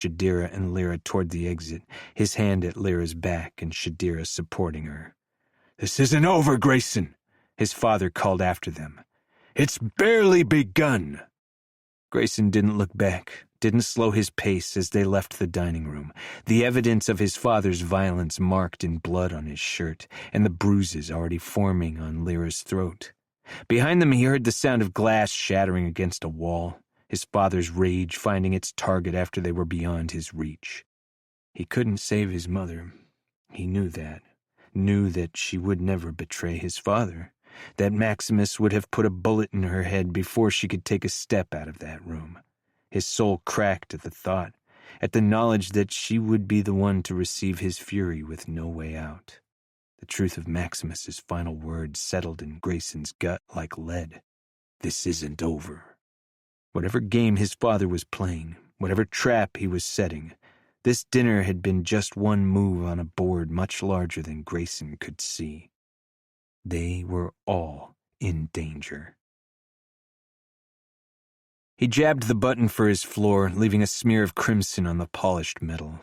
Shadira and Lyra toward the exit, his hand at Lyra's back and Shadira supporting her. "This isn't over, Grayson," his father called after them. "It's barely begun." Grayson didn't look back, didn't slow his pace as they left the dining room, the evidence of his father's violence marked in blood on his shirt, and the bruises already forming on Lyra's throat. Behind them he heard the sound of glass shattering against a wall, his father's rage finding its target after they were beyond his reach. He couldn't save his mother. He knew that she would never betray his father, that Maximus would have put a bullet in her head before she could take a step out of that room. His soul cracked at the thought, at the knowledge that she would be the one to receive his fury with no way out. The truth of Maximus's final words settled in Grayson's gut like lead. This isn't over. Whatever game his father was playing, whatever trap he was setting, this dinner had been just one move on a board much larger than Grayson could see. They were all in danger. He jabbed the button for his floor, leaving a smear of crimson on the polished metal.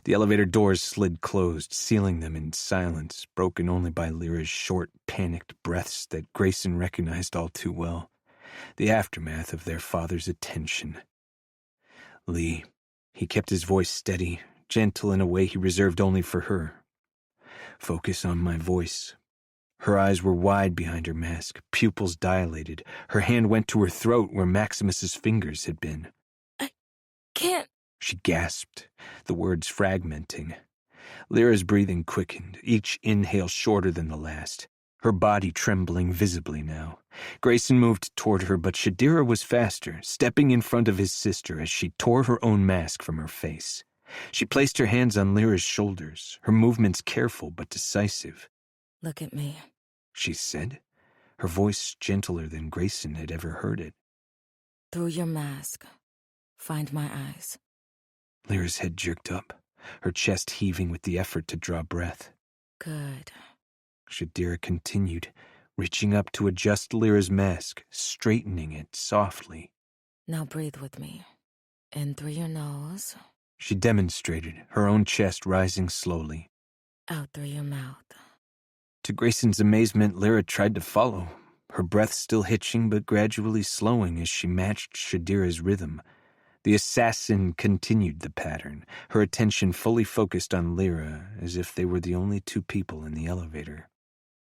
The elevator doors slid closed, sealing them in silence, broken only by Lyra's short, panicked breaths that Grayson recognized all too well. The aftermath of their father's attention. "Lee," he kept his voice steady, gentle in a way he reserved only for her. "Focus on my voice." Her eyes were wide behind her mask, pupils dilated. Her hand went to her throat where Maximus's fingers had been. "I can't," she gasped, the words fragmenting. Lyra's breathing quickened, each inhale shorter than the last, her body trembling visibly now. Grayson moved toward her, but Shadira was faster, stepping in front of his sister as she tore her own mask from her face. She placed her hands on Lyra's shoulders, her movements careful but decisive. "Look at me," she said, her voice gentler than Grayson had ever heard it. "Through your mask, find my eyes." Lyra's head jerked up, her chest heaving with the effort to draw breath. "Good," Shadira continued, reaching up to adjust Lyra's mask, straightening it softly. "Now breathe with me. In through your nose. She demonstrated, her own chest rising slowly. Out through your mouth." To Grayson's amazement, Lyra tried to follow, her breath still hitching but gradually slowing as she matched Shadira's rhythm. The assassin continued the pattern, her attention fully focused on Lyra, as if they were the only two people in the elevator.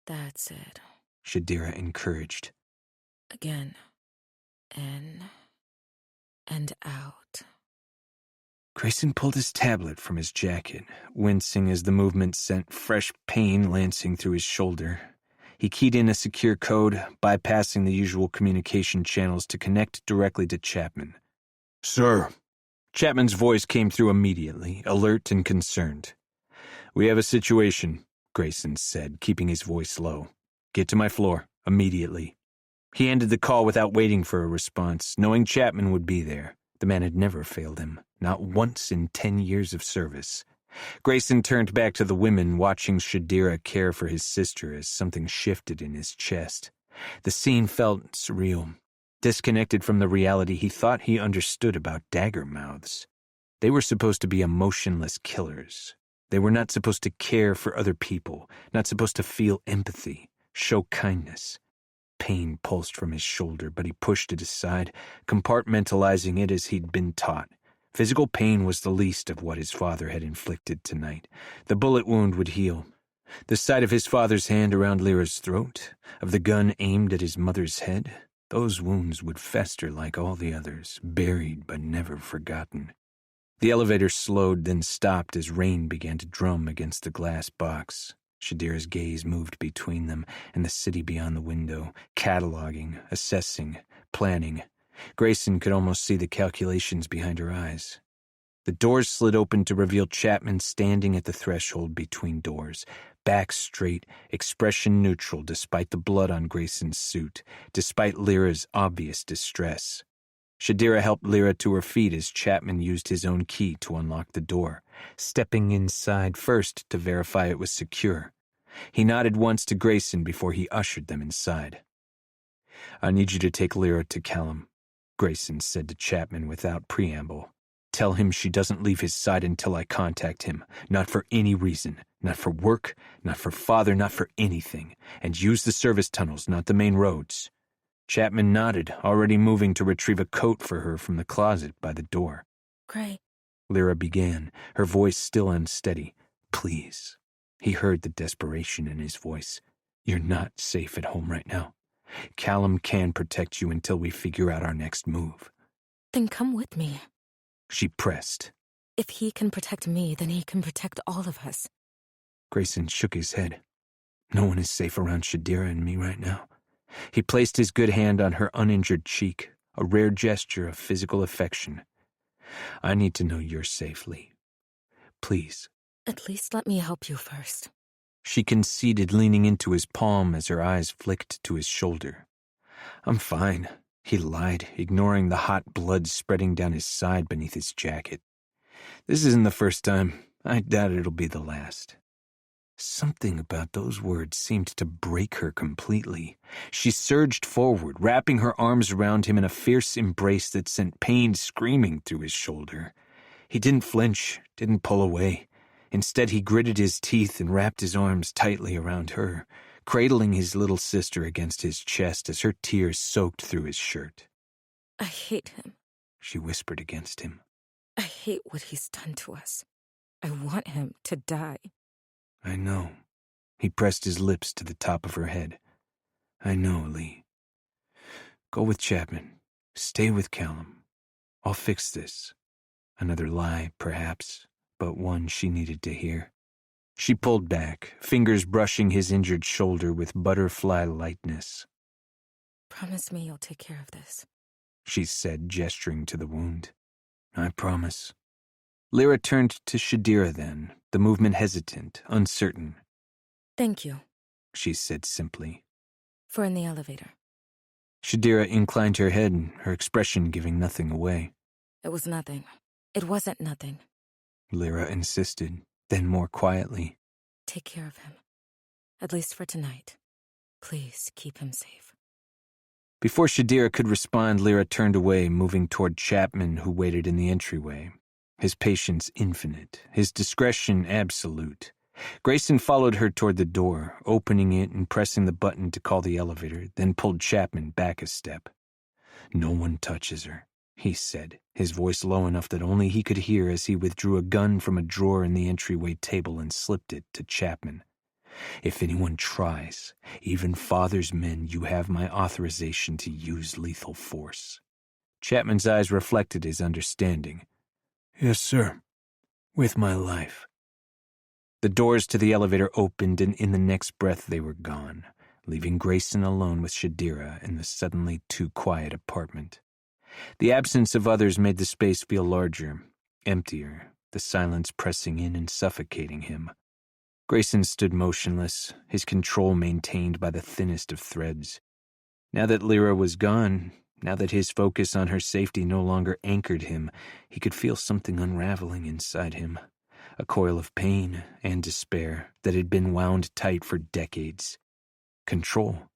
"That's it," Shadira encouraged. "Again. In and out." Grayson pulled his tablet from his jacket, wincing as the movement sent fresh pain lancing through his shoulder. He keyed in a secure code, bypassing the usual communication channels to connect directly to Chapman. "Sir." Chapman's voice came through immediately, alert and concerned. "We have a situation," Grayson said, keeping his voice low. "Get to my floor, immediately." He ended the call without waiting for a response, knowing Chapman would be there. The man had never failed him, not once in 10 years of service. Grayson turned back to the women, watching Shadira care for his sister as something shifted in his chest. The scene felt surreal, disconnected from the reality he thought he understood about dagger mouths. They were supposed to be emotionless killers. They were not supposed to care for other people, not supposed to feel empathy, show kindness. Pain pulsed from his shoulder, but he pushed it aside, compartmentalizing it as he'd been taught. Physical pain was the least of what his father had inflicted tonight. The bullet wound would heal. The sight of his father's hand around Lyra's throat, of the gun aimed at his mother's head, those wounds would fester like all the others, buried but never forgotten. The elevator slowed, then stopped as rain began to drum against the glass box. Shadira's gaze moved between them and the city beyond the window, cataloging, assessing, planning. Grayson could almost see the calculations behind her eyes. The doors slid open to reveal Chapman standing at the threshold between doors, back straight, expression neutral despite the blood on Grayson's suit, despite Lyra's obvious distress. Shadira helped Lyra to her feet as Chapman used his own key to unlock the door, stepping inside first to verify it was secure. He nodded once to Grayson before he ushered them inside. "I need you to take Lyra to Callum," Grayson said to Chapman without preamble. Tell him she doesn't leave his side until I contact him. Not for any reason. Not for work, not for father, not for anything. And use the service tunnels, not the main roads." Chapman nodded, already moving to retrieve a coat for her from the closet by the door. Gray. Lyra began, her voice still unsteady. "Please." He heard the desperation in his voice. "You're not safe at home right now. Callum can protect you until we figure out our next move." Then come with me. She pressed. If he can protect me, then he can protect all of us. Grayson shook his head. "No one is safe around Shadira and me right now." He placed his good hand on her uninjured cheek, a rare gesture of physical affection. "I need to know you're safe, Lee. Please." At least let me help you first. She conceded, leaning into his palm as her eyes flicked to his shoulder. "I'm fine," he lied, ignoring the hot blood spreading down his side beneath his jacket. "This isn't the first time. I doubt it'll be the last." Something about those words seemed to break her completely. She surged forward, wrapping her arms around him in a fierce embrace that sent pain screaming through his shoulder. He didn't flinch, didn't pull away. Instead, he gritted his teeth and wrapped his arms tightly around her, cradling his little sister against his chest as her tears soaked through his shirt. I hate him. She whispered against him. I hate what he's done to us. I want him to die. I know. He pressed his lips to the top of her head. I know, Lee. Go with Chapman. Stay with Callum. I'll fix this. Another lie, perhaps, but one she needed to hear. She pulled back, fingers brushing his injured shoulder with butterfly lightness. Promise me you'll take care of this, she said, gesturing to the wound. I promise. Lyra turned to Shadira then, the movement hesitant, uncertain. Thank you, she said simply. For in the elevator. Shadira inclined her head, her expression giving nothing away. It was nothing. It wasn't nothing. Lyra insisted, then more quietly. Take care of him. At least for tonight. Please keep him safe. Before Shadira could respond, Lyra turned away, moving toward Chapman, who waited in the entryway. His patience infinite, his discretion absolute. Grayson followed her toward the door, opening it and pressing the button to call the elevator, then pulled Chapman back a step. No one touches her, he said, his voice low enough that only he could hear as he withdrew a gun from a drawer in the entryway table and slipped it to Chapman. If anyone tries, even father's men, you have my authorization to use lethal force. Chapman's eyes reflected his understanding. Yes, sir. With my life. The doors to the elevator opened, and in the next breath they were gone, leaving Grayson alone with Shadira in the suddenly too quiet apartment. The absence of others made the space feel larger, emptier, the silence pressing in and suffocating him. Grayson stood motionless, his control maintained by the thinnest of threads. Now that Lyra was gone, now that his focus on her safety no longer anchored him, he could feel something unraveling inside him. A coil of pain and despair that had been wound tight for decades. Control.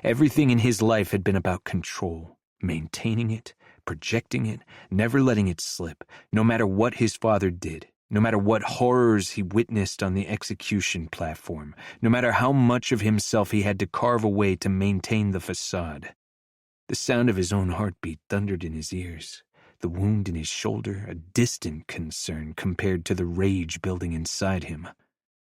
Everything in his life had been about control, maintaining it, projecting it, never letting it slip, no matter what his father did, no matter what horrors he witnessed on the execution platform, no matter how much of himself he had to carve away to maintain the facade. The sound of his own heartbeat thundered in his ears, the wound in his shoulder a distant concern compared to the rage building inside him.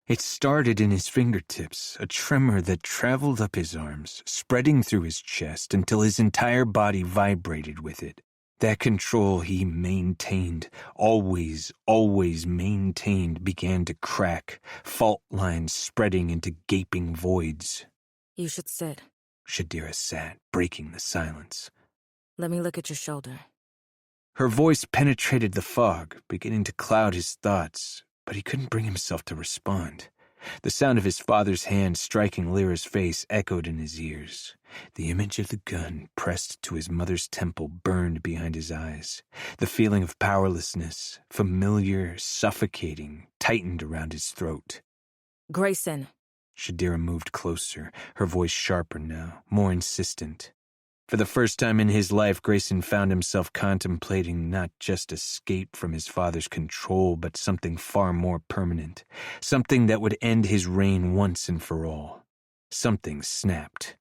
It started in his fingertips, a tremor that traveled up his arms, spreading through his chest until his entire body vibrated with it. That control he maintained, always maintained, began to crack, fault lines spreading into gaping voids. You should sit. Shadira sat, breaking the silence. Let me look at your shoulder. Her voice penetrated the fog, beginning to cloud his thoughts, but he couldn't bring himself to respond. The sound of his father's hand striking Lyra's face echoed in his ears. The image of the gun pressed to his mother's temple burned behind his eyes. The feeling of powerlessness, familiar, suffocating, tightened around his throat. Grayson. Shadira moved closer, her voice sharper now, more insistent. For the first time in his life, Grayson found himself contemplating not just escape from his father's control, but something far more permanent. Something that would end his reign once and for all. Something snapped.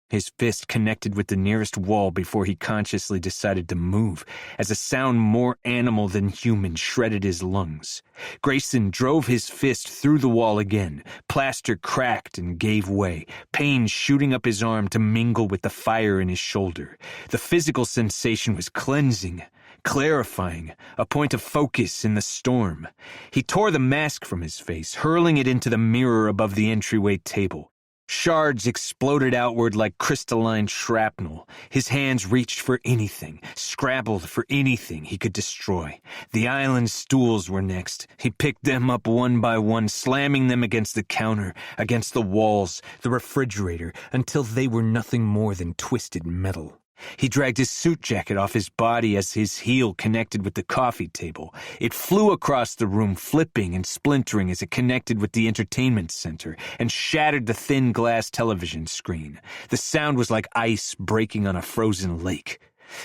His fist connected with the nearest wall before he consciously decided to move, as a sound more animal than human shredded his lungs. Grayson drove his fist through the wall again. Plaster cracked and gave way, pain shooting up his arm to mingle with the fire in his shoulder. The physical sensation was cleansing, clarifying, a point of focus in the storm. He tore the mask from his face, hurling it into the mirror above the entryway table. Shards exploded outward like crystalline shrapnel. His hands reached for anything, scrabbled for anything he could destroy. The island stools were next. He picked them up one by one, slamming them against the counter, against the walls, the refrigerator, until they were nothing more than twisted metal. He dragged his suit jacket off his body as his heel connected with the coffee table. It flew across the room, flipping and splintering as it connected with the entertainment center and shattered the thin glass television screen. The sound was like ice breaking on a frozen lake.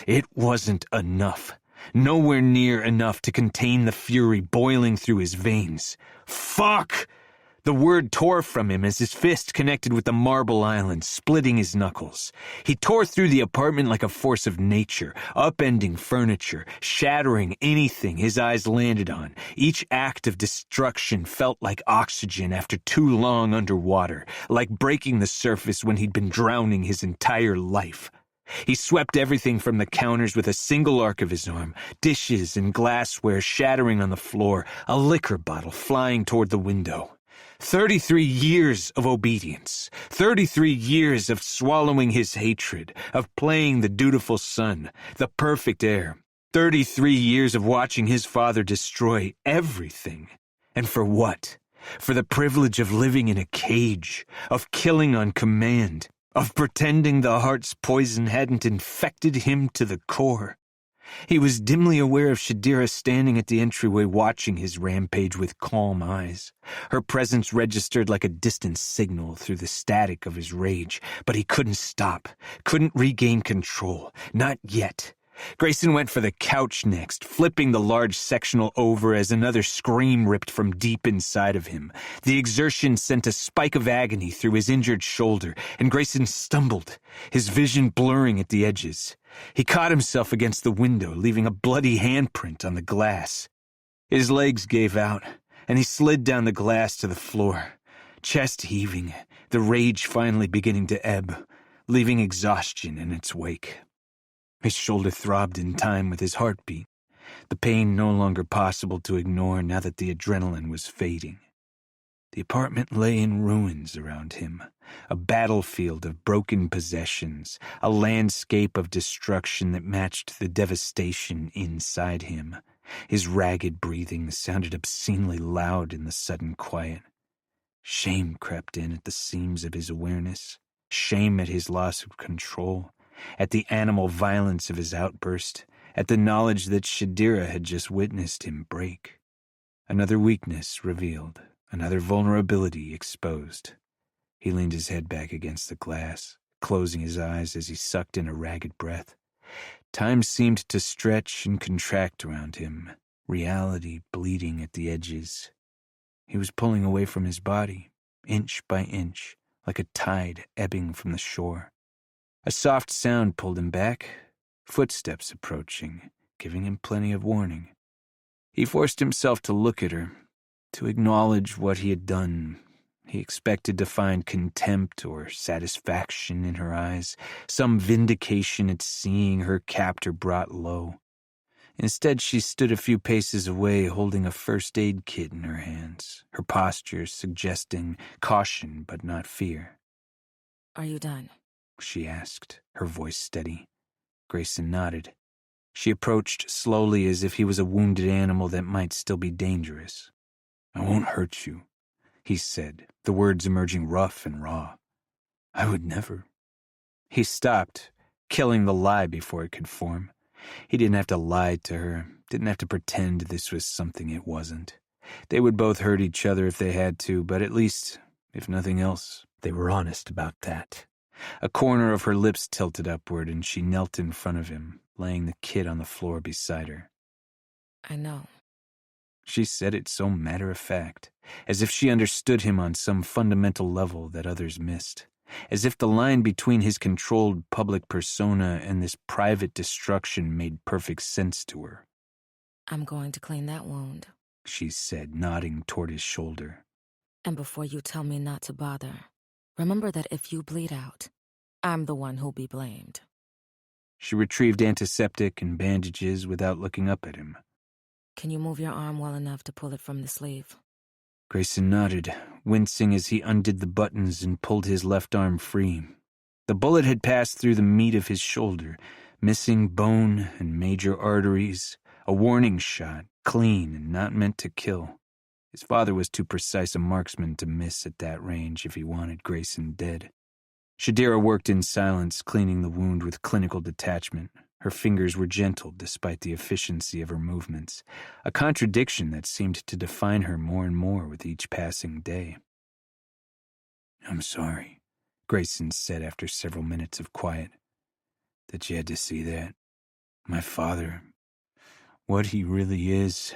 It wasn't enough. Nowhere near enough to contain the fury boiling through his veins. Fuck! The word tore from him as his fist connected with the marble island, splitting his knuckles. He tore through the apartment like a force of nature, upending furniture, shattering anything his eyes landed on. Each act of destruction felt like oxygen after too long underwater, like breaking the surface when he'd been drowning his entire life. He swept everything from the counters with a single arc of his arm, dishes and glassware shattering on the floor, a liquor bottle flying toward the window. 33 years of obedience, 33 years of swallowing his hatred, of playing the dutiful son, the perfect heir, 33 years of watching his father destroy everything. And for what? For the privilege of living in a cage, of killing on command, of pretending the heart's poison hadn't infected him to the core. He was dimly aware of Shadira standing at the entryway watching his rampage with calm eyes. Her presence registered like a distant signal through the static of his rage, but he couldn't stop, couldn't regain control, not yet. Grayson went for the couch next, flipping the large sectional over as another scream ripped from deep inside of him. The exertion sent a spike of agony through his injured shoulder, and Grayson stumbled, his vision blurring at the edges. He caught himself against the window, leaving a bloody handprint on the glass. His legs gave out, and he slid down the glass to the floor, chest heaving, the rage finally beginning to ebb, leaving exhaustion in its wake. His shoulder throbbed in time with his heartbeat, the pain no longer possible to ignore now that the adrenaline was fading. The apartment lay in ruins around him, a battlefield of broken possessions, a landscape of destruction that matched the devastation inside him. His ragged breathing sounded obscenely loud in the sudden quiet. Shame crept in at the seams of his awareness, shame at his loss of control, at the animal violence of his outburst, at the knowledge that Shadira had just witnessed him break. Another weakness revealed, another vulnerability exposed. He leaned his head back against the glass, closing his eyes as he sucked in a ragged breath. Time seemed to stretch and contract around him, reality bleeding at the edges. He was pulling away from his body, inch by inch, like a tide ebbing from the shore. A soft sound pulled him back, footsteps approaching, giving him plenty of warning. He forced himself to look at her, to acknowledge what he had done. He expected to find contempt or satisfaction in her eyes, some vindication at seeing her captor brought low. Instead, she stood a few paces away holding a first aid kit in her hands, her posture suggesting caution but not fear. Are you done? She asked, her voice steady. Grayson nodded. She approached slowly as if he was a wounded animal that might still be dangerous. "I won't hurt you," he said, the words emerging rough and raw. "I would never." He stopped, killing the lie before it could form. He didn't have to lie to her, didn't have to pretend this was something it wasn't. They would both hurt each other if they had to, but at least, if nothing else, they were honest about that. A corner of her lips tilted upward, and she knelt in front of him, laying the kid on the floor beside her. I know. She said it so matter-of-fact, as if she understood him on some fundamental level that others missed, as if the line between his controlled public persona and this private destruction made perfect sense to her. I'm going to clean that wound, she said, nodding toward his shoulder. and before you tell me not to bother, remember that if you bleed out, I'm the one who'll be blamed. She retrieved antiseptic and bandages without looking up at him. Can you move your arm well enough to pull it from the sleeve? Grayson nodded, wincing as he undid the buttons and pulled his left arm free. The bullet had passed through the meat of his shoulder, missing bone and major arteries, a warning shot, clean and not meant to kill. His father was too precise a marksman to miss at that range if he wanted Grayson dead. Shadira worked in silence, cleaning the wound with clinical detachment. Her fingers were gentle despite the efficiency of her movements, a contradiction that seemed to define her more and more with each passing day. "I'm sorry," Grayson said after several minutes of quiet, "that you had to see that. My father, what he really is."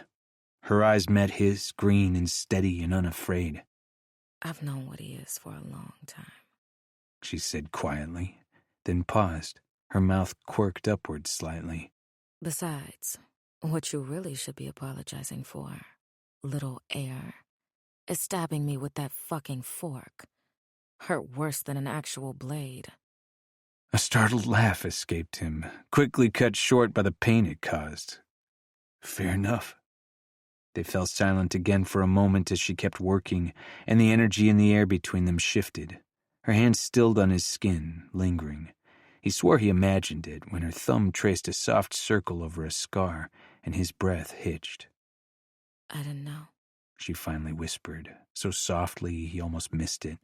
Her eyes met his, green and steady and unafraid. I've known what he is for a long time, she said quietly, then paused. Her mouth quirked upward slightly. Besides, what you really should be apologizing for, little air, is stabbing me with that fucking fork. Hurt worse than an actual blade. A startled laugh escaped him, quickly cut short by the pain it caused. Fair enough. They fell silent again for a moment as she kept working, and the energy in the air between them shifted. Her hand stilled on his skin, lingering. He swore he imagined it when her thumb traced a soft circle over a scar, and his breath hitched. I didn't know, she finally whispered, so softly he almost missed it.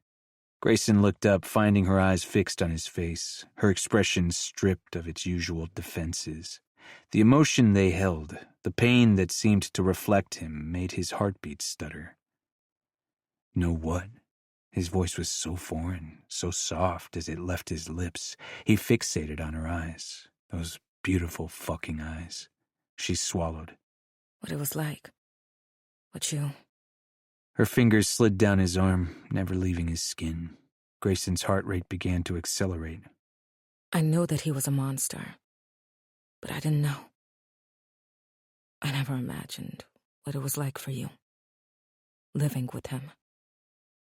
Grayson looked up, finding her eyes fixed on his face, her expression stripped of its usual defenses. The emotion they held, the pain that seemed to reflect him, made his heartbeat stutter. "Know what?" His voice was so foreign, so soft as it left his lips. He fixated on her eyes, those beautiful fucking eyes. She swallowed. what it was like. What you... Her fingers slid down his arm, never leaving his skin. Grayson's heart rate began to accelerate. I knew that he was a monster, but I didn't know. I never imagined what it was like for you, living with him.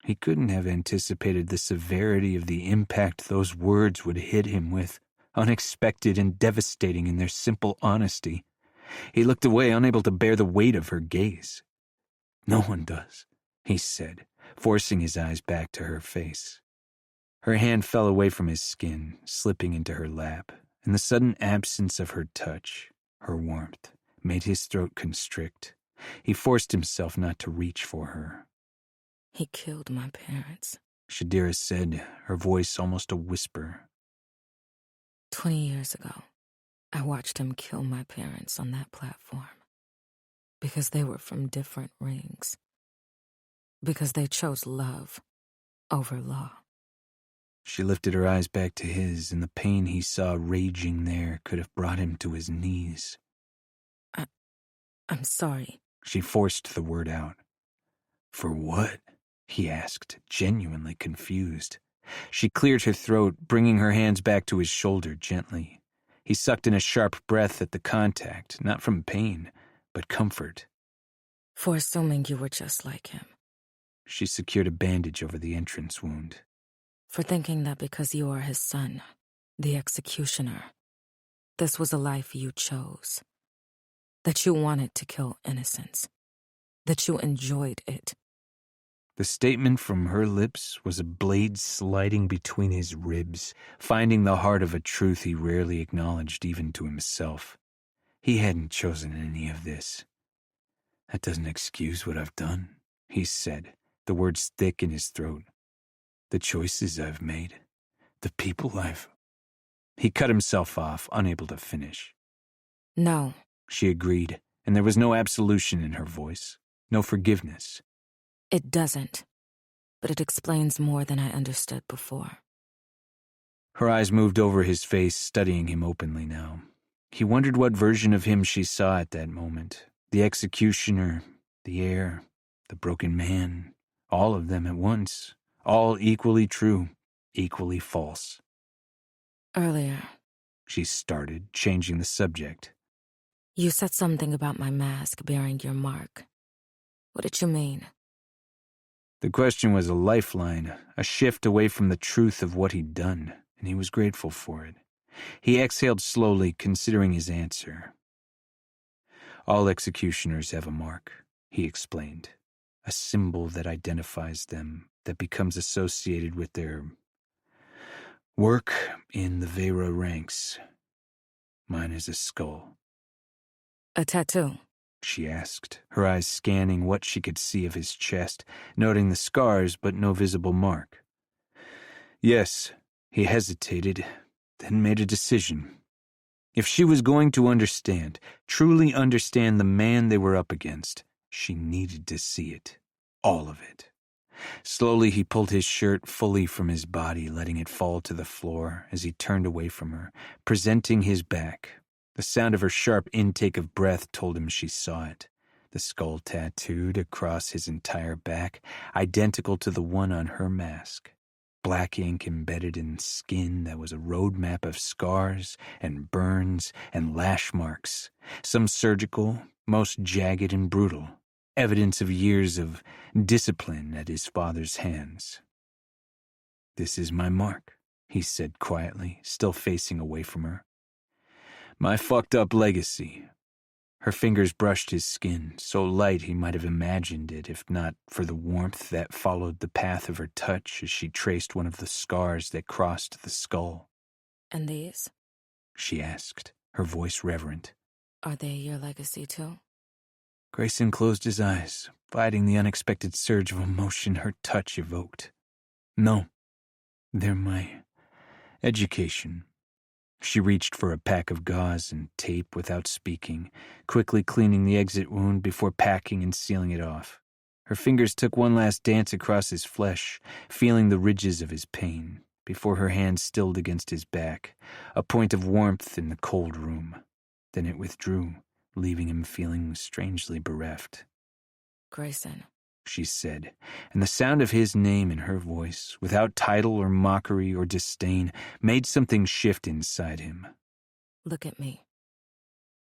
He couldn't have anticipated the severity of the impact those words would hit him with, unexpected and devastating in their simple honesty. He looked away, unable to bear the weight of her gaze. "No one does," he said, forcing his eyes back to her face. Her hand fell away from his skin, slipping into her lap, and the sudden absence of her touch, her warmth, made his throat constrict. He forced himself not to reach for her. He killed my parents. Shadira said, her voice almost a whisper. 20 years ago, I watched him kill my parents on that platform. Because they were from different rings. Because they chose love over law. She lifted her eyes back to his, and the pain he saw raging there could have brought him to his knees. I'm sorry. She forced the word out. "For what?" he asked, genuinely confused. She cleared her throat, bringing her hands back to his shoulder gently. He sucked in a sharp breath at the contact, not from pain, but comfort. For assuming you were just like him. She secured a bandage over the entrance wound. For thinking that because you are his son, the executioner, this was a life you chose. That you wanted to kill innocents. That you enjoyed it. The statement from her lips was a blade sliding between his ribs, finding the heart of a truth he rarely acknowledged even to himself. He hadn't chosen any of this. "That doesn't excuse what I've done," he said, the words thick in his throat. "The choices I've made, the people I've..." He cut himself off, unable to finish. No. She agreed, and there was no absolution in her voice, no forgiveness. It doesn't, but it explains more than I understood before. Her eyes moved over his face, studying him openly now. He wondered what version of him she saw at that moment. The executioner, the heir, the broken man, all of them at once. All equally true, equally false. Earlier, She started, changing the subject. you said something about my mask bearing your mark. What did you mean? The question was a lifeline, a shift away from the truth of what he'd done, and he was grateful for it. He exhaled slowly, considering his answer. All executioners have a mark, he explained. A symbol that identifies them, that becomes associated with their work in the Vera ranks. Mine is a skull. A tattoo? She asked, her eyes scanning what she could see of his chest, noting the scars but no visible mark. Yes, he hesitated, then made a decision. If she was going to understand, truly understand the man they were up against, she needed to see it. All of it. Slowly he pulled his shirt fully from his body, letting it fall to the floor as he turned away from her, presenting his back. The sound of her sharp intake of breath told him she saw it. The skull tattooed across his entire back, identical to the one on her mask. Black ink embedded in skin that was a road map of scars and burns and lash marks, some surgical, most jagged and brutal, evidence of years of discipline at his father's hands. "This is my mark," he said quietly, still facing away from her. "My fucked up legacy." Her fingers brushed his skin, so light he might have imagined it if not for the warmth that followed the path of her touch as she traced one of the scars that crossed the skull. And these? She asked, her voice reverent. Are they your legacy too? Grayson closed his eyes, fighting the unexpected surge of emotion her touch evoked. No, they're my education. She reached for a pack of gauze and tape without speaking, quickly cleaning the exit wound before packing and sealing it off. Her fingers took one last dance across his flesh, feeling the ridges of his pain, before her hand stilled against his back, a point of warmth in the cold room. Then it withdrew, leaving him feeling strangely bereft. Grayson, she said, and the sound of his name in her voice, without title or mockery or disdain, made something shift inside him. Look at me.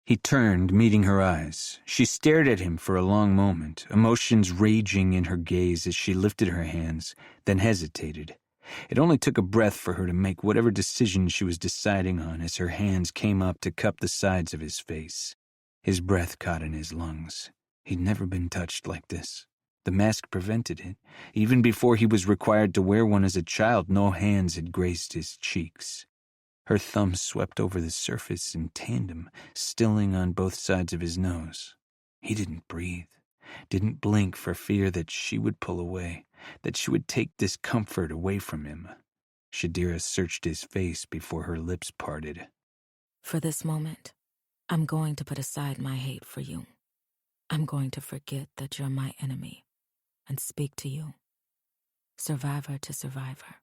He turned, meeting her eyes. She stared at him for a long moment, emotions raging in her gaze as she lifted her hands, then hesitated. It only took a breath for her to make whatever decision she was deciding on as her hands came up to cup the sides of his face. His breath caught in his lungs. He'd never been touched like this. The mask prevented it. Even before he was required to wear one as a child, no hands had graced his cheeks. Her thumbs swept over the surface in tandem, stilling on both sides of his nose. He didn't breathe, didn't blink for fear that she would pull away, that she would take discomfort away from him. Shadira searched his face before her lips parted. For this moment, I'm going to put aside my hate for you. I'm going to forget that you're my enemy and speak to you, survivor to survivor.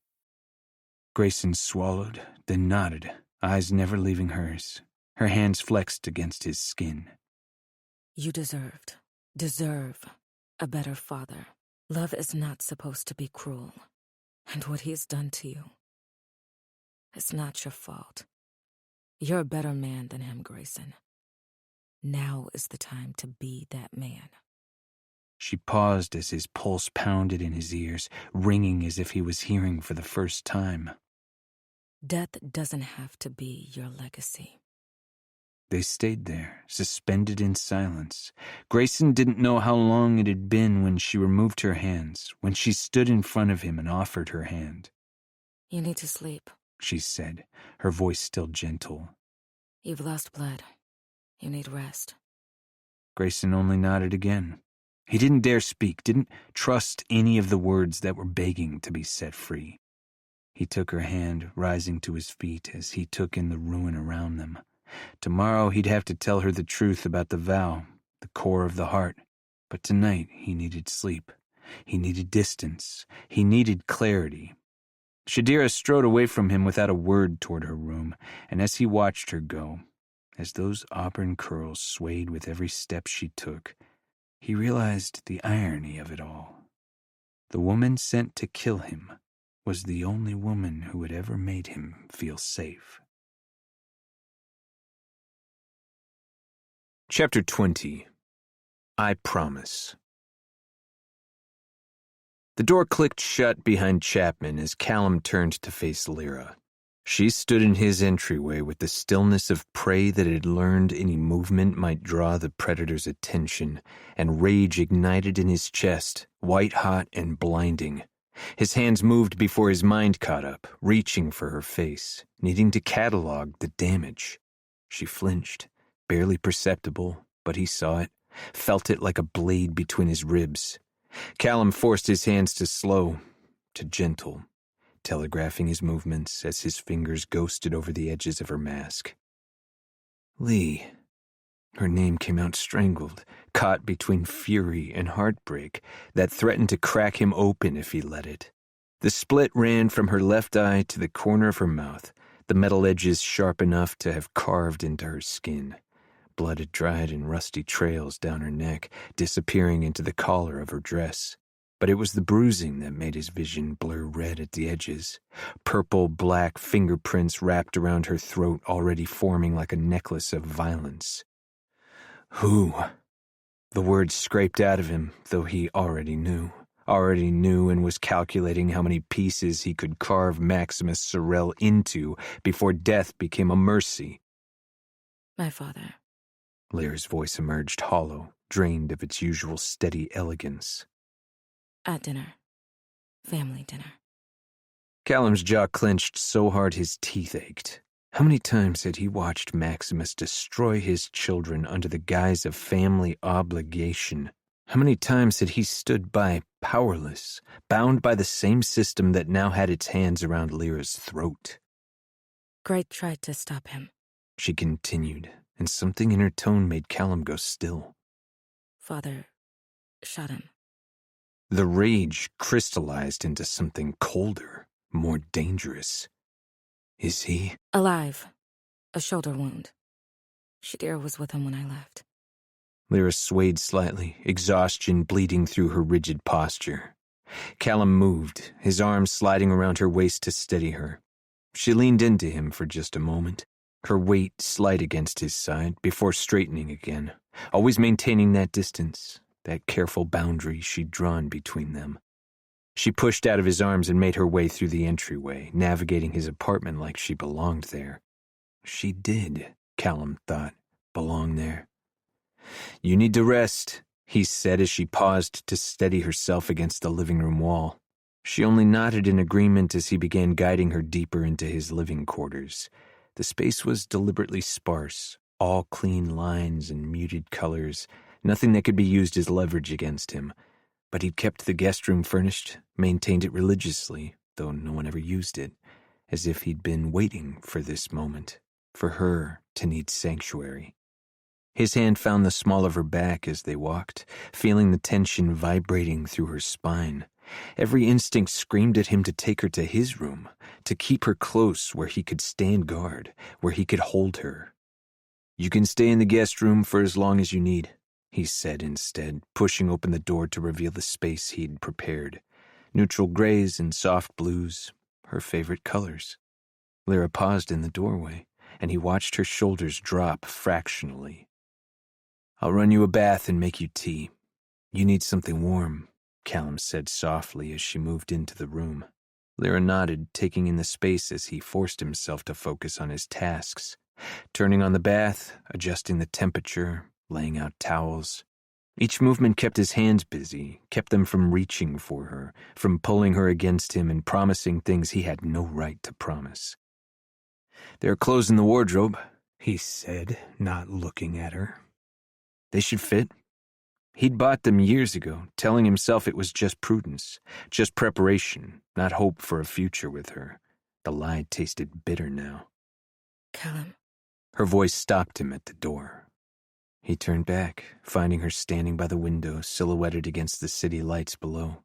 Grayson swallowed, then nodded, eyes never leaving hers. Her hands flexed against his skin. You deserve a better father. Love is not supposed to be cruel, and what he's done to you, it's not your fault. You're a better man than him, Grayson. Now is the time to be that man. She paused as his pulse pounded in his ears, ringing as if he was hearing for the first time. Death doesn't have to be your legacy. They stayed there, suspended in silence. Grayson didn't know how long it had been when she removed her hands, when she stood in front of him and offered her hand. You need to sleep, she said, her voice still gentle. You've lost blood. You need rest. Grayson only nodded again. He didn't dare speak, didn't trust any of the words that were begging to be set free. He took her hand, rising to his feet as he took in the ruin around them. Tomorrow he'd have to tell her the truth about the vow, the core of the heart. But tonight he needed sleep. He needed distance. He needed clarity. Shadira strode away from him without a word toward her room, and as he watched her go, as those auburn curls swayed with every step she took, he realized the irony of it all. The woman sent to kill him was the only woman who had ever made him feel safe. Chapter 20. I Promise. The door clicked shut behind Chapman as Callum turned to face Lyra. She stood in his entryway with the stillness of prey that had learned any movement might draw the predator's attention, and rage ignited in his chest, white-hot and blinding. His hands moved before his mind caught up, reaching for her face, needing to catalog the damage. She flinched, barely perceptible, but he saw it, felt it like a blade between his ribs. Callum forced his hands to slow, to gentle, telegraphing his movements as his fingers ghosted over the edges of her mask. Lee. Her name came out strangled, caught between fury and heartbreak that threatened to crack him open if he let it. The split ran from her left eye to the corner of her mouth, the metal edges sharp enough to have carved into her skin. Blood had dried in rusty trails down her neck, disappearing into the collar of her dress. But it was the bruising that made his vision blur red at the edges. Purple-black fingerprints wrapped around her throat, already forming like a necklace of violence. Who? The words scraped out of him, though he already knew and was calculating how many pieces he could carve Maximus Sorel into before death became a mercy. My father. Lyra's voice emerged hollow, drained of its usual steady elegance. At dinner. Family dinner. Callum's jaw clenched so hard his teeth ached. How many times had he watched Maximus destroy his children under the guise of family obligation? How many times had he stood by, powerless, bound by the same system that now had its hands around Lyra's throat? Great tried to stop him. She continued, and something in her tone made Callum go still. Father shot him. The rage crystallized into something colder, more dangerous. Is he? Alive. A shoulder wound. Shadira was with him when I left. Lyra swayed slightly, exhaustion bleeding through her rigid posture. Callum moved, his arms sliding around her waist to steady her. She leaned into him for just a moment, her weight slight against his side, before straightening again, always maintaining that distance, that careful boundary she'd drawn between them. She pushed out of his arms and made her way through the entryway, navigating his apartment like she belonged there. She did, Callum thought, belong there. You need to rest, he said as she paused to steady herself against the living room wall. She only nodded in agreement as he began guiding her deeper into his living quarters. The space was deliberately sparse, all clean lines and muted colors, nothing that could be used as leverage against him. But he'd kept the guest room furnished, maintained it religiously, though no one ever used it, as if he'd been waiting for this moment, for her to need sanctuary. His hand found the small of her back as they walked, feeling the tension vibrating through her spine. Every instinct screamed at him to take her to his room, to keep her close where he could stand guard, where he could hold her. You can stay in the guest room for as long as you need, he said instead, pushing open the door to reveal the space he'd prepared. Neutral grays and soft blues, her favorite colors. Lyra paused in the doorway, and he watched her shoulders drop fractionally. I'll run you a bath and make you tea. You need something warm, Callum said softly as she moved into the room. Lyra nodded, taking in the space as he forced himself to focus on his tasks, turning on the bath, adjusting the temperature, laying out towels. Each movement kept his hands busy, kept them from reaching for her, from pulling her against him and promising things he had no right to promise. There are clothes in the wardrobe, he said, not looking at her. They should fit. He'd bought them years ago, telling himself it was just prudence, just preparation, not hope for a future with her. The lie tasted bitter now. Callum. Her voice stopped him at the door. He turned back, finding her standing by the window, silhouetted against the city lights below.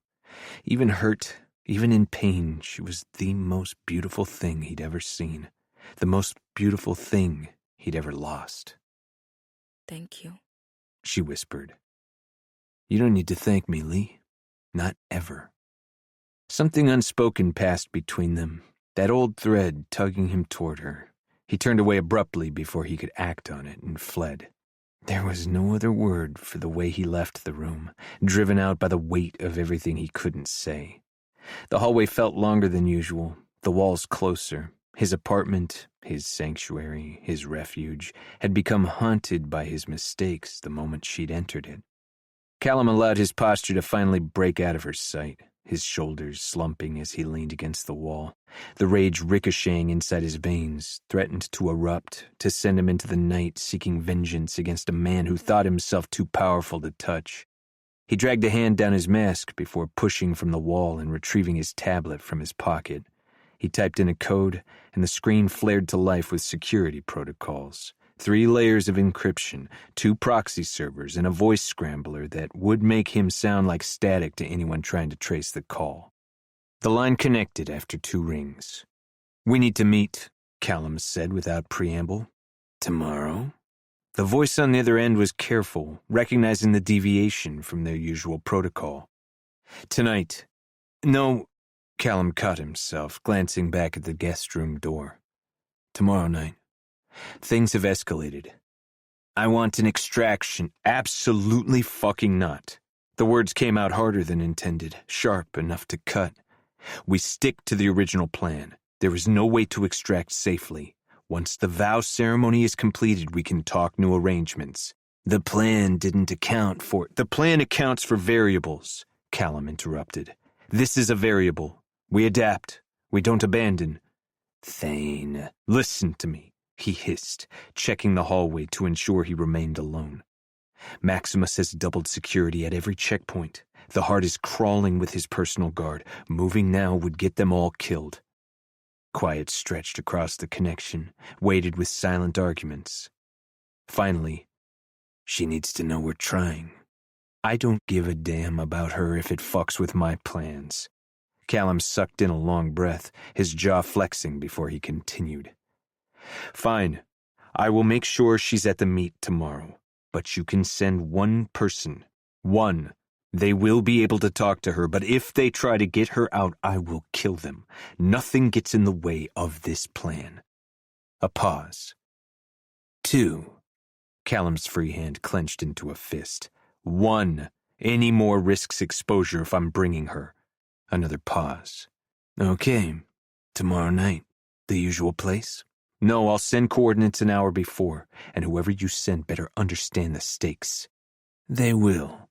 Even hurt, Even in pain, she was the most beautiful thing he'd ever seen, the most beautiful thing he'd ever lost. Thank you, she whispered. You don't need to thank me, Lee. Not ever. Something unspoken passed between them, that old thread tugging him toward her. He turned away abruptly before he could act on it and fled. There was no other word for the way he left the room, driven out by the weight of everything he couldn't say. The hallway felt longer than usual, the walls closer. His apartment, his sanctuary, his refuge, had become haunted by his mistakes the moment she'd entered it. Callum allowed his posture to finally break out of her sight, his shoulders slumping as he leaned against the wall, the rage ricocheting inside his veins, threatened to erupt, to send him into the night seeking vengeance against a man who thought himself too powerful to touch. He dragged a hand down his mask before pushing from the wall and retrieving his tablet from his pocket. He typed in a code, and the screen flared to life with security protocols. 3 layers of encryption, 2 proxy servers, and a voice scrambler that would make him sound like static to anyone trying to trace the call. The line connected after 2 rings. We need to meet, Callum said without preamble. Tomorrow? The voice on the other end was careful, recognizing the deviation from their usual protocol. Tonight. No, Callum caught himself, glancing back at the guest room door. Tomorrow night. Things have escalated. I want an extraction. Absolutely fucking not. The words came out harder than intended, sharp enough to cut. We stick to the original plan. There is no way to extract safely. Once the vow ceremony is completed, we can talk new arrangements. The plan didn't account for... The plan accounts for variables, Callum interrupted. This is a variable. We adapt. We don't abandon. Thane, listen to me, he hissed, checking the hallway to ensure he remained alone. Maximus has doubled security at every checkpoint. The heart is crawling with his personal guard. Moving now would get them all killed. Quiet stretched across the connection, weighted with silent arguments. Finally, she needs to know we're trying. I don't give a damn about her if it fucks with my plans. Callum sucked in a long breath, his jaw flexing before he continued. Fine. I will make sure she's at the meet tomorrow. But you can send 1 person. 1. They will be able to talk to her, but if they try to get her out, I will kill them. Nothing gets in the way of this plan. A pause. 2. Callum's free hand clenched into a fist. 1. Any more risks exposure if I'm bringing her. Another pause. Okay. Tomorrow night. The usual place? No, I'll send coordinates an hour before, and whoever you send better understand the stakes. They will.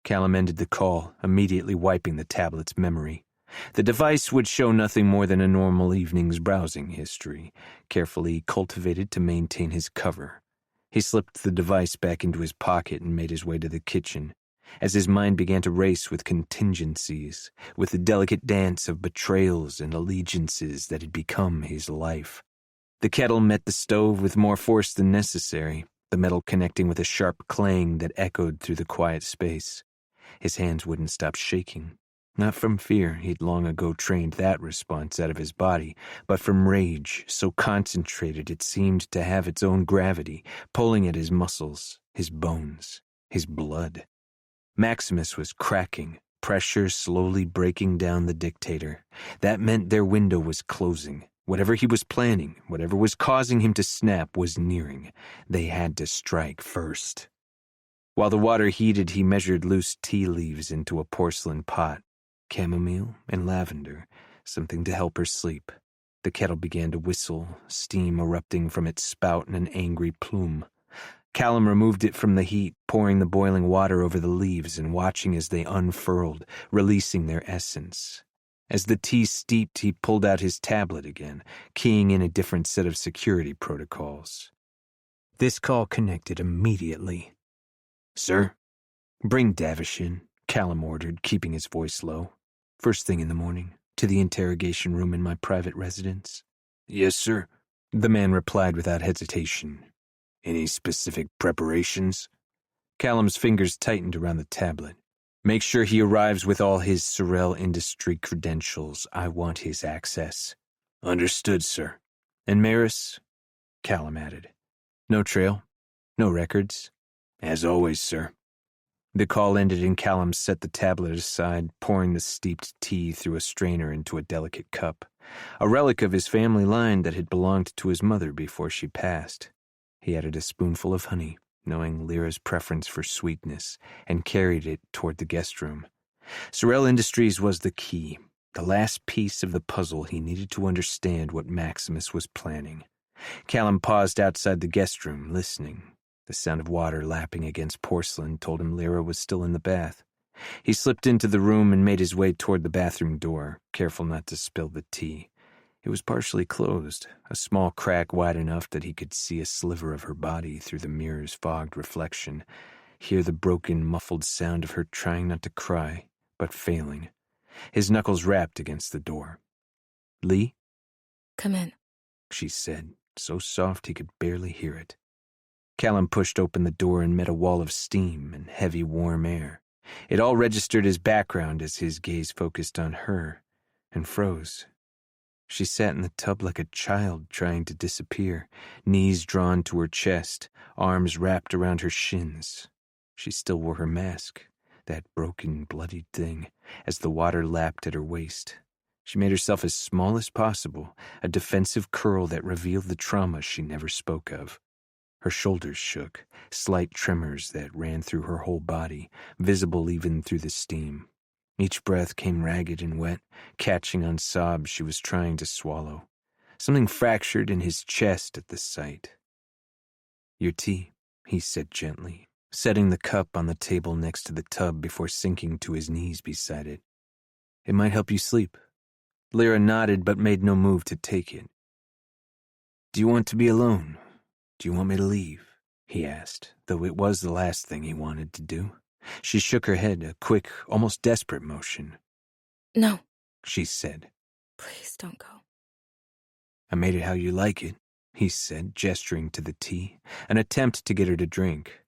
Callum ended the call, immediately wiping the tablet's memory. The device would show nothing more than a normal evening's browsing history, carefully cultivated to maintain his cover. He slipped the device back into his pocket and made his way to the kitchen. As his mind began to race with contingencies, with the delicate dance of betrayals and allegiances that had become his life. The kettle met the stove with more force than necessary, the metal connecting with a sharp clang that echoed through the quiet space. His hands wouldn't stop shaking. Not from fear, he'd long ago trained that response out of his body, but from rage, so concentrated it seemed to have its own gravity, pulling at his muscles, his bones, his blood. Maximus was cracking, pressure slowly breaking down the dictator. That meant their window was closing. Whatever he was planning, whatever was causing him to snap was nearing. They had to strike first. While the water heated, he measured loose tea leaves into a porcelain pot. Chamomile and lavender, something to help her sleep. The kettle began to whistle, steam erupting from its spout in an angry plume. Callum removed it from the heat, pouring the boiling water over the leaves and watching as they unfurled, releasing their essence. As the tea steeped, he pulled out his tablet again, keying in a different set of security protocols. This call connected immediately. Sir? Bring Davish in, Callum ordered, keeping his voice low. First thing in the morning, to the interrogation room in my private residence. Yes, sir, the man replied without hesitation. Any specific preparations? Callum's fingers tightened around the tablet. Make sure he arrives with all his Sorrel Industry credentials. I want his access. Understood, sir. And Maris? Callum added. No trail? No records? As always, sir. The call ended and Callum set the tablet aside, pouring the steeped tea through a strainer into a delicate cup, a relic of his family line that had belonged to his mother before she passed. He added a spoonful of honey, knowing Lyra's preference for sweetness, and carried it toward the guest room. Sorrel Industries was the key, the last piece of the puzzle he needed to understand what Maximus was planning. Callum paused outside the guest room, listening. The sound of water lapping against porcelain told him Lyra was still in the bath. He slipped into the room and made his way toward the bathroom door, careful not to spill the tea. It was partially closed, a small crack wide enough that he could see a sliver of her body through the mirror's fogged reflection, hear the broken, muffled sound of her trying not to cry, but failing. His knuckles rapped against the door. "Lee?" Come in. She said, so soft he could barely hear it. Callum pushed open the door and met a wall of steam and heavy, warm air. It all registered as background as his gaze focused on her, and froze. She sat in the tub like a child trying to disappear, knees drawn to her chest, arms wrapped around her shins. She still wore her mask, that broken, bloodied thing, as the water lapped at her waist. She made herself as small as possible, a defensive curl that revealed the trauma she never spoke of. Her shoulders shook, slight tremors that ran through her whole body, visible even through the steam. Each breath came ragged and wet, catching on sobs she was trying to swallow. Something fractured in his chest at the sight. "Your tea," he said gently, setting the cup on the table next to the tub before sinking to his knees beside it. "It might help you sleep." Lyra nodded but made no move to take it. "Do you want to be alone? Do you want me to leave?" he asked, though it was the last thing he wanted to do. She shook her head, a quick, almost desperate motion. No. She said. Please don't go. "I made it how you like it," he said, gesturing to the tea, an attempt to get her to drink.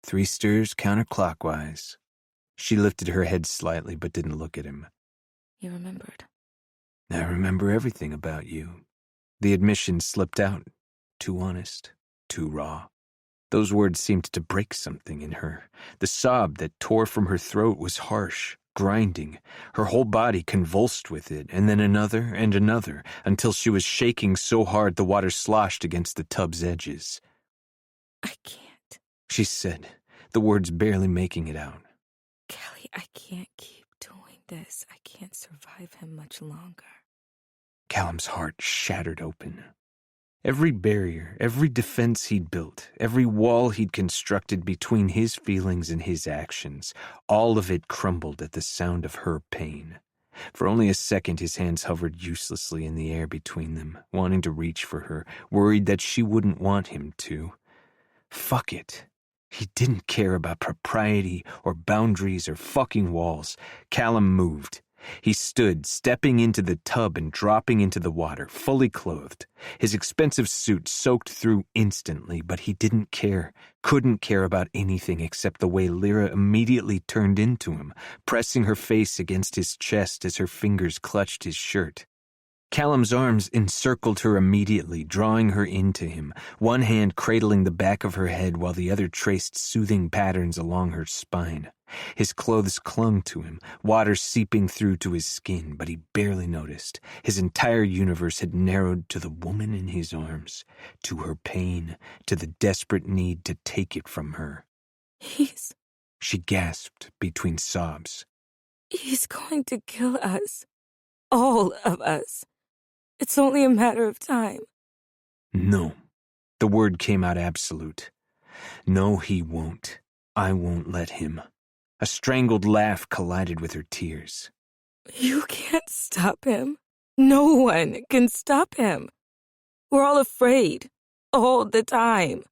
3 stirs counterclockwise. She lifted her head slightly but didn't look at him. You remembered. "I remember everything about you." The admission slipped out. Too honest, too raw. Those words seemed to break something in her. The sob that tore from her throat was harsh, grinding. Her whole body convulsed with it, and then another and another, until she was shaking so hard the water sloshed against the tub's edges. I can't. She said, the words barely making it out. Kelly, I can't keep doing this. I can't survive him much longer. Callum's heart shattered open. Every barrier, every defense he'd built, every wall he'd constructed between his feelings and his actions, all of it crumbled at the sound of her pain. For only a second his hands hovered uselessly in the air between them, wanting to reach for her, worried that she wouldn't want him to. Fuck it. He didn't care about propriety or boundaries or fucking walls. Callum moved. He stood, stepping into the tub and dropping into the water, fully clothed. His expensive suit soaked through instantly, but he didn't care, couldn't care about anything except the way Lyra immediately turned into him, pressing her face against his chest as her fingers clutched his shirt. Callum's arms encircled her immediately, drawing her into him, one hand cradling the back of her head while the other traced soothing patterns along her spine. His clothes clung to him, water seeping through to his skin, but he barely noticed. His entire universe had narrowed to the woman in his arms, to her pain, to the desperate need to take it from her. She gasped between sobs. He's going to kill us. All of us. It's only a matter of time. No. The word came out absolute. No, he won't. I won't let him. A strangled laugh collided with her tears. You can't stop him. No one can stop him. We're all afraid. All the time.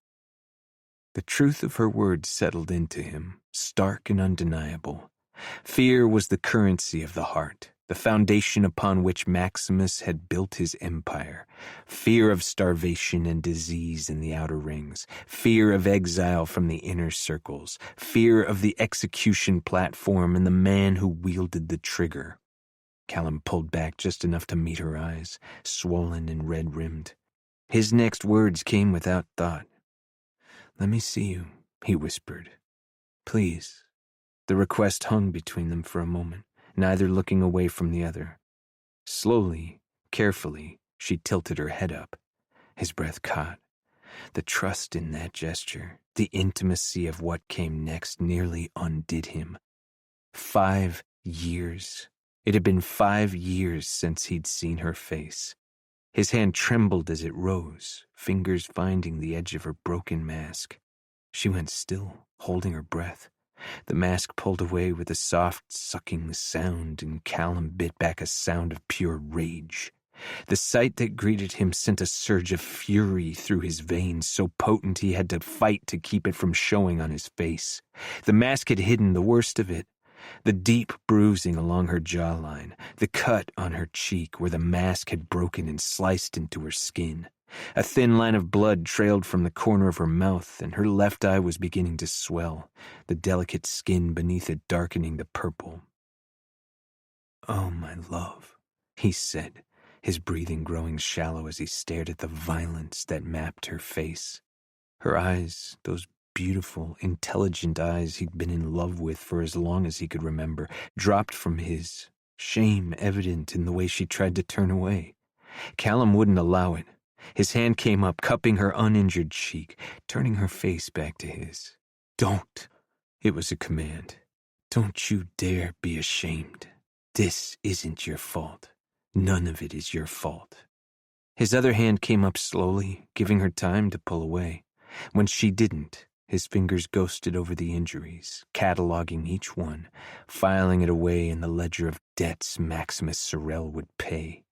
The truth of her words settled into him, stark and undeniable. Fear was the currency of the heart. the foundation upon which Maximus had built his empire. Fear of starvation and disease in the outer rings, fear of exile from the inner circles, fear of the execution platform and the man who wielded the trigger. Callum pulled back just enough to meet her eyes, swollen and red-rimmed. His next words came without thought. "Let me see you," he whispered. "Please." The request hung between them for a moment, neither looking away from the other. Slowly, carefully, she tilted her head up. His breath caught. The trust in that gesture, the intimacy of what came next nearly undid him. 5 years. It had been 5 years since he'd seen her face. His hand trembled as it rose, fingers finding the edge of her broken mask. She went still, holding her breath. The mask pulled away with a soft, sucking sound, and Callum bit back a sound of pure rage. The sight that greeted him sent a surge of fury through his veins, so potent he had to fight to keep it from showing on his face. The mask had hidden the worst of it. The deep bruising along her jawline, the cut on her cheek where the mask had broken and sliced into her skin. A thin line of blood trailed from the corner of her mouth, and her left eye was beginning to swell, the delicate skin beneath it darkening to purple. "Oh, my love," he said, his breathing growing shallow as he stared at the violence that mapped her face. Her eyes, those beautiful, intelligent eyes he'd been in love with for as long as he could remember, dropped from his, shame evident in the way she tried to turn away. Callum wouldn't allow it. His hand came up, cupping her uninjured cheek, turning her face back to his. "Don't!" It was a command. "Don't you dare be ashamed. This isn't your fault. None of it is your fault." His other hand came up slowly, giving her time to pull away. When she didn't, his fingers ghosted over the injuries, cataloging each one, filing it away in the ledger of debts Maximus Sorel would pay.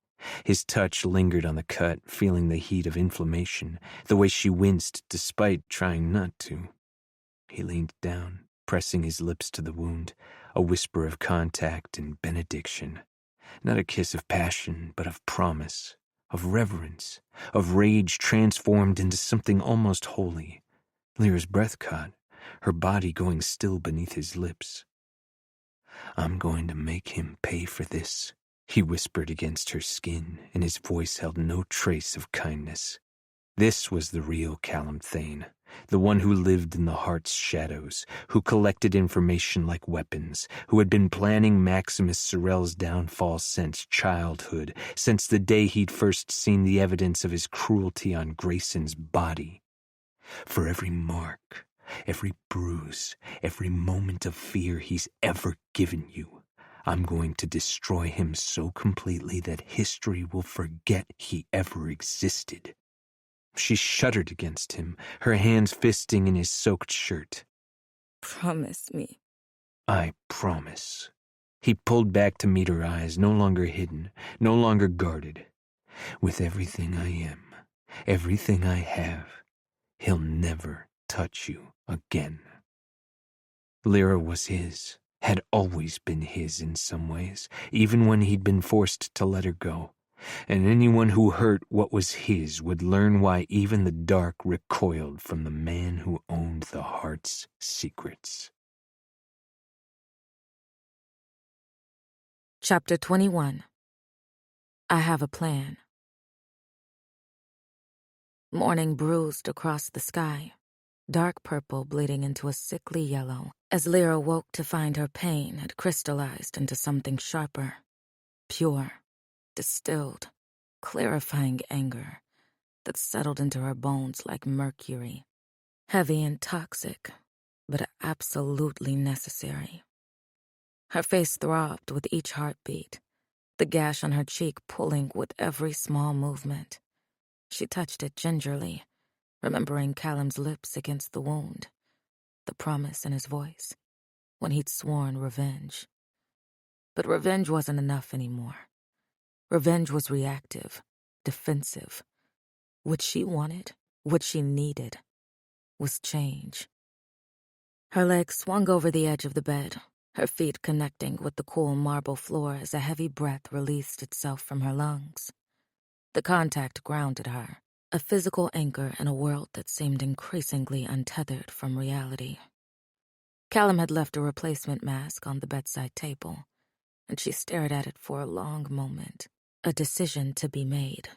His touch lingered on the cut, feeling the heat of inflammation, the way she winced despite trying not to. He leaned down, pressing his lips to the wound, a whisper of contact and benediction. Not a kiss of passion, but of promise, of reverence, of rage transformed into something almost holy. Lyra's breath caught, her body going still beneath his lips. "I'm going to make him pay for this," he whispered against her skin, and his voice held no trace of kindness. This was the real Callum Thane, the one who lived in the heart's shadows, who collected information like weapons, who had been planning Maximus Sorel's downfall since childhood, since the day he'd first seen the evidence of his cruelty on Grayson's body. For every mark, every bruise, every moment of fear he's ever given you, I'm going to destroy him so completely that history will forget he ever existed. She shuddered against him, her hands fisting in his soaked shirt. "Promise me." "I promise." He pulled back to meet her eyes, no longer hidden, no longer guarded. "With everything I am, everything I have, he'll never touch you again." Lyra was his, had always been his in some ways, even when he'd been forced to let her go. And anyone who hurt what was his would learn why even the dark recoiled from the man who owned the heart's secrets. Chapter 21. I have a plan. Morning bruised across the sky, dark purple bleeding into a sickly yellow, as Lyra woke to find her pain had crystallized into something sharper, pure, distilled, clarifying anger that settled into her bones like mercury, heavy and toxic, but absolutely necessary. Her face throbbed with each heartbeat, the gash on her cheek pulling with every small movement. She touched it gingerly, remembering Callum's lips against the wound, the promise in his voice, when he'd sworn revenge. But revenge wasn't enough anymore. Revenge was reactive, defensive. What she wanted, what she needed, was change. Her legs swung over the edge of the bed, her feet connecting with the cool marble floor as a heavy breath released itself from her lungs. The contact grounded her, a physical anchor in a world that seemed increasingly untethered from reality. Callum had left a replacement mask on the bedside table, and she stared at it for a long moment, a decision to be made.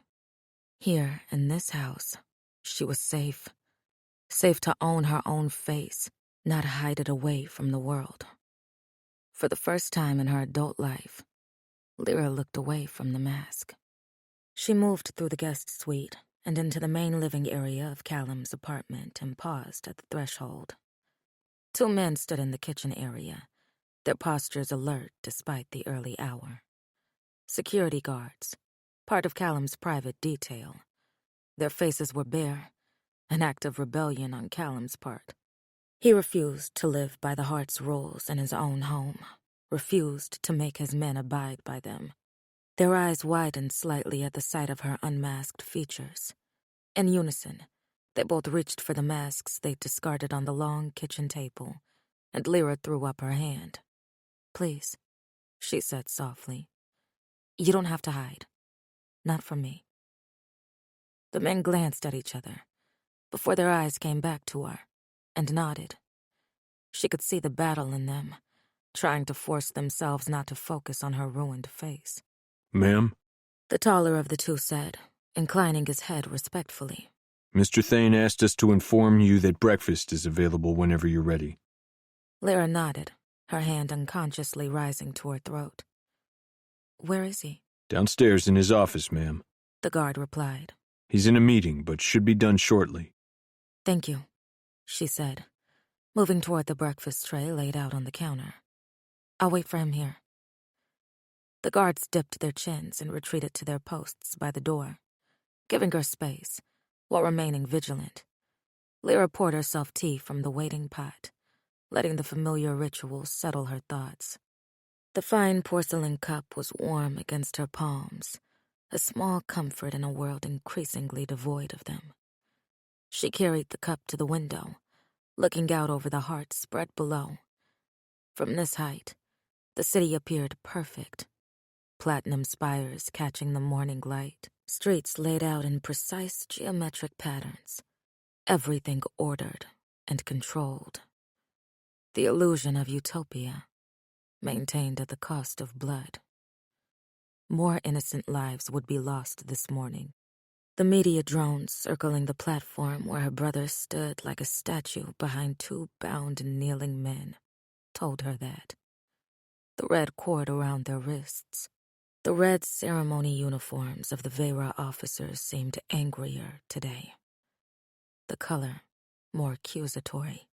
Here, in this house, she was safe. Safe to own her own face, not hide it away from the world. For the first time in her adult life, Lyra looked away from the mask. She moved through the guest suite and into the main living area of Callum's apartment and paused at the threshold. Two men stood in the kitchen area, their postures alert despite the early hour. Security guards, part of Callum's private detail. Their faces were bare, an act of rebellion on Callum's part. He refused to live by the heart's rules in his own home, refused to make his men abide by them. Their eyes widened slightly at the sight of her unmasked features. In unison, they both reached for the masks they'd discarded on the long kitchen table, and Lyra threw up her hand. "Please," she said softly. "You don't have to hide. Not from me." The men glanced at each other, before their eyes came back to her, and nodded. She could see the battle in them, trying to force themselves not to focus on her ruined face. "Ma'am?" The taller of the two said, inclining his head respectfully. "Mr. Thane asked us to inform you that breakfast is available whenever you're ready." Lyra nodded, her hand unconsciously rising to her throat. "Where is he?" "Downstairs in his office, ma'am." The guard replied. "He's in a meeting, but should be done shortly." "Thank you," she said, moving toward the breakfast tray laid out on the counter. "I'll wait for him here." The guards dipped their chins and retreated to their posts by the door, giving her space, while remaining vigilant. Lyra poured herself tea from the waiting pot, letting the familiar ritual settle her thoughts. The fine porcelain cup was warm against her palms, a small comfort in a world increasingly devoid of them. She carried the cup to the window, looking out over the heart spread below. From this height, the city appeared perfect. Platinum spires catching the morning light, streets laid out in precise geometric patterns, everything ordered and controlled. The illusion of utopia, maintained at the cost of blood. More innocent lives would be lost this morning. The media drones circling the platform where her brother stood like a statue behind two bound and kneeling men told her that. The red cord around their wrists, the red ceremony uniforms of the Vera officers seemed angrier today. The color more accusatory.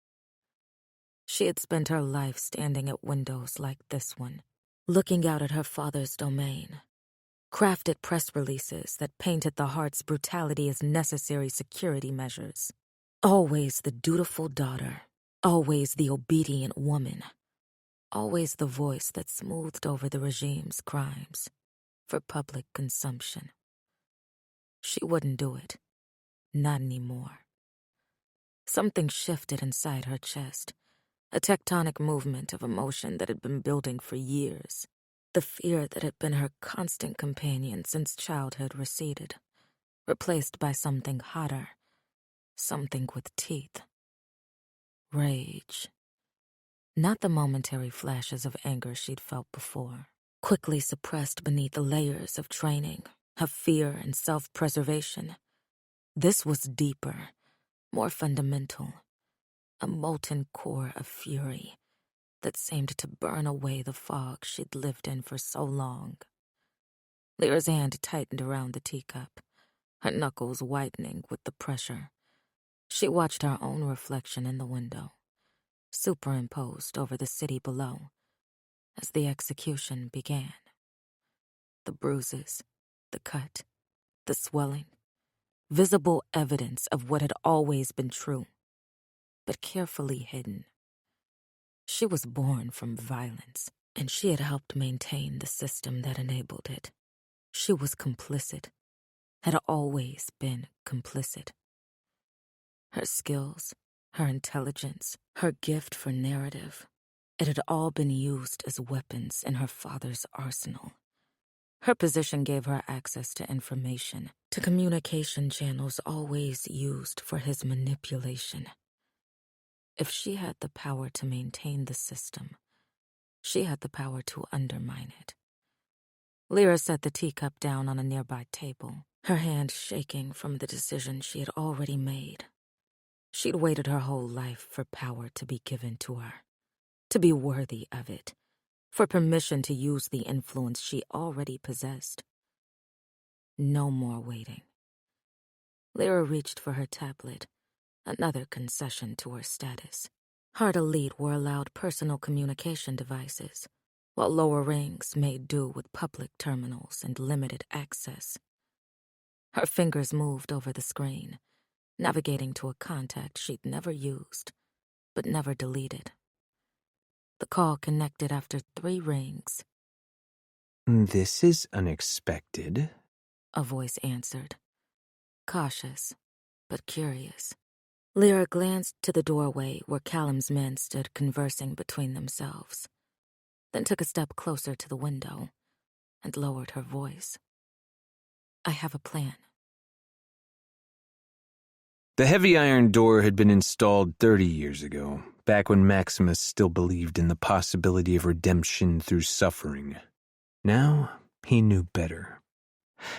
She had spent her life standing at windows like this one, looking out at her father's domain, crafted press releases that painted the heart's brutality as necessary security measures. Always the dutiful daughter, always the obedient woman, always the voice that smoothed over the regime's crimes for public consumption. She wouldn't do it. Not anymore. Something shifted inside her chest, a tectonic movement of emotion that had been building for years. The fear that had been her constant companion since childhood receded, replaced by something hotter, something with teeth. Rage. Not the momentary flashes of anger she'd felt before, quickly suppressed beneath the layers of training, of fear and self-preservation. This was deeper, more fundamental, a molten core of fury that seemed to burn away the fog she'd lived in for so long. Lyra's hand tightened around the teacup, her knuckles whitening with the pressure. She watched her own reflection in the window, superimposed over the city below, as the execution began. The bruises, the cut, the swelling, visible evidence of what had always been true, but carefully hidden. She was born from violence, and she had helped maintain the system that enabled it. She was complicit, had always been complicit. Her skills, her intelligence, her gift for narrative, It had all been used as weapons in her father's arsenal. Her position gave her access to information, to communication channels always used for his manipulation. If she had the power to maintain the system, she had the power to undermine it. Lyra set the teacup down on a nearby table, her hand shaking from the decision she had already made. She'd waited her whole life for power to be given to her, to be worthy of it, for permission to use the influence she already possessed. No more waiting. Lyra reached for her tablet, another concession to her status. Hard elite were allowed personal communication devices, while lower ranks made do with public terminals and limited access. Her fingers moved over the screen, navigating to a contact she'd never used, but never deleted. The call connected after 3 rings. "This is unexpected," A voice answered, cautious, but curious. Lyra glanced to the doorway where Callum's men stood conversing between themselves, then took a step closer to the window and lowered her voice. "I have a plan." The heavy iron door had been installed 30 years ago, back when Maximus still believed in the possibility of redemption through suffering. Now, he knew better.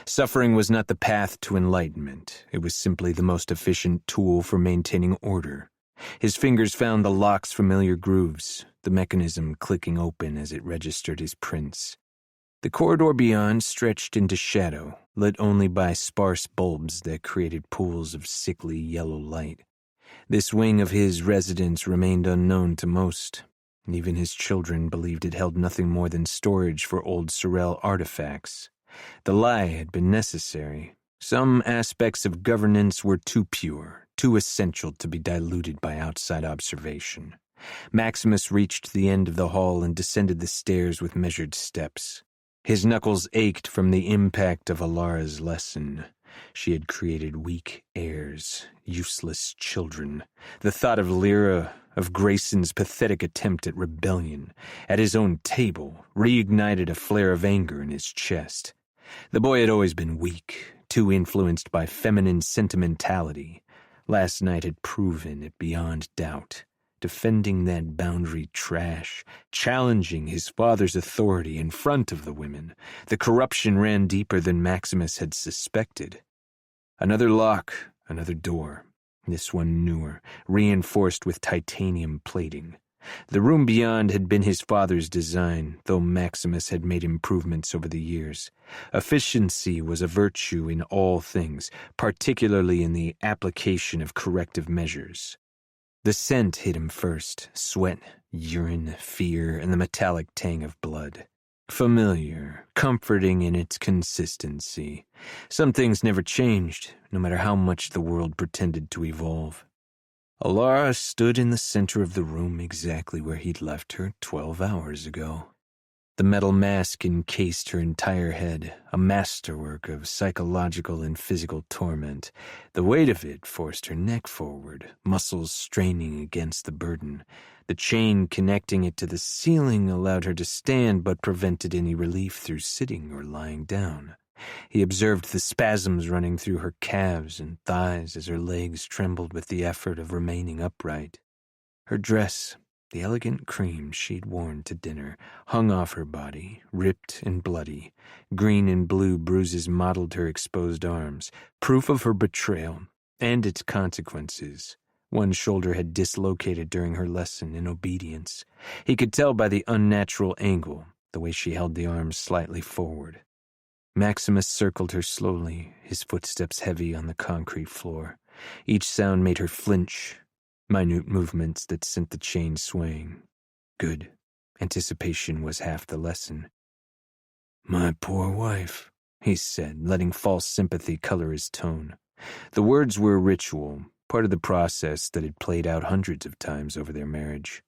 Suffering was not the path to enlightenment. It was simply the most efficient tool for maintaining order. His fingers found the lock's familiar grooves, the mechanism clicking open as it registered his prints. The corridor beyond stretched into shadow, lit only by sparse bulbs that created pools of sickly yellow light. This wing of his residence remained unknown to most. Even his children believed it held nothing more than storage for old Sorel artifacts. The lie had been necessary. Some aspects of governance were too pure, too essential to be diluted by outside observation. Maximus reached the end of the hall and descended the stairs with measured steps. His knuckles ached from the impact of Alara's lesson. She had created weak heirs, useless children. The thought of Lyra, of Grayson's pathetic attempt at rebellion, at his own table, reignited a flare of anger in his chest. The boy had always been weak, too influenced by feminine sentimentality. Last night had proven it beyond doubt. Defending that boundary trash, challenging his father's authority in front of the women. The corruption ran deeper than Maximus had suspected. Another lock, another door. This one newer, reinforced with titanium plating. The room beyond had been his father's design, though Maximus had made improvements over the years. Efficiency was a virtue in all things, particularly in the application of corrective measures. The scent hit him first, sweat, urine, fear, and the metallic tang of blood. Familiar, comforting in its consistency. Some things never changed, no matter how much the world pretended to evolve. Alara stood in the center of the room exactly where he'd left her 12 hours ago. The metal mask encased her entire head, a masterwork of psychological and physical torment. The weight of it forced her neck forward, muscles straining against the burden. The chain connecting it to the ceiling allowed her to stand but prevented any relief through sitting or lying down. He observed the spasms running through her calves and thighs as her legs trembled with the effort of remaining upright. Her dress, the elegant cream she'd worn to dinner, hung off her body, ripped and bloody. Green and blue bruises mottled her exposed arms, proof of her betrayal and its consequences. One shoulder had dislocated during her lesson in obedience. He could tell by the unnatural angle, the way she held the arms slightly forward. Maximus circled her slowly, his footsteps heavy on the concrete floor. Each sound made her flinch, minute movements that sent the chain swaying. Good. Anticipation was half the lesson. "My poor wife," he said, letting false sympathy color his tone. The words were a ritual, part of the process that had played out hundreds of times over their marriage.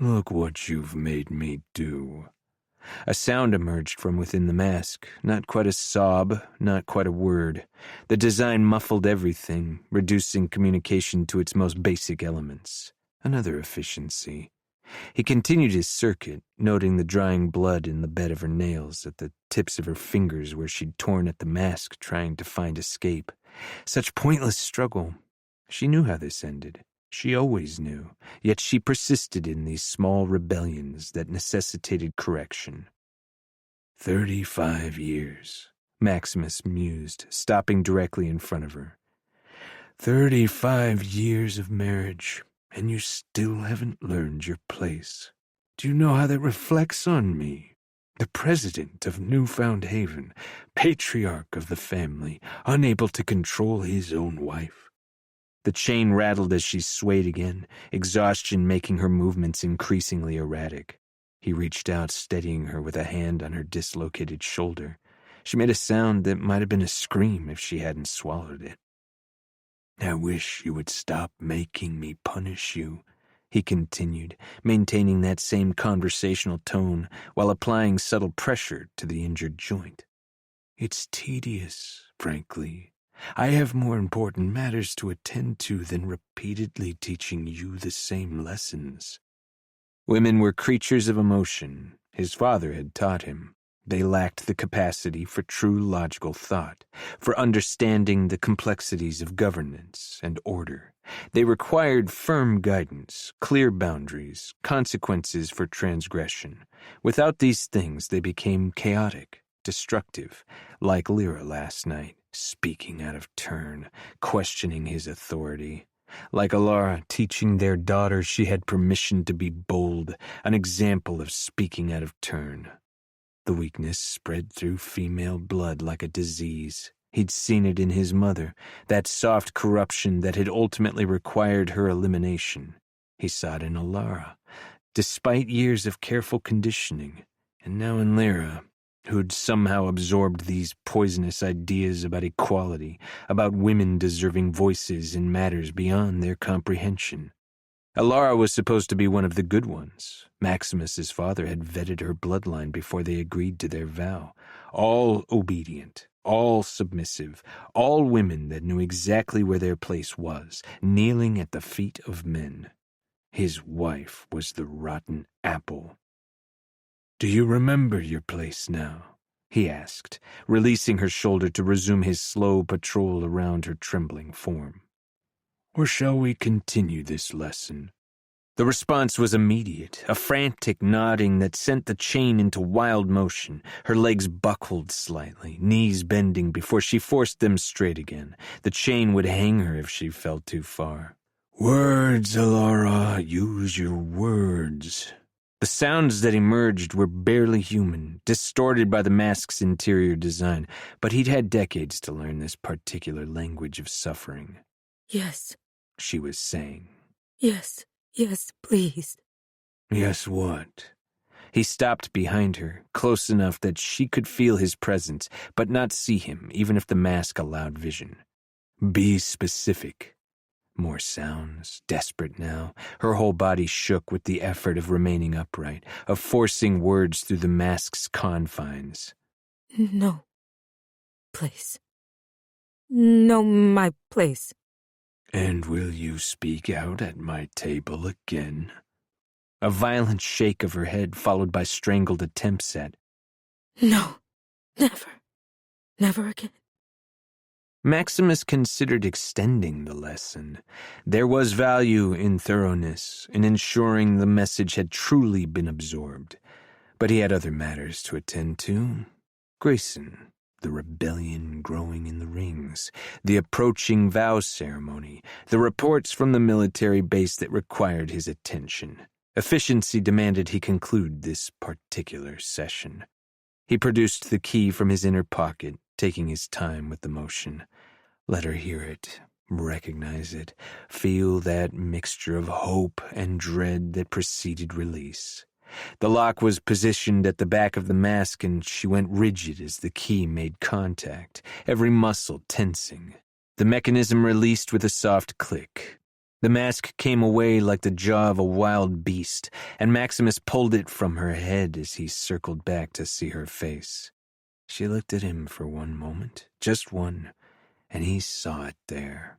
"Look what you've made me do." A sound emerged from within the mask, not quite a sob, not quite a word. The design muffled everything, reducing communication to its most basic elements. Another efficiency. He continued his circuit, noting the drying blood in the bed of her nails at the tips of her fingers where she'd torn at the mask trying to find escape. Such pointless struggle. She knew how this ended. She always knew, yet she persisted in these small rebellions that necessitated correction. 35 years, Maximus mused, stopping directly in front of her. 35 years of marriage, and you still haven't learned your place. Do you know how that reflects on me? The president of Newfound Haven, patriarch of the family, unable to control his own wife. The chain rattled as she swayed again, exhaustion making her movements increasingly erratic. He reached out, steadying her with a hand on her dislocated shoulder. She made a sound that might have been a scream if she hadn't swallowed it. I wish you would stop making me punish you, he continued, maintaining that same conversational tone while applying subtle pressure to the injured joint. It's tedious, frankly. I have more important matters to attend to than repeatedly teaching you the same lessons. Women were creatures of emotion, his father had taught him. They lacked the capacity for true logical thought, for understanding the complexities of governance and order. They required firm guidance, clear boundaries, consequences for transgression. Without these things, they became chaotic, destructive, like Lyra last night, speaking out of turn, questioning his authority. Like Alara teaching their daughter she had permission to be bold, an example of speaking out of turn. The weakness spread through female blood like a disease. He'd seen it in his mother, that soft corruption that had ultimately required her elimination. He saw it in Alara, despite years of careful conditioning, and now in Lyra, who'd somehow absorbed these poisonous ideas about equality, about women deserving voices in matters beyond their comprehension. Alara was supposed to be one of the good ones. Maximus's father had vetted her bloodline before they agreed to their vow. All obedient, all submissive, all women that knew exactly where their place was, kneeling at the feet of men. His wife was the rotten apple. Do you remember your place now? He asked, releasing her shoulder to resume his slow patrol around her trembling form. Or shall we continue this lesson? The response was immediate, a frantic nodding that sent the chain into wild motion. Her legs buckled slightly, knees bending before she forced them straight again. The chain would hang her if she fell too far. Words, Alara, use your words. The sounds that emerged were barely human, distorted by the mask's interior design, but he'd had decades to learn this particular language of suffering. Yes, She was saying. yes, please. Yes, what? He stopped behind her, close enough that she could feel his presence, but not see him, even if the mask allowed vision. Be specific. More sounds, desperate now. Her whole body shook with the effort of remaining upright, of forcing words through the mask's confines. No place. No, my place. And will you speak out at my table again? A violent shake of her head followed by strangled attempts at, No, never. Never again. Maximus considered extending the lesson. There was value in thoroughness, in ensuring the message had truly been absorbed. But he had other matters to attend to. Grayson, the rebellion growing in the rings, the approaching vow ceremony, the reports from the military base that required his attention. Efficiency demanded he conclude this particular session. He produced the key from his inner pocket, taking his time with the motion. Let her hear it, recognize it, feel that mixture of hope and dread that preceded release. The lock was positioned at the back of the mask, and she went rigid as the key made contact, every muscle tensing. The mechanism released with a soft click. The mask came away like the jaw of a wild beast, and Maximus pulled it from her head as he circled back to see her face. She looked at him for one moment, just one, and he saw it there.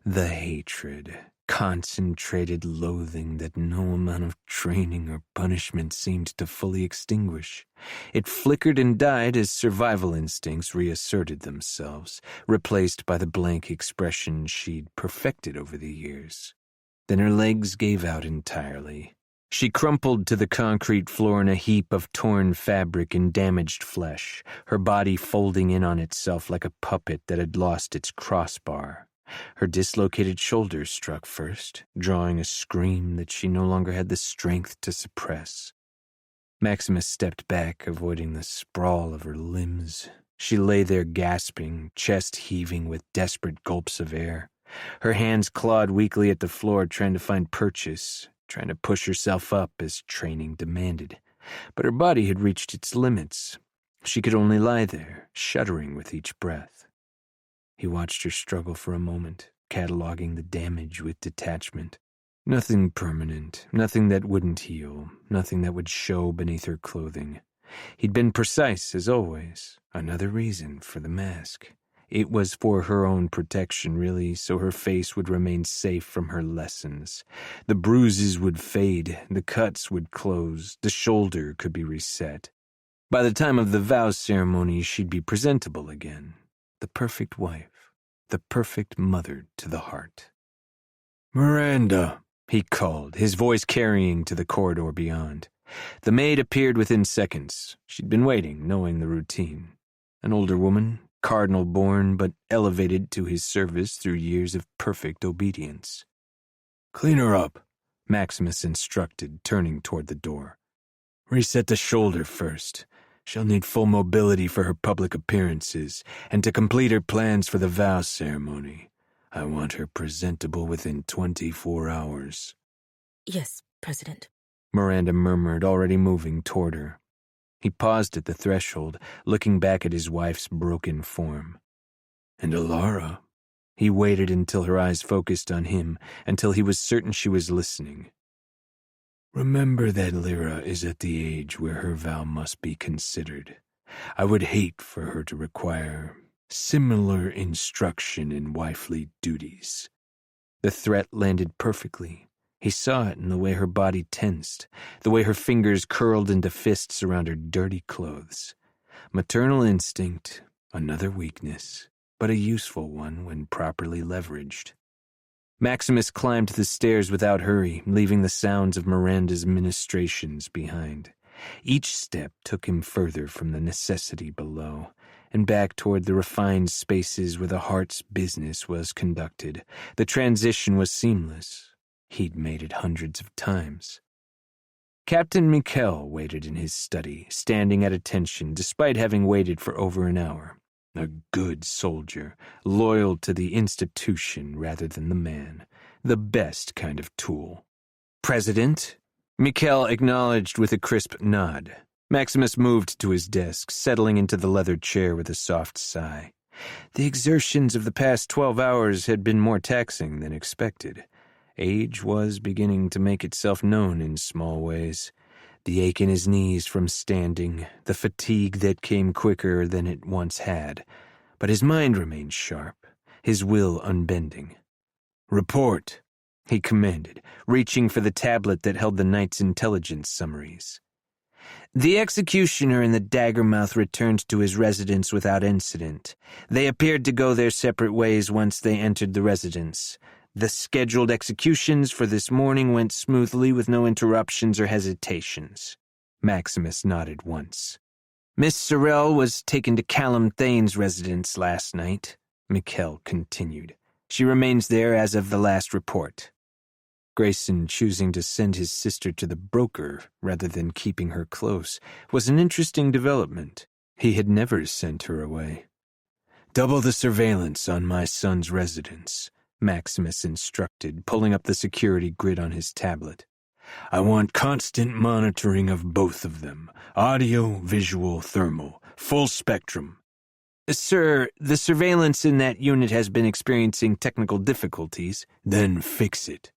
The hatred, concentrated loathing that no amount of training or punishment seemed to fully extinguish. It flickered and died as survival instincts reasserted themselves, replaced by the blank expression she'd perfected over the years. Then her legs gave out entirely. She crumpled to the concrete floor in a heap of torn fabric and damaged flesh, her body folding in on itself like a puppet that had lost its crossbar. Her dislocated shoulders struck first, drawing a scream that she no longer had the strength to suppress. Maximus stepped back, avoiding the sprawl of her limbs. She lay there gasping, chest heaving with desperate gulps of air. Her hands clawed weakly at the floor, trying to find purchase, trying to push herself up as training demanded. But her body had reached its limits. She could only lie there, shuddering with each breath. He watched her struggle for a moment, cataloging the damage with detachment. Nothing permanent, nothing that wouldn't heal, nothing that would show beneath her clothing. He'd been precise, as always. Another reason for the mask. It was for her own protection, really, so her face would remain safe from her lessons. The bruises would fade, the cuts would close, the shoulder could be reset. By the time of the vow ceremony, she'd be presentable again. The perfect wife, the perfect mother to the heart. "Miranda," he called, his voice carrying to the corridor beyond. The maid appeared within seconds. She'd been waiting, knowing the routine. An older woman, cardinal-born, but elevated to his service through years of perfect obedience. "Clean her up," Maximus instructed, turning toward the door. "Reset the shoulder first. She'll need full mobility for her public appearances, and to complete her plans for the vow ceremony. I want her presentable within 24 hours. Yes, President. Miranda murmured, already moving toward her. He paused at the threshold, looking back at his wife's broken form. And Alara? He waited until her eyes focused on him, until he was certain she was listening. Remember that Lyra is at the age where her vow must be considered. I would hate for her to require similar instruction in wifely duties. The threat landed perfectly. He saw it in the way her body tensed, the way her fingers curled into fists around her dirty clothes. Maternal instinct, another weakness, but a useful one when properly leveraged. Maximus climbed the stairs without hurry, leaving the sounds of Miranda's ministrations behind. Each step took him further from the necessity below, and back toward the refined spaces where the heart's business was conducted. The transition was seamless. He'd made it hundreds of times. Captain Mikkel waited in his study, standing at attention despite having waited for over an hour. A good soldier, loyal to the institution rather than the man. The best kind of tool. President? Mikkel acknowledged with a crisp nod. Maximus moved to his desk, settling into the leather chair with a soft sigh. The exertions of the past 12 hours had been more taxing than expected. Age was beginning to make itself known in small ways. The ache in his knees from standing, the fatigue that came quicker than it once had. But his mind remained sharp, his will unbending. "Report," he commanded, reaching for the tablet that held the night's intelligence summaries. The executioner and the Daggermouth returned to his residence without incident. They appeared to go their separate ways once they entered the residence. The scheduled executions for this morning went smoothly with no interruptions or hesitations. Maximus nodded once. Miss Sorrel was taken to Callum Thane's residence last night, Mikkel continued. She remains there as of the last report. Grayson choosing to send his sister to the broker rather than keeping her close was an interesting development. He had never sent her away. "Double the surveillance on my son's residence," Maximus instructed, pulling up the security grid on his tablet. "I want constant monitoring of both of them. Audio, visual, thermal. Full spectrum." "Sir, the surveillance in that unit has been experiencing technical difficulties." "Then fix it."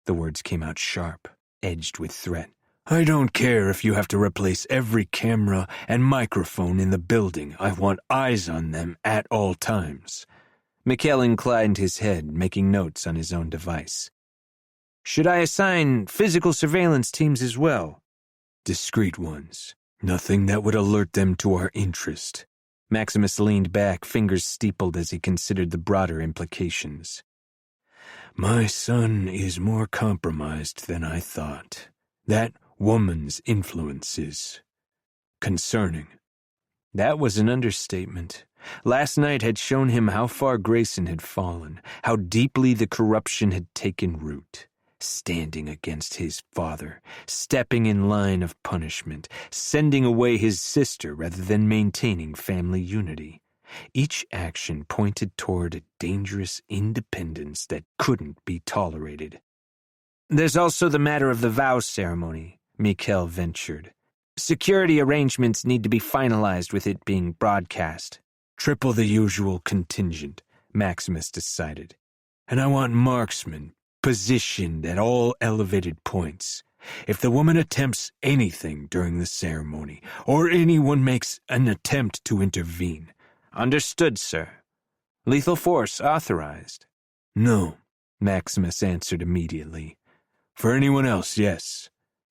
The words came out sharp, edged with threat. "I don't care if you have to replace every camera and microphone in the building. I want eyes on them at all times." Mikkel inclined his head, making notes on his own device. Should I assign physical surveillance teams as well? Discreet ones. Nothing that would alert them to our interest. Maximus leaned back, fingers steepled as he considered the broader implications. My son is more compromised than I thought. That woman's influence is concerning. That was an understatement. Last night had shown him how far Grayson had fallen, how deeply the corruption had taken root. Standing against his father, stepping in line of punishment, sending away his sister rather than maintaining family unity. Each action pointed toward a dangerous independence that couldn't be tolerated. There's also the matter of the vow ceremony, Mikhail ventured. Security arrangements need to be finalized with it being broadcast. Triple the usual contingent, Maximus decided. And I want marksmen positioned at all elevated points. If the woman attempts anything during the ceremony, or anyone makes an attempt to intervene. Understood, sir. Lethal force authorized. No, Maximus answered immediately. For anyone else, yes,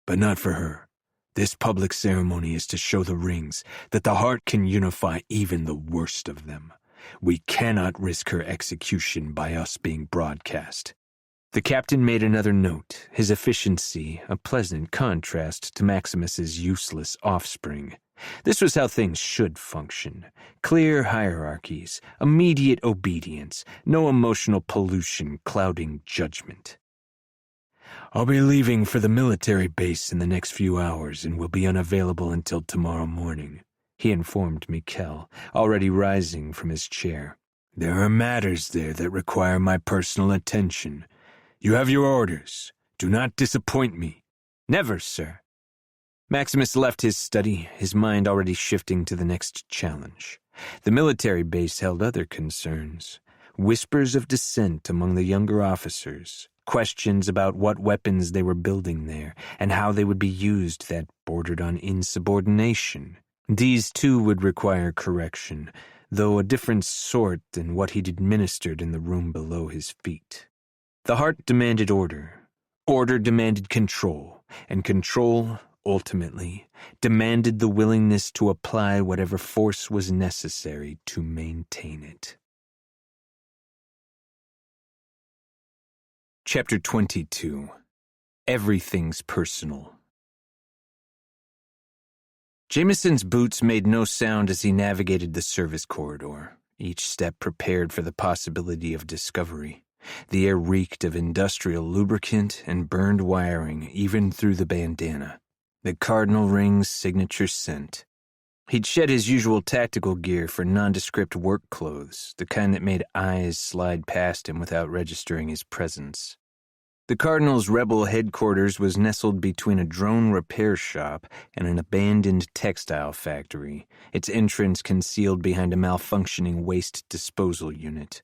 but not for her. This public ceremony is to show the rings that the heart can unify even the worst of them. We cannot risk her execution by us being broadcast. The captain made another note, his efficiency a pleasant contrast to Maximus's useless offspring. This was how things should function. Clear hierarchies, immediate obedience, no emotional pollution clouding judgment. I'll be leaving for the military base in the next few hours and will be unavailable until tomorrow morning, he informed Mikhail, already rising from his chair. There are matters there that require my personal attention. You have your orders. Do not disappoint me. Never, sir. Maximus left his study, his mind already shifting to the next challenge. The military base held other concerns. Whispers of dissent among the younger officers, questions about what weapons they were building there, and how they would be used that bordered on insubordination. These too would require correction, though a different sort than what he'd administered in the room below his feet. The heart demanded order. Order demanded control, and control, ultimately, demanded the willingness to apply whatever force was necessary to maintain it. Chapter 22. Everything's Personal. Jameson's boots made no sound as he navigated the service corridor, each step prepared for the possibility of discovery. The air reeked of industrial lubricant and burned wiring even through the bandana, the cardinal ring's signature scent. He'd shed his usual tactical gear for nondescript work clothes, the kind that made eyes slide past him without registering his presence. The Cardinal's rebel headquarters was nestled between a drone repair shop and an abandoned textile factory, its entrance concealed behind a malfunctioning waste disposal unit.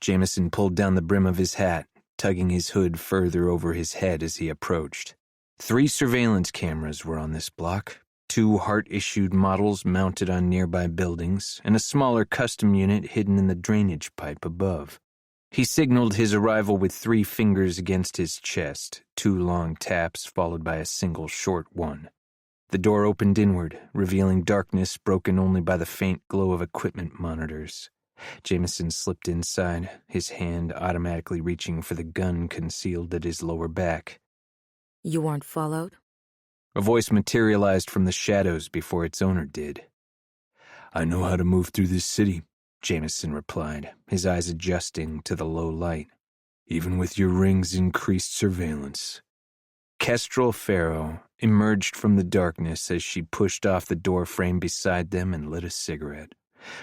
Jameson pulled down the brim of his hat, tugging his hood further over his head as he approached. 3 surveillance cameras were on this block, 2 Heart-issued models mounted on nearby buildings, and a smaller custom unit hidden in the drainage pipe above. He signaled his arrival with 3 fingers against his chest, 2 long taps followed by a single short one. The door opened inward, revealing darkness broken only by the faint glow of equipment monitors. Jameson slipped inside, his hand automatically reaching for the gun concealed at his lower back. You weren't followed? A voice materialized from the shadows before its owner did. I know how to move through this city, Jameson replied, his eyes adjusting to the low light. Even with your ring's increased surveillance. Kestrel Farrow emerged from the darkness as she pushed off the door frame beside them and lit a cigarette.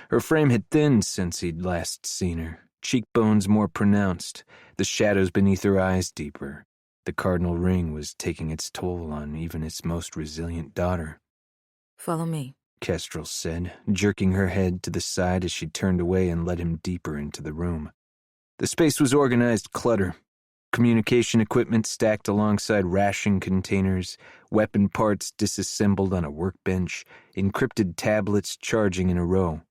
Her frame had thinned since he'd last seen her, cheekbones more pronounced, the shadows beneath her eyes deeper. The cardinal ring was taking its toll on even its most resilient daughter. Follow me, Kestrel said, jerking her head to the side as she turned away and led him deeper into the room. The space was organized clutter. Communication equipment stacked alongside ration containers, weapon parts disassembled on a workbench, encrypted tablets charging in a row.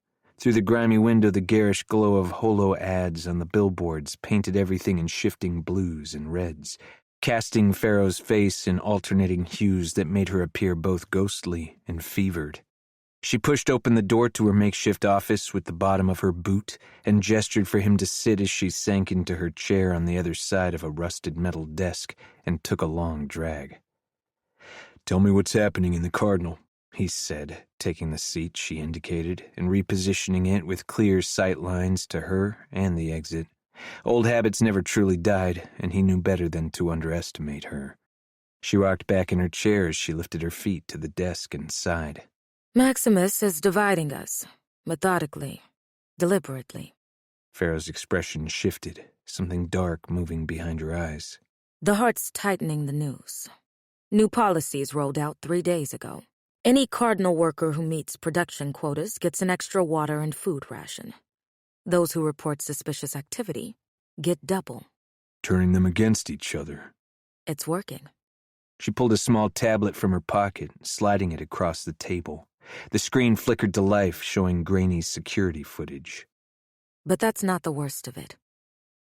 Through the grimy window, the garish glow of holo ads on the billboards painted everything in shifting blues and reds. casting Pharaoh's face in alternating hues that made her appear both ghostly and fevered. She pushed open the door to her makeshift office with the bottom of her boot and gestured for him to sit as she sank into her chair on the other side of a rusted metal desk and took a long drag. "Tell me what's happening in the Cardinal," he said, taking the seat she indicated and repositioning it with clear sight lines to her and the exit. Old habits never truly died, and he knew better than to underestimate her. She rocked back in her chair as she lifted her feet to the desk and sighed. Maximus is dividing us, methodically, deliberately. Pharaoh's expression shifted, something dark moving behind her eyes. The Heart's tightening the noose. New policies rolled out 3 days ago. Any Cardinal worker who meets production quotas gets an extra water and food ration. Those who report suspicious activity get double. Turning them against each other. It's working. She pulled a small tablet from her pocket, sliding it across the table. The screen flickered to life, showing grainy security footage. But that's not the worst of it.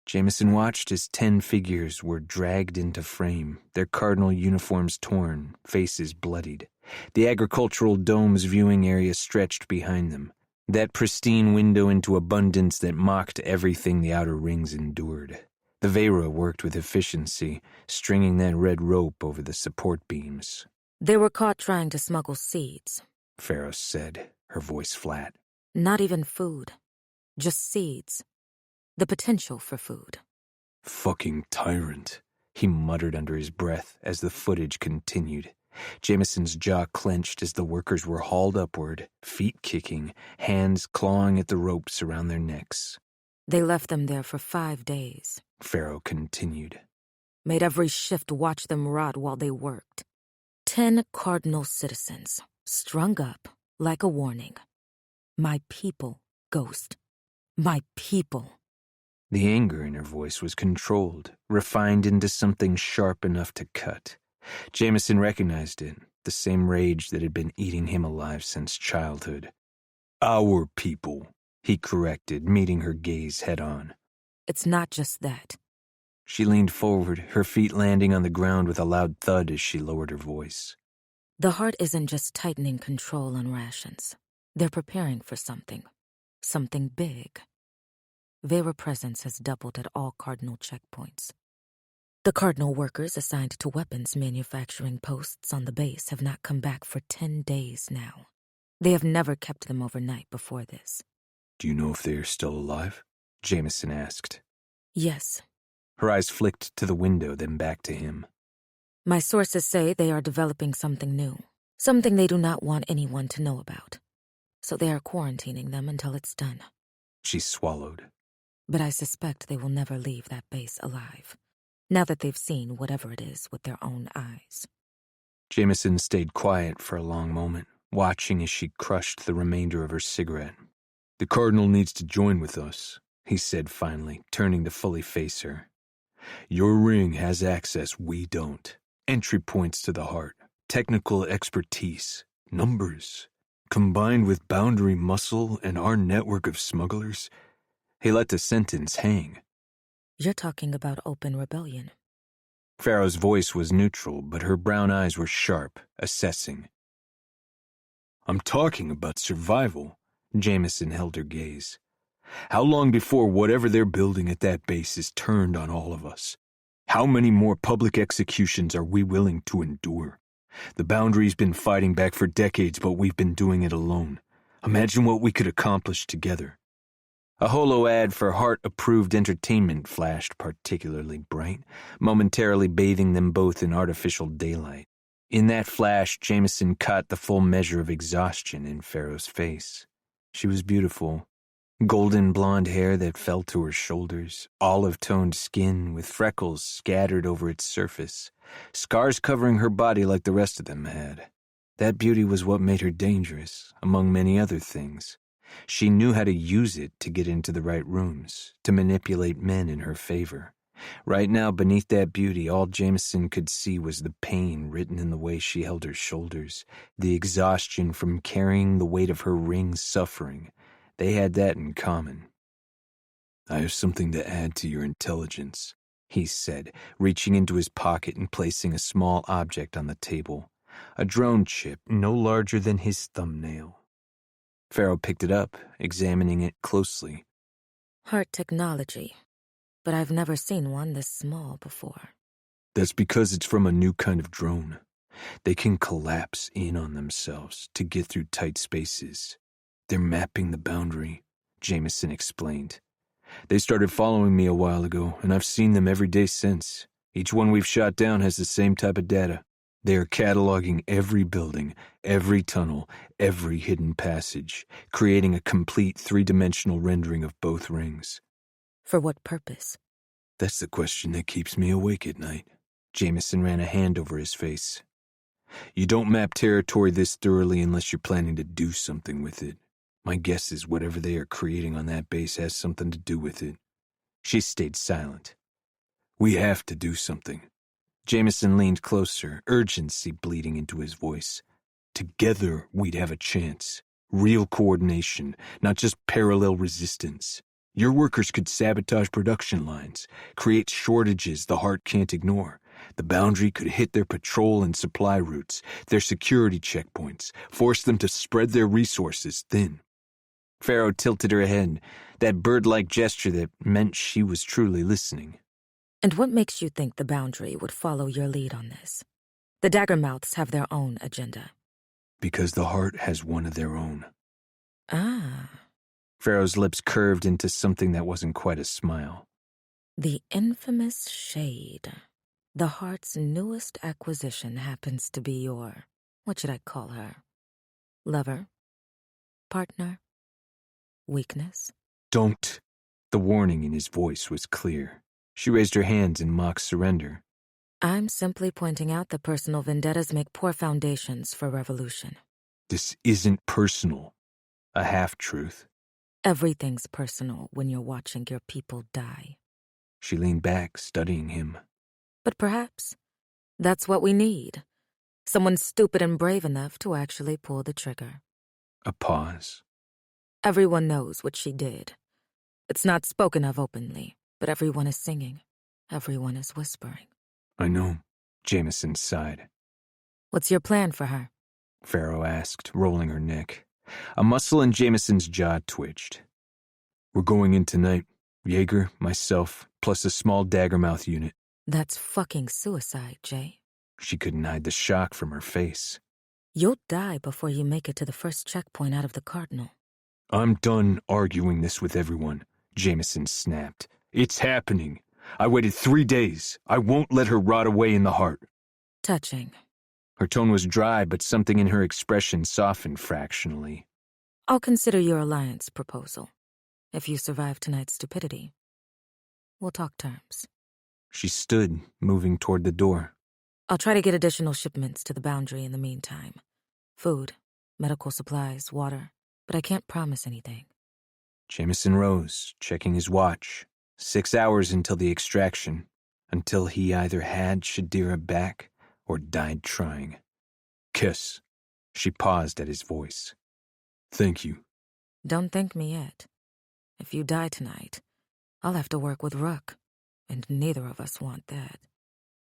Jameson watched as 10 figures were dragged into frame, their cardinal uniforms torn, faces bloodied. The agricultural dome's viewing area stretched behind them, that pristine window into abundance that mocked everything the outer rings endured. The Vera worked with efficiency, stringing that red rope over the support beams. They were caught trying to smuggle seeds, Pharaoh said, her voice flat. Not even food. Just seeds. The potential for food. Fucking tyrant, he muttered under his breath as the footage continued. Jameson's jaw clenched as the workers were hauled upward, feet kicking, hands clawing at the ropes around their necks. They left them there for 5 days, Pharaoh continued. Made every shift watch them rot while they worked. 10 cardinal citizens, strung up like a warning. My people, Ghost. My people. The anger in her voice was controlled, refined into something sharp enough to cut. Jameson recognized it, the same rage that had been eating him alive since childhood. Our people, he corrected, meeting her gaze head-on. It's not just that. She leaned forward, her feet landing on the ground with a loud thud as she lowered her voice. The Heart isn't just tightening control on rations. They're preparing for something. Something big. Vera presence has doubled at all Cardinal checkpoints. The Cardinal workers assigned to weapons manufacturing posts on the base have not come back for 10 days now. They have never kept them overnight before this. Do you know if they are still alive? Jameson asked. Yes. Her eyes flicked to the window, then back to him. My sources say they are developing something new. Something they do not want anyone to know about. So they are quarantining them until it's done. She swallowed. But I suspect they will never leave that base alive, now that they've seen whatever it is with their own eyes. Jameson stayed quiet for a long moment, watching as she crushed the remainder of her cigarette. The Cardinal needs to join with us, he said finally, turning to fully face her. Your ring has access we don't. Entry points to the Heart, technical expertise, numbers. Combined with boundary muscle and our network of smugglers, he let the sentence hang. You're talking about open rebellion. Pharaoh's voice was neutral, but her brown eyes were sharp, assessing. I'm talking about survival. Jameson held her gaze. How long before whatever they're building at that base is turned on all of us? How many more public executions are we willing to endure? The Boundary's been fighting back for decades, but we've been doing it alone. Imagine what we could accomplish together. A holo ad for Heart-approved entertainment flashed particularly bright, momentarily bathing them both in artificial daylight. In that flash, Jameson caught the full measure of exhaustion in Pharaoh's face. She was beautiful. Golden blonde hair that fell to her shoulders, olive-toned skin with freckles scattered over its surface, scars covering her body like the rest of them had. That beauty was what made her dangerous, among many other things. She knew how to use it to get into the right rooms, to manipulate men in her favor. Right now, beneath that beauty, all Jameson could see was the pain written in the way she held her shoulders, the exhaustion from carrying the weight of her ring's suffering. They had that in common. I have something to add to your intelligence, he said, reaching into his pocket and placing a small object on the table. A drone chip no larger than his thumbnail. Pharaoh picked it up, examining it closely. Heart technology, but I've never seen one this small before. That's because it's from a new kind of drone. They can collapse in on themselves to get through tight spaces. They're mapping the boundary, Jameson explained. They started following me a while ago, and I've seen them every day since. Each one we've shot down has the same type of data. They are cataloging every building, every tunnel, every hidden passage, creating a complete three-dimensional rendering of both rings. For what purpose? That's the question that keeps me awake at night. Jameson ran a hand over his face. You don't map territory this thoroughly unless you're planning to do something with it. My guess is whatever they are creating on that base has something to do with it. She stayed silent. We have to do something. Jameson leaned closer, urgency bleeding into his voice. Together, we'd have a chance. Real coordination, not just parallel resistance. Your workers could sabotage production lines, create shortages the heart can't ignore. The boundary could hit their patrol and supply routes, their security checkpoints, force them to spread their resources thin. Pharaoh tilted her head, that bird-like gesture that meant she was truly listening. And what makes you think the boundary would follow your lead on this? The Daggermouths have their own agenda. Because the heart has one of their own. Ah. Pharaoh's lips curved into something that wasn't quite a smile. The infamous shade. The heart's newest acquisition happens to be your, what should I call her? Lover? Partner? Weakness? Don't. The warning in his voice was clear. She raised her hands in mock surrender. I'm simply pointing out that personal vendettas make poor foundations for revolution. This isn't personal. A half-truth. Everything's personal when you're watching your people die. She leaned back, studying him. But perhaps that's what we need. Someone stupid and brave enough to actually pull the trigger. A pause. Everyone knows what she did. It's not spoken of openly, but everyone is singing. Everyone is whispering. I know, Jameson sighed. What's your plan for her? Pharaoh asked, rolling her neck. A muscle in Jameson's jaw twitched. We're going in tonight. Jaeger, myself, plus a small Daggermouth unit. That's fucking suicide, Jay. She couldn't hide the shock from her face. You'll die before you make it to the first checkpoint out of the Cardinal. I'm done arguing this with everyone, Jameson snapped. It's happening. I waited 3 days. I won't let her rot away in the heart. Touching. Her tone was dry, but something in her expression softened fractionally. I'll consider your alliance proposal. If you survive tonight's stupidity, we'll talk terms. She stood, moving toward the door. I'll try to get additional shipments to the boundary in the meantime. Food, medical supplies, water, but I can't promise anything. Jameson rose, checking his watch. 6 hours until the extraction, until he either had Shadira back or died trying. Kiss. She paused at his voice. Thank you. Don't thank me yet. If you die tonight, I'll have to work with Rook, and neither of us want that.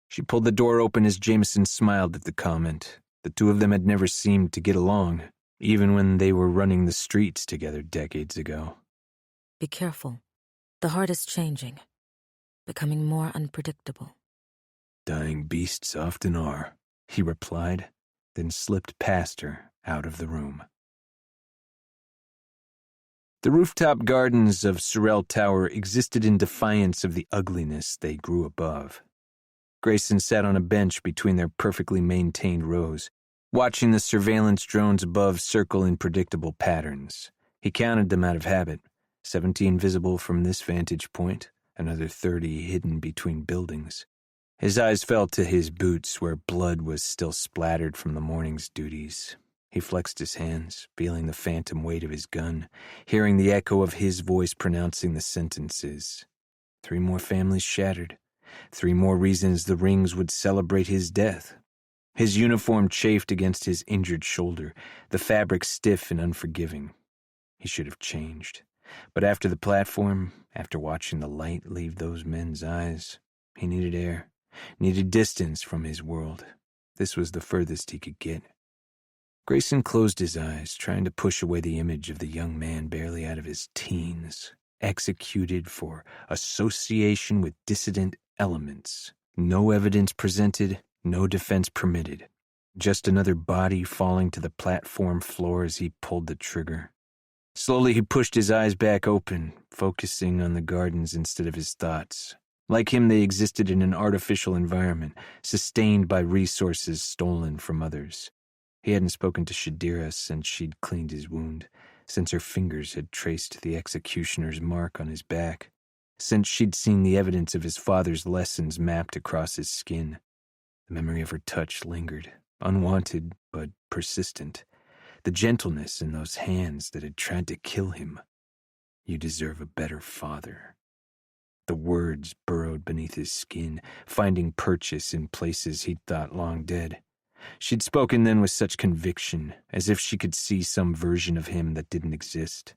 She pulled the door open as Jameson smiled at the comment. The two of them had never seemed to get along, even when they were running the streets together decades ago. Be careful. The heart is changing, becoming more unpredictable. Dying beasts often are, he replied, then slipped past her out of the room. The rooftop gardens of Sorrel Tower existed in defiance of the ugliness they grew above. Grayson sat on a bench between their perfectly maintained rows, watching the surveillance drones above circle in predictable patterns. He counted them out of habit, 17 visible from this vantage point, another 30 hidden between buildings. His eyes fell to his boots where blood was still splattered from the morning's duties. He flexed his hands, feeling the phantom weight of his gun, hearing the echo of his voice pronouncing the sentences. 3 more families shattered. 3 more reasons the rings would celebrate his death. His uniform chafed against his injured shoulder, the fabric stiff and unforgiving. He should have changed. But after the platform, after watching the light leave those men's eyes, He needed air, needed distance from his world. This was the furthest he could get. Grayson closed his eyes, trying to push away the image of the young man barely out of his teens, executed for association with dissident elements. No evidence presented, no defense permitted. Just another body falling to the platform floor as he pulled the trigger. Slowly he pushed his eyes back open, focusing on the gardens instead of his thoughts. Like him, they existed in an artificial environment, sustained by resources stolen from others. He hadn't spoken to Shadira since she'd cleaned his wound, since her fingers had traced the executioner's mark on his back, since she'd seen the evidence of his father's lessons mapped across his skin. The memory of her touch lingered, unwanted but persistent. The gentleness in those hands that had tried to kill him. You deserve a better father. The words burrowed beneath his skin, finding purchase in places he'd thought long dead. She'd spoken then with such conviction, as if she could see some version of him that didn't exist.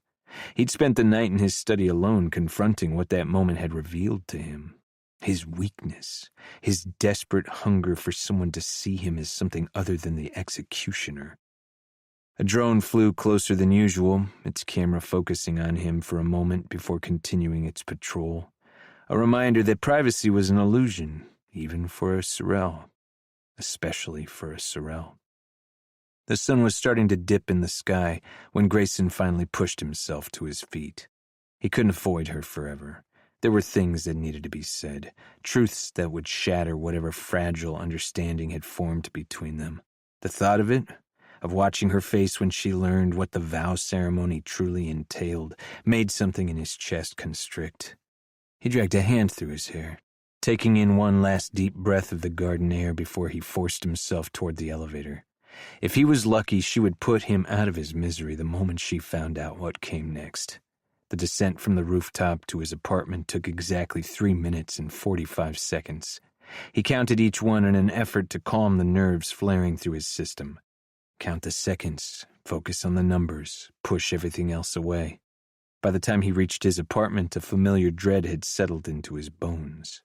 He'd spent the night in his study alone, confronting what that moment had revealed to him. His weakness, his desperate hunger for someone to see him as something other than the executioner. A drone flew closer than usual, its camera focusing on him for a moment before continuing its patrol. A reminder that privacy was an illusion, even for a Sorrel. Especially for a Sorrel. The sun was starting to dip in the sky when Grayson finally pushed himself to his feet. He couldn't avoid her forever. There were things that needed to be said, truths that would shatter whatever fragile understanding had formed between them. The thought of it, of watching her face when she learned what the vow ceremony truly entailed, made something in his chest constrict. He dragged a hand through his hair, taking in one last deep breath of the garden air before he forced himself toward the elevator. If he was lucky, she would put him out of his misery the moment she found out what came next. The descent from the rooftop to his apartment took exactly 3 minutes and 45 seconds. He counted each one in an effort to calm the nerves flaring through his system. Count the seconds, focus on the numbers, push everything else away. By the time he reached his apartment, a familiar dread had settled into his bones.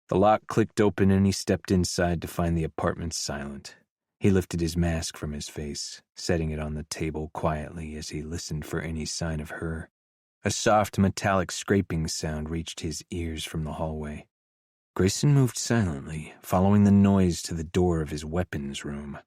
The lock clicked open and he stepped inside to find the apartment silent. He lifted his mask from his face, setting it on the table quietly as he listened for any sign of her. A soft metallic scraping sound reached his ears from the hallway. Grayson moved silently, following the noise to the door of his weapons room.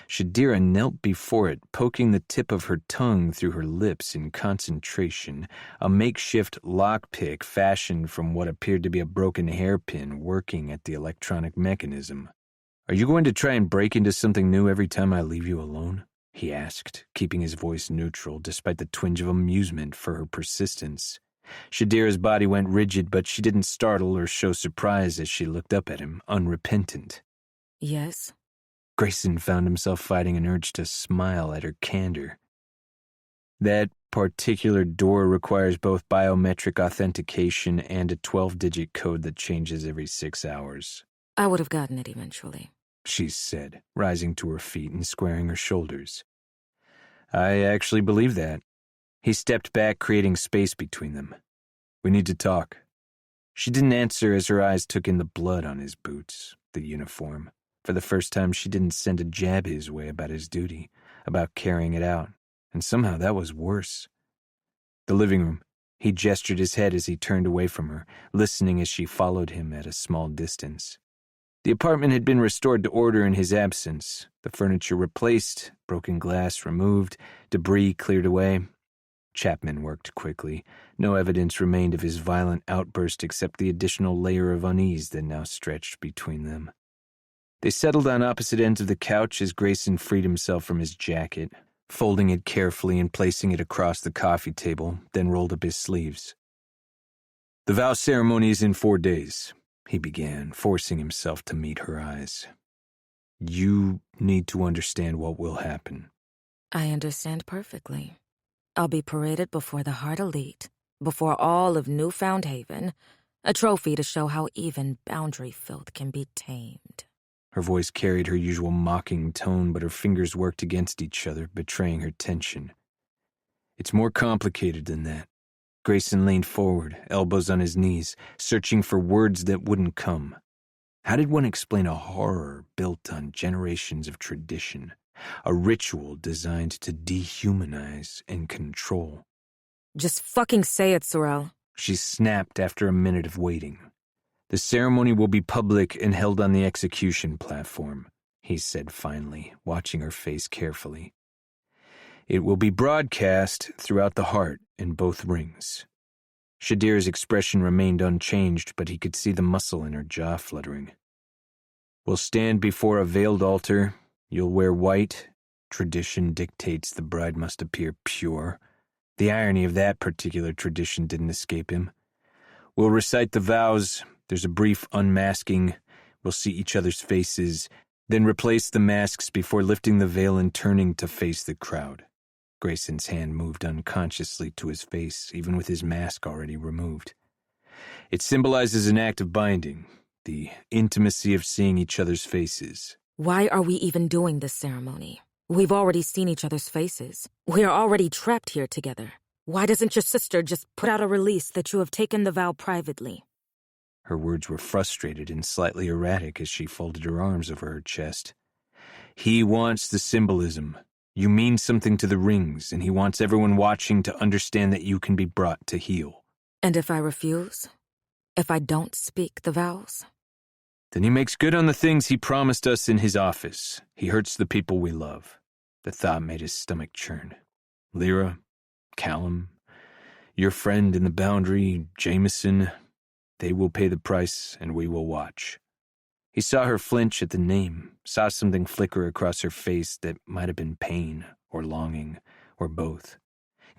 Shadira knelt before it, poking the tip of her tongue through her lips in concentration, a makeshift lockpick fashioned from what appeared to be a broken hairpin working at the electronic mechanism. "Are you going to try and break into something new every time I leave you alone?" he asked, keeping his voice neutral despite the twinge of amusement for her persistence. Shadira's body went rigid, but she didn't startle or show surprise as she looked up at him, unrepentant. Yes? Grayson found himself fighting an urge to smile at her candor. "That particular door requires both biometric authentication and a 12-digit code that changes every 6 hours. I would have gotten it eventually," she said, rising to her feet and squaring her shoulders. "I actually believe that." He stepped back, creating space between them. "We need to talk." She didn't answer as her eyes took in the blood on his boots, the uniform. For the first time, she didn't send a jab his way about his duty, about carrying it out, and somehow that was worse. The living room. He gestured his head as he turned away from her, listening as she followed him at a small distance. The apartment had been restored to order in his absence, the furniture replaced, broken glass removed, debris cleared away. Chapman worked quickly. No evidence remained of his violent outburst except the additional layer of unease that now stretched between them. They settled on opposite ends of the couch as Grayson freed himself from his jacket, folding it carefully and placing it across the coffee table, then rolled up his sleeves. "The vow ceremony is in 4 days, he began, forcing himself to meet her eyes. "You need to understand what will happen." I understand perfectly. I'll be paraded before the Heart Elite, before all of Newfound Haven, a trophy to show how even boundary filth can be tamed. Her voice carried her usual mocking tone, but her fingers worked against each other, betraying her tension. "It's more complicated than that. Grayson leaned forward, elbows on his knees, searching for words that wouldn't come. How did one explain a horror built on generations of tradition, a ritual designed to dehumanize and control? Just fucking say it, Sorrel. She snapped after a minute of waiting. The ceremony will be public and held on the execution platform, he said finally, watching her face carefully. It will be broadcast throughout the heart in both rings. Shadira's expression remained unchanged, but he could see the muscle in her jaw fluttering. We'll stand before a veiled altar. You'll wear white. Tradition dictates the bride must appear pure. The irony of that particular tradition didn't escape him. We'll recite the vows. There's a brief unmasking. We'll see each other's faces, then replace the masks before lifting the veil and turning to face the crowd. Grayson's hand moved unconsciously to his face, even with his mask already removed. It symbolizes an act of binding, the intimacy of seeing each other's faces. Why are we even doing this ceremony? We've already seen each other's faces. We are already trapped here together. Why doesn't your sister just put out a release that you have taken the vow privately? Her words were frustrated and slightly erratic as she folded her arms over her chest. He wants the symbolism. You mean something to the rings, and he wants everyone watching to understand that you can be brought to heel. And if I refuse? If I don't speak the vows? Then he makes good on the things he promised us in his office. He hurts the people we love. The thought made his stomach churn. Lyra, Callum, your friend in the Boundary, Jameson, they will pay the price and we will watch. He saw her flinch at the name, saw something flicker across her face that might have been pain or longing or both.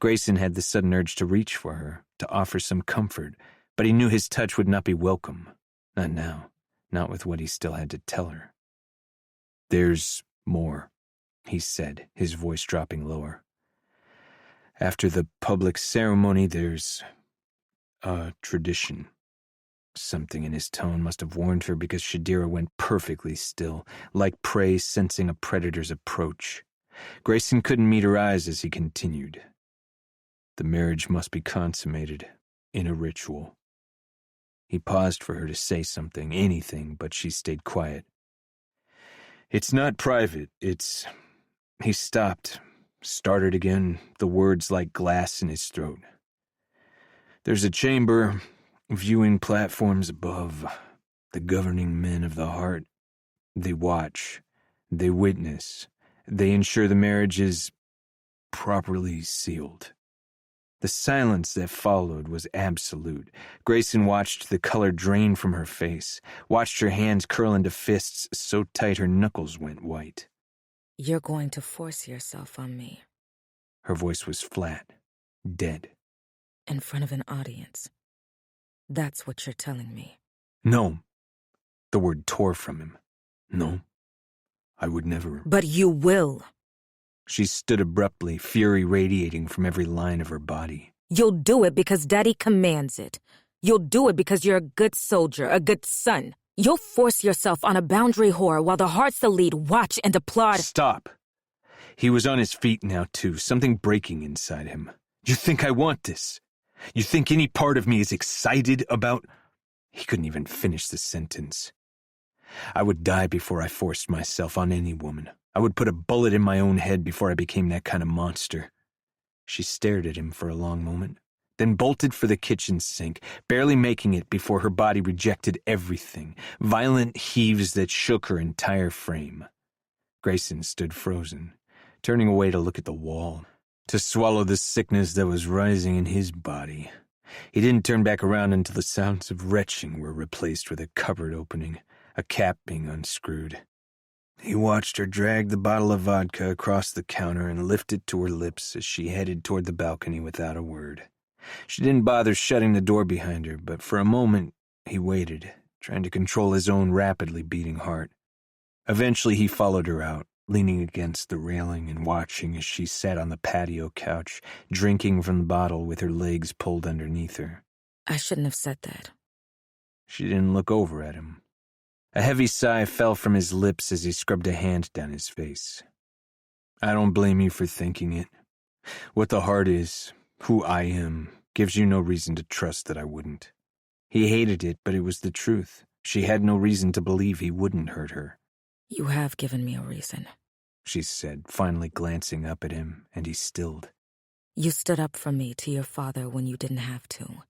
Grayson had the sudden urge to reach for her, to offer some comfort, but he knew his touch would not be welcome. Not now, not with what he still had to tell her. There's more, he said, his voice dropping lower. After the public ceremony, there's a tradition. Something in his tone must have warned her because Shadira went perfectly still, like prey sensing a predator's approach. Grayson couldn't meet her eyes as he continued. The marriage must be consummated in a ritual. He paused for her to say something, anything, but she stayed quiet. It's not private, it's... He stopped, started again, the words like glass in his throat. There's a chamber, viewing platforms above, the governing men of the heart. They watch, they witness, they ensure the marriage is properly sealed. The silence that followed was absolute. Grayson watched the color drain from her face, watched her hands curl into fists so tight her knuckles went white. You're going to force yourself on me. Her voice was flat, dead. In front of an audience. That's what you're telling me. No. The word tore from him. No. I would never. But you will. She stood abruptly, fury radiating from every line of her body. You'll do it because Daddy commands it. You'll do it because you're a good soldier, a good son. You'll force yourself on a boundary whore while the hearts that lead watch and applaud. Stop. He was on his feet now, too, something breaking inside him. You think I want this? You think any part of me is excited about... He couldn't even finish the sentence. I would die before I forced myself on any woman. I would put a bullet in my own head before I became that kind of monster. She stared at him for a long moment, then bolted for the kitchen sink, barely making it before her body rejected everything, violent heaves that shook her entire frame. Grayson stood frozen, turning away to look at the wall, to swallow the sickness that was rising in his body. He didn't turn back around until the sounds of retching were replaced with a cupboard opening, a cap being unscrewed. He watched her drag the bottle of vodka across the counter and lift it to her lips as she headed toward the balcony without a word. She didn't bother shutting the door behind her, but for a moment he waited, trying to control his own rapidly beating heart. Eventually he followed her out, leaning against the railing and watching as she sat on the patio couch, drinking from the bottle with her legs pulled underneath her. I shouldn't have said that. She didn't look over at him. A heavy sigh fell from his lips as he scrubbed a hand down his face. I don't blame you for thinking it. What the heart is, who I am, gives you no reason to trust that I wouldn't. He hated it, but it was the truth. She had no reason to believe he wouldn't hurt her. You have given me a reason, she said, finally glancing up at him, and he stilled. You stood up for me to your father when you didn't have to,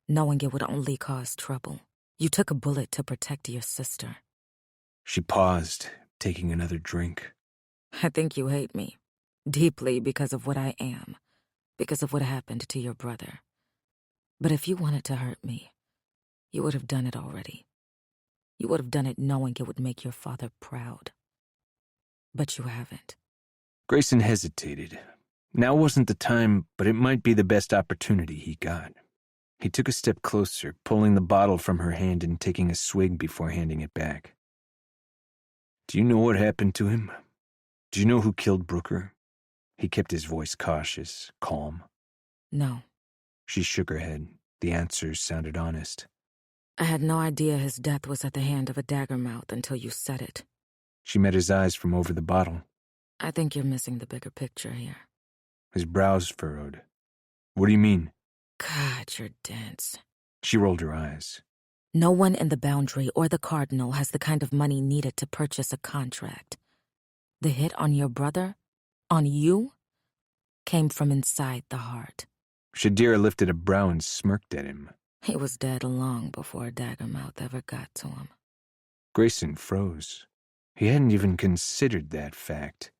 knowing it would only cause trouble. You took a bullet to protect your sister. She paused, taking another drink. I think you hate me, deeply because of what I am, because of what happened to your brother. But if you wanted to hurt me, you would have done it already. You would have done it knowing it would make your father proud. But you haven't. Grayson hesitated. Now wasn't the time, but it might be the best opportunity he got. He took a step closer, pulling the bottle from her hand and taking a swig before handing it back. Do you know what happened to him? Do you know who killed Brooker? He kept his voice cautious, calm. No. She shook her head. The answers sounded honest. I had no idea his death was at the hand of a daggermouth until you said it. She met his eyes from over the bottle. I think you're missing the bigger picture here. His brows furrowed. What do you mean? God, you're dense. She rolled her eyes. No one in the Boundary or the Cardinal has the kind of money needed to purchase a contract. The hit on your brother, on you, came from inside the heart. Shadira lifted a brow and smirked at him. He was dead long before a daggermouth ever got to him. Grayson froze. He hadn't even considered that fact.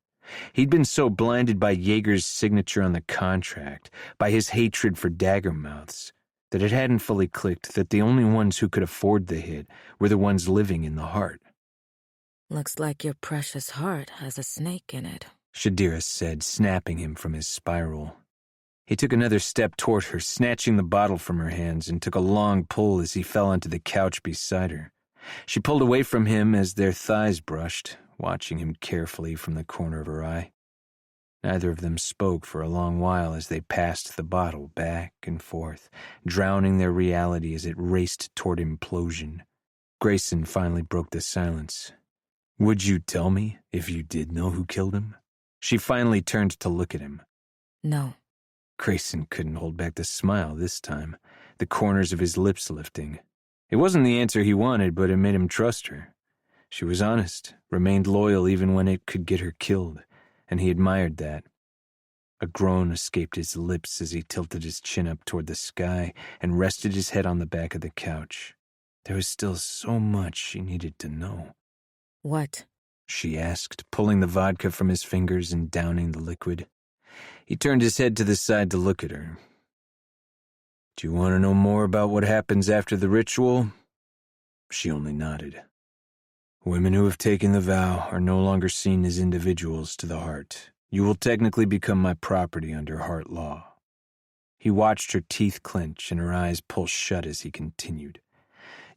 He'd been so blinded by Yeager's signature on the contract, by his hatred for daggermouths, that it hadn't fully clicked that the only ones who could afford the hit were the ones living in the heart. Looks like your precious heart has a snake in it, Shadira said, snapping him from his spiral. He took another step toward her, snatching the bottle from her hands, and took a long pull as he fell onto the couch beside her. She pulled away from him as their thighs brushed, watching him carefully from the corner of her eye. Neither of them spoke for a long while as they passed the bottle back and forth, drowning their reality as it raced toward implosion. Grayson finally broke the silence. Would you tell me if you did know who killed him? She finally turned to look at him. No. Grayson couldn't hold back the smile this time, the corners of his lips lifting. It wasn't the answer he wanted, but it made him trust her. She was honest, remained loyal even when it could get her killed, and he admired that. A groan escaped his lips as he tilted his chin up toward the sky and rested his head on the back of the couch. There was still so much she needed to know. What? She asked, pulling the vodka from his fingers and downing the liquid. He turned his head to the side to look at her. Do you want to know more about what happens after the ritual? She only nodded. Women who have taken the vow are no longer seen as individuals to the heart. You will technically become my property under heart law. He watched her teeth clench and her eyes pull shut as he continued.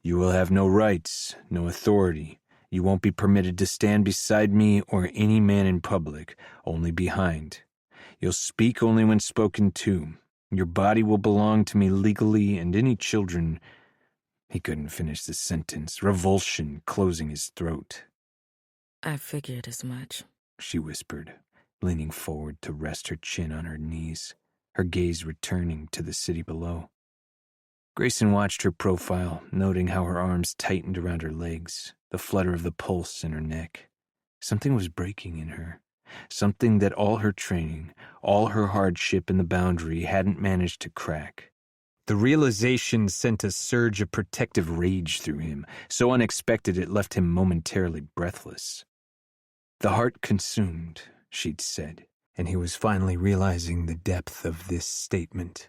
You will have no rights, no authority. You won't be permitted to stand beside me or any man in public, only behind. You'll speak only when spoken to. Your body will belong to me legally, and any children... He couldn't finish the sentence, revulsion closing his throat. I figured as much, she whispered, leaning forward to rest her chin on her knees, her gaze returning to the city below. Grayson watched her profile, noting how her arms tightened around her legs, the flutter of the pulse in her neck. Something was breaking in her. Something that all her training, all her hardship in the Boundary hadn't managed to crack. The realization sent a surge of protective rage through him, so unexpected it left him momentarily breathless. The heart consumed, she'd said, and he was finally realizing the depth of this statement.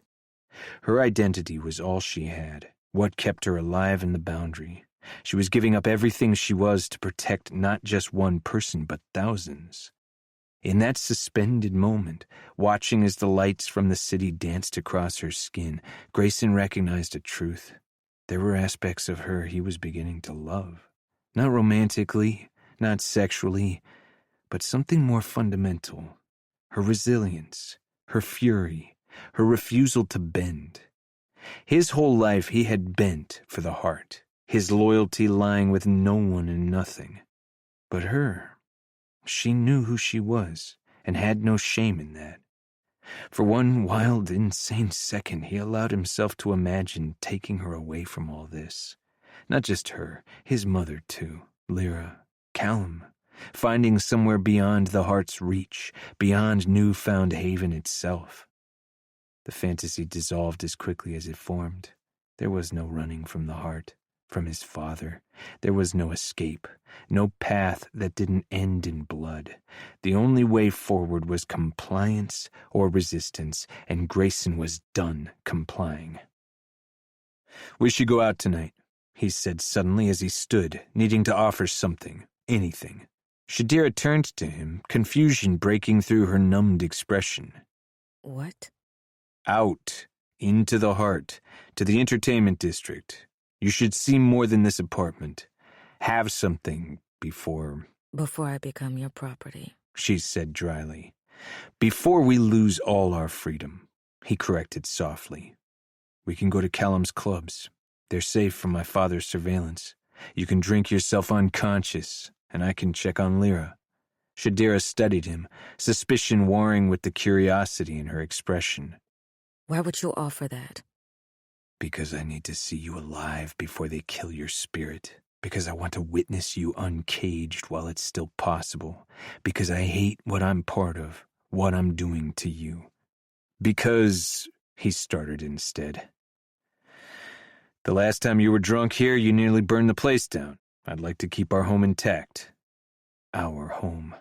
Her identity was all she had, what kept her alive in the Boundary. She was giving up everything she was to protect not just one person, but thousands. In that suspended moment, watching as the lights from the city danced across her skin, Grayson recognized a truth. There were aspects of her he was beginning to love. Not romantically, not sexually, but something more fundamental. Her resilience, her fury, her refusal to bend. His whole life he had bent for the heart, his loyalty lying with no one and nothing. But her... She knew who she was, and had no shame in that. For one wild, insane second, he allowed himself to imagine taking her away from all this. Not just her, his mother too, Lyra, Callum, finding somewhere beyond the heart's reach, beyond newfound haven itself. The fantasy dissolved as quickly as it formed. There was no running from the heart, from his father. There was no escape, no path that didn't end in blood. The only way forward was compliance or resistance, and Grayson was done complying. "We should go out tonight," he said suddenly as he stood, needing to offer something, anything. Shadira turned to him, confusion breaking through her numbed expression. What? "Out, into the heart, to the entertainment district. You should see more than this apartment. Have something before..." Before I become your property. She said dryly. "Before we lose all our freedom," he corrected softly. "We can go to Callum's clubs. They're safe from my father's surveillance. You can drink yourself unconscious, and I can check on Lyra." Shadira studied him, suspicion warring with the curiosity in her expression. Why would you offer that? "Because I need to see you alive before they kill your spirit. Because I want to witness you uncaged while it's still possible. Because I hate what I'm part of, what I'm doing to you. Because..." he started instead. "The last time you were drunk here, you nearly burned the place down. I'd like to keep our home intact." Our home.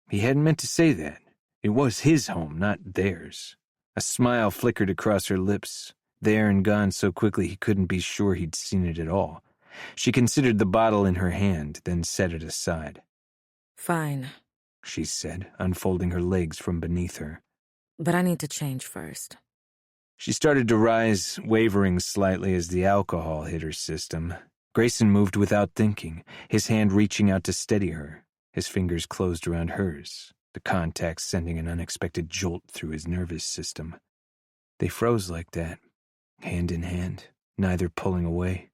He hadn't meant to say that. It was his home, not theirs. A smile flickered across her lips, there and gone so quickly he couldn't be sure he'd seen it at all. She considered the bottle in her hand, then set it aside. Fine, she said, unfolding her legs from beneath her. But I need to change first. She started to rise, wavering slightly as the alcohol hit her system. Grayson moved without thinking, his hand reaching out to steady her. His fingers closed around hers, the contact sending an unexpected jolt through his nervous system. They froze like that, hand in hand, neither pulling away.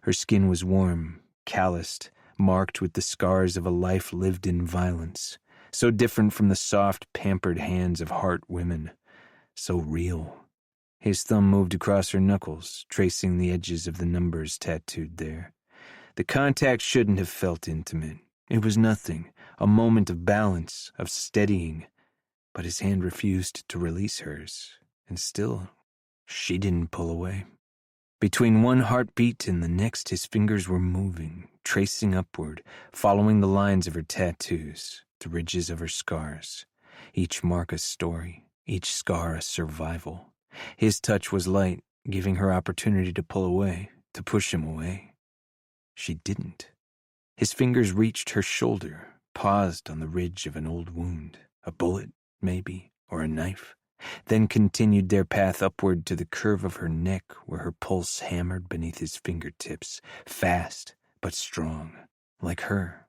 Her skin was warm, calloused, marked with the scars of a life lived in violence, so different from the soft, pampered hands of heart women, so real. His thumb moved across her knuckles, tracing the edges of the numbers tattooed there. The contact shouldn't have felt intimate. It was nothing, a moment of balance, of steadying. But his hand refused to release hers, and still, she didn't pull away. Between one heartbeat and the next, his fingers were moving, tracing upward, following the lines of her tattoos, the ridges of her scars. Each mark a story, each scar a survival. His touch was light, giving her opportunity to pull away, to push him away. She didn't. His fingers reached her shoulder, paused on the ridge of an old wound, a bullet, maybe, or a knife, then continued their path upward to the curve of her neck where her pulse hammered beneath his fingertips, fast but strong, like her.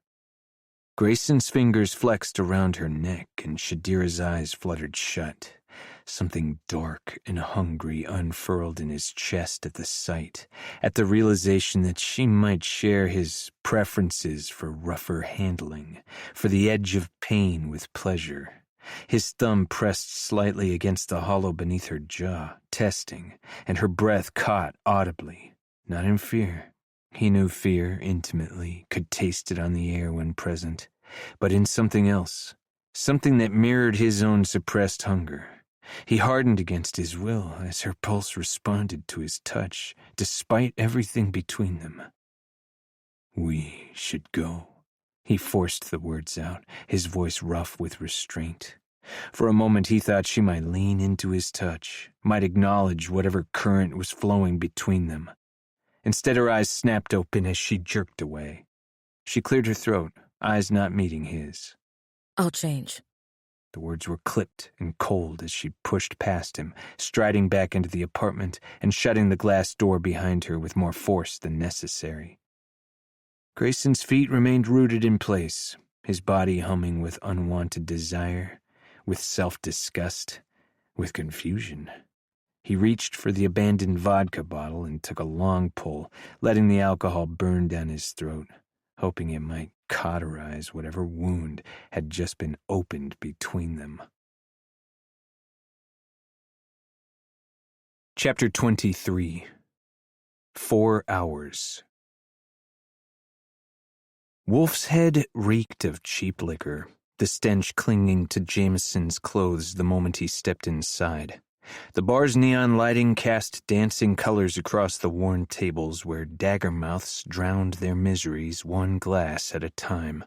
Grayson's fingers flexed around her neck and Shadira's eyes fluttered shut. Something dark and hungry unfurled in his chest at the sight, at the realization that she might share his preferences for rougher handling, for the edge of pain with pleasure. His thumb pressed slightly against the hollow beneath her jaw, testing, and her breath caught audibly, not in fear. He knew fear intimately, could taste it on the air when present, but in something else, something that mirrored his own suppressed hunger. He hardened against his will as her pulse responded to his touch, despite everything between them. "We should go." He forced the words out, his voice rough with restraint. For a moment he thought she might lean into his touch, might acknowledge whatever current was flowing between them. Instead, her eyes snapped open as she jerked away. She cleared her throat, eyes not meeting his. I'll change. The words were clipped and cold as she pushed past him, striding back into the apartment and shutting the glass door behind her with more force than necessary. Grayson's feet remained rooted in place, his body humming with unwanted desire, with self-disgust, with confusion. He reached for the abandoned vodka bottle and took a long pull, letting the alcohol burn down his throat, hoping it might cauterize whatever wound had just been opened between them. Chapter 23. 4 hours. Wolf's Head reeked of cheap liquor, the stench clinging to Jameson's clothes the moment he stepped inside. The bar's neon lighting cast dancing colors across the worn tables where dagger mouths drowned their miseries one glass at a time.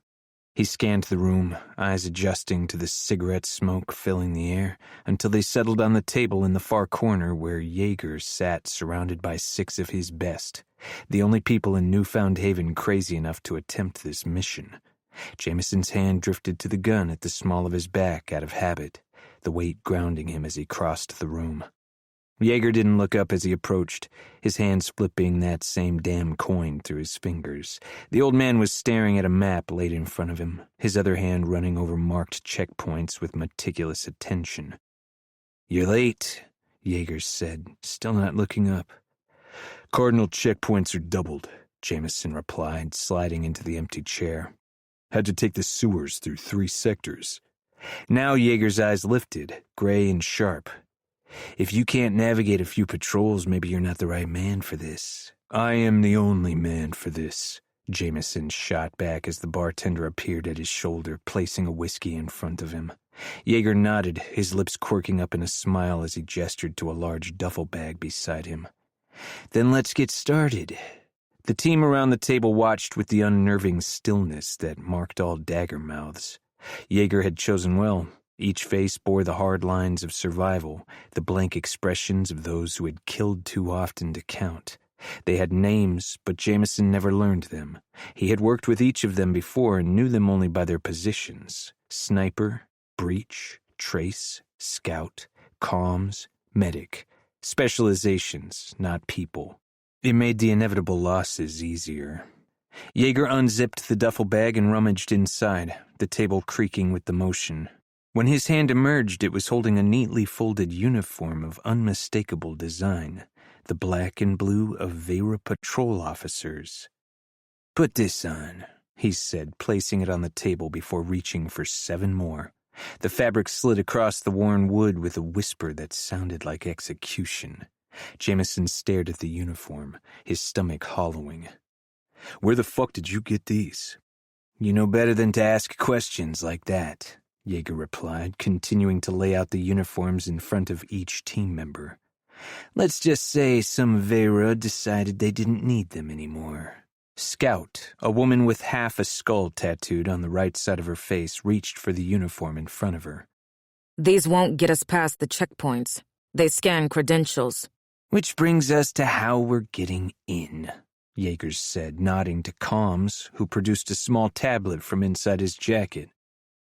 He scanned the room, eyes adjusting to the cigarette smoke filling the air, until they settled on the table in the far corner where Jaeger sat surrounded by 6 of his best, the only people in Newfound Haven crazy enough to attempt this mission. Jameson's hand drifted to the gun at the small of his back out of habit, the weight grounding him as he crossed the room. Jaeger didn't look up as he approached, his hands flipping that same damn coin through his fingers. The old man was staring at a map laid in front of him, his other hand running over marked checkpoints with meticulous attention. "You're late," Jaeger said, still not looking up. "Cardinal checkpoints are doubled," Jameson replied, sliding into the empty chair. "Had to take the sewers through 3 sectors. Now Jaeger's eyes lifted, gray and sharp. "If you can't navigate a few patrols, maybe you're not the right man for this." "I am the only man for this," Jameson shot back as the bartender appeared at his shoulder, placing a whiskey in front of him. Jaeger nodded, his lips quirking up in a smile as he gestured to a large duffel bag beside him. "Then let's get started." The team around the table watched with the unnerving stillness that marked all dagger mouths. Jaeger had chosen well. Each face bore the hard lines of survival, the blank expressions of those who had killed too often to count. They had names, but Jameson never learned them. He had worked with each of them before and knew them only by their positions: sniper, breach, trace, scout, comms, medic. Specializations, not people. It made the inevitable losses easier. Jaeger unzipped the duffel bag and rummaged inside, the table creaking with the motion. When his hand emerged, it was holding a neatly folded uniform of unmistakable design, the black and blue of Vera patrol officers. "Put this on," he said, placing it on the table before reaching for 7 more. The fabric slid across the worn wood with a whisper that sounded like execution. Jameson stared at the uniform, his stomach hollowing. "Where the fuck did you get these?" "You know better than to ask questions like that," Jaeger replied, continuing to lay out the uniforms in front of each team member. "Let's just say some Vera decided they didn't need them anymore." Scout, a woman with half a skull tattooed on the right side of her face, reached for the uniform in front of her. These won't get us past the checkpoints. They scan credentials. "Which brings us to how we're getting in," Jaeger said, nodding to Comms, who produced a small tablet from inside his jacket.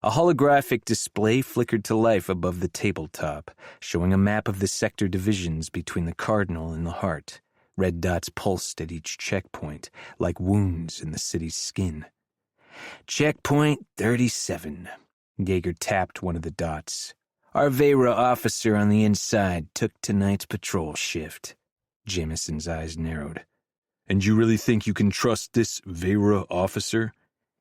A holographic display flickered to life above the tabletop, showing a map of the sector divisions between the Cardinal and the Heart. Red dots pulsed at each checkpoint, like wounds in the city's skin. "Checkpoint 37. Jaeger tapped one of the dots. "Our Vera officer on the inside took tonight's patrol shift." Jameson's eyes narrowed. "And you really think you can trust this Vera officer?"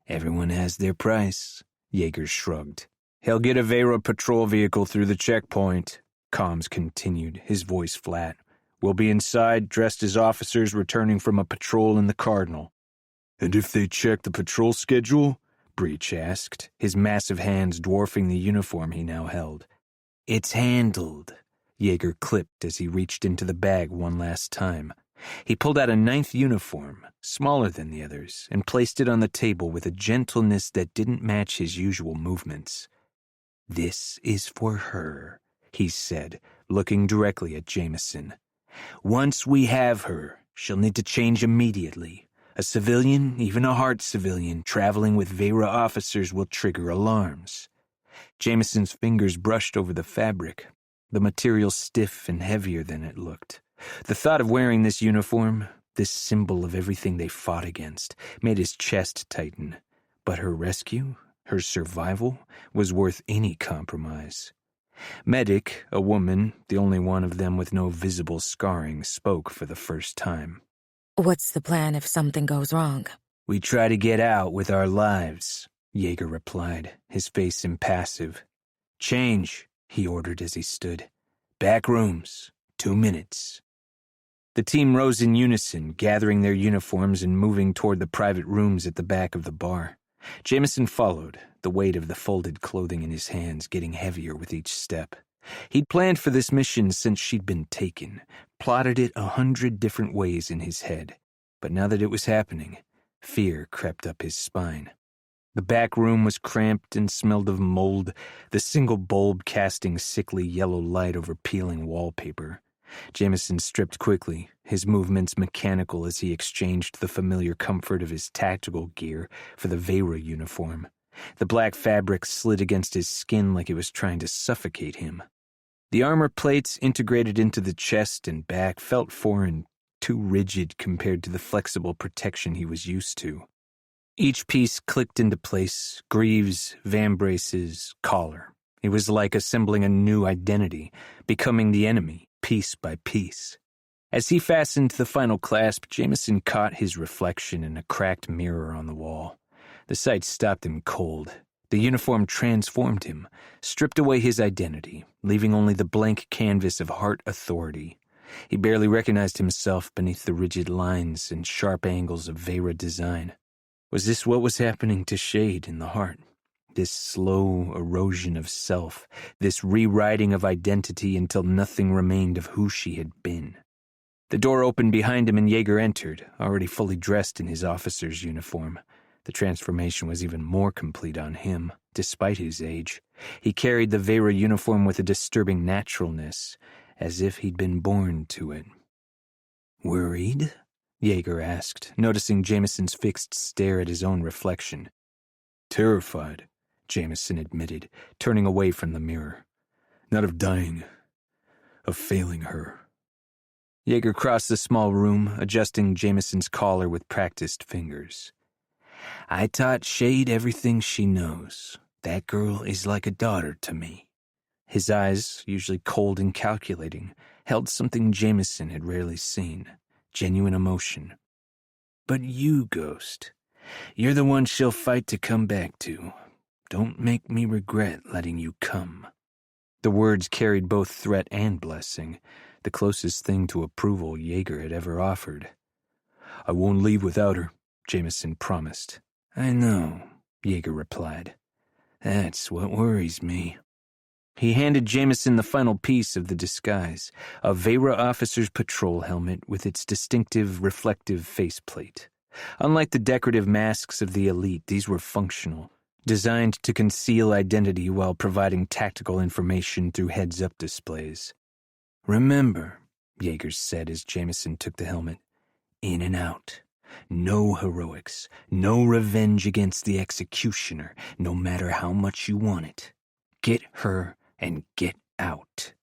"Everyone has their price." Jaeger shrugged. "He'll get a Vera patrol vehicle through the checkpoint," Comms continued, his voice flat. "We'll be inside, dressed as officers returning from a patrol in the Cardinal." "And if they check the patrol schedule?" Breach asked, his massive hands dwarfing the uniform he now held. "It's handled," Jaeger clipped as he reached into the bag one last time. He pulled out a 9th uniform, smaller than the others, and placed it on the table with a gentleness that didn't match his usual movements. "This is for her," he said, looking directly at Jameson. "Once we have her, she'll need to change immediately. A civilian, even a Heart civilian, traveling with Vera officers will trigger alarms." Jameson's fingers brushed over the fabric, the material stiff and heavier than it looked. The thought of wearing this uniform, this symbol of everything they fought against, made his chest tighten. But her rescue, her survival, was worth any compromise. Medic, a woman, the only one of them with no visible scarring, spoke for the first time. "What's the plan if something goes wrong?" "We try to get out with our lives," Jaeger replied, his face impassive. "Change," he ordered as he stood. "Back rooms. 2 minutes. The team rose in unison, gathering their uniforms and moving toward the private rooms at the back of the bar. Jameson followed, the weight of the folded clothing in his hands getting heavier with each step. He'd planned for this mission since she'd been taken, plotted it 100 different ways in his head. But now that it was happening, fear crept up his spine. The back room was cramped and smelled of mold, the single bulb casting sickly yellow light over peeling wallpaper. Jameson stripped quickly, his movements mechanical as he exchanged the familiar comfort of his tactical gear for the Vera uniform. The black fabric slid against his skin like it was trying to suffocate him. The armor plates integrated into the chest and back felt foreign, too rigid compared to the flexible protection he was used to. Each piece clicked into place, greaves, vambraces, collar. It was like assembling a new identity, becoming the enemy, piece by piece. As he fastened the final clasp, Jameson caught his reflection in a cracked mirror on the wall. The sight stopped him cold. The uniform transformed him, stripped away his identity, leaving only the blank canvas of heart authority. He barely recognized himself beneath the rigid lines and sharp angles of Vera design. Was this what was happening to Shade in the heart? This slow erosion of self, this rewriting of identity until nothing remained of who she had been. The door opened behind him and Jaeger entered, already fully dressed in his officer's uniform. The transformation was even more complete on him, despite his age. He carried the Vera uniform with a disturbing naturalness, as if he'd been born to it. "Worried?" Jaeger asked, noticing Jameson's fixed stare at his own reflection. "Terrified," Jameson admitted, turning away from the mirror. "Not of dying, of failing her." Jaeger crossed the small room, adjusting Jameson's collar with practiced fingers. "I taught Shade everything she knows. That girl is like a daughter to me." His eyes, usually cold and calculating, held something Jameson had rarely seen, genuine emotion. "But you, Ghost, you're the one she'll fight to come back to. Don't make me regret letting you come." The words carried both threat and blessing, the closest thing to approval Jaeger had ever offered. "I won't leave without her," Jameson promised. "I know," Jaeger replied. "That's what worries me." He handed Jameson the final piece of the disguise, a Vera officer's patrol helmet with its distinctive reflective faceplate. Unlike the decorative masks of the elite, these were functional, designed to conceal identity while providing tactical information through heads-up displays. "Remember," Jaeger said as Jameson took the helmet, "in and out. No heroics, no revenge against the executioner, no matter how much you want it. Get her and get out."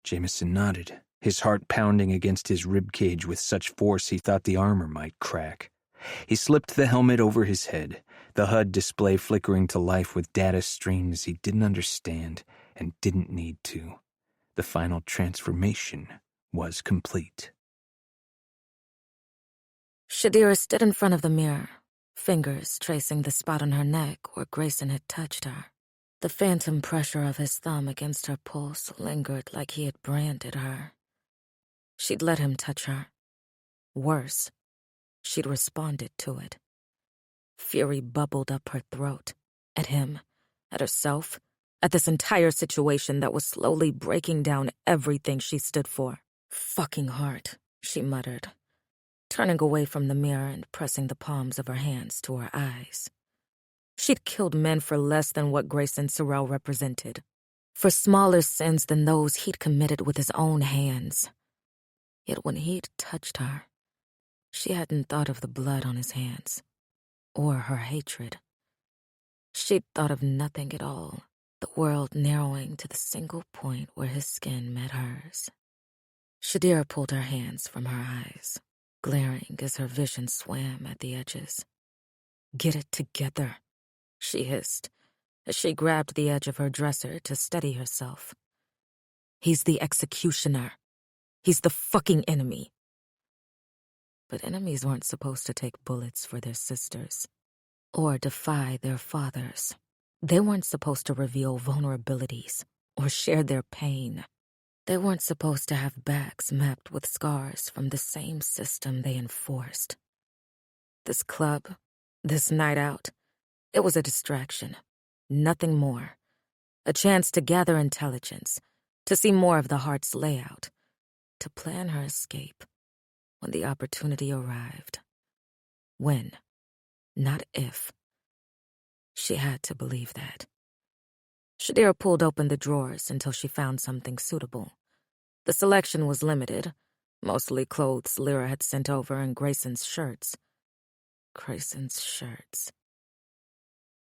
Jameson nodded, his heart pounding against his ribcage with such force he thought the armor might crack. He slipped the helmet over his head, the HUD display flickering to life with data streams he didn't understand and didn't need to. The final transformation was complete. Shadira stood in front of the mirror, fingers tracing the spot on her neck where Grayson had touched her. The phantom pressure of his thumb against her pulse lingered like he had branded her. She'd let him touch her. Worse, she'd responded to it. Fury bubbled up her throat, at him, at herself, at this entire situation that was slowly breaking down everything she stood for. "Fucking heart," she muttered, turning away from the mirror and pressing the palms of her hands to her eyes. She'd killed men for less than what Grayson Sorrell represented, for smaller sins than those he'd committed with his own hands. Yet when he'd touched her, she hadn't thought of the blood on his hands, or her hatred. She'd thought of nothing at all, the world narrowing to the single point where his skin met hers. Shadira pulled her hands from her eyes, glaring as her vision swam at the edges. "Get it together," she hissed, as she grabbed the edge of her dresser to steady herself. "He's the executioner. He's the fucking enemy." But enemies weren't supposed to take bullets for their sisters, or defy their fathers. They weren't supposed to reveal vulnerabilities or share their pain. They weren't supposed to have backs mapped with scars from the same system they enforced. This club, this night out, it was a distraction, nothing more. A chance to gather intelligence, to see more of the heart's layout, to plan her escape when the opportunity arrived. When, not if. She had to believe that. Shadira pulled open the drawers until she found something suitable. The selection was limited, mostly clothes Lyra had sent over and Grayson's shirts. Grayson's shirts.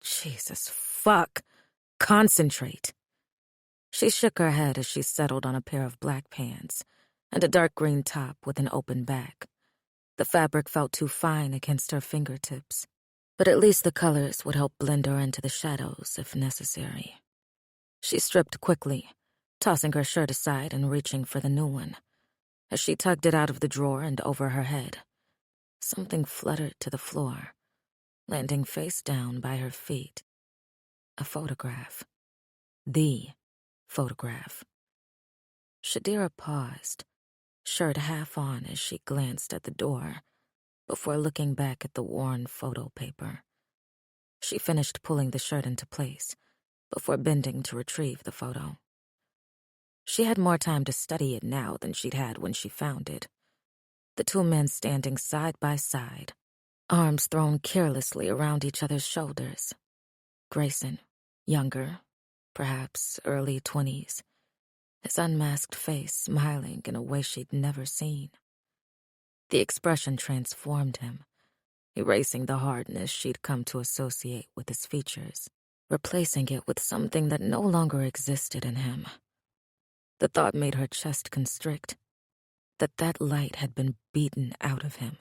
Jesus, fuck. Concentrate. She shook her head as she settled on a pair of black pants and a dark green top with an open back. The fabric felt too fine against her fingertips, but at least the colors would help blend her into the shadows if necessary. She stripped quickly, tossing her shirt aside and reaching for the new one. As she tugged it out of the drawer and over her head, something fluttered to the floor, landing face down by her feet. A photograph. The photograph. Shadira paused, shirt half on as she glanced at the door, before looking back at the worn photo paper. She finished pulling the shirt into place, before bending to retrieve the photo. She had more time to study it now than she'd had when she found it. The two men standing side by side, arms thrown carelessly around each other's shoulders. Grayson, younger, perhaps early 20s, his unmasked face smiling in a way she'd never seen. The expression transformed him, erasing the hardness she'd come to associate with his features, replacing it with something that no longer existed in him. The thought made her chest constrict, that light had been beaten out of him.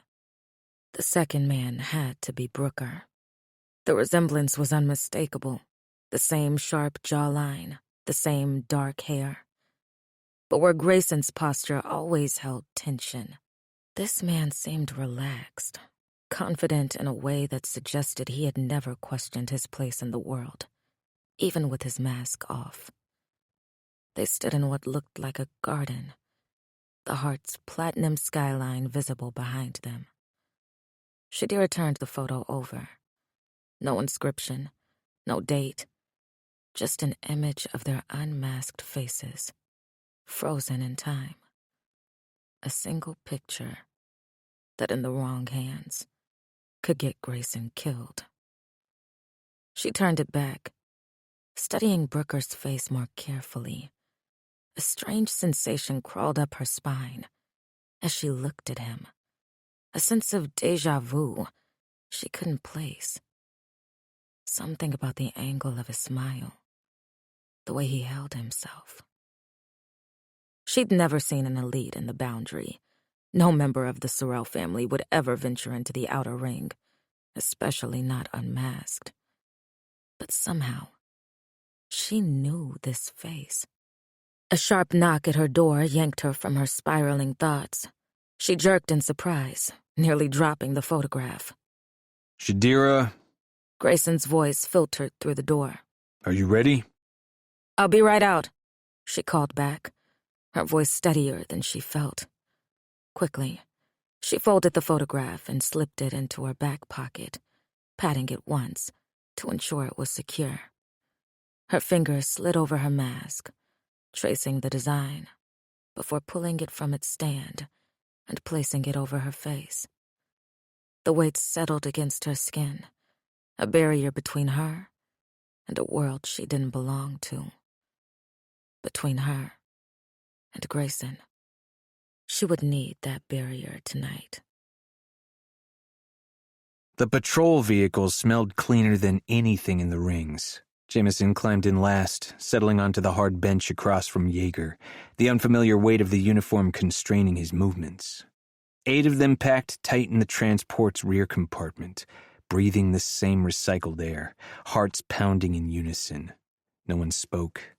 The second man had to be Brooker. The resemblance was unmistakable, the same sharp jawline, the same dark hair. But where Grayson's posture always held tension, this man seemed relaxed, confident in a way that suggested he had never questioned his place in the world, even with his mask off. They stood in what looked like a garden, the heart's platinum skyline visible behind them. Shadira turned the photo over. No inscription, no date, just an image of their unmasked faces, frozen in time. A single picture that in the wrong hands could get Grayson killed. She turned it back, studying Brooker's face more carefully. A strange sensation crawled up her spine as she looked at him, a sense of déjà vu she couldn't place. Something about the angle of his smile, the way he held himself. She'd never seen an elite in the Boundary. No member of the Sorrel family would ever venture into the outer ring, especially not unmasked. But somehow, she knew this face. A sharp knock at her door yanked her from her spiraling thoughts. She jerked in surprise, nearly dropping the photograph. Shadira? Grayson's voice filtered through the door. Are you ready? I'll be right out, she called back, her voice steadier than she felt. Quickly, she folded the photograph and slipped it into her back pocket, patting it once to ensure it was secure. Her fingers slid over her mask, tracing the design, before pulling it from its stand and placing it over her face. The weight settled against her skin, a barrier between her and a world she didn't belong to. Between her and Grayson. She would need that barrier tonight. The patrol vehicle smelled cleaner than anything in the rings. Jameson climbed in last, settling onto the hard bench across from Yeager, the unfamiliar weight of the uniform constraining his movements. 8 of them packed tight in the transport's rear compartment, breathing the same recycled air, hearts pounding in unison. No one spoke.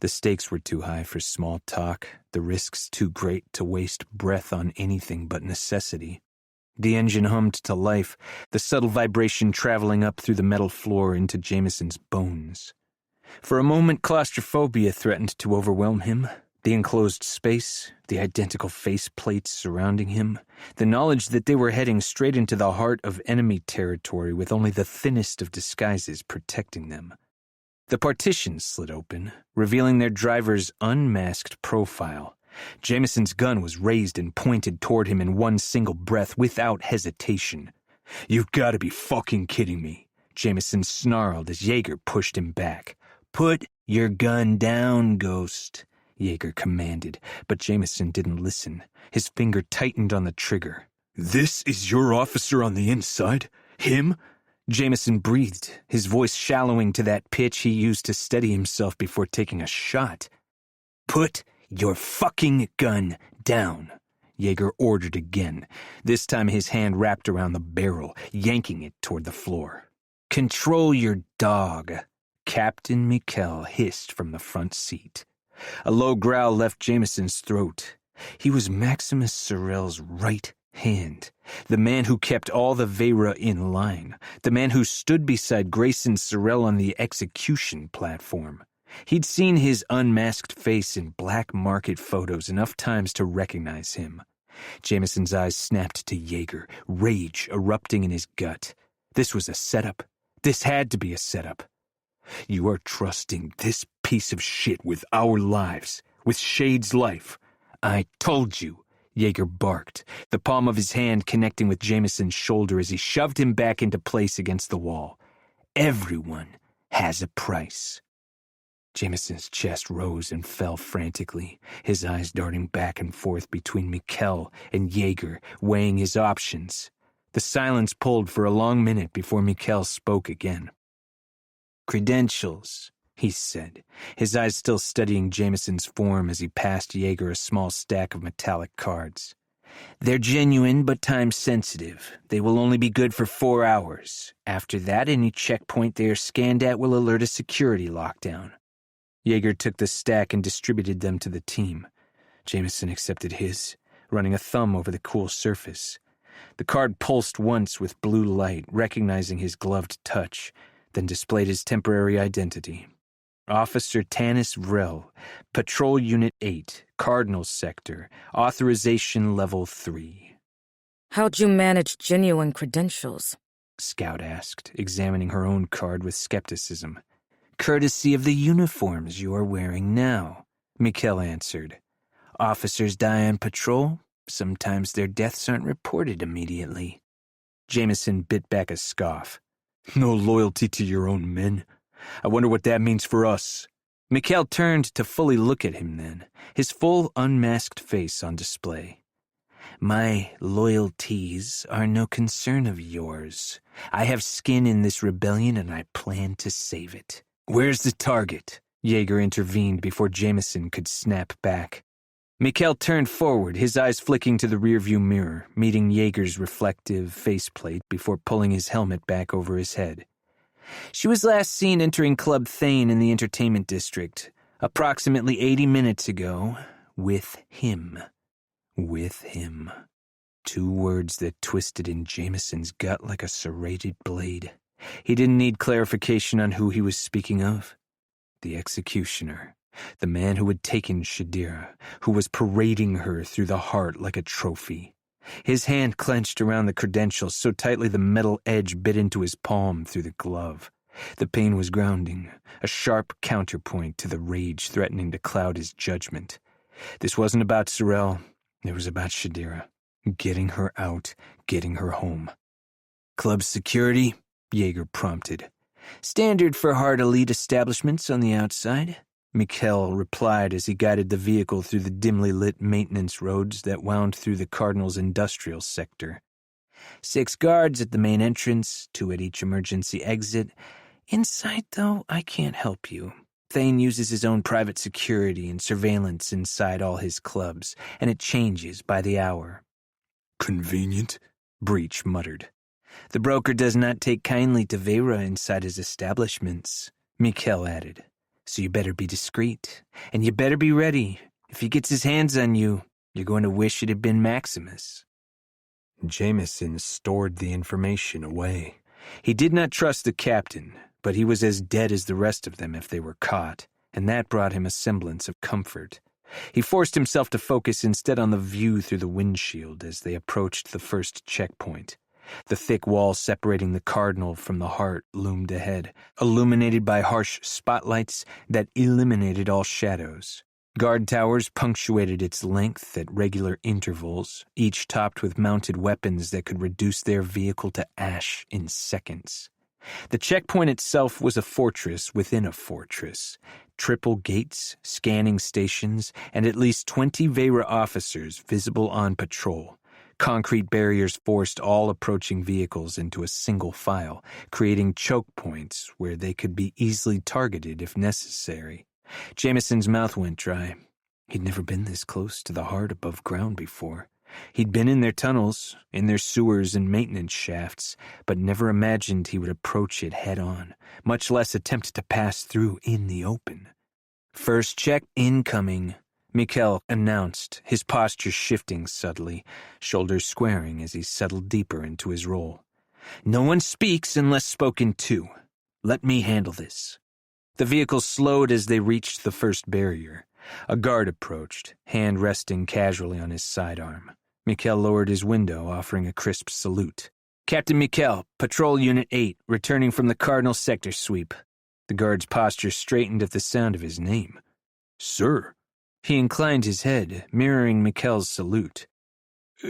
The stakes were too high for small talk, the risks too great to waste breath on anything but necessity. The engine hummed to life, the subtle vibration traveling up through the metal floor into Jameson's bones. For a moment, claustrophobia threatened to overwhelm him, The enclosed space, the identical faceplates surrounding him, the knowledge that they were heading straight into the heart of enemy territory with only the thinnest of disguises protecting them. The partitions slid open, revealing their driver's unmasked profile. Jameson's gun was raised and pointed toward him in one single breath without hesitation. "You've got to be fucking kidding me," Jameson snarled as Yeager pushed him back. "Put your gun down, Ghost," Yeager commanded, but Jameson didn't listen. His finger tightened on the trigger. "This is your officer on the inside? Him?" Jameson breathed, his voice shallowing to that pitch he used to steady himself before taking a shot. "Put your fucking gun down," Yeager ordered again, this time his hand wrapped around the barrel, yanking it toward the floor. "Control your dog," Captain Mikkel hissed from the front seat. A low growl left Jameson's throat. He was Maximus Sorel's right hand, the man who kept all the Vera in line, the man who stood beside Grayson Sorel on the execution platform. He'd seen his unmasked face in black market photos enough times to recognize him. Jameson's eyes snapped to Yeager, rage erupting in his gut. This was a setup. This had to be a setup. "You are trusting this piece of shit with our lives, with Shade's life. I told you," Yeager barked, the palm of his hand connecting with Jameson's shoulder as he shoved him back into place against the wall. "Everyone has a price." Jameson's chest rose and fell frantically, his eyes darting back and forth between Mikkel and Yeager, weighing his options. The silence pulled for a long minute before Mikkel spoke again. "Credentials," he said, his eyes still studying Jameson's form as he passed Yeager a small stack of metallic cards. "They're genuine but time-sensitive. They will only be good for 4 hours. After that, any checkpoint they are scanned at will alert a security lockdown." Yeager took the stack and distributed them to the team. Jameson accepted his, running a thumb over the cool surface. The card pulsed once with blue light, recognizing his gloved touch, then displayed his temporary identity. Officer Tanis Vrel, Patrol Unit 8, Cardinal Sector, Authorization Level 3. "How'd you manage genuine credentials?" Scout asked, examining her own card with skepticism. "Courtesy of the uniforms you are wearing now," Mikkel answered. "Officers die on patrol. Sometimes their deaths aren't reported immediately." Jameson bit back a scoff. "No loyalty to your own men? I wonder what that means for us." Mikkel turned to fully look at him then, his full unmasked face on display. "My loyalties are no concern of yours. I have skin in this rebellion and I plan to save it." "Where's the target?" Yeager intervened before Jameson could snap back. Mikkel turned forward, his eyes flicking to the rearview mirror, meeting Yeager's reflective faceplate before pulling his helmet back over his head. "She was last seen entering Club Thane in the entertainment district, approximately 80 minutes ago, with him." With him. 2 words that twisted in Jameson's gut like a serrated blade. He didn't need clarification on who he was speaking of. The executioner. The man who had taken Shadira, who was parading her through the heart like a trophy. His hand clenched around the credentials so tightly the metal edge bit into his palm through the glove. The pain was grounding, a sharp counterpoint to the rage threatening to cloud his judgment. This wasn't about Sorel, it was about Shadira. Getting her out, getting her home. "Club security?" Yeager prompted. "Standard for hard elite establishments on the outside," Mikkel replied as he guided the vehicle through the dimly lit maintenance roads that wound through the Cardinal's industrial sector. 6 guards at the main entrance, 2 at each emergency exit. Inside, though, I can't help you. Thane uses his own private security and surveillance inside all his clubs, and it changes by the hour." "Convenient," Breach muttered. "The broker does not take kindly to Vera inside his establishments," Mikkel added. "So you better be discreet, and you better be ready. If he gets his hands on you, you're going to wish it had been Maximus." Jameson stored the information away. He did not trust the captain, but he was as dead as the rest of them if they were caught, and that brought him a semblance of comfort. He forced himself to focus instead on the view through the windshield as they approached the first checkpoint. The thick wall separating the Cardinal from the Heart loomed ahead, illuminated by harsh spotlights that eliminated all shadows. Guard towers punctuated its length at regular intervals, each topped with mounted weapons that could reduce their vehicle to ash in seconds. The checkpoint itself was a fortress within a fortress. Triple gates, scanning stations, and at least 20 Vera officers visible on patrol. Concrete barriers forced all approaching vehicles into a single file, creating choke points where they could be easily targeted if necessary. Jameson's mouth went dry. He'd never been this close to the Heart above ground before. He'd been in their tunnels, in their sewers and maintenance shafts, but never imagined he would approach it head-on, much less attempt to pass through in the open. "First check incoming," Mikkel announced, his posture shifting subtly, shoulders squaring as he settled deeper into his role. "No one speaks unless spoken to. Let me handle this." The vehicle slowed as they reached the first barrier. A guard approached, hand resting casually on his sidearm. Mikkel lowered his window, offering a crisp salute. "Captain Mikkel, Patrol Unit 8, returning from the Cardinal Sector sweep." The guard's posture straightened at the sound of his name. "Sir." He inclined his head, mirroring Mikkel's salute.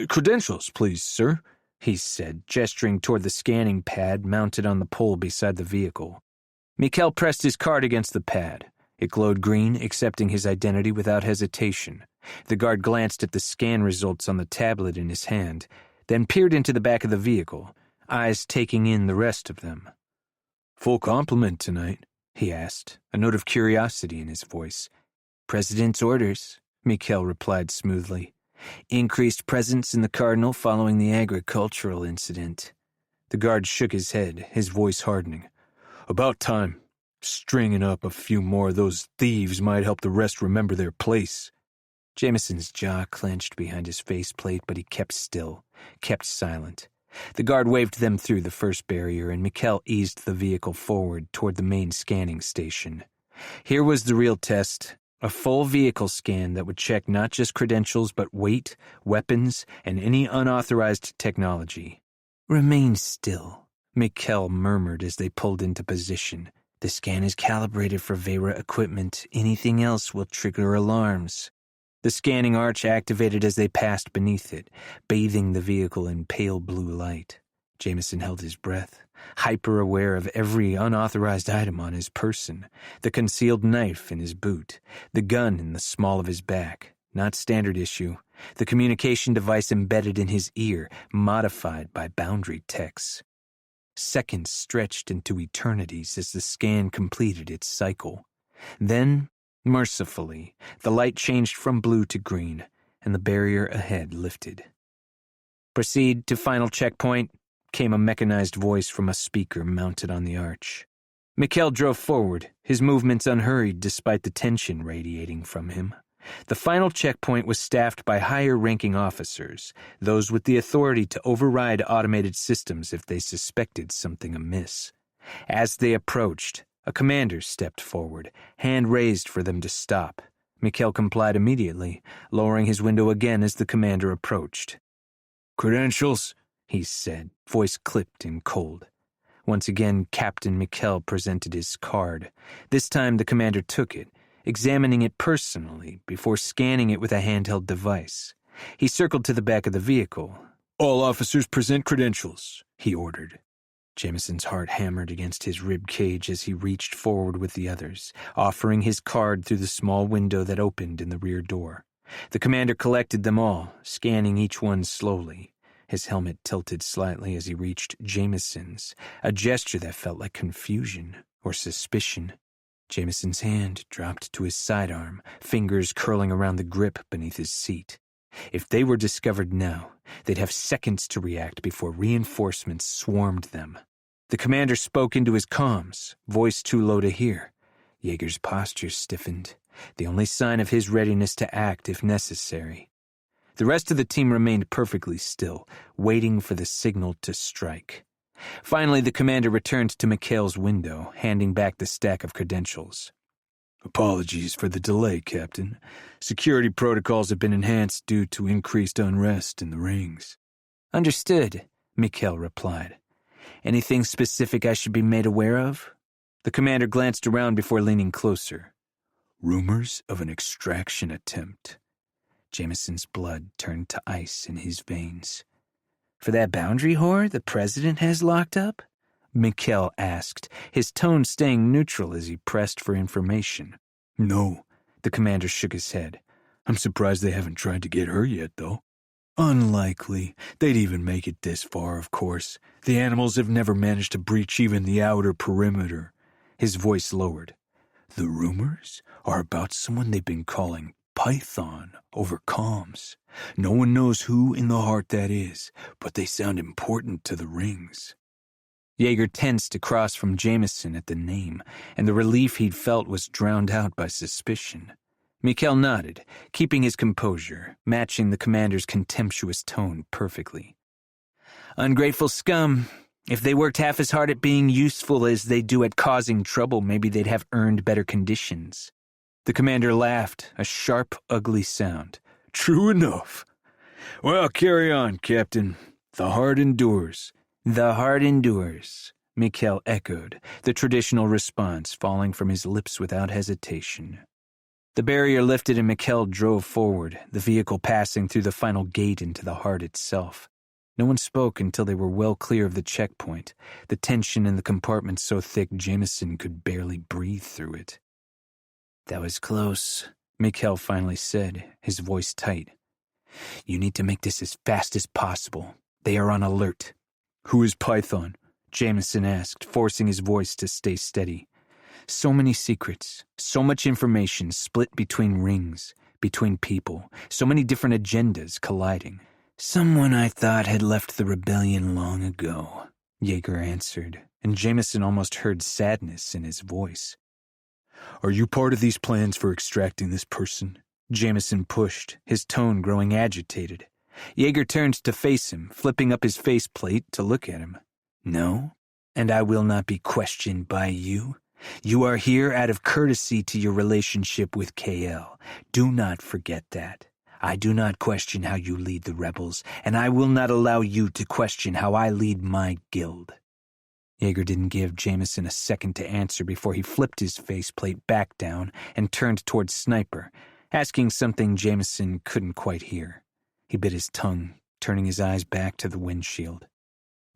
"Credentials, please, sir," he said, gesturing toward the scanning pad mounted on the pole beside the vehicle. Mikkel pressed his card against the pad. It glowed green, accepting his identity without hesitation. The guard glanced at the scan results on the tablet in his hand, then peered into the back of the vehicle, eyes taking in the rest of them. "Full complement tonight?" he asked, a note of curiosity in his voice. "President's orders," Mikkel replied smoothly. "Increased presence in the Cardinal following the agricultural incident." The guard shook his head, his voice hardening. "About time. Stringing up a few more of those thieves might help the rest remember their place." Jameson's jaw clenched behind his faceplate, but he kept still, kept silent. The guard waved them through the first barrier, and Mikkel eased the vehicle forward toward the main scanning station. Here was the real test, a full vehicle scan that would check not just credentials but weight, weapons, and any unauthorized technology. "Remain still," Mikkel murmured as they pulled into position. "The scan is calibrated for Vera equipment. Anything else will trigger alarms." The scanning arch activated as they passed beneath it, bathing the vehicle in pale blue light. Jameson held his breath, hyper-aware of every unauthorized item on his person, the concealed knife in his boot, the gun in the small of his back, not standard issue, the communication device embedded in his ear, modified by boundary techs. Seconds stretched into eternities as the scan completed its cycle. Then, mercifully, the light changed from blue to green, and the barrier ahead lifted. "Proceed to final checkpoint," came a mechanized voice from a speaker mounted on the arch. Mikkel drove forward, his movements unhurried despite the tension radiating from him. The final checkpoint was staffed by higher-ranking officers, those with the authority to override automated systems if they suspected something amiss. As they approached, a commander stepped forward, hand raised for them to stop. Mikkel complied immediately, lowering his window again as the commander approached. "Credentials," he said, voice clipped and cold. Once again, Captain Mikkel presented his card. This time the commander took it, examining it personally before scanning it with a handheld device. He circled to the back of the vehicle. "All officers present credentials," he ordered. Jameson's heart hammered against his rib cage as he reached forward with the others, offering his card through the small window that opened in the rear door. The commander collected them all, scanning each one slowly. His helmet tilted slightly as he reached Jameson's, a gesture that felt like confusion or suspicion. Jameson's hand dropped to his sidearm, fingers curling around the grip beneath his seat. If they were discovered now, they'd have seconds to react before reinforcements swarmed them. The commander spoke into his comms, voice too low to hear. Yeager's posture stiffened, the only sign of his readiness to act if necessary. The rest of the team remained perfectly still, waiting for the signal to strike. Finally, the commander returned to Mikhail's window, handing back the stack of credentials. Apologies for the delay, Captain. Security protocols have been enhanced due to increased unrest in the rings. Understood, Mikhail replied. Anything specific I should be made aware of? The commander glanced around before leaning closer. Rumors of an extraction attempt. Jameson's blood turned to ice in his veins. For that boundary whore the president has locked up? Mikhail asked, his tone staying neutral as he pressed for information. No, the commander shook his head. I'm surprised they haven't tried to get her yet, though. Unlikely. They'd even make it this far, of course. The animals have never managed to breach even the outer perimeter. His voice lowered. The rumors are about someone they've been calling Python over comms. No one knows who in the heart that is, but they sound important to the rings. Yeager tensed across from Jameson at the name, and the relief he'd felt was drowned out by suspicion. Mikhail nodded, keeping his composure, matching the commander's contemptuous tone perfectly. Ungrateful scum. If they worked half as hard at being useful as they do at causing trouble, maybe they'd have earned better conditions. The commander laughed, a sharp, ugly sound. True enough. Well, carry on, Captain. The heart endures. The heart endures, Mikhail echoed, the traditional response falling from his lips without hesitation. The barrier lifted and Mikhail drove forward, the vehicle passing through the final gate into the heart itself. No one spoke until they were well clear of the checkpoint, the tension in the compartment so thick Jameson could barely breathe through it. That was close, Mikhail finally said, his voice tight. You need to make this as fast as possible. They are on alert. Who is Python? Jameson asked, forcing his voice to stay steady. So many secrets, so much information split between rings, between people, so many different agendas colliding. Someone I thought had left the rebellion long ago, Yeager answered, and Jameson almost heard sadness in his voice. Are you part of these plans for extracting this person? Jameson pushed, his tone growing agitated. Yeager turned to face him, flipping up his faceplate to look at him. No, and I will not be questioned by you. You are here out of courtesy to your relationship with KL. Do not forget that. I do not question how you lead the rebels, and I will not allow you to question how I lead my guild. Yeager didn't give Jameson a second to answer before he flipped his faceplate back down and turned towards Sniper, asking something Jameson couldn't quite hear. He bit his tongue, turning his eyes back to the windshield.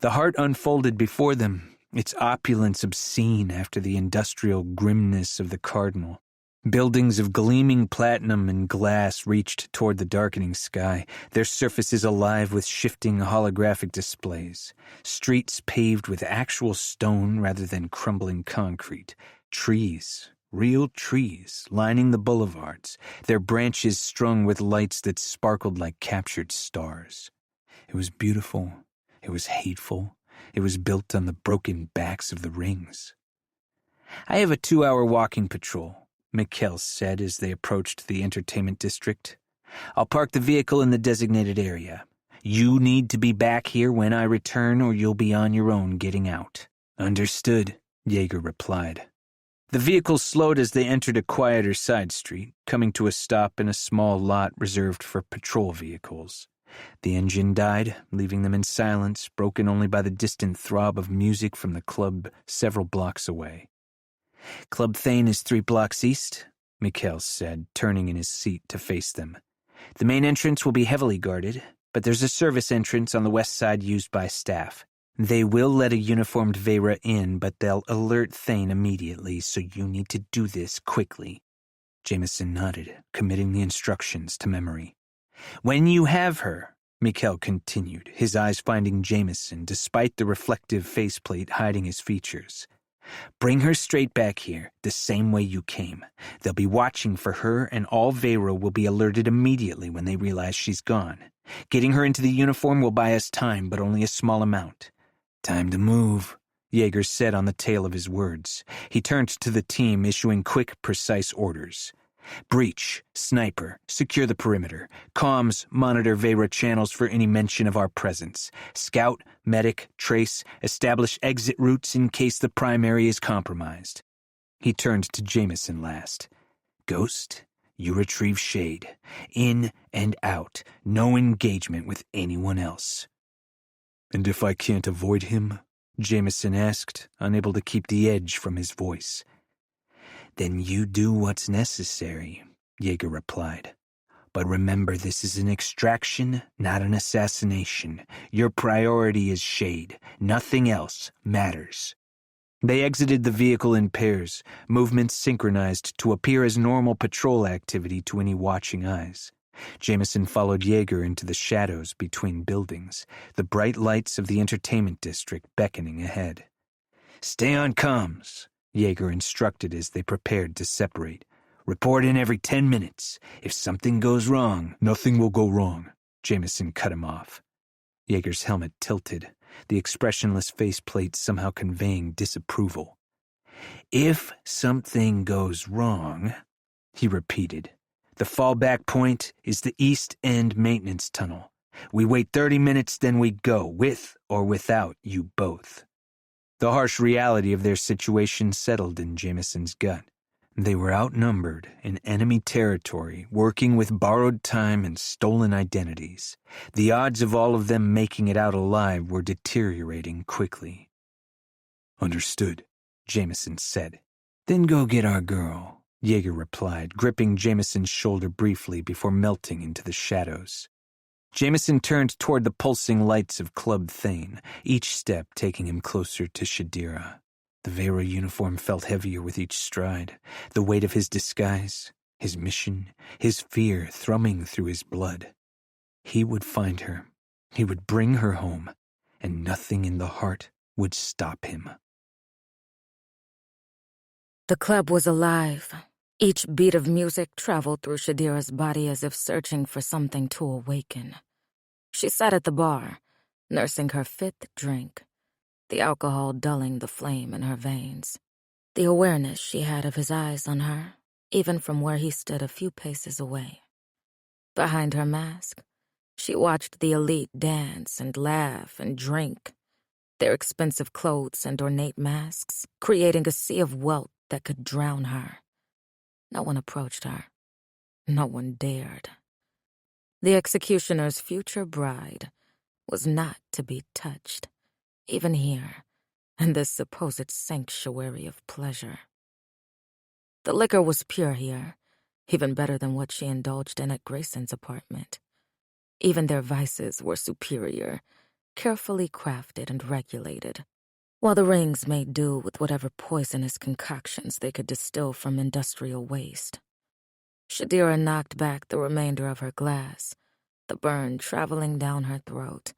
The heart unfolded before them, its opulence obscene after the industrial grimness of the Cardinal. Buildings of gleaming platinum and glass reached toward the darkening sky, their surfaces alive with shifting holographic displays. Streets paved with actual stone rather than crumbling concrete. Trees. Real trees lining the boulevards, their branches strung with lights that sparkled like captured stars. It was beautiful. It was hateful. It was built on the broken backs of the rings. I have a 2-hour walking patrol, Mikhail said as they approached the entertainment district. I'll park the vehicle in the designated area. You need to be back here when I return or you'll be on your own getting out. Understood, Yeager replied. The vehicle slowed as they entered a quieter side street, coming to a stop in a small lot reserved for patrol vehicles. The engine died, leaving them in silence, broken only by the distant throb of music from the club several blocks away. Club Thane is 3 blocks east, Mikhail said, turning in his seat to face them. The main entrance will be heavily guarded, but there's a service entrance on the west side used by staff. They will let a uniformed Vera in, but they'll alert Thane immediately, so you need to do this quickly. Jameson nodded, committing the instructions to memory. When you have her, Mikhail continued, his eyes finding Jameson despite the reflective faceplate hiding his features. Bring her straight back here, the same way you came. They'll be watching for her, and all Vera will be alerted immediately when they realize she's gone. Getting her into the uniform will buy us time, but only a small amount. Time to move, Yeager said on the tail of his words. He turned to the team, issuing quick, precise orders. Breach, Sniper, secure the perimeter. Comms, monitor Vera channels for any mention of our presence. Scout, medic, trace, establish exit routes in case the primary is compromised. He turned to Jameson last. Ghost, you retrieve shade. In and out. No engagement with anyone else. And if I can't avoid him? Jameson asked, unable to keep the edge from his voice. Then you do what's necessary, Yeager replied. But remember, this is an extraction, not an assassination. Your priority is shade. Nothing else matters. They exited the vehicle in pairs, movements synchronized to appear as normal patrol activity to any watching eyes. Jameson followed Yeager into the shadows between buildings, the bright lights of the entertainment district beckoning ahead. Stay on comms, Yeager instructed as they prepared to separate. Report in every 10 minutes. If something goes wrong... Nothing will go wrong, Jameson cut him off. Yeager's helmet tilted, the expressionless faceplate somehow conveying disapproval. If something goes wrong, he repeated. The fallback point is the East End maintenance tunnel. We wait 30 minutes, then we go, with or without you both. The harsh reality of their situation settled in Jameson's gut. They were outnumbered in enemy territory, working with borrowed time and stolen identities. The odds of all of them making it out alive were deteriorating quickly. Understood, Jameson said. Then go get our girl, Yeager replied, gripping Jameson's shoulder briefly before melting into the shadows. Jameson turned toward the pulsing lights of Club Thane, each step taking him closer to Shadira. The Vera uniform felt heavier with each stride, the weight of his disguise, his mission, his fear thrumming through his blood. He would find her, he would bring her home, and nothing in the heart would stop him. The club was alive. Each beat of music traveled through Shadira's body as if searching for something to awaken. She sat at the bar, nursing her 5th drink, the alcohol dulling the flame in her veins. The awareness she had of his eyes on her, even from where he stood a few paces away. Behind her mask, she watched the elite dance and laugh and drink, their expensive clothes and ornate masks, creating a sea of wealth that could drown her. No one approached her. No one dared. The executioner's future bride was not to be touched, even here, in this supposed sanctuary of pleasure. The liquor was pure here, even better than what she indulged in at Grayson's apartment. Even their vices were superior, carefully crafted and regulated, while the rings made do with whatever poisonous concoctions they could distill from industrial waste. Shadira knocked back the remainder of her glass, the burn traveling down her throat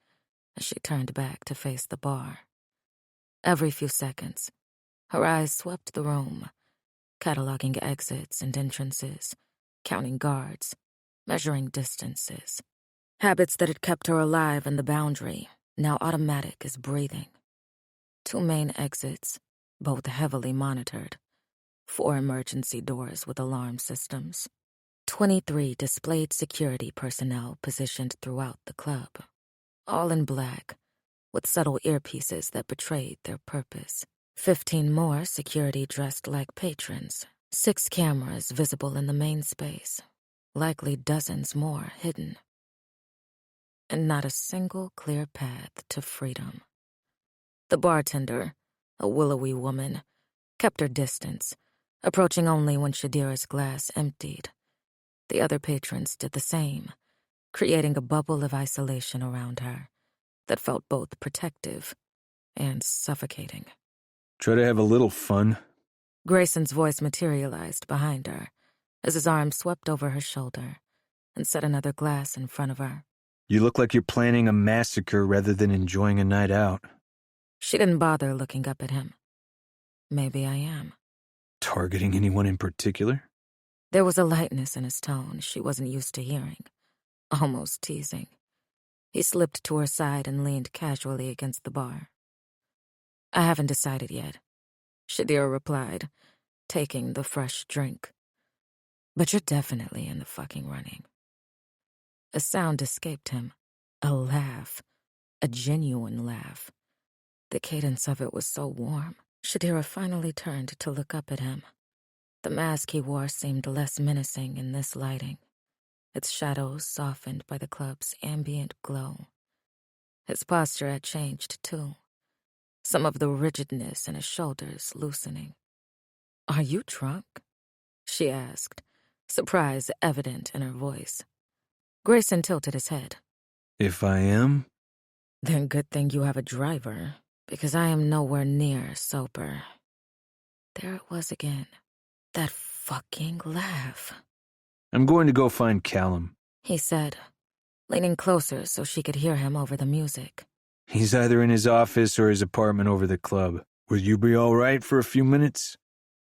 as she turned back to face the bar. Every few seconds, her eyes swept the room, cataloging exits and entrances, counting guards, measuring distances. Habits that had kept her alive in the boundary, now automatic as breathing. 2 main exits, both heavily monitored. 4 emergency doors with alarm systems. 23 displayed security personnel positioned throughout the club, all in black, with subtle earpieces that betrayed their purpose. 15 more security dressed like patrons. 6 cameras visible in the main space, likely dozens more hidden. And not a single clear path to freedom. The bartender, a willowy woman, kept her distance, approaching only when Shadira's glass emptied. The other patrons did the same, creating a bubble of isolation around her that felt both protective and suffocating. Try to have a little fun. Grayson's voice materialized behind her as his arm swept over her shoulder and set another glass in front of her. You look like you're planning a massacre rather than enjoying a night out. She didn't bother looking up at him. Maybe I am. Targeting anyone in particular? There was a lightness in his tone she wasn't used to hearing, almost teasing. He slipped to her side and leaned casually against the bar. I haven't decided yet, Shadira replied, taking the fresh drink. But you're definitely in the fucking running. A sound escaped him, a laugh, a genuine laugh. The cadence of it was so warm, Shadira finally turned to look up at him. The mask he wore seemed less menacing in this lighting, its shadows softened by the club's ambient glow. His posture had changed, too, some of the rigidness in his shoulders loosening. "Are you drunk?" she asked, surprise evident in her voice. Grayson tilted his head. If I am? "Then good thing you have a driver, because I am nowhere near sober." There it was again. That fucking laugh. I'm going to go find Callum, He said, leaning closer so she could hear him over the music. He's either in his office or his apartment over the club. Will you be all right for a few minutes?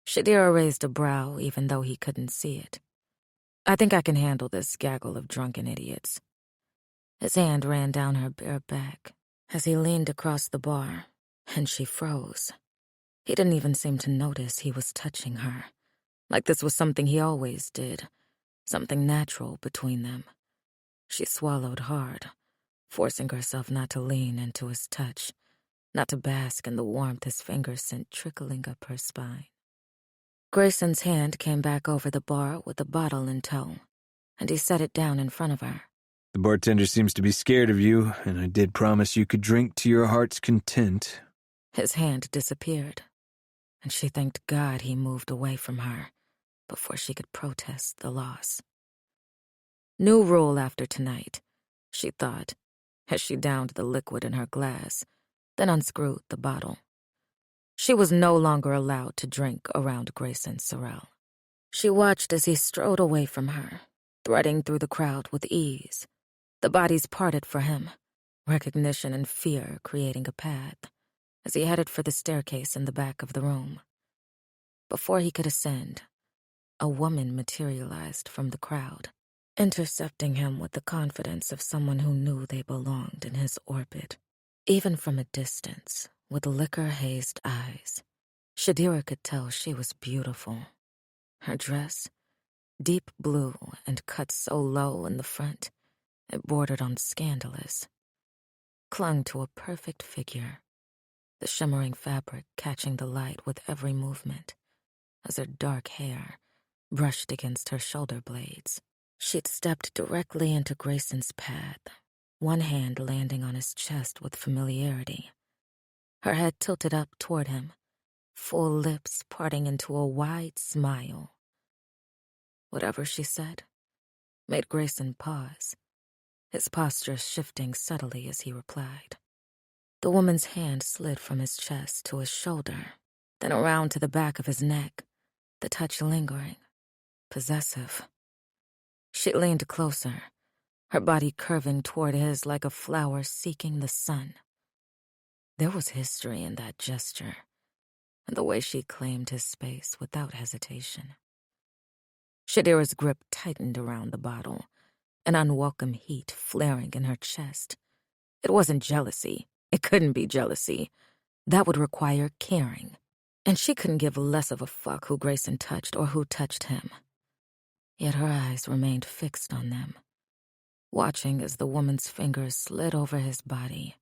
Shadira raised a brow even though he couldn't see it. "I think I can handle this gaggle of drunken idiots." His hand ran down her bare back as he leaned across the bar, and she froze. He didn't even seem to notice he was touching her, like this was something he always did, something natural between them. She swallowed hard, forcing herself not to lean into his touch, not to bask in the warmth his fingers sent trickling up her spine. Grayson's hand came back over the bar with a bottle in tow, and he set it down in front of her. The bartender seems to be scared of you, and I did promise you could drink to your heart's content. His hand disappeared, and she thanked God he moved away from her before she could protest the loss. New rule after tonight, she thought, as she downed the liquid in her glass, then unscrewed the bottle. She was no longer allowed to drink around Grayson Sorrell. She watched as he strode away from her, threading through the crowd with ease. The bodies parted for him, recognition and fear creating a path, as he headed for the staircase in the back of the room. Before he could ascend, a woman materialized from the crowd, intercepting him with the confidence of someone who knew they belonged in his orbit. Even from a distance, with liquor-hazed eyes, Shadira could tell she was beautiful. Her dress, deep blue and cut so low in the front, it bordered on scandalous, clung to a perfect figure, the shimmering fabric catching the light with every movement, as her dark hair brushed against her shoulder blades. She'd stepped directly into Grayson's path, one hand landing on his chest with familiarity, her head tilted up toward him, full lips parting into a wide smile. Whatever she said made Grayson pause, his posture shifting subtly as he replied. The woman's hand slid from his chest to his shoulder, then around to the back of his neck, the touch lingering, possessive. She leaned closer, her body curving toward his like a flower seeking the sun. There was history in that gesture, and the way she claimed his space without hesitation. Shadira's grip tightened around the bottle, an unwelcome heat flaring in her chest. It wasn't jealousy. It couldn't be jealousy. That would require caring, and she couldn't give less of a fuck who Grayson touched or who touched him. Yet her eyes remained fixed on them, watching as the woman's fingers slid over his body,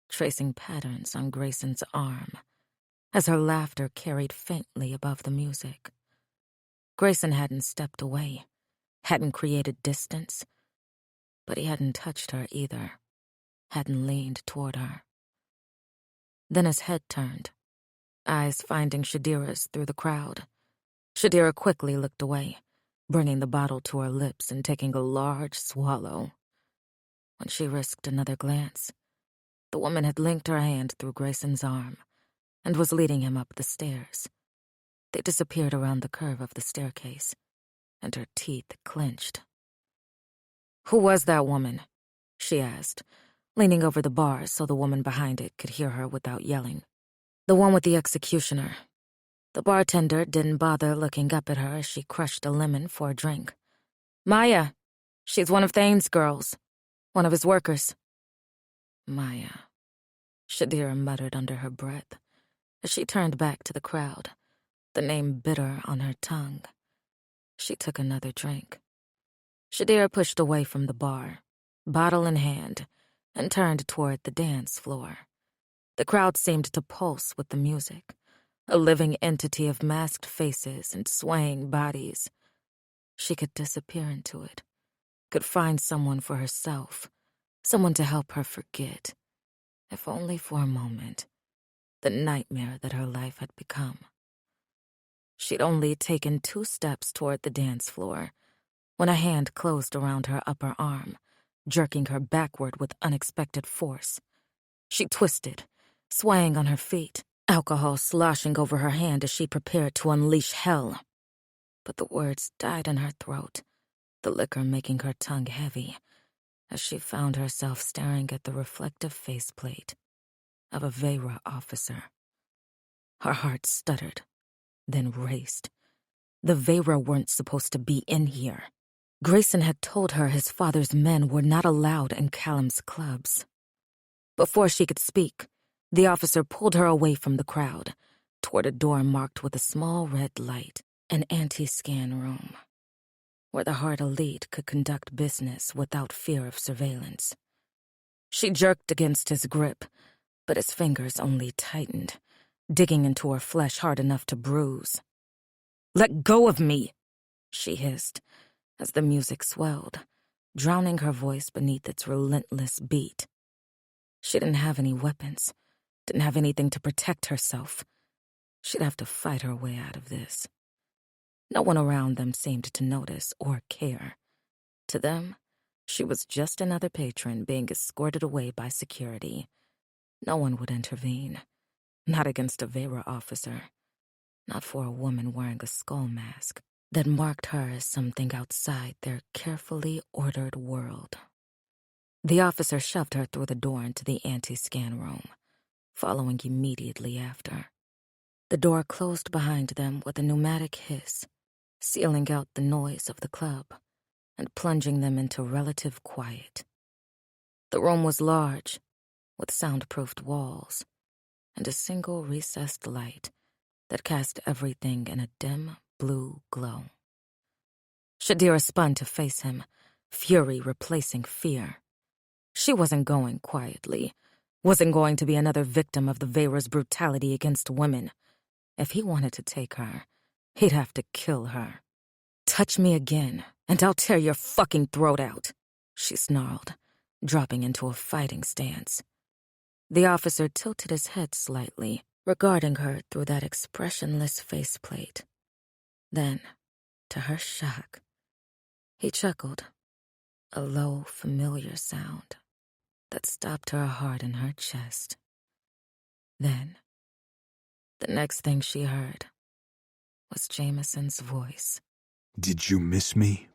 tracing patterns on Grayson's arm, as her laughter carried faintly above the music. Grayson hadn't stepped away, hadn't created distance, but he hadn't touched her either, hadn't leaned toward her. Then his head turned, eyes finding Shadira's through the crowd. Shadira quickly looked away, bringing the bottle to her lips and taking a large swallow. When she risked another glance, the woman had linked her hand through Grayson's arm and was leading him up the stairs. They disappeared around the curve of the staircase, and her teeth clenched. "Who was that woman?" she asked, leaning over the bar so the woman behind it could hear her without yelling. "The one with the executioner." The bartender didn't bother looking up at her as she crushed a lemon for a drink. "Maya. She's one of Thane's girls. One of his workers." "Maya," Shadira muttered under her breath as she turned back to the crowd, the name bitter on her tongue. She took another drink. Shadira pushed away from the bar, bottle in hand, and turned toward the dance floor. The crowd seemed to pulse with the music, a living entity of masked faces and swaying bodies. She could disappear into it, could find someone for herself, someone to help her forget, if only for a moment, the nightmare that her life had become. She'd only taken 2 steps toward the dance floor when a hand closed around her upper arm, jerking her backward with unexpected force. She twisted, swaying on her feet, alcohol sloshing over her hand as she prepared to unleash hell. But the words died in her throat, the liquor making her tongue heavy, as she found herself staring at the reflective faceplate of a Vera officer. Her heart stuttered, then raced. The Vera weren't supposed to be in here. Grayson had told her his father's men were not allowed in Callum's clubs. Before she could speak, the officer pulled her away from the crowd, toward a door marked with a small red light, an anti-scan room, where the hard elite could conduct business without fear of surveillance. She jerked against his grip, but his fingers only tightened, digging into her flesh hard enough to bruise. "Let go of me!" she hissed, as the music swelled, drowning her voice beneath its relentless beat. She didn't have any weapons, didn't have anything to protect herself. She'd have to fight her way out of this. No one around them seemed to notice or care. To them, she was just another patron being escorted away by security. No one would intervene. Not against a Vera officer. Not for a woman wearing a skull mask that marked her as something outside their carefully ordered world. The officer shoved her through the door into the anti-scan room, following immediately after. The door closed behind them with a pneumatic hiss, sealing out the noise of the club and plunging them into relative quiet. The room was large, with soundproofed walls and a single recessed light that cast everything in a dim blue glow. Shadira spun to face him, fury replacing fear. She wasn't going quietly, wasn't going to be another victim of the Vera's brutality against women. If he wanted to take her, he'd have to kill her. "Touch me again, and I'll tear your fucking throat out," she snarled, dropping into a fighting stance. The officer tilted his head slightly, regarding her through that expressionless faceplate. Then, to her shock, he chuckled, a low, familiar sound that stopped her heart in her chest. Then, the next thing she heard was Jameson's voice. "Did you miss me?"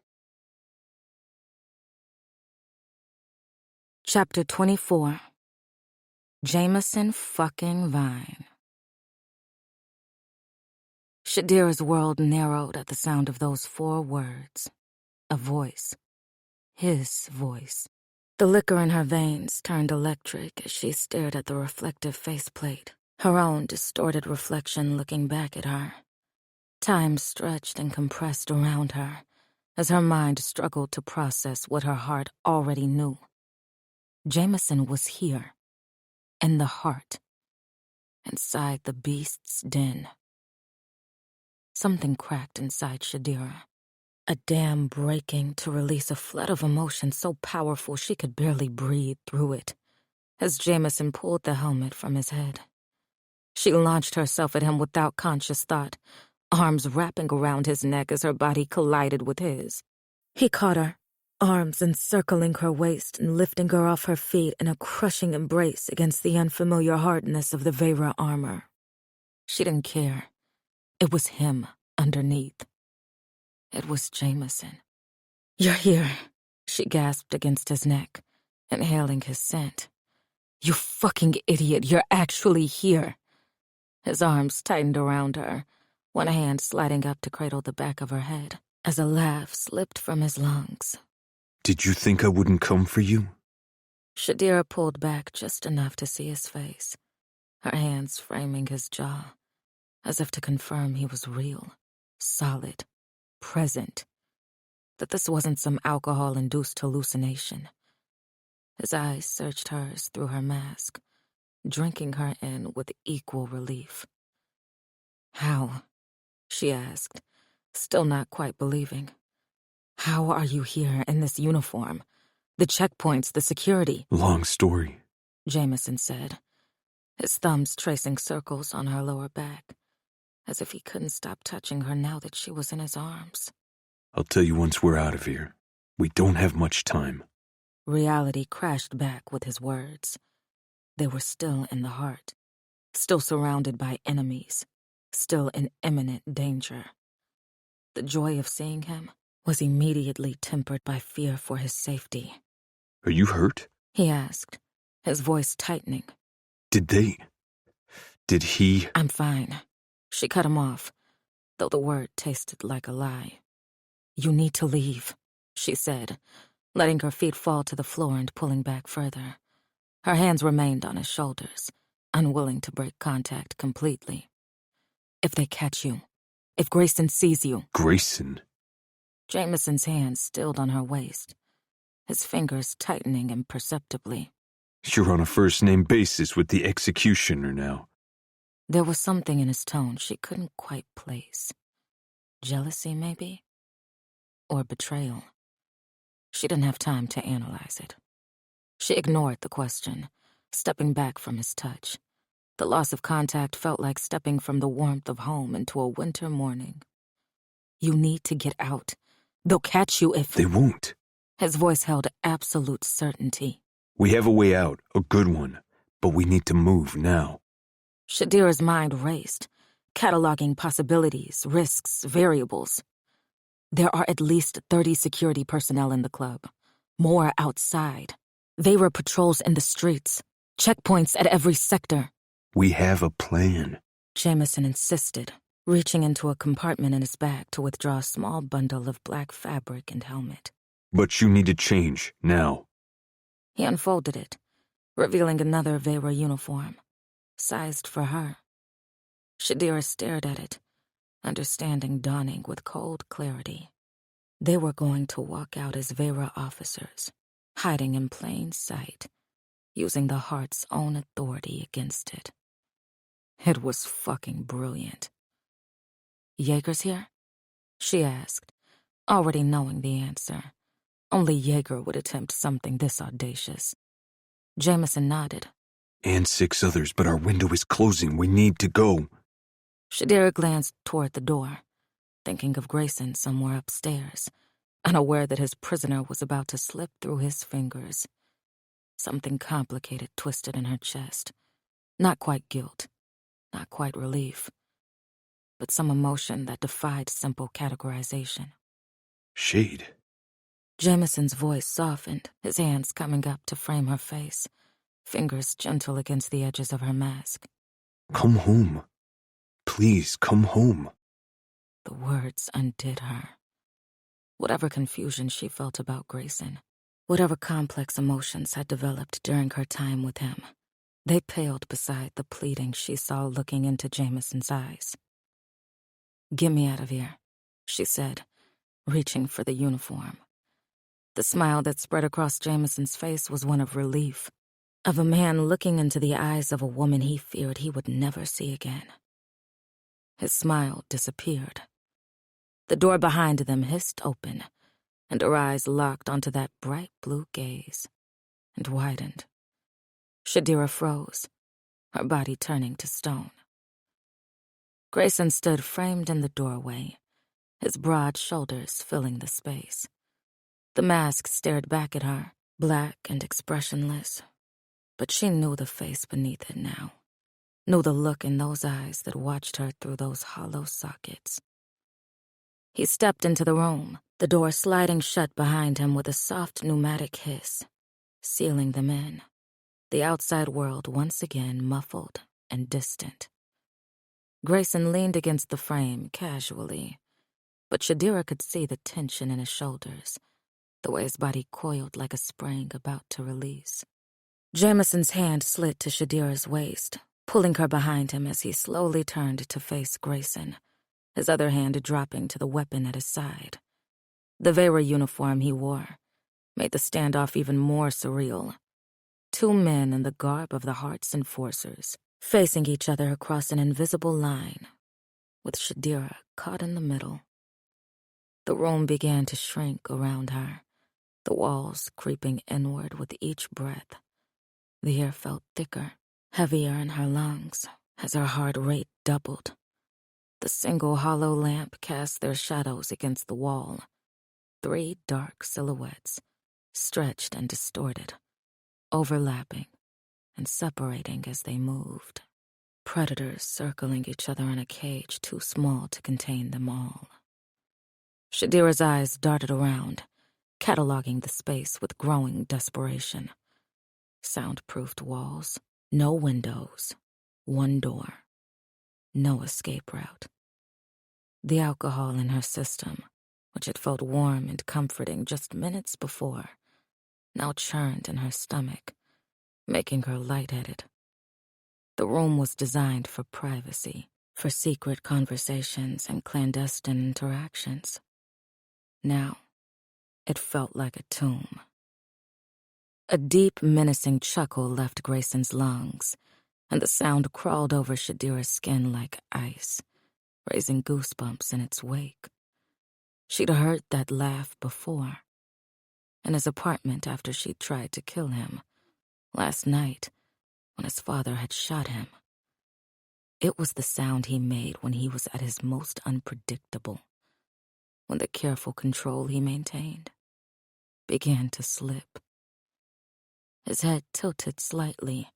Chapter 24. Jameson fucking Vine. Shadira's world narrowed at the sound of those 4 words. A voice. His voice. The liquor in her veins turned electric as she stared at the reflective faceplate, her own distorted reflection looking back at her. Time stretched and compressed around her as her mind struggled to process what her heart already knew. Jameson was here, in the heart, inside the beast's den. Something cracked inside Shadira, a dam breaking to release a flood of emotion so powerful she could barely breathe through it, as Jameson pulled the helmet from his head. She launched herself at him without conscious thought, arms wrapping around his neck as her body collided with his. He caught her, arms encircling her waist and lifting her off her feet in a crushing embrace against the unfamiliar hardness of the Vera armor. She didn't care. It was him underneath. It was Jameson. "You're here," she gasped against his neck, inhaling his scent. "You fucking idiot, you're actually here." His arms tightened around her, one hand sliding up to cradle the back of her head, as a laugh slipped from his lungs. "Did you think I wouldn't come for you?" Shadira pulled back just enough to see his face, her hands framing his jaw, as if to confirm he was real, solid, present, that this wasn't some alcohol-induced hallucination. His eyes searched hers through her mask, drinking her in with equal relief. How? She asked, still not quite believing. How are you here in this uniform? The checkpoints, the security. Long story, Jameson said, his thumbs tracing circles on her lower back, as if he couldn't stop touching her now that she was in his arms. I'll tell you once we're out of here. We don't have much time. Reality crashed back with his words. They were still in the heart, still surrounded by enemies, still in imminent danger. The joy of seeing him was immediately tempered by fear for his safety. Are you hurt? He asked, his voice tightening. Did he? I'm fine. She cut him off, though the word tasted like a lie. You need to leave, she said, letting her feet fall to the floor and pulling back further. Her hands remained on his shoulders, unwilling to break contact completely. If they catch you, if Grayson sees you. Grayson? Jameson's hands stilled on her waist, his fingers tightening imperceptibly. You're on a first-name basis with the executioner now. There was something in his tone she couldn't quite place. Jealousy, maybe? Or betrayal? She didn't have time to analyze it. She ignored the question, stepping back from his touch. The loss of contact felt like stepping from the warmth of home into a winter morning. You need to get out. They'll catch you if... They won't. His voice held absolute certainty. We have a way out, a good one, but we need to move now. Shadira's mind raced, cataloging possibilities, risks, variables. There are at least 30 security personnel in the club, more outside. There were patrols in the streets, checkpoints at every sector. We have a plan. Jameson insisted, reaching into a compartment in his bag to withdraw a small bundle of black fabric and helmet. But you need to change, now. He unfolded it, revealing another Vera uniform, sized for her. Shadira stared at it, understanding dawning with cold clarity. They were going to walk out as Vera officers, hiding in plain sight, using the heart's own authority against it. It was fucking brilliant. Jaeger's here? She asked, already knowing the answer. Only Jaeger would attempt something this audacious. Jameson nodded. And 6 others, but our window is closing. We need to go. Shadira glanced toward the door, thinking of Grayson somewhere upstairs, unaware that his prisoner was about to slip through his fingers. Something complicated twisted in her chest. Not quite guilt, not quite relief, but some emotion that defied simple categorization. Shade. Jameson's voice softened, his hands coming up to frame her face, fingers gentle against the edges of her mask. Come home. Please, come home. The words undid her. Whatever confusion she felt about Grayson, whatever complex emotions had developed during her time with him, they paled beside the pleading she saw looking into Jameson's eyes. Get me out of here, she said, reaching for the uniform. The smile that spread across Jameson's face was one of relief, of a man looking into the eyes of a woman he feared he would never see again. His smile disappeared. The door behind them hissed open, and her eyes locked onto that bright blue gaze, and widened. Shadira froze, her body turning to stone. Grayson stood framed in the doorway, his broad shoulders filling the space. The mask stared back at her, black and expressionless, but she knew the face beneath it now, knew the look in those eyes that watched her through those hollow sockets. He stepped into the room, the door sliding shut behind him with a soft pneumatic hiss, sealing them in, the outside world once again muffled and distant. Grayson leaned against the frame casually, but Shadira could see the tension in his shoulders, the way his body coiled like a spring about to release. Jameson's hand slid to Shadira's waist, pulling her behind him as he slowly turned to face Grayson, his other hand dropping to the weapon at his side. The Vera uniform he wore made the standoff even more surreal. 2 men in the garb of the Heart's enforcers, facing each other across an invisible line, with Shadira caught in the middle. The room began to shrink around her, the walls creeping inward with each breath. The air felt thicker, heavier in her lungs as her heart rate doubled. The single hollow lamp cast their shadows against the wall. 3 dark silhouettes, stretched and distorted, overlapping and separating as they moved. Predators circling each other in a cage too small to contain them all. Shadira's eyes darted around, cataloging the space with growing desperation. Soundproofed walls, no windows, 1 door, no escape route. The alcohol in her system, which had felt warm and comforting just minutes before, now churned in her stomach, making her lightheaded. The room was designed for privacy, for secret conversations and clandestine interactions. Now, it felt like a tomb. A deep, menacing chuckle left Grayson's lungs, and the sound crawled over Shadira's skin like ice, raising goosebumps in its wake. She'd heard that laugh before, in his apartment after she'd tried to kill him, last night when his father had shot him. It was the sound he made when he was at his most unpredictable, when the careful control he maintained began to slip. His head tilted slightly,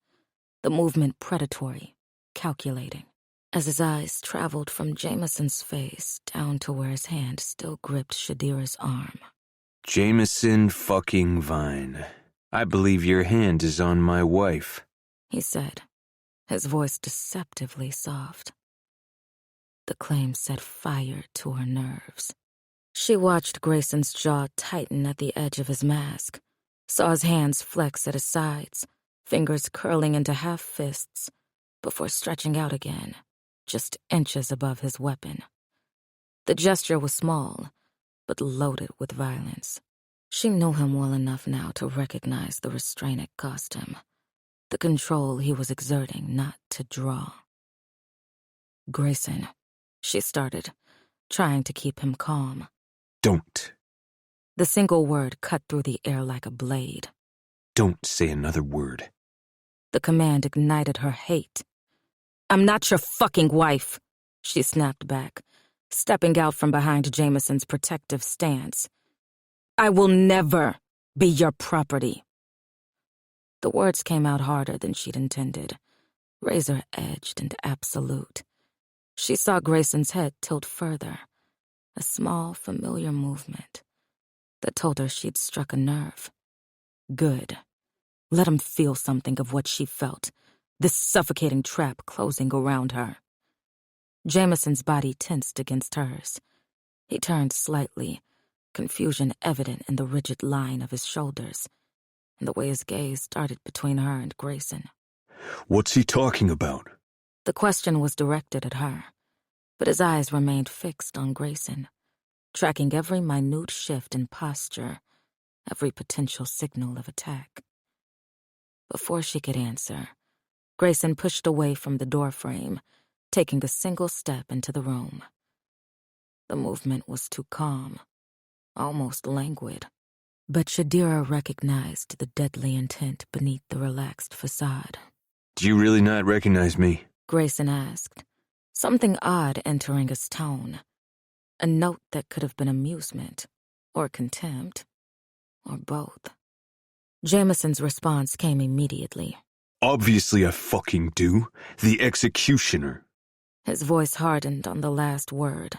the movement predatory, calculating, as his eyes traveled from Jameson's face down to where his hand still gripped Shadira's arm. Jameson fucking Vine. I believe your hand is on my wife, he said, his voice deceptively soft. The claim set fire to her nerves. She watched Grayson's jaw tighten at the edge of his mask, saw his hands flex at his sides, fingers curling into half fists, before stretching out again, just inches above his weapon. The gesture was small, but loaded with violence. She knew him well enough now to recognize the restraint it cost him, the control he was exerting not to draw. Grayson, she started, trying to keep him calm. Don't. The single word cut through the air like a blade. Don't say another word. The command ignited her hate. I'm not your fucking wife, she snapped back, stepping out from behind Jameson's protective stance. I will never be your property. The words came out harder than she'd intended, razor-edged and absolute. She saw Grayson's head tilt further, a small, familiar movement that told her she'd struck a nerve. Good. Let him feel something of what she felt, this suffocating trap closing around her. Jameson's body tensed against hers. He turned slightly, confusion evident in the rigid line of his shoulders, and the way his gaze darted between her and Grayson. What's he talking about? The question was directed at her, but his eyes remained fixed on Grayson, tracking every minute shift in posture, every potential signal of attack. Before she could answer, Grayson pushed away from the doorframe, taking a single step into the room. The movement was too calm, almost languid, but Shadira recognized the deadly intent beneath the relaxed facade. Do you really not recognize me? Grayson asked, something odd entering his tone, a note that could have been amusement, or contempt, or both. Jameson's response came immediately. Obviously I fucking do. The executioner. His voice hardened on the last word,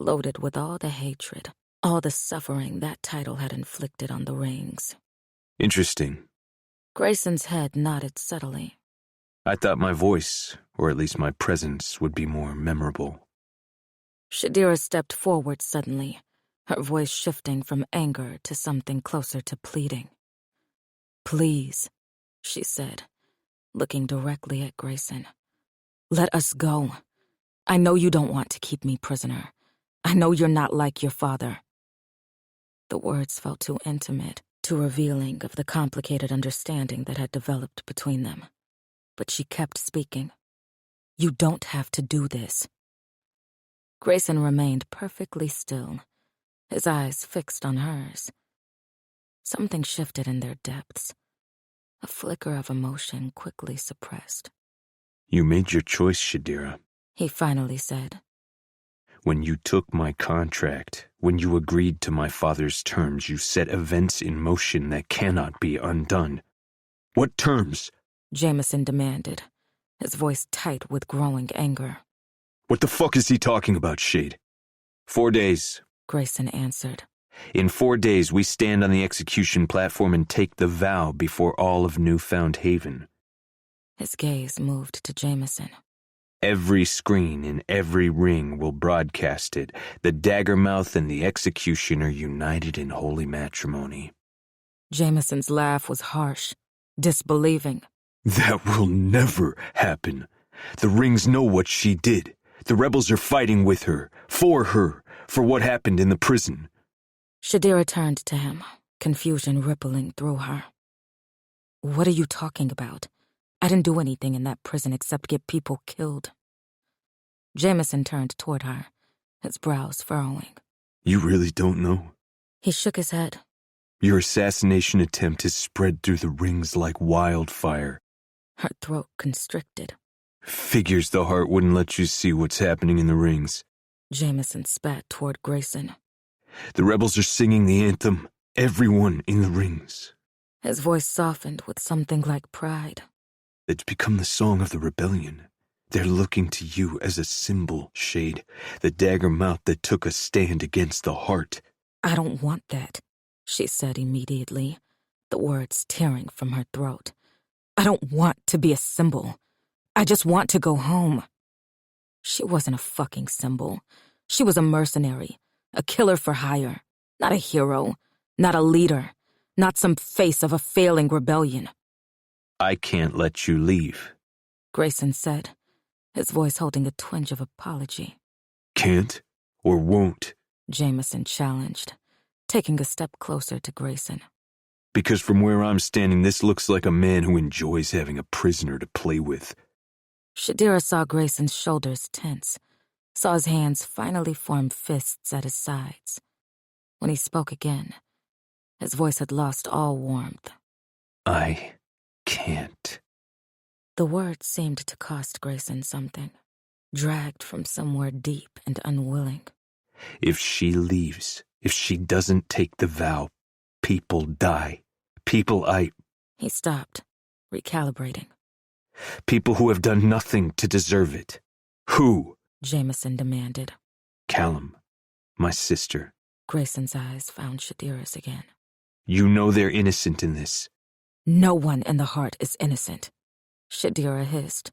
loaded with all the hatred, all the suffering that title had inflicted on the rings. Interesting. Grayson's head nodded subtly. I thought my voice, or at least my presence, would be more memorable. Shadira stepped forward suddenly, her voice shifting from anger to something closer to pleading. Please, she said, looking directly at Grayson. Let us go. I know you don't want to keep me prisoner. I know you're not like your father. The words felt too intimate, too revealing of the complicated understanding that had developed between them. But she kept speaking. You don't have to do this. Grayson remained perfectly still, his eyes fixed on hers. Something shifted in their depths, a flicker of emotion quickly suppressed. You made your choice, Shadira. He finally said. When you took my contract, when you agreed to my father's terms, you set events in motion that cannot be undone. What terms? Jameson demanded, his voice tight with growing anger. What the fuck is he talking about, Shade? 4 days, Grayson answered. In 4 days, we stand on the execution platform and take the vow before all of Newfound Haven. His gaze moved to Jameson. Every screen in every ring will broadcast it. The Daggermouth and the Executioner united in holy matrimony. Jameson's laugh was harsh, disbelieving. That will never happen. The rings know what she did. The rebels are fighting with her, for what happened in the prison. Shadira turned to him, confusion rippling through her. What are you talking about? I didn't do anything in that prison except get people killed. Jameson turned toward her, his brows furrowing. You really don't know? He shook his head. Your assassination attempt has spread through the rings like wildfire. Her throat constricted. Figures the heart wouldn't let you see what's happening in the rings. Jameson spat toward Grayson. The rebels are singing the anthem. Everyone in the rings. His voice softened with something like pride. It's become the song of the rebellion. They're looking to you as a symbol, Shade. The Daggermouth that took a stand against the heart. I don't want that, she said immediately, the words tearing from her throat. I don't want to be a symbol. I just want to go home. She wasn't a fucking symbol. She was a mercenary, a killer for hire, not a hero, not a leader, not some face of a failing rebellion. I can't let you leave, Grayson said, his voice holding a twinge of apology. Can't or won't? Jameson challenged, taking a step closer to Grayson. Because from where I'm standing, this looks like a man who enjoys having a prisoner to play with. Shadira saw Grayson's shoulders tense, saw his hands finally form fists at his sides. When he spoke again, his voice had lost all warmth. I can't. The words seemed to cost Grayson something, dragged from somewhere deep and unwilling. If she leaves, if she doesn't take the vow, people die. He stopped, recalibrating. People who have done nothing to deserve it. Who? Jameson demanded. Callum, my sister. Grayson's eyes found Shadira's again. You know they're innocent in this. No one in the heart is innocent, Shadira hissed,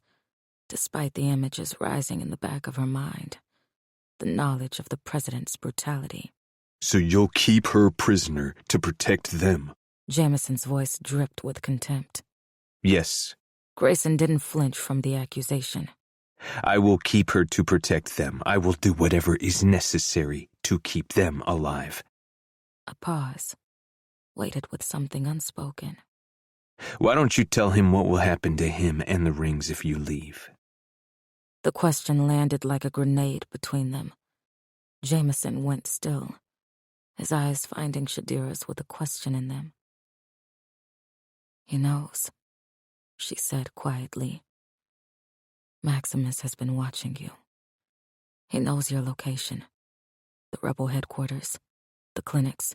despite the images rising in the back of her mind, the knowledge of the president's brutality. So you'll keep her prisoner to protect them? Jameson's voice dripped with contempt. Yes. Grayson didn't flinch from the accusation. I will keep her to protect them. I will do whatever is necessary to keep them alive. A pause, waited with something unspoken. Why don't you tell him what will happen to him and the rings if you leave? The question landed like a grenade between them. Jameson went still, his eyes finding Shadira's with a question in them. He knows, she said quietly. Maximus has been watching you. He knows your location, the rebel headquarters, the clinics.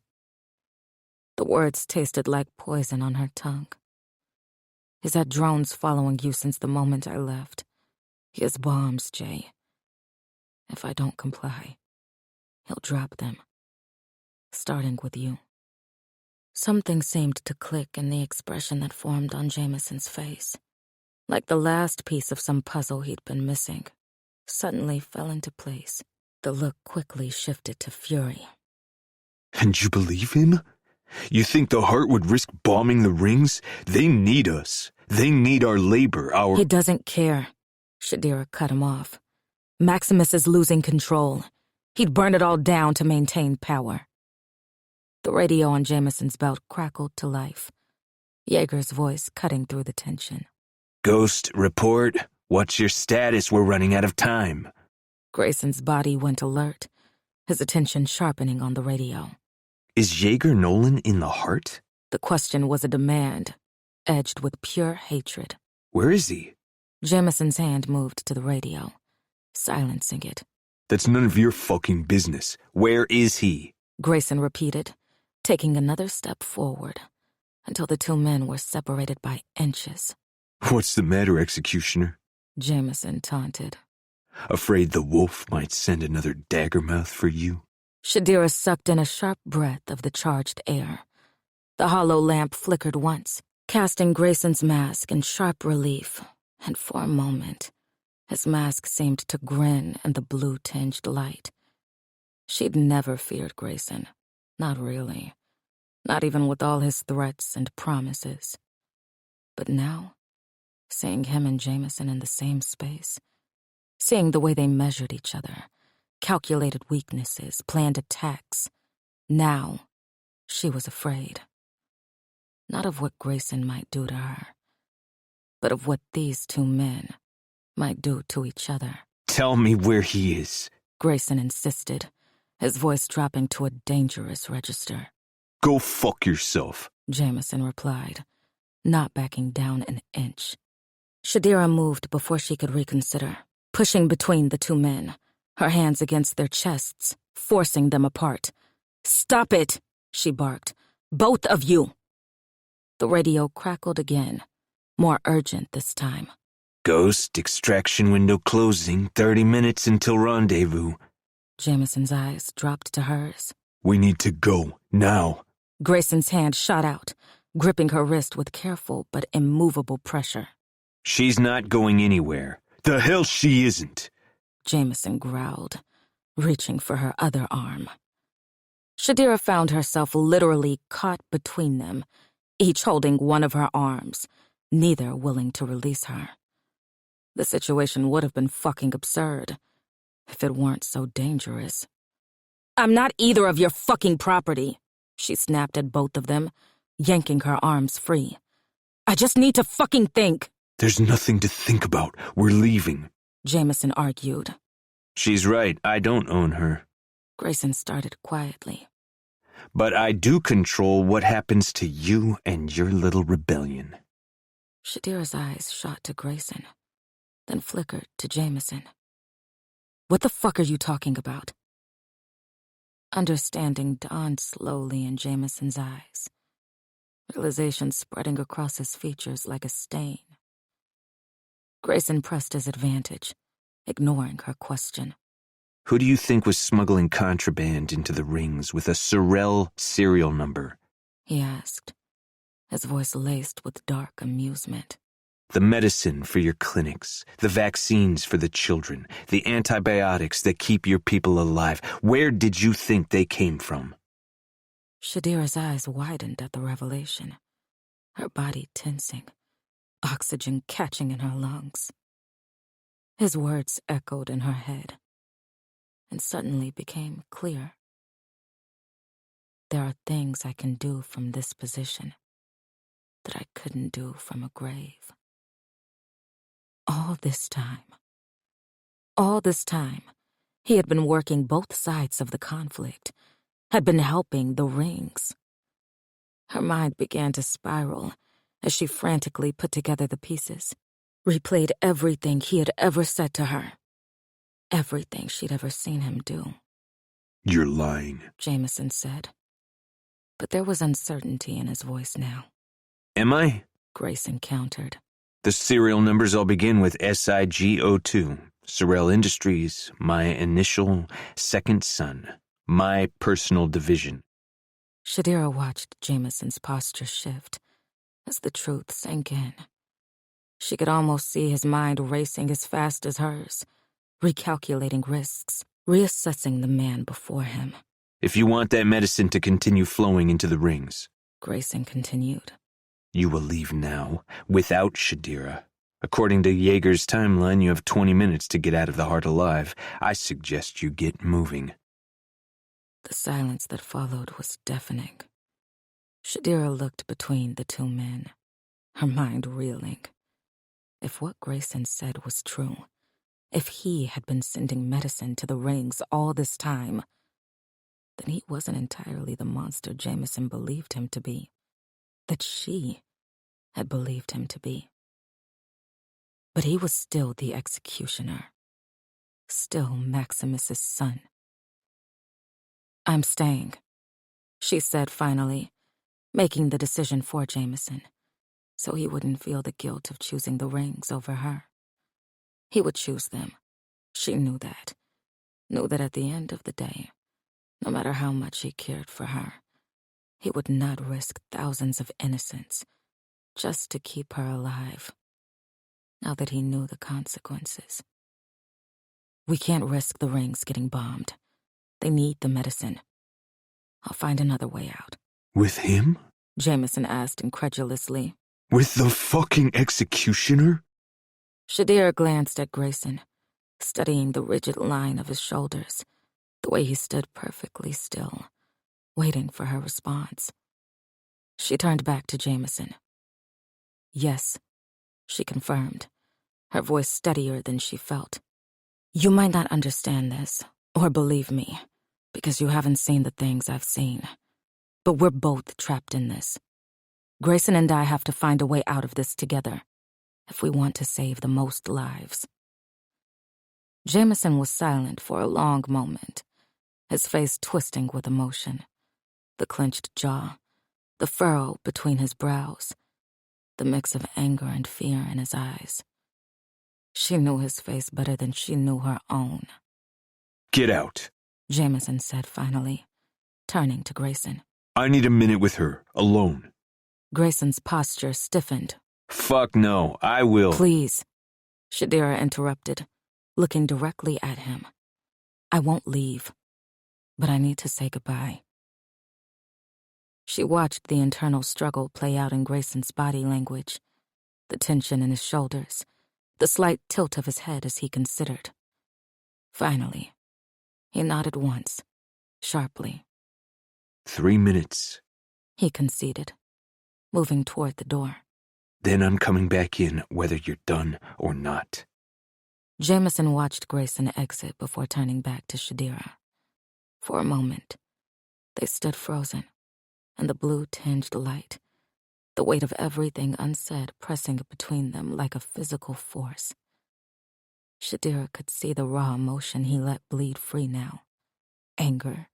The words tasted like poison on her tongue. He's had drones following you since the moment I left. He has bombs, Jay. If I don't comply, he'll drop them, starting with you. Something seemed to click in the expression that formed on Jameson's face, like the last piece of some puzzle he'd been missing, suddenly fell into place. The look quickly shifted to fury. And you believe him? You think the heart would risk bombing the rings? They need us. They need our labor, our— He doesn't care. Shadira cut him off. Maximus is losing control. He'd burn it all down to maintain power. The radio on Jameson's belt crackled to life, Yeager's voice cutting through the tension. Ghost, report. What's your status? We're running out of time. Grayson's body went alert, his attention sharpening on the radio. Is Jaeger Nolan in the heart? The question was a demand, edged with pure hatred. Where is he? Jameson's hand moved to the radio, silencing it. That's none of your fucking business. Where is he? Grayson repeated, taking another step forward, until the two men were separated by inches. What's the matter, Executioner? Jameson taunted. Afraid the wolf might send another daggermouth for you? Shadira sucked in a sharp breath of the charged air. The hollow lamp flickered once, casting Grayson's mask in sharp relief, and for a moment, his mask seemed to grin in the blue-tinged light. She'd never feared Grayson. Not really. Not even with all his threats and promises. But now, seeing him and Jameson in the same space, seeing the way they measured each other, calculated weaknesses, planned attacks, now she was afraid. Not of what Grayson might do to her, but of what these two men might do to each other. Tell me where he is, Grayson insisted, his voice dropping to a dangerous register. Go fuck yourself, Jameson replied, not backing down an inch. Shadira moved before she could reconsider, pushing between the two men, her hands against their chests, forcing them apart. "Stop it," she barked. "Both of you." The radio crackled again, more urgent this time. Ghost extraction window closing, 30 minutes until rendezvous. Jameson's eyes dropped to hers. We need to go, now. Grayson's hand shot out, gripping her wrist with careful but immovable pressure. She's not going anywhere. The hell she isn't. Jameson growled, reaching for her other arm. Shadira found herself literally caught between them, each holding one of her arms, neither willing to release her. The situation would have been fucking absurd if it weren't so dangerous. "I'm not either of your fucking property," she snapped at both of them, yanking her arms free. "I just need to fucking think." There's nothing to think about. We're leaving, Jameson argued. She's right. I don't own her. Grayson started quietly. But I do control what happens to you and your little rebellion. Shadira's eyes shot to Grayson, then flickered to Jameson. "What the fuck are you talking about?" Understanding dawned slowly in Jameson's eyes, realization spreading across his features like a stain. Grayson pressed his advantage, ignoring her question. Who do you think was smuggling contraband into the rings with a Sorrel serial number? He asked, his voice laced with dark amusement. The medicine for your clinics, the vaccines for the children, the antibiotics that keep your people alive. Where did you think they came from? Shadira's eyes widened at the revelation, her body tensing, oxygen catching in her lungs. His words echoed in her head, and suddenly became clear. There are things I can do from this position that I couldn't do from a grave. All this time, he had been working both sides of the conflict, had been helping the rings. Her mind began to spiral as she frantically put together the pieces, replayed everything he had ever said to her, everything she'd ever seen him do. You're lying, Jameson said. But there was uncertainty in his voice now. Am I? Grayson countered. The serial numbers all begin with SIG02. Sorrel Industries, my initial second son, my personal division. Shadira watched Jameson's posture shift as the truth sank in. She could almost see his mind racing as fast as hers, recalculating risks, reassessing the man before him. If you want that medicine to continue flowing into the rings, Grayson continued, you will leave now, without Shadira. According to Jaeger's timeline, you have 20 minutes to get out of the heart alive. I suggest you get moving. The silence that followed was deafening. Shadira looked between the two men, her mind reeling. If what Grayson said was true, If he had been sending medicine to the rings all this time, then he wasn't entirely the monster Jameson believed him to be, that she had believed him to be. But he was still the executioner, still Maximus's son. "I'm staying," she said finally, making the decision for Jameson, so he wouldn't feel the guilt of choosing the rings over her. He would choose them. She knew that at the end of the day, no matter how much he cared for her, he would not risk thousands of innocents just to keep her alive, now that he knew the consequences. "We can't risk the rings getting bombed. They need the medicine. I'll find another way out." With him? Jameson asked incredulously. With the fucking executioner? Shadir glanced at Grayson, studying the rigid line of his shoulders, the way he stood perfectly still, waiting for her response. She turned back to Jameson. "Yes," she confirmed, her voice steadier than she felt. "You might not understand this, or believe me, because you haven't seen the things I've seen. But we're both trapped in this. Grayson and I have to find a way out of this together, if we want to save the most lives." Jameson was silent for a long moment, his face twisting with emotion, the clenched jaw, the furrow between his brows, the mix of anger and fear in his eyes. She knew his face better than she knew her own. "Get out," Jameson said finally, turning to Grayson. "I need a minute with her, alone." Grayson's posture stiffened. "Fuck no, I will." "Please," Shadira interrupted, looking directly at him. "I won't leave, but I need to say goodbye." She watched the internal struggle play out in Grayson's body language, the tension in his shoulders, the slight tilt of his head as he considered. Finally, he nodded once, sharply. 3 minutes. He conceded, moving toward the door. Then I'm coming back in, whether you're done or not. Jameson watched Grayson exit before turning back to Shadira. For a moment, they stood frozen, and the blue-tinged light, the weight of everything unsaid pressing between them like a physical force. Shadira could see the raw emotion he let bleed free now. Anger,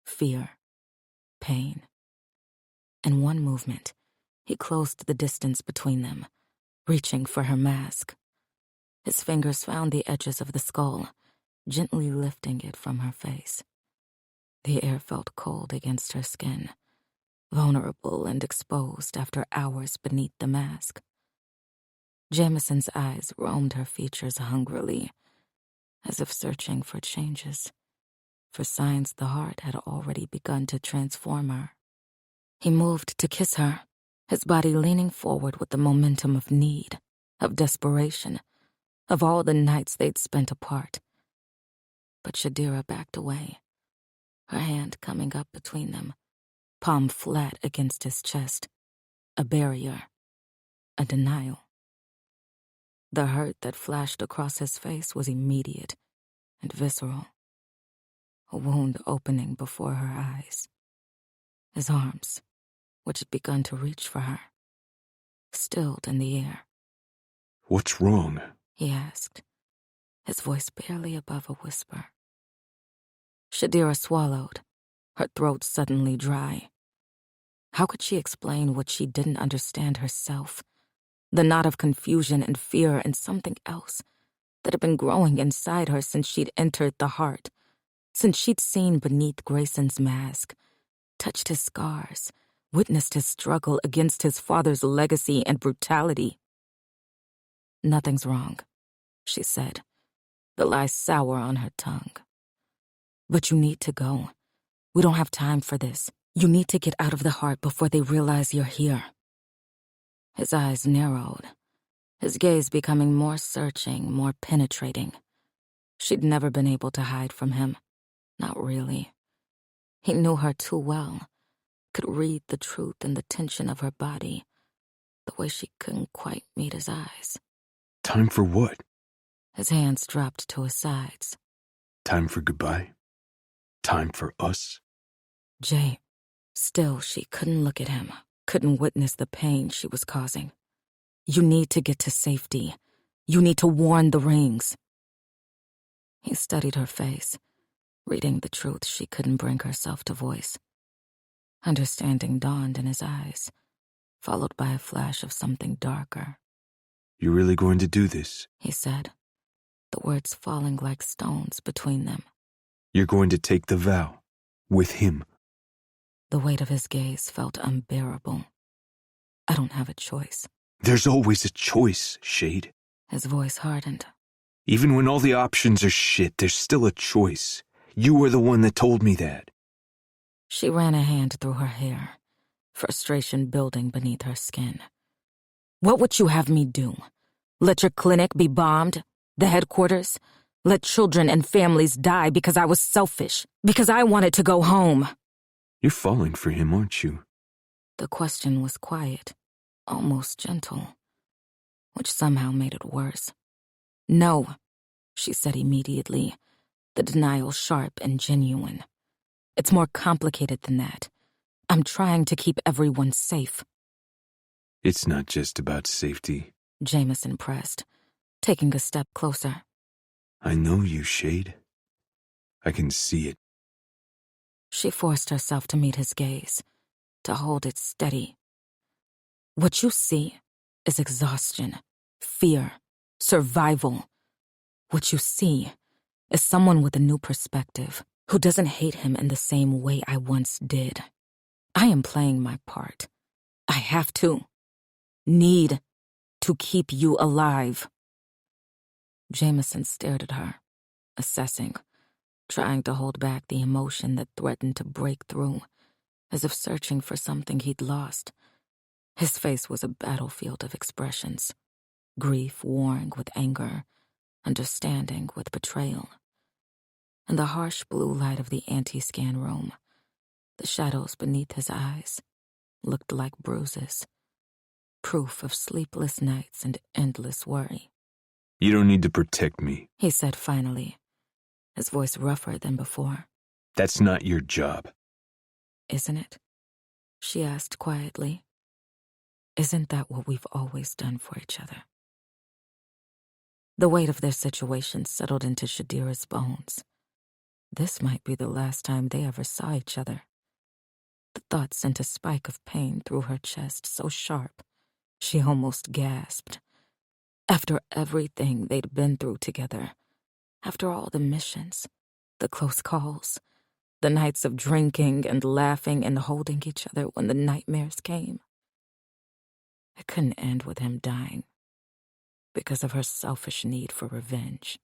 fear, pain. In one movement, he closed the distance between them, reaching for her mask. His fingers found the edges of the skull, gently lifting it from her face. The air felt cold against her skin, vulnerable and exposed after hours beneath the mask. Jameson's eyes roamed her features hungrily, as if searching for changes, for signs the heart had already begun to transform her. He moved to kiss her, his body leaning forward with the momentum of need, of desperation, of all the nights they'd spent apart. But Shadira backed away, her hand coming up between them, palm flat against his chest, a barrier, a denial. The hurt that flashed across his face was immediate and visceral, a wound opening before her eyes. His arms, which had begun to reach for her, stilled in the air. What's wrong? He asked, his voice barely above a whisper. Shadira swallowed, her throat suddenly dry. How could she explain what she didn't understand herself? The knot of confusion and fear and something else that had been growing inside her since she'd entered the heart, since she'd seen beneath Grayson's mask, touched his scars, witnessed his struggle against his father's legacy and brutality. "Nothing's wrong," she said, the lie sour on her tongue. "But you need to go. We don't have time for this. You need to get out of the heart before they realize you're here." His eyes narrowed, his gaze becoming more searching, more penetrating. She'd never been able to hide from him. Not really. He knew her too well, could read the truth in the tension of her body, the way she couldn't quite meet his eyes. Time for what? His hands dropped to his sides. Time for goodbye? Time for us? Jay, still she couldn't look at him, couldn't witness the pain she was causing. You need to get to safety. You need to warn the rings. He studied her face, reading the truth she couldn't bring herself to voice. Understanding dawned in his eyes, followed by a flash of something darker. You're really going to do this? He said, the words falling like stones between them. You're going to take the vow? With him? The weight of his gaze felt unbearable. I don't have a choice. There's always a choice, Shade. His voice hardened. Even when all the options are shit, there's still a choice. You were the one that told me that. She ran a hand through her hair, frustration building beneath her skin. What would you have me do? Let your clinic be bombed? The headquarters? Let children and families die because I was selfish? Because I wanted to go home? You're falling for him, aren't you? The question was quiet, almost gentle, which somehow made it worse. No, she said immediately, the denial sharp and genuine. It's more complicated than that. I'm trying to keep everyone safe. It's not just about safety. Jameson pressed, taking a step closer. I know you, Shade. I can see it. She forced herself to meet his gaze, to hold it steady. What you see is exhaustion, fear, survival. What you see is someone with a new perspective who doesn't hate him in the same way I once did. I am playing my part. I have to, need to keep you alive. Jameson stared at her, assessing, trying to hold back the emotion that threatened to break through, as if searching for something he'd lost. His face was a battlefield of expressions, grief warring with anger, understanding with betrayal. In the harsh blue light of the anti-scan room, the shadows beneath his eyes looked like bruises, proof of sleepless nights and endless worry. You don't need to protect me, He said finally, his voice rougher than before. That's not your job. Isn't it? She asked quietly. Isn't that what we've always done for each other? The weight of their situation settled into Shadira's bones. This might be the last time they ever saw each other. The thought sent a spike of pain through her chest so sharp, she almost gasped. After everything they'd been through together, after all the missions, the close calls, the nights of drinking and laughing and holding each other when the nightmares came. It couldn't end with him dying because of her selfish need for revenge.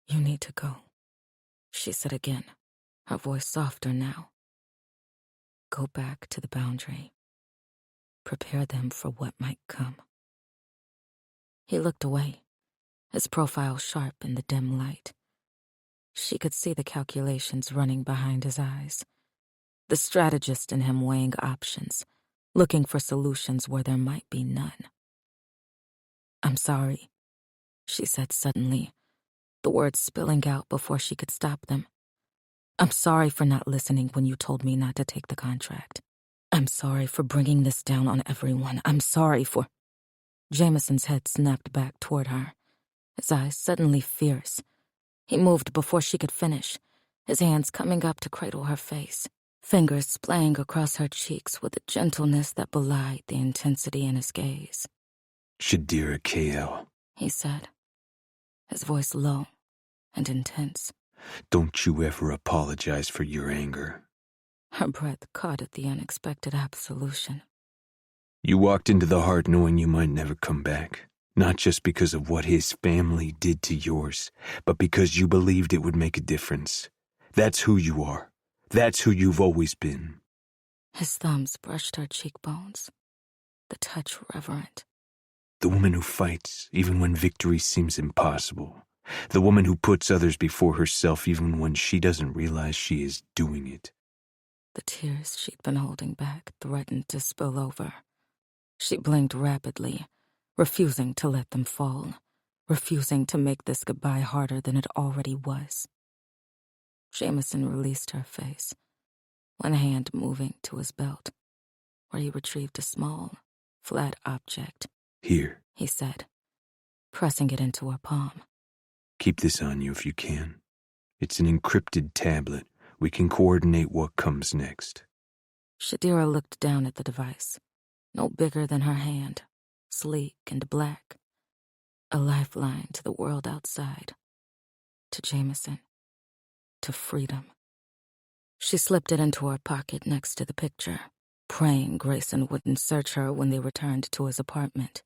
You need to go, she said again, her voice softer now. Go back to the boundary. Prepare them for what might come. He looked away, his profile sharp in the dim light. She could see the calculations running behind his eyes, the strategist in him weighing options, looking for solutions where there might be none. I'm sorry, she said suddenly, the words spilling out before she could stop them. I'm sorry for not listening when you told me not to take the contract. I'm sorry for bringing this down on everyone. I'm sorry for... Jameson's head snapped back toward her, his eyes suddenly fierce. He moved before she could finish, his hands coming up to cradle her face, fingers splaying across her cheeks with a gentleness that belied the intensity in his gaze. Shadira KL, he said, his voice low and intense. Don't you ever apologize for your anger. Her breath caught at the unexpected absolution. You walked into the heart knowing you might never come back, not just because of what his family did to yours, but because you believed it would make a difference. That's who you are. That's who you've always been. His thumbs brushed her cheekbones, the touch reverent. The woman who fights even when victory seems impossible. The woman who puts others before herself even when she doesn't realize she is doing it. The tears she'd been holding back threatened to spill over. She blinked rapidly, refusing to let them fall, refusing to make this goodbye harder than it already was. Jameson released her face, one hand moving to his belt, where he retrieved a small, flat object. Here. He said, pressing it into her palm. Keep this on you if you can. It's an encrypted tablet. We can coordinate what comes next. Shadira looked down at the device, no bigger than her hand, sleek and black. A lifeline to the world outside, to Jameson, to freedom. She slipped it into her pocket next to the picture, praying Grayson wouldn't search her when they returned to his apartment.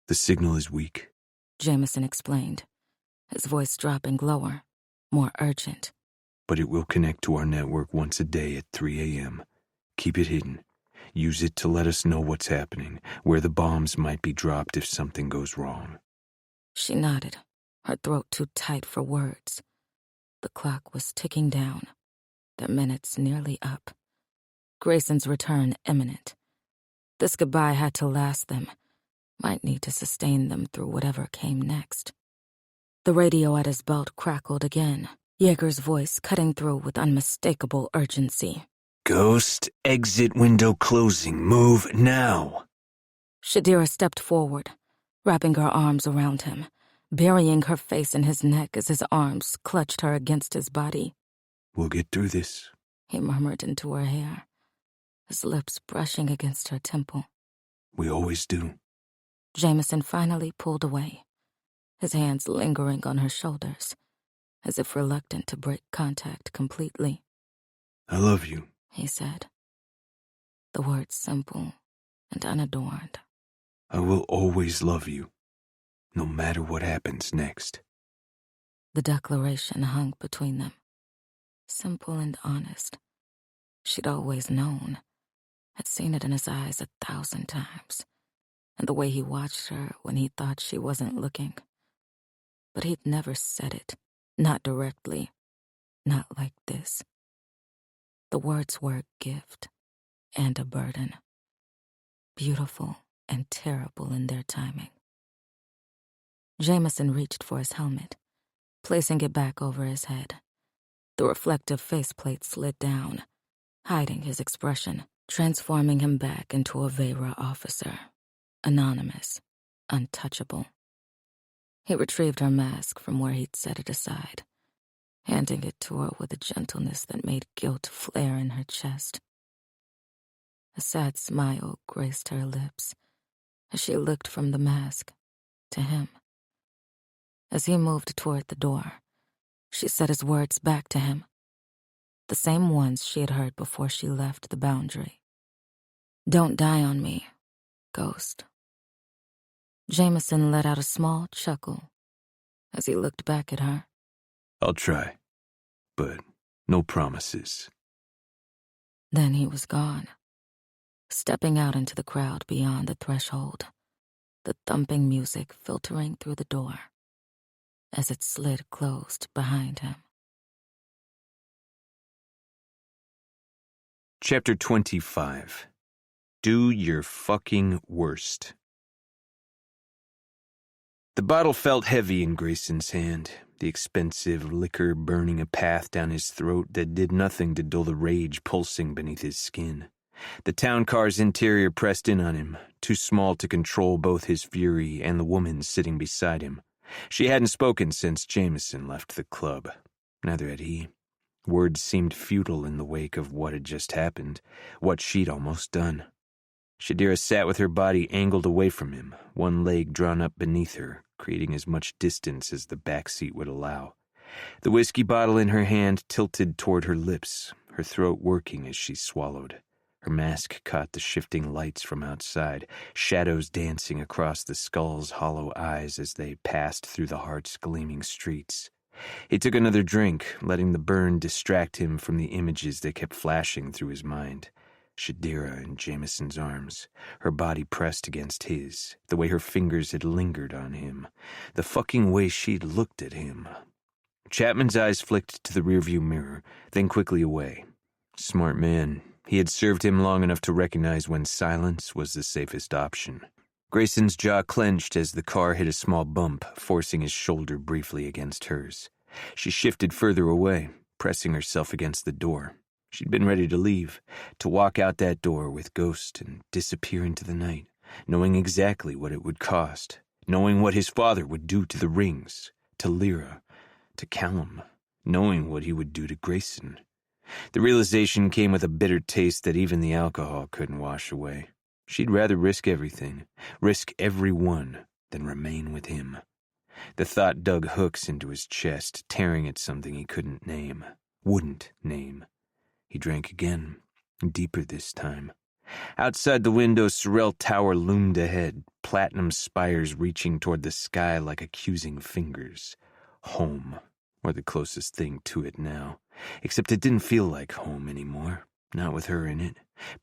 The signal is weak, Jameson explained, his voice dropping lower, more urgent. but it will connect to our network once a day at 3 a.m. Keep it hidden. Use it to let us know what's happening, where the bombs might be dropped if something goes wrong. She nodded, her throat too tight for words. The clock was ticking down, their minutes nearly up. Grayson's return imminent. This goodbye had to last them, might need to sustain them through whatever came next. The radio at his belt crackled again, Yeager's voice cutting through with unmistakable urgency. Ghost, exit window closing. Move now. Shadira stepped forward, wrapping her arms around him, burying her face in his neck as his arms clutched her against his body. We'll get through this, He murmured into her hair, his lips brushing against her temple. We always do. Jameson finally pulled away, his hands lingering on her shoulders, as if reluctant to break contact completely. I love you, He said, the words simple and unadorned. I will always love you, no matter what happens next. The declaration hung between them, simple and honest. She'd always known, had seen it in his eyes 1,000 times, and the way he watched her when he thought she wasn't looking. But he'd never said it, not directly, not like this. The words were a gift and a burden, beautiful and terrible in their timing. Jameson reached for his helmet, placing it back over his head. The reflective faceplate slid down, hiding his expression, transforming him back into a Vera officer, anonymous, untouchable. He retrieved her mask from where he'd set it aside, handing it to her with a gentleness that made guilt flare in her chest. A sad smile graced her lips as she looked from the mask to him. As he moved toward the door, she said his words back to him, the same ones she had heard before she left the boundary. Don't die on me, ghost. Jameson let out a small chuckle as he looked back at her. I'll try, but no promises. Then he was gone, stepping out into the crowd beyond the threshold, the thumping music filtering through the door as it slid closed behind him. Chapter 25. Do your fucking worst. The bottle felt heavy in Grayson's hand, the expensive liquor burning a path down his throat that did nothing to dull the rage pulsing beneath his skin. The town car's interior pressed in on him, too small to control both his fury and the woman sitting beside him. She hadn't spoken since Jameson left the club. Neither had he. Words seemed futile in the wake of what had just happened, what she'd almost done. Shadira sat with her body angled away from him, one leg drawn up beneath her, creating as much distance as the back seat would allow. The whiskey bottle in her hand tilted toward her lips, her throat working as she swallowed. Her mask caught the shifting lights from outside, shadows dancing across the skull's hollow eyes as they passed through the heart's gleaming streets. He took another drink, letting the burn distract him from the images that kept flashing through his mind. Shadira in Jameson's arms, her body pressed against his, the way her fingers had lingered on him, the fucking way she'd looked at him. Chapman's eyes flicked to the rearview mirror, then quickly away. Smart man. He had served him long enough to recognize when silence was the safest option. Grayson's jaw clenched as the car hit a small bump, forcing his shoulder briefly against hers. She shifted further away, pressing herself against the door. She'd been ready to leave, to walk out that door with Ghost and disappear into the night, knowing exactly what it would cost, knowing what his father would do to the rings, to Lyra, to Callum, knowing what he would do to Grayson. The realization came with a bitter taste that even the alcohol couldn't wash away. She'd rather risk everything, risk everyone, than remain with him. The thought dug hooks into his chest, tearing at something he couldn't name, wouldn't name. He drank again, deeper this time. Outside the window, Sorrel Tower loomed ahead, platinum spires reaching toward the sky like accusing fingers. Home, or the closest thing to it now. Except it didn't feel like home anymore, not with her in it,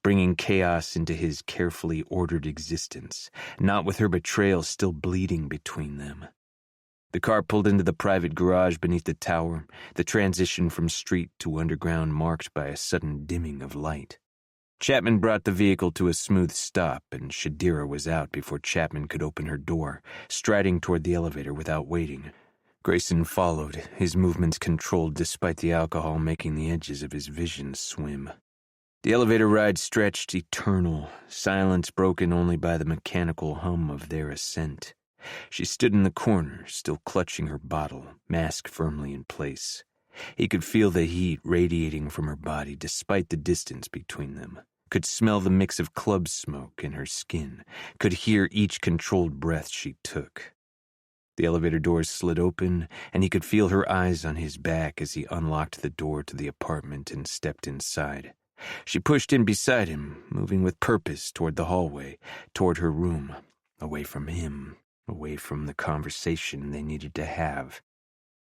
bringing chaos into his carefully ordered existence, not with her betrayal still bleeding between them. The car pulled into the private garage beneath the tower, the transition from street to underground marked by a sudden dimming of light. Chapman brought the vehicle to a smooth stop, and Shadira was out before Chapman could open her door, striding toward the elevator without waiting. Grayson followed, his movements controlled despite the alcohol making the edges of his vision swim. The elevator ride stretched eternal, silence broken only by the mechanical hum of their ascent. She stood in the corner, still clutching her bottle, mask firmly in place. He could feel the heat radiating from her body despite the distance between them, could smell the mix of club smoke in her skin, could hear each controlled breath she took. The elevator doors slid open, and he could feel her eyes on his back as he unlocked the door to the apartment and stepped inside. She pushed in beside him, moving with purpose toward the hallway, toward her room, away from him, away from the conversation they needed to have.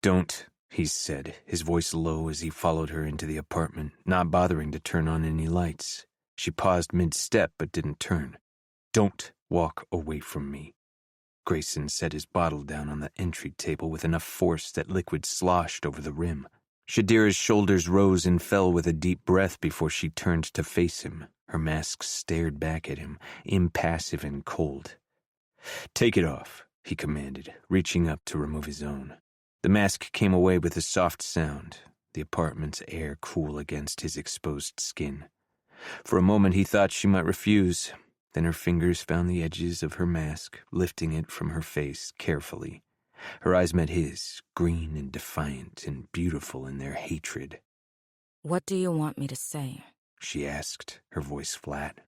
"Don't," he said, his voice low as he followed her into the apartment, not bothering to turn on any lights. She paused mid-step but didn't turn. "Don't walk away from me." Grayson set his bottle down on the entry table with enough force that liquid sloshed over the rim. Shadira's shoulders rose and fell with a deep breath before she turned to face him. Her mask stared back at him, impassive and cold. "Take it off," he commanded, reaching up to remove his own. The mask came away with a soft sound, the apartment's air cool against his exposed skin. For a moment he thought she might refuse, then her fingers found the edges of her mask, lifting it from her face carefully. Her eyes met his, green and defiant and beautiful in their hatred. "What do you want me to say?" she asked, her voice flat.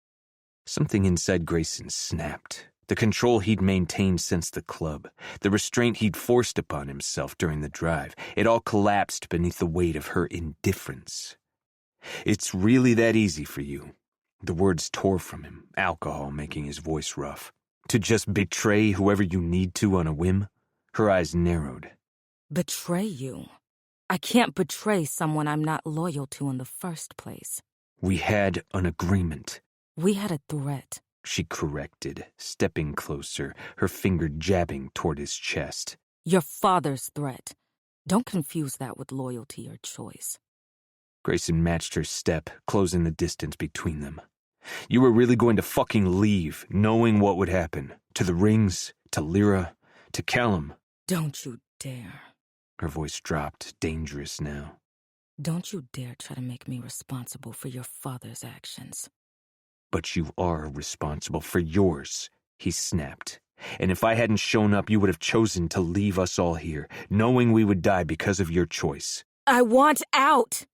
Something inside Grayson snapped. The control he'd maintained since the club, the restraint he'd forced upon himself during the drive, it all collapsed beneath the weight of her indifference. "It's really that easy for you." The words tore from him, alcohol making his voice rough. "To just betray whoever you need to on a whim?" Her eyes narrowed. "Betray you? I can't betray someone I'm not loyal to in the first place." "We had an agreement." "We had a threat," she corrected, stepping closer, her finger jabbing toward his chest. "Your father's threat. Don't confuse that with loyalty or choice." Grayson matched her step, closing the distance between them. "You were really going to fucking leave, knowing what would happen? To the rings? To Lyra? To Callum?" "Don't you dare." Her voice dropped, dangerous now. "Don't you dare try to make me responsible for your father's actions." "But you are responsible for yours," he snapped. "And if I hadn't shown up, you would have chosen to leave us all here, knowing we would die because of your choice." "I want out!"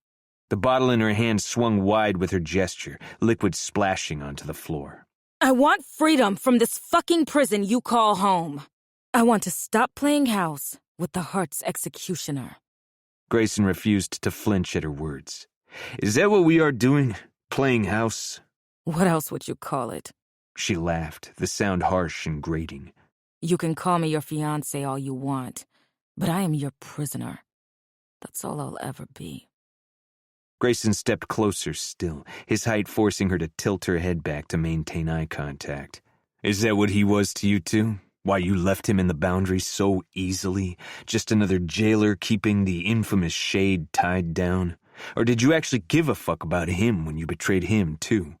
The bottle in her hand swung wide with her gesture, liquid splashing onto the floor. "I want freedom from this fucking prison you call home. I want to stop playing house with the heart's executioner." Grayson refused to flinch at her words. "Is that what we are doing? Playing house?" "What else would you call it?" She laughed, the sound harsh and grating. "You can call me your fiancé all you want, but I am your prisoner. That's all I'll ever be." Grayson stepped closer still, his height forcing her to tilt her head back to maintain eye contact. "Is that what he was to you too? Why you left him in the boundaries so easily? Just another jailer keeping the infamous shade tied down? Or did you actually give a fuck about him when you betrayed him too?"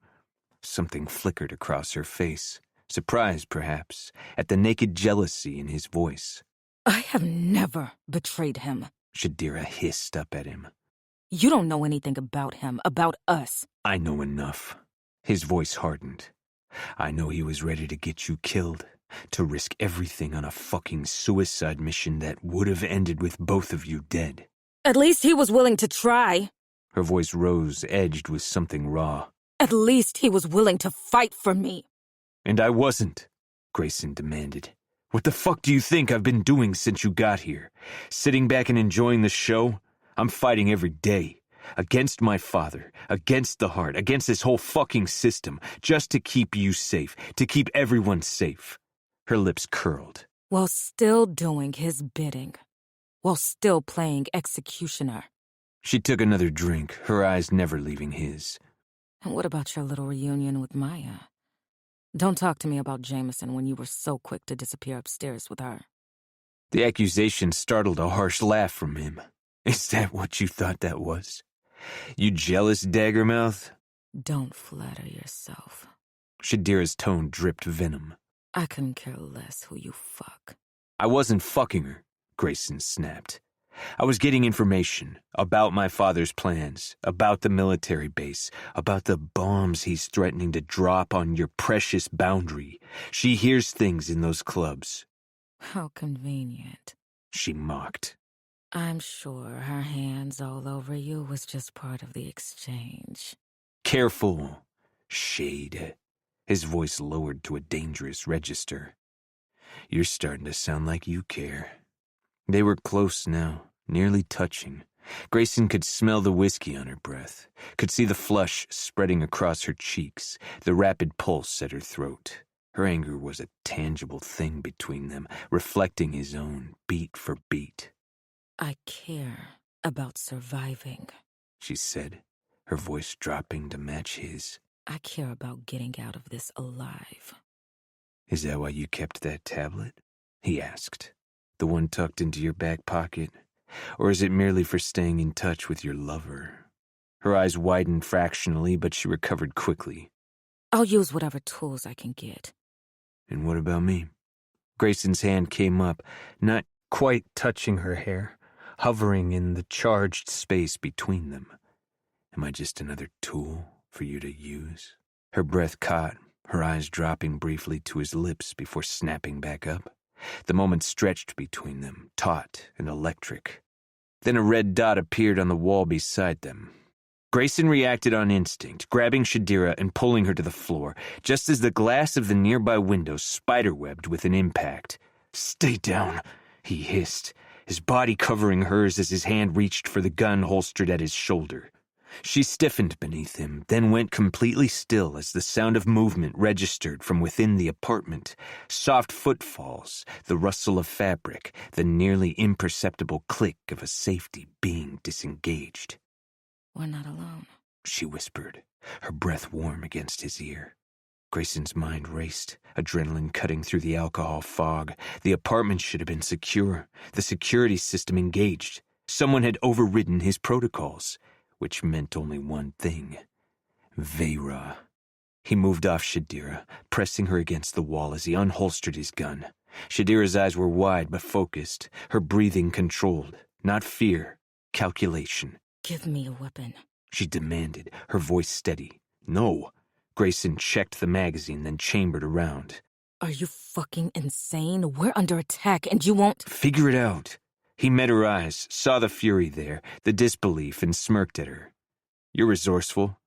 Something flickered across her face. Surprised, perhaps, at the naked jealousy in his voice. I have never betrayed him. Shadira hissed up at him. You don't know anything about him, about us. I know enough. His voice hardened. I know he was ready to get you killed, to risk everything on a fucking suicide mission that would have ended with both of you dead. At least he was willing to try. Her voice rose, edged with something raw. At least he was willing to fight for me. And I wasn't, Grayson demanded. What the fuck do you think I've been doing since you got here? Sitting back and enjoying the show? I'm fighting every day. Against my father, against the heart, against this whole fucking system, just to keep you safe, to keep everyone safe. Her lips curled. While still doing his bidding. While still playing executioner. She took another drink, her eyes never leaving his. And what about your little reunion with Maya? Don't talk to me about Jameson when you were so quick to disappear upstairs with her. The accusation startled a harsh laugh from him. Is that what you thought that was? You jealous daggermouth? Don't flatter yourself. Shadira's tone dripped venom. I couldn't care less who you fuck. I wasn't fucking her, Grayson snapped. I was getting information about my father's plans, about the military base, about the bombs he's threatening to drop on your precious boundary. She hears things in those clubs. How convenient. She mocked. I'm sure her hands all over you was just part of the exchange. Careful, shade. His voice lowered to a dangerous register. You're starting to sound like you care. They were close now, nearly touching. Grayson could smell the whiskey on her breath, could see the flush spreading across her cheeks, the rapid pulse at her throat. Her anger was a tangible thing between them, reflecting his own, beat for beat. I care about surviving, she said, her voice dropping to match his. I care about getting out of this alive. Is that why you kept that tablet? He asked. The one tucked into your back pocket? Or is it merely for staying in touch with your lover? Her eyes widened fractionally, but she recovered quickly. I'll use whatever tools I can get. And what about me? Grayson's hand came up, not quite touching her hair, hovering in the charged space between them. Am I just another tool for you to use? Her breath caught, her eyes dropping briefly to his lips before snapping back up. The moment stretched between them, taut and electric. Then a red dot appeared on the wall beside them. Grayson reacted on instinct, grabbing Shadira and pulling her to the floor, just as the glass of the nearby window spiderwebbed with an impact. "Stay down," he hissed, his body covering hers as his hand reached for the gun holstered at his shoulder. She stiffened beneath him, then went completely still as the sound of movement registered from within the apartment. Soft footfalls, the rustle of fabric, the nearly imperceptible click of a safety being disengaged. We're not alone, she whispered, her breath warm against his ear. Grayson's mind raced, adrenaline cutting through the alcohol fog. The apartment should have been secure, the security system engaged. Someone had overridden his protocols. Which meant only one thing. Vera. He moved off Shadira, pressing her against the wall as he unholstered his gun. Shadira's eyes were wide but focused, her breathing controlled. Not fear, calculation. Give me a weapon, she demanded, her voice steady. No. Grayson checked the magazine, then chambered around. Are you fucking insane? We're under attack and you won't— Figure it out. He met her eyes, saw the fury there, the disbelief, and smirked at her. You're resourceful.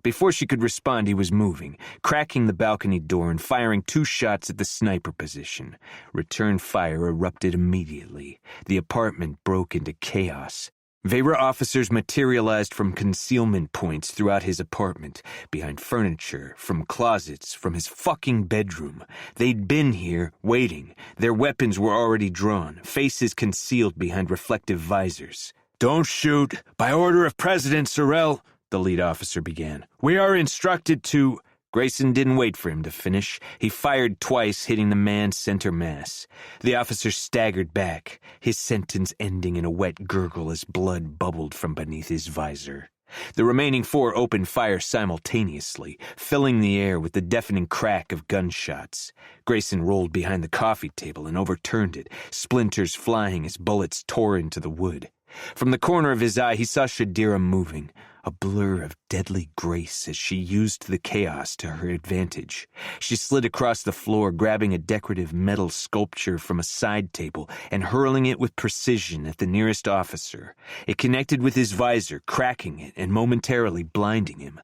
Before she could respond, he was moving, cracking the balcony door and firing 2 shots at the sniper position. Return fire erupted immediately. The apartment broke into chaos. Vera officers materialized from concealment points throughout his apartment, behind furniture, from closets, from his fucking bedroom. They'd been here, waiting. Their weapons were already drawn, faces concealed behind reflective visors. "Don't shoot! By order of President Sorrell," the lead officer began. "We are instructed to—" Grayson didn't wait for him to finish. He fired twice, hitting the man's center mass. The officer staggered back, his sentence ending in a wet gurgle as blood bubbled from beneath his visor. The remaining 4 opened fire simultaneously, filling the air with the deafening crack of gunshots. Grayson rolled behind the coffee table and overturned it, splinters flying as bullets tore into the wood. From the corner of his eye, he saw Shadira moving, a blur of deadly grace as she used the chaos to her advantage. She slid across the floor, grabbing a decorative metal sculpture from a side table and hurling it with precision at the nearest officer. It connected with his visor, cracking it and momentarily blinding him.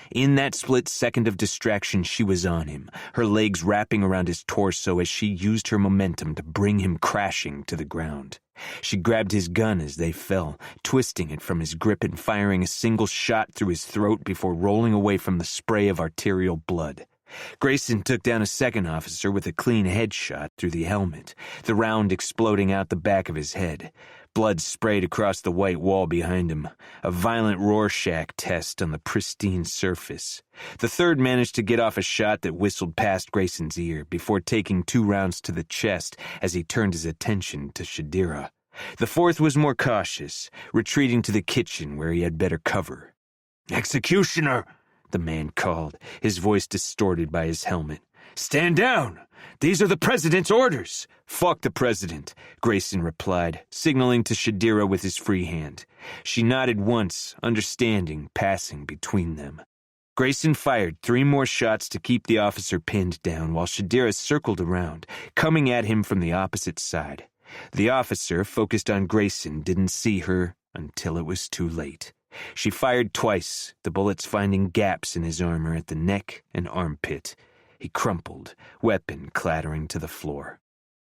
In that split second of distraction, she was on him, her legs wrapping around his torso as she used her momentum to bring him crashing to the ground. She grabbed his gun as they fell, twisting it from his grip and firing a single shot through his throat before rolling away from the spray of arterial blood. Grayson took down a second officer with a clean headshot through the helmet, the round exploding out the back of his head. Blood sprayed across the white wall behind him, a violent Rorschach test on the pristine surface. The third managed to get off a shot that whistled past Grayson's ear before taking 2 rounds to the chest as he turned his attention to Shadira. The fourth was more cautious, retreating to the kitchen where he had better cover. "Executioner!" the man called, his voice distorted by his helmet. "Stand down! These are the president's orders!" "Fuck the president," Grayson replied, signaling to Shadira with his free hand. She nodded once, understanding, passing between them. Grayson fired 3 more shots to keep the officer pinned down while Shadira circled around, coming at him from the opposite side. The officer, focused on Grayson, didn't see her until it was too late. She fired twice, the bullets finding gaps in his armor at the neck and armpit. He crumpled, weapon clattering to the floor.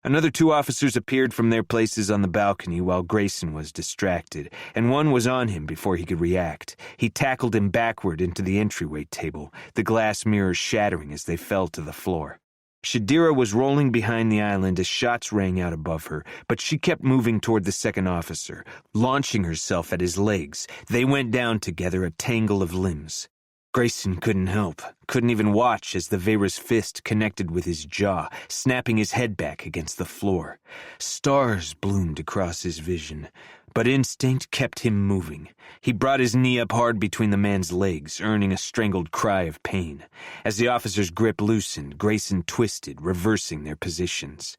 Another 2 officers appeared from their places on the balcony while Grayson was distracted, and one was on him before he could react. He tackled him backward into the entryway table, the glass mirrors shattering as they fell to the floor. Shadira was rolling behind the island as shots rang out above her, but she kept moving toward the second officer, launching herself at his legs. They went down together, a tangle of limbs. Grayson couldn't help, couldn't even watch as the Vera's fist connected with his jaw, snapping his head back against the floor. Stars bloomed across his vision, but instinct kept him moving. He brought his knee up hard between the man's legs, earning a strangled cry of pain. As the officer's grip loosened, Grayson twisted, reversing their positions.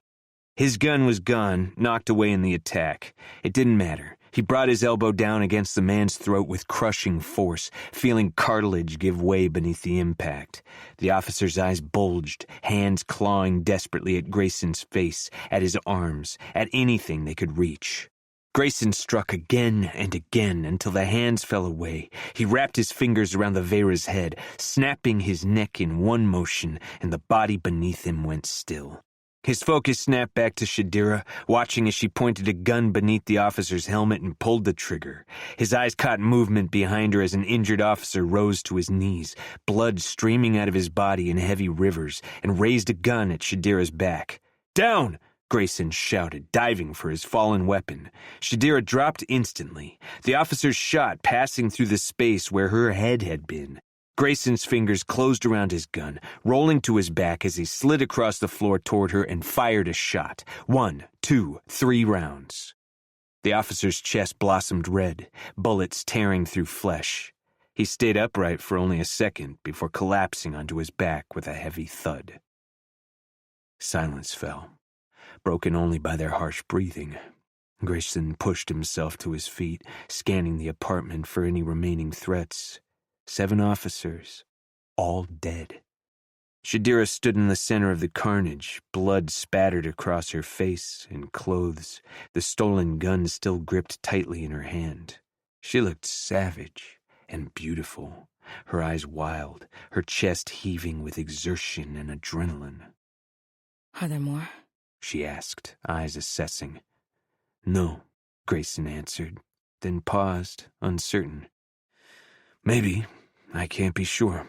His gun was gone, knocked away in the attack. It didn't matter. He brought his elbow down against the man's throat with crushing force, feeling cartilage give way beneath the impact. The officer's eyes bulged, hands clawing desperately at Grayson's face, at his arms, at anything they could reach. Grayson struck again and again until the hands fell away. He wrapped his fingers around the Vera's head, snapping his neck in one motion, and the body beneath him went still. His focus snapped back to Shadira, watching as she pointed a gun beneath the officer's helmet and pulled the trigger. His eyes caught movement behind her as an injured officer rose to his knees, blood streaming out of his body in heavy rivers, and raised a gun at Shadira's back. "Down!" Grayson shouted, diving for his fallen weapon. Shadira dropped instantly, the officer's shot passing through the space where her head had been. Grayson's fingers closed around his gun, rolling to his back as he slid across the floor toward her and fired a shot. 1, 2, 3 rounds. The officer's chest blossomed red, bullets tearing through flesh. He stayed upright for only a second before collapsing onto his back with a heavy thud. Silence fell, broken only by their harsh breathing. Grayson pushed himself to his feet, scanning the apartment for any remaining threats. 7 officers, all dead. Shadira stood in the center of the carnage, blood spattered across her face and clothes, the stolen gun still gripped tightly in her hand. She looked savage and beautiful, her eyes wild, her chest heaving with exertion and adrenaline. "Are there more?" she asked, eyes assessing. "No," Grayson answered, then paused, uncertain. "Maybe. I can't be sure."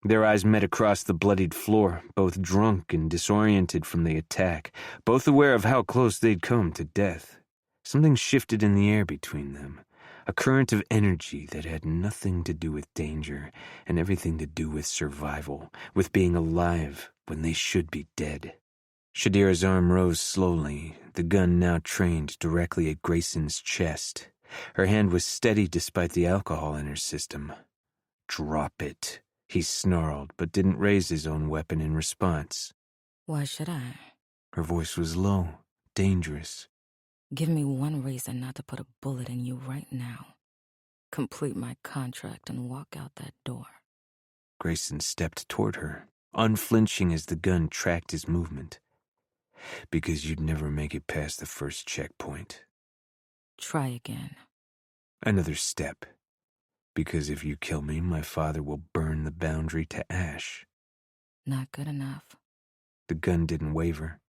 Their eyes met across the bloodied floor, both drunk and disoriented from the attack, both aware of how close they'd come to death. Something shifted in the air between them, a current of energy that had nothing to do with danger and everything to do with survival, with being alive when they should be dead. Shadira's arm rose slowly, the gun now trained directly at Grayson's chest. Her hand was steady despite the alcohol in her system. "Drop it," he snarled, but didn't raise his own weapon in response. Why should I? Her voice was low, dangerous. Give me one reason not to put a bullet in you right now. Complete my contract and walk out that door. Grayson stepped toward her, unflinching as the gun tracked his movement. "Because you'd never make it past the first checkpoint." Try again. Another step. "Because if you kill me, my father will burn the boundary to ash." Not good enough. The gun didn't waver.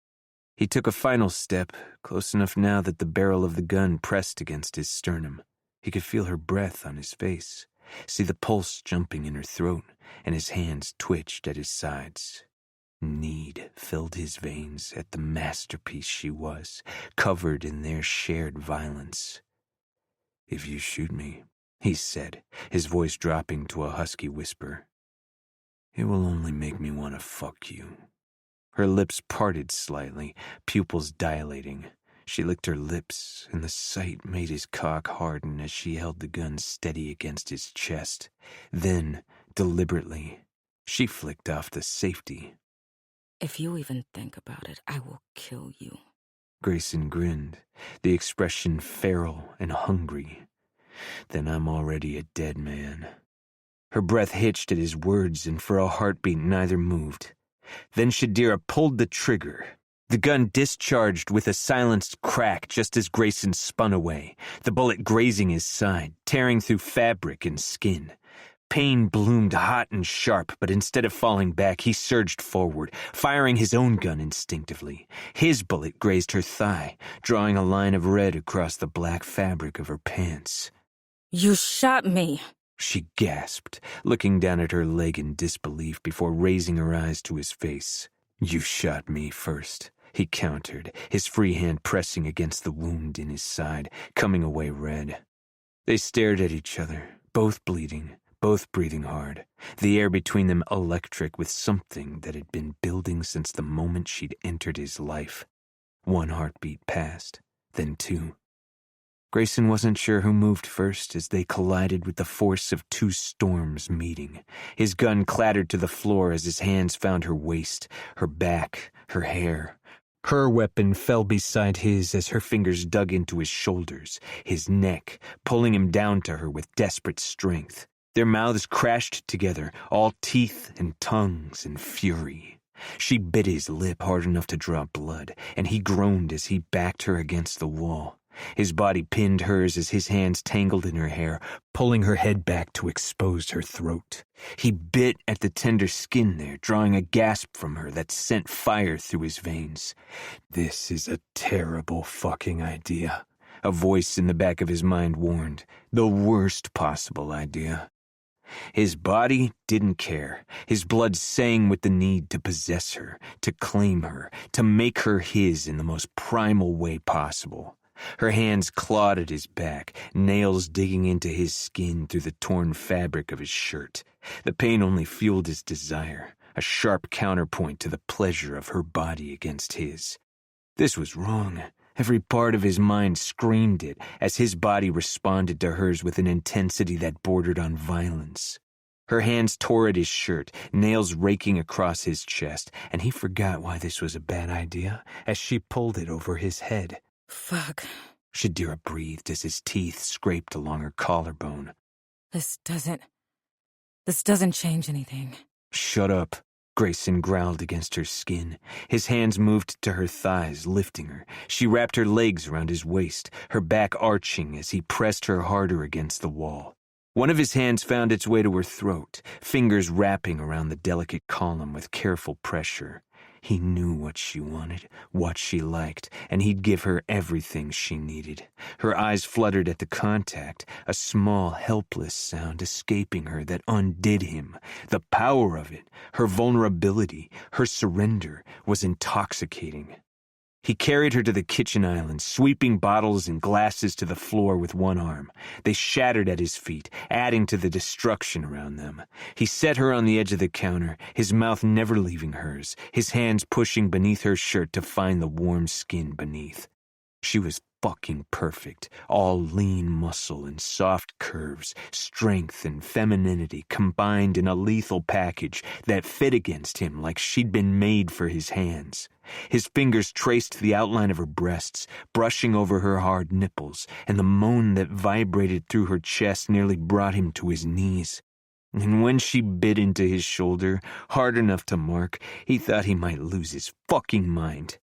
He took a final step, close enough now that the barrel of the gun pressed against his sternum. He could feel her breath on his face, see the pulse jumping in her throat, and his hands twitched at his sides. Need filled his veins at the masterpiece she was, covered in their shared violence. "If you shoot me," he said, his voice dropping to a husky whisper, "it will only make me want to fuck you." Her lips parted slightly, pupils dilating. She licked her lips, and the sight made his cock harden as she held the gun steady against his chest. Then, deliberately, she flicked off the safety. If you even think about it, I will kill you. Grayson grinned, the expression feral and hungry. "Then I'm already a dead man." Her breath hitched at his words, and for a heartbeat neither moved. Then Shadira pulled the trigger. The gun discharged with a silenced crack just as Grayson spun away, the bullet grazing his side, tearing through fabric and skin. Pain bloomed hot and sharp, but instead of falling back, he surged forward, firing his own gun instinctively. His bullet grazed her thigh, drawing a line of red across the black fabric of her pants. You shot me! She gasped, looking down at her leg in disbelief before raising her eyes to his face. "You shot me first," he countered, his free hand pressing against the wound in his side, coming away red. They stared at each other, both bleeding, both breathing hard, the air between them electric with something that had been building since the moment she'd entered his life. One heartbeat passed, then two. Grayson wasn't sure who moved first as they collided with the force of two storms meeting. His gun clattered to the floor as his hands found her waist, her back, her hair. Her weapon fell beside his as her fingers dug into his shoulders, his neck, pulling him down to her with desperate strength. Their mouths crashed together, all teeth and tongues and fury. She bit his lip hard enough to draw blood, and he groaned as he backed her against the wall. His body pinned hers as his hands tangled in her hair, pulling her head back to expose her throat. He bit at the tender skin there, drawing a gasp from her that sent fire through his veins. "This is a terrible fucking idea," a voice in the back of his mind warned. "The worst possible idea." His body didn't care. His blood sang with the need to possess her, to claim her, to make her his in the most primal way possible. Her hands clawed at his back, nails digging into his skin through the torn fabric of his shirt. The pain only fueled his desire, a sharp counterpoint to the pleasure of her body against his. This was wrong. Every part of his mind screamed it as his body responded to hers with an intensity that bordered on violence. Her hands tore at his shirt, nails raking across his chest, and he forgot why this was a bad idea as she pulled it over his head. Fuck. Shadira breathed as his teeth scraped along her collarbone. This doesn't change anything. "Shut up," Grayson growled against her skin. His hands moved to her thighs, lifting her. She wrapped her legs around his waist, her back arching as he pressed her harder against the wall. One of his hands found its way to her throat, fingers wrapping around the delicate column with careful pressure. He knew what she wanted, what she liked, and he'd give her everything she needed. Her eyes fluttered at the contact, a small, helpless sound escaping her that undid him. The power of it, her vulnerability, her surrender, was intoxicating. He carried her to the kitchen island, sweeping bottles and glasses to the floor with one arm. They shattered at his feet, adding to the destruction around them. He set her on the edge of the counter, his mouth never leaving hers, his hands pushing beneath her shirt to find the warm skin beneath. She was fucking perfect, all lean muscle and soft curves, strength and femininity combined in a lethal package that fit against him like she'd been made for his hands. His fingers traced the outline of her breasts, brushing over her hard nipples, and the moan that vibrated through her chest nearly brought him to his knees. And when she bit into his shoulder, hard enough to mark, he thought he might lose his fucking mind.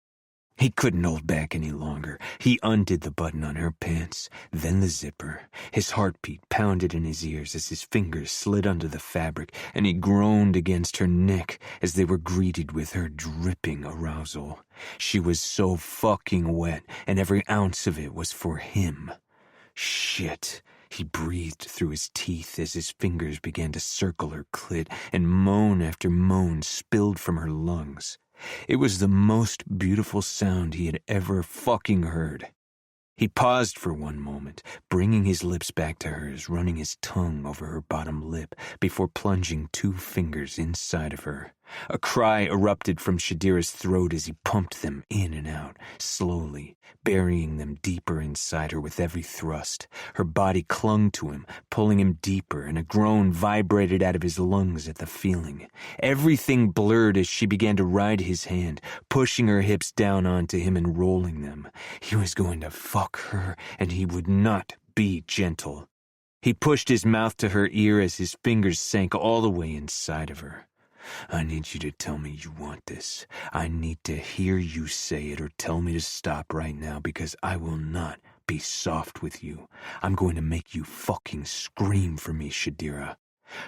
He couldn't hold back any longer. He undid the button on her pants, then the zipper. His heartbeat pounded in his ears as his fingers slid under the fabric, and he groaned against her neck as they were greeted with her dripping arousal. She was so fucking wet, and every ounce of it was for him. Shit. He breathed through his teeth as his fingers began to circle her clit, and moan after moan spilled from her lungs. It was the most beautiful sound he had ever fucking heard. He paused for one moment, bringing his lips back to hers, running his tongue over her bottom lip before plunging 2 fingers inside of her. A cry erupted from Shadira's throat as he pumped them in and out, slowly, burying them deeper inside her with every thrust. Her body clung to him, pulling him deeper, and a groan vibrated out of his lungs at the feeling. Everything blurred as she began to ride his hand, pushing her hips down onto him and rolling them. He was going to fuck her, and he would not be gentle. He pushed his mouth to her ear as his fingers sank all the way inside of her. I need you to tell me you want this. I need to hear you say it or tell me to stop right now because I will not be soft with you. I'm going to make you fucking scream for me, Shadira.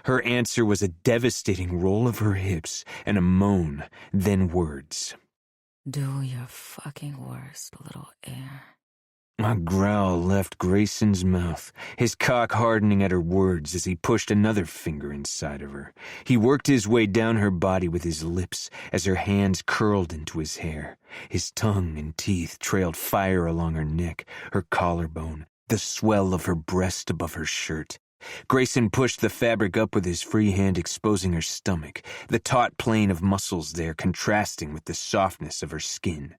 Her answer was a devastating roll of her hips and a moan, then words. Do your fucking worst, little air. A growl left Grayson's mouth, his cock hardening at her words as he pushed another finger inside of her. He worked his way down her body with his lips as her hands curled into his hair. His tongue and teeth trailed fire along her neck, her collarbone, the swell of her breast above her shirt. Grayson pushed the fabric up with his free hand, exposing her stomach, the taut plane of muscles there contrasting with the softness of her skin.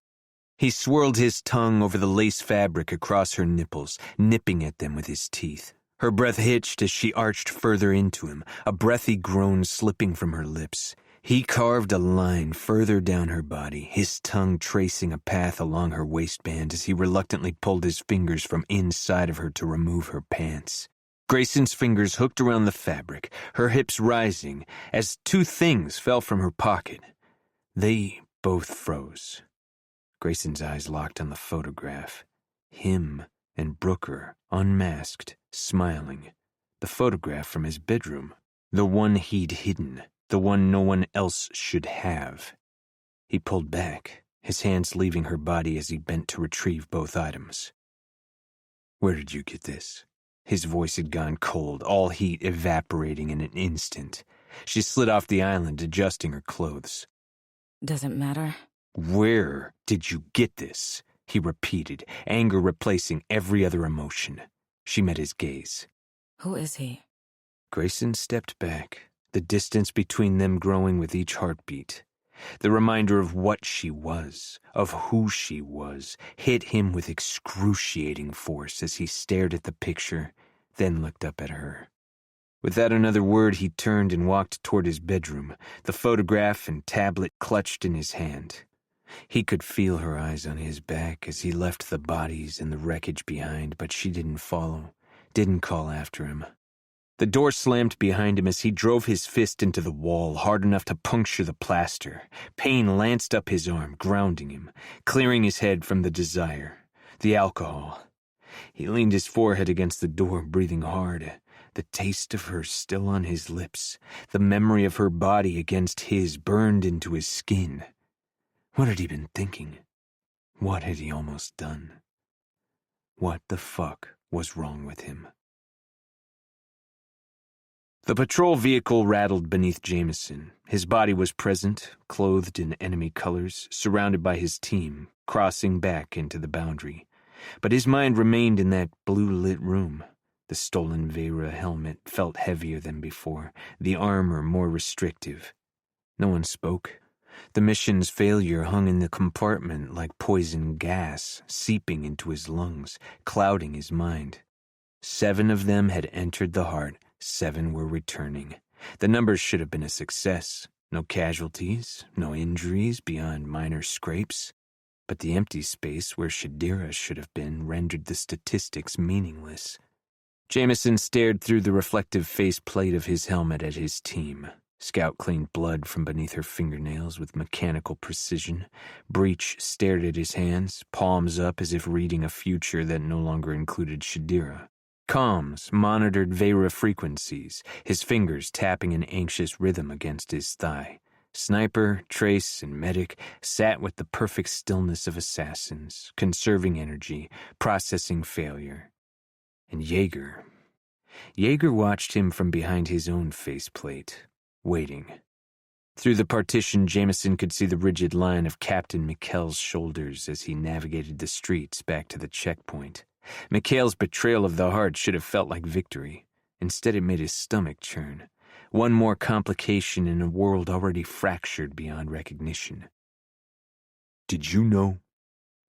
He swirled his tongue over the lace fabric across her nipples, nipping at them with his teeth. Her breath hitched as she arched further into him, a breathy groan slipping from her lips. He carved a line further down her body, his tongue tracing a path along her waistband as he reluctantly pulled his fingers from inside of her to remove her pants. Grayson's fingers hooked around the fabric, her hips rising, as 2 things fell from her pocket. They both froze. Grayson's eyes locked on the photograph. Him and Brooker, unmasked, smiling. The photograph from his bedroom. The one he'd hidden. The one no one else should have. He pulled back, his hands leaving her body as he bent to retrieve both items. Where did you get this? His voice had gone cold, all heat evaporating in an instant. She slid off the island, adjusting her clothes. Doesn't matter. Where did you get this? He repeated, anger replacing every other emotion. She met his gaze. Who is he? Grayson stepped back, the distance between them growing with each heartbeat. The reminder of what she was, of who she was, hit him with excruciating force as he stared at the picture, then looked up at her. Without another word, he turned and walked toward his bedroom, the photograph and tablet clutched in his hand. He could feel her eyes on his back as he left the bodies and the wreckage behind, but she didn't follow, didn't call after him. The door slammed behind him as he drove his fist into the wall, hard enough to puncture the plaster. Pain lanced up his arm, grounding him, clearing his head from the desire, the alcohol. He leaned his forehead against the door, breathing hard, the taste of her still on his lips, the memory of her body against his burned into his skin. What had he been thinking? What had he almost done? What the fuck was wrong with him? The patrol vehicle rattled beneath Jameson. His body was present, clothed in enemy colors, surrounded by his team, crossing back into the boundary. But his mind remained in that blue-lit room. The stolen Vera helmet felt heavier than before, the armor more restrictive. No one spoke. The mission's failure hung in the compartment like poison gas, seeping into his lungs, clouding his mind. 7 of them had entered the heart, 7 were returning. The numbers should have been a success. No casualties, no injuries beyond minor scrapes. But the empty space where Shadira should have been rendered the statistics meaningless. Jameson stared through the reflective faceplate of his helmet at his team. Scout cleaned blood from beneath her fingernails with mechanical precision. Breach stared at his hands, palms up as if reading a future that no longer included Shadira. Comms monitored Vera frequencies, his fingers tapping an anxious rhythm against his thigh. Sniper, Trace, and Medic sat with the perfect stillness of assassins, conserving energy, processing failure. And Jaeger watched him from behind his own faceplate, waiting. Through the partition, Jameson could see the rigid line of Captain Mikhail's shoulders as he navigated the streets back to the checkpoint. Mikhail's betrayal of the heart should have felt like victory. Instead, it made his stomach churn. One more complication in a world already fractured beyond recognition. "Did you know?"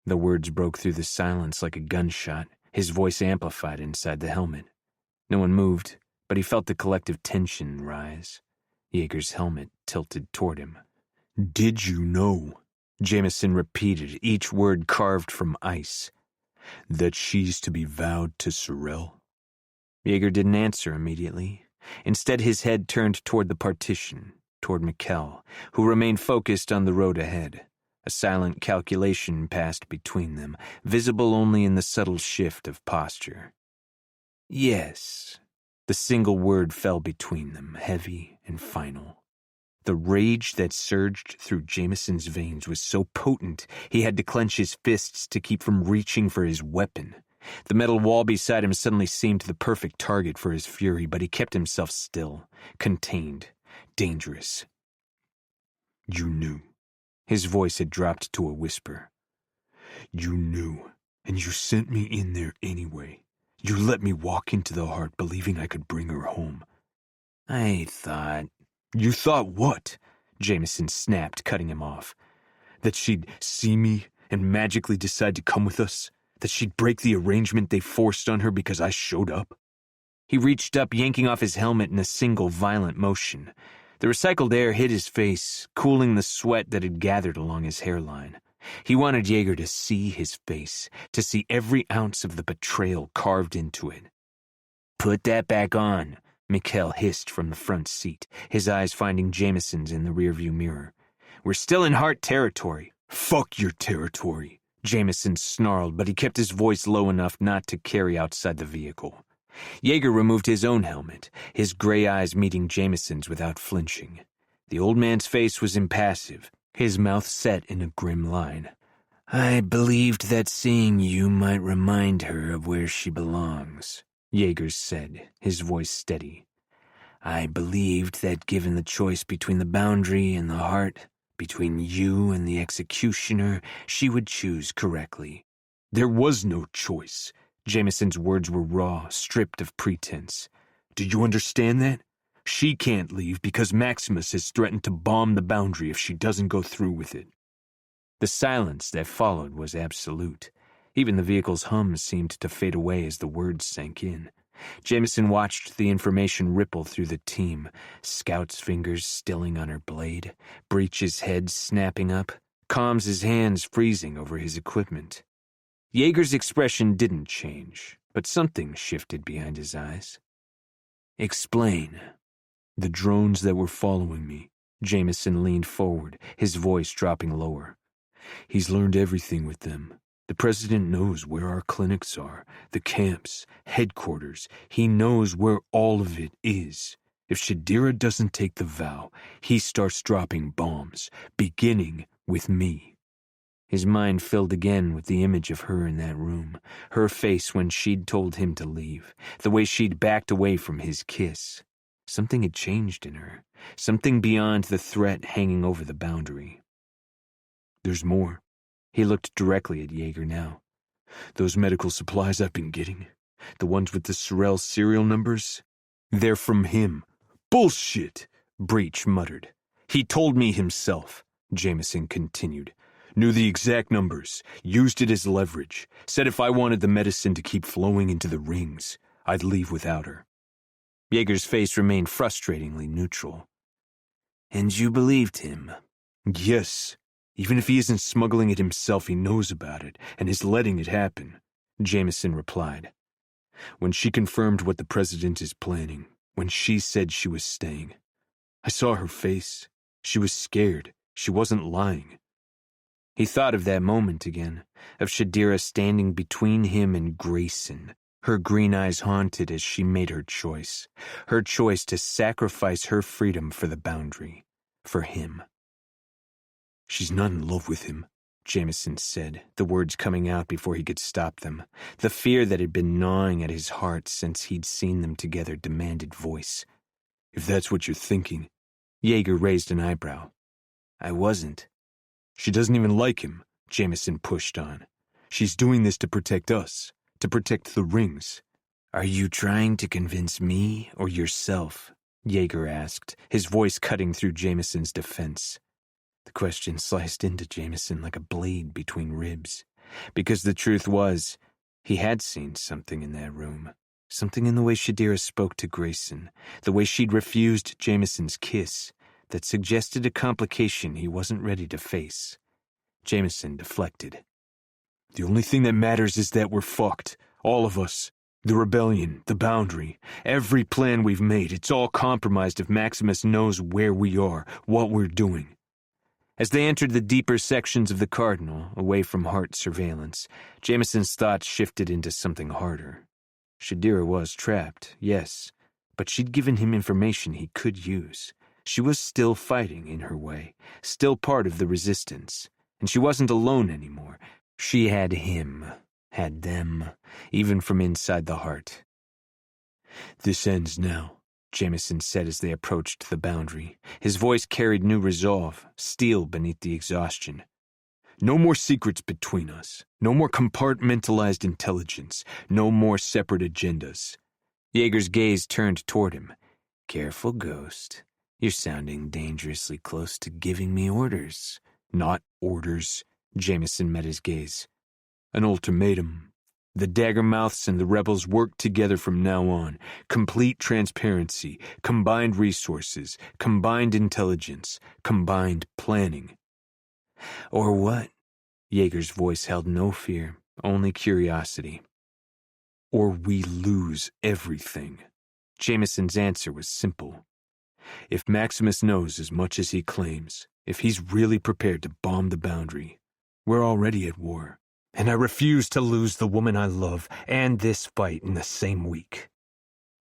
The words broke through the silence like a gunshot, his voice amplified inside the helmet. No one moved, but he felt the collective tension rise. Jaeger's helmet tilted toward him. "Did you know?" Jameson repeated, each word carved from ice. "That she's to be vowed to Sorrel?" Jaeger didn't answer immediately. Instead, his head turned toward the partition, toward Mikhail, who remained focused on the road ahead. A silent calculation passed between them, visible only in the subtle shift of posture. "Yes." The single word fell between them, heavy and final. The rage that surged through Jameson's veins was so potent he had to clench his fists to keep from reaching for his weapon. The metal wall beside him suddenly seemed the perfect target for his fury, but he kept himself still, contained, dangerous. "You knew." His voice had dropped to a whisper. "You knew, and you sent me in there anyway. You let me walk into the heart believing I could bring her home." "I thought—" "You thought what?" Jameson snapped, cutting him off. "That she'd see me and magically decide to come with us? That she'd break the arrangement they forced on her because I showed up?" He reached up, yanking off his helmet in a single violent motion. The recycled air hit his face, cooling the sweat that had gathered along his hairline. He wanted Jaeger to see his face, to see every ounce of the betrayal carved into it. "Put that back on," Mikhail hissed from the front seat, his eyes finding Jameson's in the rearview mirror. "We're still in heart territory." "Fuck your territory," Jameson snarled, but he kept his voice low enough not to carry outside the vehicle. Jaeger removed his own helmet, his gray eyes meeting Jameson's without flinching. The old man's face was impassive, his mouth set in a grim line. "I believed that seeing you might remind her of where she belongs," Jaeger said, his voice steady. "I believed that given the choice between the boundary and the heart, between you and the executioner, she would choose correctly." "There was no choice." Jameson's words were raw, stripped of pretense. "Do you understand that? She can't leave because Maximus has threatened to bomb the boundary if she doesn't go through with it." The silence that followed was absolute. Even the vehicle's hum seemed to fade away as the words sank in. Jameson watched the information ripple through the team, Scout's fingers stilling on her blade, Breach's head snapping up, Combs' hands freezing over his equipment. Jaeger's expression didn't change, but something shifted behind his eyes. "Explain." "The drones that were following me." Jameson leaned forward, his voice dropping lower. "He's learned everything with them. The president knows where our clinics are, the camps, headquarters. He knows where all of it is. If Shadira doesn't take the vow, he starts dropping bombs, beginning with me." His mind filled again with the image of her in that room, her face when she'd told him to leave, the way she'd backed away from his kiss. Something had changed in her, something beyond the threat hanging over the boundary. "There's more." He looked directly at Jaeger now. "Those medical supplies I've been getting, the ones with the Sorrel serial numbers, they're from him." "Bullshit," Breach muttered. "He told me himself." Jameson continued. Knew the exact numbers, used it as leverage, said if I wanted the medicine to keep flowing into the rings, I'd leave without her. Yeager's face remained frustratingly neutral. And you believed him? Yes. Even if he isn't smuggling it himself, he knows about it, and is letting it happen, Jameson replied. When she confirmed what the president is planning, when she said she was staying, I saw her face. She was scared. She wasn't lying. He thought of that moment again, of Shadira standing between him and Grayson, her green eyes haunted as she made her choice to sacrifice her freedom for the boundary, for him. She's not in love with him, Jameson said, the words coming out before he could stop them. The fear that had been gnawing at his heart since he'd seen them together demanded voice. If that's what you're thinking. Yeager raised an eyebrow. I wasn't. She doesn't even like him, Jameson pushed on. She's doing this to protect us, to protect the rings. Are you trying to convince me or yourself? Yeager asked, his voice cutting through Jameson's defense. The question sliced into Jameson like a blade between ribs, because the truth was, he had seen something in that room, something in the way Shadira spoke to Grayson, the way she'd refused Jameson's kiss, that suggested a complication he wasn't ready to face. Jameson deflected. The only thing that matters is that we're fucked, all of us. The rebellion, the boundary, every plan we've made, it's all compromised if Maximus knows where we are, what we're doing. As they entered the deeper sections of the Cardinal, away from heart surveillance, Jameson's thoughts shifted into something harder. Shadira was trapped, yes, but she'd given him information he could use. She was still fighting in her way, still part of the resistance, and she wasn't alone anymore. She had him, had them, even from inside the heart. This ends now, Jameson said as they approached the boundary. His voice carried new resolve, steel beneath the exhaustion. No more secrets between us. No more compartmentalized intelligence. No more separate agendas. Yeager's gaze turned toward him. Careful, Ghost. You're sounding dangerously close to giving me orders. Not orders. Jameson met his gaze. An ultimatum. The Daggermouths and the rebels work together from now on. Complete transparency, combined resources, combined intelligence, combined planning. Or what? Yeager's voice held no fear, only curiosity. Or we lose everything. Jameson's answer was simple. If Maximus knows as much as he claims, if he's really prepared to bomb the boundary, we're already at war. And I refuse to lose the woman I love and this fight in the same week.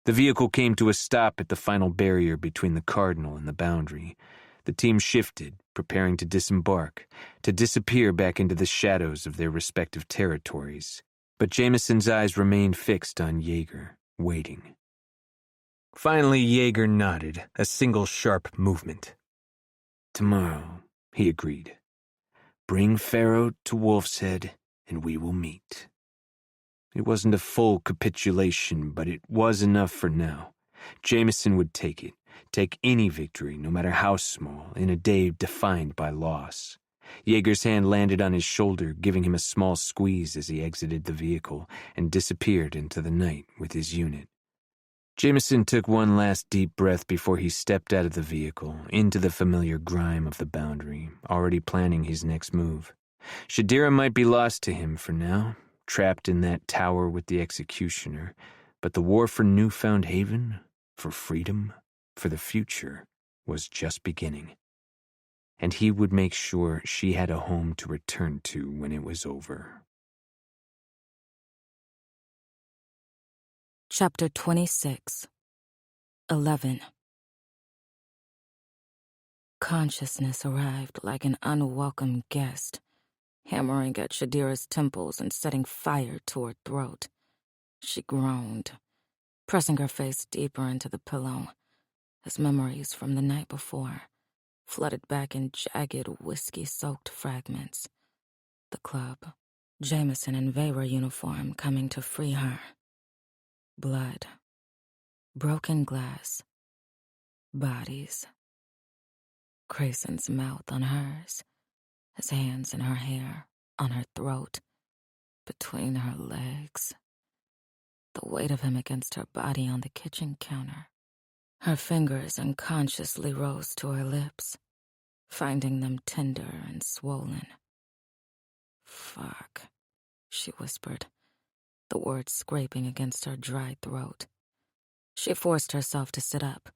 The vehicle came to a stop at the final barrier between the Cardinal and the boundary. The team shifted, preparing to disembark, to disappear back into the shadows of their respective territories. But Jameson's eyes remained fixed on Yeager, waiting. Finally, Yeager nodded, a single sharp movement. Tomorrow, he agreed. Bring Pharaoh to Wolf's Head, and we will meet. It wasn't a full capitulation, but it was enough for now. Jameson would take it, take any victory, no matter how small, in a day defined by loss. Yeager's hand landed on his shoulder, giving him a small squeeze as he exited the vehicle and disappeared into the night with his unit. Jameson took one last deep breath before he stepped out of the vehicle, into the familiar grime of the boundary, already planning his next move. Shadira might be lost to him for now, trapped in that tower with the executioner, but the war for newfound haven, for freedom, for the future, was just beginning. And he would make sure she had a home to return to when it was over. Chapter 26. 11. Consciousness arrived like an unwelcome guest, hammering at Shadira's temples and setting fire to her throat. She groaned, pressing her face deeper into the pillow, as memories from the night before flooded back in jagged, whiskey-soaked fragments. The club, Jameson in Veyra uniform coming to free her. Blood, broken glass, bodies. Grayson's mouth on hers, his hands in her hair, on her throat, between her legs. The weight of him against her body on the kitchen counter. Her fingers unconsciously rose to her lips, finding them tender and swollen. "Fuck," she whispered, the words scraping against her dry throat. She forced herself to sit up,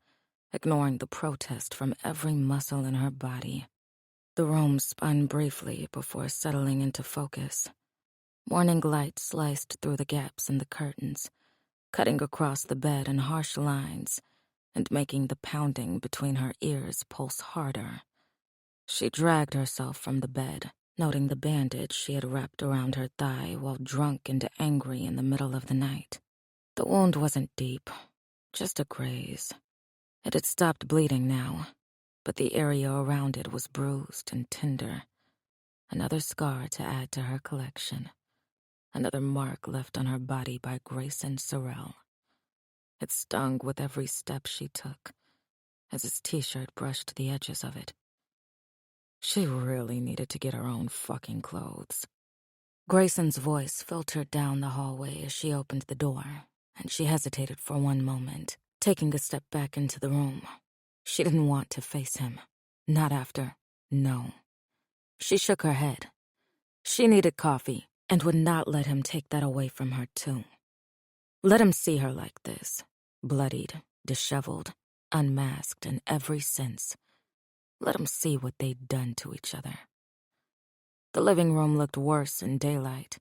ignoring the protest from every muscle in her body. The room spun briefly before settling into focus. Morning light sliced through the gaps in the curtains, cutting across the bed in harsh lines and making the pounding between her ears pulse harder. She dragged herself from the bed, noting the bandage she had wrapped around her thigh while drunk and angry in the middle of the night. The wound wasn't deep, just a graze. It had stopped bleeding now, but the area around it was bruised and tender. Another scar to add to her collection. Another mark left on her body by Grayson Sorrell. It stung with every step she took, as his t-shirt brushed the edges of it. She really needed to get her own fucking clothes. Grayson's voice filtered down the hallway as she opened the door, and she hesitated for one moment, taking a step back into the room. She didn't want to face him. Not after. No. She shook her head. She needed coffee, and would not let him take that away from her, too. Let him see her like this, bloodied, disheveled, unmasked in every sense. Let him see what they'd done to each other. The living room looked worse in daylight.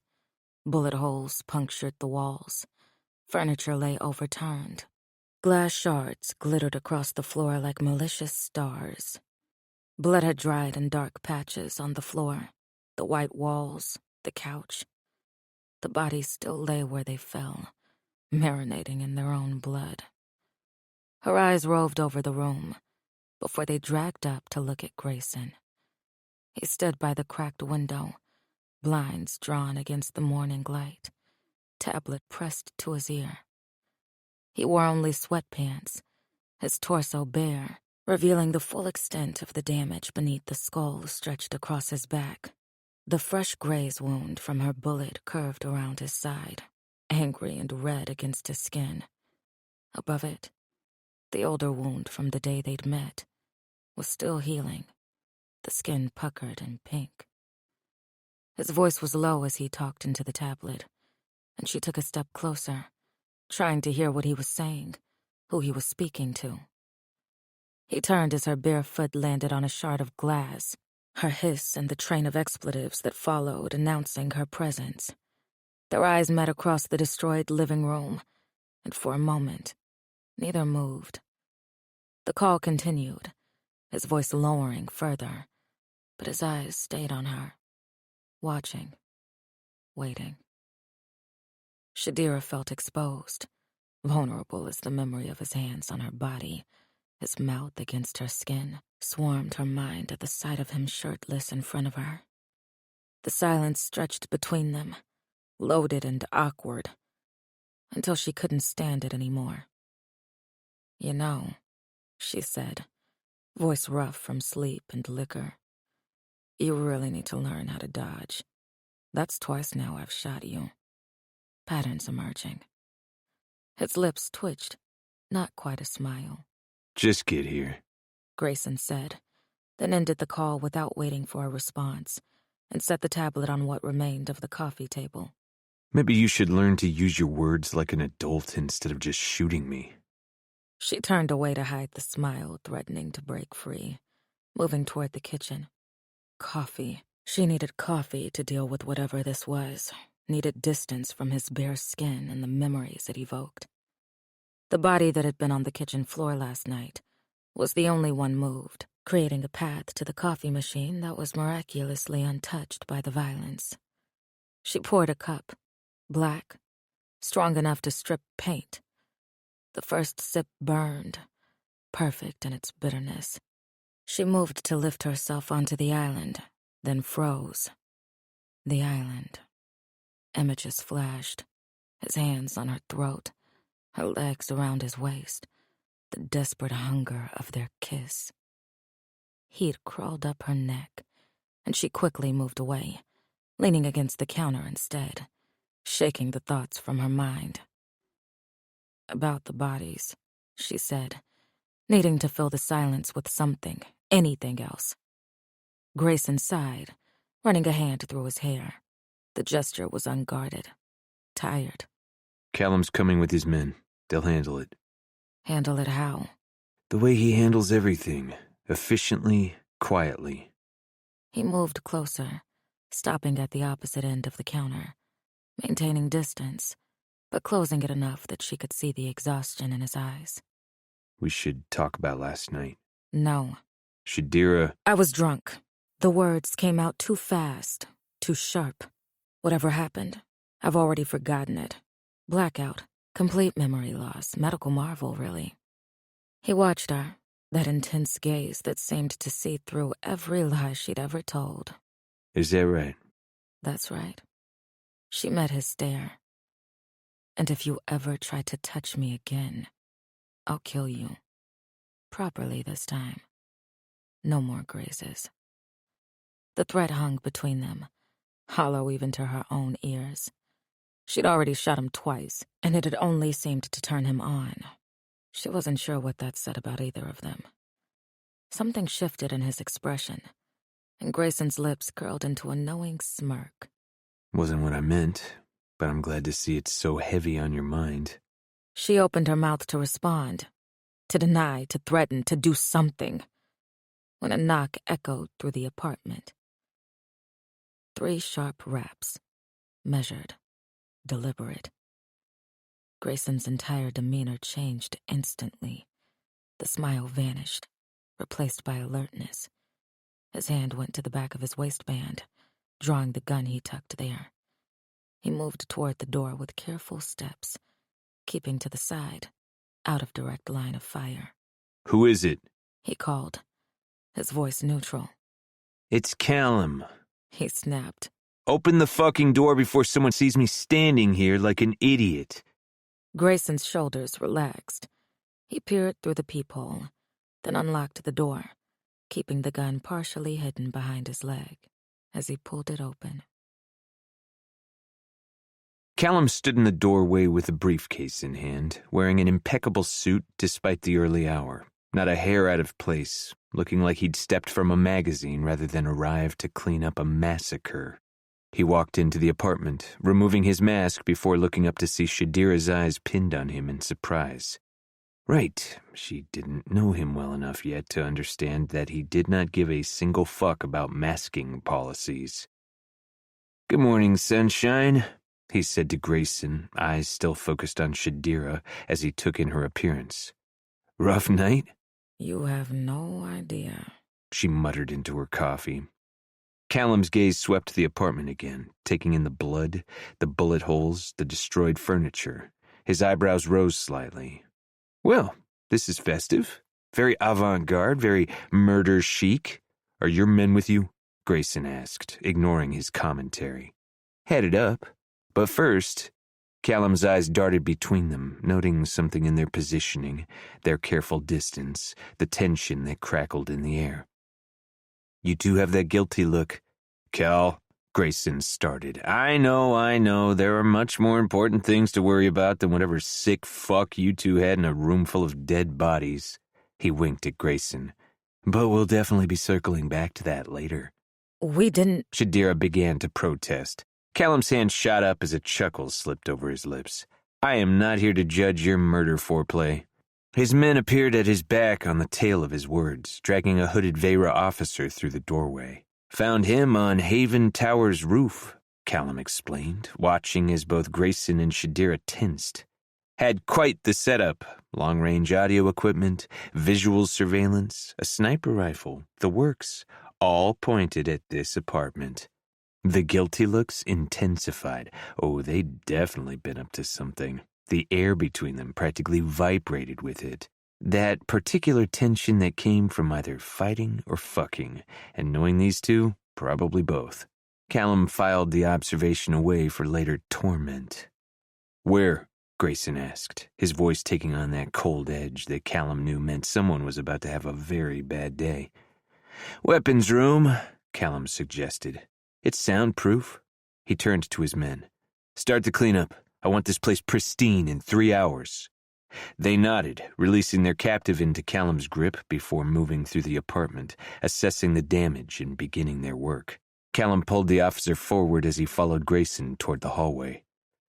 Bullet holes punctured the walls. Furniture lay overturned. Glass shards glittered across the floor like malicious stars. Blood had dried in dark patches on the floor, the white walls, the couch. The bodies still lay where they fell, marinating in their own blood. Her eyes roved over the room before they dragged up to look at Grayson. He stood by the cracked window, blinds drawn against the morning light, tablet pressed to his ear. He wore only sweatpants, his torso bare, revealing the full extent of the damage beneath the skull stretched across his back. The fresh graze wound from her bullet curved around his side, angry and red against his skin. Above it, the older wound from the day they'd met was still healing, the skin puckered and pink. His voice was low as he talked into the tablet, and she took a step closer, trying to hear what he was saying, who he was speaking to. He turned as her bare foot landed on a shard of glass, her hiss and the train of expletives that followed announcing her presence. Their eyes met across the destroyed living room, and for a moment, neither moved. The call continued, his voice lowering further, but his eyes stayed on her, watching, waiting. Shadira felt exposed, vulnerable as the memory of his hands on her body, his mouth against her skin, swarmed her mind at the sight of him shirtless in front of her. The silence stretched between them, loaded and awkward, until she couldn't stand it anymore. "You know," she said, voice rough from sleep and liquor, "you really need to learn how to dodge. That's twice now I've shot you. Patterns emerging." His lips twitched, not quite a smile. Just get here, Grayson said, then ended the call without waiting for a response, and set the tablet on what remained of the coffee table. Maybe you should learn to use your words like an adult instead of just shooting me. She turned away to hide the smile threatening to break free, moving toward the kitchen. Coffee. She needed coffee to deal with whatever this was, needed distance from his bare skin and the memories it evoked. The body that had been on the kitchen floor last night was the only one moved, creating a path to the coffee machine that was miraculously untouched by the violence. She poured a cup, black, strong enough to strip paint. The first sip burned, perfect in its bitterness. She moved to lift herself onto the island, then froze. The island. Images flashed, his hands on her throat, her legs around his waist, the desperate hunger of their kiss. heat crawled up her neck, and she quickly moved away, leaning against the counter instead, shaking the thoughts from her mind. About the bodies, she said, needing to fill the silence with something, anything else. Grayson sighed, running a hand through his hair. The gesture was unguarded, tired. Callum's coming with his men. They'll handle it. Handle it how? The way he handles everything. Efficiently, quietly. He moved closer, stopping at the opposite end of the counter, maintaining distance, but closing it enough that she could see the exhaustion in his eyes. We should talk about last night. No. Shadira... I was drunk. The words came out too fast, too sharp. Whatever happened, I've already forgotten it. Blackout, complete memory loss, medical marvel, really. He watched her, that intense gaze that seemed to see through every lie she'd ever told. Is that right? That's right. She met his stare. And if you ever try to touch me again, I'll kill you. Properly this time. No more grazes. The threat hung between them, hollow even to her own ears. She'd already shot him twice, and it had only seemed to turn him on. She wasn't sure what that said about either of them. Something shifted in his expression, and Grayson's lips curled into a knowing smirk. Wasn't what I meant, but I'm glad to see it's so heavy on your mind. She opened her mouth to respond, to deny, to threaten, to do something, when a knock echoed through the apartment. 3 sharp raps, measured, deliberate. Grayson's entire demeanor changed instantly. The smile vanished, replaced by alertness. His hand went to the back of his waistband, drawing the gun he tucked there. He moved toward the door with careful steps, keeping to the side, out of direct line of fire. Who is it? He called, his voice neutral. It's Callum. He snapped. Open the fucking door before someone sees me standing here like an idiot. Grayson's shoulders relaxed. He peered through the peephole, then unlocked the door, keeping the gun partially hidden behind his leg as he pulled it open. Callum stood in the doorway with a briefcase in hand, wearing an impeccable suit despite the early hour. Not a hair out of place, looking like he'd stepped from a magazine rather than arrived to clean up a massacre. He walked into the apartment, removing his mask before looking up to see Shadira's eyes pinned on him in surprise. Right, she didn't know him well enough yet to understand that he did not give a single fuck about masking policies. Good morning, sunshine, he said to Grayson, eyes still focused on Shadira as he took in her appearance. Rough night? You have no idea, she muttered into her coffee. Callum's gaze swept the apartment again, taking in the blood, the bullet holes, the destroyed furniture. His eyebrows rose slightly. Well, this is festive. Very avant-garde, very murder chic. Are your men with you? Grayson asked, ignoring his commentary. Headed up. But first, Callum's eyes darted between them, noting something in their positioning, their careful distance, the tension that crackled in the air. You two have that guilty look. Cal, Grayson started. I know, there are much more important things to worry about than whatever sick fuck you two had in a room full of dead bodies. He winked at Grayson. But we'll definitely be circling back to that later. We didn't... Shadira began to protest. Callum's hand shot up as a chuckle slipped over his lips. I am not here to judge your murder foreplay. His men appeared at his back on the tail of his words, dragging a hooded Vera officer through the doorway. Found him on Haven Tower's roof, Callum explained, watching as both Grayson and Shadira tensed. Had quite the setup. Long-range audio equipment, visual surveillance, a sniper rifle, the works, all pointed at this apartment. The guilty looks intensified. Oh, they'd definitely been up to something. The air between them practically vibrated with it. That particular tension that came from either fighting or fucking, and knowing these two, probably both. Callum filed the observation away for later torment. Where? Grayson asked, his voice taking on that cold edge that Callum knew meant someone was about to have a very bad day. Weapons room, Callum suggested. It's soundproof. He turned to his men. Start the cleanup. I want this place pristine in 3 hours. They nodded, releasing their captive into Callum's grip before moving through the apartment, assessing the damage and beginning their work. Callum pulled the officer forward as he followed Grayson toward the hallway.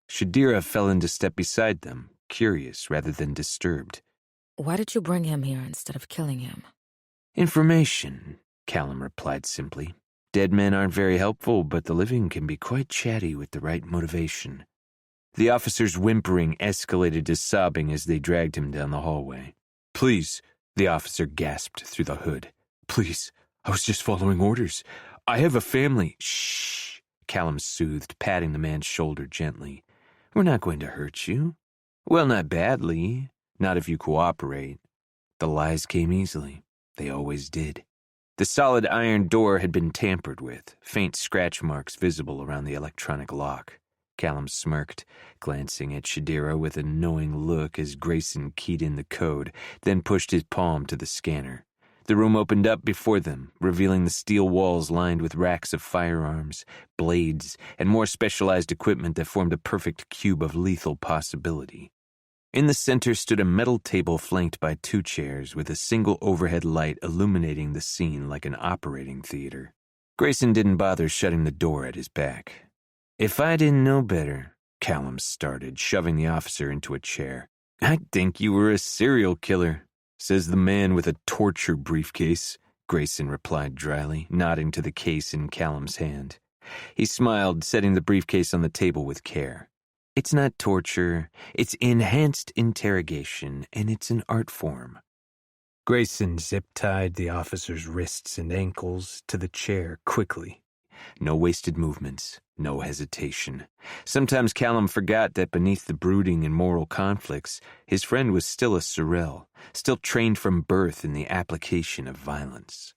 Shadira fell into step beside them, curious rather than disturbed. Why did you bring him here instead of killing him? Information, Callum replied simply. Dead men aren't very helpful, but the living can be quite chatty with the right motivation. The officer's whimpering escalated to sobbing as they dragged him down the hallway. Please, the officer gasped through the hood. Please, I was just following orders. I have a family. Shh, Callum soothed, patting the man's shoulder gently. We're not going to hurt you. Well, not badly. Not if you cooperate. The lies came easily. They always did. The solid iron door had been tampered with, faint scratch marks visible around the electronic lock. Callum smirked, glancing at Shadira with a knowing look as Grayson keyed in the code, then pushed his palm to the scanner. The room opened up before them, revealing the steel walls lined with racks of firearms, blades, and more specialized equipment that formed a perfect cube of lethal possibility. In the center stood a metal table flanked by 2 chairs with a single overhead light illuminating the scene like an operating theater. Grayson didn't bother shutting the door at his back. If I didn't know better, Callum started, shoving the officer into a chair. I'd think you were a serial killer, says the man with a torture briefcase, Grayson replied dryly, nodding to the case in Callum's hand. He smiled, setting the briefcase on the table with care. It's not torture, it's enhanced interrogation, and it's an art form. Grayson zip-tied the officer's wrists and ankles to the chair quickly. No wasted movements, no hesitation. Sometimes Callum forgot that beneath the brooding and moral conflicts, his friend was still a Sorrel, still trained from birth in the application of violence.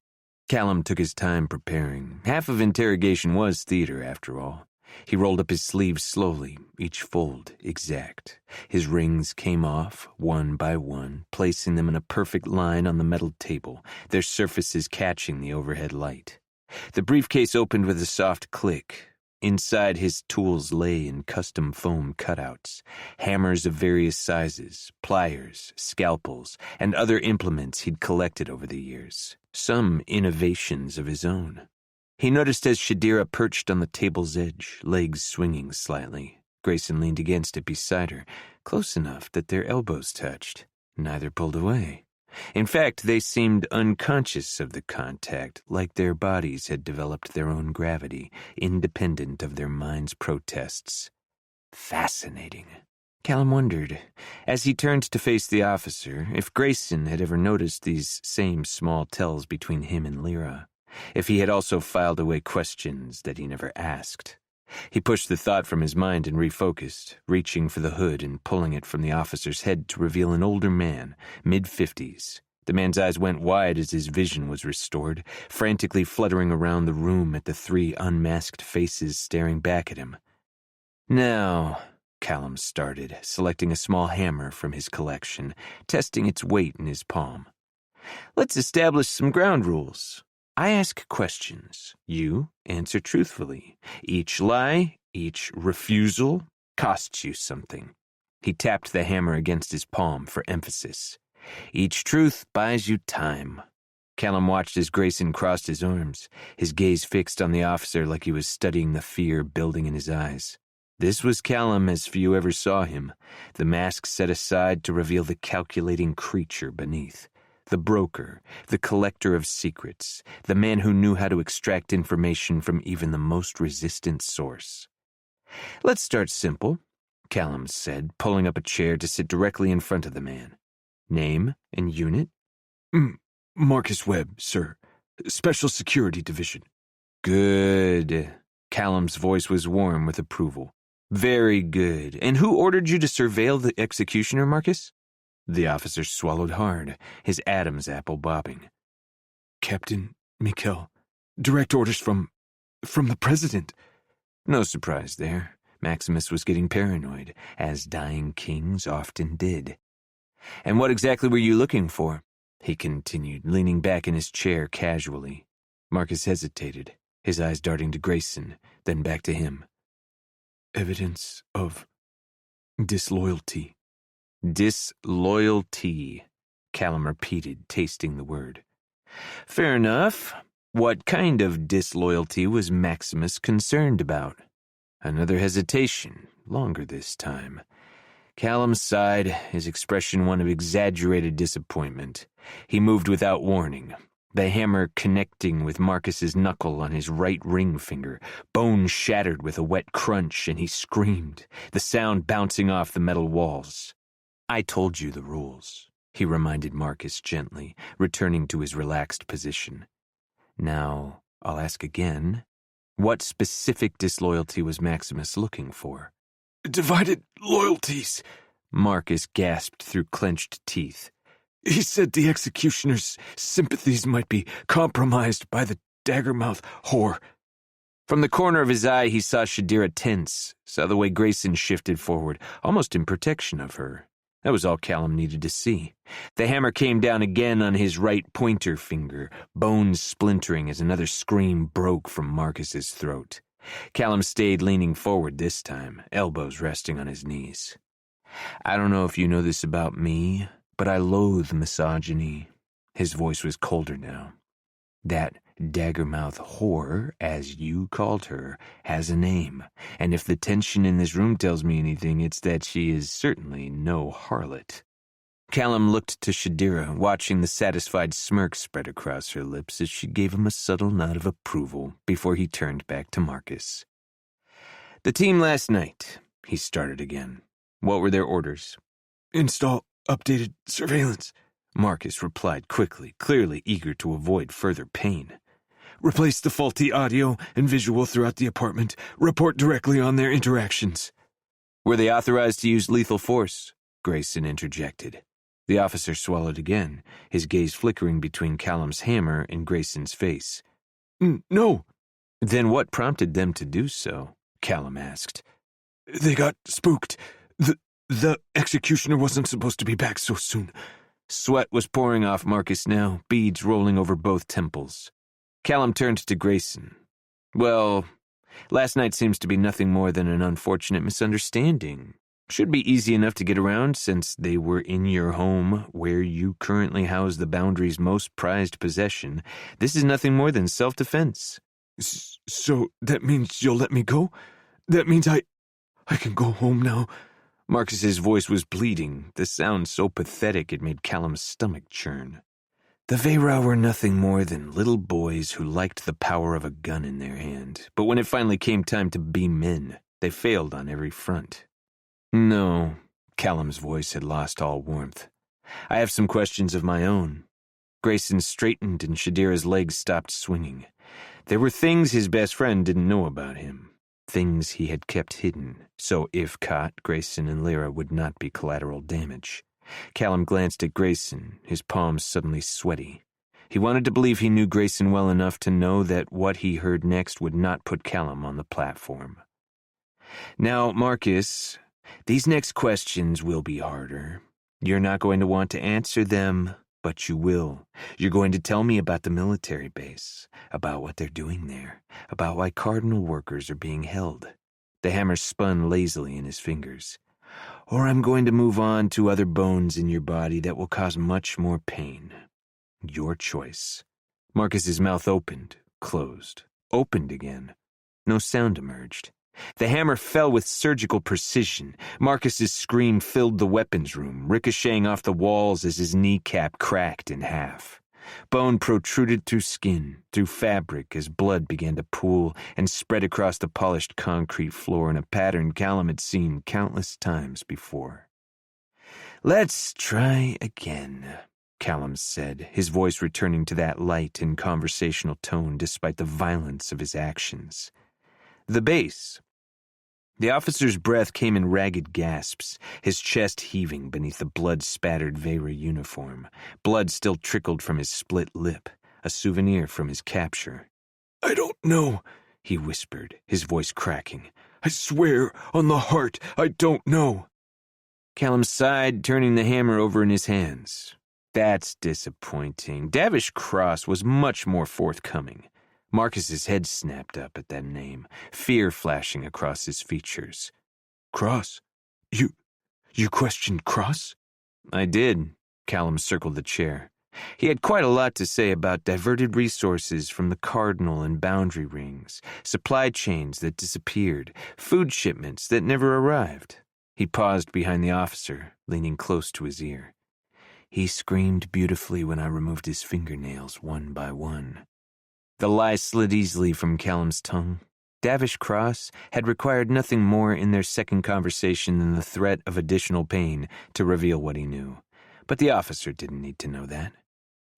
Callum took his time preparing. Half of interrogation was theater, after all. He rolled up his sleeves slowly, each fold exact. His rings came off, one by one, placing them in a perfect line on the metal table, their surfaces catching the overhead light. The briefcase opened with a soft click. Inside, his tools lay in custom foam cutouts, hammers of various sizes, pliers, scalpels, and other implements he'd collected over the years, some innovations of his own. He noticed as Shadira perched on the table's edge, legs swinging slightly. Grayson leaned against it beside her, close enough that their elbows touched. Neither pulled away. In fact, they seemed unconscious of the contact, like their bodies had developed their own gravity, independent of their minds' protests. Fascinating. Callum wondered, as he turned to face the officer, if Grayson had ever noticed these same small tells between him and Lyra, if he had also filed away questions that he never asked. He pushed the thought from his mind and refocused, reaching for the hood and pulling it from the officer's head to reveal an older man, mid-50s. The man's eyes went wide as his vision was restored, frantically fluttering around the room at the 3 unmasked faces staring back at him. Now, Callum started, selecting a small hammer from his collection, testing its weight in his palm. Let's establish some ground rules. I ask questions. You answer truthfully. Each lie, each refusal costs you something. He tapped the hammer against his palm for emphasis. Each truth buys you time. Callum watched as Grayson crossed his arms, his gaze fixed on the officer like he was studying the fear building in his eyes. This was Callum as few ever saw him, the mask set aside to reveal the calculating creature beneath. The broker, the collector of secrets, the man who knew how to extract information from even the most resistant source. Let's start simple, Callum said, pulling up a chair to sit directly in front of the man. Name and unit? Marcus Webb, sir. Special Security Division. Good. Callum's voice was warm with approval. Very good. And who ordered you to surveil the executioner, Marcus? The officer swallowed hard, his Adam's apple bobbing. Captain Mikkel. Direct orders from the President. No surprise there. Maximus was getting paranoid, as dying kings often did. And what exactly were you looking for? he continued, leaning back in his chair casually. Marcus hesitated, his eyes darting to Grayson, then back to him. Evidence of disloyalty. Disloyalty, Callum repeated, tasting the word. Fair enough. What kind of disloyalty was Maximus concerned about? Another hesitation, longer this time. Callum sighed, his expression one of exaggerated disappointment. He moved without warning, the hammer connecting with Marcus's knuckle on his right ring finger. Bone shattered with a wet crunch, and he screamed, the sound bouncing off the metal walls. I told you the rules, he reminded Marcus gently, returning to his relaxed position. Now, I'll ask again, what specific disloyalty was Maximus looking for? Divided loyalties, Marcus gasped through clenched teeth. He said the executioner's sympathies might be compromised by the dagger-mouth whore. From the corner of his eye, he saw Shadira tense, saw the way Grayson shifted forward, almost in protection of her. That was all Callum needed to see. The hammer came down again on his right pointer finger, bones splintering as another scream broke from Marcus's throat. Callum stayed leaning forward this time, elbows resting on his knees. I don't know if you know this about me, but I loathe misogyny. His voice was colder now. That dagger-mouth whore, as you called her, has a name, and if the tension in this room tells me anything, it's that she is certainly no harlot. Callum looked to Shadira, watching the satisfied smirk spread across her lips as she gave him a subtle nod of approval before he turned back to Marcus. The team last night, he started again. What were their orders? Install updated surveillance, Marcus replied quickly, clearly eager to avoid further pain. Replace the faulty audio and visual throughout the apartment. Report directly on their interactions. Were they authorized to use lethal force? Grayson interjected. The officer swallowed again, his gaze flickering between Callum's hammer and Grayson's face. No. Then what prompted them to do so? Callum asked. They got spooked. The executioner wasn't supposed to be back so soon. Sweat was pouring off Marcus now, beads rolling over both temples. Callum turned to Grayson. Well, last night seems to be nothing more than an unfortunate misunderstanding. Should be easy enough to get around since they were in your home, where you currently house the Boundary's most prized possession. This is nothing more than self-defense. So that means you'll let me go? That means I can go home now? Marcus's voice was bleeding, the sound so pathetic it made Callum's stomach churn. The Veyra were nothing more than little boys who liked the power of a gun in their hand, but when it finally came time to be men, they failed on every front. No, Callum's voice had lost all warmth. I have some questions of my own. Grayson straightened and Shadira's legs stopped swinging. There were things his best friend didn't know about him, things he had kept hidden, so if caught, Grayson and Lyra would not be collateral damage. Callum glanced at Grayson, his palms suddenly sweaty. He wanted to believe he knew Grayson well enough to know that what he heard next would not put Callum on the platform. Now, Marcus, these next questions will be harder. You're not going to want to answer them, but you will. You're going to tell me about the military base, about what they're doing there, about why Cardinal workers are being held. The hammer spun lazily in his fingers. Or I'm going to move on to other bones in your body that will cause much more pain. Your choice. Marcus's mouth opened, closed, opened again. No sound emerged. The hammer fell with surgical precision. Marcus's scream filled the weapons room, ricocheting off the walls as his kneecap cracked in half. Bone protruded through skin, through fabric as blood began to pool and spread across the polished concrete floor in a pattern Callum had seen countless times before. Let's try again, Callum said, his voice returning to that light and conversational tone despite the violence of his actions. The base. The officer's breath came in ragged gasps, his chest heaving beneath the blood-spattered Veyra uniform. Blood still trickled from his split lip, a souvenir from his capture. I don't know, he whispered, his voice cracking. I swear, on the heart, I don't know. Callum sighed, turning the hammer over in his hands. That's disappointing. Davish Cross was much more forthcoming. Marcus's head snapped up at that name, fear flashing across his features. Cross? You questioned Cross? I did. Callum circled the chair. He had quite a lot to say about diverted resources from the Cardinal and Boundary Rings, supply chains that disappeared, food shipments that never arrived. He paused behind the officer, leaning close to his ear. He screamed beautifully when I removed his fingernails one by one. The lie slid easily from Callum's tongue. Davish Cross had required nothing more in their second conversation than the threat of additional pain to reveal what he knew. But the officer didn't need to know that.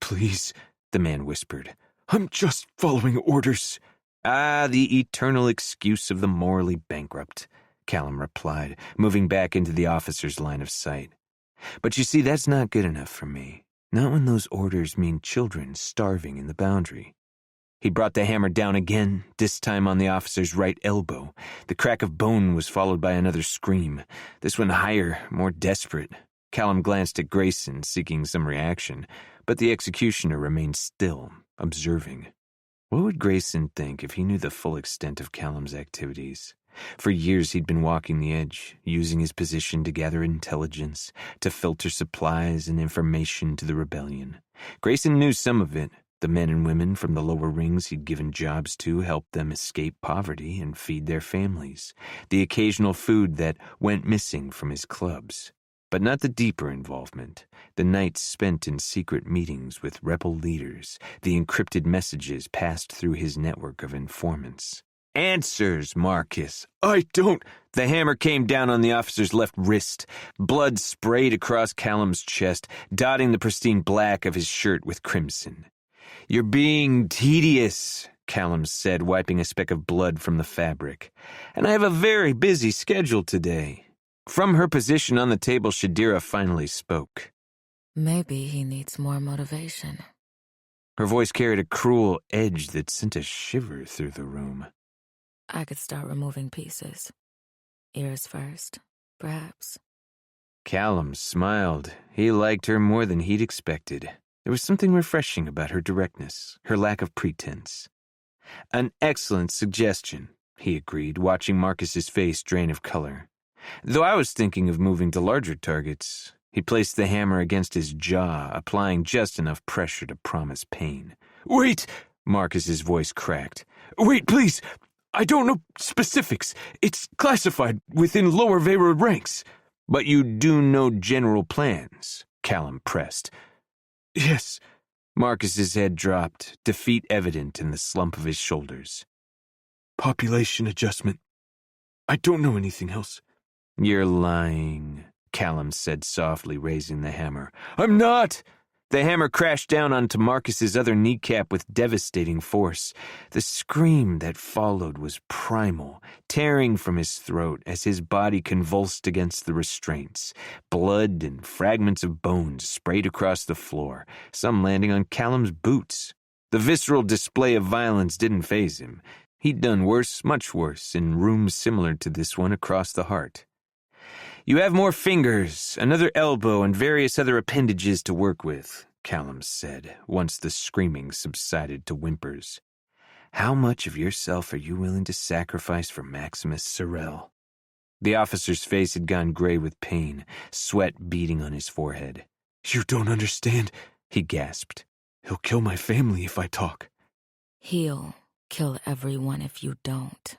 Please, the man whispered. I'm just following orders. Ah, the eternal excuse of the morally bankrupt, Callum replied, moving back into the officer's line of sight. But you see, that's not good enough for me. Not when those orders mean children starving in the Boundary. He brought the hammer down again, this time on the officer's right elbow. The crack of bone was followed by another scream, this one higher, more desperate. Callum glanced at Grayson, seeking some reaction, but the executioner remained still, observing. What would Grayson think if he knew the full extent of Callum's activities? For years he'd been walking the edge, using his position to gather intelligence, to filter supplies and information to the rebellion. Grayson knew some of it. The men and women from the lower rings he'd given jobs to helped them escape poverty and feed their families. The occasional food that went missing from his clubs. But not the deeper involvement, the nights spent in secret meetings with rebel leaders, the encrypted messages passed through his network of informants. Answers, Marcus. I don't... The hammer came down on the officer's left wrist. Blood sprayed across Callum's chest, dotting the pristine black of his shirt with crimson. You're being tedious, Callum said, wiping a speck of blood from the fabric. And I have a very busy schedule today. From her position on the table, Shadira finally spoke. Maybe he needs more motivation. Her voice carried a cruel edge that sent a shiver through the room. I could start removing pieces. Ears first, perhaps. Callum smiled. He liked her more than he'd expected. There was something refreshing about her directness, her lack of pretense. An excellent suggestion, he agreed, watching Marcus's face drain of color. Though I was thinking of moving to larger targets. He placed the hammer against his jaw, applying just enough pressure to promise pain. Wait! Marcus's voice cracked. Wait, please! I don't know specifics. It's classified within lower Veyra ranks. But you do know general plans, Callum pressed. Yes. Marcus's head dropped, defeat evident in the slump of his shoulders. Population adjustment. I don't know anything else. You're lying, Callum said softly, raising the hammer. I'm not! The hammer crashed down onto Marcus's other kneecap with devastating force. The scream that followed was primal, tearing from his throat as his body convulsed against the restraints. Blood and fragments of bones sprayed across the floor, some landing on Callum's boots. The visceral display of violence didn't faze him. He'd done worse, much worse, in rooms similar to this one across the heart. You have more fingers, another elbow, and various other appendages to work with, Callum said, once the screaming subsided to whimpers. How much of yourself are you willing to sacrifice for Maximus Sorel? The officer's face had gone gray with pain, sweat beading on his forehead. You don't understand, he gasped. He'll kill my family if I talk. He'll kill everyone if you don't.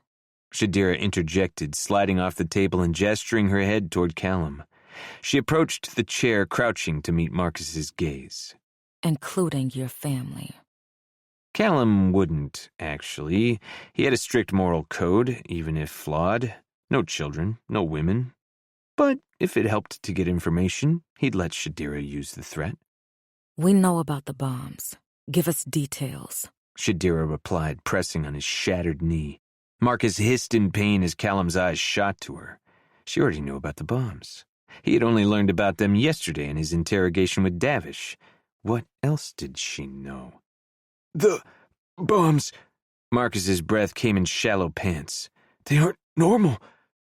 Shadira interjected, sliding off the table and gesturing her head toward Callum. She approached the chair, crouching to meet Marcus's gaze. Including your family. Callum wouldn't, actually. He had a strict moral code, even if flawed. No children, no women. But if it helped to get information, he'd let Shadira use the threat. We know about the bombs. Give us details. Shadira replied, pressing on his shattered knee. Marcus hissed in pain as Callum's eyes shot to her. She already knew about the bombs. He had only learned about them yesterday in his interrogation with Davish. What else did she know? The bombs. Marcus's breath came in shallow pants. They aren't normal.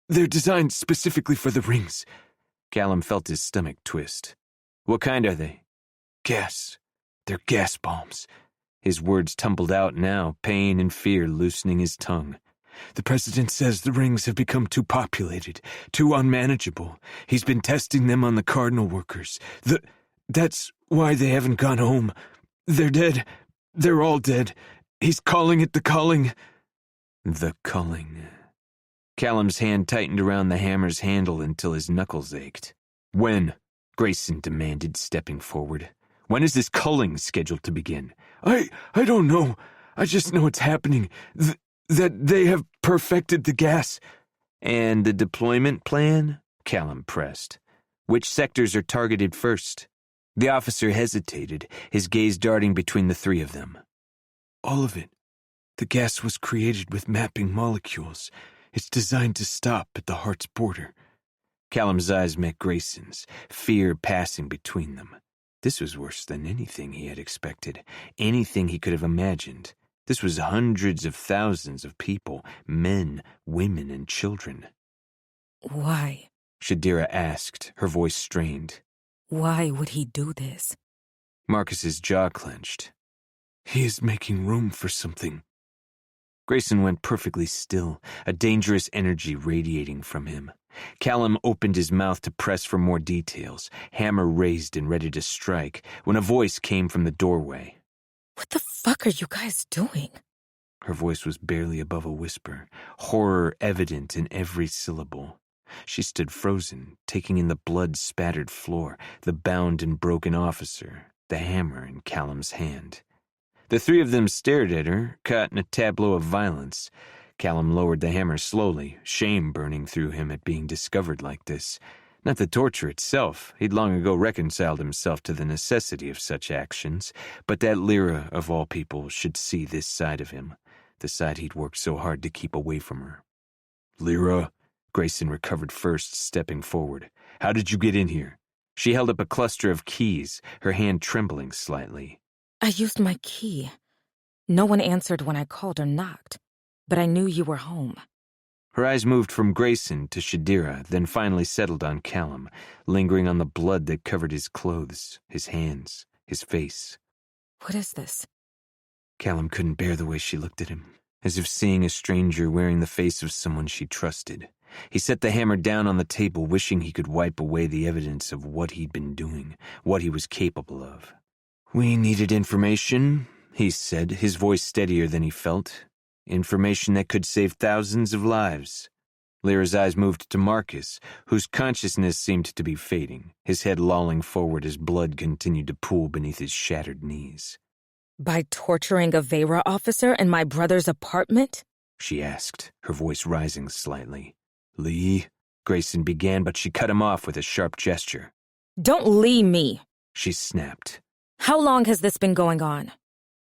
They're designed specifically for the rings. Callum felt his stomach twist. What kind are they? Gas. They're gas bombs. His words tumbled out now, pain and fear loosening his tongue. The president says the rings have become too populated, too unmanageable. He's been testing them on the Cardinal workers. That's why they haven't gone home. They're dead. They're all dead. He's calling it the culling. The culling. Callum's hand tightened around the hammer's handle until his knuckles ached. When? Grayson demanded, stepping forward. When is this culling scheduled to begin? I don't know. I just know it's happening. That they have perfected the gas. And the deployment plan? Callum pressed. Which sectors are targeted first? The officer hesitated, his gaze darting between the three of them. All of it. The gas was created with mapping molecules. It's designed to stop at the heart's border. Callum's eyes met Grayson's, fear passing between them. This was worse than anything he had expected, anything he could have imagined. This was hundreds of thousands of people, men, women, and children. Why? Shadira asked, her voice strained. Why would he do this? Marcus's jaw clenched. He is making room for something. Grayson went perfectly still, a dangerous energy radiating from him. Callum opened his mouth to press for more details, hammer raised and ready to strike, when a voice came from the doorway. What the fuck are you guys doing? Her voice was barely above a whisper, horror evident in every syllable. She stood frozen, taking in the blood-spattered floor, the bound and broken officer, the hammer in Callum's hand. The three of them stared at her, caught in a tableau of violence. Callum lowered the hammer slowly, shame burning through him at being discovered like this. Not the torture itself, he'd long ago reconciled himself to the necessity of such actions, but that Lyra, of all people, should see this side of him, the side he'd worked so hard to keep away from her. Lyra, Grayson recovered first, stepping forward. How did you get in here? She held up a cluster of keys, her hand trembling slightly. I used my key. No one answered when I called or knocked, but I knew you were home. Her eyes moved from Grayson to Shadira, then finally settled on Callum, lingering on the blood that covered his clothes, his hands, his face. What is this? Callum couldn't bear the way she looked at him, as if seeing a stranger wearing the face of someone she trusted. He set the hammer down on the table, wishing he could wipe away the evidence of what he'd been doing, what he was capable of. We needed information, he said, his voice steadier than he felt. Information that could save thousands of lives. Lyra's eyes moved to Marcus, whose consciousness seemed to be fading, his head lolling forward as blood continued to pool beneath his shattered knees. By torturing a Vera officer in my brother's apartment? She asked, her voice rising slightly. Lee, Grayson began, but she cut him off with a sharp gesture. Don't leave me, She snapped. How long has this been going on?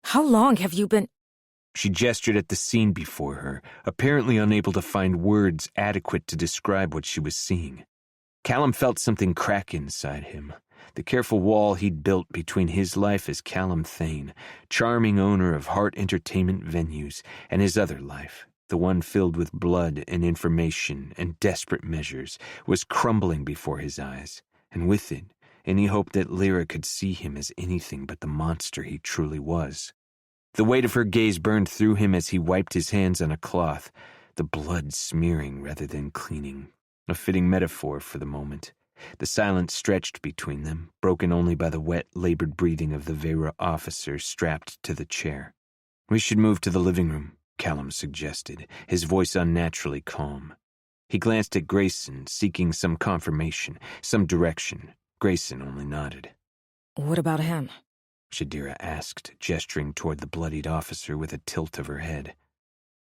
How long have you been... She gestured at the scene before her, apparently unable to find words adequate to describe what she was seeing. Callum felt something crack inside him. The careful wall he'd built between his life as Callum Thane, charming owner of Heart Entertainment venues, and his other life, the one filled with blood and information and desperate measures, was crumbling before his eyes, and with it, any hope that Lyra could see him as anything but the monster he truly was. The weight of her gaze burned through him as he wiped his hands on a cloth, the blood smearing rather than cleaning, a fitting metaphor for the moment. The silence stretched between them, broken only by the wet, labored breathing of the Vera officer strapped to the chair. We should move to the living room, Callum suggested, his voice unnaturally calm. He glanced at Grayson, seeking some confirmation, some direction. Grayson only nodded. What about him? Shadira asked, gesturing toward the bloodied officer with a tilt of her head.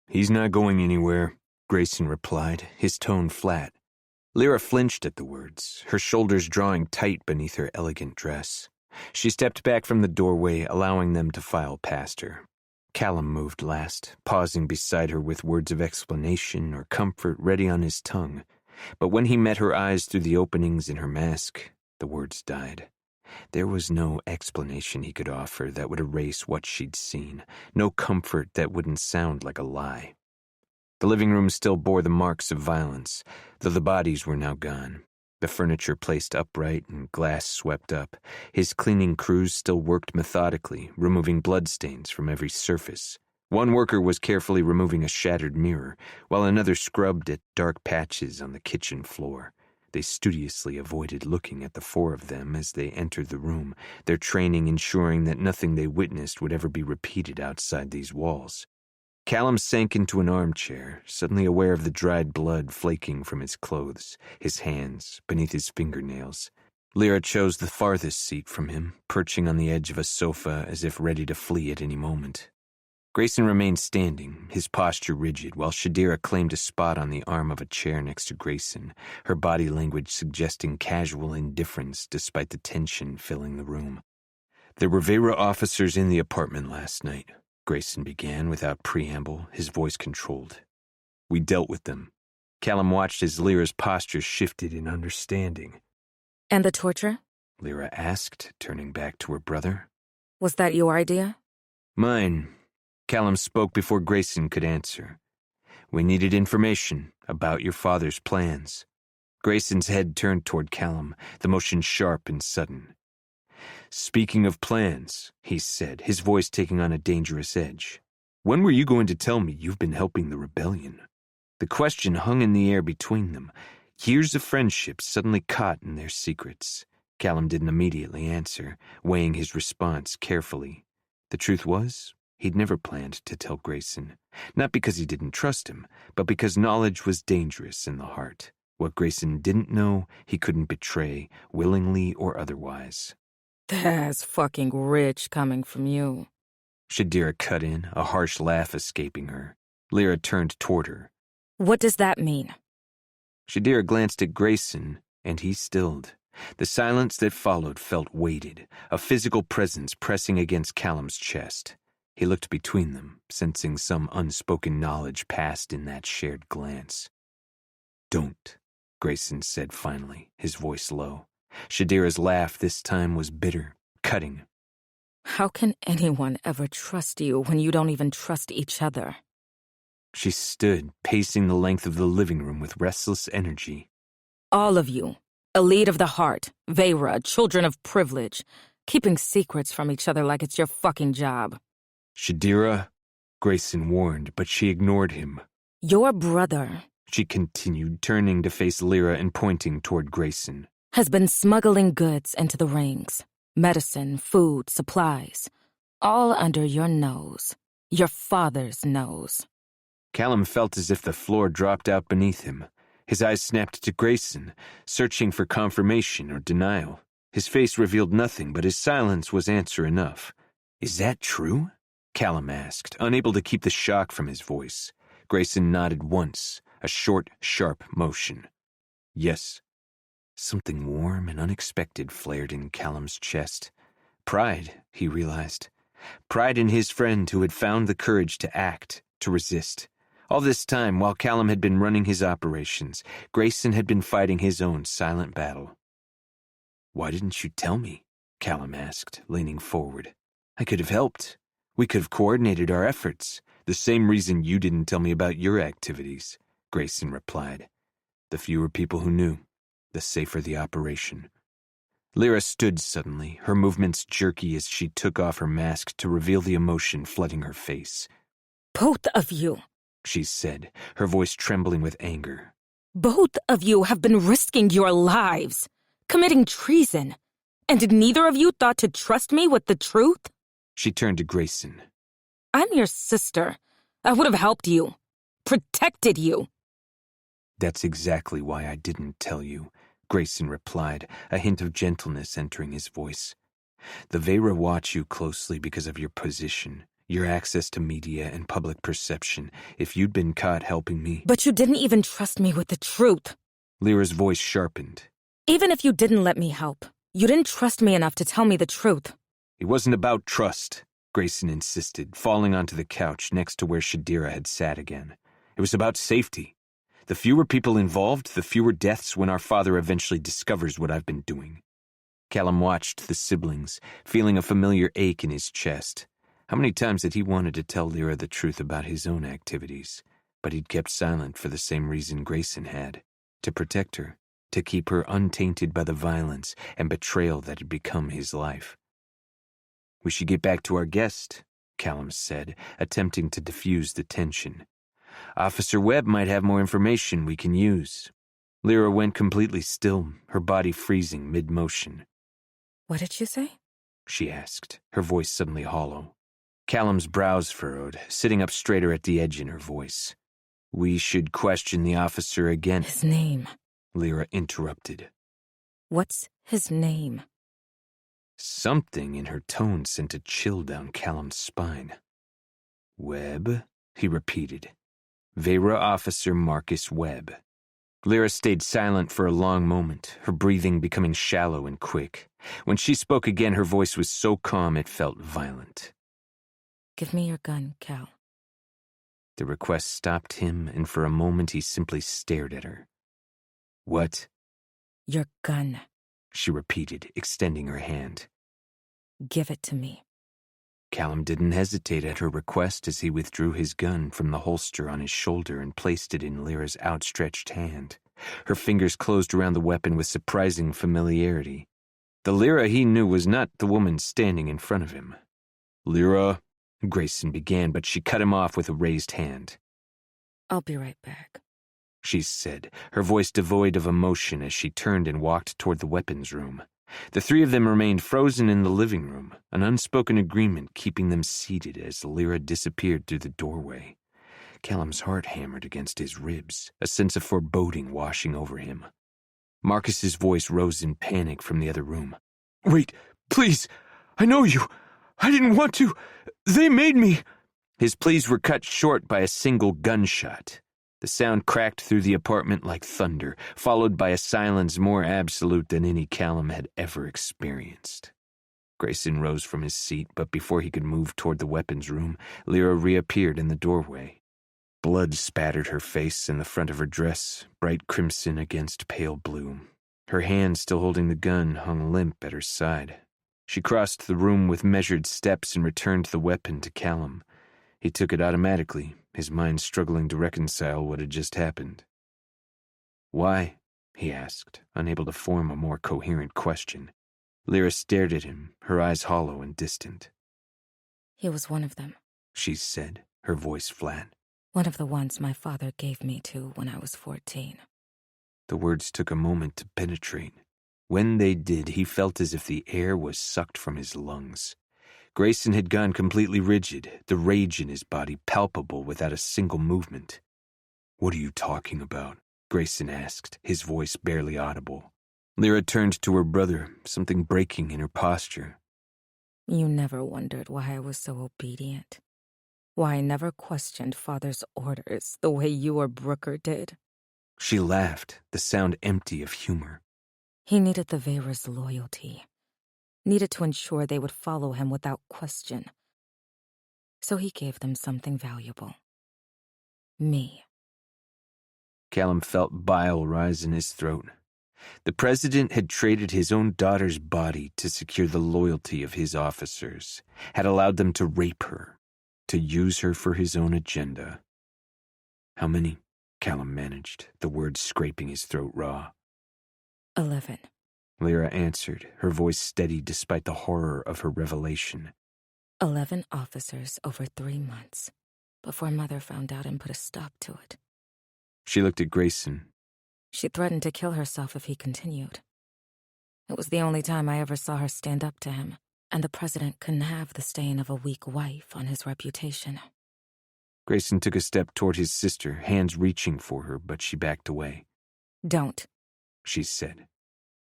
He's not going anywhere, Grayson replied, his tone flat. Lyra flinched at the words, her shoulders drawing tight beneath her elegant dress. She stepped back from the doorway, allowing them to file past her. Callum moved last, pausing beside her with words of explanation or comfort ready on his tongue. But when he met her eyes through the openings in her mask, the words died. There was no explanation he could offer that would erase what she'd seen, no comfort that wouldn't sound like a lie. The living room still bore the marks of violence, though the bodies were now gone. the furniture placed upright and glass swept up. His cleaning crews still worked methodically, removing bloodstains from every surface. One worker was carefully removing a shattered mirror, while another scrubbed at dark patches on the kitchen floor. They studiously avoided looking at the four of them as they entered the room, their training ensuring that nothing they witnessed would ever be repeated outside these walls. Callum sank into an armchair, suddenly aware of the dried blood flaking from his clothes, his hands, beneath his fingernails. Lyra chose the farthest seat from him, perching on the edge of a sofa as if ready to flee at any moment. Grayson remained standing, his posture rigid, while Shadira claimed a spot on the arm of a chair next to Grayson, her body language suggesting casual indifference despite the tension filling the room. There were Vera officers in the apartment last night, Grayson began without preamble, his voice controlled. We dealt with them. Callum watched as Lyra's posture shifted in understanding. And the torture? Lyra asked, turning back to her brother. Was that your idea? Mine. Callum spoke before Grayson could answer. We needed information about your father's plans. Grayson's head turned toward Callum, the motion sharp and sudden. Speaking of plans, he said, his voice taking on a dangerous edge. When were you going to tell me you've been helping the rebellion? The question hung in the air between them. Years of friendship suddenly caught in their secrets. Callum didn't immediately answer, weighing his response carefully. The truth was, he'd never planned to tell Grayson, not because he didn't trust him, but because knowledge was dangerous in the heart. What Grayson didn't know, he couldn't betray, willingly or otherwise. That's fucking rich coming from you. Shadira cut in, a harsh laugh escaping her. Lyra turned toward her. What does that mean? Shadira glanced at Grayson, and he stilled. The silence that followed felt weighted, a physical presence pressing against Callum's chest. He looked between them, sensing some unspoken knowledge passed in that shared glance. Don't, Grayson said finally, his voice low. Shadira's laugh this time was bitter, cutting. How can anyone ever trust you when you don't even trust each other? She stood, pacing the length of the living room with restless energy. All of you, elite of the heart, Vera, children of privilege, keeping secrets from each other like it's your fucking job. Shadira, Grayson warned, but she ignored him. Your brother, she continued, turning to face Lyra and pointing toward Grayson, has been smuggling goods into the rings. Medicine, food, supplies. All under your nose. Your father's nose. Callum felt as if the floor dropped out beneath him. His eyes snapped to Grayson, searching for confirmation or denial. His face revealed nothing, but his silence was answer enough. Is that true? Callum asked, unable to keep the shock from his voice. Grayson nodded once, a short, sharp motion. Yes. Something warm and unexpected flared in Callum's chest. Pride, he realized. Pride in his friend who had found the courage to act, to resist. All this time, while Callum had been running his operations, Grayson had been fighting his own silent battle. Why didn't you tell me? Callum asked, leaning forward. I could have helped. We could have coordinated our efforts. The same reason you didn't tell me about your activities, Grayson replied. The fewer people who knew, the safer the operation. Lyra stood suddenly, her movements jerky as she took off her mask to reveal the emotion flooding her face. Both of you, she said, her voice trembling with anger. Both of you have been risking your lives, committing treason, and neither of you thought to trust me with the truth? She turned to Grayson. I'm your sister. I would have helped you, protected you. That's exactly why I didn't tell you, Grayson replied, a hint of gentleness entering his voice. The Vera watch you closely because of your position, your access to media and public perception. If you'd been caught helping me... But you didn't even trust me with the truth. Lyra's voice sharpened. Even if you didn't let me help, you didn't trust me enough to tell me the truth. It wasn't about trust, Grayson insisted, falling onto the couch next to where Shadira had sat again. It was about safety. The fewer people involved, the fewer deaths when our father eventually discovers what I've been doing. Callum watched the siblings, feeling a familiar ache in his chest. How many times had he wanted to tell Lyra the truth about his own activities? But he'd kept silent for the same reason Grayson had, to protect her. to keep her untainted by the violence and betrayal that had become his life. "We should get back to our guest," Callum said, attempting to diffuse the tension. "Officer Webb might have more information we can use." Lyra went completely still, her body freezing mid-motion. What did you say? She asked, her voice suddenly hollow. Callum's brows furrowed, sitting up straighter at the edge in her voice. "We should question the officer again." His name. Lyra interrupted. What's his name? Something in her tone sent a chill down Callum's spine. "Webb?" he repeated. "Vera Officer Marcus Webb." Lyra stayed silent for a long moment, her breathing becoming shallow and quick. When she spoke again, her voice was so calm it felt violent. Give me your gun, Cal. The request stopped him, and for a moment he simply stared at her. "What?" Your gun. She repeated, extending her hand. Give it to me. Callum didn't hesitate at her request as he withdrew his gun from the holster on his shoulder and placed it in Lyra's outstretched hand. Her fingers closed around the weapon with surprising familiarity. The Lyra he knew was not the woman standing in front of him. "Lyra," Grayson began, but she cut him off with a raised hand. I'll be right back, she said, her voice devoid of emotion as she turned and walked toward the weapons room. The three of them remained frozen in the living room, an unspoken agreement keeping them seated as Lyra disappeared through the doorway. Callum's heart hammered against his ribs, a sense of foreboding washing over him. Marcus's voice rose in panic from the other room. "Wait, please! I know you! I didn't want to! They made me!" His pleas were cut short by a single gunshot. The sound cracked through the apartment like thunder, followed by a silence more absolute than any Callum had ever experienced. Grayson rose from his seat, but before he could move toward the weapons room, Lyra reappeared in the doorway. Blood spattered her face and the front of her dress, bright crimson against pale blue. Her hand, still holding the gun, hung limp at her side. She crossed the room with measured steps and returned the weapon to Callum. He took it automatically, his mind struggling to reconcile what had just happened. "Why?" he asked, unable to form a more coherent question. Lyra stared at him, her eyes hollow and distant. He was one of them. She said, her voice flat. One of the ones my father gave me to when I was 14. The words took a moment to penetrate. When they did, he felt as if the air was sucked from his lungs. Grayson had gone completely rigid, the rage in his body palpable without a single movement. "What are you talking about?" Grayson asked, his voice barely audible. Lyra turned to her brother, something breaking in her posture. You never wondered why I was so obedient. Why I never questioned Father's orders the way you or Brooker did. She laughed, the sound empty of humor. He needed the Vera's loyalty. Needed to ensure they would follow him without question. So he gave them something valuable. Me. Callum felt bile rise in his throat. The president had traded his own daughter's body to secure the loyalty of his officers, had allowed them to rape her, to use her for his own agenda. "How many?" Callum managed, the words scraping his throat raw. 11. Lyra answered, her voice steady despite the horror of her revelation. 11 officers over 3 months, before Mother found out and put a stop to it. She looked at Grayson. She threatened to kill herself if he continued. It was the only time I ever saw her stand up to him, and the president couldn't have the stain of a weak wife on his reputation. Grayson took a step toward his sister, hands reaching for her, but she backed away. Don't. She said.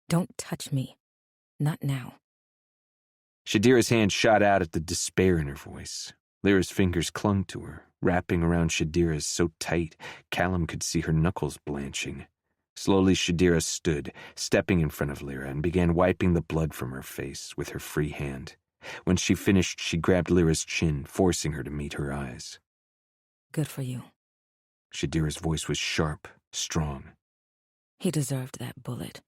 Don't touch me. Not now. Shadira's hand shot out at the despair in her voice. Lyra's fingers clung to her, wrapping around Shadira's so tight, Callum could see her knuckles blanching. Slowly, Shadira stood, stepping in front of Lyra, and began wiping the blood from her face with her free hand. When she finished, she grabbed Lyra's chin, forcing her to meet her eyes. Good for you. Shadira's voice was sharp, strong. He deserved that bullet.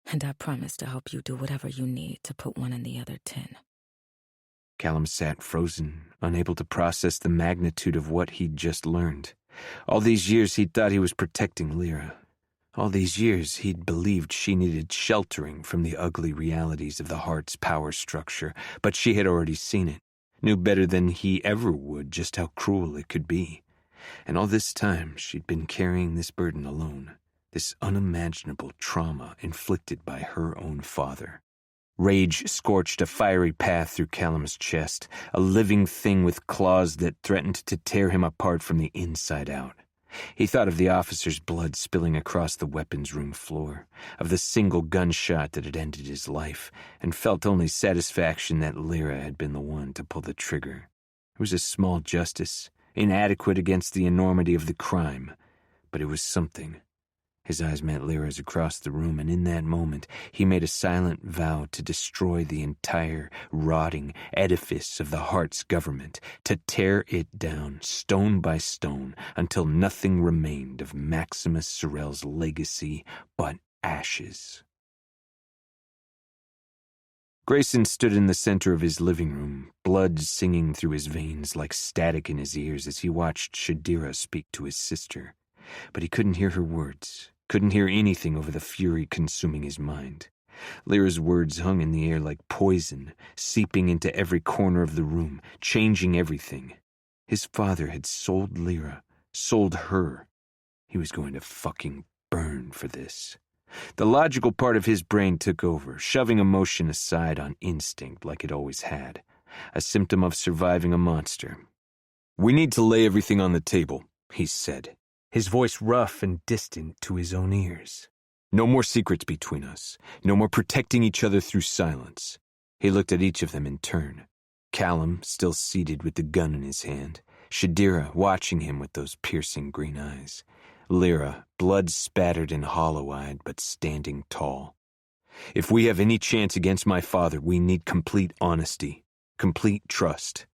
And I promise to help you do whatever you need to put one in the other tin. Callum sat frozen, unable to process the magnitude of what he'd just learned. All these years he'd thought he was protecting Lyra. All these years, he'd believed she needed sheltering from the ugly realities of the heart's power structure, but she had already seen it, knew better than he ever would just how cruel it could be. And all this time, she'd been carrying this burden alone, this unimaginable trauma inflicted by her own father. Rage scorched a fiery path through Callum's chest, a living thing with claws that threatened to tear him apart from the inside out. He thought of the officer's blood spilling across the weapons room floor, of the single gunshot that had ended his life, and felt only satisfaction that Lyra had been the one to pull the trigger. It was a small justice, inadequate against the enormity of the crime, but it was something. His eyes met Lyra's across the room, and in that moment he made a silent vow to destroy the entire, rotting edifice of the Heart's government, to tear it down, stone by stone, until nothing remained of Maximus Sorel's legacy but ashes. Grayson stood in the center of his living room, blood singing through his veins like static in his ears as he watched Shadira speak to his sister. But he couldn't hear her words, couldn't hear anything over the fury consuming his mind. Lyra's words hung in the air like poison, seeping into every corner of the room, changing everything. His father had sold Lyra, sold her. He was going to fucking burn for this. The logical part of his brain took over, shoving emotion aside on instinct like it always had, a symptom of surviving a monster. "We need to lay everything on the table," he said, his voice rough and distant to his own ears. "No more secrets between us. No more protecting each other through silence." He looked at each of them in turn. Callum, still seated with the gun in his hand. Shadira, watching him with those piercing green eyes. Lyra, blood-spattered and hollow-eyed, but standing tall. "If we have any chance against my father, we need complete honesty, complete trust."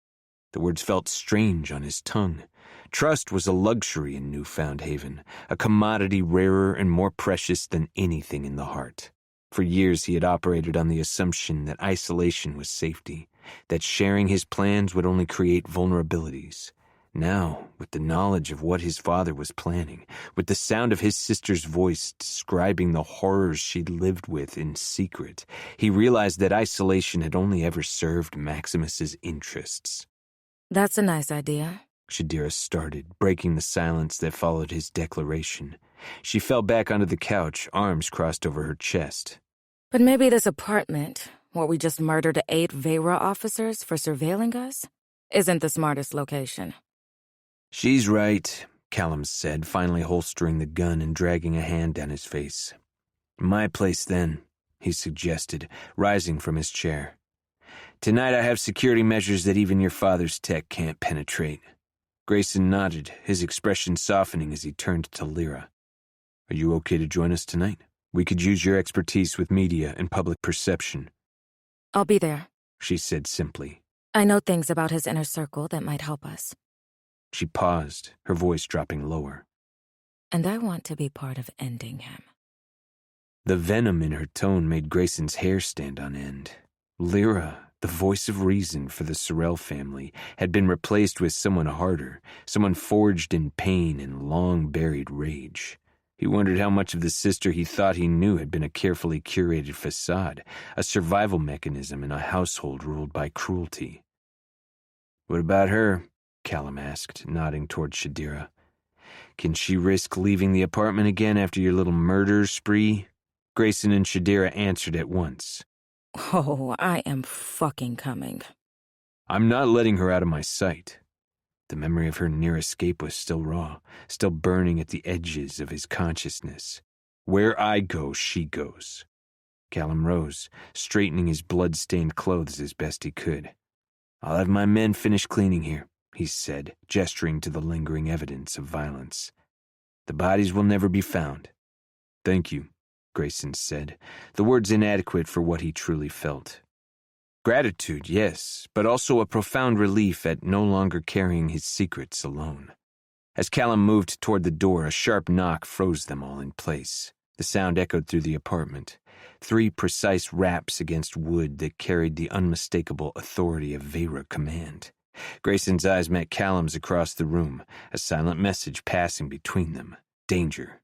The words felt strange on his tongue. Trust was a luxury in Newfound Haven, a commodity rarer and more precious than anything in the Heart. For years he had operated on the assumption that isolation was safety, that sharing his plans would only create vulnerabilities. Now, with the knowledge of what his father was planning, with the sound of his sister's voice describing the horrors she'd lived with in secret, he realized that isolation had only ever served Maximus's interests. "That's a nice idea," Shadira started, breaking the silence that followed his declaration. She fell back onto the couch, arms crossed over her chest. "But maybe this apartment, where we just murdered 8 Vera officers for surveilling us, isn't the smartest location." "She's right," Callum said, finally holstering the gun and dragging a hand down his face. "My place, then," he suggested, rising from his chair. "Tonight I have security measures that even your father's tech can't penetrate." Grayson nodded, his expression softening as he turned to Lyra. "Are you okay to join us tonight? We could use your expertise with media and public perception." "I'll be there," she said simply. "I know things about his inner circle that might help us. She paused, her voice dropping lower. And I want to be part of ending him." The venom in her tone made Grayson's hair stand on end. Lyra, the voice of reason for the Sorel family, had been replaced with someone harder, someone forged in pain and long-buried rage. He wondered how much of the sister he thought he knew had been a carefully curated facade, a survival mechanism in a household ruled by cruelty. "What about her?" Callum asked, nodding toward Shadira. "Can she risk leaving the apartment again after your little murder spree?" Grayson and Shadira answered at once. "Oh, I am fucking coming." "I'm not letting her out of my sight." The memory of her near escape was still raw, still burning at the edges of his consciousness. "Where I go, she goes." Callum rose, straightening his blood-stained clothes as best he could. "I'll have my men finish cleaning here," he said, gesturing to the lingering evidence of violence. "The bodies will never be found." "Thank you," Grayson said, the words inadequate for what he truly felt. Gratitude, yes, but also a profound relief at no longer carrying his secrets alone. As Callum moved toward the door, a sharp knock froze them all in place. The sound echoed through the apartment. 3 precise raps against wood that carried the unmistakable authority of Vera command. Grayson's eyes met Callum's across the room, a silent message passing between them. Danger.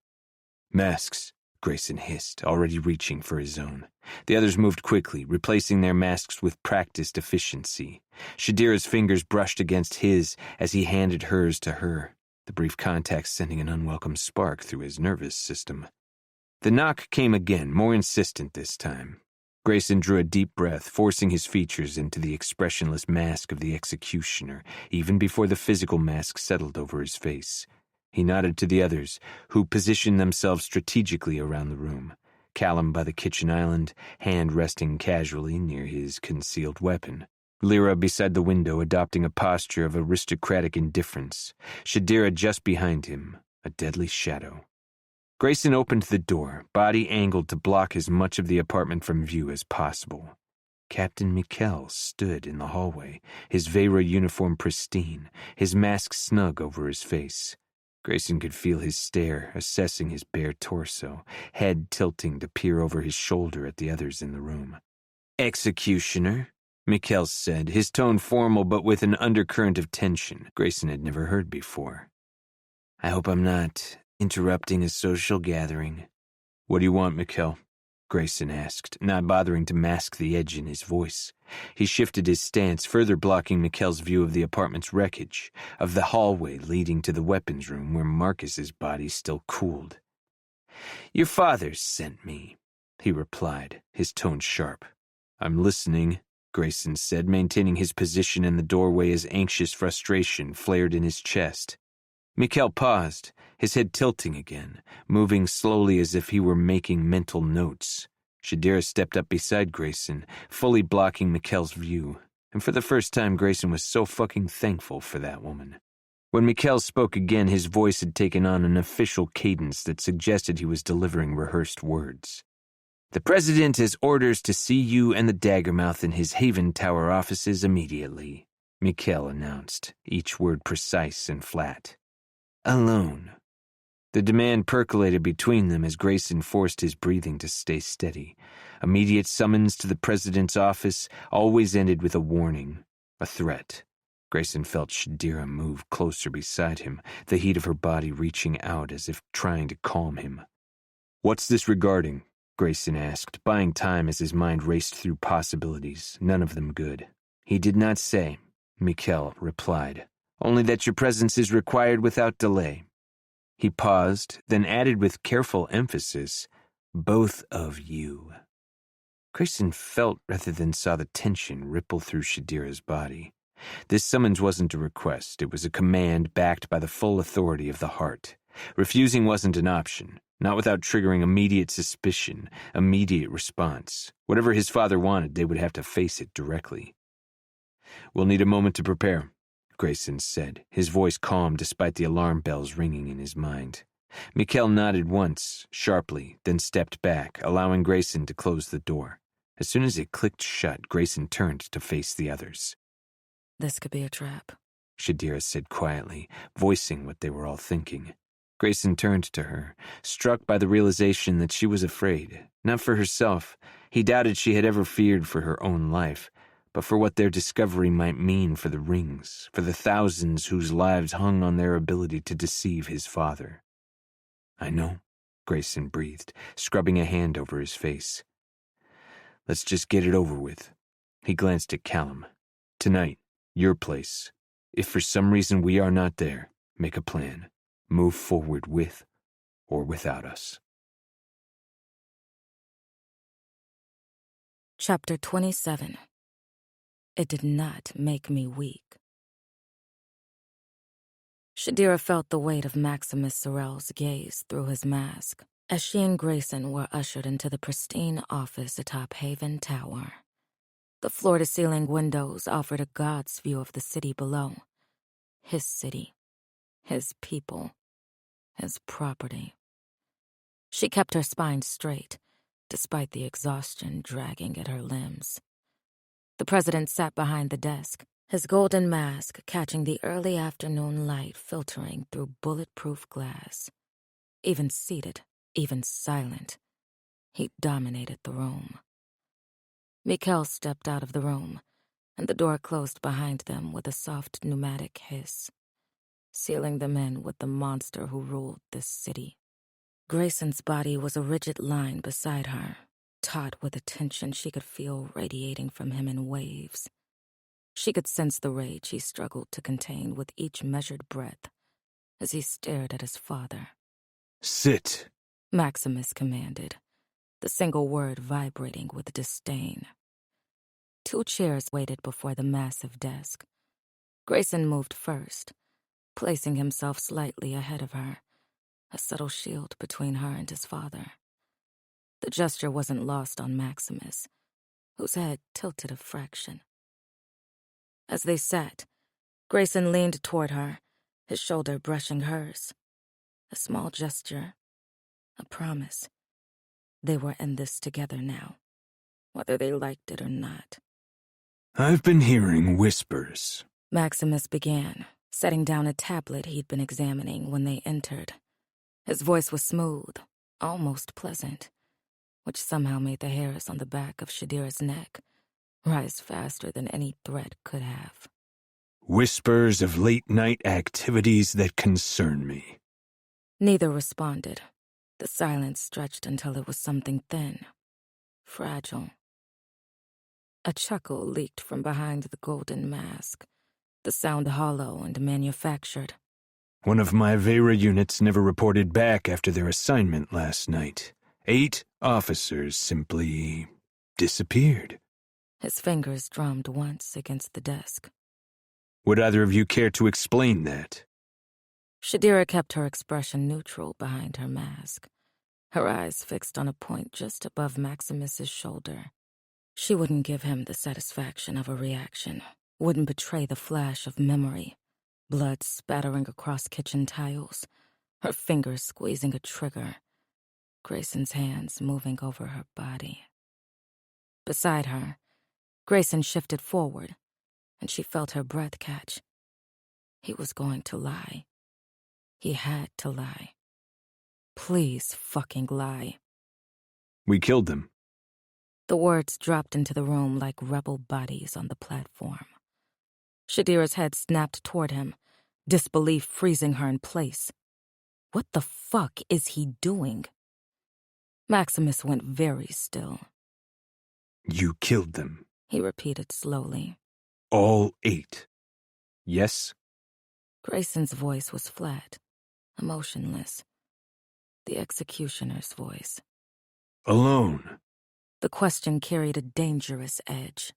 Masks, Grayson hissed, already reaching for his own. The others moved quickly, replacing their masks with practiced efficiency. Shadira's fingers brushed against his as he handed hers to her, the brief contact sending an unwelcome spark through his nervous system. The knock came again, more insistent this time. Grayson drew a deep breath, forcing his features into the expressionless mask of the executioner, even before the physical mask settled over his face. He nodded to the others, who positioned themselves strategically around the room. Callum by the kitchen island, hand resting casually near his concealed weapon. Lyra beside the window, adopting a posture of aristocratic indifference. Shadira just behind him, a deadly shadow. Grayson opened the door, body angled to block as much of the apartment from view as possible. Captain Mikkel stood in the hallway, his Vera uniform pristine, his mask snug over his face. Grayson could feel his stare, assessing his bare torso, head tilting to peer over his shoulder at the others in the room. "Executioner," Mikkel said, his tone formal but with an undercurrent of tension Grayson had never heard before. "I hope I'm not interrupting a social gathering." "What do you want, Mikkel?" Grayson asked, not bothering to mask the edge in his voice. He shifted his stance, further blocking Mikkel's view of the apartment's wreckage, of the hallway leading to the weapons room where Marcus's body still cooled. "Your father sent me," he replied, his tone sharp. "I'm listening," Grayson said, maintaining his position in the doorway as anxious frustration flared in his chest. Mikkel paused, his head tilting again, moving slowly as if he were making mental notes. Shadira stepped up beside Grayson, fully blocking Mikkel's view, and for the first time Grayson was so fucking thankful for that woman. When Mikkel spoke again, his voice had taken on an official cadence that suggested he was delivering rehearsed words. "The President has orders to see you and the Daggermouth in his Haven Tower offices immediately," Mikkel announced, each word precise and flat. "Alone." The demand percolated between them as Grayson forced his breathing to stay steady. Immediate summons to the President's office always ended with a warning, a threat. Grayson felt Shadira move closer beside him, the heat of her body reaching out as if trying to calm him. "What's this regarding?" Grayson asked, buying time as his mind raced through possibilities, none of them good. "He did not say," Mikkel replied. "Only that your presence is required without delay." He paused, then added with careful emphasis, "Both of you." Grayson felt rather than saw the tension ripple through Shadira's body. This summons wasn't a request, it was a command backed by the full authority of the heart. Refusing wasn't an option, not without triggering immediate suspicion, immediate response. Whatever his father wanted, they would have to face it directly. "We'll need a moment to prepare," Grayson said, his voice calm despite the alarm bells ringing in his mind. Mikkel nodded once, sharply, then stepped back, allowing Grayson to close the door. As soon as it clicked shut, Grayson turned to face the others. "This could be a trap," Shadira said quietly, voicing what they were all thinking. Grayson turned to her, struck by the realization that she was afraid, not for herself. He doubted she had ever feared for her own life, but for what their discovery might mean for the rings, for the thousands whose lives hung on their ability to deceive his father. "I know," Grayson breathed, scrubbing a hand over his face. "Let's just get it over with." He glanced at Callum. "Tonight, your place. If for some reason we are not there, make a plan. Move forward with or without us." Chapter 27. It did not make me weak. Shadira felt the weight of Maximus Sorrell's gaze through his mask as she and Grayson were ushered into the pristine office atop Haven Tower. The floor-to-ceiling windows offered a god's view of the city below. His city, his people, his property. She kept her spine straight, despite the exhaustion dragging at her limbs. The president sat behind the desk, his golden mask catching the early afternoon light filtering through bulletproof glass. Even seated, even silent, he dominated the room. Mikkel stepped out of the room, and the door closed behind them with a soft pneumatic hiss, sealing them in with the monster who ruled this city. Grayson's body was a rigid line beside her, taut with a tension she could feel radiating from him in waves. She could sense the rage he struggled to contain with each measured breath as he stared at his father. Sit, Maximus commanded, the single word vibrating with disdain. 2 chairs waited before the massive desk. Grayson moved first, placing himself slightly ahead of her, a subtle shield between her and his father. The gesture wasn't lost on Maximus, whose head tilted a fraction. As they sat, Grayson leaned toward her, his shoulder brushing hers. A small gesture, a promise. They were in this together now, whether they liked it or not. I've been hearing whispers. Maximus began, setting down a tablet he'd been examining when they entered. His voice was smooth, almost pleasant, which somehow made the hairs on the back of Shadira's neck rise faster than any threat could have. Whispers of late-night activities that concern me. Neither responded. The silence stretched until it was something thin, fragile. A chuckle leaked from behind the golden mask, the sound hollow and manufactured. One of my Vera units never reported back after their assignment last night. 8 officers simply disappeared. His fingers drummed once against the desk. Would either of you care to explain that? Shadira kept her expression neutral behind her mask, her eyes fixed on a point just above Maximus's shoulder. She wouldn't give him the satisfaction of a reaction, wouldn't betray the flash of memory, blood spattering across kitchen tiles, her fingers squeezing a trigger, Grayson's hands moving over her body. Beside her, Grayson shifted forward, and she felt her breath catch. He was going to lie. He had to lie. Please fucking lie. We killed them. The words dropped into the room like rebel bodies on the platform. Shadira's head snapped toward him, disbelief freezing her in place. What the fuck is he doing? Maximus went very still. You killed them. He repeated slowly. All 8. Yes? Grayson's voice was flat, emotionless. The executioner's voice. Alone. The question carried a dangerous edge.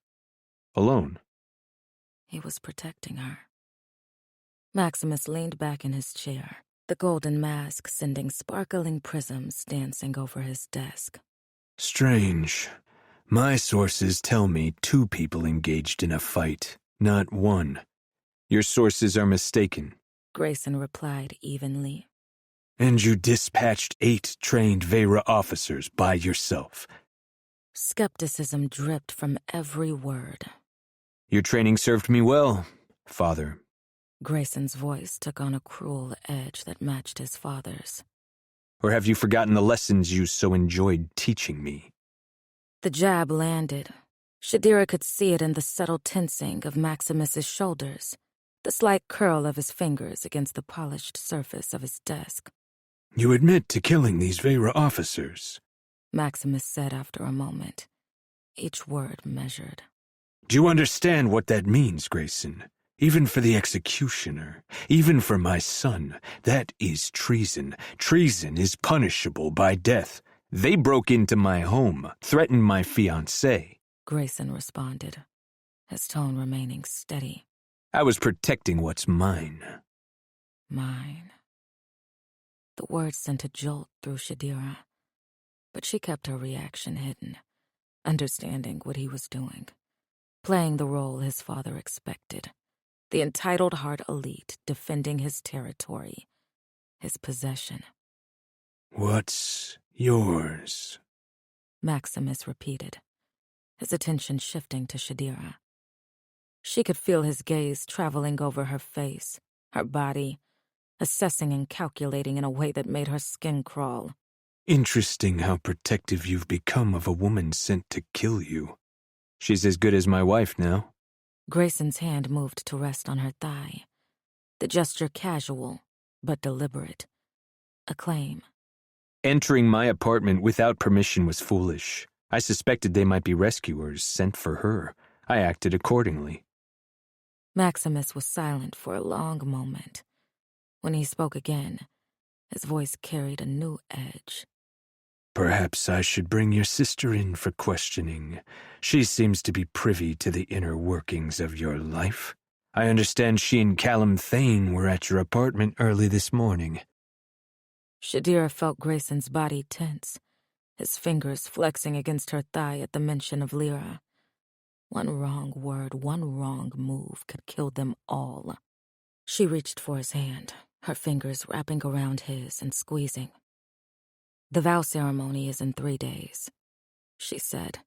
Alone. He was protecting her. Maximus leaned back in his chair, the golden mask sending sparkling prisms dancing over his desk. Strange. My sources tell me 2 people engaged in a fight, not 1. Your sources are mistaken. Grayson replied evenly. And you dispatched 8 trained Vera officers by yourself. Skepticism dripped from every word. Your training served me well, Father. Grayson's voice took on a cruel edge that matched his father's. Or have you forgotten the lessons you so enjoyed teaching me? The jab landed. Shadira could see it in the subtle tensing of Maximus's shoulders, the slight curl of his fingers against the polished surface of his desk. You admit to killing these Vera officers? Maximus said after a moment, each word measured. Do you understand what that means, Grayson? Even for the executioner, even for my son, that is treason. Treason is punishable by death. They broke into my home, threatened my fiancée. Grayson responded, his tone remaining steady. I was protecting what's mine. Mine. The words sent a jolt through Shadira, but she kept her reaction hidden, understanding what he was doing, playing the role his father expected, the entitled heart elite defending his territory, his possession. What's yours? Maximus repeated, his attention shifting to Shadira. She could feel his gaze traveling over her face, her body, assessing and calculating in a way that made her skin crawl. Interesting how protective you've become of a woman sent to kill you. She's as good as my wife now. Grayson's hand moved to rest on her thigh, the gesture casual but deliberate. A claim. Entering my apartment without permission was foolish. I suspected they might be rescuers sent for her. I acted accordingly. Maximus was silent for a long moment. When he spoke again, his voice carried a new edge. Perhaps I should bring your sister in for questioning. She seems to be privy to the inner workings of your life. I understand she and Callum Thane were at your apartment early this morning. Shadira felt Grayson's body tense, his fingers flexing against her thigh at the mention of Lyra. One wrong word, one wrong move could kill them all. She reached for his hand, her fingers wrapping around his and squeezing. "The vow ceremony is in 3 days," she said,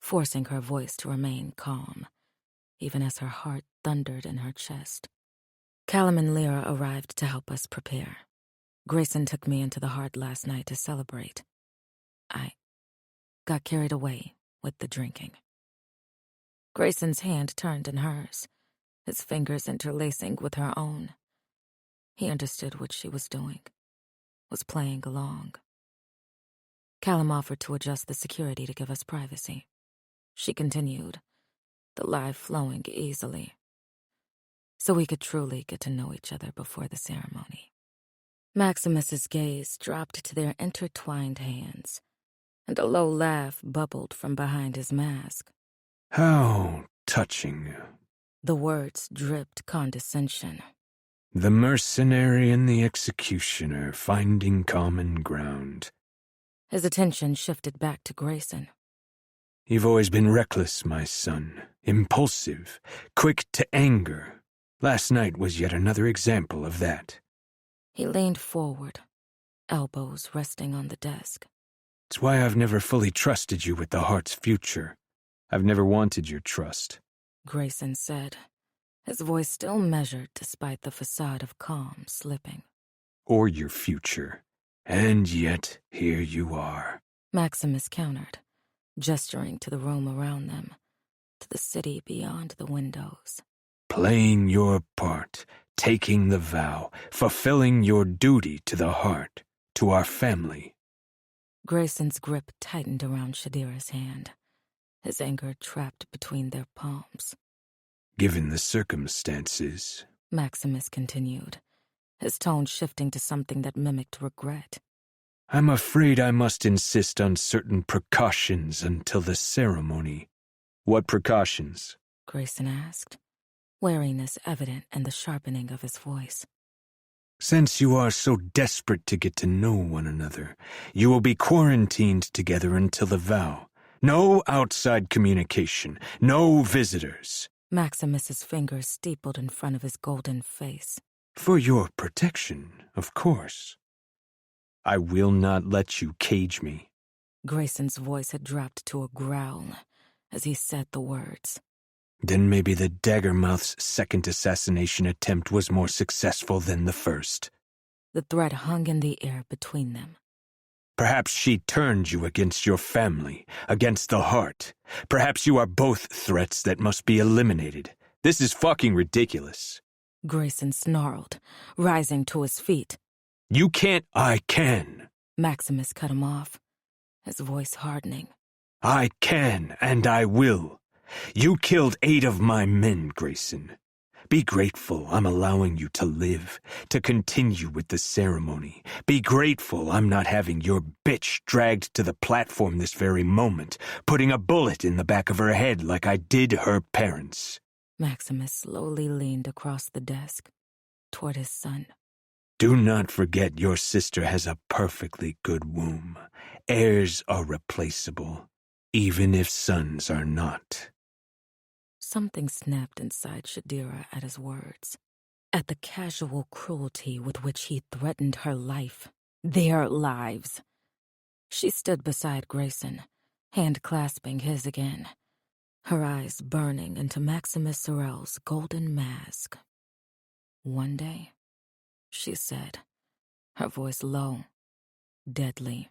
forcing her voice to remain calm, even as her heart thundered in her chest. "Callum and Lyra arrived to help us prepare. Grayson took me into the heart last night to celebrate. I got carried away with the drinking." Grayson's hand turned in hers, his fingers interlacing with her own. He understood what she was doing, was playing along. Callum offered to adjust the security to give us privacy. She continued, the lie flowing easily, so we could truly get to know each other before the ceremony. Maximus's gaze dropped to their intertwined hands, and a low laugh bubbled from behind his mask. How touching. The words dripped condescension. The mercenary and the executioner finding common ground. His attention shifted back to Grayson. You've always been reckless, my son. Impulsive, quick to anger. Last night was yet another example of that. He leaned forward, elbows resting on the desk. It's why I've never fully trusted you with the heart's future. I've never wanted your trust, Grayson said, his voice still measured despite the facade of calm slipping. or your future. And yet, here you are. Maximus countered, gesturing to the room around them, to the city beyond the windows. Playing your part, taking the vow, fulfilling your duty to the heart, to our family. Grayson's grip tightened around Shadira's hand, his anger trapped between their palms. Given the circumstances, Maximus continued, his tone shifting to something that mimicked regret. I'm afraid I must insist on certain precautions until the ceremony. What precautions? Grayson asked, wariness evident in the sharpening of his voice. Since you are so desperate to get to know one another, you will be quarantined together until the vow. No outside communication, no visitors. Maximus's fingers steepled in front of his golden face. For your protection, of course. I will not let you cage me. Grayson's voice had dropped to a growl as he said the words. Then maybe the Daggermouth's second assassination attempt was more successful than the first. The threat hung in the air between them. Perhaps she turned you against your family, against the heart. Perhaps you are both threats that must be eliminated. This is fucking ridiculous. Grayson snarled, rising to his feet. You can't. I can. Maximus cut him off, his voice hardening. I can, and I will. You killed 8 of my men, Grayson. Be grateful I'm allowing you to live, to continue with the ceremony. Be grateful I'm not having your bitch dragged to the platform this very moment, putting a bullet in the back of her head like I did her parents. Maximus slowly leaned across the desk, toward his son. Do not forget your sister has a perfectly good womb. Heirs are replaceable, even if sons are not. Something snapped inside Shadira at his words, at the casual cruelty with which he threatened her life, their lives. She stood beside Grayson, hand clasping his again, her eyes burning into Maximus Sorel's golden mask. One day, she said, her voice low, deadly,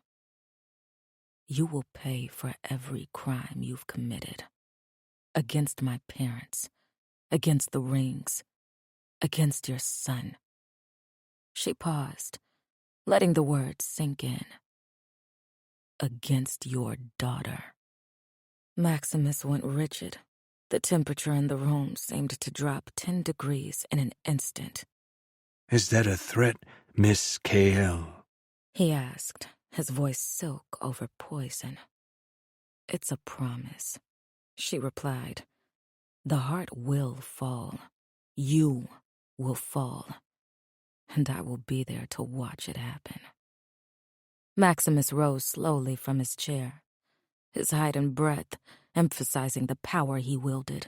you will pay for every crime you've committed. Against my parents, against the rings, against your son. She paused, letting the words sink in. against your daughter. Maximus went rigid. The temperature in the room seemed to drop 10 degrees in an instant. Is that a threat, Miss K.L.? He asked, his voice silk over poison. It's a promise, she replied. The heart will fall. You will fall. And I will be there to watch it happen. Maximus rose slowly from his chair, his height and breadth emphasizing the power he wielded.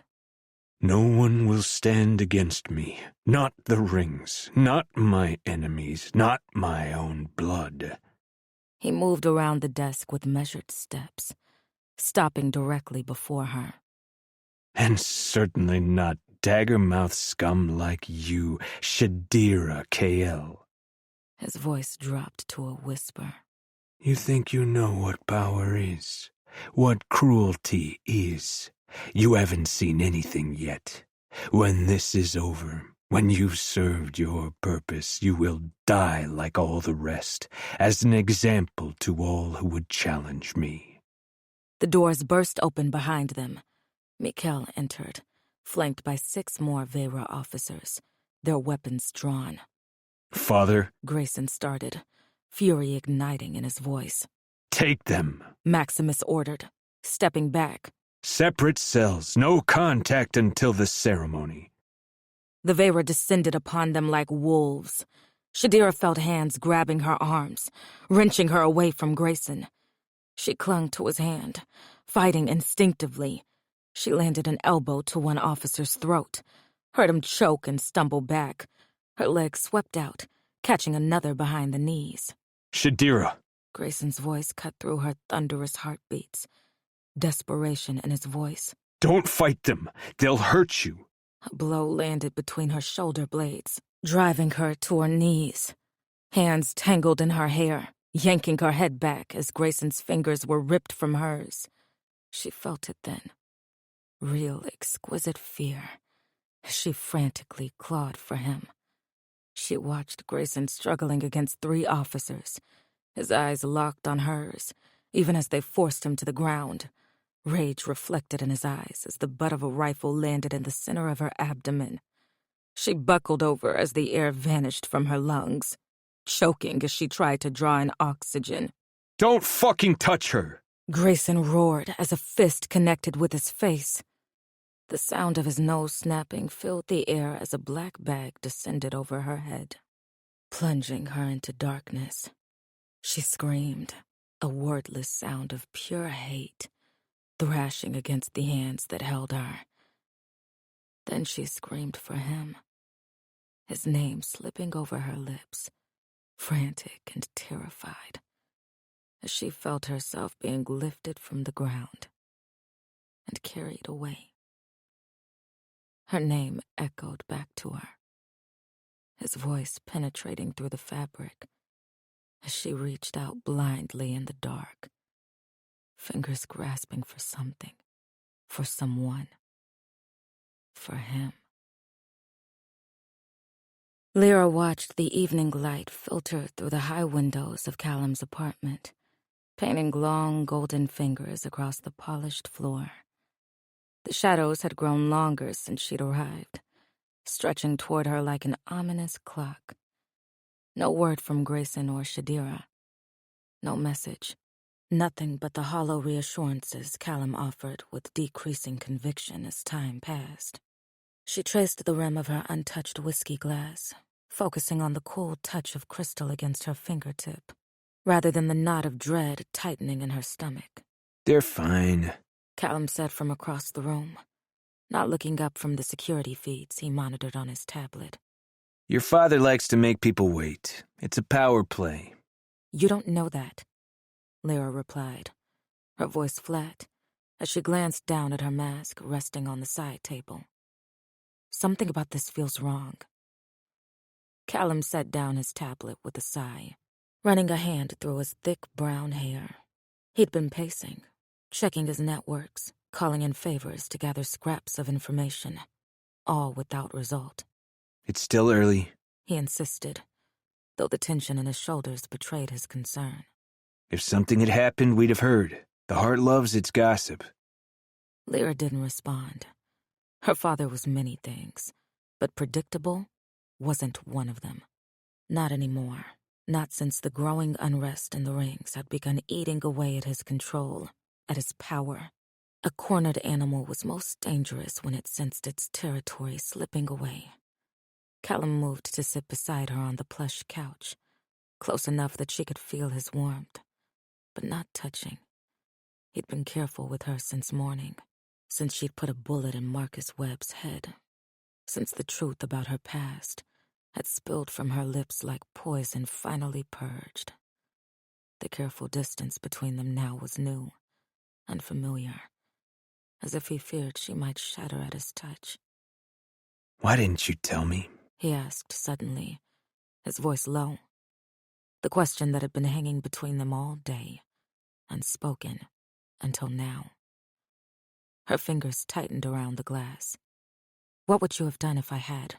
No one will stand against me. Not the rings, not my enemies, not my own blood. He moved around the desk with measured steps, stopping directly before her. And certainly not dagger-mouthed scum like you, Shadira K.L. His voice dropped to a whisper. You think you know what power is, what cruelty is. You haven't seen anything yet. When this is over, when you've served your purpose, you will die like all the rest, as an example to all who would challenge me. The doors burst open behind them. Mikhail entered, flanked by 6 more Vera officers, their weapons drawn. Father, Grayson started, fury igniting in his voice. Take them. Maximus ordered, stepping back. Separate cells, no contact until the ceremony. The Vera descended upon them like wolves. Shadira felt hands grabbing her arms, wrenching her away from Grayson. She clung to his hand, fighting instinctively. She landed an elbow to one officer's throat, heard him choke and stumble back. Her legs swept out, catching another behind the knees. Shadira. Grayson's voice cut through her thunderous heartbeats, desperation in his voice. Don't fight them. They'll hurt you. A blow landed between her shoulder blades, driving her to her knees. Hands tangled in her hair, yanking her head back as Grayson's fingers were ripped from hers. She felt it then. Real, exquisite fear, as she frantically clawed for him. She watched Grayson struggling against 3 officers, his eyes locked on hers, even as they forced him to the ground. Rage reflected in his eyes as the butt of a rifle landed in the center of her abdomen. She buckled over as the air vanished from her lungs, choking as she tried to draw in oxygen. Don't fucking touch her! Grayson roared as a fist connected with his face. The sound of his nose snapping filled the air as a black bag descended over her head, plunging her into darkness. She screamed, a wordless sound of pure hate, thrashing against the hands that held her. Then she screamed for him, his name slipping over her lips, frantic and terrified, as she felt herself being lifted from the ground and carried away. Her name echoed back to her, his voice penetrating through the fabric as she reached out blindly in the dark, fingers grasping for something, for someone, for him. Lyra watched the evening light filter through the high windows of Callum's apartment, painting long golden fingers across the polished floor. The shadows had grown longer since she'd arrived, stretching toward her like an ominous clock. No word from Grayson or Shadira. No message. Nothing but the hollow reassurances Callum offered with decreasing conviction as time passed. She traced the rim of her untouched whiskey glass, focusing on the cool touch of crystal against her fingertip, rather than the knot of dread tightening in her stomach. They're fine, Callum said from across the room, not looking up from the security feeds he monitored on his tablet. Your father likes to make people wait. It's a power play. You don't know that, Lyra replied, her voice flat, as she glanced down at her mask resting on the side table. Something about this feels wrong. Callum set down his tablet with a sigh, running a hand through his thick brown hair. He'd been pacing, checking his networks, calling in favors to gather scraps of information, all without result. It's still early, He insisted, though the tension in his shoulders betrayed his concern. If something had happened, we'd have heard. The heart loves its gossip. Lyra didn't respond. Her father was many things, but predictable wasn't one of them. Not anymore. Not since the growing unrest in the rings had begun eating away at his control, at his power. A cornered animal was most dangerous when it sensed its territory slipping away. Callum moved to sit beside her on the plush couch, close enough that she could feel his warmth, but not touching. He'd been careful with her since morning, since she'd put a bullet in Marcus Webb's head, since the truth about her past had spilled from her lips like poison finally purged. The careful distance between them now was new, unfamiliar, as if he feared she might shatter at his touch. Why didn't you tell me? He asked suddenly, his voice low. The question that had been hanging between them all day, unspoken until now. Her fingers tightened around the glass. What would you have done if I had?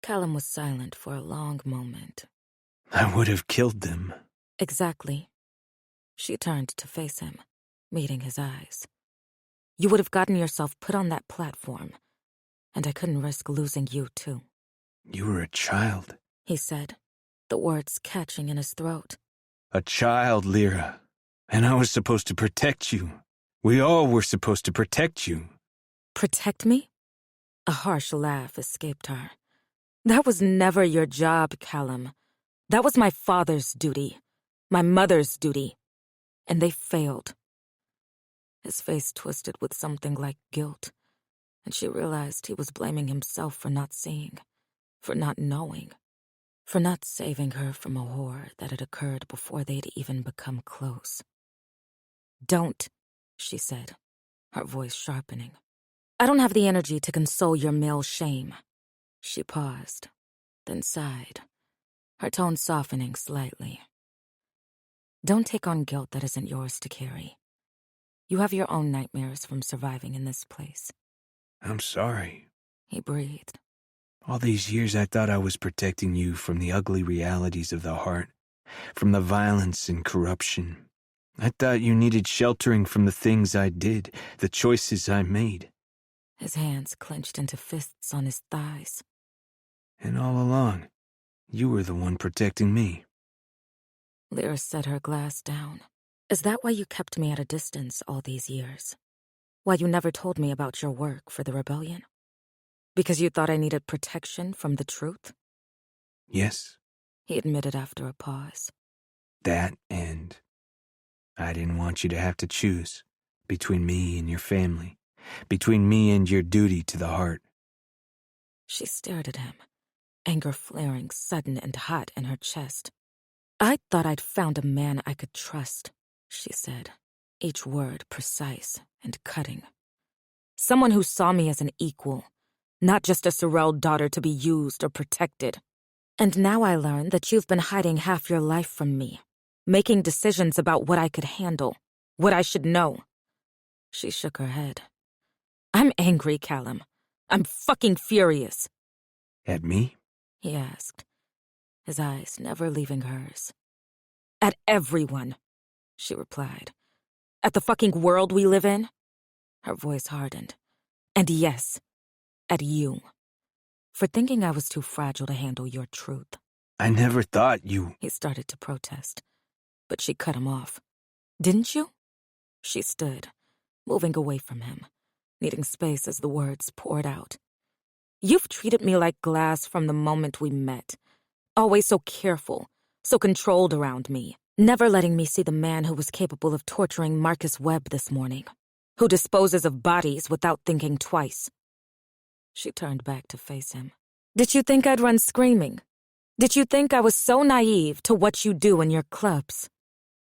Callum was silent for a long moment. I would have killed them. Exactly. She turned to face him, meeting his eyes. You would have gotten yourself put on that platform, and I couldn't risk losing you, too. You were a child, he said, the words catching in his throat. A child, Lyra. And I was supposed to protect you. We all were supposed to protect you. Protect me? A harsh laugh escaped her. That was never your job, Callum. That was my father's duty, my mother's duty, and they failed. His face twisted with something like guilt, and she realized he was blaming himself for not seeing, for not knowing, for not saving her from a horror that had occurred before they'd even become close. Don't, she said, her voice sharpening. I don't have the energy to console your male shame. She paused, then sighed, her tone softening slightly. Don't take on guilt that isn't yours to carry. You have your own nightmares from surviving in this place. I'm sorry. He breathed. All these years I thought I was protecting you from the ugly realities of the heart, from the violence and corruption. I thought you needed sheltering from the things I did, the choices I made. His hands clenched into fists on his thighs. And all along, you were the one protecting me. Lyra set her glass down. Is that why you kept me at a distance all these years? Why you never told me about your work for the rebellion? Because you thought I needed protection from the truth? Yes. He admitted after a pause. That and I didn't want you to have to choose between me and your family, between me and your duty to the heart. She stared at him, anger flaring sudden and hot in her chest. I thought I'd found a man I could trust, she said, each word precise and cutting. Someone who saw me as an equal, not just a Sorrel daughter to be used or protected. And now I learn that you've been hiding half your life from me, making decisions about what I could handle, what I should know. She shook her head. I'm angry, Callum. I'm fucking furious. At me? He asked, his eyes never leaving hers. At everyone, she replied. At the fucking world we live in? Her voice hardened. And yes, at you. For thinking I was too fragile to handle your truth. I never thought you... He started to protest, but she cut him off. Didn't you? She stood, moving away from him, needing space as the words poured out. You've treated me like glass from the moment we met. Always so careful, so controlled around me, never letting me see the man who was capable of torturing Marcus Webb this morning, who disposes of bodies without thinking twice. She turned back to face him. Did you think I'd run screaming? Did you think I was so naive to what you do in your clubs?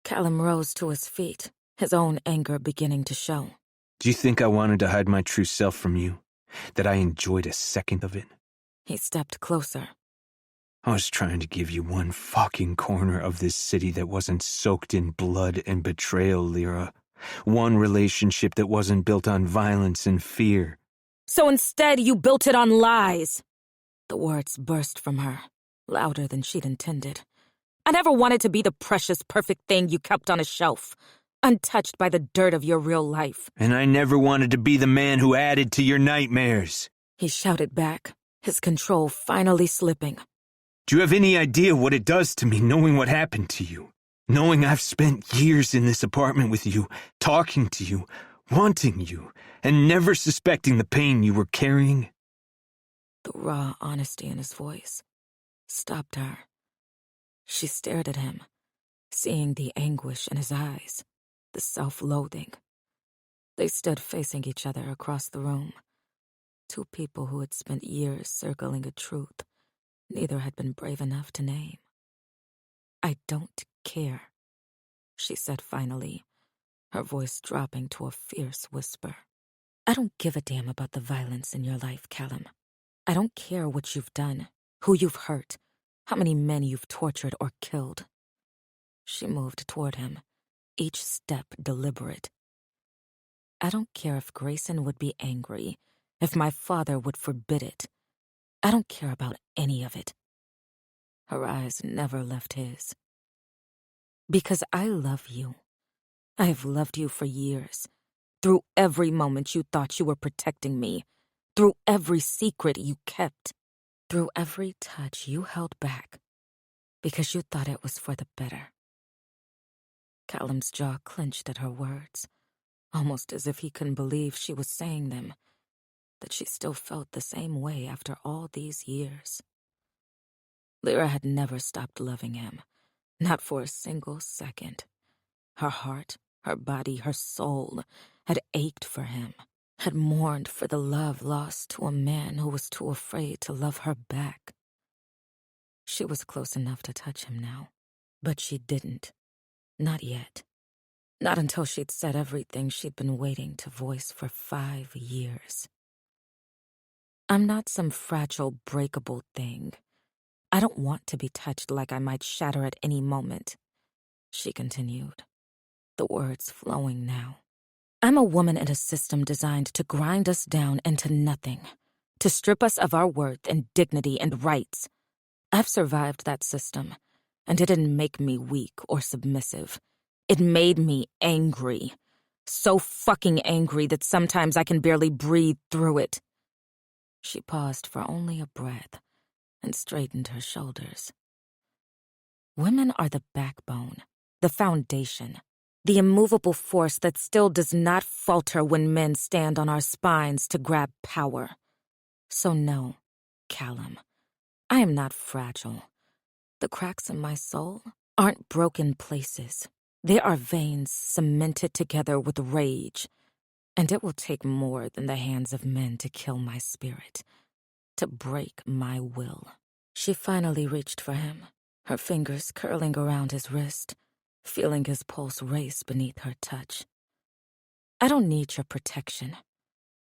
Callum rose to his feet, his own anger beginning to show. Do you think I wanted to hide my true self from you? That I enjoyed a second of it? He stepped closer. I was trying to give you one fucking corner of this city that wasn't soaked in blood and betrayal, Lyra. One relationship that wasn't built on violence and fear. So instead you built it on lies. The words burst from her, louder than she'd intended. I never wanted to be the precious, perfect thing you kept on a shelf, untouched by the dirt of your real life. And I never wanted to be the man who added to your nightmares. He shouted back, his control finally slipping. Do you have any idea what it does to me knowing what happened to you? Knowing I've spent years in this apartment with you, talking to you, wanting you, and never suspecting the pain you were carrying? The raw honesty in his voice stopped her. She stared at him, seeing the anguish in his eyes, the self-loathing. They stood facing each other across the room. Two people who had spent years circling a truth neither had been brave enough to name. "I don't care," she said finally, her voice dropping to a fierce whisper. "I don't give a damn about the violence in your life, Callum. I don't care what you've done, who you've hurt, how many men you've tortured or killed." She moved toward him, each step deliberate. "I don't care if Grayson would be angry, if my father would forbid it. I don't care about any of it." Her eyes never left his. "Because I love you. I have loved you for years, through every moment you thought you were protecting me, through every secret you kept, through every touch you held back, because you thought it was for the better." Callum's jaw clenched at her words, almost as if he couldn't believe she was saying them, that she still felt the same way after all these years. Lyra had never stopped loving him, not for a single second. Her heart, her body, her soul had ached for him, had mourned for the love lost to a man who was too afraid to love her back. She was close enough to touch him now, but she didn't. Not yet. Not until she'd said everything she'd been waiting to voice for 5 years. "I'm not some fragile, breakable thing. I don't want to be touched like I might shatter at any moment," she continued, the words flowing now. "I'm a woman in a system designed to grind us down into nothing, to strip us of our worth and dignity and rights. I've survived that system, and it didn't make me weak or submissive. It made me angry. So fucking angry that sometimes I can barely breathe through it." She paused for only a breath and straightened her shoulders. "Women are the backbone, the foundation, the immovable force that still does not falter when men stand on our spines to grab power. So no, Callum, I am not fragile. The cracks in my soul aren't broken places. They are veins cemented together with rage, and it will take more than the hands of men to kill my spirit, to break my will." She finally reached for him, her fingers curling around his wrist, feeling his pulse race beneath her touch. "I don't need your protection.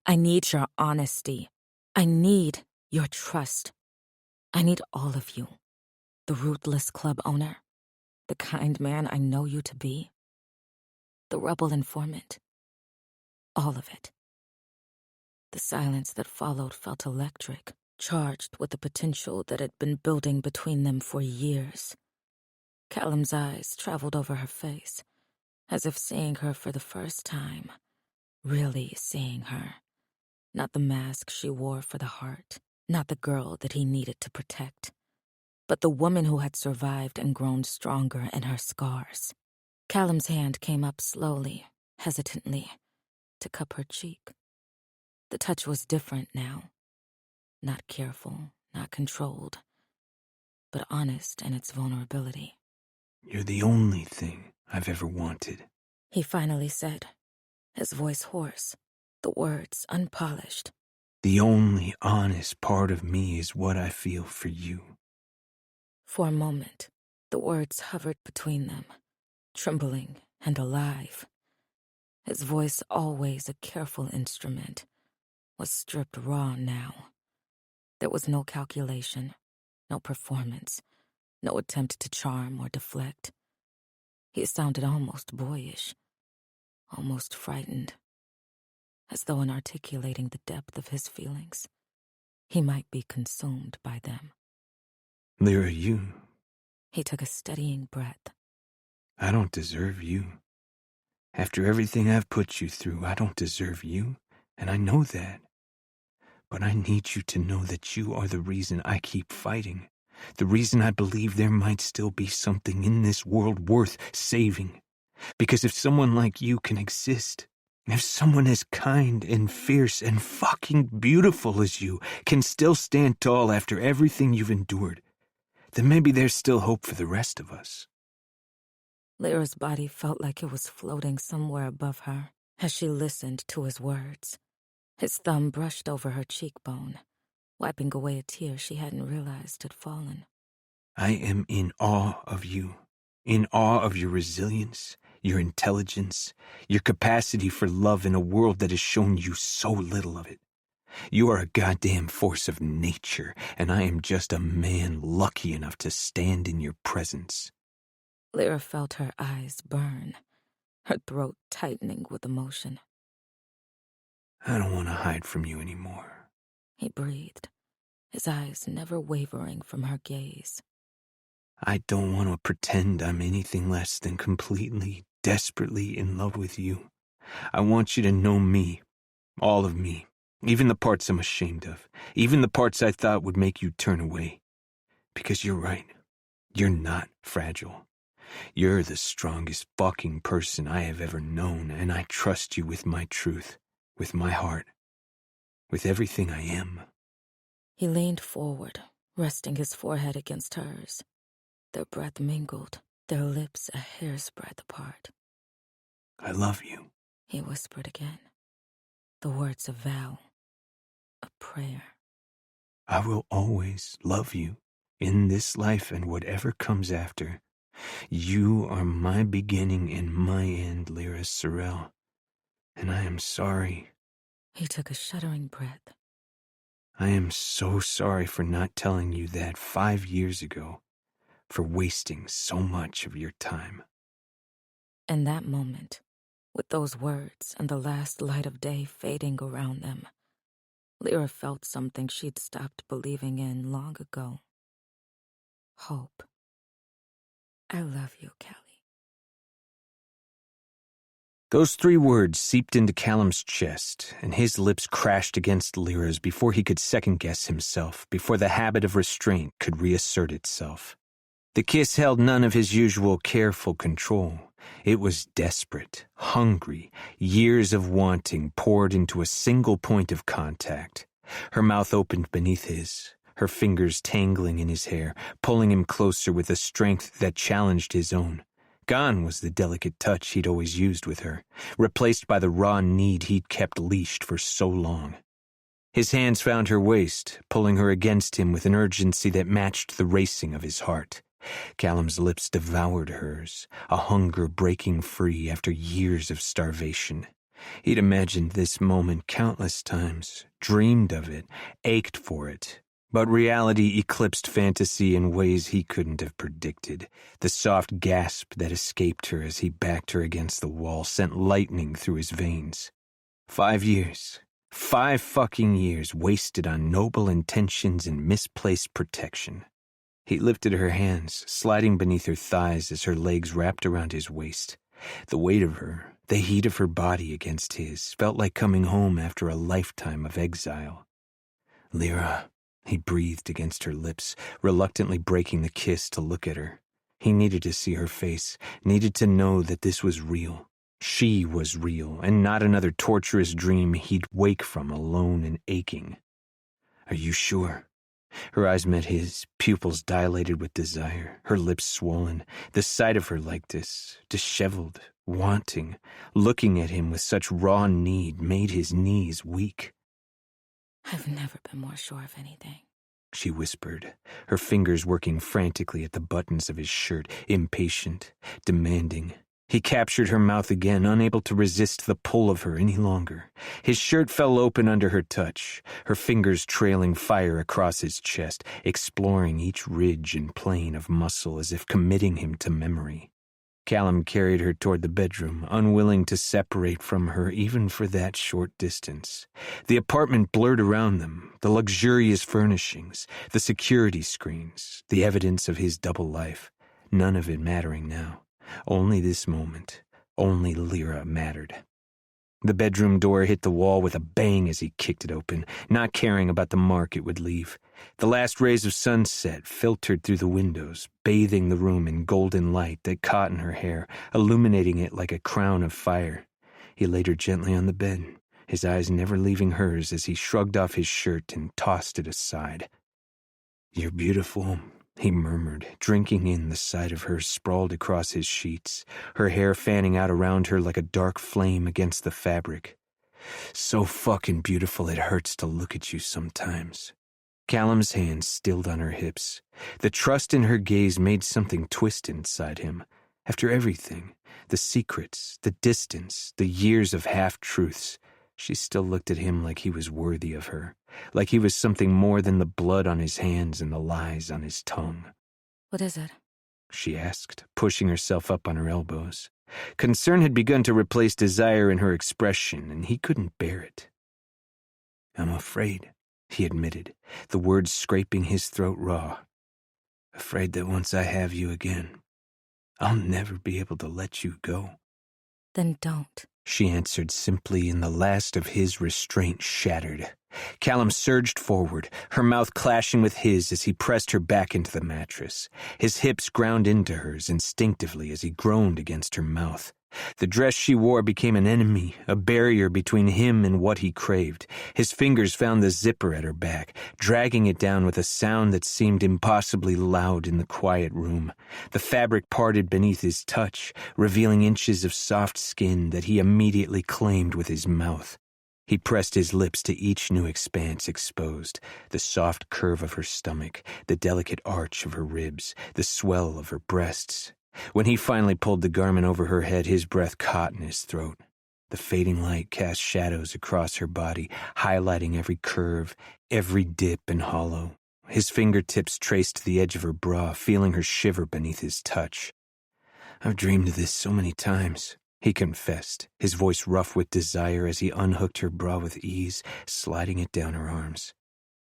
I need your honesty. I need your trust. I need all of you. The ruthless club owner, the kind man I know you to be, the rebel informant. All of it." The silence that followed felt electric, charged with the potential that had been building between them for years. Callum's eyes traveled over her face, as if seeing her for the first time, really seeing her. Not the mask she wore for the heart, not the girl that he needed to protect, but the woman who had survived and grown stronger in her scars. Callum's hand came up slowly, hesitantly, to cup her cheek. The touch was different now. Not careful, not controlled, but honest in its vulnerability. You're the only thing I've ever wanted, He finally said, his voice hoarse, the words unpolished. The only honest part of me is what I feel for you. For a moment, the words hovered between them, trembling and alive. His voice, always a careful instrument, was stripped raw now. There was no calculation, no performance, no attempt to charm or deflect. He sounded almost boyish, almost frightened, as though in articulating the depth of his feelings, he might be consumed by them. Lyra, He took a steadying breath. I don't deserve you. After everything I've put you through, I don't deserve you, and I know that. But I need you to know that you are the reason I keep fighting, the reason I believe there might still be something in this world worth saving. Because if someone like you can exist, if someone as kind and fierce and fucking beautiful as you can still stand tall after everything you've endured, then maybe there's still hope for the rest of us. Lyra's body felt like it was floating somewhere above her as she listened to his words. His thumb brushed over her cheekbone, wiping away a tear she hadn't realized had fallen. I am in awe of you, in awe of your resilience, your intelligence, your capacity for love in a world that has shown you so little of it. You are a goddamn force of nature, and I am just a man lucky enough to stand in your presence. Lyra felt her eyes burn, her throat tightening with emotion. I don't want to hide from you anymore. He breathed, his eyes never wavering from her gaze. I don't want to pretend I'm anything less than completely, desperately in love with you. I want you to know me, all of me, even the parts I'm ashamed of, even the parts I thought would make you turn away. Because you're right, you're not fragile. You're the strongest fucking person I have ever known, and I trust you with my truth, with my heart, with everything I am. He leaned forward, resting his forehead against hers. Their breath mingled, their lips a hair's breadth apart. I love you, He whispered again. The words a vow, a prayer. I will always love you, in this life and whatever comes after. You are my beginning and my end, Lyra Sorrel. And I am sorry. He took a shuddering breath. I am so sorry for not telling you that 5 years ago, for wasting so much of your time. In that moment, with those words and the last light of day fading around them, Lyra felt something she'd stopped believing in long ago. Hope. I love you, Callie. Those 3 words seeped into Callum's chest, and his lips crashed against Lyra's before he could second-guess himself, before the habit of restraint could reassert itself. The kiss held none of his usual careful control. It was desperate, hungry, years of wanting poured into a single point of contact. Her mouth opened beneath his, her fingers tangling in his hair, pulling him closer with a strength that challenged his own. Gone was the delicate touch he'd always used with her, replaced by the raw need he'd kept leashed for so long. His hands found her waist, pulling her against him with an urgency that matched the racing of his heart. Callum's lips devoured hers, a hunger breaking free after years of starvation. He'd imagined this moment countless times, dreamed of it, ached for it. But reality eclipsed fantasy in ways he couldn't have predicted. The soft gasp that escaped her as he backed her against the wall sent lightning through his veins. 5 years. 5 fucking years wasted on noble intentions and misplaced protection. He lifted her hands, sliding beneath her thighs as her legs wrapped around his waist. The weight of her, the heat of her body against his, felt like coming home after a lifetime of exile. Lyra, he breathed against her lips, reluctantly breaking the kiss to look at her. He needed to see her face, needed to know that this was real. She was real, and not another torturous dream he'd wake from alone and aching. Are you sure? Her eyes met his, pupils dilated with desire, her lips swollen. The sight of her like this, disheveled, wanting, looking at him with such raw need made his knees weak. I've never been more sure of anything, she whispered, her fingers working frantically at the buttons of his shirt, impatient, demanding. He captured her mouth again, unable to resist the pull of her any longer. His shirt fell open under her touch, her fingers trailing fire across his chest, exploring each ridge and plane of muscle as if committing him to memory. Callum carried her toward the bedroom, unwilling to separate from her even for that short distance. The apartment blurred around them, the luxurious furnishings, the security screens, the evidence of his double life. none of it mattering now. Only this moment. Only Lyra mattered. The bedroom door hit the wall with a bang as he kicked it open, not caring about the mark it would leave. The last rays of sunset filtered through the windows, bathing the room in golden light that caught in her hair, illuminating it like a crown of fire. He laid her gently on the bed, his eyes never leaving hers as he shrugged off his shirt and tossed it aside. "You're beautiful," he murmured, drinking in the sight of her sprawled across his sheets, her hair fanning out around her like a dark flame against the fabric. "So fucking beautiful it hurts to look at you sometimes." Callum's hands stilled on her hips. The trust in her gaze made something twist inside him. After everything, the secrets, the distance, the years of half-truths, she still looked at him like he was worthy of her, like he was something more than the blood on his hands and the lies on his tongue. What is it? She asked, pushing herself up on her elbows. Concern had begun to replace desire in her expression, and he couldn't bear it. "I'm afraid," he admitted, the words scraping his throat raw. "Afraid that once I have you again, I'll never be able to let you go." Then don't. She answered simply, and the last of his restraint shattered. Callum surged forward, her mouth clashing with his as he pressed her back into the mattress. His hips ground into hers instinctively as he groaned against her mouth. The dress she wore became an enemy, a barrier between him and what he craved. His fingers found the zipper at her back, dragging it down with a sound that seemed impossibly loud in the quiet room. The fabric parted beneath his touch, revealing inches of soft skin that he immediately claimed with his mouth. He pressed his lips to each new expanse exposed, the soft curve of her stomach, the delicate arch of her ribs, the swell of her breasts. When he finally pulled the garment over her head, his breath caught in his throat. The fading light cast shadows across her body, highlighting every curve, every dip and hollow. His fingertips traced the edge of her bra, feeling her shiver beneath his touch. "I've dreamed of this so many times," he confessed, his voice rough with desire as he unhooked her bra with ease, sliding it down her arms.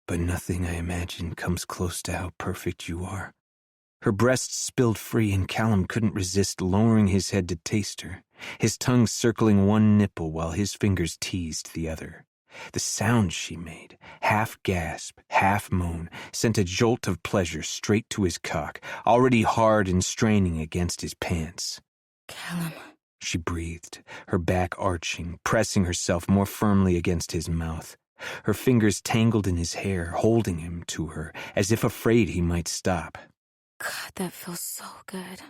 "But nothing I imagine comes close to how perfect you are." Her breasts spilled free, and Callum couldn't resist lowering his head to taste her, his tongue circling one nipple while his fingers teased the other. The sound she made, half gasp, half moan, sent a jolt of pleasure straight to his cock, already hard and straining against his pants. Callum, she breathed, her back arching, pressing herself more firmly against his mouth. Her fingers tangled in his hair, holding him to her, as if afraid he might stop. God, that feels so good.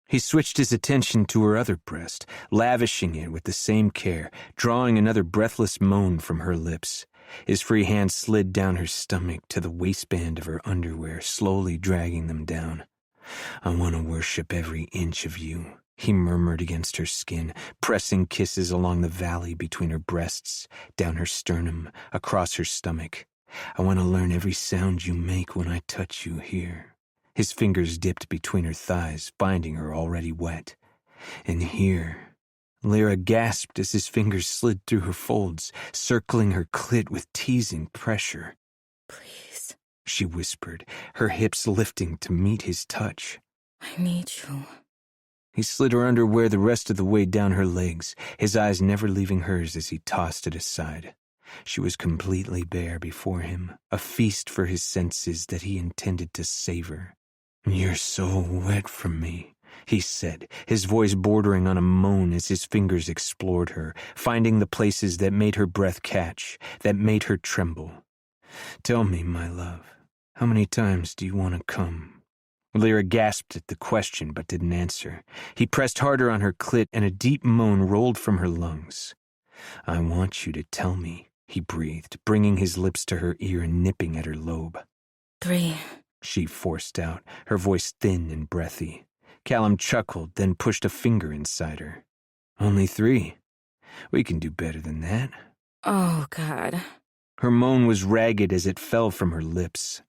He switched his attention to her other breast, lavishing it with the same care, drawing another breathless moan from her lips. His free hand slid down her stomach to the waistband of her underwear, slowly dragging them down. "I want to worship every inch of you," he murmured against her skin, pressing kisses along the valley between her breasts, down her sternum, across her stomach. "I want to learn every sound you make when I touch you here." His fingers dipped between her thighs, finding her already wet. "And here," Lyra gasped as his fingers slid through her folds, circling her clit with teasing pressure. Please. She whispered, her hips lifting to meet his touch. I need you. He slid her underwear the rest of the way down her legs, his eyes never leaving hers as he tossed it aside. She was completely bare before him, a feast for his senses that he intended to savor. "You're so wet for me," he said, his voice bordering on a moan as his fingers explored her, finding the places that made her breath catch, that made her tremble. "Tell me, my love, how many times do you want to come?" Lyra gasped at the question but didn't answer. He pressed harder on her clit and a deep moan rolled from her lungs. "I want you to tell me," he breathed, bringing his lips to her ear and nipping at her lobe. 3. She forced out, her voice thin and breathy. Callum chuckled, then pushed a finger inside her. "Only 3? We can do better than that." Oh, God. Her moan was ragged as it fell from her lips.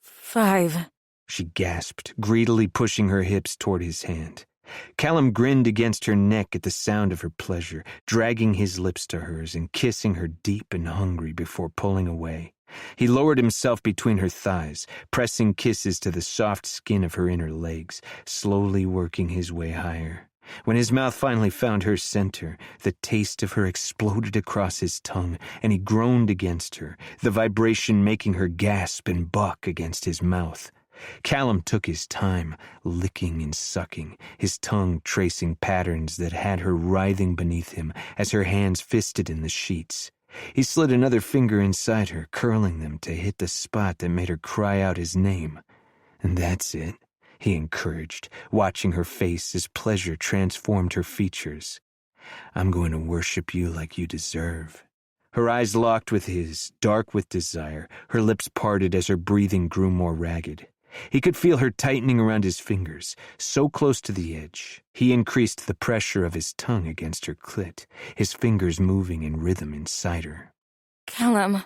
5. She gasped, greedily pushing her hips toward his hand. Callum grinned against her neck at the sound of her pleasure, dragging his lips to hers and kissing her deep and hungry before pulling away. He lowered himself between her thighs, pressing kisses to the soft skin of her inner legs, slowly working his way higher. When his mouth finally found her center, the taste of her exploded across his tongue, and he groaned against her, the vibration making her gasp and buck against his mouth. Callum took his time, licking and sucking, his tongue tracing patterns that had her writhing beneath him as her hands fisted in the sheets. He slid another finger inside her, curling them to hit the spot that made her cry out his name. "And that's it," he encouraged, watching her face as pleasure transformed her features. "I'm going to worship you like you deserve." Her eyes locked with his, dark with desire, her lips parted as her breathing grew more ragged. He could feel her tightening around his fingers, so close to the edge. He increased the pressure of his tongue against her clit, his fingers moving in rhythm inside her. Callum.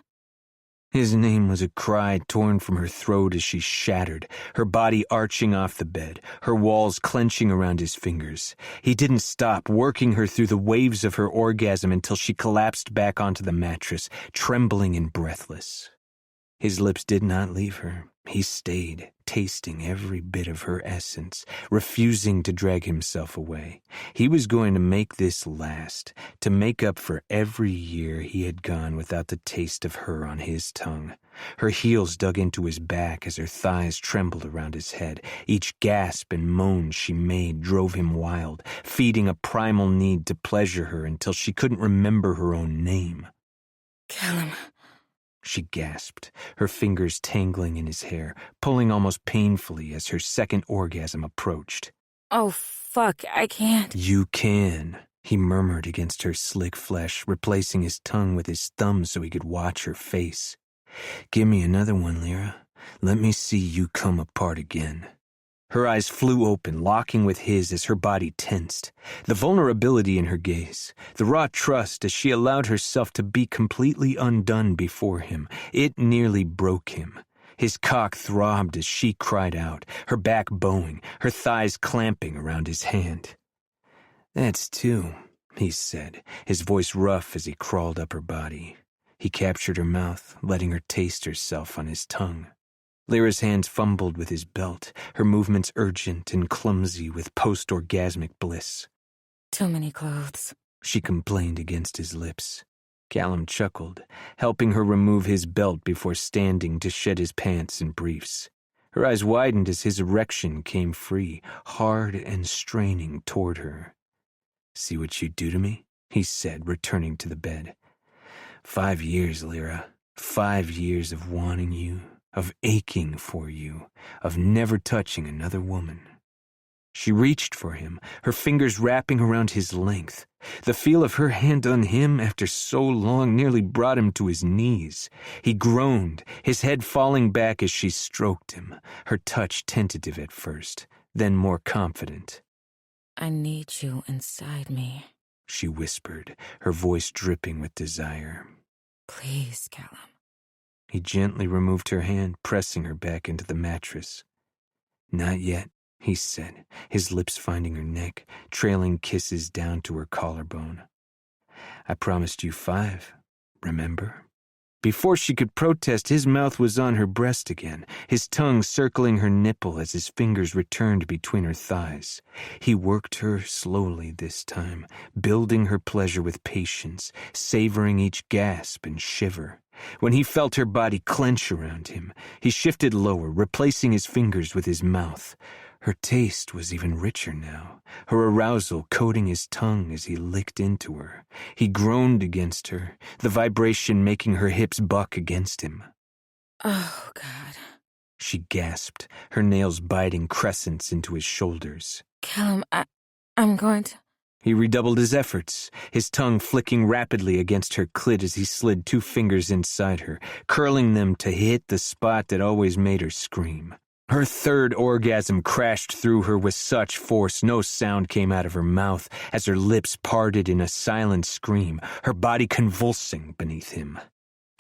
His name was a cry torn from her throat as she shattered, her body arching off the bed, her walls clenching around his fingers. He didn't stop, working her through the waves of her orgasm until she collapsed back onto the mattress, trembling and breathless. His lips did not leave her. He stayed, tasting every bit of her essence, refusing to drag himself away. He was going to make this last, to make up for every year he had gone without the taste of her on his tongue. Her heels dug into his back as her thighs trembled around his head. Each gasp and moan she made drove him wild, feeding a primal need to pleasure her until she couldn't remember her own name. Callum. She gasped, her fingers tangling in his hair, pulling almost painfully as her second orgasm approached. Oh, fuck, I can't. "You can," he murmured against her slick flesh, replacing his tongue with his thumb so he could watch her face. "Give me another one, Lyra. Let me see you come apart again." Her eyes flew open, locking with his as her body tensed. The vulnerability in her gaze, the raw trust as she allowed herself to be completely undone before him, it nearly broke him. His cock throbbed as she cried out, her back bowing, her thighs clamping around his hand. "That's two," he said, his voice rough as he crawled up her body. He captured her mouth, letting her taste herself on his tongue. Lyra's hands fumbled with his belt, her movements urgent and clumsy with post-orgasmic bliss. Too many clothes, she complained against his lips. Callum chuckled, helping her remove his belt before standing to shed his pants and briefs. Her eyes widened as his erection came free, hard and straining toward her. "See what you do to me?" he said, returning to the bed. 5 years, Lyra. 5 years of wanting you, of aching for you, of never touching another woman. She reached for him, her fingers wrapping around his length. The feel of her hand on him after so long nearly brought him to his knees. He groaned, his head falling back as she stroked him, her touch tentative at first, then more confident. "I need you inside me," she whispered, her voice dripping with desire. "Please, Callum." He gently removed her hand, pressing her back into the mattress. "Not yet," he said, his lips finding her neck, trailing kisses down to her collarbone. "I promised you 5, remember?" Before she could protest, his mouth was on her breast again, his tongue circling her nipple as his fingers returned between her thighs. He worked her slowly this time, building her pleasure with patience, savoring each gasp and shiver. When he felt her body clench around him, he shifted lower, replacing his fingers with his mouth. Her taste was even richer now, her arousal coating his tongue as he licked into her. He groaned against her, the vibration making her hips buck against him. "Oh, God." She gasped, her nails biting crescents into his shoulders. "Callum, I'm going to..." He redoubled his efforts, his tongue flicking rapidly against her clit as he slid 2 fingers inside her, curling them to hit the spot that always made her scream. Her third orgasm crashed through her with such force no sound came out of her mouth as her lips parted in a silent scream, her body convulsing beneath him.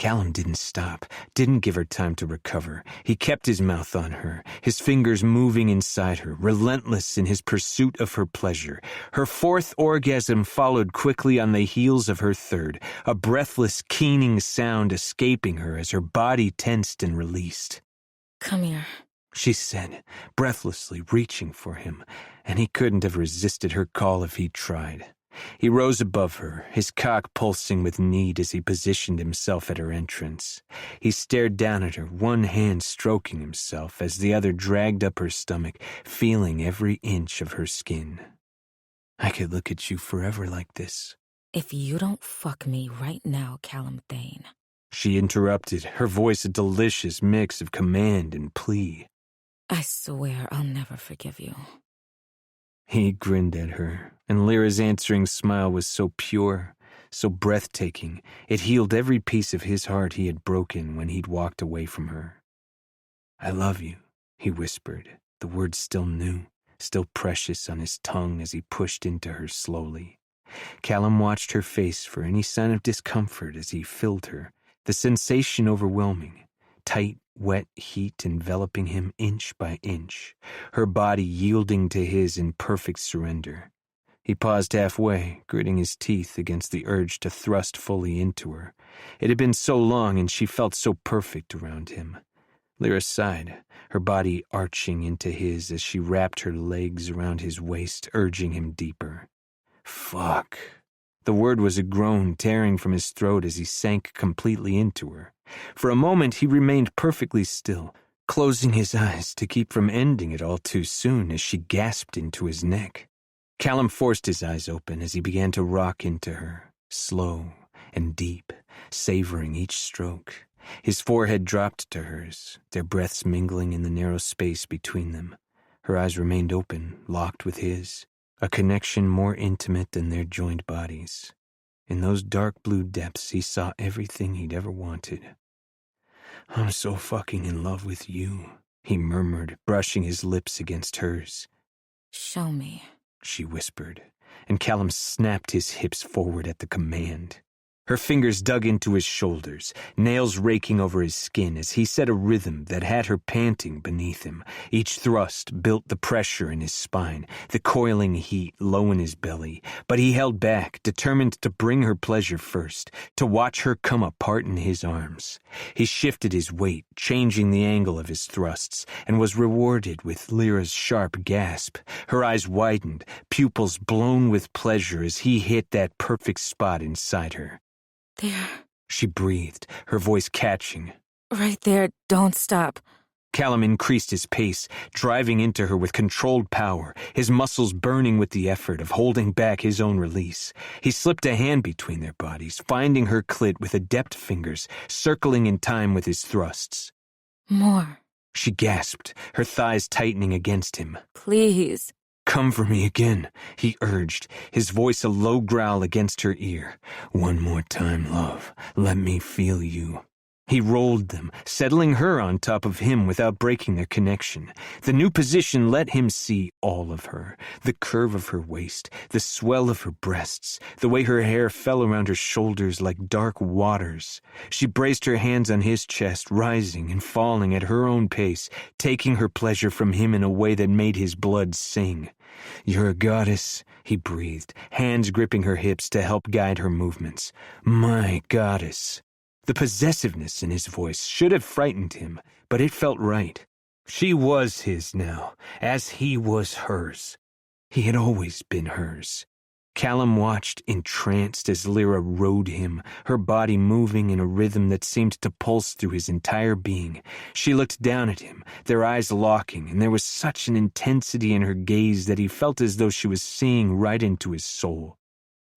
Callum didn't stop, didn't give her time to recover. He kept his mouth on her, his fingers moving inside her, relentless in his pursuit of her pleasure. Her fourth orgasm followed quickly on the heels of her third, a breathless, keening sound escaping her as her body tensed and released. Come here, she said, breathlessly reaching for him, and he couldn't have resisted her call if he'd tried. He rose above her, his cock pulsing with need as he positioned himself at her entrance. He stared down at her, one hand stroking himself as the other dragged up her stomach, feeling every inch of her skin. I could look at you forever like this. If you don't fuck me right now, Callum Thane. She interrupted, her voice a delicious mix of command and plea. I swear I'll never forgive you. He grinned at her, and Lyra's answering smile was so pure, so breathtaking, it healed every piece of his heart he had broken when he'd walked away from her. I love you, he whispered, the words still new, still precious on his tongue as he pushed into her slowly. Callum watched her face for any sign of discomfort as he filled her, the sensation overwhelming, tight, wet heat enveloping him inch by inch, her body yielding to his in perfect surrender. He paused halfway, gritting his teeth against the urge to thrust fully into her. It had been so long and she felt so perfect around him. Lyra sighed, her body arching into his as she wrapped her legs around his waist, urging him deeper. Fuck. The word was a groan tearing from his throat as he sank completely into her. For a moment he remained perfectly still, closing his eyes to keep from ending it all too soon as she gasped into his neck. Callum forced his eyes open as he began to rock into her, slow and deep, savoring each stroke. His forehead dropped to hers, their breaths mingling in the narrow space between them. Her eyes remained open, locked with his, a connection more intimate than their joined bodies. In those dark blue depths he saw everything he'd ever wanted. I'm so fucking in love with you, he murmured, brushing his lips against hers. Show me, she whispered, and Callum snapped his hips forward at the command. Her fingers dug into his shoulders, nails raking over his skin as he set a rhythm that had her panting beneath him. Each thrust built the pressure in his spine, the coiling heat low in his belly. But he held back, determined to bring her pleasure first, to watch her come apart in his arms. He shifted his weight, changing the angle of his thrusts, and was rewarded with Lyra's sharp gasp. Her eyes widened, pupils blown with pleasure as he hit that perfect spot inside her. There. She breathed, her voice catching. Right there, don't stop. Callum increased his pace, driving into her with controlled power, his muscles burning with the effort of holding back his own release. He slipped a hand between their bodies, finding her clit with adept fingers, circling in time with his thrusts. More. She gasped, her thighs tightening against him. Please. Come for me again, he urged, his voice a low growl against her ear. One more time, love. Let me feel you. He rolled them, settling her on top of him without breaking their connection. The new position let him see all of her, the curve of her waist, the swell of her breasts, the way her hair fell around her shoulders like dark waters. She braced her hands on his chest, rising and falling at her own pace, taking her pleasure from him in a way that made his blood sing. You're a goddess, he breathed, hands gripping her hips to help guide her movements. My goddess. The possessiveness in his voice should have frightened him, but it felt right. She was his now, as he was hers. He had always been hers. Callum watched, entranced, as Lyra rode him, her body moving in a rhythm that seemed to pulse through his entire being. She looked down at him, their eyes locking, and there was such an intensity in her gaze that he felt as though she was seeing right into his soul.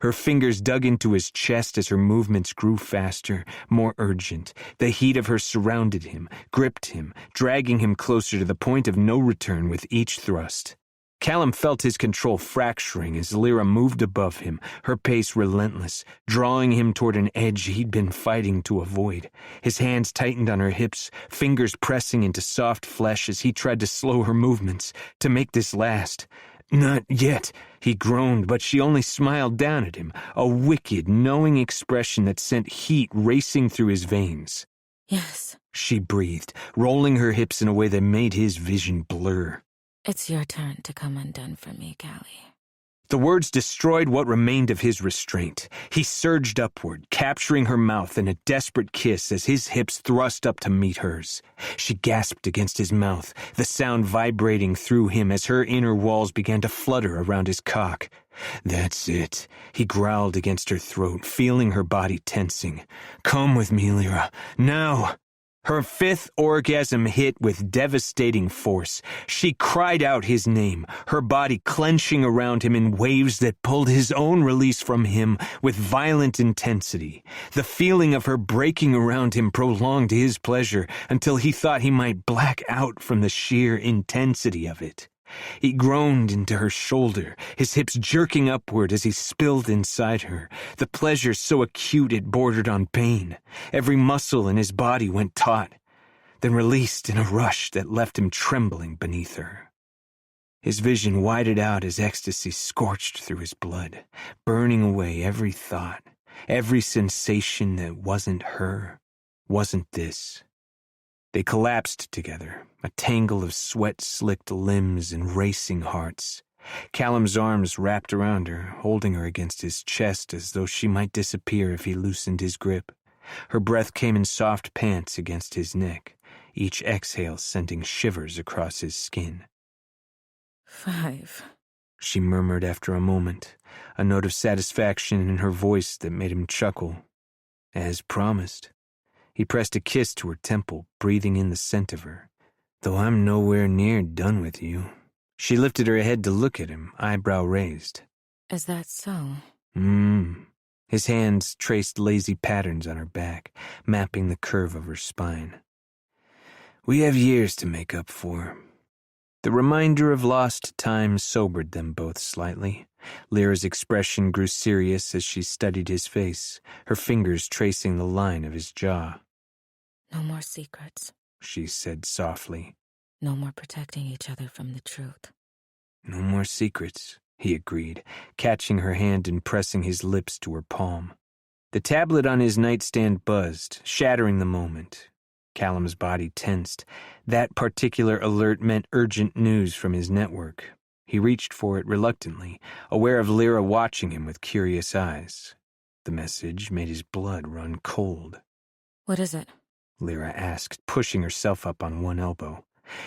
Her fingers dug into his chest as her movements grew faster, more urgent. The heat of her surrounded him, gripped him, dragging him closer to the point of no return with each thrust. Callum felt his control fracturing as Lyra moved above him, her pace relentless, drawing him toward an edge he'd been fighting to avoid. His hands tightened on her hips, fingers pressing into soft flesh as he tried to slow her movements, to make this last. Not yet, he groaned, but she only smiled down at him, a wicked, knowing expression that sent heat racing through his veins. Yes. She breathed, rolling her hips in a way that made his vision blur. It's your turn to come undone for me, Callie. The words destroyed what remained of his restraint. He surged upward, capturing her mouth in a desperate kiss as his hips thrust up to meet hers. She gasped against his mouth, the sound vibrating through him as her inner walls began to flutter around his cock. That's it, he growled against her throat, feeling her body tensing. Come with me, Lyra. Now! Her fifth orgasm hit with devastating force. She cried out his name, her body clenching around him in waves that pulled his own release from him with violent intensity. The feeling of her breaking around him prolonged his pleasure until he thought he might black out from the sheer intensity of it. He groaned into her shoulder, his hips jerking upward as he spilled inside her, the pleasure so acute it bordered on pain. Every muscle in his body went taut, then released in a rush that left him trembling beneath her. His vision widened out as ecstasy scorched through his blood, burning away every thought, every sensation that wasn't her, wasn't this. They collapsed together, a tangle of sweat-slicked limbs and racing hearts. Callum's arms wrapped around her, holding her against his chest as though she might disappear if he loosened his grip. Her breath came in soft pants against his neck, each exhale sending shivers across his skin. 5. She murmured after a moment, a note of satisfaction in her voice that made him chuckle. As promised. He pressed a kiss to her temple, breathing in the scent of her. Though I'm nowhere near done with you. She lifted her head to look at him, eyebrow raised. Is that so? His hands traced lazy patterns on her back, mapping the curve of her spine. We have years to make up for. The reminder of lost time sobered them both slightly. Lyra's expression grew serious as she studied his face, her fingers tracing the line of his jaw. No more secrets. She said softly. No more protecting each other from the truth. No more secrets, he agreed, catching her hand and pressing his lips to her palm. The tablet on his nightstand buzzed, shattering the moment. Callum's body tensed. That particular alert meant urgent news from his network. He reached for it reluctantly, aware of Lyra watching him with curious eyes. The message made his blood run cold. What is it? Lyra asked, pushing herself up on one elbow.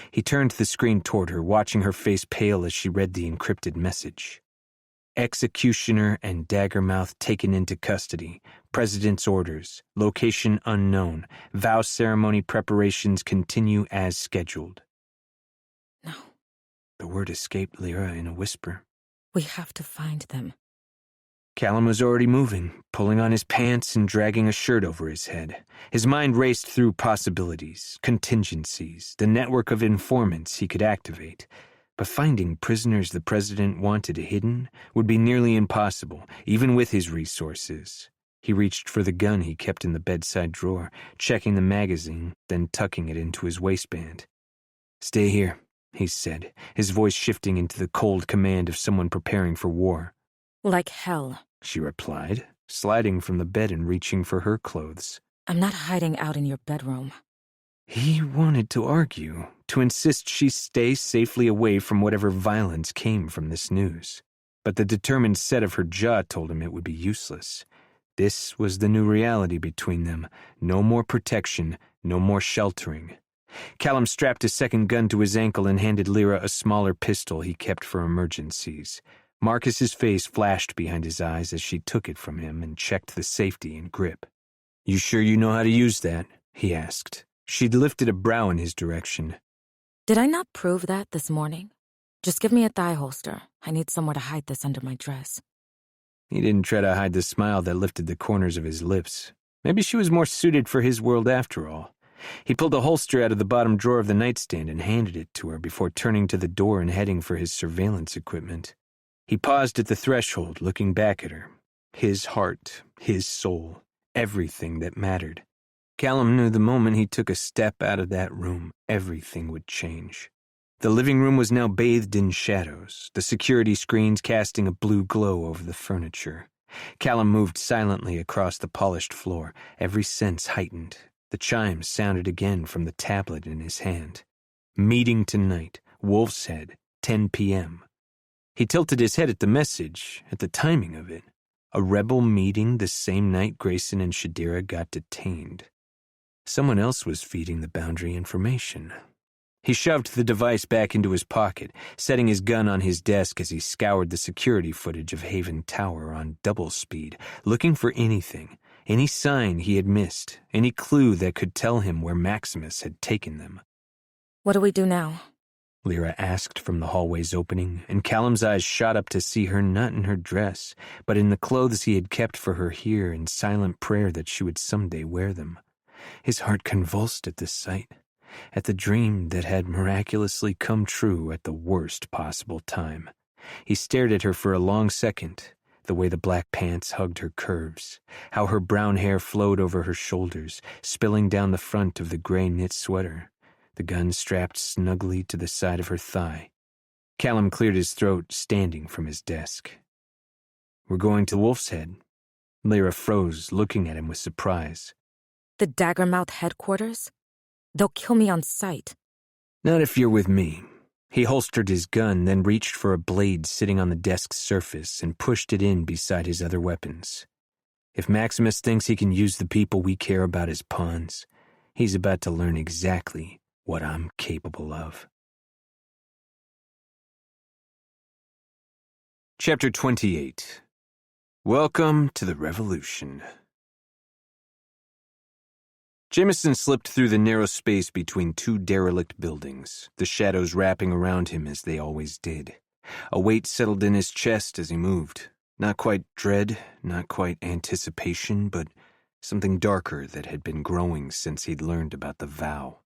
He turned the screen toward her, watching her face pale as she read the encrypted message. Executioner and Daggermouth taken into custody. President's orders. Location unknown. Vow ceremony preparations continue as scheduled. No. The word escaped Lyra in a whisper. We have to find them. Callum was already moving, pulling on his pants and dragging a shirt over his head. His mind raced through possibilities, contingencies, the network of informants he could activate. But finding prisoners the president wanted hidden would be nearly impossible, even with his resources. He reached for the gun he kept in the bedside drawer, checking the magazine, then tucking it into his waistband. Stay here, he said, his voice shifting into the cold command of someone preparing for war. Like hell. She replied, sliding from the bed and reaching for her clothes. I'm not hiding out in your bedroom. He wanted to argue, to insist she stay safely away from whatever violence came from this news. But the determined set of her jaw told him it would be useless. This was the new reality between them. No more protection, no more sheltering. Callum strapped a second gun to his ankle and handed Lyra a smaller pistol he kept for emergencies. Marcus's face flashed behind his eyes as she took it from him and checked the safety and grip. You sure you know how to use that? He asked. She'd lifted a brow in his direction. Did I not prove that this morning? Just give me a thigh holster. I need somewhere to hide this under my dress. He didn't try to hide the smile that lifted the corners of his lips. Maybe she was more suited for his world after all. He pulled a holster out of the bottom drawer of the nightstand and handed it to her before turning to the door and heading for his surveillance equipment. He paused at the threshold, looking back at her. His heart, his soul, everything that mattered. Callum knew the moment he took a step out of that room, everything would change. The living room was now bathed in shadows, the security screens casting a blue glow over the furniture. Callum moved silently across the polished floor, every sense heightened. The chimes sounded again from the tablet in his hand. Meeting tonight, Wolf's Head, 10 p.m. He tilted his head at the message, at the timing of it. A rebel meeting the same night Grayson and Shadira got detained. Someone else was feeding the Boundary information. He shoved the device back into his pocket, setting his gun on his desk as he scoured the security footage of Haven Tower on double speed, looking for anything, any sign he had missed, any clue that could tell him where Maximus had taken them. What do we do now? Lyra asked from the hallway's opening, and Callum's eyes shot up to see her not in her dress, but in the clothes he had kept for her here in silent prayer that she would someday wear them. His heart convulsed at the sight, at the dream that had miraculously come true at the worst possible time. He stared at her for a long second, the way the black pants hugged her curves, how her brown hair flowed over her shoulders, spilling down the front of the gray knit sweater, the gun strapped snugly to the side of her thigh. Callum cleared his throat, standing from his desk. "We're going to Wolf's Head." Lyra froze, looking at him with surprise. The Daggermouth headquarters? They'll kill me on sight. "Not if you're with me." He holstered his gun, then reached for a blade sitting on the desk's surface and pushed it in beside his other weapons. "If Maximus thinks he can use the people we care about as pawns, he's about to learn exactly what I'm capable of." Chapter 28. Welcome to the Revolution. Jameson slipped through the narrow space between two derelict buildings, the shadows wrapping around him as they always did. A weight settled in his chest as he moved. Not quite dread, not quite anticipation, but something darker that had been growing since he'd learned about the vow.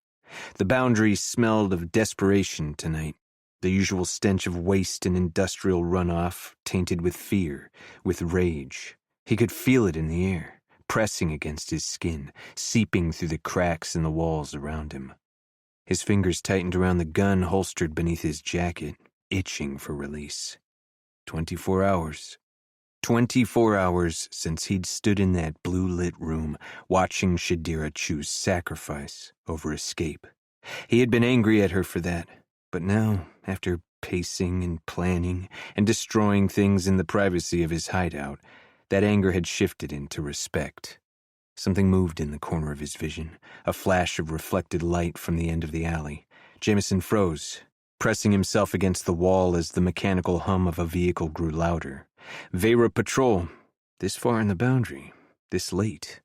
The Boundary smelled of desperation tonight, the usual stench of waste and industrial runoff, tainted with fear, with rage. He could feel it in the air, pressing against his skin, seeping through the cracks in the walls around him. His fingers tightened around the gun holstered beneath his jacket, itching for release. 24 hours. 24 hours since he'd stood in that blue-lit room, watching Shadira choose sacrifice over escape. He had been angry at her for that, but now, after pacing and planning and destroying things in the privacy of his hideout, that anger had shifted into respect. Something moved in the corner of his vision, a flash of reflected light from the end of the alley. Jameson froze, pressing himself against the wall as the mechanical hum of a vehicle grew louder. Vera Patrol. This far in the Boundary. This late.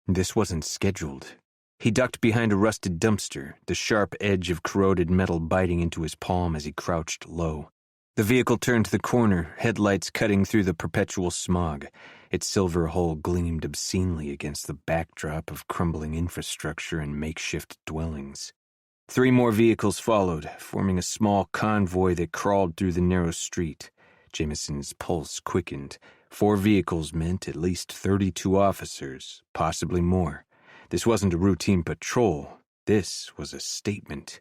This wasn't scheduled. He ducked behind a rusted dumpster, the sharp edge of corroded metal biting into his palm as he crouched low. The vehicle turned the corner, headlights cutting through the perpetual smog. Its silver hull gleamed obscenely against the backdrop of crumbling infrastructure and makeshift dwellings. 3 more vehicles followed, forming a small convoy that crawled through the narrow street. Jameson's pulse quickened. 4 vehicles meant at least 32 officers, possibly more. This wasn't a routine patrol. This was a statement.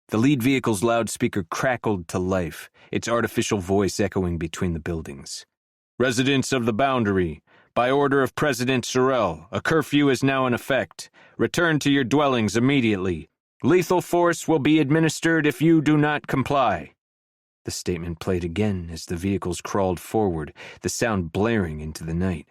The lead vehicle's loudspeaker crackled to life, its artificial voice echoing between the buildings. "Residents of the Boundary, by order of President Sorrell, a curfew is now in effect. Return to your dwellings immediately. Lethal force will be administered if you do not comply." The statement played again as the vehicles crawled forward, the sound blaring into the night.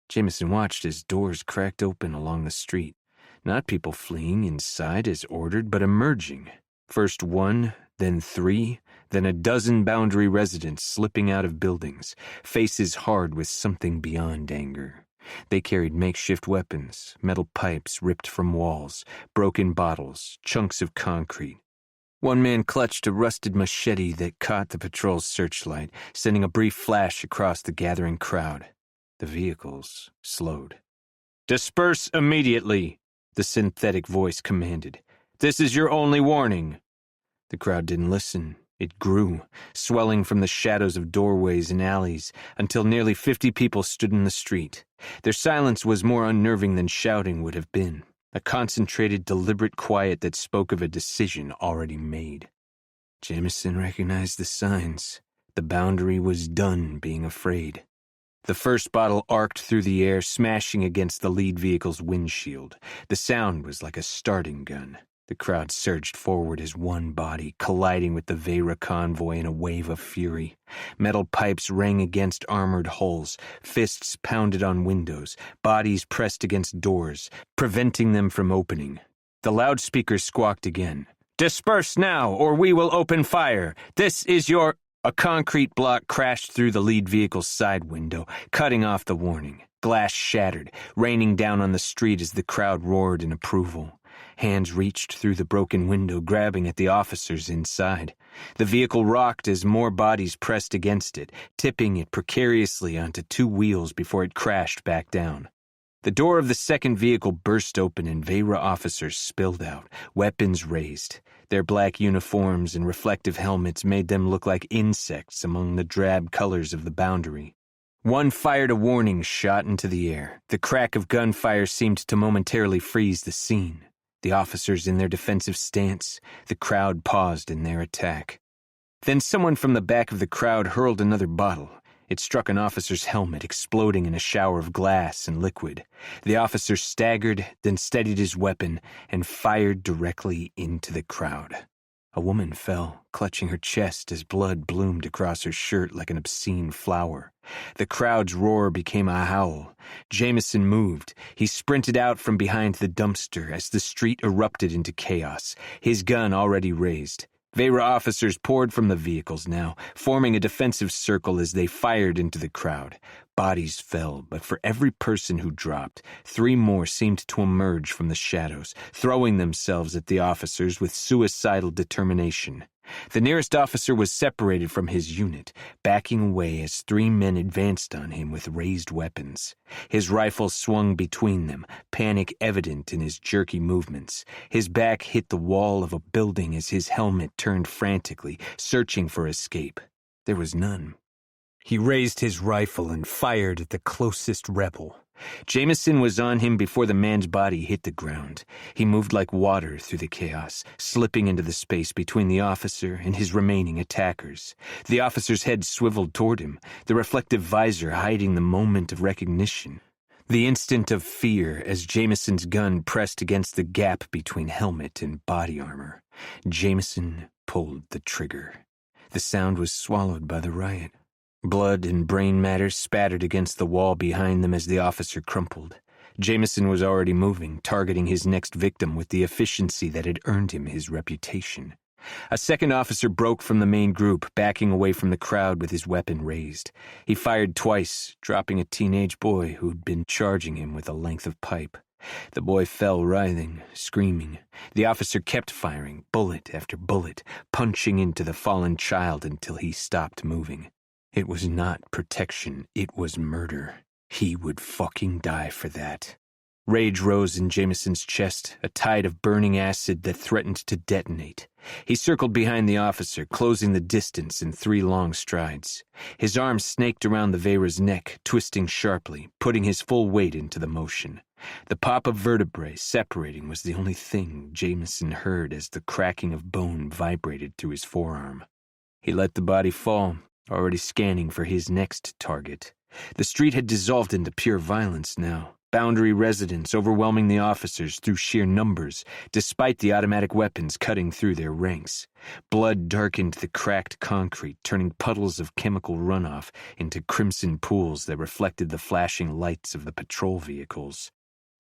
Jameson watched as doors cracked open along the street. Not people fleeing inside as ordered, but emerging. First 1, then 3, then a dozen Boundary residents slipping out of buildings, faces hard with something beyond anger. They carried makeshift weapons, metal pipes ripped from walls, broken bottles, chunks of concrete. One man clutched a rusted machete that caught the patrol's searchlight, sending a brief flash across the gathering crowd. The vehicles slowed. "Disperse immediately," the synthetic voice commanded. "This is your only warning." The crowd didn't listen. It grew, swelling from the shadows of doorways and alleys, until nearly 50 people stood in the street. Their silence was more unnerving than shouting would have been, a concentrated, deliberate quiet that spoke of a decision already made. Jameson recognized the signs. The boundary was done being afraid. The first bottle arced through the air, smashing against the lead vehicle's windshield. The sound was like a starting gun. The crowd surged forward as one body, colliding with the Vera convoy in a wave of fury. Metal pipes rang against armored hulls, fists pounded on windows, bodies pressed against doors, preventing them from opening. The loudspeakers squawked again. "Disperse now, or we will open fire. This is your—" A concrete block crashed through the lead vehicle's side window, cutting off the warning. Glass shattered, raining down on the street as the crowd roared in approval. Hands reached through the broken window, grabbing at the officers inside. The vehicle rocked as more bodies pressed against it, tipping it precariously onto two wheels before it crashed back down. The door of the second vehicle burst open and Vera officers spilled out, weapons raised. Their black uniforms and reflective helmets made them look like insects among the drab colors of the boundary. One fired a warning shot into the air. The crack of gunfire seemed to momentarily freeze the scene. The officers in their defensive stance, the crowd paused in their attack. Then someone from the back of the crowd hurled another bottle. It struck an officer's helmet, exploding in a shower of glass and liquid. The officer staggered, then steadied his weapon, and fired directly into the crowd. A woman fell, clutching her chest as blood bloomed across her shirt like an obscene flower. The crowd's roar became a howl. Jameson moved. He sprinted out from behind the dumpster as the street erupted into chaos, his gun already raised. Vera officers poured from the vehicles now, forming a defensive circle as they fired into the crowd. Bodies fell, but for every person who dropped, 3 more seemed to emerge from the shadows, throwing themselves at the officers with suicidal determination. The nearest officer was separated from his unit, backing away as 3 men advanced on him with raised weapons. His rifle swung between them, panic evident in his jerky movements. His back hit the wall of a building as his helmet turned frantically, searching for escape. There was none. He raised his rifle and fired at the closest rebel. Jameson was on him before the man's body hit the ground. He moved like water through the chaos, slipping into the space between the officer and his remaining attackers. The officer's head swiveled toward him, the reflective visor hiding the moment of recognition. The instant of fear as Jameson's gun pressed against the gap between helmet and body armor. Jameson pulled the trigger. The sound was swallowed by the riot. Blood and brain matter spattered against the wall behind them as the officer crumpled. Jameson was already moving, targeting his next victim with the efficiency that had earned him his reputation. A second officer broke from the main group, backing away from the crowd with his weapon raised. He fired twice, dropping a teenage boy who'd been charging him with a length of pipe. The boy fell writhing, screaming. The officer kept firing, bullet after bullet, punching into the fallen child until he stopped moving. It was not protection, it was murder. He would fucking die for that. Rage rose in Jameson's chest, a tide of burning acid that threatened to detonate. He circled behind the officer, closing the distance in 3 long strides. His arms snaked around the Vera's neck, twisting sharply, putting his full weight into the motion. The pop of vertebrae separating was the only thing Jameson heard as the cracking of bone vibrated through his forearm. He let the body fall, already scanning for his next target. The street had dissolved into pure violence now. Boundary residents overwhelming the officers through sheer numbers, despite the automatic weapons cutting through their ranks. Blood darkened the cracked concrete, turning puddles of chemical runoff into crimson pools that reflected the flashing lights of the patrol vehicles.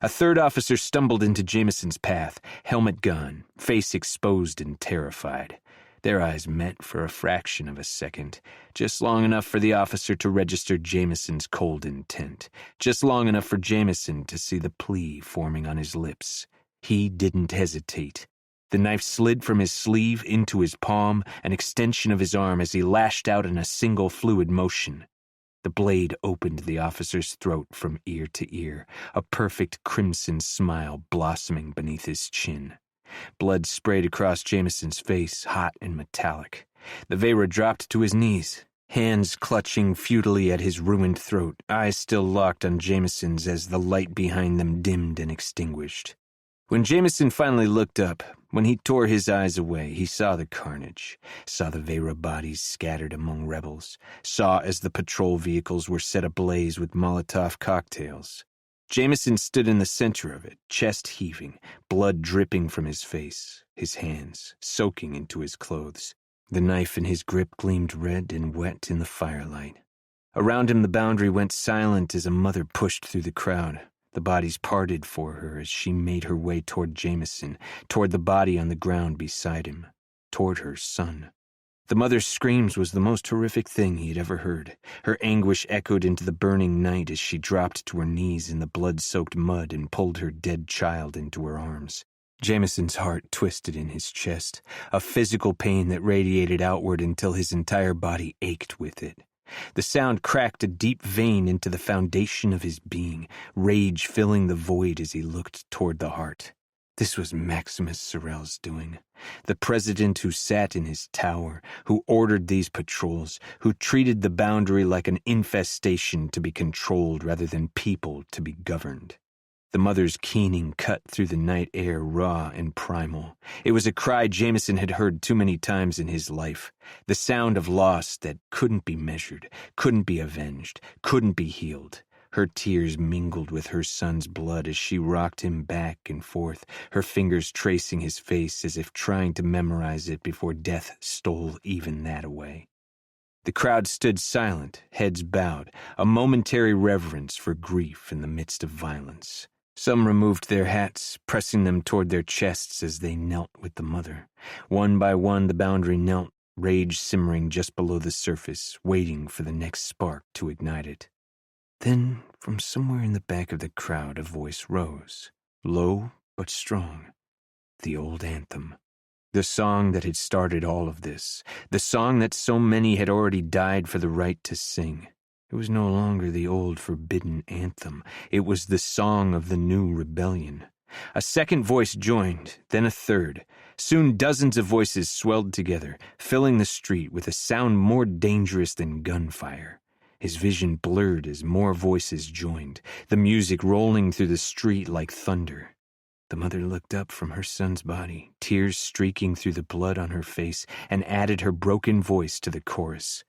A third officer stumbled into Jameson's path, helmet gone, face exposed and terrified. Their eyes met for a fraction of a second, just long enough for the officer to register Jameson's cold intent, just long enough for Jameson to see the plea forming on his lips. He didn't hesitate. The knife slid from his sleeve into his palm, an extension of his arm as he lashed out in a single fluid motion. The blade opened the officer's throat from ear to ear, a perfect crimson smile blossoming beneath his chin. Blood sprayed across Jameson's face, hot and metallic. The Vera dropped to his knees, hands clutching futilely at his ruined throat, eyes still locked on Jameson's as the light behind them dimmed and extinguished. When Jameson finally looked up, When he tore his eyes away, he saw the carnage, saw the Vera bodies scattered among rebels, saw as the patrol vehicles were set ablaze with Molotov cocktails. Jameson stood in the center of it, chest heaving, blood dripping from his face, his hands soaking into his clothes. The knife in his grip gleamed red and wet in the firelight. Around him the boundary went silent as a mother pushed through the crowd. The bodies parted for her as she made her way toward Jameson, toward the body on the ground beside him, toward her son. The mother's screams was the most horrific thing he had ever heard. Her anguish echoed into the burning night as she dropped to her knees in the blood-soaked mud and pulled her dead child into her arms. Jameson's heart twisted in his chest, a physical pain that radiated outward until his entire body ached with it. The sound cracked a deep vein into the foundation of his being, rage filling the void as he looked toward the heart. This was Maximus Sorel's doing. The president who sat in his tower, who ordered these patrols, who treated the boundary like an infestation to be controlled rather than people to be governed. The mother's keening cut through the night air raw and primal. It was a cry Jameson had heard too many times in his life. The sound of loss that couldn't be measured, couldn't be avenged, couldn't be healed. Her tears mingled with her son's blood as she rocked him back and forth, her fingers tracing his face as if trying to memorize it before death stole even that away. The crowd stood silent, heads bowed, a momentary reverence for grief in the midst of violence. Some removed their hats, pressing them toward their chests as they knelt with the mother. One by one, the boundary knelt, rage simmering just below the surface, waiting for the next spark to ignite it. Then, from somewhere in the back of the crowd, a voice rose, low but strong. The old anthem. The song that had started all of this. The song that so many had already died for the right to sing. It was no longer the old forbidden anthem. It was the song of the new rebellion. A second voice joined, then a third. Soon dozens of voices swelled together, filling the street with a sound more dangerous than gunfire. His vision blurred as more voices joined, the music rolling through the street like thunder. The mother looked up from her son's body, tears streaking through the blood on her face, and added her broken voice to the chorus.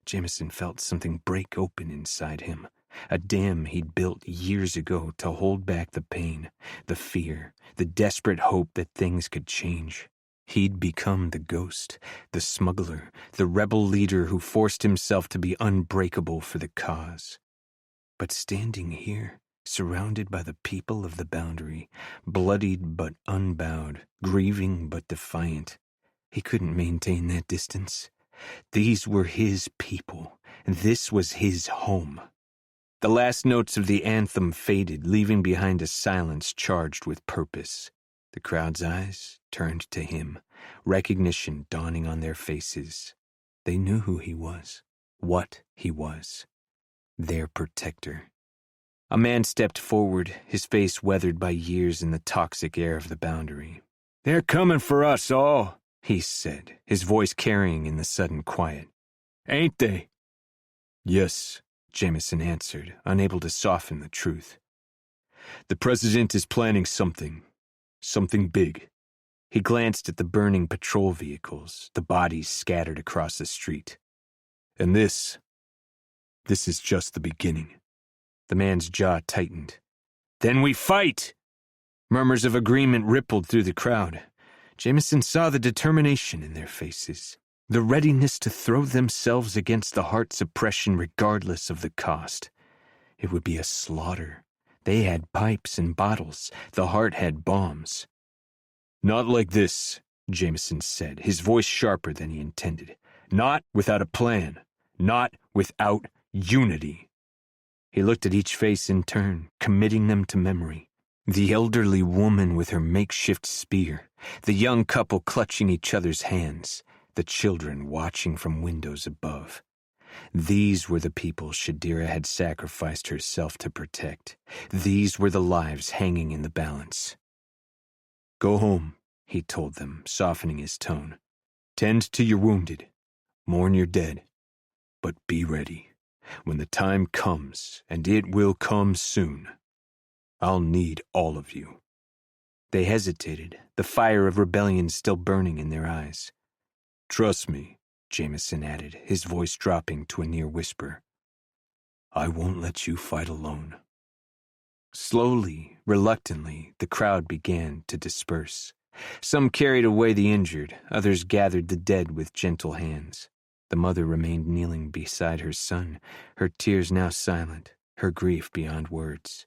Jameson felt something break open inside him, a dam he'd built years ago to hold back the pain, the fear, the desperate hope that things could change. He'd become the ghost, the smuggler, the rebel leader who forced himself to be unbreakable for the cause. But standing here, surrounded by the people of the boundary, bloodied but unbowed, grieving but defiant, he couldn't maintain that distance. These were his people, and this was his home. The last notes of the anthem faded, leaving behind a silence charged with purpose. The crowd's eyes turned to him, recognition dawning on their faces. They knew who he was, what he was. Their protector. A man stepped forward, his face weathered by years in the toxic air of the boundary. "They're coming for us all," he said, his voice carrying in the sudden quiet. "Ain't they?" "Yes," Jameson answered, unable to soften the truth. "The president is planning something big." He glanced at the burning patrol vehicles, the bodies scattered across the street. "And this is just the beginning." The man's jaw tightened. "Then we fight!" Murmurs of agreement rippled through the crowd. Jameson saw the determination in their faces, the readiness to throw themselves against the heart's oppression regardless of the cost. It would be a slaughter. They had pipes and bottles. The heart had bombs. "Not like this," Jameson said, his voice sharper than he intended. "Not without a plan. Not without unity." He looked at each face in turn, committing them to memory. The elderly woman with her makeshift spear, the young couple clutching each other's hands, the children watching from windows above. These were the people Shadira had sacrificed herself to protect. These were the lives hanging in the balance. "Go home," he told them, softening his tone. "Tend to your wounded. Mourn your dead. But be ready. When the time comes, and it will come soon, I'll need all of you. They hesitated, the fire of rebellion still burning in their eyes. "Trust me," Jameson added, his voice dropping to a near whisper. "I won't let you fight alone." Slowly, reluctantly, the crowd began to disperse. Some carried away the injured, others gathered the dead with gentle hands. The mother remained kneeling beside her son, her tears now silent, her grief beyond words.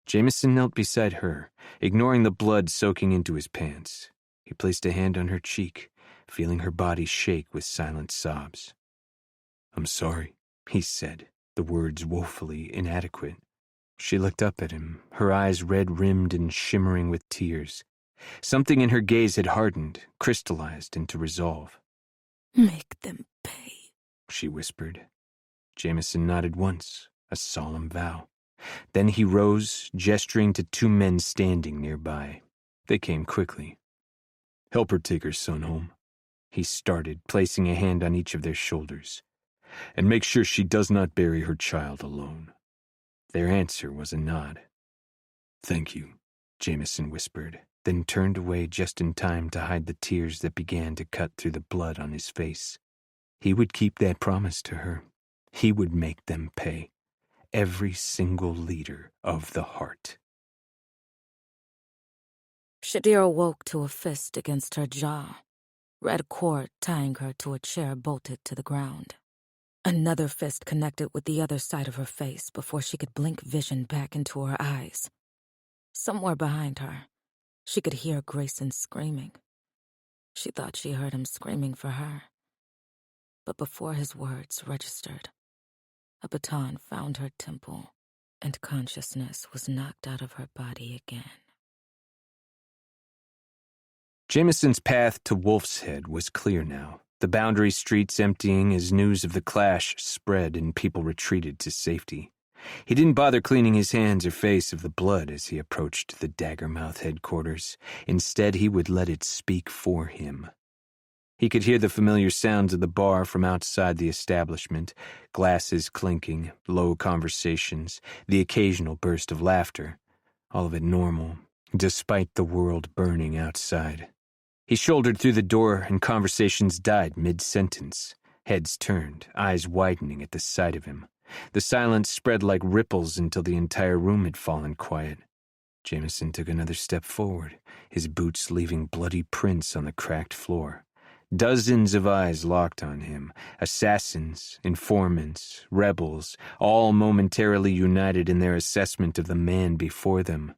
Jameson knelt beside her, ignoring the blood soaking into his pants. He placed a hand on her cheek, feeling her body shake with silent sobs. "I'm sorry," he said, the words woefully inadequate. She looked up at him, her eyes red-rimmed and shimmering with tears. Something in her gaze had hardened, crystallized into resolve. "Make them pay," she whispered. Jameson nodded once, a solemn vow. Then he rose, gesturing to two men standing nearby. They came quickly. "Help her take her son home," he started, placing a hand on each of their shoulders. "And make sure she does not bury her child alone." Their answer was a nod. "Thank you," Jameson whispered, then turned away just in time to hide the tears that began to cut through the blood on his face. He would keep that promise to her. He would make them pay. Every single leader of the heart. Shadir awoke to a fist against her jaw, red cord tying her to a chair bolted to the ground. Another fist connected with the other side of her face before she could blink vision back into her eyes. Somewhere behind her, she could hear Grayson screaming. She thought she heard him screaming for her. But before his words registered, a baton found her temple, and consciousness was knocked out of her body again. Jameson's path to Wolf's Head was clear now, the boundary streets emptying as news of the clash spread and people retreated to safety. He didn't bother cleaning his hands or face of the blood as he approached the Daggermouth headquarters. Instead, he would let it speak for him. He could hear the familiar sounds of the bar from outside the establishment, glasses clinking, low conversations, the occasional burst of laughter. All of it normal, despite the world burning outside. He shouldered through the door and conversations died mid-sentence. Heads turned, eyes widening at the sight of him. The silence spread like ripples until the entire room had fallen quiet. Jameson took another step forward, his boots leaving bloody prints on the cracked floor. Dozens of eyes locked on him, assassins, informants, rebels, all momentarily united in their assessment of the man before them.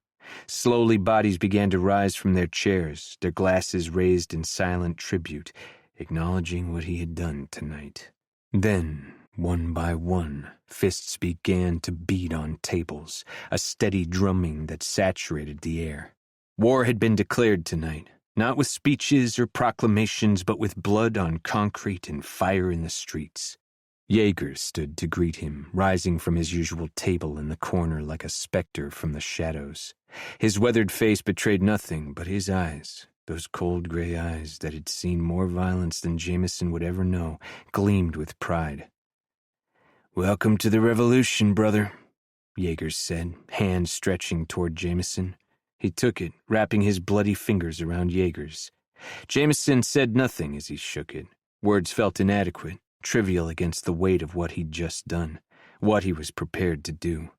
Slowly bodies began to rise from their chairs, their glasses raised in silent tribute, acknowledging what he had done tonight. Then, one by one, fists began to beat on tables, a steady drumming that saturated the air. War had been declared tonight, not with speeches or proclamations, but with blood on concrete and fire in the streets. Jaeger stood to greet him, rising from his usual table in the corner like a specter from the shadows. His weathered face betrayed nothing but his eyes, those cold gray eyes that had seen more violence than Jameson would ever know, gleamed with pride. "Welcome to the revolution, brother," Jaeger said, hand stretching toward Jameson. He took it, wrapping his bloody fingers around Jaeger's. Jameson said nothing as he shook it. Words felt inadequate, trivial against the weight of what he'd just done, what he was prepared to do.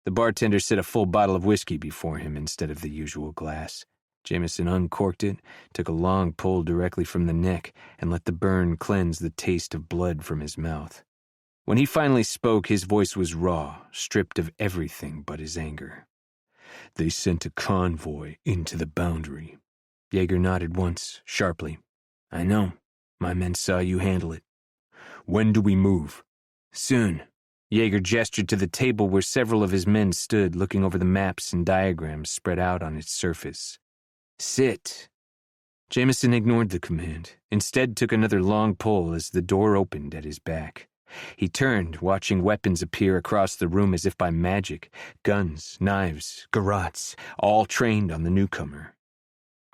The bartender set a full bottle of whiskey before him instead of the usual glass. Jameson uncorked it, took a long pull directly from the neck, and let the burn cleanse the taste of blood from his mouth. When he finally spoke, his voice was raw, stripped of everything but his anger. "They sent a convoy into the boundary." Jaeger nodded once, sharply. "I know. My men saw you handle it." "When do we move?" "Soon." Jaeger gestured to the table where several of his men stood, looking over the maps and diagrams spread out on its surface. "Sit." Jameson ignored the command, instead took another long pull as the door opened at his back. He turned, watching weapons appear across the room as if by magic, guns, knives, garrots, all trained on the newcomer.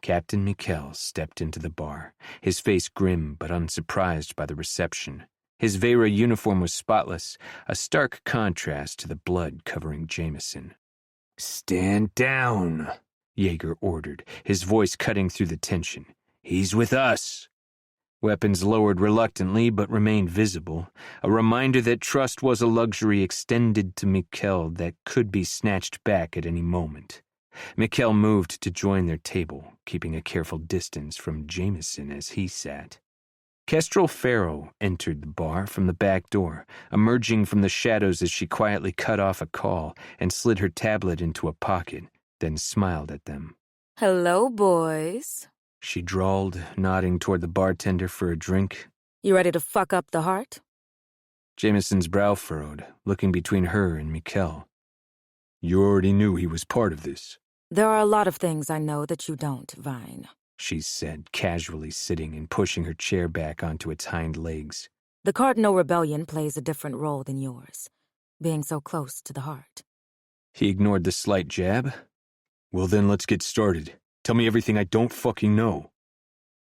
Captain Mikkel stepped into the bar, his face grim but unsurprised by the reception. His Vera uniform was spotless, a stark contrast to the blood covering Jameson. "Stand down," Jaeger ordered, his voice cutting through the tension. "He's with us." Weapons lowered reluctantly but remained visible, a reminder that trust was a luxury extended to Mikkel that could be snatched back at any moment. Mikkel moved to join their table, keeping a careful distance from Jameson as he sat. Kestrel Farrow entered the bar from the back door, emerging from the shadows as she quietly cut off a call and slid her tablet into a pocket, then smiled at them. "Hello, boys," she drawled, nodding toward the bartender for a drink. "You ready to fuck up the heart?" Jameson's brow furrowed, looking between her and Mikkel. "You already knew he was part of this." "There are a lot of things I know that you don't, Vine," she said, casually sitting and pushing her chair back onto its hind legs. "The Cardinal Rebellion plays a different role than yours, being so close to the heart." He ignored the slight jab. "Well then, let's get started. Tell me everything I don't fucking know."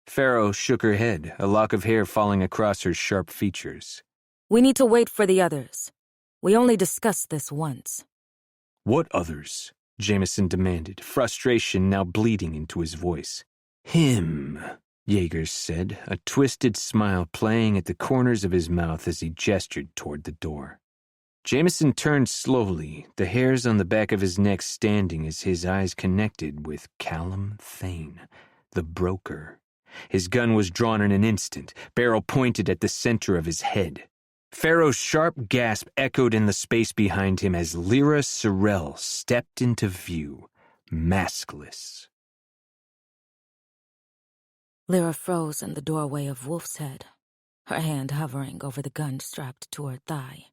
Farrow shook her head, a lock of hair falling across her sharp features. "We need to wait for the others. We only discussed this once." "What others?" Jameson demanded, frustration now bleeding into his voice. "Him," Jaeger said, a twisted smile playing at the corners of his mouth as he gestured toward the door. Jameson turned slowly, the hairs on the back of his neck standing as his eyes connected with Callum Thane, the broker. His gun was drawn in an instant, barrel pointed at the center of his head. Farrow's sharp gasp echoed in the space behind him as Lyra Sorrell stepped into view, maskless. Lyra froze in the doorway of Wolf's Head, her hand hovering over the gun strapped to her thigh.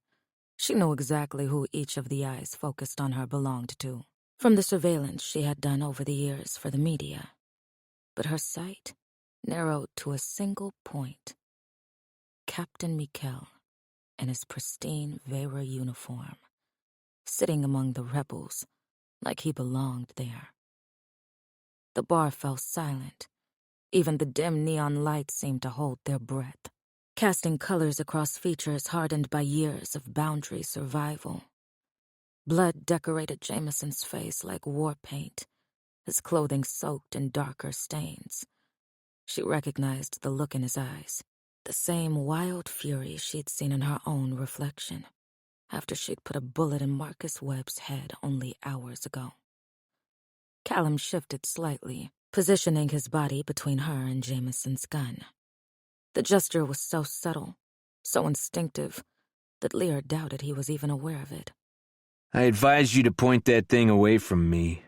She knew exactly who each of the eyes focused on her belonged to, from the surveillance she had done over the years for the media. But her sight narrowed to a single point. Captain Mikkel, in his pristine Vera uniform, sitting among the rebels like he belonged there. The bar fell silent. Even the dim neon lights seemed to hold their breath, casting colors across features hardened by years of boundary survival. Blood decorated Jameson's face like war paint, his clothing soaked in darker stains. She recognized the look in his eyes, the same wild fury she'd seen in her own reflection, after she'd put a bullet in Marcus Webb's head only hours ago. Callum shifted slightly, positioning his body between her and Jameson's gun. The gesture was so subtle, so instinctive, that Lyra doubted he was even aware of it. "I advise you to point that thing away from me,"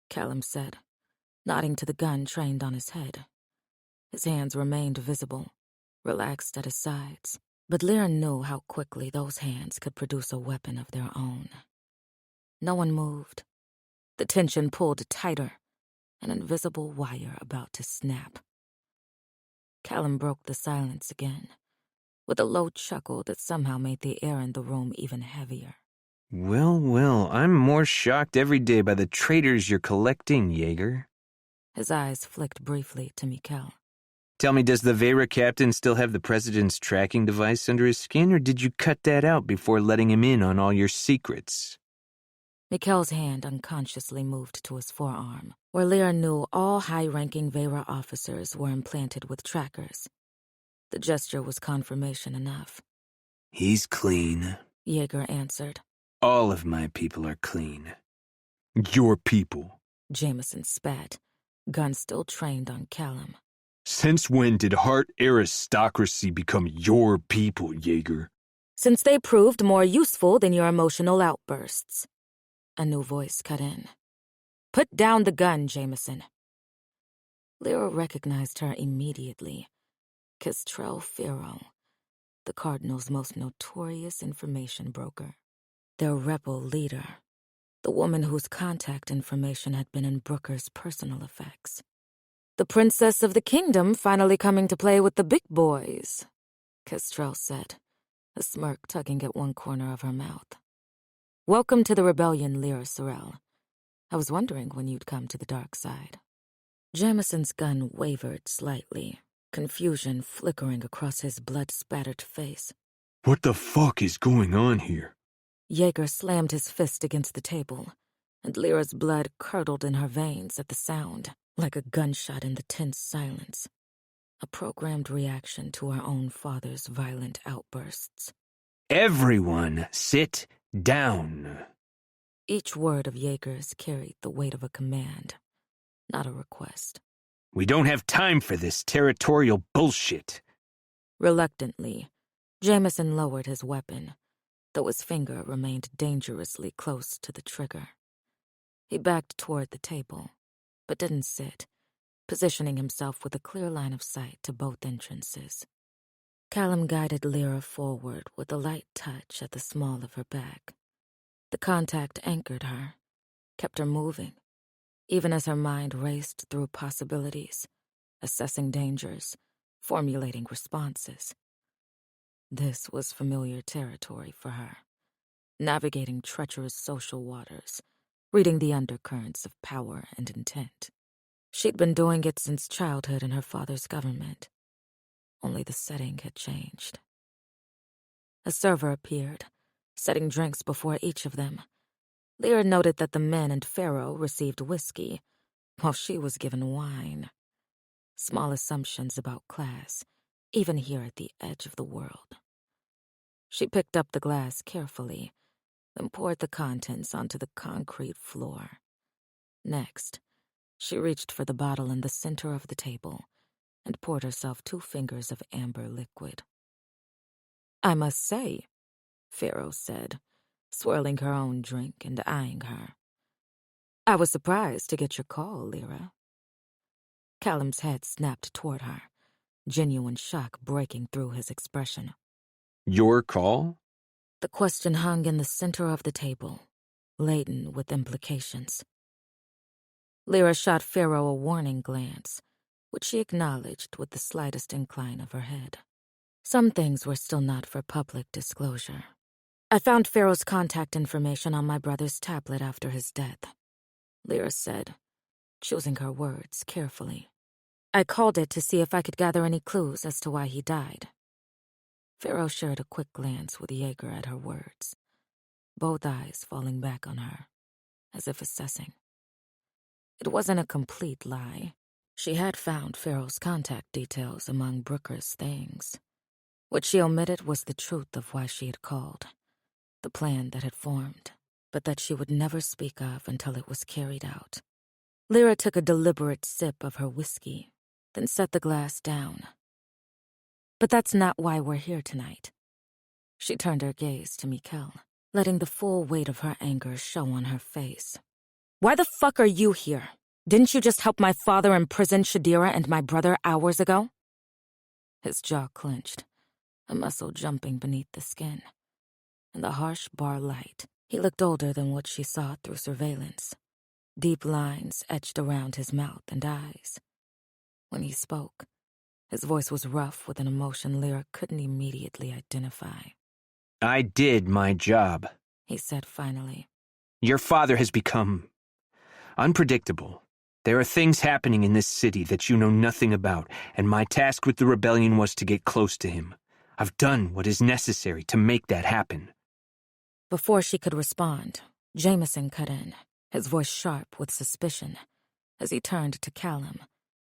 Callum said, nodding to the gun trained on his head. His hands remained visible, relaxed at his sides, but Lyra knew how quickly those hands could produce a weapon of their own. No one moved. The tension pulled tighter, an invisible wire about to snap. Callum broke the silence again, with a low chuckle that somehow made the air in the room even heavier. Well, I'm more shocked every day by the traitors you're collecting, Jaeger." His eyes flicked briefly to Mikkel. "Tell me, does the Vera captain still have the president's tracking device under his skin, or did you cut that out before letting him in on all your secrets?" Mikkel's hand unconsciously moved to his forearm, where Lyra knew all high-ranking Vera officers were implanted with trackers. The gesture was confirmation enough. "He's clean," Jaeger answered. "All of my people are clean." "Your people?" Jameson spat, gun still trained on Callum. "Since when did Hart aristocracy become your people, Jaeger?" "Since they proved more useful than your emotional outbursts." A new voice cut in. "Put down the gun, Jameson." Lyra recognized her immediately. Kestrel Farrow, the Cardinal's most notorious information broker. Their rebel leader, the woman whose contact information had been in Brooker's personal effects. "The Princess of the Kingdom finally coming to play with the big boys," Kestrel said, a smirk tugging at one corner of her mouth. "Welcome to the rebellion, Lyra Sorrell. I was wondering when you'd come to the dark side." Jameson's gun wavered slightly, confusion flickering across his blood-spattered face. "What the fuck is going on here?" Jaeger slammed his fist against the table, and Lyra's blood curdled in her veins at the sound, like a gunshot in the tense silence. A programmed reaction to her own father's violent outbursts. Everyone, sit down. Each word of Yeager's carried the weight of a command, not a request. We don't have time for this territorial bullshit. Reluctantly, Jameson lowered his weapon, though his finger remained dangerously close to the trigger. He backed toward the table, but didn't sit, positioning himself with a clear line of sight to both entrances. Callum guided Lyra forward with a light touch at the small of her back. The contact anchored her, kept her moving, even as her mind raced through possibilities, assessing dangers, formulating responses. This was familiar territory for her, navigating treacherous social waters, reading the undercurrents of power and intent. She'd been doing it since childhood in her father's government. Only the setting had changed. A server appeared, setting drinks before each of them. Lyra noted that the men and Pharaoh received whiskey, while she was given wine. Small assumptions about class, even here at the edge of the world. She picked up the glass carefully, then poured the contents onto the concrete floor. Next, she reached for the bottle in the center of the table and poured herself 2 fingers of amber liquid. "I must say," Pharaoh said, swirling her own drink and eyeing her, "I was surprised to get your call, Lyra." Callum's head snapped toward her, genuine shock breaking through his expression. Your call? The question hung in the center of the table, laden with implications. Lyra shot Pharaoh a warning glance, which she acknowledged with the slightest incline of her head. Some things were still not for public disclosure. "I found Pharaoh's contact information on my brother's tablet after his death," Lyra said, choosing her words carefully. "I called it to see if I could gather any clues as to why he died." Pharaoh shared a quick glance with Yeager at her words, both eyes falling back on her, as if assessing. It wasn't a complete lie. She had found Pharaoh's contact details among Brooker's things. What she omitted was the truth of why she had called, the plan that had formed, but that she would never speak of until it was carried out. Lyra took a deliberate sip of her whiskey, then set the glass down. "But that's not why we're here tonight." She turned her gaze to Mikkel, letting the full weight of her anger show on her face. "Why the fuck are you here? Didn't you just help my father imprison Shadira and my brother hours ago?" His jaw clenched, a muscle jumping beneath the skin. In the harsh bar light, he looked older than what she saw through surveillance. Deep lines etched around his mouth and eyes. When he spoke, his voice was rough with an emotion Lyra couldn't immediately identify. I did my job, He said finally. Your father has become unpredictable. There are things happening in this city that you know nothing about, and my task with the rebellion was to get close to him. I've done what is necessary to make that happen. Before she could respond, Jameson cut in, his voice sharp with suspicion, as he turned to Callum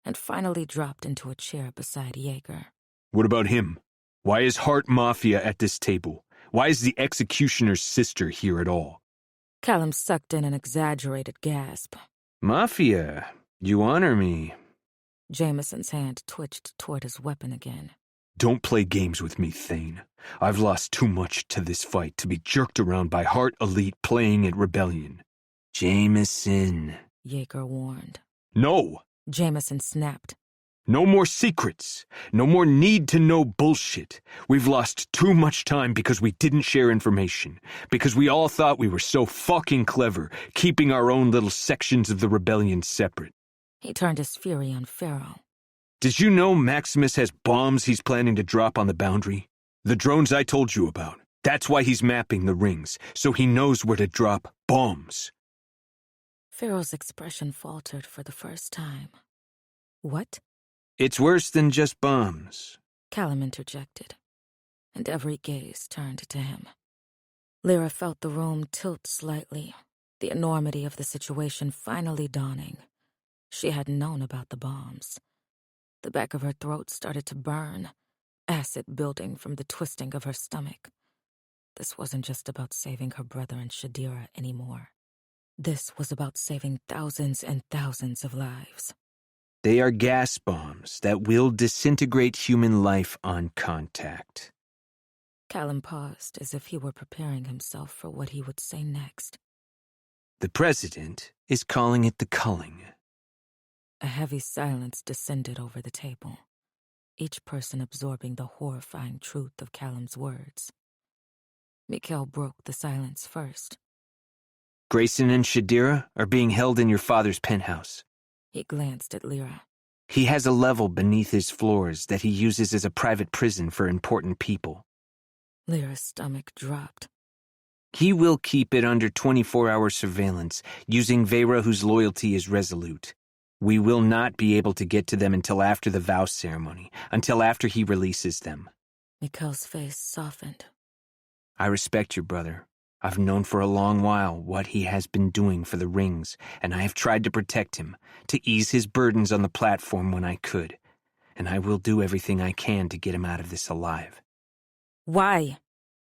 and finally dropped into a chair beside Yeager. What about him? Why is Hart Mafia at this table? Why is the executioner's sister here at all? Callum sucked in an exaggerated gasp. Mafia, you honor me. Jameson's hand twitched toward his weapon again. Don't play games with me, Thane. I've lost too much to this fight to be jerked around by Hart elite playing at rebellion. Jameson, Yeager warned. No! Jameson snapped. No more secrets. No more need-to-know bullshit. We've lost too much time because we didn't share information. Because we all thought we were so fucking clever, keeping our own little sections of the rebellion separate. He turned his fury on Pharaoh. Did you know Maximus has bombs he's planning to drop on the boundary? The drones I told you about. That's why he's mapping the rings, so he knows where to drop bombs. Pharaoh's expression faltered for the first time. What? It's worse than just bombs, Callum interjected, and every gaze turned to him. Lyra felt the room tilt slightly, the enormity of the situation finally dawning. She had known about the bombs. The back of her throat started to burn, acid building from the twisting of her stomach. This wasn't just about saving her brother and Shadira anymore. This was about saving thousands and thousands of lives. They are gas bombs that will disintegrate human life on contact. Callum paused as if he were preparing himself for what he would say next. The president is calling it the culling. A heavy silence descended over the table, each person absorbing the horrifying truth of Callum's words. Mikhail broke the silence first. Grayson and Shadira are being held in your father's penthouse. He glanced at Lyra. He has a level beneath his floors that he uses as a private prison for important people. Lyra's stomach dropped. He will keep it under 24-hour surveillance, using Vera, whose loyalty is resolute. We will not be able to get to them until after the vow ceremony, until after he releases them. Mikhail's face softened. I respect your brother. I've known for a long while what he has been doing for the rings, and I have tried to protect him, to ease his burdens on the platform when I could. And I will do everything I can to get him out of this alive. Why?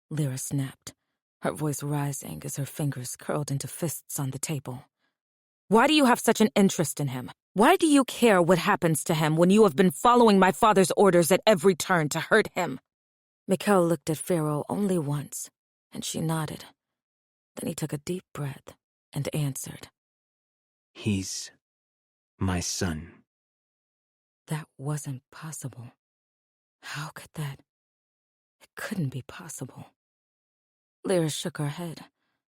Lyra snapped, her voice rising as her fingers curled into fists on the table. Why do you have such an interest in him? Why do you care what happens to him when you have been following my father's orders at every turn to hurt him? Mikhail looked at Pharaoh only once, and she nodded. Then he took a deep breath and answered. He's my son. That wasn't possible. How could that? It couldn't be possible. Lyra shook her head,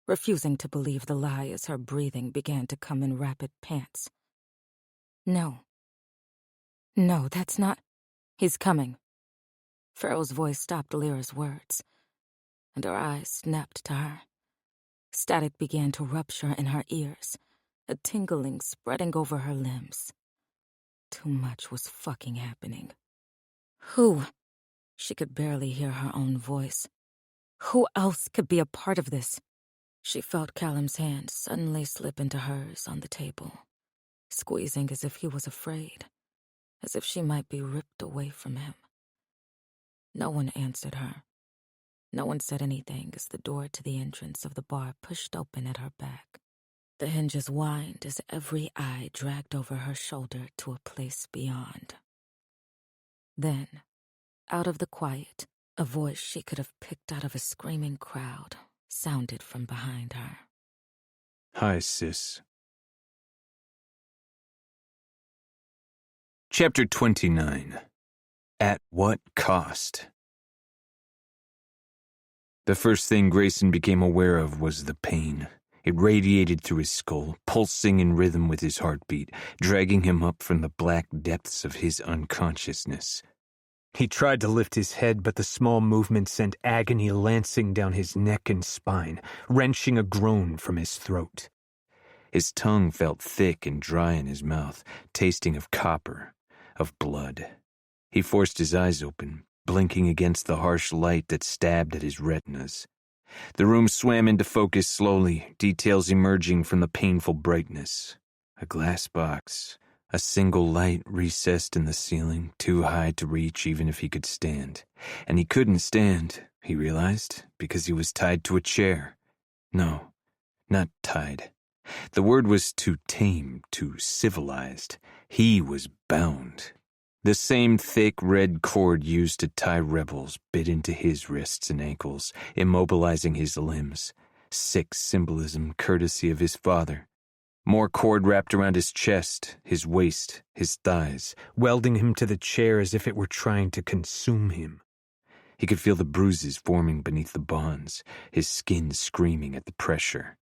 refusing to believe the lie as her breathing began to come in rapid pants. No, that's not... He's coming. Pharaoh's voice stopped Lyra's words, and her eyes snapped to her. Static began to rupture in her ears, a tingling spreading over her limbs. Too much was fucking happening. Who? She could barely hear her own voice. Who else could be a part of this? She felt Callum's hand suddenly slip into hers on the table, squeezing as if he was afraid, as if she might be ripped away from him. No one answered her. No one said anything as the door to the entrance of the bar pushed open at her back. The hinges whined as every eye dragged over her shoulder to a place beyond. Then, out of the quiet, a voice she could have picked out of a screaming crowd sounded from behind her. Hi, sis. Chapter 29. At what cost? The first thing Grayson became aware of was the pain. It radiated through his skull, pulsing in rhythm with his heartbeat, dragging him up from the black depths of his unconsciousness. He tried to lift his head, but the small movement sent agony lancing down his neck and spine, wrenching a groan from his throat. His tongue felt thick and dry in his mouth, tasting of copper, of blood. He forced his eyes open, blinking against the harsh light that stabbed at his retinas. The room swam into focus slowly, details emerging from the painful brightness. A glass box, a single light recessed in the ceiling, too high to reach even if he could stand. And he couldn't stand, he realized, because he was tied to a chair. No, not tied. The word was too tame, too civilized. He was bound. The same thick red cord used to tie rebels bit into his wrists and ankles, immobilizing his limbs. Sick symbolism courtesy of his father. More cord wrapped around his chest, his waist, his thighs, welding him to the chair as if it were trying to consume him. He could feel the bruises forming beneath the bonds, his skin screaming at the pressure.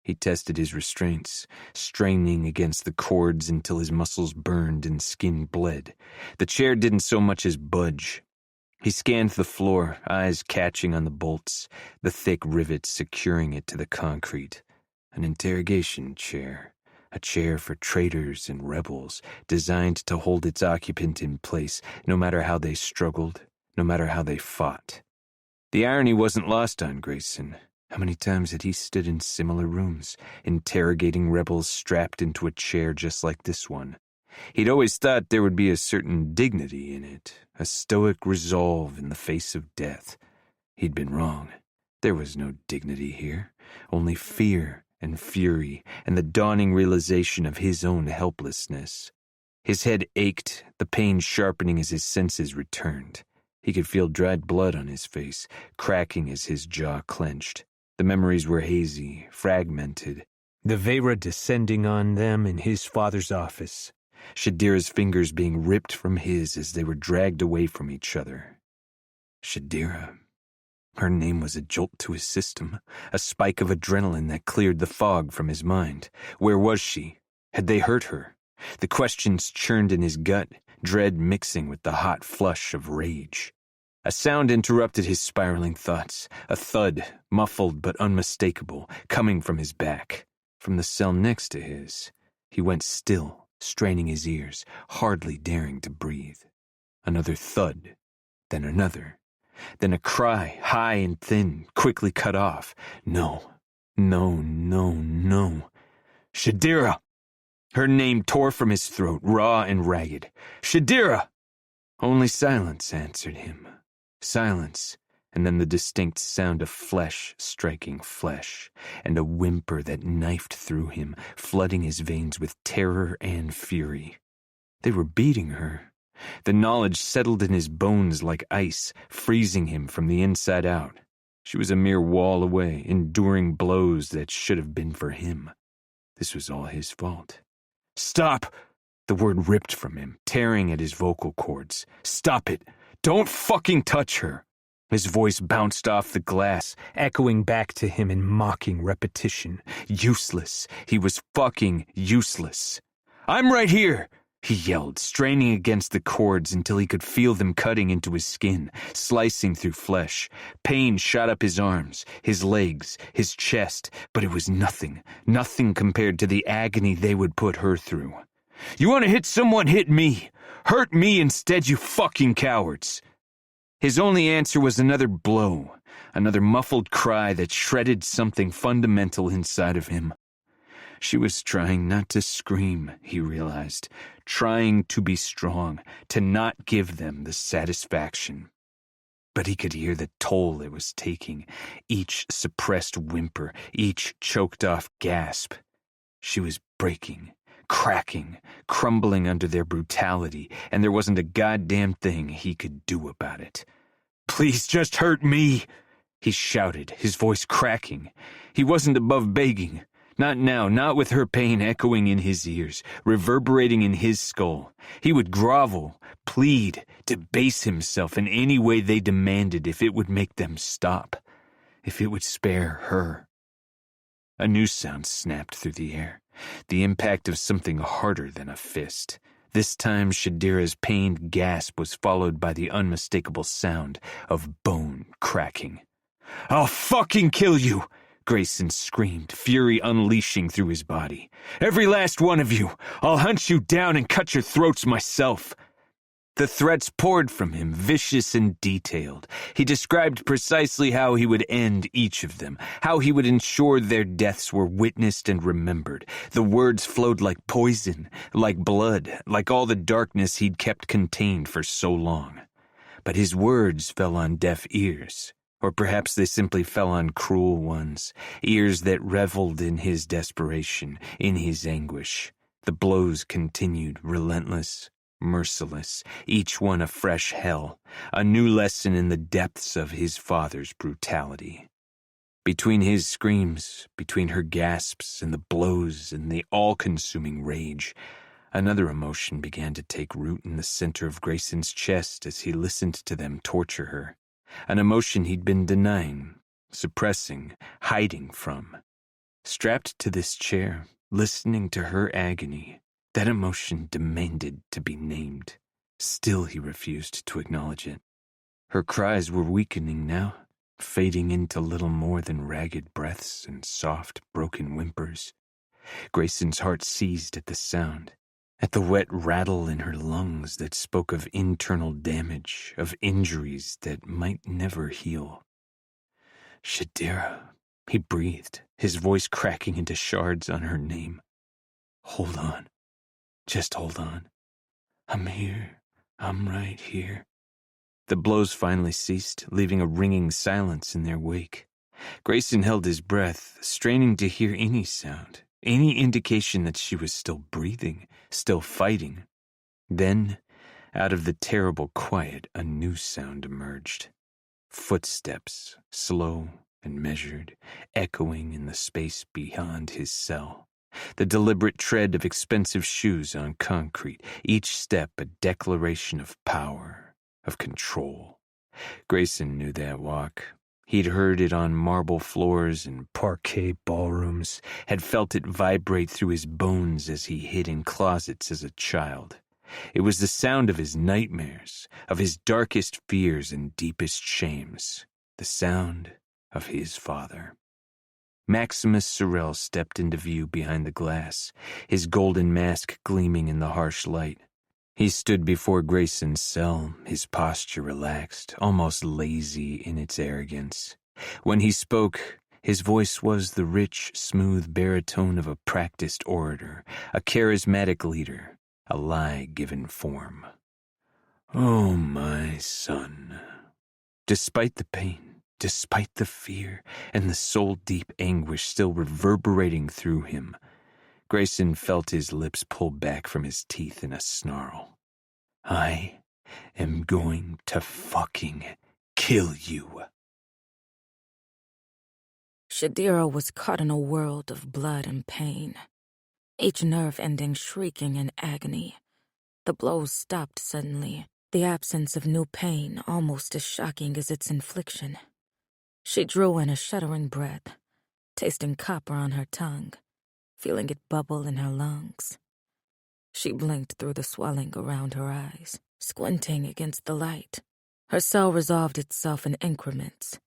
He tested his restraints, straining against the cords until his muscles burned and skin bled. The chair didn't so much as budge. He scanned the floor, eyes catching on the bolts, the thick rivets securing it to the concrete. An interrogation chair, a chair for traitors and rebels, designed to hold its occupant in place, no matter how they struggled, no matter how they fought. The irony wasn't lost on Grayson. How many times had he stood in similar rooms, interrogating rebels strapped into a chair just like this one? He'd always thought there would be a certain dignity in it, a stoic resolve in the face of death. He'd been wrong. There was no dignity here, only fear and fury and the dawning realization of his own helplessness. His head ached, the pain sharpening as his senses returned. He could feel dried blood on his face, cracking as his jaw clenched. The memories were hazy, fragmented. The Vera descending on them in his father's office. Shadira's fingers being ripped from his as they were dragged away from each other. Shadira. Her name was a jolt to his system, a spike of adrenaline that cleared the fog from his mind. Where was she? Had they hurt her? The questions churned in his gut, dread mixing with the hot flush of rage. A sound interrupted his spiraling thoughts, a thud, muffled but unmistakable, coming from his back. From the cell next to his. He went still, straining his ears, hardly daring to breathe. Another thud, then another. Then a cry, high and thin, quickly cut off. No, no, no, no. Shadira! Her name tore from his throat, raw and ragged. Shadira! Only silence answered him. Silence, and then the distinct sound of flesh striking flesh, and a whimper that knifed through him, flooding his veins with terror and fury. They were beating her. The knowledge settled in his bones like ice, freezing him from the inside out. She was a mere wall away, enduring blows that should have been for him. This was all his fault. Stop! The word ripped from him, tearing at his vocal cords. Stop it! Don't fucking touch her! His voice bounced off the glass, echoing back to him in mocking repetition. Useless. He was fucking useless. I'm right here! He yelled, straining against the cords until he could feel them cutting into his skin, slicing through flesh. Pain shot up his arms, his legs, his chest, but it was nothing compared to the agony they would put her through. You want to hit someone, hit me! Hurt me instead, you fucking cowards! His only answer was another blow, another muffled cry that shredded something fundamental inside of him. She was trying not to scream, he realized, trying to be strong, to not give them the satisfaction. But he could hear the toll it was taking, each suppressed whimper, each choked-off gasp. She was breaking, cracking, crumbling under their brutality, and there wasn't a goddamn thing he could do about it. Please just hurt me, he shouted, his voice cracking. He wasn't above begging. Not now, not with her pain echoing in his ears, reverberating in his skull. He would grovel, plead, debase himself in any way they demanded if it would make them stop, if it would spare her. A new sound snapped through the air, the impact of something harder than a fist. This time, Shadira's pained gasp was followed by the unmistakable sound of bone cracking. I'll fucking kill you! Grayson screamed, fury unleashing through his body. Every last one of you! I'll hunt you down and cut your throats myself! The threats poured from him, vicious and detailed. He described precisely how he would end each of them, how he would ensure their deaths were witnessed and remembered. The words flowed like poison, like blood, like all the darkness he'd kept contained for so long. But his words fell on deaf ears. Or perhaps they simply fell on cruel ones, ears that reveled in his desperation, in his anguish. The blows continued, relentless, merciless, each one a fresh hell, a new lesson in the depths of his father's brutality. Between his screams, between her gasps and the blows and the all-consuming rage, another emotion began to take root in the center of Grayson's chest as he listened to them torture her. An emotion he'd been denying, suppressing, hiding from. Strapped to this chair, listening to her agony, that emotion demanded to be named. Still he refused to acknowledge it. Her cries were weakening now, fading into little more than ragged breaths and soft, broken whimpers. Grayson's heart seized at the sound, at the wet rattle in her lungs that spoke of internal damage, of injuries that might never heal. Shadira, He breathed, his voice cracking into shards on her name. Hold on. Just hold on. I'm here. I'm right here. The blows finally ceased, leaving a ringing silence in their wake. Grayson held his breath, straining to hear any sound, any indication that she was still breathing, still fighting. Then, out of the terrible quiet, a new sound emerged. Footsteps, slow and measured, echoing in the space beyond his cell. The deliberate tread of expensive shoes on concrete, each step a declaration of power, of control. Grayson knew that walk. He'd heard it on marble floors and parquet ballrooms, had felt it vibrate through his bones as he hid in closets as a child. It was the sound of his nightmares, of his darkest fears and deepest shames, the sound of his father. Maximus Sorel stepped into view behind the glass, his golden mask gleaming in the harsh light. He stood before Grayson's cell, his posture relaxed, almost lazy in its arrogance. When he spoke, his voice was the rich, smooth baritone of a practiced orator, a charismatic leader, a lie given form. Oh, my son. Despite the pain, despite the fear, and the soul-deep anguish still reverberating through him, Grayson felt his lips pull back from his teeth in a snarl. I am going to fucking kill you. Shadira was caught in a world of blood and pain, each nerve ending shrieking in agony. The blows stopped suddenly, the absence of new pain almost as shocking as its infliction. She drew in a shuddering breath, tasting copper on her tongue, feeling it bubble in her lungs. She blinked through the swelling around her eyes, squinting against the light. Her cell resolved itself in increments.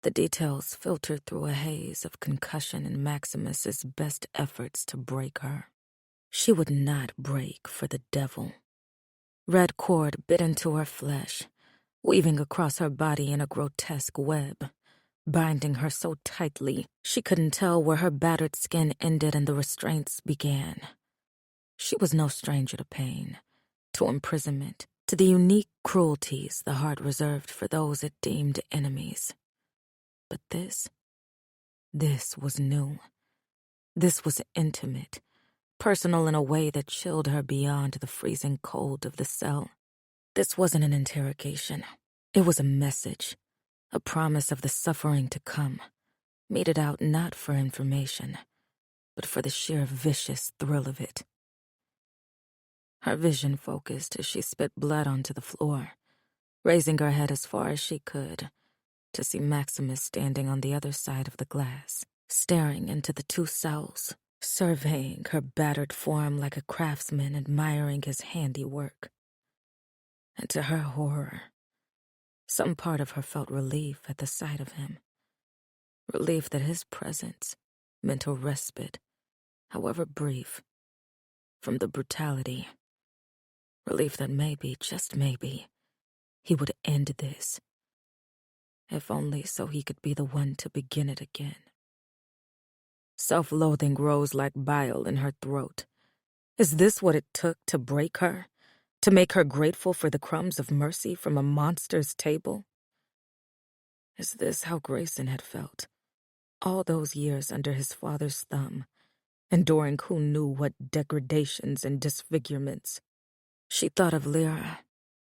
The details filtered through a haze of concussion and Maximus's best efforts to break her. She would not break for the devil. Red cord bit into her flesh, weaving across her body in a grotesque web, binding her so tightly she couldn't tell where her battered skin ended and the restraints began. She was no stranger to pain, to imprisonment, to the unique cruelties the heart reserved for those it deemed enemies. But this was new. This was intimate, personal in a way that chilled her beyond the freezing cold of the cell. This wasn't an interrogation. It was a message, a promise of the suffering to come, meted out not for information, but for the sheer vicious thrill of it. Her vision focused as she spit blood onto the floor, raising her head as far as she could to see Maximus standing on the other side of the glass, staring into the two cells, surveying her battered form like a craftsman admiring his handiwork. And to her horror, some part of her felt relief at the sight of him. Relief that his presence meant a respite, however brief, from the brutality. Relief that maybe, just maybe, he would end this. If only so he could be the one to begin it again. Self-loathing rose like bile in her throat. Is this what it took to break her? To make her grateful for the crumbs of mercy from a monster's table? Is this how Grayson had felt? All those years under his father's thumb, enduring who knew what degradations and disfigurements. She thought of Lyra,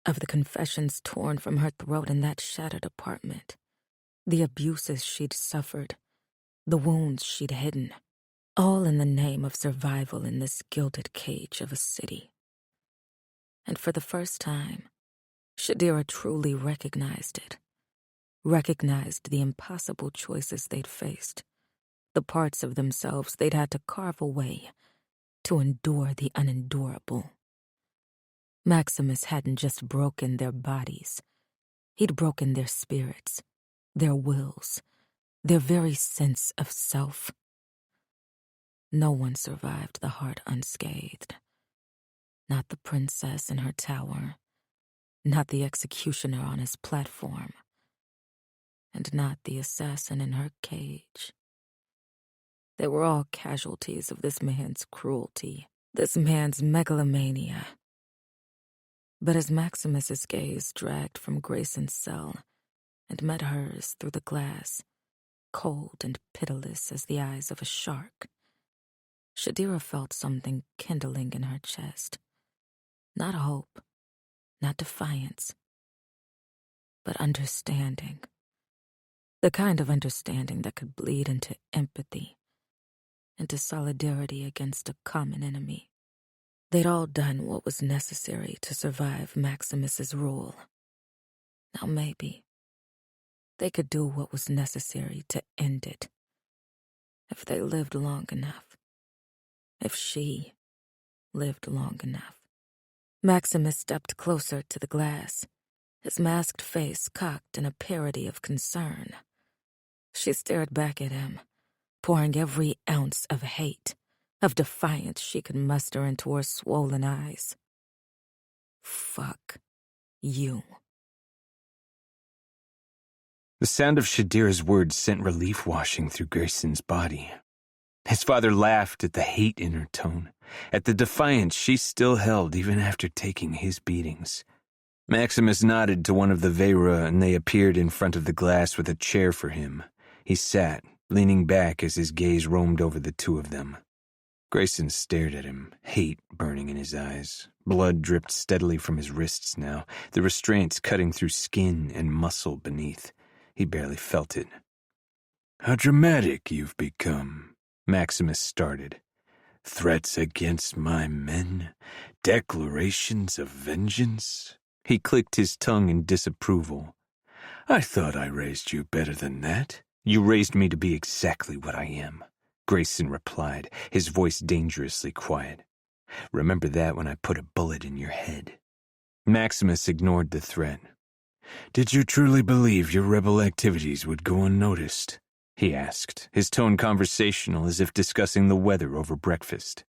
of the confessions torn from her throat in that shattered apartment, the abuses she'd suffered, the wounds she'd hidden, all in the name of survival in this gilded cage of a city. And for the first time, Shadira truly recognized it, recognized the impossible choices they'd faced, the parts of themselves they'd had to carve away to endure the unendurable. Maximus hadn't just broken their bodies. He'd broken their spirits, their wills, their very sense of self. No one survived the heart unscathed. Not the princess in her tower, not the executioner on his platform, and not the assassin in her cage. They were all casualties of this man's cruelty, this man's megalomania. But as Maximus's gaze dragged from Grayson's cell and met hers through the glass, cold and pitiless as the eyes of a shark, Shadira felt something kindling in her chest. Not hope, not defiance, but understanding. The kind of understanding that could bleed into empathy, into solidarity against a common enemy. They'd all done what was necessary to survive Maximus's rule. Now maybe they could do what was necessary to end it. If they lived long enough. If she lived long enough. Maximus stepped closer to the glass, his masked face cocked in a parody of concern. She stared back at him, pouring every ounce of hate, of defiance she could muster into her swollen eyes. Fuck you. The sound of Shadira's words sent relief washing through Grayson's body. His father laughed at the hate in her tone, at the defiance she still held even after taking his beatings. Maximus nodded to one of the Vera, and they appeared in front of the glass with a chair for him. He sat, leaning back as his gaze roamed over the two of them. Grayson stared at him, hate burning in his eyes. Blood dripped steadily from his wrists now, the restraints cutting through skin and muscle beneath. He barely felt it. "How dramatic you've become," Maximus started. "Threats against my men? Declarations of vengeance?" He clicked his tongue in disapproval. "I thought I raised you better than that." "You raised me to be exactly what I am," Grayson replied, his voice dangerously quiet. "Remember that when I put a bullet in your head." Maximus ignored the threat. "Did you truly believe your rebel activities would go unnoticed?" he asked, his tone conversational as if discussing the weather over breakfast.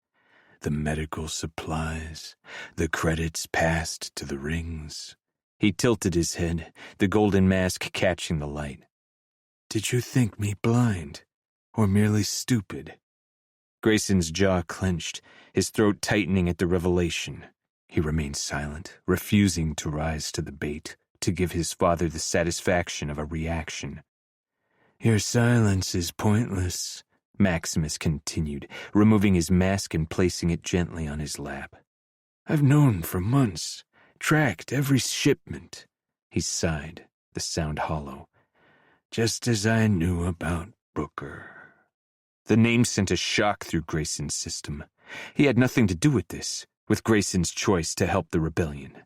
"The medical supplies, the credits passed to the rings." He tilted his head, the golden mask catching the light. "Did you think me blind, or merely stupid?" Grayson's jaw clenched, his throat tightening at the revelation. He remained silent, refusing to rise to the bait, to give his father the satisfaction of a reaction. "Your silence is pointless," Maximus continued, removing his mask and placing it gently on his lap. "I've known for months, tracked every shipment." He sighed, the sound hollow. "Just as I knew about Brooker." The name sent a shock through Grayson's system. He had nothing to do with this, with Grayson's choice to help the rebellion.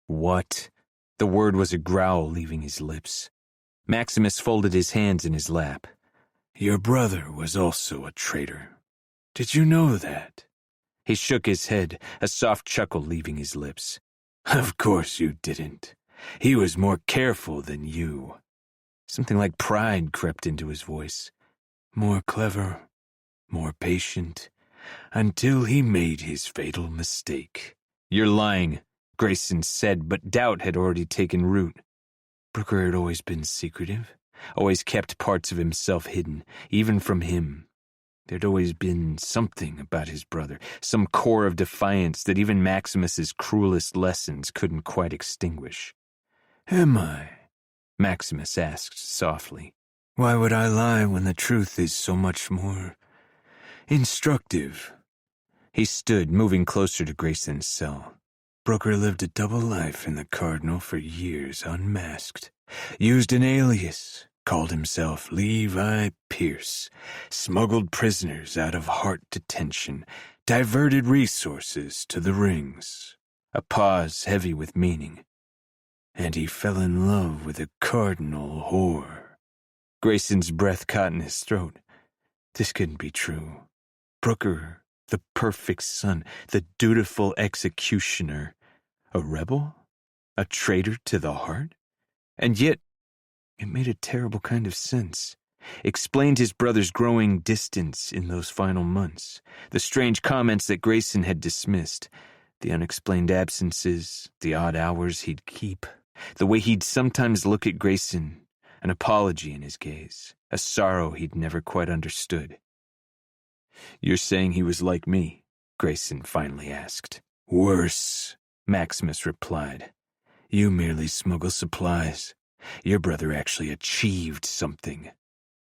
"What?" The word was a growl leaving his lips. Maximus folded his hands in his lap. "Your brother was also a traitor. Did you know that?" He shook his head, a soft chuckle leaving his lips. "Of course you didn't. He was more careful than you." Something like pride crept into his voice. "More clever, more patient, until he made his fatal mistake." "You're lying," Grayson said, but doubt had already taken root. Brooker had always been secretive, always kept parts of himself hidden, even from him. There'd always been something about his brother, some core of defiance that even Maximus's cruelest lessons couldn't quite extinguish. "Am I?" Maximus asked softly. "Why would I lie when the truth is so much more instructive?" He stood, moving closer to Grayson's cell. "Brooker lived a double life in the Cardinal for years, unmasked. Used an alias, called himself Levi Pierce, smuggled prisoners out of heart detention, diverted resources to the rings." A pause heavy with meaning. "And he fell in love with a Cardinal whore." Grayson's breath caught in his throat. This couldn't be true. Brooker, the perfect son, the dutiful executioner. A rebel? A traitor to the heart? And yet, it made a terrible kind of sense. Explained his brother's growing distance in those final months, the strange comments that Grayson had dismissed, the unexplained absences, the odd hours he'd keep, the way he'd sometimes look at Grayson, an apology in his gaze, a sorrow he'd never quite understood. You're saying he was like me? Grayson finally asked. Worse, Maximus replied. You merely smuggle supplies. Your brother actually achieved something.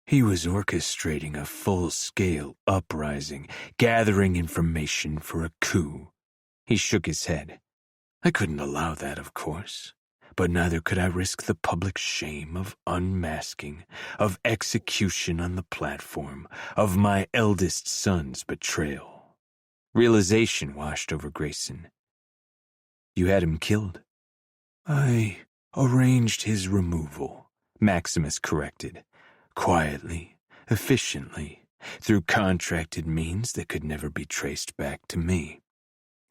He was orchestrating a full-scale uprising, gathering information for a coup. He shook his head. I couldn't allow that, of course. But neither could I risk the public shame of unmasking, of execution on the platform, of my eldest son's betrayal. Realization washed over Grayson. You had him killed? I arranged his removal, Maximus corrected. Quietly, efficiently, through contracted means that could never be traced back to me.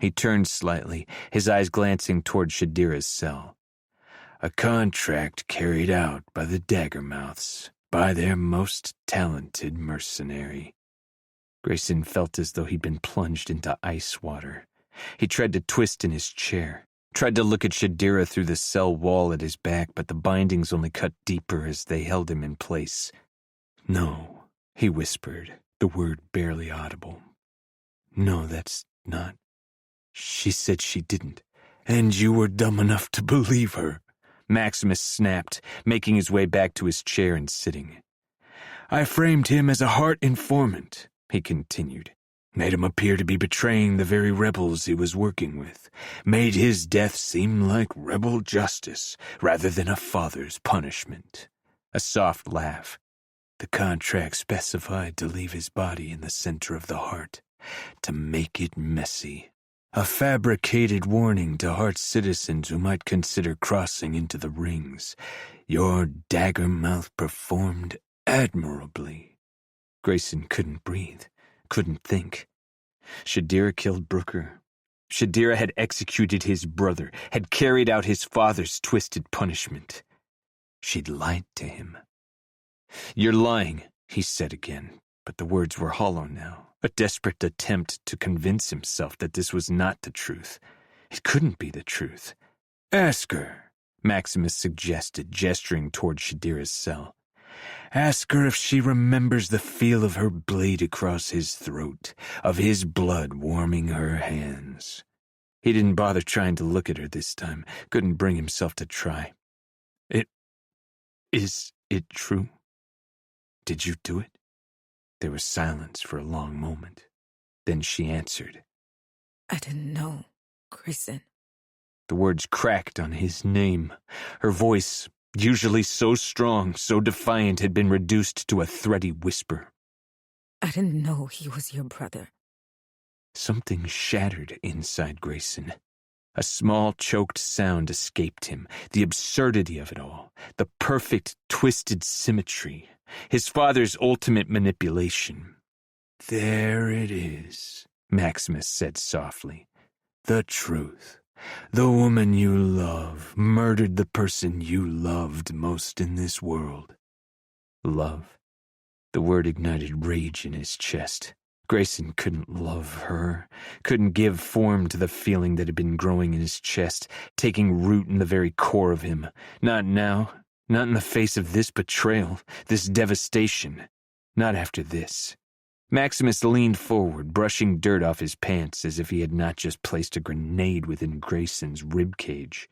He turned slightly, his eyes glancing toward Shadira's cell. A contract carried out by the Daggermouths, by their most talented mercenary. Grayson felt as though he'd been plunged into ice water. He tried to twist in his chair, tried to look at Shadira through the cell wall at his back, but the bindings only cut deeper as they held him in place. No, he whispered, the word barely audible. No, that's not. She said she didn't, and you were dumb enough to believe her. Maximus snapped, making his way back to his chair and sitting. I framed him as a heart informant, he continued. Made him appear to be betraying the very rebels he was working with. Made his death seem like rebel justice rather than a father's punishment. A soft laugh. The contract specified to leave his body in the center of the heart, to make it messy. A fabricated warning to Heart citizens who might consider crossing into the rings. Your Daggermouth performed admirably. Grayson couldn't breathe, couldn't think. Shadira killed Brooker. Shadira had executed his brother, had carried out his father's twisted punishment. She'd lied to him. You're lying, he said again, but the words were hollow now. A desperate attempt to convince himself that this was not the truth. It couldn't be the truth. Ask her, Maximus suggested, gesturing toward Shadira's cell. Ask her if she remembers the feel of her blade across his throat, of his blood warming her hands. He didn't bother trying to look at her this time, couldn't bring himself to try. Is it true? Did you do it? There was silence for a long moment. Then she answered. I didn't know, Grayson. The words cracked on his name. Her voice, usually so strong, so defiant, had been reduced to a thready whisper. I didn't know he was your brother. Something shattered inside Grayson. A small, choked sound escaped him. The absurdity of it all. The perfect, twisted symmetry. His father's ultimate manipulation. There it is, Maximus said softly. The truth. The woman you love murdered the person you loved most in this world. Love. The word ignited rage in his chest. Grayson couldn't love her, couldn't give form to the feeling that had been growing in his chest, taking root in the very core of him. Not now. Not in the face of this betrayal, this devastation. Not after this. Maximus leaned forward, brushing dirt off his pants as if he had not just placed a grenade within Grayson's ribcage.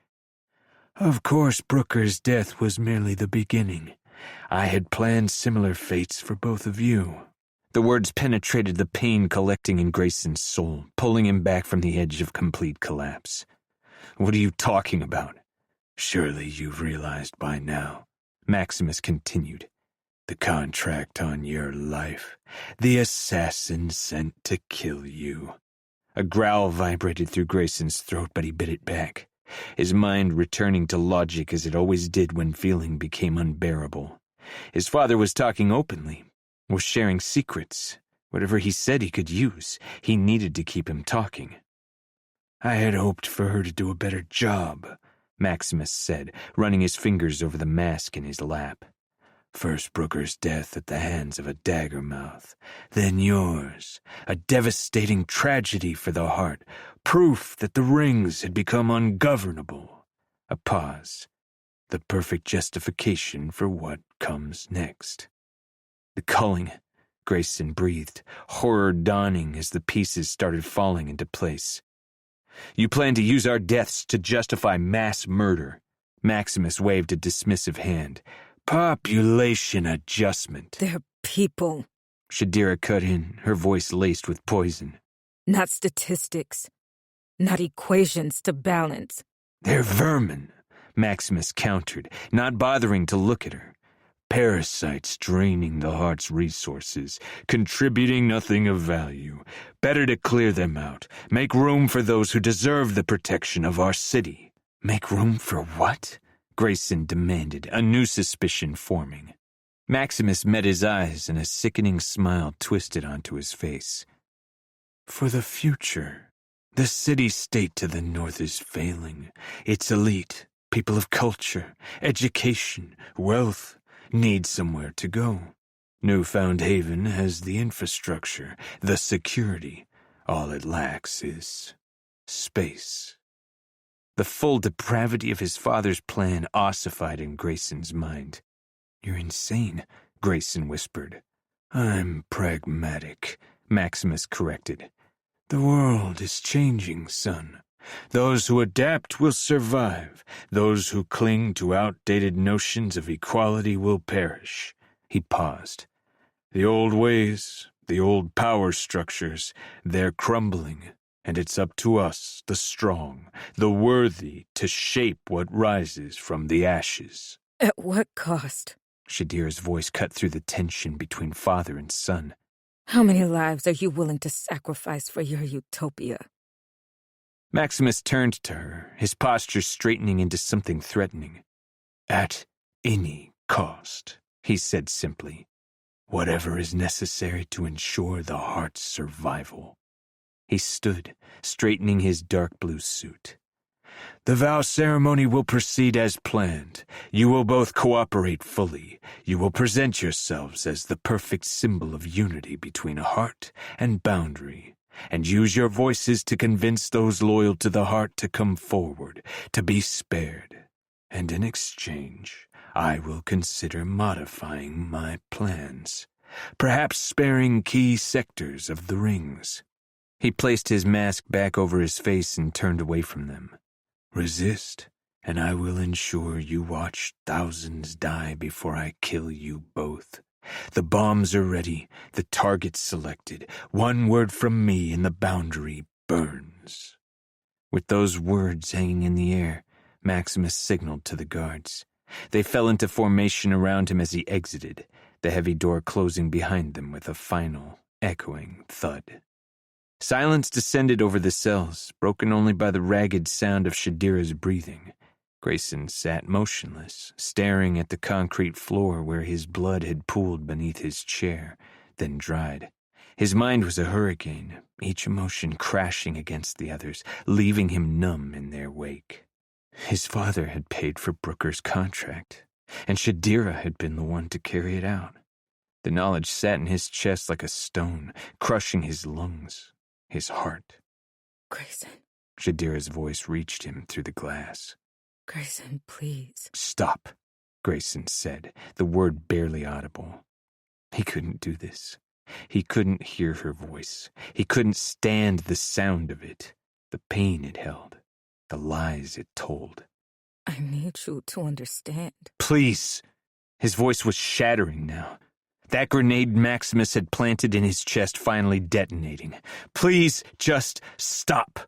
Of course, Brooker's death was merely the beginning. I had planned similar fates for both of you. The words penetrated the pain collecting in Grayson's soul, pulling him back from the edge of complete collapse. What are you talking about? Surely you've realized by now, Maximus continued. The contract on your life. The assassin sent to kill you. A growl vibrated through Grayson's throat, but he bit it back. His mind returning to logic as it always did when feeling became unbearable. His father was talking openly, was sharing secrets. Whatever he said he could use, he needed to keep him talking. I had hoped for her to do a better job, Maximus said, running his fingers over the mask in his lap. First Brooker's death at the hands of a Daggermouth, then yours, a devastating tragedy for the heart, proof that the rings had become ungovernable. A pause, the perfect justification for what comes next. The culling, Grayson breathed, horror dawning as the pieces started falling into place. You plan to use our deaths to justify mass murder. Maximus waved a dismissive hand. Population adjustment. They're people. Shadira cut in, her voice laced with poison. Not statistics. Not equations to balance. They're vermin, Maximus countered, not bothering to look at her. Parasites draining the heart's resources, contributing nothing of value. Better to clear them out. Make room for those who deserve the protection of our city. Make room for what? Grayson demanded, a new suspicion forming. Maximus met his eyes and a sickening smile twisted onto his face. For the future. The city-state to the north is failing. Its elite, people of culture, education, wealth, need somewhere to go. Newfound Haven has the infrastructure, the security. All it lacks is space. The full depravity of his father's plan ossified in Grayson's mind. You're insane, Grayson whispered. I'm pragmatic, Maximus corrected. The world is changing, son. Those who adapt will survive. Those who cling to outdated notions of equality will perish. He paused. The old ways, the old power structures, they're crumbling, and it's up to us, the strong, the worthy, to shape what rises from the ashes. At what cost? Shadira's voice cut through the tension between father and son. How many lives are you willing to sacrifice for your utopia? Maximus turned to her, his posture straightening into something threatening. At any cost, he said simply. Whatever is necessary to ensure the heart's survival. He stood, straightening his dark blue suit. The vow ceremony will proceed as planned. You will both cooperate fully. You will present yourselves as the perfect symbol of unity between a heart and boundary, and use your voices to convince those loyal to the heart to come forward, to be spared. And in exchange, I will consider modifying my plans, perhaps sparing key sectors of the rings. He placed his mask back over his face and turned away from them. Resist, and I will ensure you watch thousands die before I kill you both. The bombs are ready, the targets selected. One word from me and the boundary burns. With those words hanging in the air, Maximus signaled to the guards. They fell into formation around him as he exited, the heavy door closing behind them with a final, echoing thud. Silence descended over the cells, broken only by the ragged sound of Shadira's breathing. Grayson sat motionless, staring at the concrete floor where his blood had pooled beneath his chair, then dried. His mind was a hurricane, each emotion crashing against the others, leaving him numb in their wake. His father had paid for Brooker's contract, and Shadira had been the one to carry it out. The knowledge sat in his chest like a stone, crushing his lungs. His heart. Grayson. Shadira's voice reached him through the glass. Grayson, please. Stop, Grayson said, the word barely audible. He couldn't do this. He couldn't hear her voice. He couldn't stand the sound of it, the pain it held, the lies it told. I need you to understand. Please. His voice was shattering now. That grenade Maximus had planted in his chest finally detonating. Please, just stop.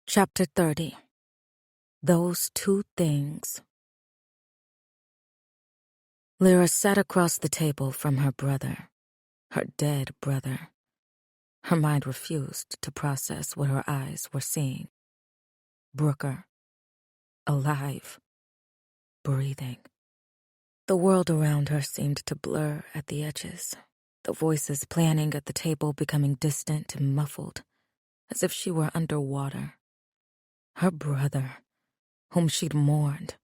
Chapter 30. Those two things. Lyra sat across the table from her brother, her dead brother. Her mind refused to process what her eyes were seeing. Brooker. Alive. Breathing. The world around her seemed to blur at the edges, the voices planning at the table becoming distant and muffled, as if she were underwater. Her brother, whom she'd mourned,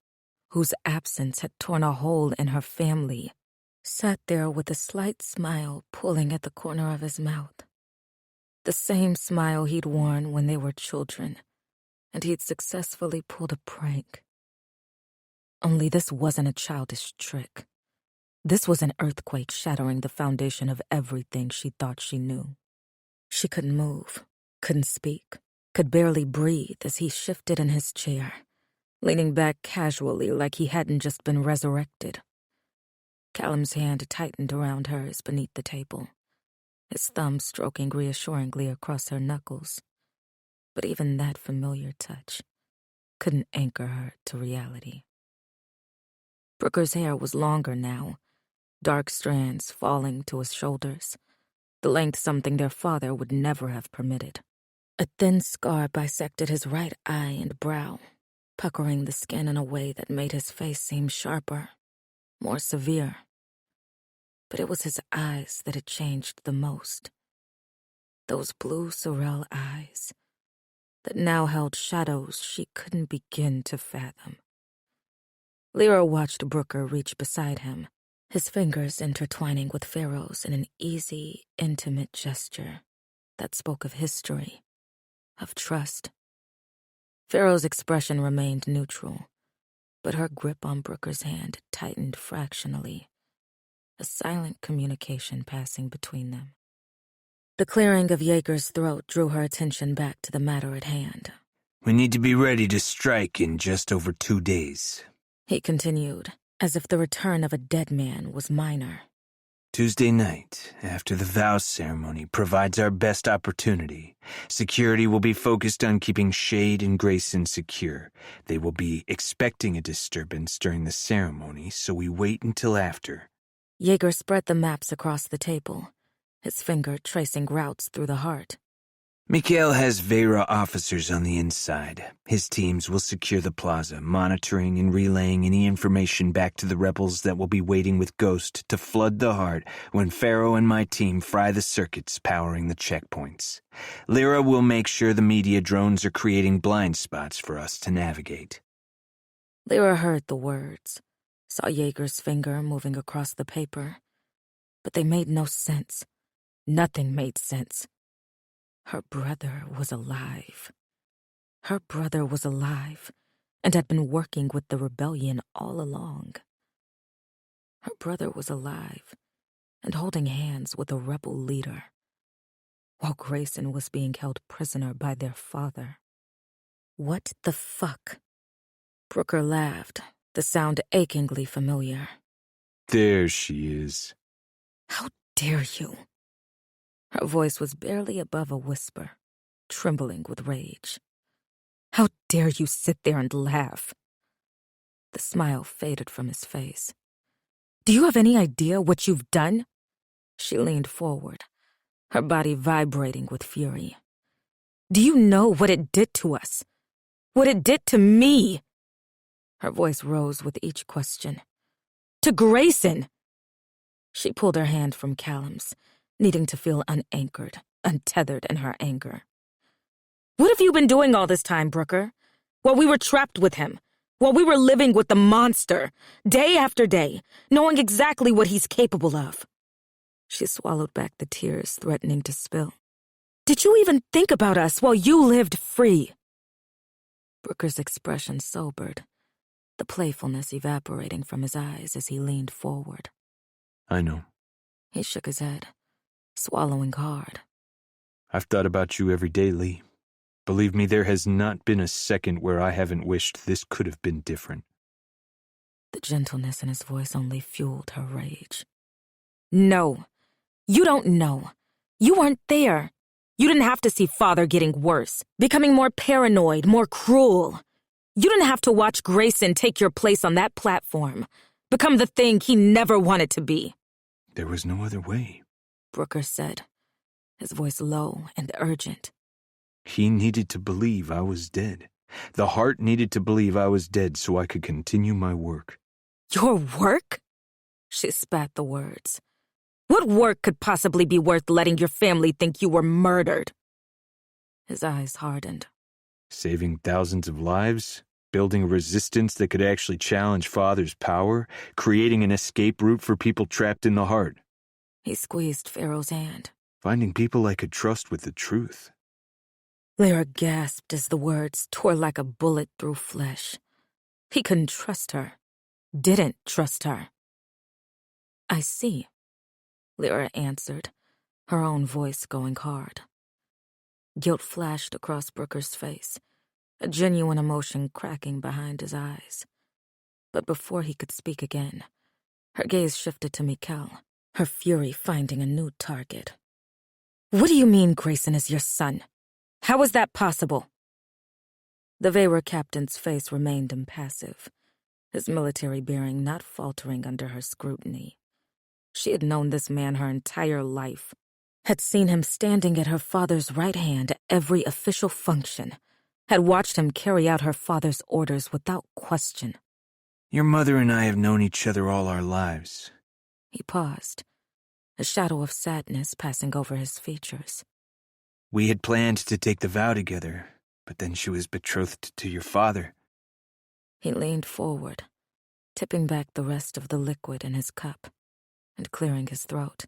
whose absence had torn a hole in her family, sat there with a slight smile pulling at the corner of his mouth. The same smile he'd worn when they were children, and he'd successfully pulled a prank. Only this wasn't a childish trick. This was an earthquake shattering the foundation of everything she thought she knew. She couldn't move, couldn't speak, could barely breathe as he shifted in his chair, leaning back casually like he hadn't just been resurrected. Callum's hand tightened around hers beneath the table, his thumb stroking reassuringly across her knuckles. But even that familiar touch couldn't anchor her to reality. Brooker's hair was longer now, dark strands falling to his shoulders, the length something their father would never have permitted. A thin scar bisected his right eye and brow, puckering the skin in a way that made his face seem sharper, more severe. But it was his eyes that had changed the most. Those blue sorrel eyes that now held shadows she couldn't begin to fathom. Lyra watched Brooker reach beside him, his fingers intertwining with Pharaoh's in an easy, intimate gesture that spoke of history, of trust. Pharaoh's expression remained neutral, but her grip on Brooker's hand tightened fractionally, a silent communication passing between them. The clearing of Yeager's throat drew her attention back to the matter at hand. We need to be ready to strike in just over 2 days, He continued, as if the return of a dead man was minor. Tuesday night, after the vows ceremony, provides our best opportunity. Security will be focused on keeping Shade and Grayson secure. They will be expecting a disturbance during the ceremony, so we wait until after. Yeager spread the maps across the table, his finger tracing routes through the heart. Mikhail has Vera officers on the inside. His teams will secure the plaza, monitoring and relaying any information back to the rebels that will be waiting with Ghost to flood the heart when Pharaoh and my team fry the circuits powering the checkpoints. Lyra will make sure the media drones are creating blind spots for us to navigate. Lyra heard the words, saw Yeager's finger moving across the paper, but they made no sense. Nothing made sense. Her brother was alive. Her brother was alive and had been working with the rebellion all along. Her brother was alive and holding hands with a rebel leader, while Grayson was being held prisoner by their father. What the fuck? Brooker laughed, the sound achingly familiar. There she is. How dare you? Her voice was barely above a whisper, trembling with rage. How dare you sit there and laugh? The smile faded from his face. Do you have any idea what you've done? She leaned forward, her body vibrating with fury. Do you know what it did to us? What it did to me? Her voice rose with each question. To Grayson! She pulled her hand from Callum's, needing to feel unanchored, untethered in her anger. What have you been doing all this time, Brooker? While we were trapped with him, while we were living with the monster, day after day, knowing exactly what he's capable of. She swallowed back the tears threatening to spill. Did you even think about us while you lived free? Brooker's expression sobered, the playfulness evaporating from his eyes as he leaned forward. I know. He shook his head, swallowing hard. I've thought about you every day, Lee. Believe me, there has not been a second where I haven't wished this could have been different. The gentleness in his voice only fueled her rage. No, you don't know. You weren't there. You didn't have to see Father getting worse, becoming more paranoid, more cruel. You didn't have to watch Grayson take your place on that platform, become the thing he never wanted to be. There was no other way, Brooker said, his voice low and urgent. He needed to believe I was dead. The heart needed to believe I was dead so I could continue my work. Your work? She spat the words. What work could possibly be worth letting your family think you were murdered? His eyes hardened. Saving thousands of lives? Building a resistance that could actually challenge Father's power? Creating an escape route for people trapped in the heart? He squeezed Pharaoh's hand. Finding people I could trust with the truth. Lyra gasped as the words tore like a bullet through flesh. He couldn't trust her. Didn't trust her. I see, Lyra answered, her own voice going hard. Guilt flashed across Brooker's face, a genuine emotion cracking behind his eyes. But before he could speak again, her gaze shifted to Mikkel, her fury finding a new target. What do you mean Grayson is your son? How is that possible? The Veyra captain's face remained impassive, his military bearing not faltering under her scrutiny. She had known this man her entire life, had seen him standing at her father's right hand at every official function, had watched him carry out her father's orders without question. Your mother and I have known each other all our lives. He paused, a shadow of sadness passing over his features. We had planned to take the vow together, but then she was betrothed to your father. He leaned forward, tipping back the rest of the liquid in his cup and clearing his throat.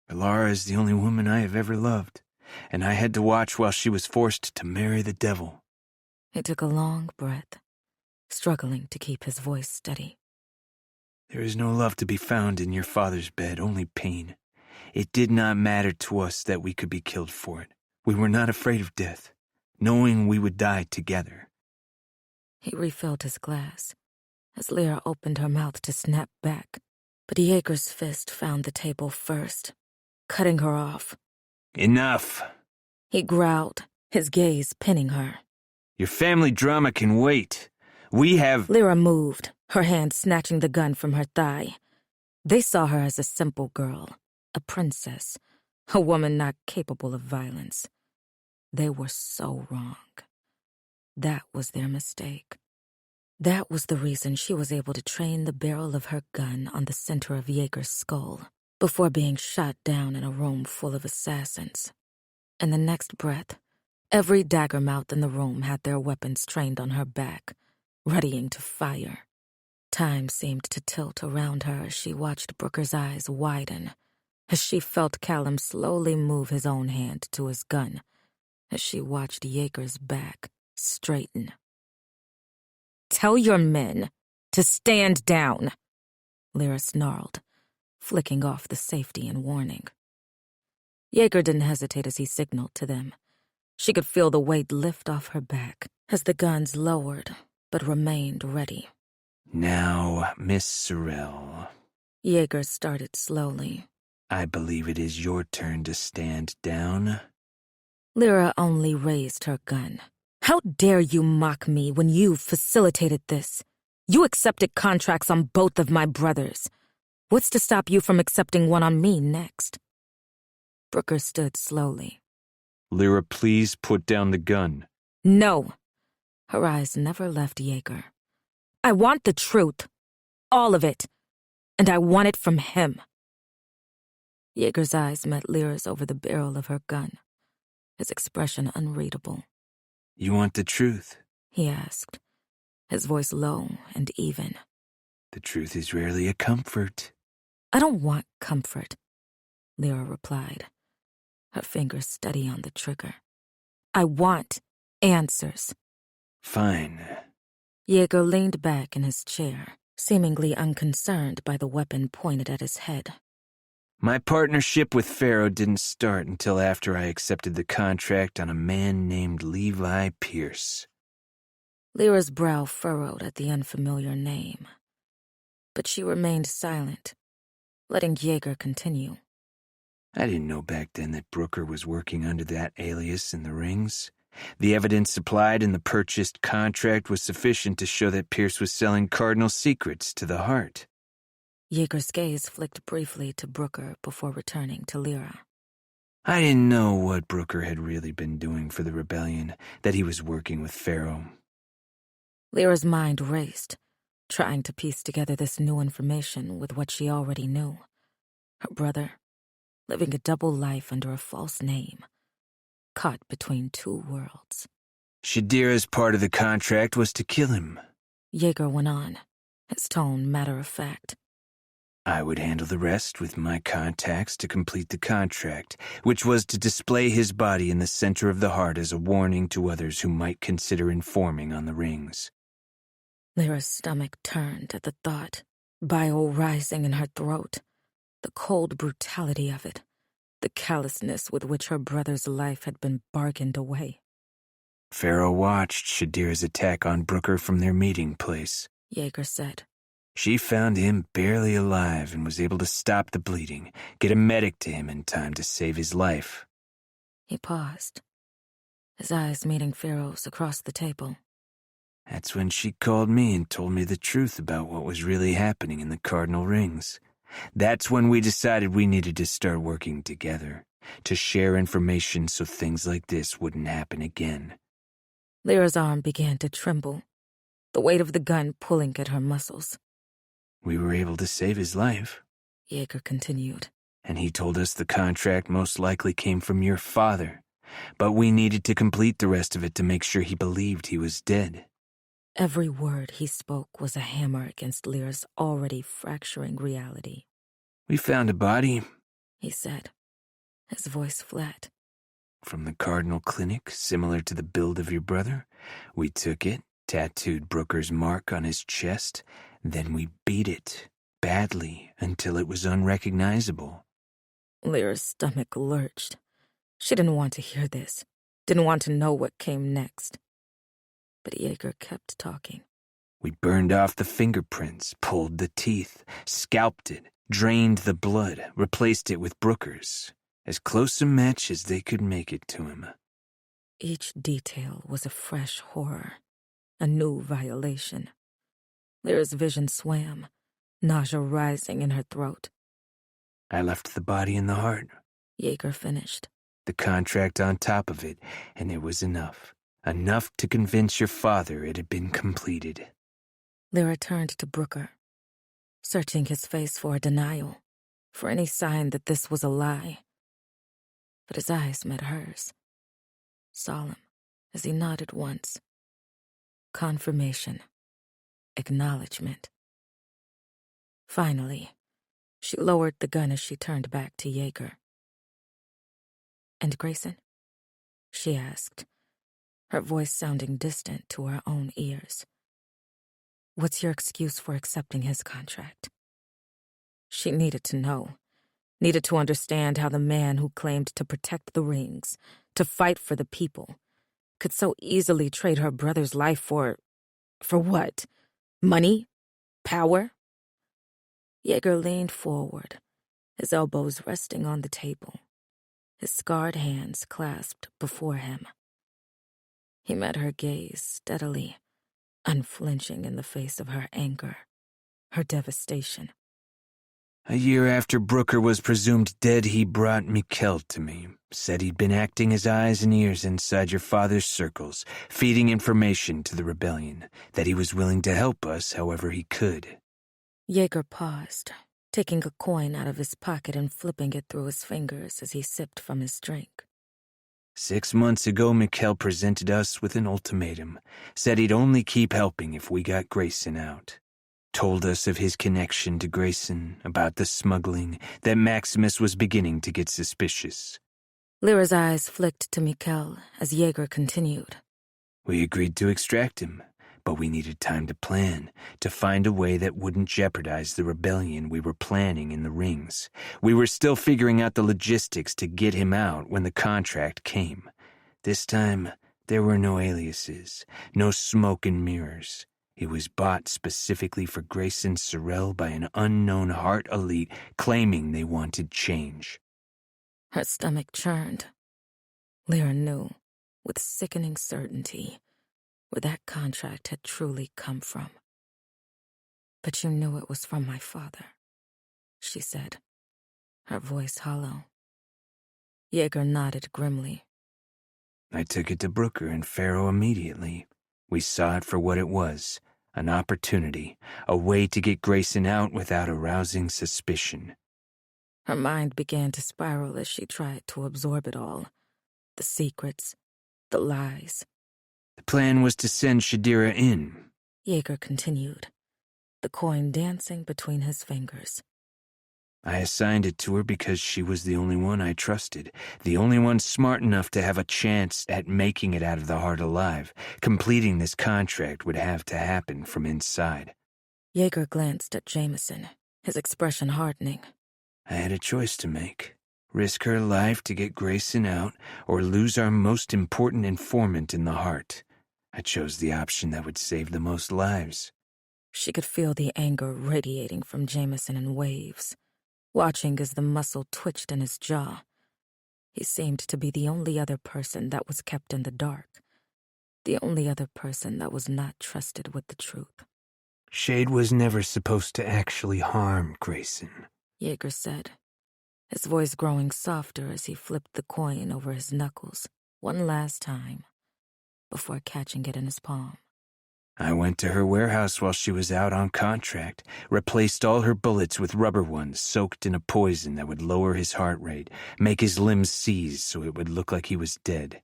Alara is the only woman I have ever loved, and I had to watch while she was forced to marry the devil. He took a long breath, struggling to keep his voice steady. There is no love to be found in your father's bed, only pain. It did not matter to us that we could be killed for it. We were not afraid of death, knowing we would die together. He refilled his glass as Lyra opened her mouth to snap back, but Jaeger's fist found the table first, cutting her off. Enough! He growled, his gaze pinning her. Your family drama can wait. We have— Lyra moved, her hand snatching the gun from her thigh. They saw her as a simple girl, a princess, a woman not capable of violence. They were so wrong. That was their mistake. That was the reason she was able to train the barrel of her gun on the center of Jaeger's skull before being shot down in a room full of assassins. In the next breath, every dagger mouth in the room had their weapons trained on her back, readying to fire. Time seemed to tilt around her as she watched Brooker's eyes widen, as she felt Callum slowly move his own hand to his gun, as she watched Jaeger's back straighten. "Tell your men to stand down," Lyra snarled, flicking off the safety and warning. Jaeger didn't hesitate as he signaled to them. She could feel the weight lift off her back as the guns lowered, but remained ready. Now, Miss Sorrel. Jaeger started slowly. I believe it is your turn to stand down. Lyra only raised her gun. How dare you mock me when you facilitated this? You accepted contracts on both of my brothers. What's to stop you from accepting one on me next? Brooker stood slowly. Lyra, please put down the gun. No. Her eyes never left Jaeger. I want the truth. All of it. And I want it from him. Jaeger's eyes met Lyra's over the barrel of her gun, his expression unreadable. You want the truth? He asked, his voice low and even. The truth is rarely a comfort. I don't want comfort, Lyra replied, her fingers steady on the trigger. I want answers. Fine. Jaeger leaned back in his chair, seemingly unconcerned by the weapon pointed at his head. My partnership with Pharaoh didn't start until after I accepted the contract on a man named Levi Pierce. Lyra's brow furrowed at the unfamiliar name, but she remained silent, letting Jaeger continue. I didn't know back then that Brooker was working under that alias in the rings. The evidence supplied in the purchased contract was sufficient to show that Pierce was selling cardinal secrets to the heart. Jaeger's gaze flicked briefly to Brooker before returning to Lyra. I didn't know what Brooker had really been doing for the rebellion, that he was working with Pharaoh. Lyra's mind raced, trying to piece together this new information with what she already knew. Her brother, living a double life under a false name, caught between two worlds. Shadira's part of the contract was to kill him. Jaeger went on, his tone matter-of-fact. I would handle the rest with my contacts to complete the contract, which was to display his body in the center of the heart as a warning to others who might consider informing on the rings. Lyra's stomach turned at the thought, bile rising in her throat, The cold brutality of it, the callousness with which her brother's life had been bargained away. Pharaoh watched Shadira's attack on Brooker from their meeting place. Yeager said. She found him barely alive and was able to stop the bleeding, get a medic to him in time to save his life. He paused, his eyes meeting Pharaoh's across the table. That's when she called me and told me the truth about what was really happening in the Cardinal Rings. That's when we decided we needed to start working together, to share information so things like this wouldn't happen again. Lyra's arm began to tremble, the weight of the gun pulling at her muscles. We were able to save his life, Yeager continued. And he told us the contract most likely came from your father, but we needed to complete the rest of it to make sure he believed he was dead. Every word he spoke was a hammer against Lyra's already fracturing reality. We found a body, he said, his voice flat. From the Cardinal Clinic, similar to the build of your brother. We took it, tattooed Brooker's mark on his chest, then we beat it, badly, until it was unrecognizable. Lyra's stomach lurched. She didn't want to hear this, didn't want to know what came next. But Yeager kept talking. We burned off the fingerprints, pulled the teeth, scalped it, drained the blood, replaced it with Brooker's. As close a match as they could make it to him. Each detail was a fresh horror, a new violation. Lyra's vision swam, nausea rising in her throat. I left the body in the heart. Yeager finished. The contract on top of it, and it was enough. Enough to convince your father it had been completed. Lyra turned to Brooker, searching his face for a denial, for any sign that this was a lie. But his eyes met hers, solemn as he nodded once. Confirmation, acknowledgement. Finally, she lowered the gun as she turned back to Yeager. And Grayson? She asked, her voice sounding distant to her own ears. What's your excuse for accepting his contract? She needed to know. Needed to understand how the man who claimed to protect the rings, to fight for the people, could so easily trade her brother's life for what? Money? Power? Yeager leaned forward, his elbows resting on the table, his scarred hands clasped before him. He met her gaze steadily, unflinching in the face of her anger, her devastation. A year after Brooker was presumed dead, he brought Mikkel to me. Said he'd been acting as eyes and ears inside your father's circles, feeding information to the rebellion, that he was willing to help us however he could. Yeager paused, taking a coin out of his pocket and flipping it through his fingers as he sipped from his drink. 6 months ago, Mikkel presented us with an ultimatum. Said he'd only keep helping if we got Grayson out. Told us of his connection to Grayson, about the smuggling, that Maximus was beginning to get suspicious. Lyra's eyes flicked to Mikkel as Yeager continued. We agreed to extract him, but we needed time to plan, to find a way that wouldn't jeopardize the rebellion we were planning in the rings. We were still figuring out the logistics to get him out when the contract came. This time, there were no aliases, no smoke and mirrors. He was bought specifically for Grayson Sorrell by an unknown heart elite claiming they wanted change. Her stomach churned. Lyra knew, with sickening certainty, where that contract had truly come from. But you knew it was from my father, she said, her voice hollow. Yeager nodded grimly. I took it to Brooker and Pharaoh immediately. We saw it for what it was. An opportunity, a way to get Grayson out without arousing suspicion. Her mind began to spiral as she tried to absorb it all. The secrets, the lies. The plan was to send Shadira in. Yeager continued, the coin dancing between his fingers. I assigned it to her because she was the only one I trusted, the only one smart enough to have a chance at making it out of the heart alive. Completing this contract would have to happen from inside. Yeager glanced at Jameson, his expression hardening. I had a choice to make. Risk her life to get Grayson out, or lose our most important informant in the heart. I chose the option that would save the most lives. She could feel the anger radiating from Jameson in waves, watching as the muscle twitched in his jaw. He seemed to be the only other person that was kept in the dark, the only other person that was not trusted with the truth. Shade was never supposed to actually harm Grayson, Yeager said, his voice growing softer as he flipped the coin over his knuckles one last time before catching it in his palm. I went to her warehouse while she was out on contract, replaced all her bullets with rubber ones soaked in a poison that would lower his heart rate, make his limbs seize so it would look like he was dead.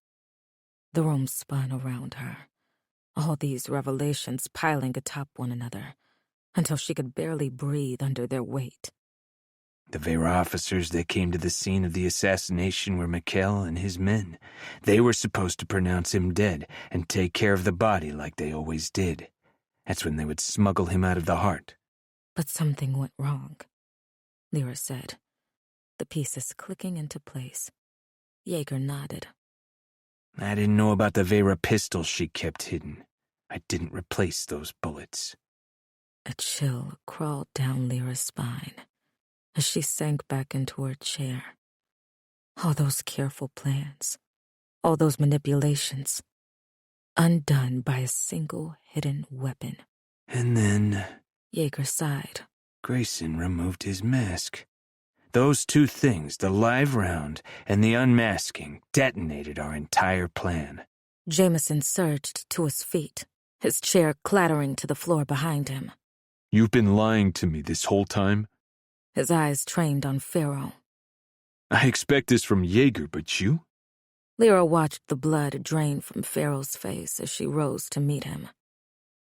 The room spun around her, all these revelations piling atop one another, until she could barely breathe under their weight. The Vera officers that came to the scene of the assassination were Mikkel and his men. They were supposed to pronounce him dead and take care of the body like they always did. That's when they would smuggle him out of the heart. But something went wrong, Lyra said, the pieces clicking into place. Yeager nodded. I didn't know about the Vera pistol she kept hidden. I didn't replace those bullets. A chill crawled down Lyra's spine as she sank back into her chair. All those careful plans, all those manipulations, undone by a single hidden weapon. And then Yeager sighed. Grayson removed his mask. Those two things, the live round and the unmasking, detonated our entire plan. Jameson surged to his feet, his chair clattering to the floor behind him. You've been lying to me this whole time? His eyes trained on Pharaoh. I expect this from Yeager, but you? Lyra watched the blood drain from Pharaoh's face as she rose to meet him.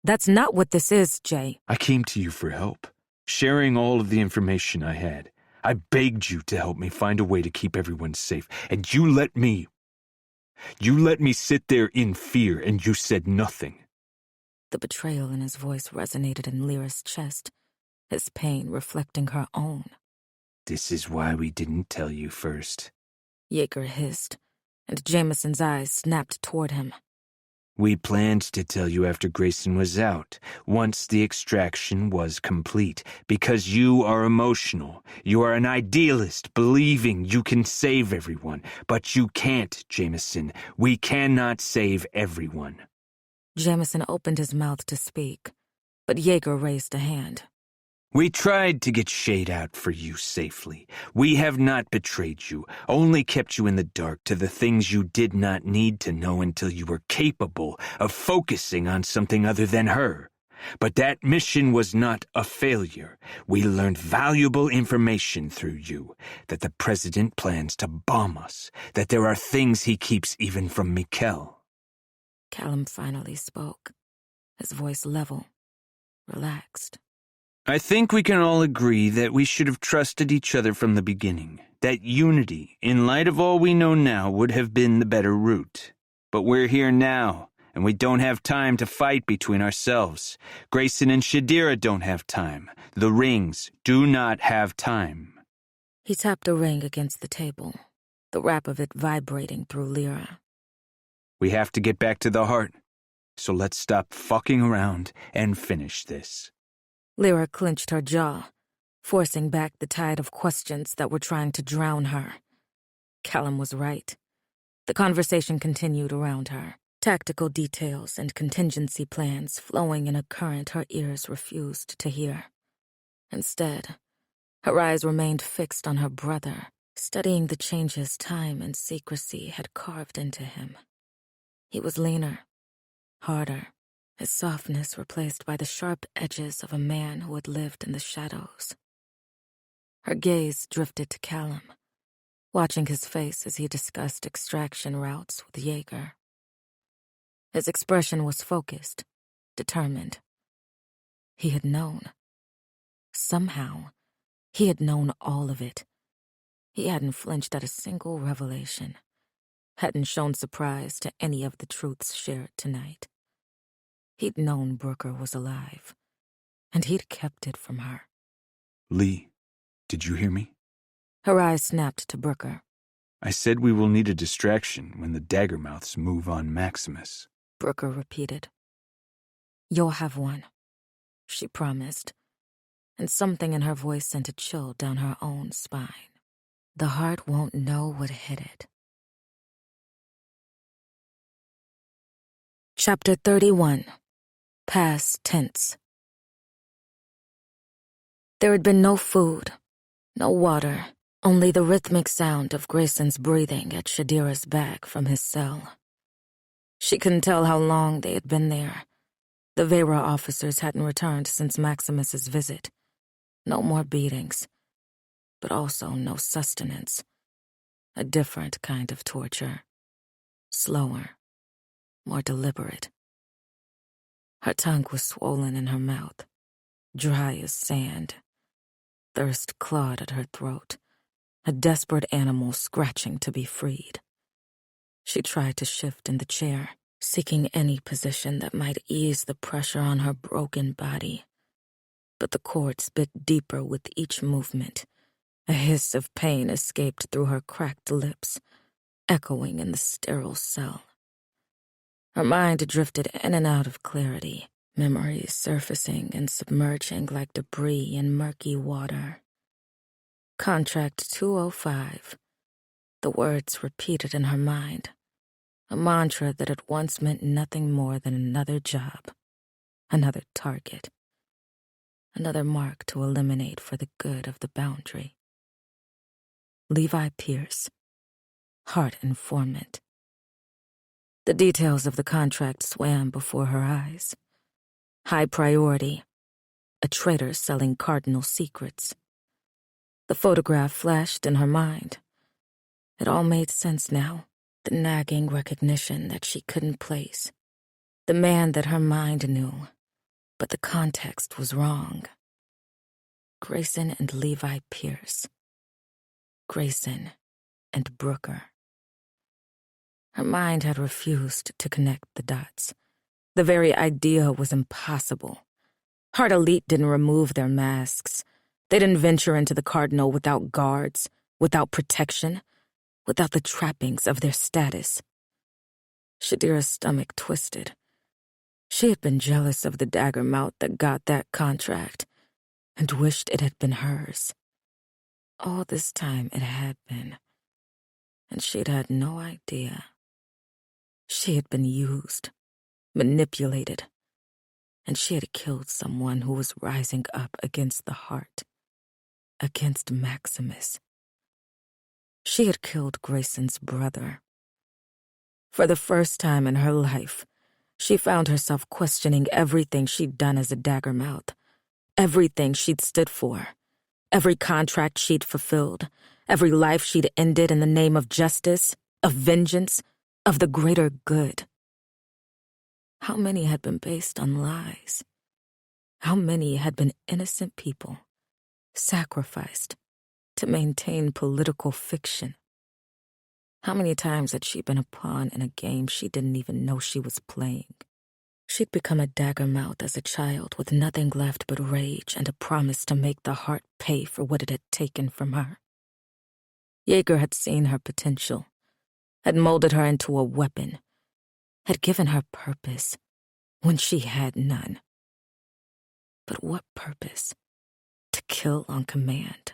That's not what this is, Jay. I came to you for help, sharing all of the information I had. I begged you to help me find a way to keep everyone safe, and you let me sit there in fear, and you said nothing. The betrayal in his voice resonated in Lyra's chest, his pain reflecting her own. This is why we didn't tell you first. Yeager hissed, and Jameson's eyes snapped toward him. We planned to tell you after Grayson was out, once the extraction was complete, because you are emotional. You are an idealist, believing you can save everyone. But you can't, Jameson. We cannot save everyone. Jameson opened his mouth to speak, but Yeager raised a hand. We tried to get Shade out for you safely. We have not betrayed you, only kept you in the dark to the things you did not need to know until you were capable of focusing on something other than her. But that mission was not a failure. We learned valuable information through you, that the president plans to bomb us, that there are things he keeps even from Mikkel. Callum finally spoke, his voice level, relaxed. I think we can all agree that we should have trusted each other from the beginning, that unity, in light of all we know now, would have been the better route. But we're here now, and we don't have time to fight between ourselves. Grayson and Shadira don't have time. The rings do not have time. He tapped a ring against the table, the wrap of it vibrating through Lyra. We have to get back to the heart, so let's stop fucking around and finish this. Lyra clenched her jaw, forcing back the tide of questions that were trying to drown her. Callum was right. The conversation continued around her, tactical details and contingency plans flowing in a current her ears refused to hear. Instead, her eyes remained fixed on her brother, studying the changes time and secrecy had carved into him. He was leaner, harder, his softness replaced by the sharp edges of a man who had lived in the shadows. Her gaze drifted to Callum, watching his face as he discussed extraction routes with Yeager. His expression was focused, determined. He had known. Somehow, he had known all of it. He hadn't flinched at a single revelation, hadn't shown surprise to any of the truths shared tonight. He'd known Brooker was alive, and he'd kept it from her. Lee, did you hear me? Her eyes snapped to Brooker. I said we will need a distraction when the Daggermouths move on Maximus. Brooker repeated. You'll have one, she promised, and something in her voice sent a chill down her own spine. The heart won't know what hit it. Chapter 31. Past tense. There had been no food, no water, only the rhythmic sound of Grayson's breathing at Shadira's back from his cell. She couldn't tell how long they had been there. The Vera officers hadn't returned since Maximus's visit. No more beatings, but also no sustenance. A different kind of torture. Slower, more deliberate. Her tongue was swollen in her mouth, dry as sand. Thirst clawed at her throat, a desperate animal scratching to be freed. She tried to shift in the chair, seeking any position that might ease the pressure on her broken body. But the cords bit deeper with each movement. A hiss of pain escaped through her cracked lips, echoing in the sterile cell. Her mind drifted in and out of clarity, memories surfacing and submerging like debris in murky water. Contract 205. The words repeated in her mind, a mantra that at once meant nothing more than another job, another target, another mark to eliminate for the good of the boundary. Levi Pierce, heart informant. The details of the contract swam before her eyes. High priority, a traitor selling cardinal secrets. The photograph flashed in her mind. It all made sense now, the nagging recognition that she couldn't place. The man that her mind knew, but the context was wrong. Grayson and Levi Pierce. Grayson and Brooker. Her mind had refused to connect the dots. The very idea was impossible. Heart Elite didn't remove their masks. They didn't venture into the Cardinal without guards, without protection, without the trappings of their status. Shadira's stomach twisted. She had been jealous of the Daggermouth that got that contract and wished it had been hers. All this time it had been, and she'd had no idea. She had been used, manipulated, and she had killed someone who was rising up against the heart, against Maximus. She had killed Grayson's brother. For the first time in her life, she found herself questioning everything she'd done as a Daggermouth, everything she'd stood for, every contract she'd fulfilled, every life she'd ended in the name of justice, of vengeance, of the greater good. How many had been based on lies? How many had been innocent people, sacrificed to maintain political fiction? How many times had she been a pawn in a game she didn't even know she was playing? She'd become a Daggermouth as a child with nothing left but rage and a promise to make the heart pay for what it had taken from her. Yeager had seen her potential, had molded her into a weapon, had given her purpose when she had none. But what purpose? To kill on command,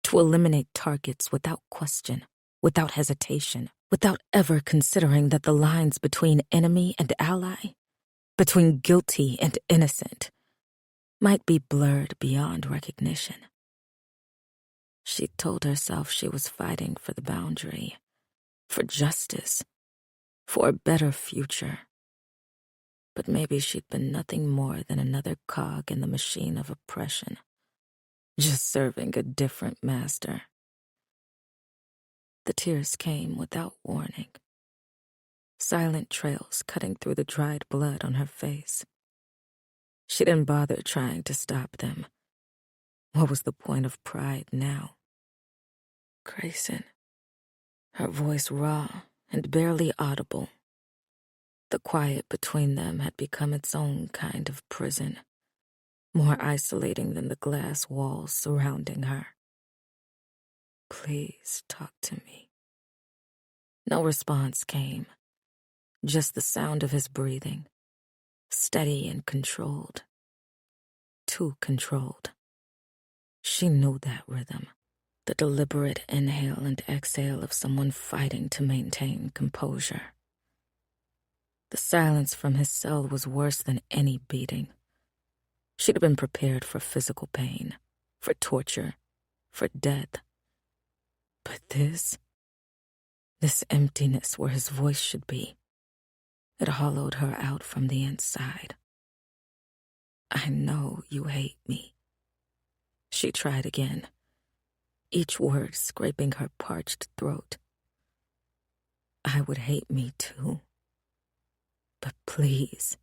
to eliminate targets without question, without hesitation, without ever considering that the lines between enemy and ally, between guilty and innocent, might be blurred beyond recognition. She told herself she was fighting for the boundary, for justice, for a better future. But maybe she'd been nothing more than another cog in the machine of oppression, just serving a different master. The tears came without warning, silent trails cutting through the dried blood on her face. She didn't bother trying to stop them. What was the point of pride now? Grayson, her voice raw and barely audible. The quiet between them had become its own kind of prison, more isolating than the glass walls surrounding her. Please talk to me. No response came, just the sound of his breathing, steady and controlled. Too controlled. She knew that rhythm, the deliberate inhale and exhale of someone fighting to maintain composure. The silence from his cell was worse than any beating. She'd have been prepared for physical pain, for torture, for death. But this emptiness where his voice should be, it hollowed her out from the inside. I know you hate me. She tried again, each word scraping her parched throat. I would hate me too. But please,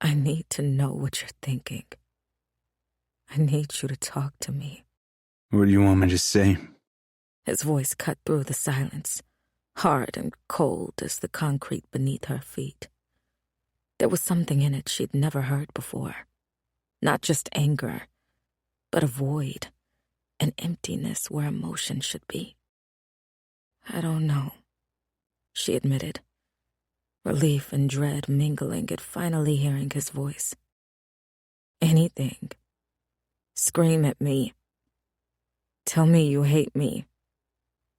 I need to know what you're thinking. I need you to talk to me. What do you want me to say? His voice cut through the silence, hard and cold as the concrete beneath her feet. There was something in it she'd never heard before. Not just anger, but a void, an emptiness where emotion should be. I don't know, she admitted, relief and dread mingling at finally hearing his voice. Anything. Scream at me. Tell me you hate me.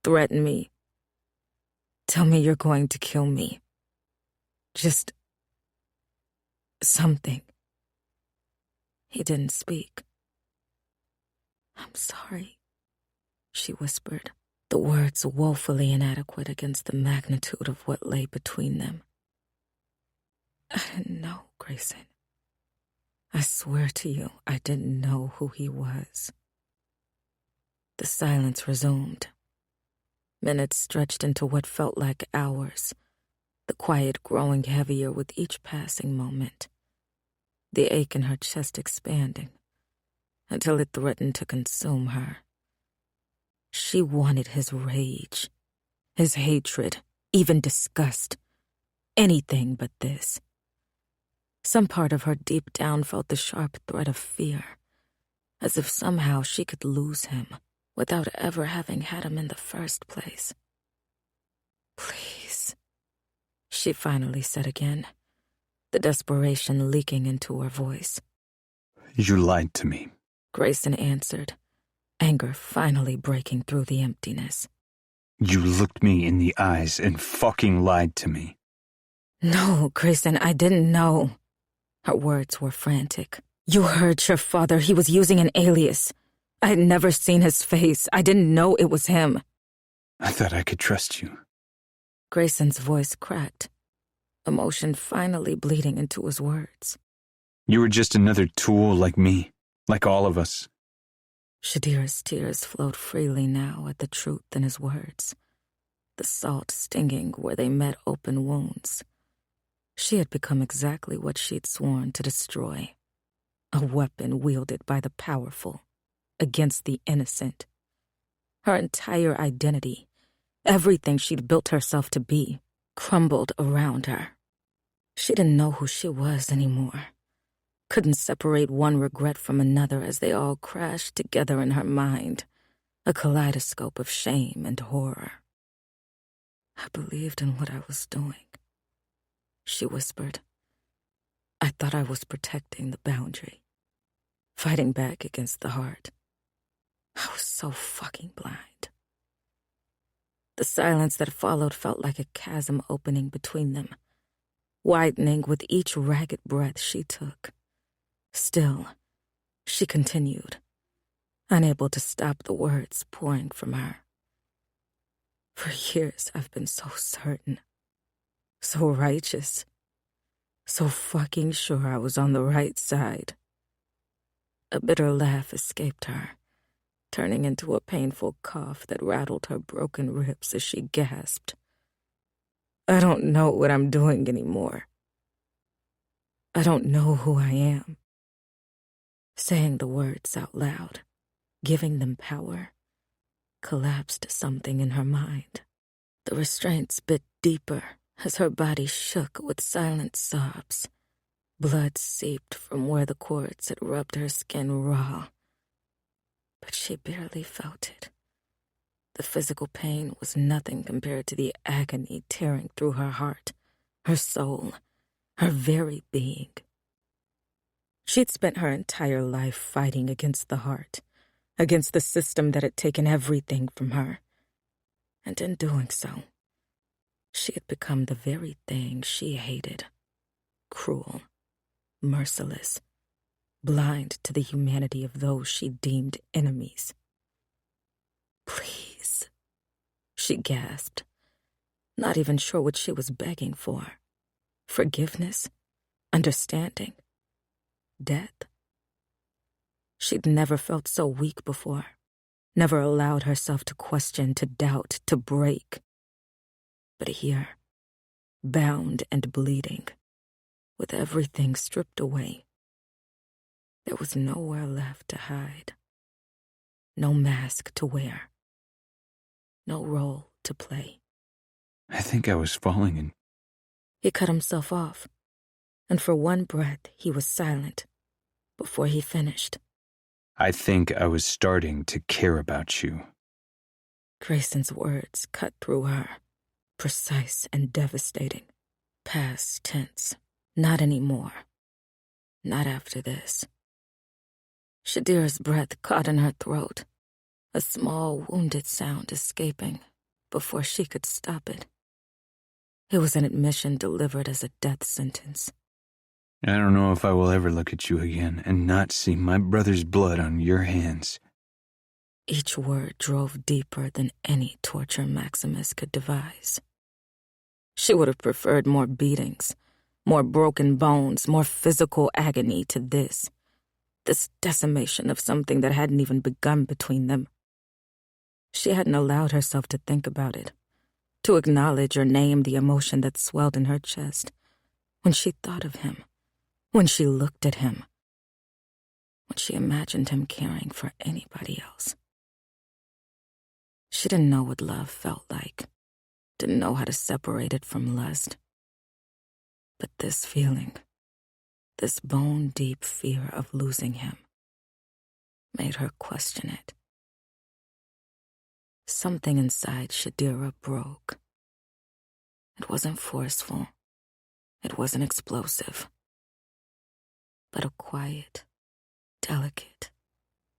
Threaten me. Tell me you're going to kill me. Just something. He didn't speak. I'm sorry, she whispered, the words woefully inadequate against the magnitude of what lay between them. I didn't know, Grayson. I swear to you, I didn't know who he was. The silence resumed. Minutes stretched into what felt like hours, the quiet growing heavier with each passing moment, the ache in her chest expanding until it threatened to consume her. She wanted his rage, his hatred, even disgust, anything but this. Some part of her deep down felt the sharp threat of fear, as if somehow she could lose him without ever having had him in the first place. Please, she finally said again, the desperation leaking into her voice. You lied to me, Grayson answered, anger finally breaking through the emptiness. You looked me in the eyes and fucking lied to me. No, Grayson, I didn't know. Her words were frantic. You heard your father. He was using an alias. I had never seen his face. I didn't know it was him. I thought I could trust you. Grayson's voice cracked, emotion finally bleeding into his words. You were just another tool like me, like all of us. Shadira's tears flowed freely now at the truth in his words, the salt stinging where they met open wounds. She had become exactly what she'd sworn to destroy, a weapon wielded by the powerful against the innocent. Her entire identity, everything she'd built herself to be, crumbled around her. She didn't know who she was anymore. Couldn't separate one regret from another as they all crashed together in her mind, a kaleidoscope of shame and horror. I believed in what I was doing, she whispered. I thought I was protecting the boundary, fighting back against the heart. I was so fucking blind. The silence that followed felt like a chasm opening between them, widening with each ragged breath she took. Still, she continued, unable to stop the words pouring from her. For years, I've been so certain, so righteous, so fucking sure I was on the right side. A bitter laugh escaped her, turning into a painful cough that rattled her broken ribs as she gasped. I don't know what I'm doing anymore. I don't know who I am. Saying the words out loud, giving them power, collapsed something in her mind. The restraints bit deeper as her body shook with silent sobs. Blood seeped from where the cords had rubbed her skin raw. But she barely felt it, The physical pain was nothing compared to the agony tearing through her heart, her soul, her very being. She'd spent her entire life fighting against the heart, against the system that had taken everything from her. And in doing so, she had become the very thing she hated. Cruel, merciless, blind to the humanity of those she deemed enemies. "Please," she gasped, not even sure what she was begging for. Forgiveness? Understanding? Death? She'd never felt so weak before, never allowed herself to question, to doubt, to break. But here, bound and bleeding, with everything stripped away, there was nowhere left to hide, no mask to wear, no role to play. I think I was falling in. He cut himself off, and for one breath he was silent before he finished. I think I was starting to care about you. Grayson's words cut through her, precise and devastating. Past tense. Not anymore. Not after this. Shadira's breath caught in her throat, a small, wounded sound escaping before she could stop it. It was an admission delivered as a death sentence. I don't know if I will ever look at you again and not see my brother's blood on your hands. Each word drove deeper than any torture Maximus could devise. She would have preferred more beatings, more broken bones, more physical agony to this decimation of something that hadn't even begun between them. She hadn't allowed herself to think about it, to acknowledge or name the emotion that swelled in her chest when she thought of him, when she looked at him, when she imagined him caring for anybody else. She didn't know what love felt like, didn't know how to separate it from lust. But this feeling, this bone-deep fear of losing him, made her question it. Something inside Shadira broke. It wasn't forceful. It wasn't explosive. But a quiet, delicate,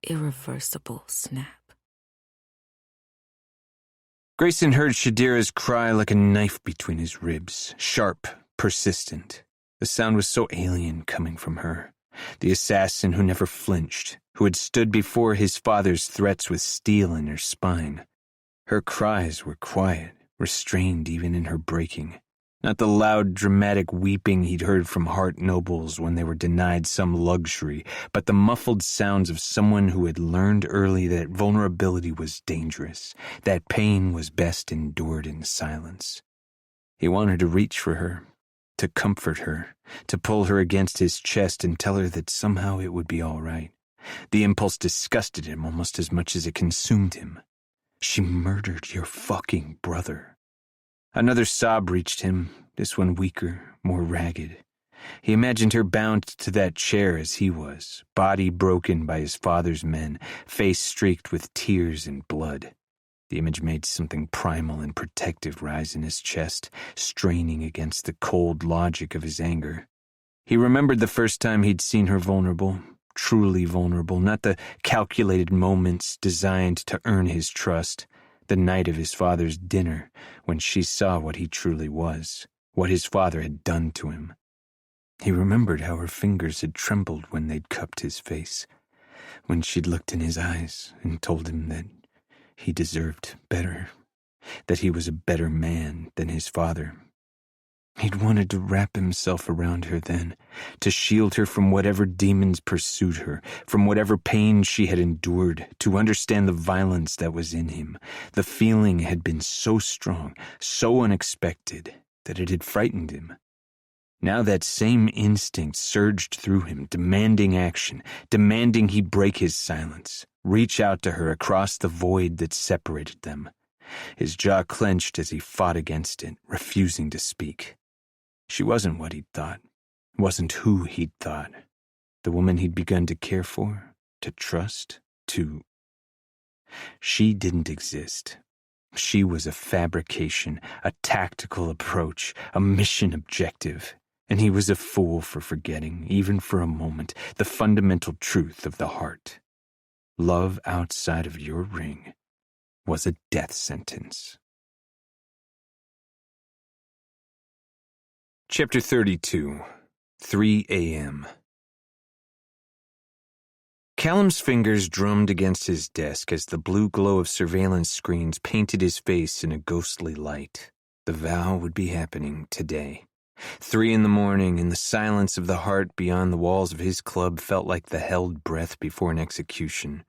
irreversible snap. Grayson heard Shadira's cry like a knife between his ribs, sharp, persistent. The sound was so alien coming from her, the assassin who never flinched, who had stood before his father's threats with steel in her spine. Her cries were quiet, restrained even in her breaking. Not the loud, dramatic weeping he'd heard from heart nobles when they were denied some luxury, but the muffled sounds of someone who had learned early that vulnerability was dangerous, that pain was best endured in silence. He wanted to reach for her, to comfort her, to pull her against his chest and tell her that somehow it would be all right. The impulse disgusted him almost as much as it consumed him. She murdered your fucking brother. Another sob reached him, this one weaker, more ragged. He imagined her bound to that chair as he was, body broken by his father's men, face streaked with tears and blood. The image made something primal and protective rise in his chest, straining against the cold logic of his anger. He remembered the first time he'd seen her vulnerable, truly vulnerable, not the calculated moments designed to earn his trust. The night of his father's dinner, when she saw what he truly was, what his father had done to him. He remembered how her fingers had trembled when they'd cupped his face, when she'd looked in his eyes and told him that he deserved better, that he was a better man than his father. He'd wanted to wrap himself around her then, to shield her from whatever demons pursued her, from whatever pain she had endured, to understand the violence that was in him. The feeling had been so strong, so unexpected, that it had frightened him. Now that same instinct surged through him, demanding action, demanding he break his silence, reach out to her across the void that separated them. His jaw clenched as he fought against it, refusing to speak. She wasn't what he'd thought, wasn't who he'd thought. The woman he'd begun to care for, to trust, to... She didn't exist, She was a fabrication, a tactical approach, a mission objective. And he was a fool for forgetting, even for a moment, the fundamental truth of the heart. Love outside of your ring was a death sentence. Chapter 32, 3 a.m. Callum's fingers drummed against his desk as the blue glow of surveillance screens painted his face in a ghostly light. The vow would be happening today. 3 in the morning, and the silence of the heart beyond the walls of his club felt like the held breath before an execution.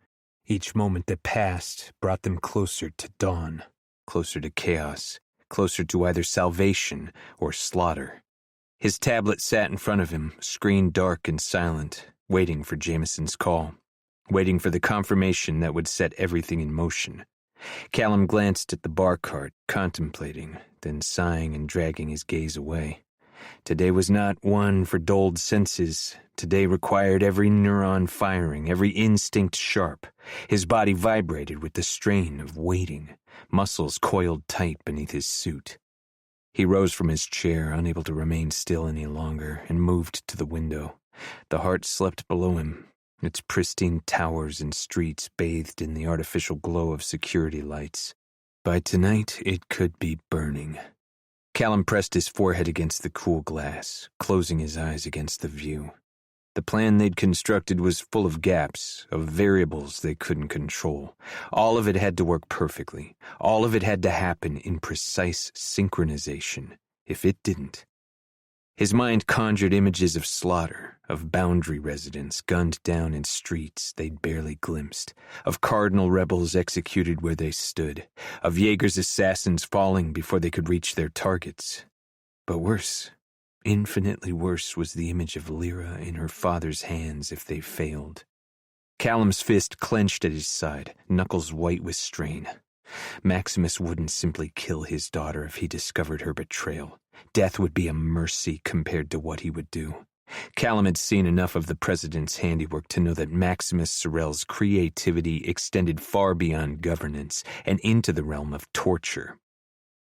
Each moment that passed brought them closer to dawn, closer to chaos, closer to either salvation or slaughter. His tablet sat in front of him, screen dark and silent, waiting for Jameson's call, waiting for the confirmation that would set everything in motion. Callum glanced at the bar cart, contemplating, then sighing and dragging his gaze away. Today was not one for dulled senses. Today required every neuron firing, every instinct sharp. His body vibrated with the strain of waiting, muscles coiled tight beneath his suit. He rose from his chair, unable to remain still any longer, and moved to the window. The heart slept below him, its pristine towers and streets bathed in the artificial glow of security lights. By tonight, it could be burning. Callum pressed his forehead against the cool glass, closing his eyes against the view. The plan they'd constructed was full of gaps, of variables they couldn't control. All of it had to work perfectly. All of it had to happen in precise synchronization. If it didn't... His mind conjured images of slaughter, of boundary residents gunned down in streets they'd barely glimpsed, of cardinal rebels executed where they stood, of Jaeger's assassins falling before they could reach their targets. But worse, infinitely worse, was the image of Lyra in her father's hands if they failed. Callum's fist clenched at his side, knuckles white with strain. Maximus wouldn't simply kill his daughter if he discovered her betrayal. Death would be a mercy compared to what he would do. Callum had seen enough of the president's handiwork to know that Maximus Sorel's creativity extended far beyond governance and into the realm of torture.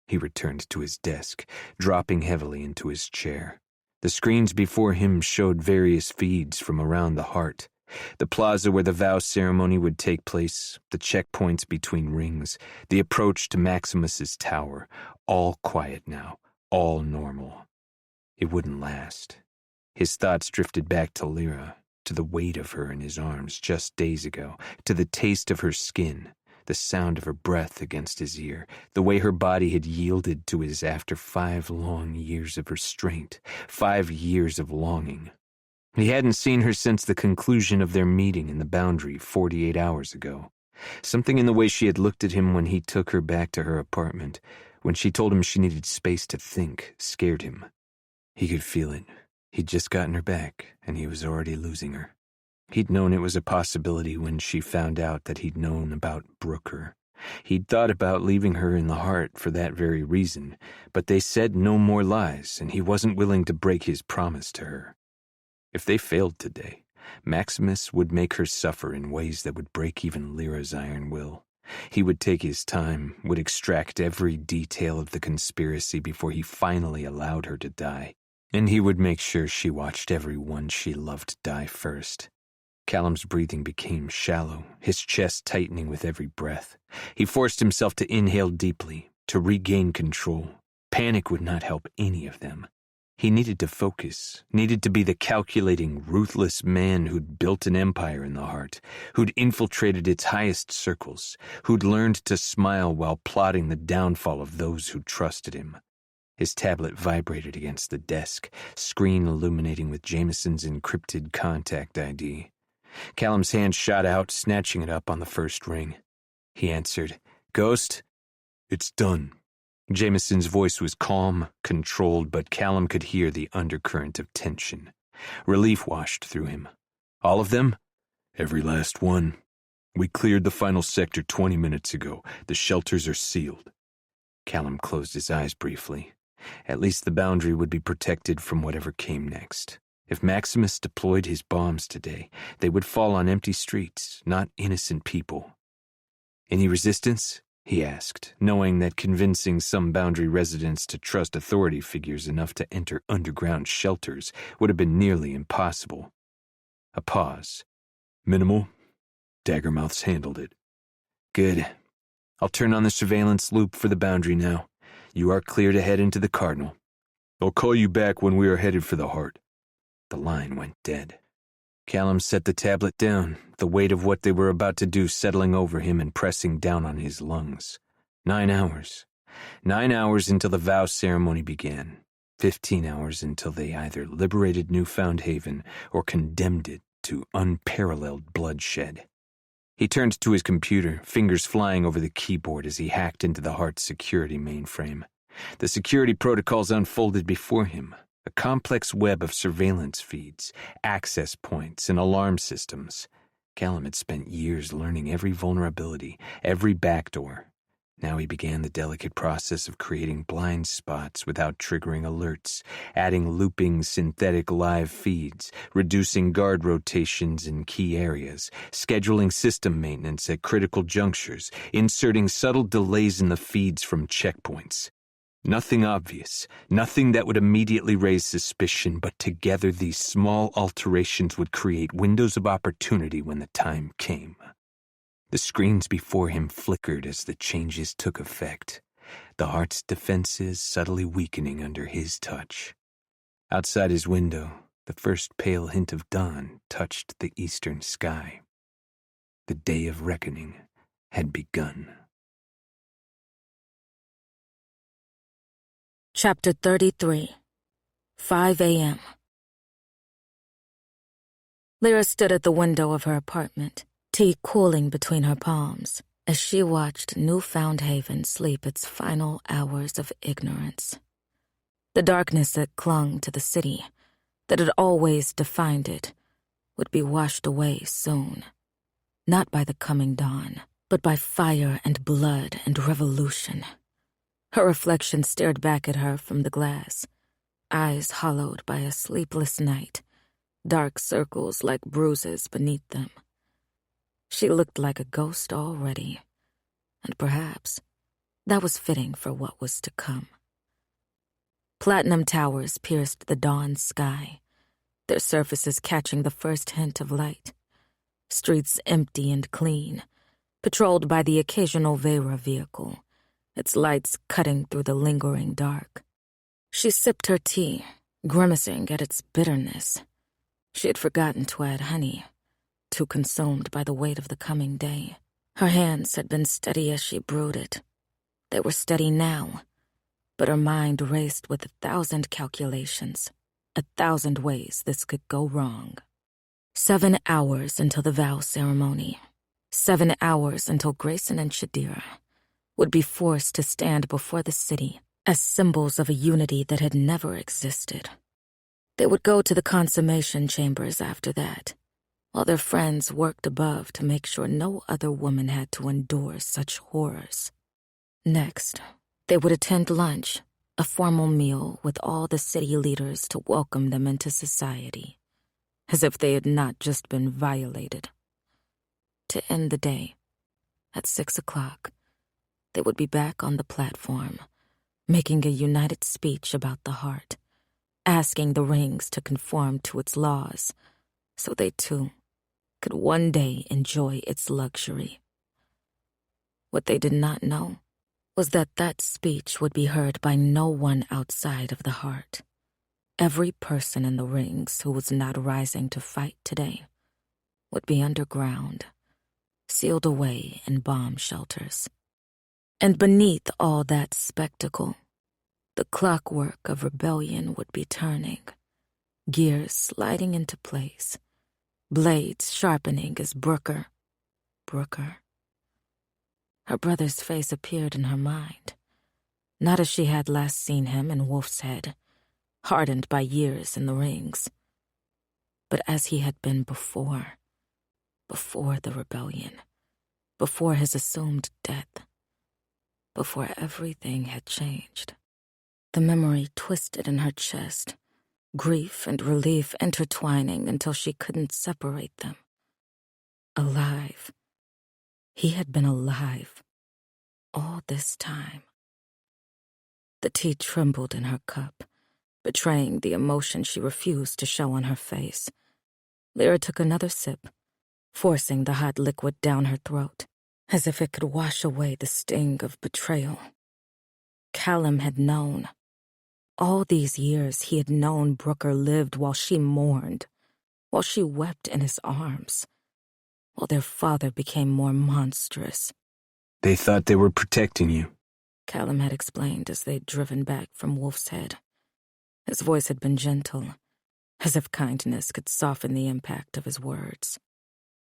He returned to his desk, dropping heavily into his chair. The screens before him showed various feeds from around the heart. The plaza where the vow ceremony would take place, the checkpoints between rings, the approach to Maximus's tower, all quiet now, all normal. It wouldn't last. His thoughts drifted back to Lyra, to the weight of her in his arms just days ago, to the taste of her skin, the sound of her breath against his ear, the way her body had yielded to his after 5 long years of restraint, 5 years of longing. He hadn't seen her since the conclusion of their meeting in the Boundary 48 hours ago. Something in the way she had looked at him when he took her back to her apartment, when she told him she needed space to think, scared him. He could feel it. He'd just gotten her back, and he was already losing her. He'd known it was a possibility when she found out that he'd known about Brooker. He'd thought about leaving her in the heart for that very reason, but they said no more lies, and he wasn't willing to break his promise to her. If they failed today, Maximus would make her suffer in ways that would break even Lyra's iron will. He would take his time, would extract every detail of the conspiracy before he finally allowed her to die. And he would make sure she watched everyone she loved die first. Callum's breathing became shallow, his chest tightening with every breath. He forced himself to inhale deeply, to regain control. Panic would not help any of them. He needed to focus, needed to be the calculating, ruthless man who'd built an empire in the heart, who'd infiltrated its highest circles, who'd learned to smile while plotting the downfall of those who trusted him. His tablet vibrated against the desk, screen illuminating with Jameson's encrypted contact ID. Callum's hand shot out, snatching it up on the first ring. He answered, "Ghost?" "It's done." Jameson's voice was calm, controlled, but Callum could hear the undercurrent of tension. Relief washed through him. "All of them?" "Every last one. We cleared the final sector 20 minutes ago. The shelters are sealed." Callum closed his eyes briefly. At least the Boundary would be protected from whatever came next. If Maximus deployed his bombs today, they would fall on empty streets, not innocent people. "Any resistance?" he asked, knowing that convincing some boundary residents to trust authority figures enough to enter underground shelters would have been nearly impossible. A pause. Minimal? Daggermouth's handled it. Good. I'll turn on the surveillance loop for the boundary now. You are clear to head into the Cardinal. I'll call you back when we are headed for the Heart. The line went dead. Callum set the tablet down, the weight of what they were about to do settling over him and pressing down on his lungs. 9 hours. 9 hours until the vow ceremony began. 15 hours until they either liberated Newfound Haven or condemned it to unparalleled bloodshed. He turned to his computer, fingers flying over the keyboard as he hacked into the Heart's security mainframe. The security protocols unfolded before him. A complex web of surveillance feeds, access points, and alarm systems. Callum had spent years learning every vulnerability, every backdoor. Now he began the delicate process of creating blind spots without triggering alerts, adding looping synthetic live feeds, reducing guard rotations in key areas, scheduling system maintenance at critical junctures, inserting subtle delays in the feeds from checkpoints. Nothing obvious, nothing that would immediately raise suspicion, but together these small alterations would create windows of opportunity when the time came. The screens before him flickered as the changes took effect, the Heart's defenses subtly weakening under his touch. Outside his window, the first pale hint of dawn touched the eastern sky. The day of reckoning had begun. Chapter 33, 5 a.m. Lyra stood at the window of her apartment, tea cooling between her palms, as she watched Newfound Haven sleep its final hours of ignorance. The darkness that clung to the city, that had always defined it, would be washed away soon. Not by the coming dawn, but by fire and blood and revolution. Her reflection stared back at her from the glass, eyes hollowed by a sleepless night, dark circles like bruises beneath them. She looked like a ghost already, and perhaps that was fitting for what was to come. Platinum towers pierced the dawn sky, their surfaces catching the first hint of light. Streets empty and clean, patrolled by the occasional Vera vehicle, its lights cutting through the lingering dark. She sipped her tea, grimacing at its bitterness. She had forgotten to add honey, too consumed by the weight of the coming day. Her hands had been steady as she brewed it. They were steady now, but her mind raced with 1,000 calculations, 1,000 ways this could go wrong. 7 hours until the vow ceremony. 7 hours until Grayson and Shadira would be forced to stand before the city as symbols of a unity that had never existed. They would go to the consummation chambers after that, while their friends worked above to make sure no other woman had to endure such horrors. Next, they would attend lunch, a formal meal with all the city leaders to welcome them into society, as if they had not just been violated. To end the day, at 6 o'clock, they would be back on the platform, making a united speech about the Heart, asking the rings to conform to its laws, so they too could one day enjoy its luxury. What they did not know was that that speech would be heard by no one outside of the Heart. Every person in the rings who was not rising to fight today would be underground, sealed away in bomb shelters. And beneath all that spectacle, the clockwork of rebellion would be turning, gears sliding into place, blades sharpening as Brooker. Her brother's face appeared in her mind, not as she had last seen him in Wolf's Head, hardened by years in the rings, but as he had been before the rebellion, before his assumed death, before everything had changed. The memory twisted in her chest, grief and relief intertwining until she couldn't separate them. Alive. He had been alive. All this time. The tea trembled in her cup, betraying the emotion she refused to show on her face. Lyra took another sip, forcing the hot liquid down her throat, as if it could wash away the sting of betrayal. Callum had known. All these years he had known Brooker lived while she mourned, while she wept in his arms, while their father became more monstrous. They thought they were protecting you. Callum had explained as they'd driven back from Wolf's Head. His voice had been gentle, as if kindness could soften the impact of his words.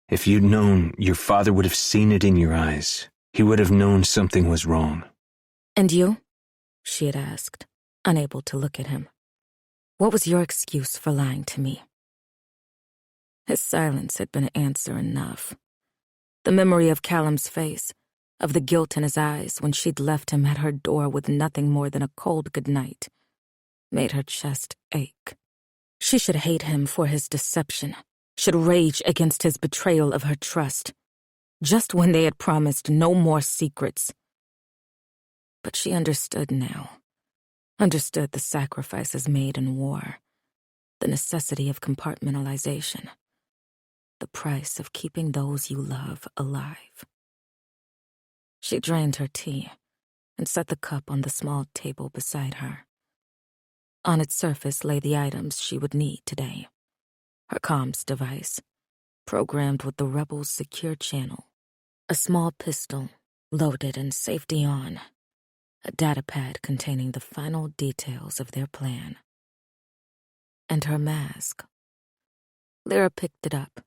If you'd known, your father would have seen it in your eyes. He would have known something was wrong. And you? She had asked, unable to look at him. What was your excuse for lying to me? His silence had been answer enough. The memory of Callum's face, of the guilt in his eyes when she'd left him at her door with nothing more than a cold goodnight, made her chest ache. She should hate him for his deception, should rage against his betrayal of her trust, just when they had promised no more secrets. But she understood now, understood the sacrifices made in war, the necessity of compartmentalization, the price of keeping those you love alive. She drained her tea and set the cup on the small table beside her. On its surface lay the items she would need today. Her comms device, programmed with the rebels' secure channel, a small pistol, loaded and safety on, a datapad containing the final details of their plan. And her mask. Lyra picked it up,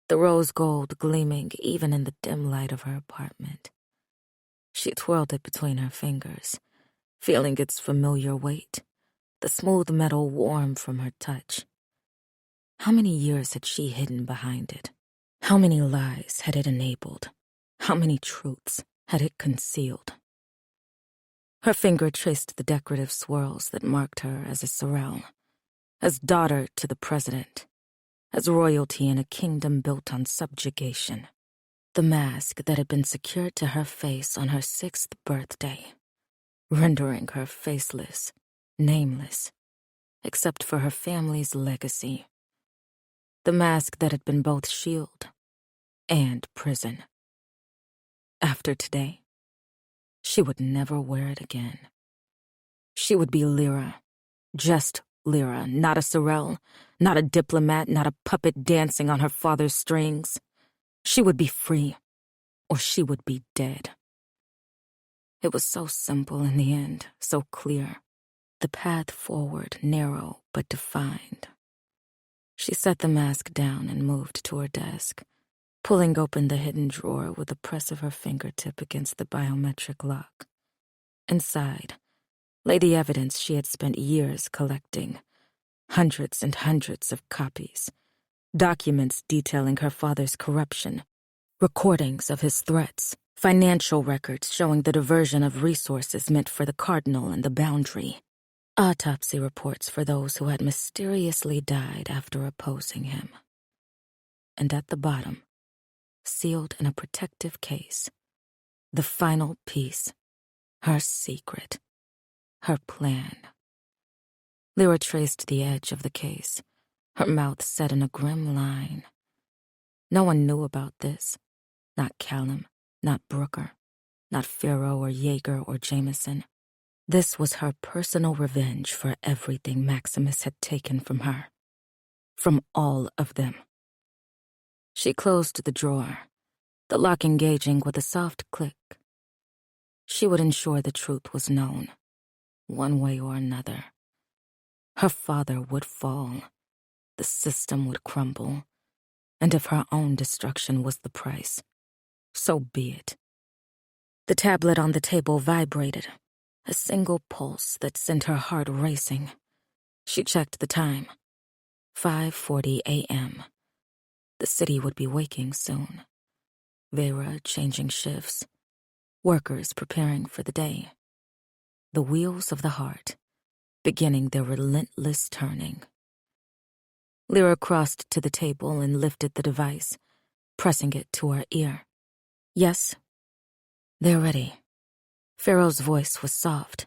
the rose gold gleaming even in the dim light of her apartment. She twirled it between her fingers, feeling its familiar weight, the smooth metal warm from her touch. How many years had she hidden behind it? How many lies had it enabled? How many truths had it concealed? Her finger traced the decorative swirls that marked her as a sorrel, as daughter to the president, as royalty in a kingdom built on subjugation. The mask that had been secured to her face on her 6th birthday, rendering her faceless, nameless, except for her family's legacy. The mask that had been both shield and prison. After today, she would never wear it again. She would be Lyra, just Lyra, not a sorrel, not a diplomat, not a puppet dancing on her father's strings. She would be free, or she would be dead. It was so simple in the end, so clear. The path forward, narrow but defined. She set the mask down and moved to her desk, pulling open the hidden drawer with the press of her fingertip against the biometric lock. Inside lay the evidence she had spent years collecting, hundreds and hundreds of copies, documents detailing her father's corruption, recordings of his threats, financial records showing the diversion of resources meant for the Cardinal and the Boundary, autopsy reports for those who had mysteriously died after opposing him. And at the bottom, sealed in a protective case, the final piece, her secret, her plan. Lyra traced the edge of the case, her mouth set in a grim line. No one knew about this. Not Callum, not Brooker, not Farrow or Yeager or Jameson. This was her personal revenge for everything Maximus had taken from her. From all of them. She closed the drawer, the lock engaging with a soft click. She would ensure the truth was known, one way or another. Her father would fall. The system would crumble. And if her own destruction was the price, so be it. The tablet on the table vibrated, a single pulse that sent her heart racing. She checked the time. 5:40 a.m. The city would be waking soon. Vera changing shifts. Workers preparing for the day. The wheels of the heart, beginning their relentless turning. Lyra crossed to the table and lifted the device, pressing it to her ear. Yes, they're ready. Pharaoh's voice was soft.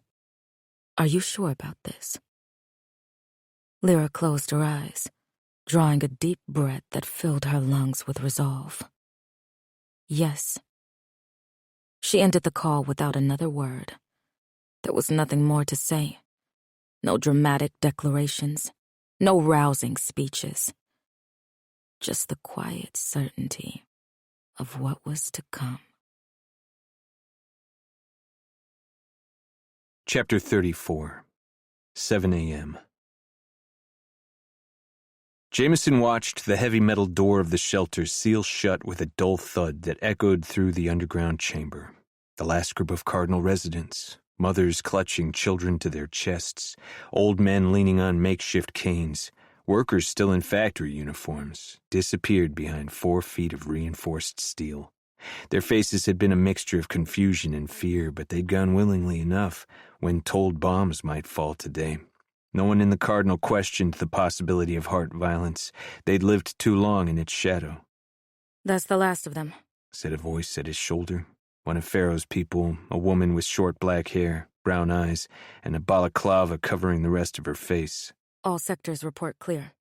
Are you sure about this? Lyra closed her eyes, drawing a deep breath that filled her lungs with resolve. Yes. She ended the call without another word. There was nothing more to say. No dramatic declarations, no rousing speeches. Just the quiet certainty of what was to come. Chapter 34, 7 a.m. Jameson watched the heavy metal door of the shelter seal shut with a dull thud that echoed through the underground chamber. The last group of Cardinal residents, mothers clutching children to their chests, old men leaning on makeshift canes, workers still in factory uniforms, disappeared behind 4 feet of reinforced steel. Their faces had been a mixture of confusion and fear, but they'd gone willingly enough when told bombs might fall today. No one in the Cardinal questioned the possibility of heart violence. They'd lived too long in its shadow. That's the last of them, said a voice at his shoulder. One of Pharaoh's people, a woman with short black hair, brown eyes, and a balaclava covering the rest of her face. All sectors report clear.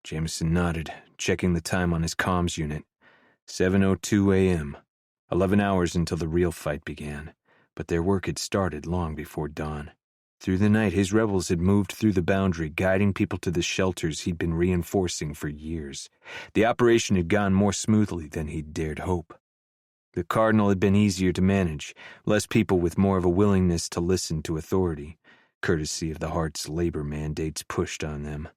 Jameson nodded, checking the time on his comms unit. 7:02 a.m. 11 hours until the real fight began, but their work had started long before dawn. Through the night, his rebels had moved through the boundary, guiding people to the shelters he'd been reinforcing for years. The operation had gone more smoothly than he'd dared hope. The Cardinal had been easier to manage, less people with more of a willingness to listen to authority, courtesy of the Heart's labor mandates pushed on them.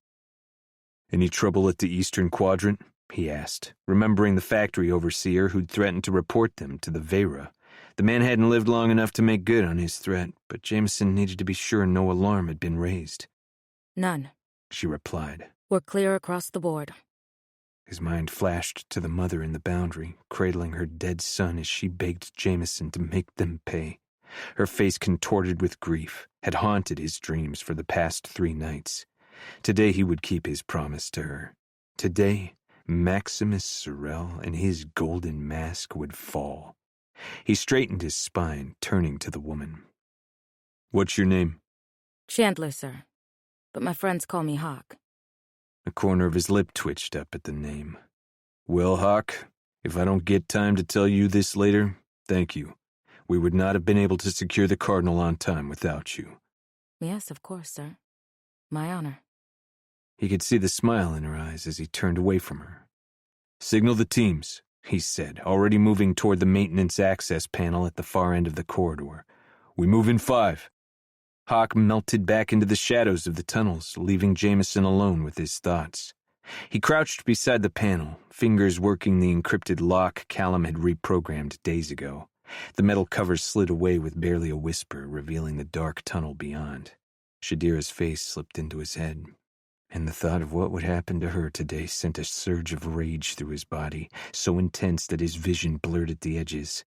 Any trouble at the Eastern Quadrant? He asked, remembering the factory overseer who'd threatened to report them to the Vera. The man hadn't lived long enough to make good on his threat, but Jameson needed to be sure no alarm had been raised. None, she replied. We're clear across the board. His mind flashed to the mother in the boundary, cradling her dead son as she begged Jameson to make them pay. Her face contorted with grief had haunted his dreams for the past 3 nights. Today he would keep his promise to her. Today, Maximus Sorel and his golden mask would fall. He straightened his spine, turning to the woman. What's your name? Chandler, sir. But my friends call me Hawk. A corner of his lip twitched up at the name. Well, Hawk, if I don't get time to tell you this later, thank you. We would not have been able to secure the Cardinal on time without you. Yes, of course, sir. My honor. He could see the smile in her eyes as he turned away from her. Signal the teams, he said, already moving toward the maintenance access panel at the far end of the corridor. We move in 5. Hawk melted back into the shadows of the tunnels, leaving Jameson alone with his thoughts. He crouched beside the panel, fingers working the encrypted lock Callum had reprogrammed days ago. The metal cover slid away with barely a whisper, revealing the dark tunnel beyond. Shadira's face slipped into his head, and the thought of what would happen to her today sent a surge of rage through his body, so intense that his vision blurred at the edges.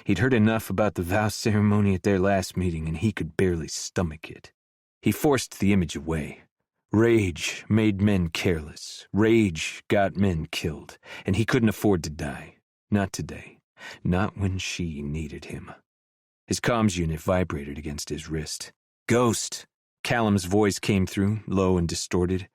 He'd heard enough about the vow ceremony at their last meeting, and he could barely stomach it. He forced the image away. Rage made men careless. Rage got men killed, and he couldn't afford to die. Not today. Not when she needed him. His comms unit vibrated against his wrist. Ghost! Callum's voice came through, low and distorted.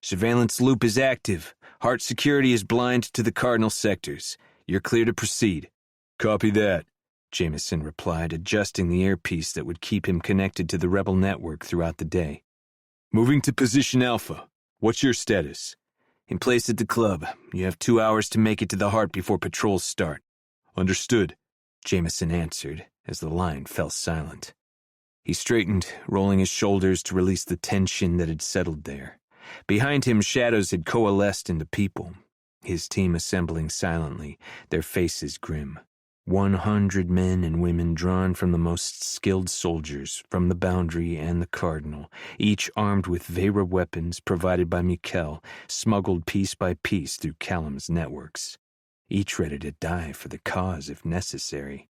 Surveillance loop is active. Heart security is blind to the Cardinal sectors. You're clear to proceed. Copy that, Jameson replied, adjusting the earpiece that would keep him connected to the rebel network throughout the day. Moving to position Alpha. What's your status? In place at the club. You have 2 hours to make it to the Heart before patrols start. Understood, Jameson answered as the line fell silent. He straightened, rolling his shoulders to release the tension that had settled there. Behind him, shadows had coalesced into people, his team assembling silently, their faces grim. 100 men and women drawn from the most skilled soldiers, from the Boundary and the Cardinal, each armed with Vera weapons provided by Mikel, smuggled piece by piece through Callum's networks. Each ready to die for the cause if necessary.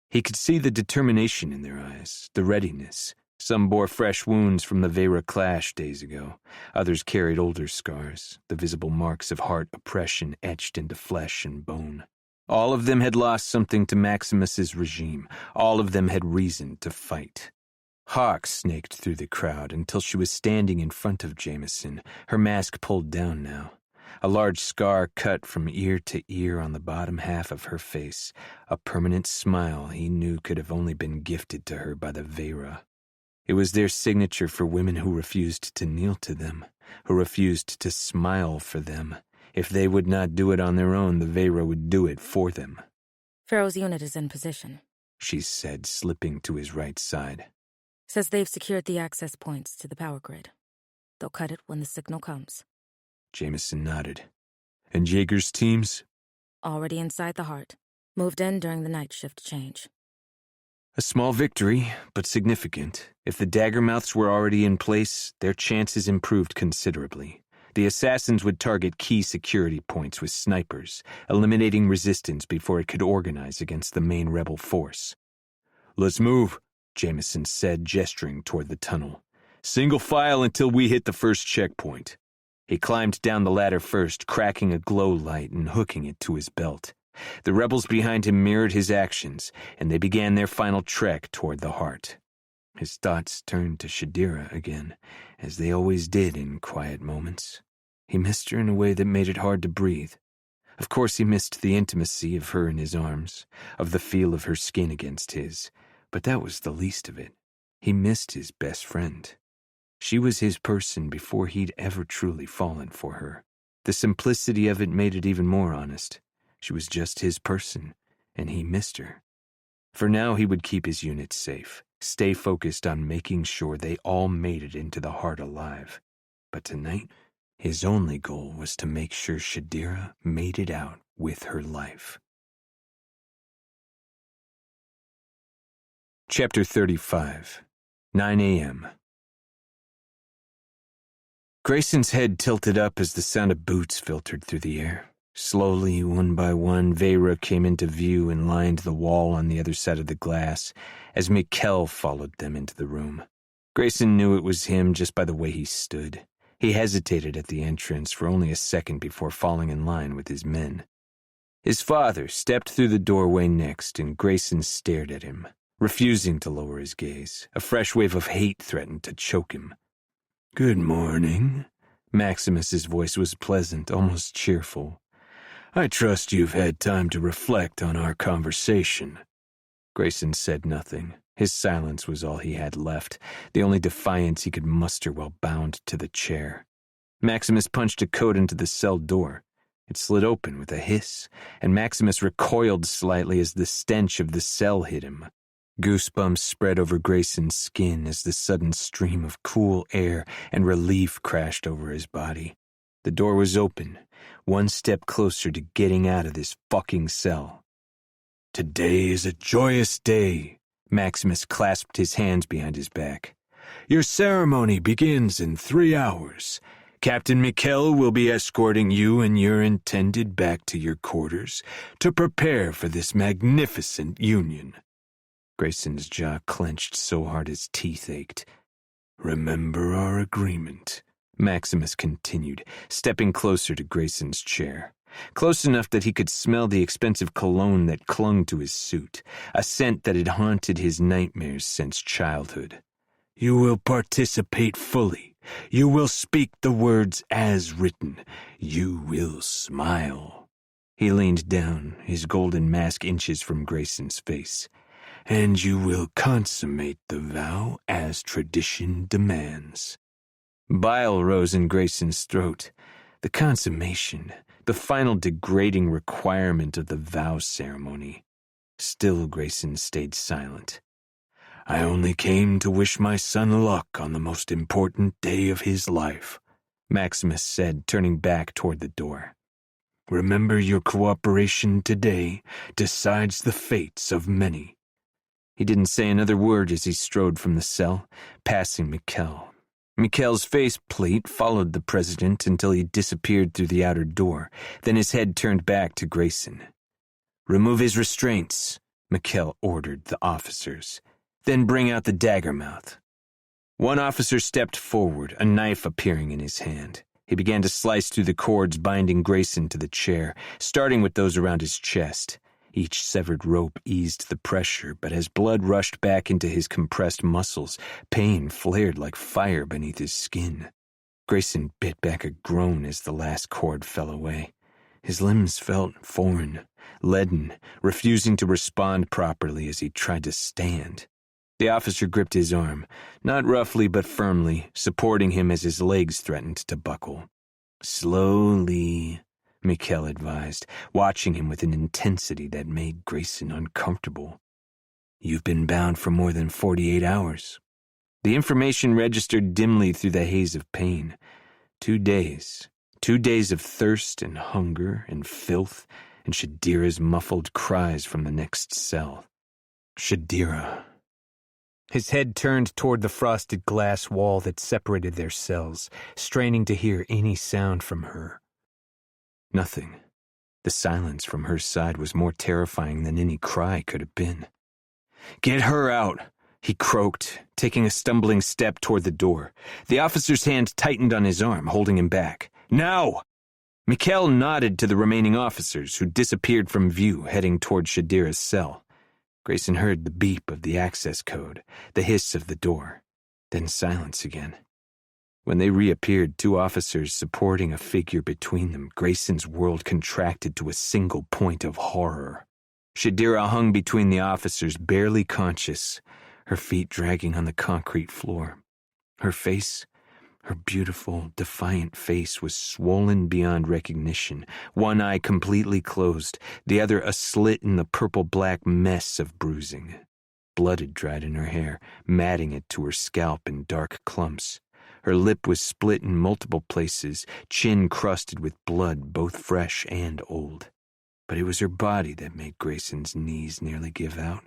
He could see the determination in their eyes, the readiness. Some bore fresh wounds from the Vera clash days ago. Others carried older scars, the visible marks of heart oppression etched into flesh and bone. All of them had lost something to Maximus's regime. All of them had reason to fight. Hawk snaked through the crowd until she was standing in front of Jameson, her mask pulled down now. A large scar cut from ear to ear on the bottom half of her face, a permanent smile he knew could have only been gifted to her by the Vera. It was their signature for women who refused to kneel to them, who refused to smile for them. If they would not do it on their own, the Vera would do it for them. Pharaoh's unit is in position, she said, slipping to his right side. Says they've secured the access points to the power grid. They'll cut it when the signal comes. Jameson nodded. And Jaeger's teams? Already inside the heart. Moved in during the night shift change. A small victory, but significant. If the Daggermouths were already in place, their chances improved considerably. The assassins would target key security points with snipers, eliminating resistance before it could organize against the main rebel force. Let's move, Jameson said, gesturing toward the tunnel. Single file until we hit the first checkpoint. He climbed down the ladder first, cracking a glow light and hooking it to his belt. The rebels behind him mirrored his actions, and they began their final trek toward the heart. His thoughts turned to Shadira again, as they always did in quiet moments. He missed her in a way that made it hard to breathe. Of course he missed the intimacy of her in his arms, of the feel of her skin against his, but that was the least of it. He missed his best friend. She was his person before he'd ever truly fallen for her. The simplicity of it made it even more honest. She was just his person, and he missed her. For now, he would keep his unit safe, stay focused on making sure they all made it into the heart alive. But tonight, his only goal was to make sure Shadira made it out with her life. Chapter 35, 9 a.m. Grayson's head tilted up as the sound of boots filtered through the air. Slowly, one by one, Vera came into view and lined the wall on the other side of the glass as Mikkel followed them into the room. Grayson knew it was him just by the way he stood. He hesitated at the entrance for only a second before falling in line with his men. His father stepped through the doorway next, and Grayson stared at him, refusing to lower his gaze. A fresh wave of hate threatened to choke him. "Good morning." Maximus's voice was pleasant, almost cheerful. "I trust you've had time to reflect on our conversation." Grayson said nothing. His silence was all he had left, the only defiance he could muster while bound to the chair. Maximus punched a code into the cell door. It slid open with a hiss, and Maximus recoiled slightly as the stench of the cell hit him. Goosebumps spread over Grayson's skin as the sudden stream of cool air and relief crashed over his body. The door was open, one step closer to getting out of this fucking cell. "Today is a joyous day." Maximus clasped his hands behind his back. "Your ceremony begins in 3 hours. Captain Mikkel will be escorting you and your intended back to your quarters to prepare for this magnificent union." Grayson's jaw clenched so hard his teeth ached. "Remember our agreement," Maximus continued, stepping closer to Grayson's chair. Close enough that he could smell the expensive cologne that clung to his suit, a scent that had haunted his nightmares since childhood. "You will participate fully. You will speak the words as written. You will smile." He leaned down, his golden mask inches from Grayson's face. "And you will consummate the vow as tradition demands." Bile rose in Grayson's throat. The consummation, the final degrading requirement of the vow ceremony. Still Grayson stayed silent. "I only came to wish my son luck on the most important day of his life," Maximus said, turning back toward the door. "Remember, your cooperation today decides the fates of many." He didn't say another word as he strode from the cell, passing Mikkel. Mikkel's faceplate followed the president until he disappeared through the outer door. Then his head turned back to Grayson. "Remove his restraints," Mikkel ordered the officers. "Then bring out the Daggermouth." One officer stepped forward, a knife appearing in his hand. He began to slice through the cords binding Grayson to the chair, starting with those around his chest. Each severed rope eased the pressure, but as blood rushed back into his compressed muscles, pain flared like fire beneath his skin. Grayson bit back a groan as the last cord fell away. His limbs felt foreign, leaden, refusing to respond properly as he tried to stand. The officer gripped his arm, not roughly but firmly, supporting him as his legs threatened to buckle. "Slowly," Mikkel advised, watching him with an intensity that made Grayson uncomfortable. "You've been bound for more than 48 hours. The information registered dimly through the haze of pain. 2 days. 2 days of thirst and hunger and filth, and Shadira's muffled cries from the next cell. Shadira. His head turned toward the frosted glass wall that separated their cells, straining to hear any sound from her. Nothing. The silence from her side was more terrifying than any cry could have been. "Get her out," he croaked, taking a stumbling step toward the door. The officer's hand tightened on his arm, holding him back. "Now!" Mikkel nodded to the remaining officers, who disappeared from view, heading toward Shadira's cell. Grayson heard the beep of the access code, the hiss of the door, then silence again. When they reappeared, 2 officers supporting a figure between them, Grayson's world contracted to a single point of horror. Shadira hung between the officers, barely conscious, her feet dragging on the concrete floor. Her face, her beautiful, defiant face, was swollen beyond recognition, one eye completely closed, the other a slit in the purple-black mess of bruising. Blood had dried in her hair, matting it to her scalp in dark clumps. Her lip was split in multiple places, chin crusted with blood, both fresh and old. But it was her body that made Grayson's knees nearly give out.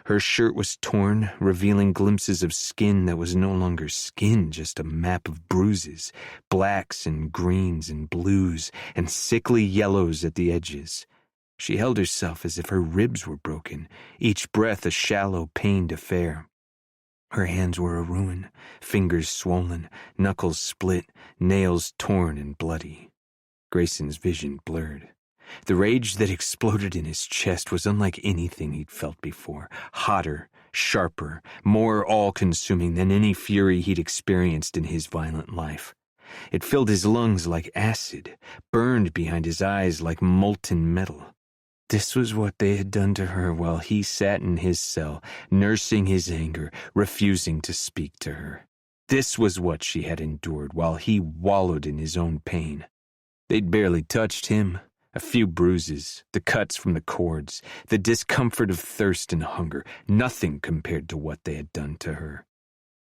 Her shirt was torn, revealing glimpses of skin that was no longer skin, just a map of bruises, blacks and greens and blues, and sickly yellows at the edges. She held herself as if her ribs were broken, each breath a shallow, pained affair. Her hands were a ruin, fingers swollen, knuckles split, nails torn and bloody. Grayson's vision blurred. The rage that exploded in his chest was unlike anything he'd felt before, hotter, sharper, more all-consuming than any fury he'd experienced in his violent life. It filled his lungs like acid, burned behind his eyes like molten metal. This was what they had done to her while he sat in his cell, nursing his anger, refusing to speak to her. This was what she had endured while he wallowed in his own pain. They'd barely touched him. A few bruises, the cuts from the cords, the discomfort of thirst and hunger, nothing compared to what they had done to her.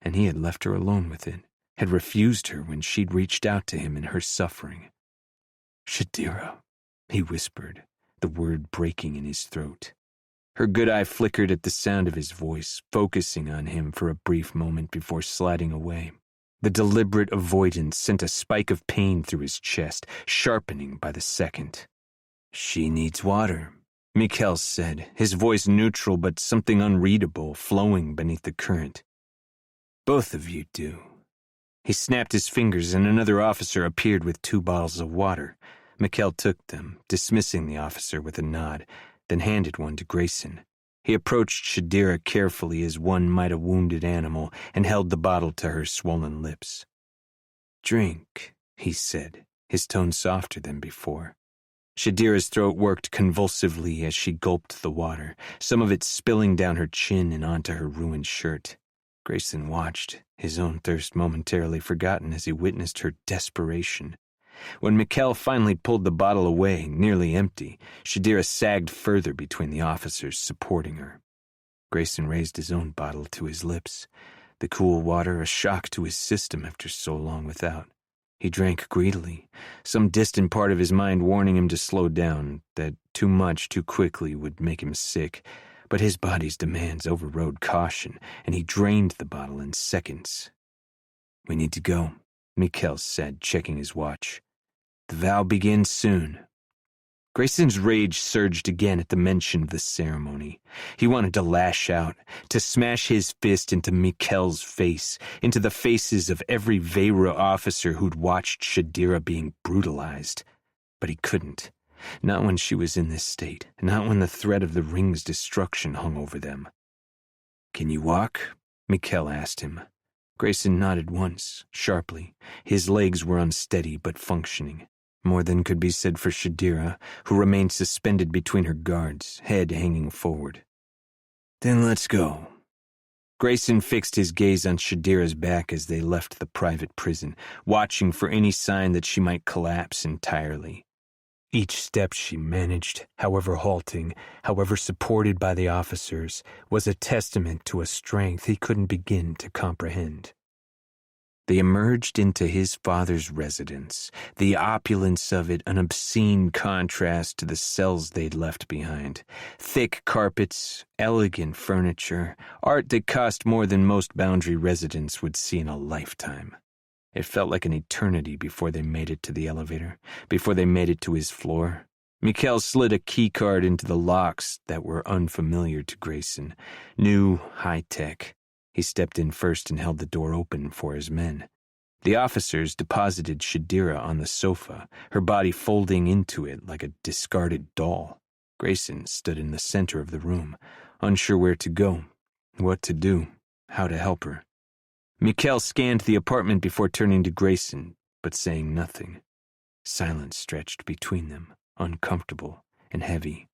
And he had left her alone with it, had refused her when she'd reached out to him in her suffering. "Shadira," he whispered, the word breaking in his throat. Her good eye flickered at the sound of his voice, focusing on him for a brief moment before sliding away. The deliberate avoidance sent a spike of pain through his chest, sharpening by the second. "She needs water," Mikkel said, his voice neutral but something unreadable flowing beneath the current. "Both of you do." He snapped his fingers and another officer appeared with 2 bottles of water. Mikkel took them, dismissing the officer with a nod, then handed one to Grayson. He approached Shadira carefully as one might a wounded animal and held the bottle to her swollen lips. "Drink," he said, his tone softer than before. Shadira's throat worked convulsively as she gulped the water, some of it spilling down her chin and onto her ruined shirt. Grayson watched, his own thirst momentarily forgotten as he witnessed her desperation. When Mikkel finally pulled the bottle away, nearly empty, Shadira sagged further between the officers supporting her. Grayson raised his own bottle to his lips, the cool water a shock to his system after so long without. He drank greedily, some distant part of his mind warning him to slow down, that too much too quickly would make him sick, but his body's demands overrode caution, and he drained the bottle in seconds. "We need to go," Mikkel said, checking his watch. "The vow begins soon." Grayson's rage surged again at the mention of the ceremony. He wanted to lash out, to smash his fist into Mikkel's face, into the faces of every Veyra officer who'd watched Shadira being brutalized. But he couldn't. Not when she was in this state, not when the threat of the ring's destruction hung over them. "Can you walk?" Mikkel asked him. Grayson nodded once, sharply. His legs were unsteady but functioning. More than could be said for Shadira, who remained suspended between her guards, head hanging forward. "Then let's go." Grayson fixed his gaze on Shadira's back as they left the private prison, watching for any sign that she might collapse entirely. Each step she managed, however halting, however supported by the officers, was a testament to a strength he couldn't begin to comprehend. They emerged into his father's residence, the opulence of it an obscene contrast to the cells they'd left behind. Thick carpets, elegant furniture, art that cost more than most Boundary residents would see in a lifetime. It felt like an eternity before they made it to the elevator, before they made it to his floor. Mikkel slid a keycard into the locks that were unfamiliar to Grayson, new, high-tech. He stepped in first and held the door open for his men. The officers deposited Shadira on the sofa, her body folding into it like a discarded doll. Grayson stood in the center of the room, unsure where to go, what to do, how to help her. Mikkel scanned the apartment before turning to Grayson, but saying nothing. Silence stretched between them, uncomfortable and heavy.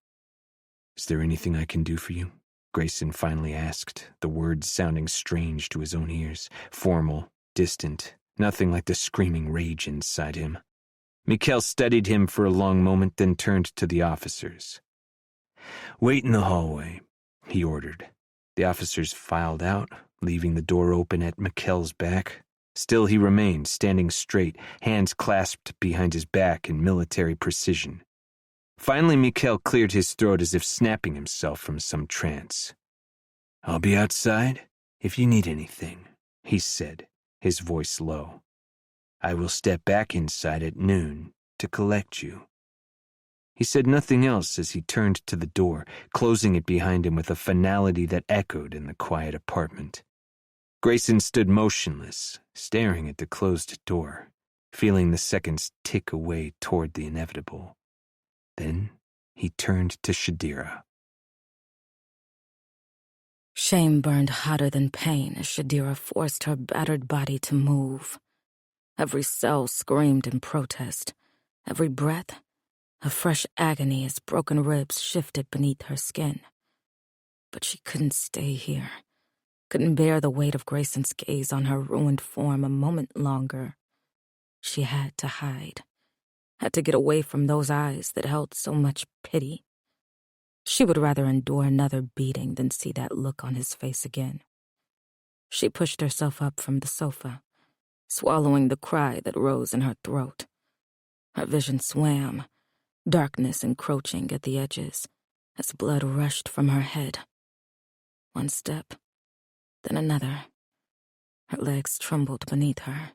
"Is there anything I can do for you?" Grayson finally asked, the words sounding strange to his own ears, formal, distant, nothing like the screaming rage inside him. Mikkel studied him for a long moment, then turned to the officers. "Wait in the hallway," he ordered. The officers filed out, leaving the door open at Mikkel's back. Still he remained, standing straight, hands clasped behind his back in military precision. Finally, Mikkel cleared his throat as if snapping himself from some trance. "I'll be outside if you need anything," he said, his voice low. "I will step back inside at noon to collect you." He said nothing else as he turned to the door, closing it behind him with a finality that echoed in the quiet apartment. Grayson stood motionless, staring at the closed door, feeling the seconds tick away toward the inevitable. Then he turned to Shadira. Shame burned hotter than pain as Shadira forced her battered body to move. Every cell screamed in protest. Every breath, a fresh agony as broken ribs shifted beneath her skin. But she couldn't stay here, couldn't bear the weight of Grayson's gaze on her ruined form a moment longer. She had to hide, had to get away from those eyes that held so much pity. She would rather endure another beating than see that look on his face again. She pushed herself up from the sofa, swallowing the cry that rose in her throat. Her vision swam, darkness encroaching at the edges as blood rushed from her head. One step, then another. Her legs trembled beneath her,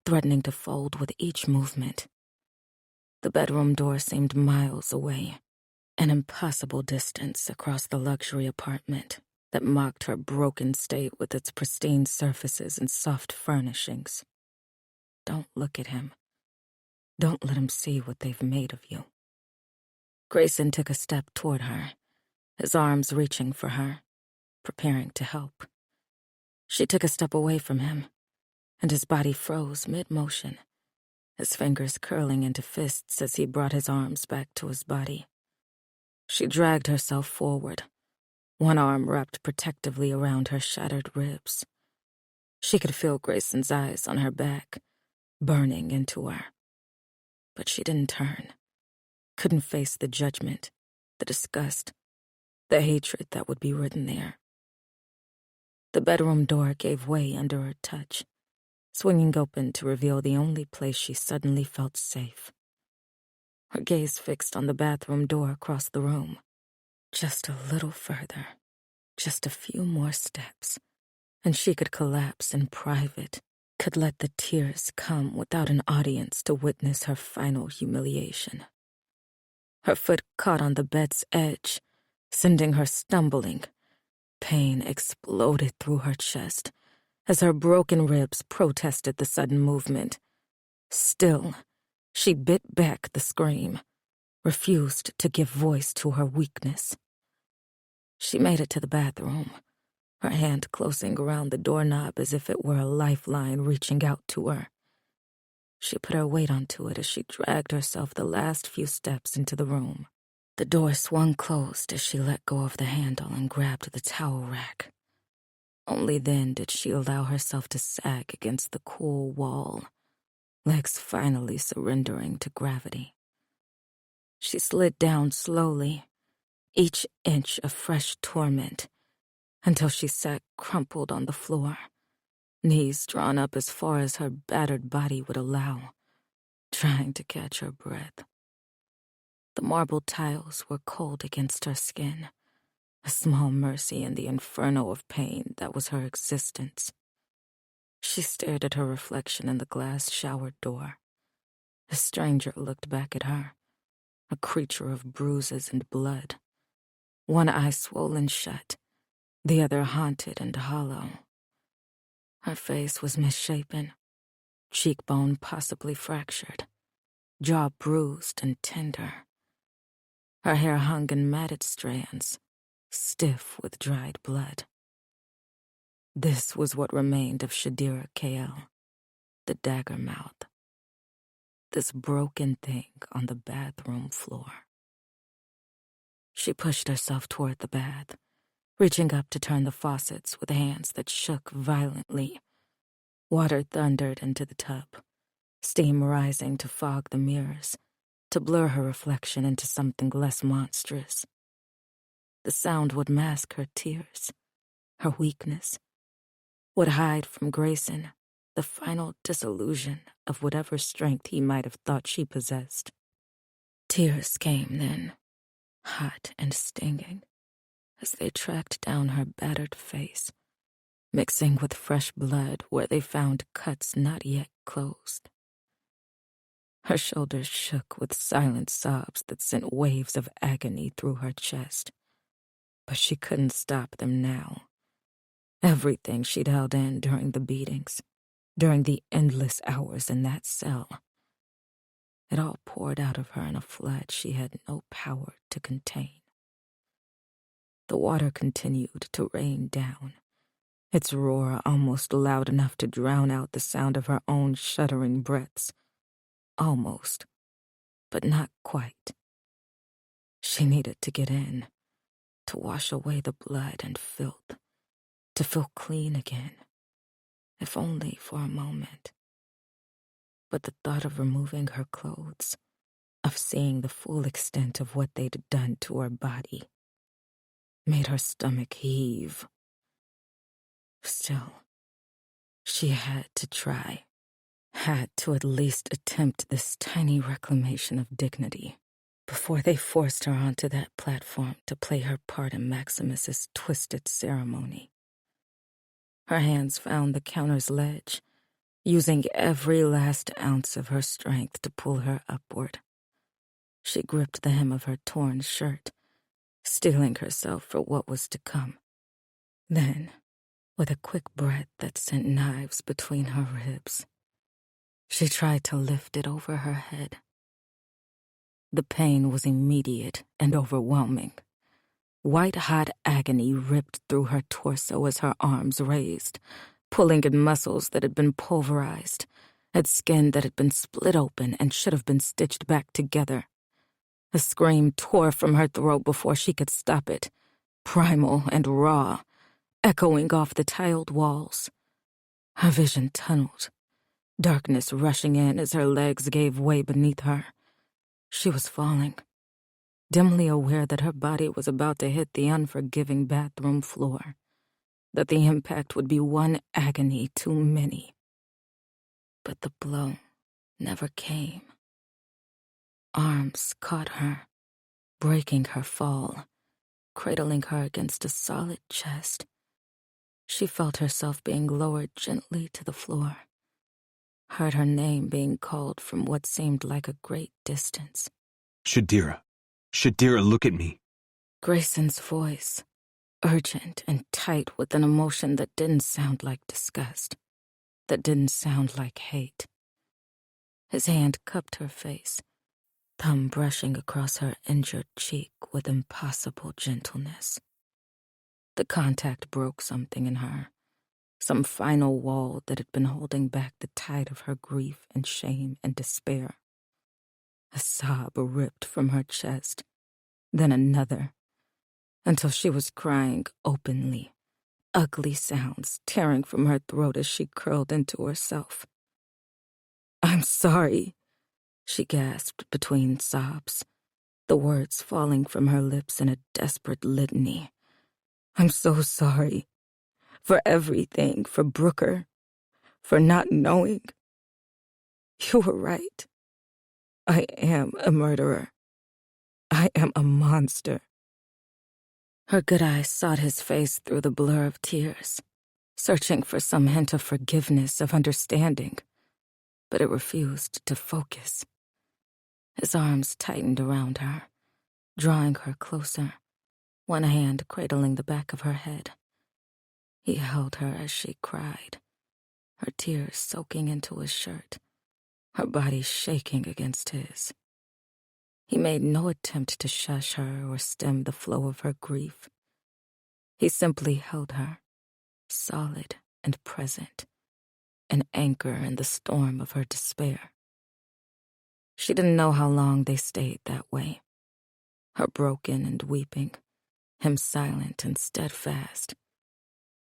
threatening to fold with each movement. The bedroom door seemed miles away, an impossible distance across the luxury apartment that mocked her broken state with its pristine surfaces and soft furnishings. Don't look at him. Don't let him see what they've made of you. Grayson took a step toward her, his arms reaching for her, preparing to help. She took a step away from him, and his body froze mid-motion, his fingers curling into fists as he brought his arms back to his body. She dragged herself forward, one arm wrapped protectively around her shattered ribs. She could feel Grayson's eyes on her back, burning into her. But she didn't turn, couldn't face the judgment, the disgust, the hatred that would be written there. The bedroom door gave way under her touch, swinging open to reveal the only place she suddenly felt safe. Her gaze fixed on the bathroom door across the room. Just a little further, just a few more steps, and she could collapse in private, could let the tears come without an audience to witness her final humiliation. Her foot caught on the bed's edge, sending her stumbling. Pain exploded through her chest as her broken ribs protested the sudden movement. Still, she bit back the scream, refused to give voice to her weakness. She made it to the bathroom, her hand closing around the doorknob as if it were a lifeline reaching out to her. She put her weight onto it as she dragged herself the last few steps into the room. The door swung closed as she let go of the handle and grabbed the towel rack. Only then did she allow herself to sag against the cool wall, legs finally surrendering to gravity. She slid down slowly, each inch of fresh torment, until she sat crumpled on the floor, knees drawn up as far as her battered body would allow, trying to catch her breath. The marble tiles were cold against her skin, a small mercy in the inferno of pain that was her existence. She stared at her reflection in the glass shower door. A stranger looked back at her, a creature of bruises and blood. One eye swollen shut, the other haunted and hollow. Her face was misshapen, cheekbone possibly fractured, jaw bruised and tender. Her hair hung in matted strands, stiff with dried blood. This was what remained of Shadira Kael, the dagger mouth. This broken thing on the bathroom floor. She pushed herself toward the bath, reaching up to turn the faucets with hands that shook violently. Water thundered into the tub, steam rising to fog the mirrors, to blur her reflection into something less monstrous. The sound would mask her tears, her weakness, would hide from Grayson the final disillusion of whatever strength he might have thought she possessed. Tears came then, hot and stinging, as they tracked down her battered face, mixing with fresh blood where they found cuts not yet closed. Her shoulders shook with silent sobs that sent waves of agony through her chest. But she couldn't stop them now. Everything she'd held in during the beatings, during the endless hours in that cell, it all poured out of her in a flood she had no power to contain. The water continued to rain down, its roar almost loud enough to drown out the sound of her own shuddering breaths. Almost, but not quite. She needed to get in, to wash away the blood and filth, to feel clean again, if only for a moment. But the thought of removing her clothes, of seeing the full extent of what they'd done to her body, made her stomach heave. Still, she had to try. Had to at least attempt this tiny reclamation of dignity before they forced her onto that platform to play her part in Maximus's twisted ceremony. Her hands found the counter's ledge, using every last ounce of her strength to pull her upward. She gripped the hem of her torn shirt, steeling herself for what was to come. Then, with a quick breath that sent knives between her ribs, she tried to lift it over her head. The pain was immediate and overwhelming. White-hot agony ripped through her torso as her arms raised, pulling at muscles that had been pulverized, at skin that had been split open and should have been stitched back together. A scream tore from her throat before she could stop it, primal and raw, echoing off the tiled walls. Her vision tunneled, darkness rushing in as her legs gave way beneath her. She was falling, dimly aware that her body was about to hit the unforgiving bathroom floor, that the impact would be one agony too many. But the blow never came. Arms caught her, breaking her fall, cradling her against a solid chest. She felt herself being lowered gently to the floor, heard her name being called from what seemed like a great distance. Shadira. Shadira, look at me. Grayson's voice, urgent and tight with an emotion that didn't sound like disgust, that didn't sound like hate. His hand cupped her face, thumb brushing across her injured cheek with impossible gentleness. The contact broke something in her, some final wall that had been holding back the tide of her grief and shame and despair. A sob ripped from her chest, then another, until she was crying openly, ugly sounds tearing from her throat as she curled into herself. "I'm sorry," she gasped between sobs, the words falling from her lips in a desperate litany. "I'm so sorry. For everything, for Brooker, for not knowing. You were right. I am a murderer. I am a monster." Her good eyes sought his face through the blur of tears, searching for some hint of forgiveness, of understanding, but it refused to focus. His arms tightened around her, drawing her closer, one hand cradling the back of her head. He held her as she cried, her tears soaking into his shirt, her body shaking against his. He made no attempt to shush her or stem the flow of her grief. He simply held her, solid and present, an anchor in the storm of her despair. She didn't know how long they stayed that way, her broken and weeping, him silent and steadfast.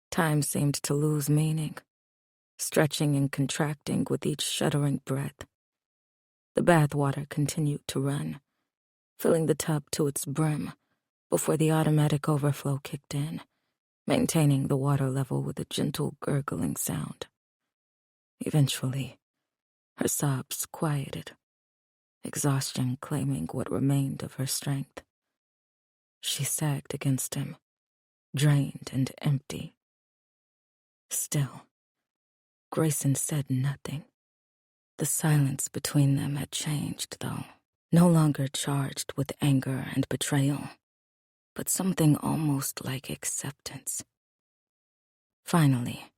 Time seemed to lose meaning, stretching and contracting with each shuddering breath. The bathwater continued to run, filling the tub to its brim before the automatic overflow kicked in, maintaining the water level with a gentle gurgling sound. Eventually, her sobs quieted, exhaustion claiming what remained of her strength. She sagged against him, drained and empty. Still, Grayson said nothing. The silence between them had changed, though, no longer charged with anger and betrayal, but something almost like acceptance. Finally,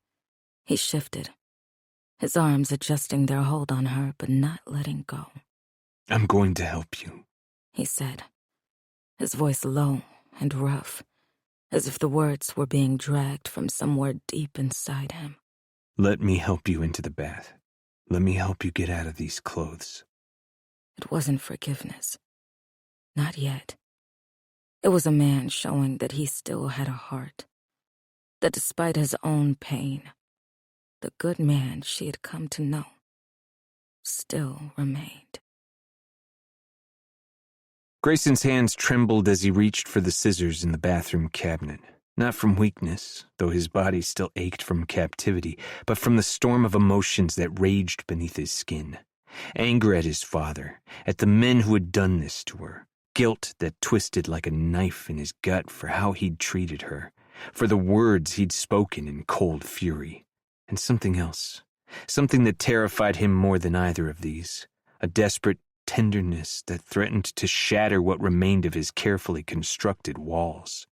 he shifted, his arms adjusting their hold on her but not letting go. "I'm going to help you," he said, his voice low and rough, as if the words were being dragged from somewhere deep inside him. "Let me help you into the bath. Let me help you get out of these clothes." It wasn't forgiveness. Not yet. It was a man showing that he still had a heart, that despite his own pain, the good man she had come to know still remained. Grayson's hands trembled as he reached for the scissors in the bathroom cabinet. Not from weakness, though his body still ached from captivity, but from the storm of emotions that raged beneath his skin. Anger at his father, at the men who had done this to her. Guilt that twisted like a knife in his gut for how he'd treated her, for the words he'd spoken in cold fury. And something else, something that terrified him more than either of these, a desperate tenderness that threatened to shatter what remained of his carefully constructed walls.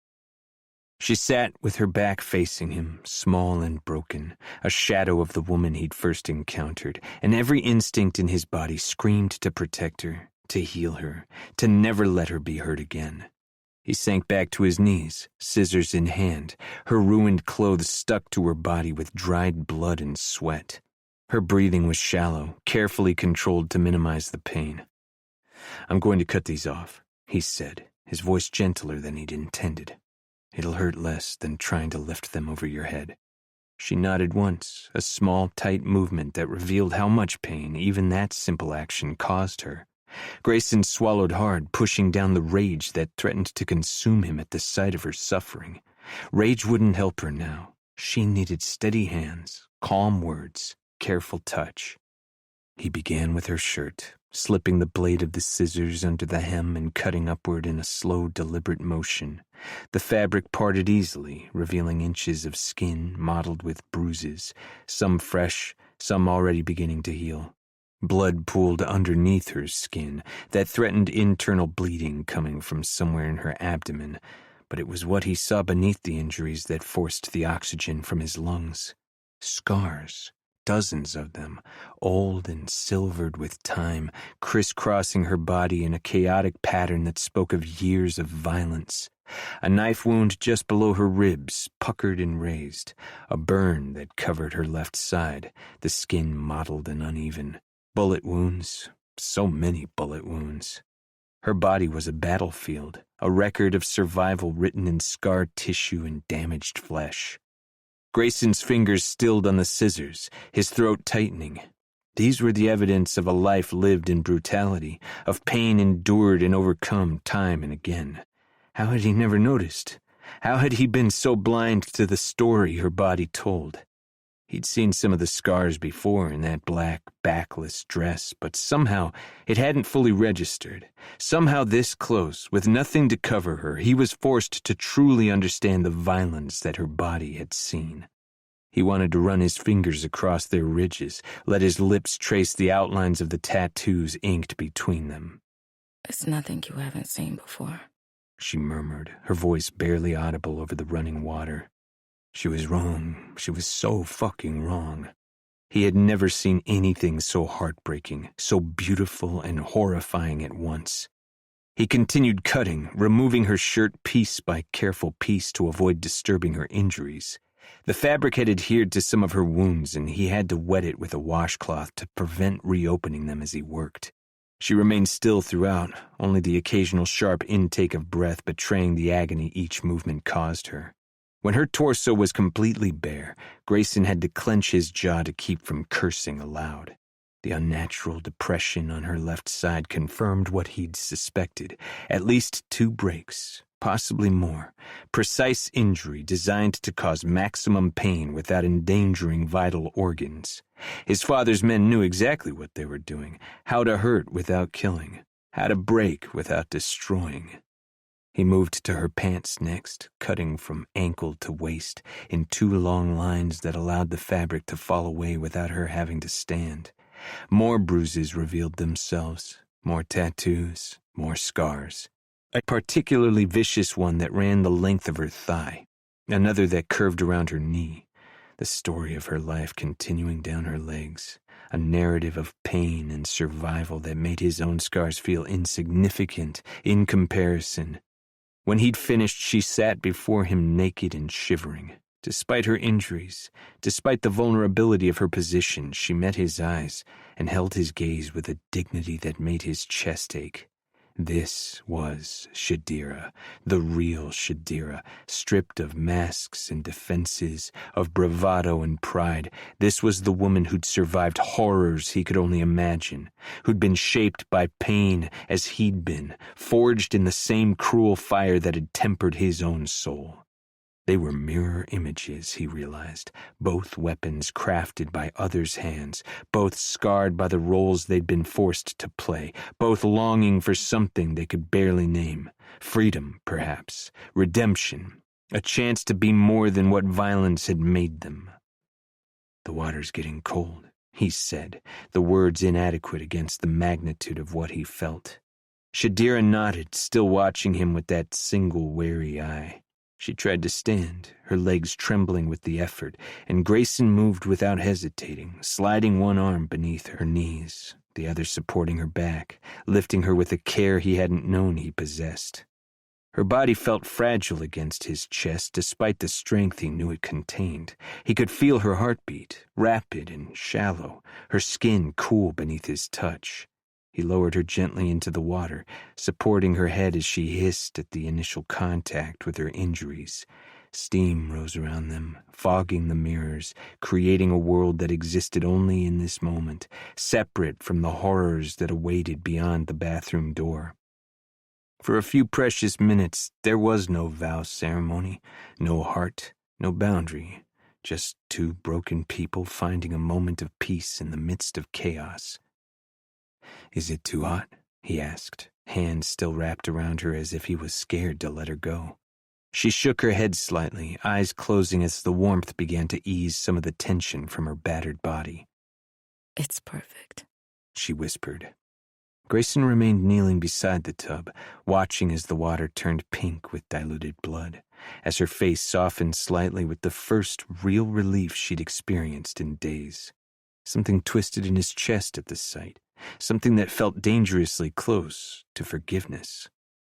She sat with her back facing him, small and broken, a shadow of the woman he'd first encountered, and every instinct in his body screamed to protect her, to heal her, to never let her be hurt again. He sank back to his knees, scissors in hand, her ruined clothes stuck to her body with dried blood and sweat. Her breathing was shallow, carefully controlled to minimize the pain. "I'm going to cut these off," he said, his voice gentler than he'd intended. "It'll hurt less than trying to lift them over your head." She nodded once, a small, tight movement that revealed how much pain even that simple action caused her. Grayson swallowed hard, pushing down the rage that threatened to consume him at the sight of her suffering. Rage wouldn't help her now. She needed steady hands, calm words, careful touch. He began with her shirt, slipping the blade of the scissors under the hem and cutting upward in a slow, deliberate motion. The fabric parted easily, revealing inches of skin mottled with bruises, some fresh, some already beginning to heal. Blood pooled underneath her skin that threatened internal bleeding coming from somewhere in her abdomen, but it was what he saw beneath the injuries that forced the oxygen from his lungs. Scars, dozens of them, old and silvered with time, crisscrossing her body in a chaotic pattern that spoke of years of violence. A knife wound just below her ribs, puckered and raised. A burn that covered her left side, the skin mottled and uneven. Bullet wounds, so many bullet wounds. Her body was a battlefield, a record of survival written in scar tissue and damaged flesh. Grayson's fingers stilled on the scissors, his throat tightening. These were the evidence of a life lived in brutality, of pain endured and overcome time and again. How had he never noticed? How had he been so blind to the story her body told? He'd seen some of the scars before in that black, backless dress, but somehow it hadn't fully registered. Somehow this close, with nothing to cover her, he was forced to truly understand the violence that her body had seen. He wanted to run his fingers across their ridges, let his lips trace the outlines of the tattoos inked between them. It's nothing you haven't seen before, she murmured, her voice barely audible over the running water. She was wrong. She was so fucking wrong. He had never seen anything so heartbreaking, so beautiful and horrifying at once. He continued cutting, removing her shirt piece by careful piece to avoid disturbing her injuries. The fabric had adhered to some of her wounds, and he had to wet it with a washcloth to prevent reopening them as he worked. She remained still throughout, only the occasional sharp intake of breath betraying the agony each movement caused her. When her torso was completely bare, Grayson had to clench his jaw to keep from cursing aloud. The unnatural depression on her left side confirmed what he'd suspected. At least 2 breaks, possibly more. Precise injury designed to cause maximum pain without endangering vital organs. His father's men knew exactly what they were doing, how to hurt without killing, how to break without destroying. He moved to her pants next, cutting from ankle to waist in 2 long lines that allowed the fabric to fall away without her having to stand. More bruises revealed themselves, more tattoos, more scars. A particularly vicious one that ran the length of her thigh, another that curved around her knee. The story of her life continuing down her legs, a narrative of pain and survival that made his own scars feel insignificant in comparison. When he'd finished, she sat before him naked and shivering. Despite her injuries, despite the vulnerability of her position, she met his eyes and held his gaze with a dignity that made his chest ache. This was Shadira, the real Shadira, stripped of masks and defenses, of bravado and pride. This was the woman who'd survived horrors he could only imagine, who'd been shaped by pain as he'd been, forged in the same cruel fire that had tempered his own soul. They were mirror images, he realized, both weapons crafted by others' hands, both scarred by the roles they'd been forced to play, both longing for something they could barely name. Freedom, perhaps, redemption, a chance to be more than what violence had made them. "The water's getting cold," he said, the words inadequate against the magnitude of what he felt. Shadira nodded, still watching him with that single wary eye. She tried to stand, her legs trembling with the effort, and Grayson moved without hesitating, sliding one arm beneath her knees, the other supporting her back, lifting her with a care he hadn't known he possessed. Her body felt fragile against his chest despite the strength he knew it contained. He could feel her heartbeat, rapid and shallow, her skin cool beneath his touch. He lowered her gently into the water, supporting her head as she hissed at the initial contact with her injuries. Steam rose around them, fogging the mirrors, creating a world that existed only in this moment, separate from the horrors that awaited beyond the bathroom door. For a few precious minutes, there was no vow ceremony, no heart, no boundary, just 2 broken people finding a moment of peace in the midst of chaos. "Is it too hot?" he asked, hands still wrapped around her as if he was scared to let her go. She shook her head slightly, eyes closing as the warmth began to ease some of the tension from her battered body. It's perfect. she whispered. Grayson remained kneeling beside the tub, watching as the water turned pink with diluted blood, as her face softened slightly with the first real relief she'd experienced in days. Something twisted in his chest at the sight, something that felt dangerously close to forgiveness.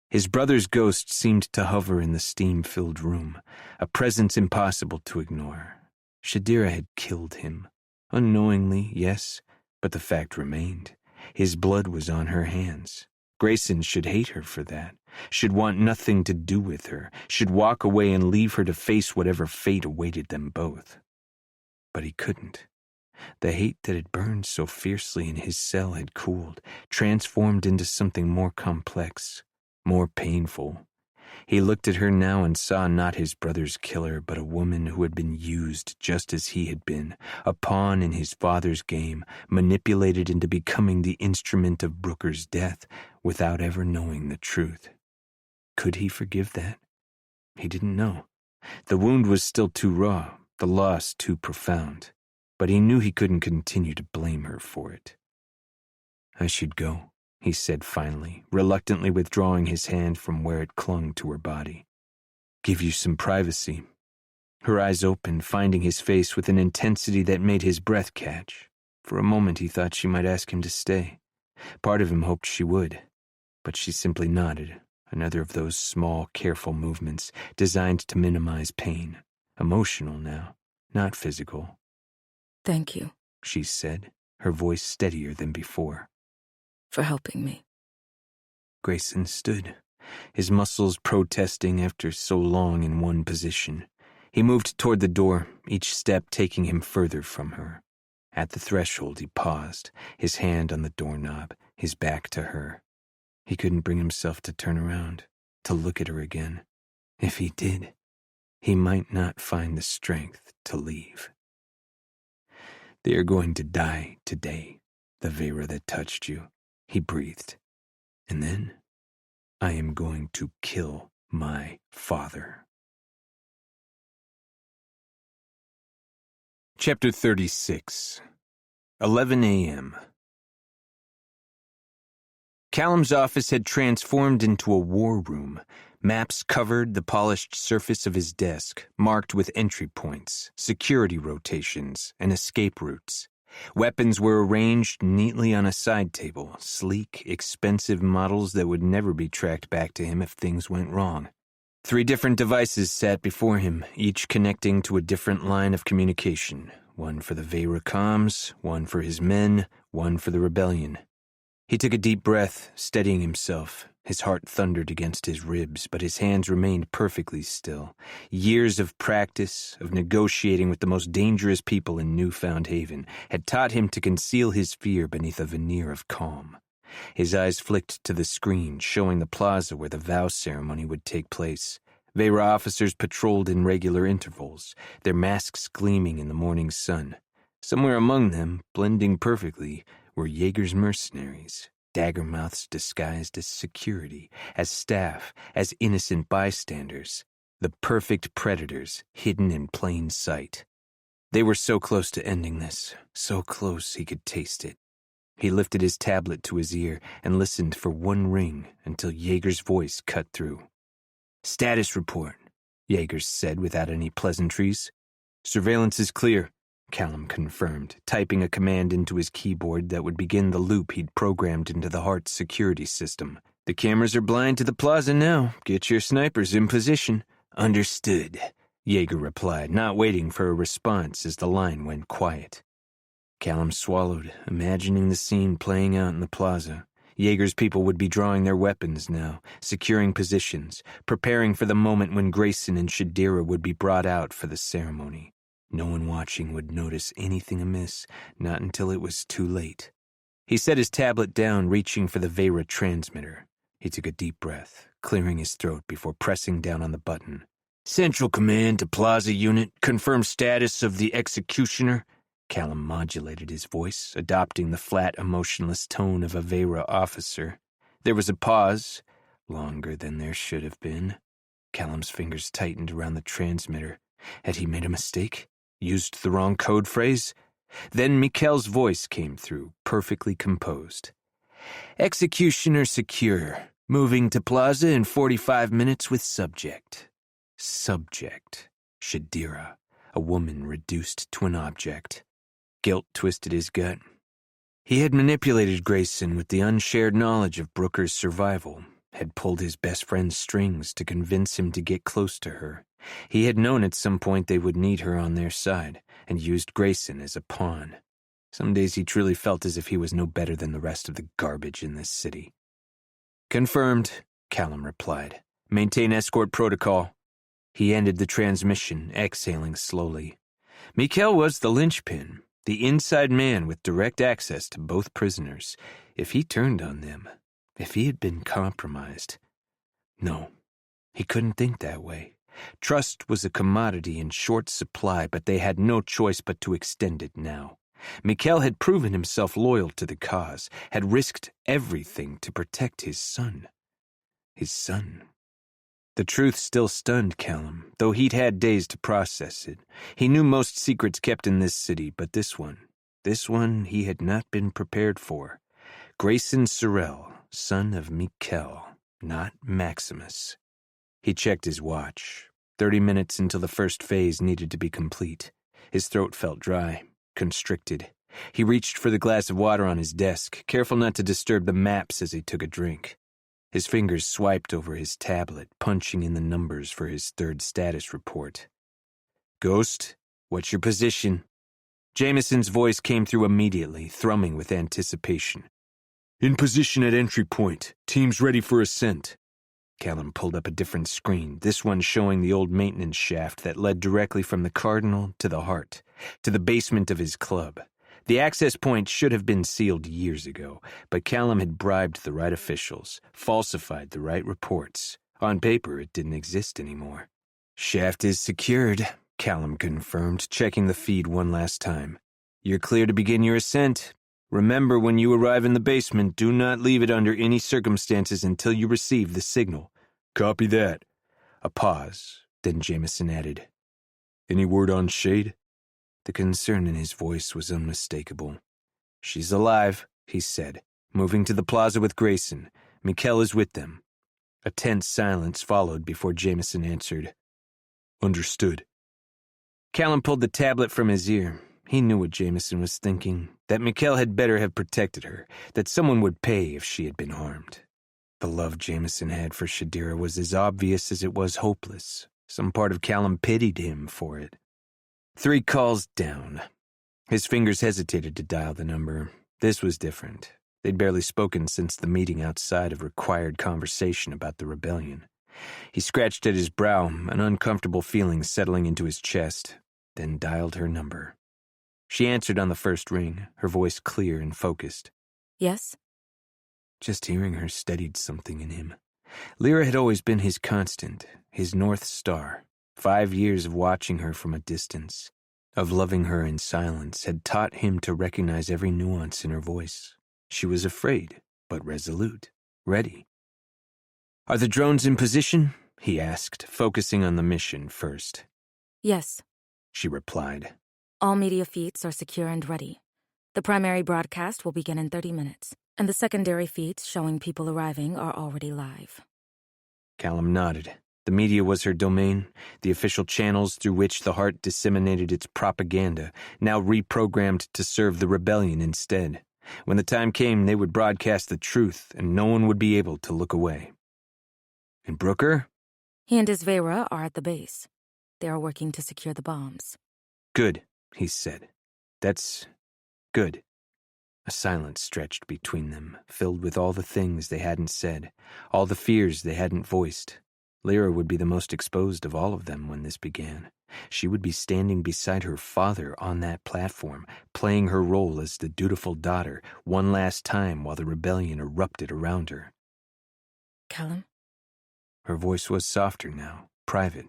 His brother's ghost seemed to hover in the steam-filled room, a presence impossible to ignore. Shadira had killed him. Unknowingly, yes, but the fact remained. His blood was on her hands. Grayson should hate her for that, should want nothing to do with her, should walk away and leave her to face whatever fate awaited them both. But he couldn't. The hate that had burned so fiercely in his cell had cooled, transformed into something more complex, more painful. He looked at her now and saw not his brother's killer, but a woman who had been used just as he had been, a pawn in his father's game, manipulated into becoming the instrument of Brooker's death without ever knowing the truth. Could he forgive that? He didn't know. The wound was still too raw, the loss too profound, but he knew he couldn't continue to blame her for it. "I should go," he said finally, reluctantly withdrawing his hand from where it clung to her body. "Give you some privacy." Her eyes opened, finding his face with an intensity that made his breath catch. For a moment he thought she might ask him to stay. Part of him hoped she would, but she simply nodded, another of those small, careful movements designed to minimize pain. Emotional now, not physical. Thank you She said, her voice steadier than before. for helping me. Grayson stood, his muscles protesting after so long in one position. He moved toward the door, each step taking him further from her. At the threshold he paused, his hand on the doorknob, his back to her. He couldn't bring himself to turn around, to look at her again. If he did, he might not find the strength to leave. "They are going to die today, the Vera that touched you," he breathed. "And then I am going to kill my father." Chapter 36. 11 a.m. Callum's office had transformed into a war room. Maps covered the polished surface of his desk, marked with entry points, security rotations, and escape routes. Weapons were arranged neatly on a side table, sleek, expensive models that would never be tracked back to him if things went wrong. 3 different devices sat before him, each connecting to a different line of communication. One for the Vera comms, one for his men, one for the rebellion. He took a deep breath, steadying himself. His heart thundered against his ribs, but his hands remained perfectly still. Years of practice, of negotiating with the most dangerous people in Newfound Haven, had taught him to conceal his fear beneath a veneer of calm. His eyes flicked to the screen, showing the plaza where the vow ceremony would take place. Vera officers patrolled in regular intervals, their masks gleaming in the morning sun. Somewhere among them, blending perfectly, were Jaeger's mercenaries, dagger-mouths disguised as security, as staff, as innocent bystanders, the perfect predators hidden in plain sight. They were so close to ending this, so close he could taste it. He lifted his tablet to his ear and listened for one ring until Jaeger's voice cut through. "Status report," Jaeger said without any pleasantries. "Surveillance is clear," Callum confirmed, typing a command into his keyboard that would begin the loop he'd programmed into the Heart's security system. "The cameras are blind to the plaza now. Get your snipers in position." "Understood," Jaeger replied, not waiting for a response as the line went quiet. Callum swallowed, imagining the scene playing out in the plaza. Jaeger's people would be drawing their weapons now, securing positions, preparing for the moment when Grayson and Shadira would be brought out for the ceremony. No one watching would notice anything amiss, not until it was too late. He set his tablet down, reaching for the Vera transmitter. He took a deep breath, clearing his throat before pressing down on the button. "Central Command to Plaza Unit, confirm status of the executioner." Callum modulated his voice, adopting the flat, emotionless tone of a Vera officer. There was a pause, longer than there should have been. Callum's fingers tightened around the transmitter. Had he made a mistake? Used the wrong code phrase? Then Mikkel's voice came through, perfectly composed. Executioner secure. Moving to plaza in 45 minutes with subject. Subject. Shadira, a woman reduced to an object. Guilt twisted his gut. He had manipulated Grayson with the unshared knowledge of Brooker's survival, had pulled his best friend's strings to convince him to get close to her. He had known at some point they would need her on their side, and used Grayson as a pawn. Some days he truly felt as if he was no better than the rest of the garbage in this city. Confirmed, Callum replied. Maintain escort protocol. He ended the transmission, exhaling slowly. Mikkel was the linchpin, the inside man with direct access to both prisoners. If he turned on them, if he had been compromised. No, he couldn't think that way. Trust was a commodity in short supply, but they had no choice but to extend it now. Mikkel had proven himself loyal to the cause, had risked everything to protect his son. His son. The truth still stunned Callum, though he'd had days to process it. He knew most secrets kept in this city, but this one he had not been prepared for. Grayson Sorrell, son of Mikkel, not Maximus. He checked his watch. 30 minutes until the first phase needed to be complete. His throat felt dry, constricted. He reached for the glass of water on his desk, careful not to disturb the maps as he took a drink. His fingers swiped over his tablet, punching in the numbers for his third status report. Ghost, what's your position? Jameson's voice came through immediately, thrumming with anticipation. In position at entry point. Team's ready for ascent. Callum pulled up a different screen, this one showing the old maintenance shaft that led directly from the Cardinal to the Heart, to the basement of his club. The access point should have been sealed years ago, but Callum had bribed the right officials, falsified the right reports. On paper, it didn't exist anymore. Shaft is secured, Callum confirmed, checking the feed one last time. You're clear to begin your ascent. Remember, when you arrive in the basement, do not leave it under any circumstances until you receive the signal. Copy that. A pause, then Jameson added, Any word on Shade? The concern in his voice was unmistakable. She's alive, he said, moving to the plaza with Grayson. Mikkel is with them. A tense silence followed before Jameson answered. Understood. Callum pulled the tablet from his ear. He knew what Jameson was thinking, that Mikkel had better have protected her, that someone would pay if she had been harmed. The love Jameson had for Shadira was as obvious as it was hopeless. Some part of Callum pitied him for it. 3 calls down. His fingers hesitated to dial the number. This was different. They'd barely spoken since the meeting outside of required conversation about the rebellion. He scratched at his brow, an uncomfortable feeling settling into his chest, then dialed her number. She answered on the first ring, her voice clear and focused. Yes? Just hearing her steadied something in him. Lyra had always been his constant, his North Star. 5 years of watching her from a distance, of loving her in silence, had taught him to recognize every nuance in her voice. She was afraid, but resolute, ready. Are the drones in position? He asked, focusing on the mission first. Yes, she replied. all media feeds are secure and ready. The primary broadcast will begin in 30 minutes, and the secondary feeds showing people arriving are already live. Callum nodded. The media was her domain, the official channels through which the Heart disseminated its propaganda, now reprogrammed to serve the rebellion instead. When the time came, they would broadcast the truth, and no one would be able to look away. And Brooker? He and his Vera are at the base. They are working to secure the bombs. Good, he said. That's good. A silence stretched between them, filled with all the things they hadn't said, all the fears they hadn't voiced. Lyra would be the most exposed of all of them when this began. She would be standing beside her father on that platform, playing her role as the dutiful daughter, one last time while the rebellion erupted around her. Callum? Her voice was softer now, private.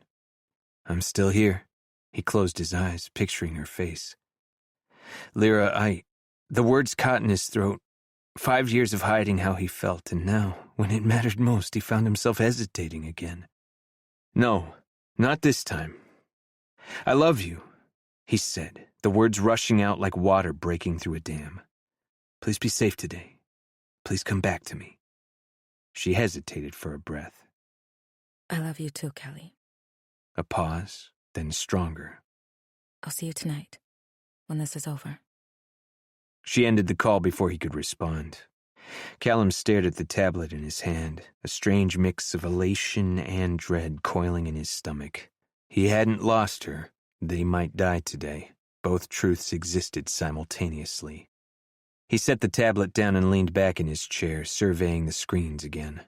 I'm still here. He closed his eyes, picturing her face. Lyra, the words caught in his throat. 5 years of hiding how he felt, and now, when it mattered most, he found himself hesitating again. No, not this time. I love you. he said, the words rushing out like water breaking through a dam. Please be safe today. Please come back to me. She hesitated for a breath. I love you too, Kelly. A pause, then stronger. I'll see you tonight, when this is over. She ended the call before he could respond. Callum stared at the tablet in his hand, a strange mix of elation and dread coiling in his stomach. He hadn't lost her. They might die today. Both truths existed simultaneously. He set the tablet down and leaned back in his chair, surveying the screens again.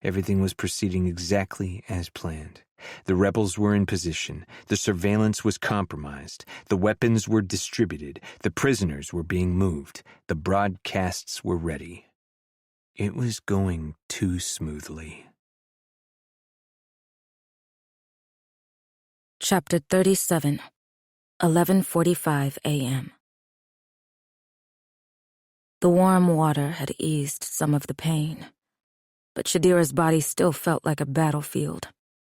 Everything was proceeding exactly as planned. The rebels were in position. The surveillance was compromised. The weapons were distributed. The prisoners were being moved. The broadcasts were ready. It was going too smoothly. Chapter 37, 11:45 a.m. The warm water had eased some of the pain, but Shadira's body still felt like a battlefield.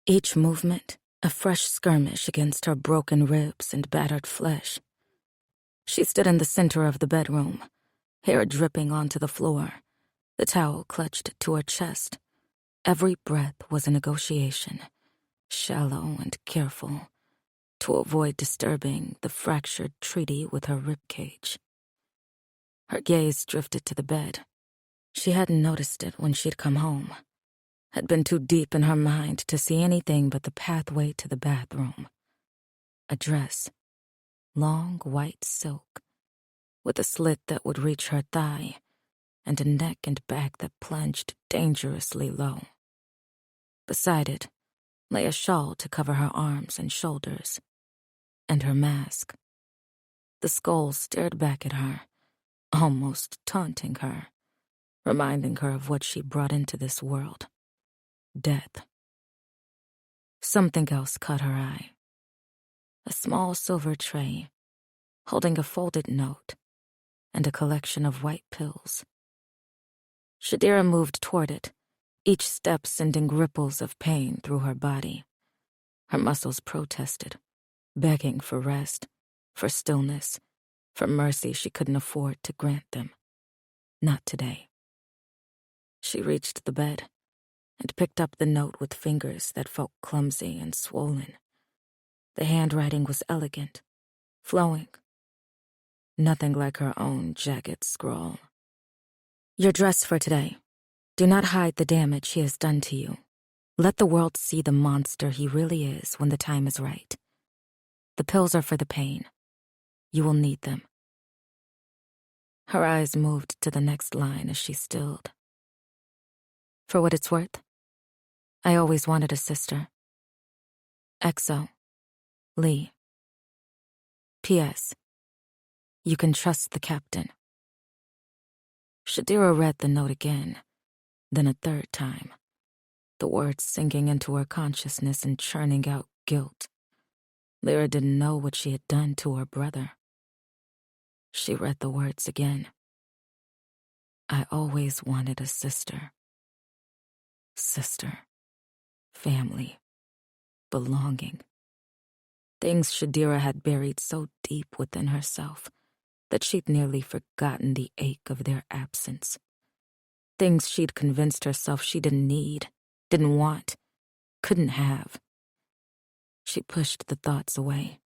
Each movement, a fresh skirmish against her broken ribs and battered flesh. She stood in the center of the bedroom, hair dripping onto the floor, the towel clutched to her chest. Every breath was a negotiation, shallow and careful, to avoid disturbing the fractured treaty with her ribcage. Her gaze drifted to the bed. She hadn't noticed it when she'd come home, had been too deep in her mind to see anything but the pathway to the bathroom. A dress, long white silk, with a slit that would reach her thigh, and a neck and back that plunged dangerously low. Beside it lay a shawl to cover her arms and shoulders, and her mask. The skull stared back at her, almost taunting her, reminding her of what she brought into this world. Death. Something else caught her eye. A small silver tray, holding a folded note and a collection of white pills. Shadira moved toward it, each step sending ripples of pain through her body. Her muscles protested, begging for rest, for stillness, for mercy she couldn't afford to grant them. Not today. She reached the bed and picked up the note with fingers that felt clumsy and swollen. The handwriting was elegant, flowing. Nothing like her own jagged scrawl. Your dress for today. Do not hide the damage he has done to you. Let the world see the monster he really is when the time is right. The pills are for the pain. You will need them. Her eyes moved to the next line as she stilled. For what it's worth, I always wanted a sister. XO, Lee. P.S. You can trust the captain. Shadira read the note again, then a third time, the words sinking into her consciousness and churning out guilt. Lyra didn't know what she had done to her brother. She read the words again. I always wanted a sister. Sister. Family. Belonging. Things Shadira had buried so deep within herself that she'd nearly forgotten the ache of their absence. Things she'd convinced herself she didn't need, didn't want, couldn't have. She pushed the thoughts away,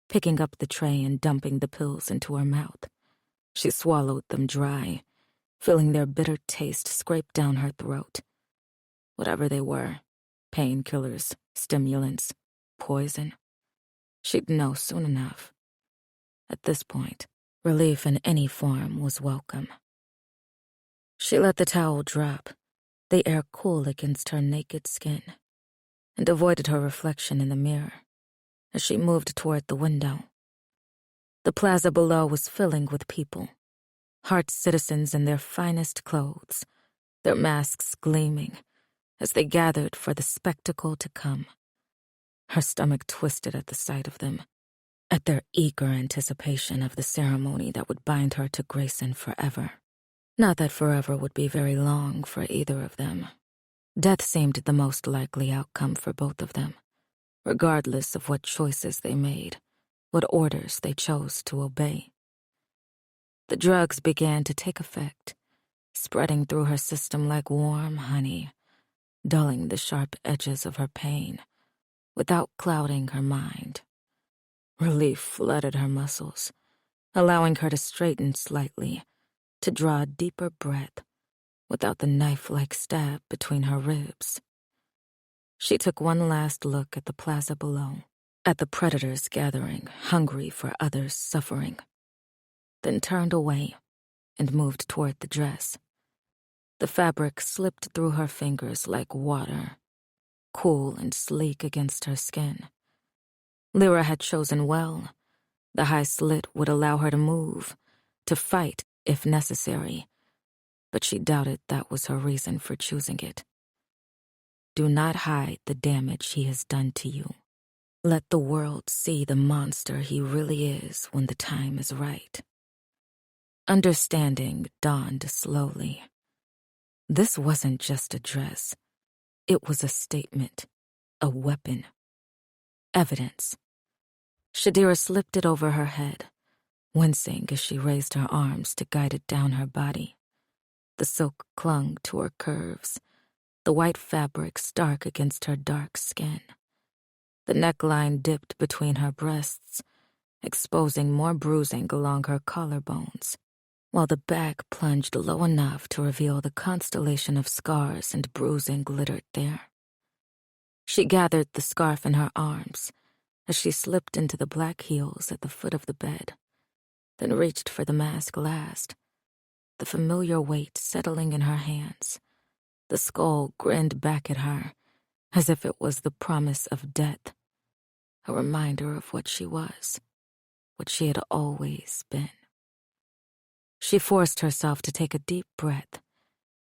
picking up the tray and dumping the pills into her mouth. She swallowed them dry, feeling their bitter taste scrape down her throat. Whatever they were, painkillers, stimulants, poison, she'd know soon enough. At this point, relief in any form was welcome. She let the towel drop, the air cool against her naked skin, and avoided her reflection in the mirror as she moved toward the window. The plaza below was filling with people, Hart citizens in their finest clothes, their masks gleaming as they gathered for the spectacle to come. Her stomach twisted at the sight of them, at their eager anticipation of the ceremony that would bind her to Grayson forever. Not that forever would be very long for either of them. Death seemed the most likely outcome for both of them, regardless of what choices they made, what orders they chose to obey. The drugs began to take effect, spreading through her system like warm honey, dulling the sharp edges of her pain without clouding her mind. Relief flooded her muscles, allowing her to straighten slightly, to draw a deeper breath without the knife-like stab between her ribs. She took one last look at the plaza below, at the predators gathering, hungry for others' suffering, then turned away and moved toward the dress. The fabric slipped through her fingers like water, cool and sleek against her skin. Lyra had chosen well. The high slit would allow her to move, to fight if necessary, but she doubted that was her reason for choosing it. Do not hide the damage he has done to you. Let the world see the monster he really is when the time is right. Understanding dawned slowly. This wasn't just a dress. It was a statement, a weapon, evidence. Shadira slipped it over her head, wincing as she raised her arms to guide it down her body. The silk clung to her curves, the white fabric stark against her dark skin. The neckline dipped between her breasts, exposing more bruising along her collarbones, while the back plunged low enough to reveal the constellation of scars and bruising glittered there. She gathered the scarf in her arms as she slipped into the black heels at the foot of the bed, then reached for the mask last, the familiar weight settling in her hands. The skull grinned back at her, as if it was the promise of death, a reminder of what she was, what she had always been. She forced herself to take a deep breath,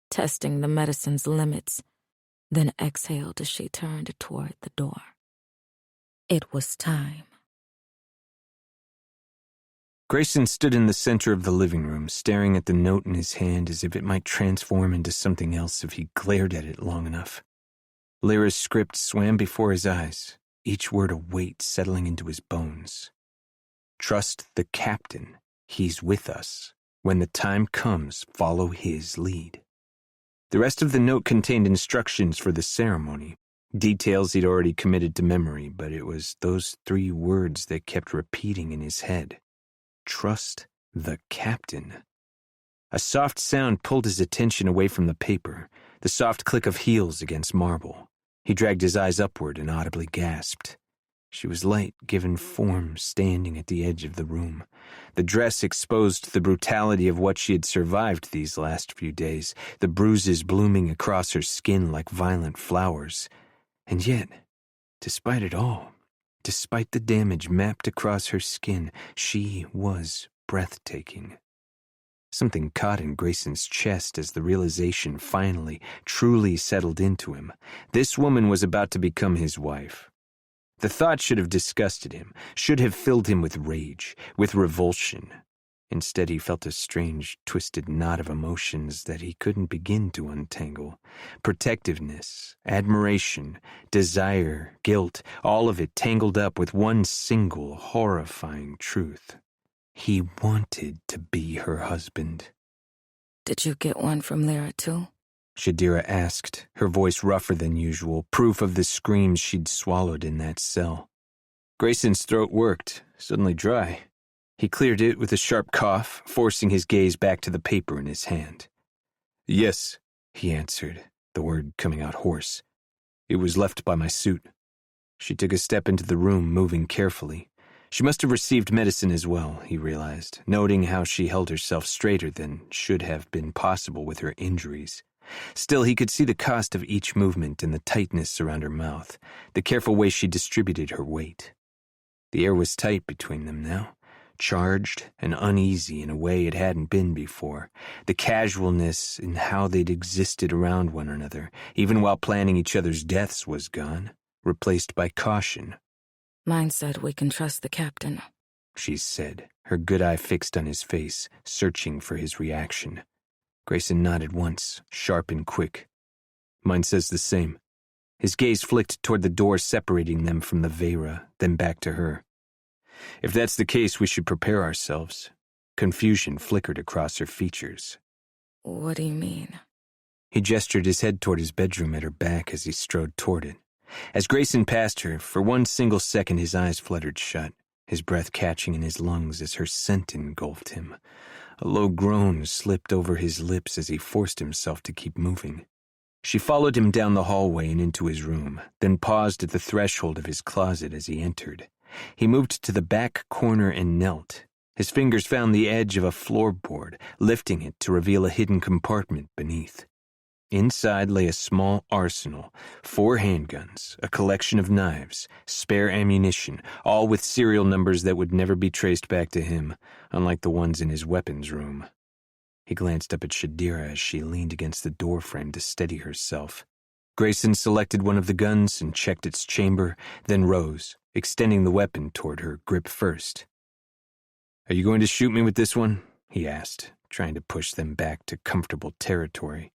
testing the medicine's limits, then exhaled as she turned toward the door. It was time. Grayson stood in the center of the living room, staring at the note in his hand as if it might transform into something else if he glared at it long enough. Lyra's script swam before his eyes, each word a weight settling into his bones. Trust the captain. He's with us. When the time comes, follow his lead. The rest of the note contained instructions for the ceremony, details he'd already committed to memory, but it was those 3 words that kept repeating in his head. Trust the captain. A soft sound pulled his attention away from the paper, the soft click of heels against marble. He dragged his eyes upward and audibly gasped. She was light, given form, standing at the edge of the room. The dress exposed the brutality of what she had survived these last few days, the bruises blooming across her skin like violent flowers. And yet, despite it all, despite the damage mapped across her skin, she was breathtaking. Something caught in Grayson's chest as the realization finally, truly settled into him. This woman was about to become his wife. The thought should have disgusted him, should have filled him with rage, with revulsion. Instead, he felt a strange, twisted knot of emotions that he couldn't begin to untangle. Protectiveness, admiration, desire, guilt, all of it tangled up with one single, horrifying truth. He wanted to be her husband. Did you get one from Lyra too? Shadira asked, her voice rougher than usual, proof of the screams she'd swallowed in that cell. Grayson's throat worked, suddenly dry. He cleared it with a sharp cough, forcing his gaze back to the paper in his hand. Yes, he answered, the word coming out hoarse. It was left by my suit. She took a step into the room, moving carefully. She must have received medicine as well, he realized, noting how she held herself straighter than should have been possible with her injuries. Still, he could see the cost of each movement in the tightness around her mouth, the careful way she distributed her weight. The air was tight between them now, charged and uneasy in a way it hadn't been before. The casualness in how they'd existed around one another, even while planning each other's deaths, was gone, replaced by caution. Mine said we can trust the captain, she said, her good eye fixed on his face, searching for his reaction. Grayson nodded once, sharp and quick. Mine says the same. His gaze flicked toward the door separating them from the Vera, then back to her. If that's the case, we should prepare ourselves. Confusion flickered across her features. What do you mean? He gestured his head toward his bedroom at her back as he strode toward it. As Grayson passed her, for one single second his eyes fluttered shut, his breath catching in his lungs as her scent engulfed him. A low groan slipped over his lips as he forced himself to keep moving. She followed him down the hallway and into his room, then paused at the threshold of his closet as he entered. He moved to the back corner and knelt. His fingers found the edge of a floorboard, lifting it to reveal a hidden compartment beneath. Inside lay a small arsenal, 4 handguns, a collection of knives, spare ammunition, all with serial numbers that would never be traced back to him, unlike the ones in his weapons room. He glanced up at Shadira as she leaned against the doorframe to steady herself. Grayson selected one of the guns and checked its chamber, then rose, extending the weapon toward her, grip first. "Are you going to shoot me with this one?" he asked, trying to push them back to comfortable territory.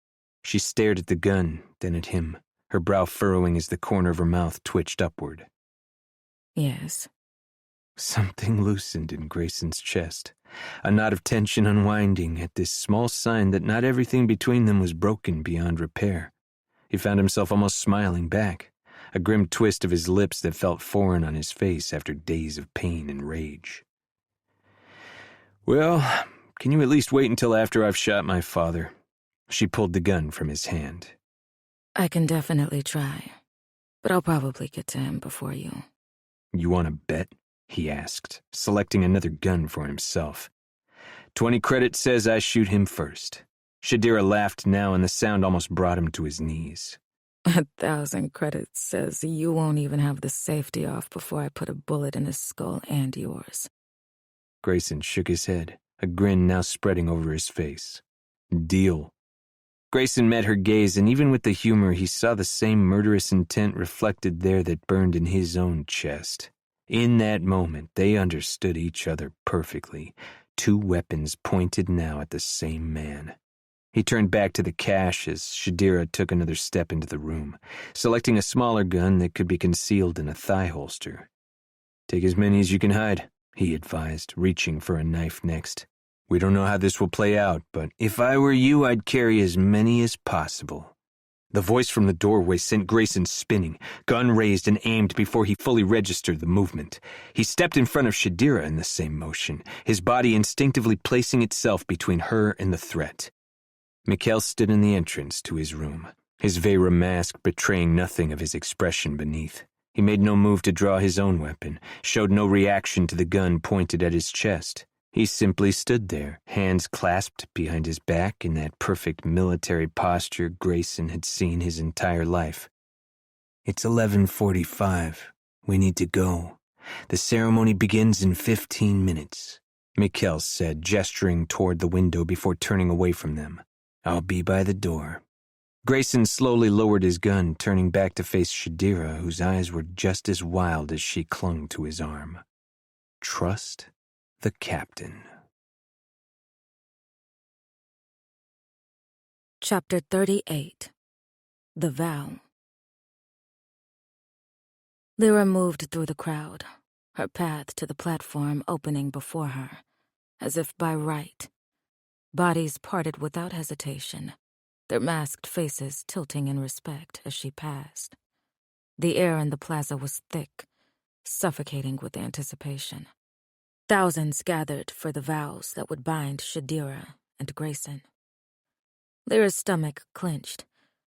She stared at the gun, then at him, her brow furrowing as the corner of her mouth twitched upward. Yes. Something loosened in Grayson's chest, a knot of tension unwinding at this small sign that not everything between them was broken beyond repair. He found himself almost smiling back, a grim twist of his lips that felt foreign on his face after days of pain and rage. "Well, can you at least wait until after I've shot my father?" She pulled the gun from his hand. I can definitely try, but I'll probably get to him before you. "You want to bet?" he asked, selecting another gun for himself. 20 credit says I shoot him first. Shadira laughed now, and the sound almost brought him to his knees. 1,000 credits says you won't even have the safety off before I put a bullet in his skull and yours. Grayson shook his head, a grin now spreading over his face. "Deal." Grayson met her gaze, and even with the humor, he saw the same murderous intent reflected there that burned in his own chest. In that moment, they understood each other perfectly, 2 weapons pointed now at the same man. He turned back to the cache as Shadira took another step into the room, selecting a smaller gun that could be concealed in a thigh holster. "Take as many as you can hide," he advised, reaching for a knife next. "We don't know how this will play out, but if I were you, I'd carry as many as possible." The voice from the doorway sent Grayson spinning, gun raised and aimed before he fully registered the movement. He stepped in front of Shadira in the same motion, his body instinctively placing itself between her and the threat. Mikhail stood in the entrance to his room, his Vera mask betraying nothing of his expression beneath. He made no move to draw his own weapon, showed no reaction to the gun pointed at his chest. He simply stood there, hands clasped behind his back in that perfect military posture Grayson had seen his entire life. "It's 11:45. We need to go. The ceremony begins in 15 minutes, Mikhail said, gesturing toward the window before turning away from them. "I'll be by the door." Grayson slowly lowered his gun, turning back to face Shadira, whose eyes were just as wild as she clung to his arm. Trust the captain. Chapter 38. The Vow. Lyra moved through the crowd, her path to the platform opening before her, as if by right. Bodies parted without hesitation, their masked faces tilting in respect as she passed. The air in the plaza was thick, suffocating with anticipation. Thousands gathered for the vows that would bind Shadira and Grayson. Lyra's stomach clenched,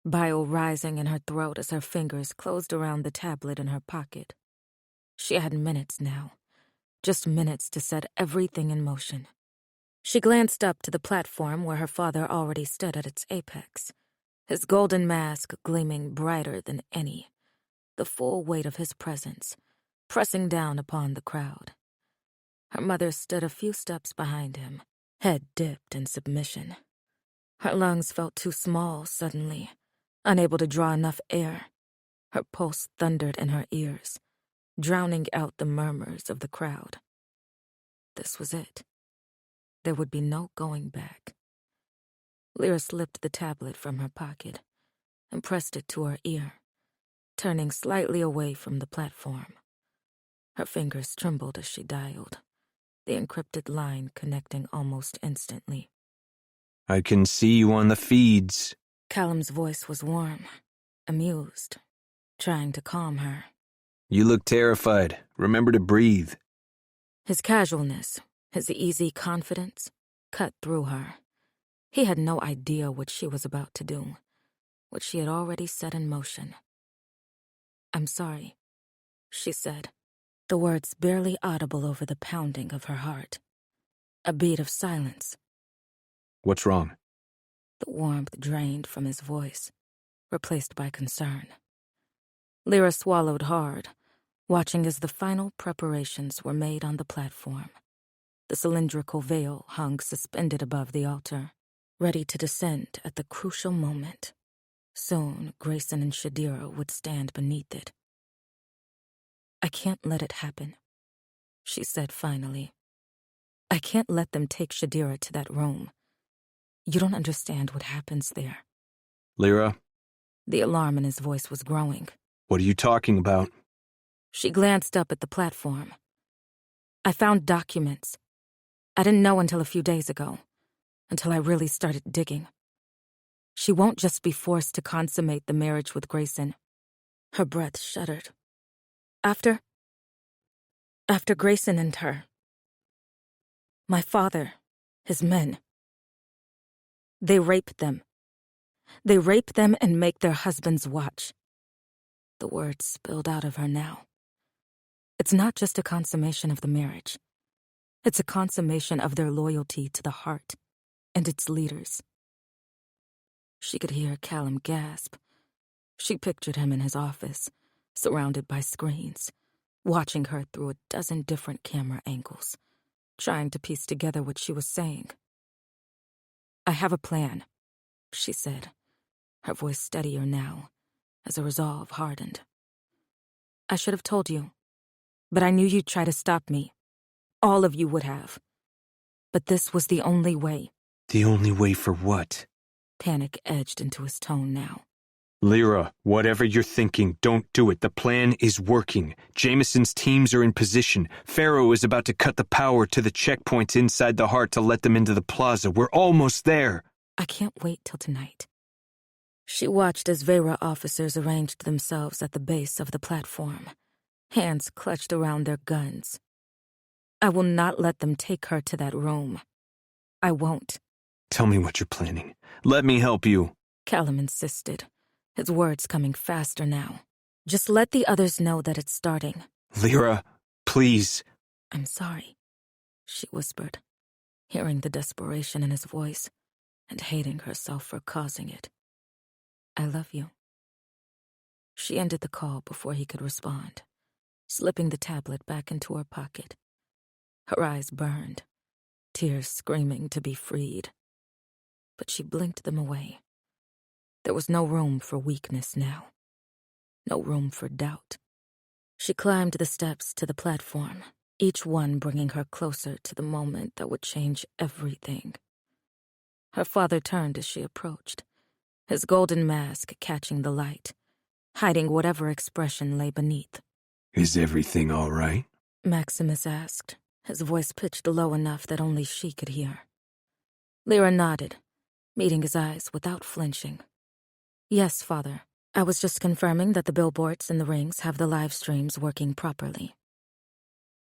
bile rising in her throat as her fingers closed around the tablet in her pocket. She had minutes now, just minutes to set everything in motion. She glanced up to the platform where her father already stood at its apex, his golden mask gleaming brighter than any, the full weight of his presence pressing down upon the crowd. Her mother stood a few steps behind him, head dipped in submission. Her lungs felt too small suddenly, unable to draw enough air. Her pulse thundered in her ears, drowning out the murmurs of the crowd. This was it. There would be no going back. Lyra slipped the tablet from her pocket and pressed it to her ear, turning slightly away from the platform. Her fingers trembled as she dialed, the encrypted line connecting almost instantly. I can see you on the feeds. Callum's voice was warm, amused, trying to calm her. You look terrified. Remember to breathe. His casualness, his easy confidence, cut through her. He had no idea what she was about to do, what she had already set in motion. "I'm sorry," she said, the words barely audible over the pounding of her heart. A beat of silence. What's wrong? The warmth drained from his voice, replaced by concern. Lyra swallowed hard, watching as the final preparations were made on the platform. The cylindrical veil hung suspended above the altar, ready to descend at the crucial moment. Soon, Grayson and Shadira would stand beneath it. "I can't let it happen," she said finally. "I can't let them take Shadira to that room. You don't understand what happens there." Lyra, The alarm in his voice was growing. what are you talking about? She glanced up at the platform. "I found documents. I didn't know until a few days ago, until I really started digging. She won't just be forced to consummate the marriage with Grayson." Her breath shuddered. After Grayson and her. My father, his men. They rape them. They rape them and make their husbands watch." The words spilled out of her now. "It's not just a consummation of the marriage. It's a consummation of their loyalty to the heart and its leaders." She could hear Callum gasp. She pictured him in his office, surrounded by screens, watching her through a dozen different camera angles, trying to piece together what she was saying. "I have a plan," she said, her voice steadier now, as her resolve hardened. "I should have told you, but I knew you'd try to stop me. All of you would have. But this was the only way." The only way for what? Panic edged into his tone now. Lyra, whatever you're thinking, don't do it. The plan is working. Jameson's teams are in position. Pharaoh is about to cut the power to the checkpoints inside the heart to let them into the plaza. We're almost there. "I can't wait till tonight." She watched as Vera officers arranged themselves at the base of the platform, hands clutched around their guns. "I will not let them take her to that room. I won't." Tell me what you're planning. Let me help you. Callum insisted, his words coming faster now. "Just let the others know that it's starting." Lyra, please. "I'm sorry," she whispered, hearing the desperation in his voice and hating herself for causing it. "I love you." She ended the call before he could respond, slipping the tablet back into her pocket. Her eyes burned, tears screaming to be freed. But she blinked them away. There was no room for weakness now. No room for doubt. She climbed the steps to the platform, each one bringing her closer to the moment that would change everything. Her father turned as she approached, his golden mask catching the light, hiding whatever expression lay beneath. Is everything all right? Maximus asked, his voice pitched low enough that only she could hear. Lyra nodded, meeting his eyes without flinching. "Yes, Father. I was just confirming that the billboards in the rings have the live streams working properly."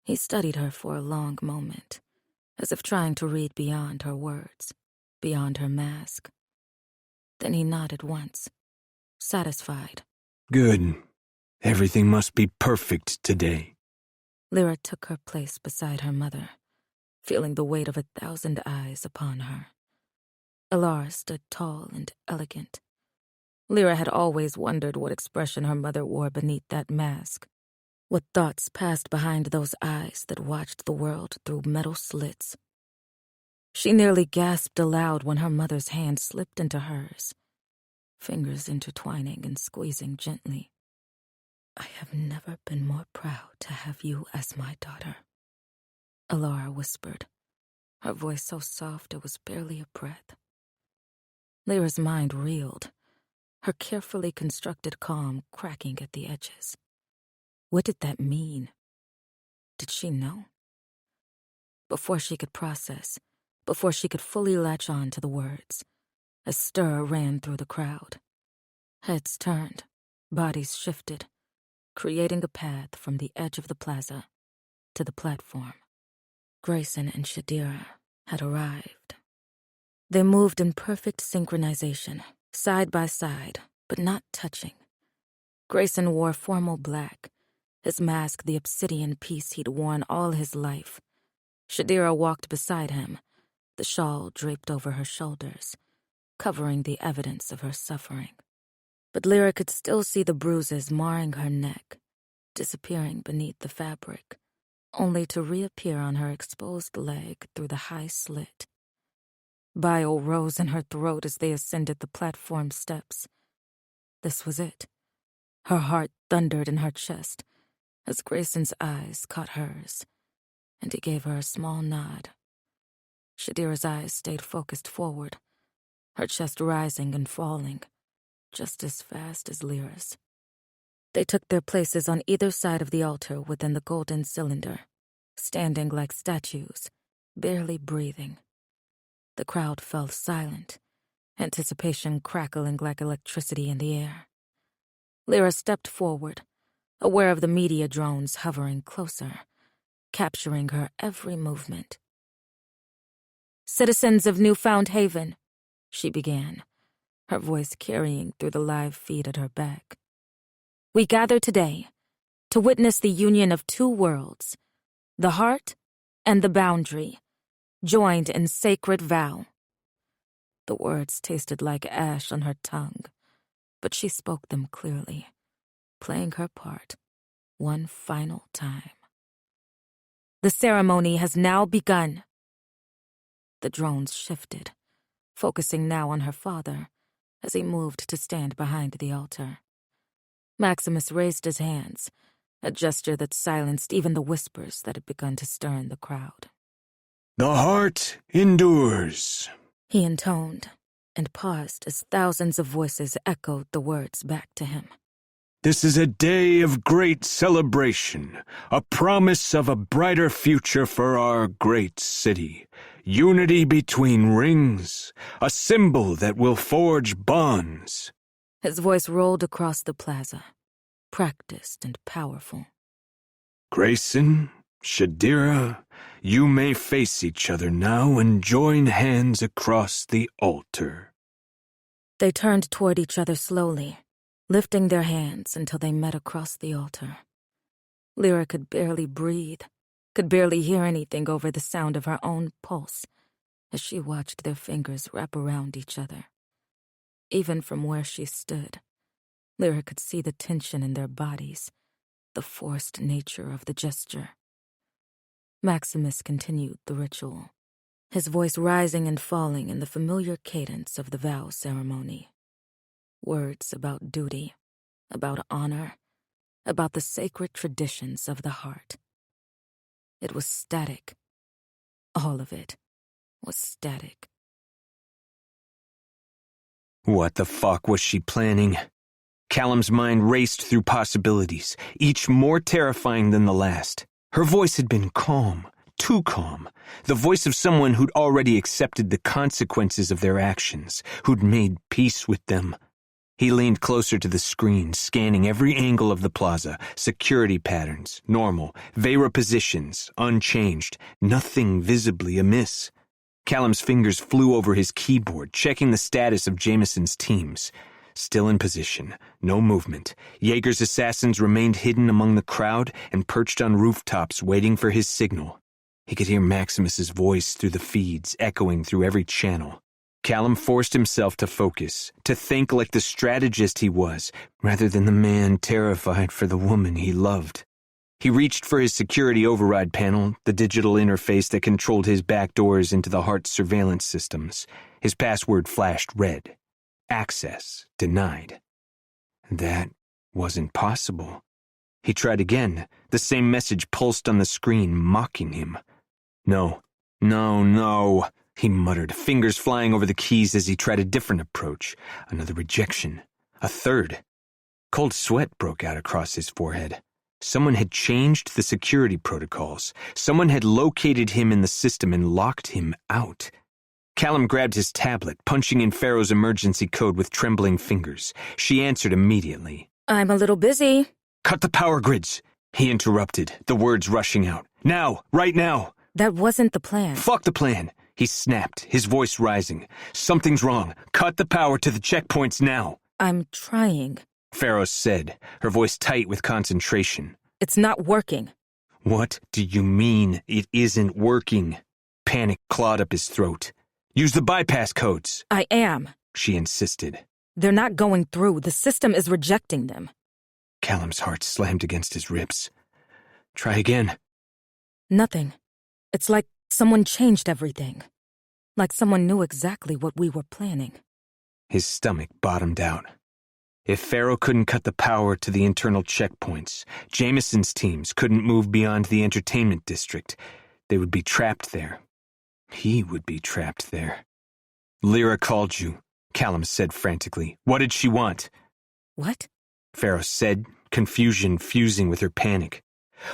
He studied her for a long moment, as if trying to read beyond her words, beyond her mask. Then he nodded once, satisfied. Good. Everything must be perfect today. Lyra took her place beside her mother, feeling the weight of 1,000 eyes upon her. Alara stood tall and elegant. Lyra had always wondered what expression her mother wore beneath that mask, what thoughts passed behind those eyes that watched the world through metal slits. She nearly gasped aloud when her mother's hand slipped into hers, fingers intertwining and squeezing gently. "I have never been more proud to have you as my daughter," Alara whispered, her voice so soft it was barely a breath. Lyra's mind reeled, her carefully constructed calm cracking at the edges. What did that mean? Did she know? Before she could process, before she could fully latch on to the words, a stir ran through the crowd. Heads turned, bodies shifted, creating a path from the edge of the plaza to the platform. Grayson and Shadira had arrived. They moved in perfect synchronization, side by side, but not touching. Grayson wore formal black, his mask the obsidian piece he'd worn all his life. Shadira walked beside him, the shawl draped over her shoulders, covering the evidence of her suffering. But Lyra could still see the bruises marring her neck, disappearing beneath the fabric, only to reappear on her exposed leg through the high slit. Bile rose in her throat as they ascended the platform steps. This was it. Her heart thundered in her chest as Grayson's eyes caught hers, and he gave her a small nod. Shadira's eyes stayed focused forward, her chest rising and falling, just as fast as Lyra's. They took their places on either side of the altar within the golden cylinder, standing like statues, barely breathing. The crowd fell silent, anticipation crackling like electricity in the air. Lyra stepped forward, aware of the media drones hovering closer, capturing her every movement. "Citizens of Newfound Haven," she began, her voice carrying through the live feed at her back. "We gather today to witness the union of two worlds, the heart and the boundary, joined in sacred vow." The words tasted like ash on her tongue, but she spoke them clearly, playing her part one final time. "The ceremony has now begun." The drones shifted, focusing now on her father as he moved to stand behind the altar. Maximus raised his hands, a gesture that silenced even the whispers that had begun to stir in the crowd. "The heart endures," he intoned, and paused as thousands of voices echoed the words back to him. "This is a day of great celebration, a promise of a brighter future for our great city. Unity between rings, a symbol that will forge bonds." His voice rolled across the plaza, practiced and powerful. "Grayson, Shadira, you may face each other now and join hands across the altar." They turned toward each other slowly, lifting their hands until they met across the altar. Lyra could barely breathe, could barely hear anything over the sound of her own pulse as she watched their fingers wrap around each other. Even from where she stood, Lyra could see the tension in their bodies, the forced nature of the gesture. Maximus continued the ritual, his voice rising and falling in the familiar cadence of the vow ceremony. Words about duty, about honor, about the sacred traditions of the heart. It was static. All of it was static. What the fuck was she planning? Callum's mind raced through possibilities, each more terrifying than the last. Her voice had been calm, too calm. The voice of someone who'd already accepted the consequences of their actions, who'd made peace with them. He leaned closer to the screen, scanning every angle of the plaza, security patterns, normal, Vera positions, unchanged, nothing visibly amiss. Callum's fingers flew over his keyboard, checking the status of Jameson's teams. Still in position, no movement. Jaeger's assassins remained hidden among the crowd and perched on rooftops waiting for his signal. He could hear Maximus's voice through the feeds, echoing through every channel. Callum forced himself to focus, to think like the strategist he was, rather than the man terrified for the woman he loved. He reached for his security override panel, the digital interface that controlled his back doors into the heart's surveillance systems. His password flashed red. Access denied. That wasn't possible. He tried again. The same message pulsed on the screen, mocking him. No, he muttered, fingers flying over the keys as he tried a different approach. Another rejection. A third. Cold sweat broke out across his forehead. Someone had changed the security protocols. Someone had located him in the system and locked him out. Callum grabbed his tablet, punching in Pharaoh's emergency code with trembling fingers. She answered immediately. I'm a little busy. Cut the power grids, he interrupted, the words rushing out. Now, right now. That wasn't the plan. Fuck the plan, he snapped, his voice rising. Something's wrong. Cut the power to the checkpoints now. I'm trying. Pharaoh said, her voice tight with concentration. It's not working. What do you mean it isn't working? Panic clawed up his throat. Use the bypass codes. I am. She insisted. They're not going through. The system is rejecting them. Callum's heart slammed against his ribs. Try again. Nothing. It's like someone changed everything. Like someone knew exactly what we were planning. His stomach bottomed out. If Pharaoh couldn't cut the power to the internal checkpoints, Jameson's teams couldn't move beyond the entertainment district. They would be trapped there. He would be trapped there. Lyra called you, Callum said frantically. What did she want? What? Pharaoh said, confusion fusing with her panic.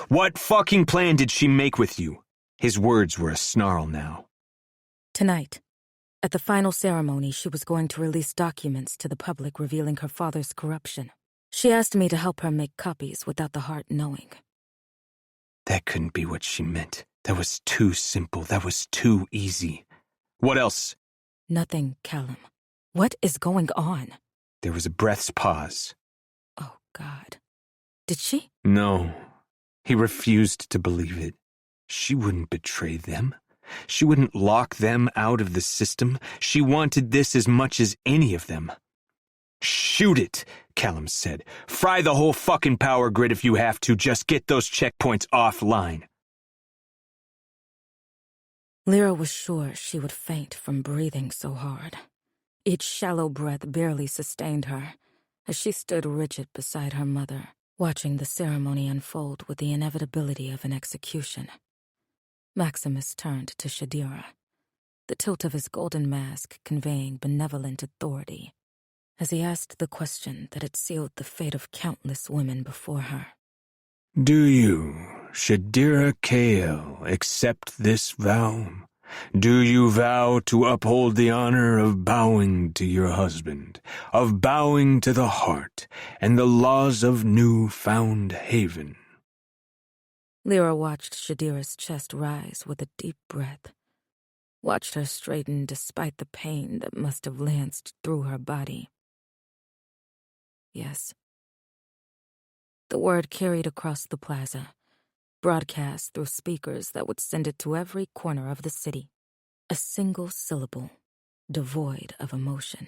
What fucking plan did she make with you? His words were a snarl now. Tonight, at the final ceremony, she was going to release documents to the public revealing her father's corruption. She asked me to help her make copies without the heart knowing. That couldn't be what she meant. That was too simple. That was too easy. What else? Nothing, Callum. What is going on? There was a breath's pause. Oh, God. Did she? No. He refused to believe it. She wouldn't betray them. She wouldn't lock them out of the system. She wanted this as much as any of them. Shoot it, Callum said. Fry the whole fucking power grid if you have to. Just get those checkpoints offline. Lyra was sure she would faint from breathing so hard. Each shallow breath barely sustained her, as she stood rigid beside her mother, watching the ceremony unfold with the inevitability of an execution. Maximus turned to Shadira, the tilt of his golden mask conveying benevolent authority, as he asked the question that had sealed the fate of countless women before her. Do you, Shadira Kael, accept this vow? Do you vow to uphold the honor of bowing to your husband, of bowing to the heart and the laws of New-Found Haven? Lyra watched Shadira's chest rise with a deep breath, watched her straighten despite the pain that must have lanced through her body. Yes. The word carried across the plaza, broadcast through speakers that would send it to every corner of the city. A single syllable, devoid of emotion.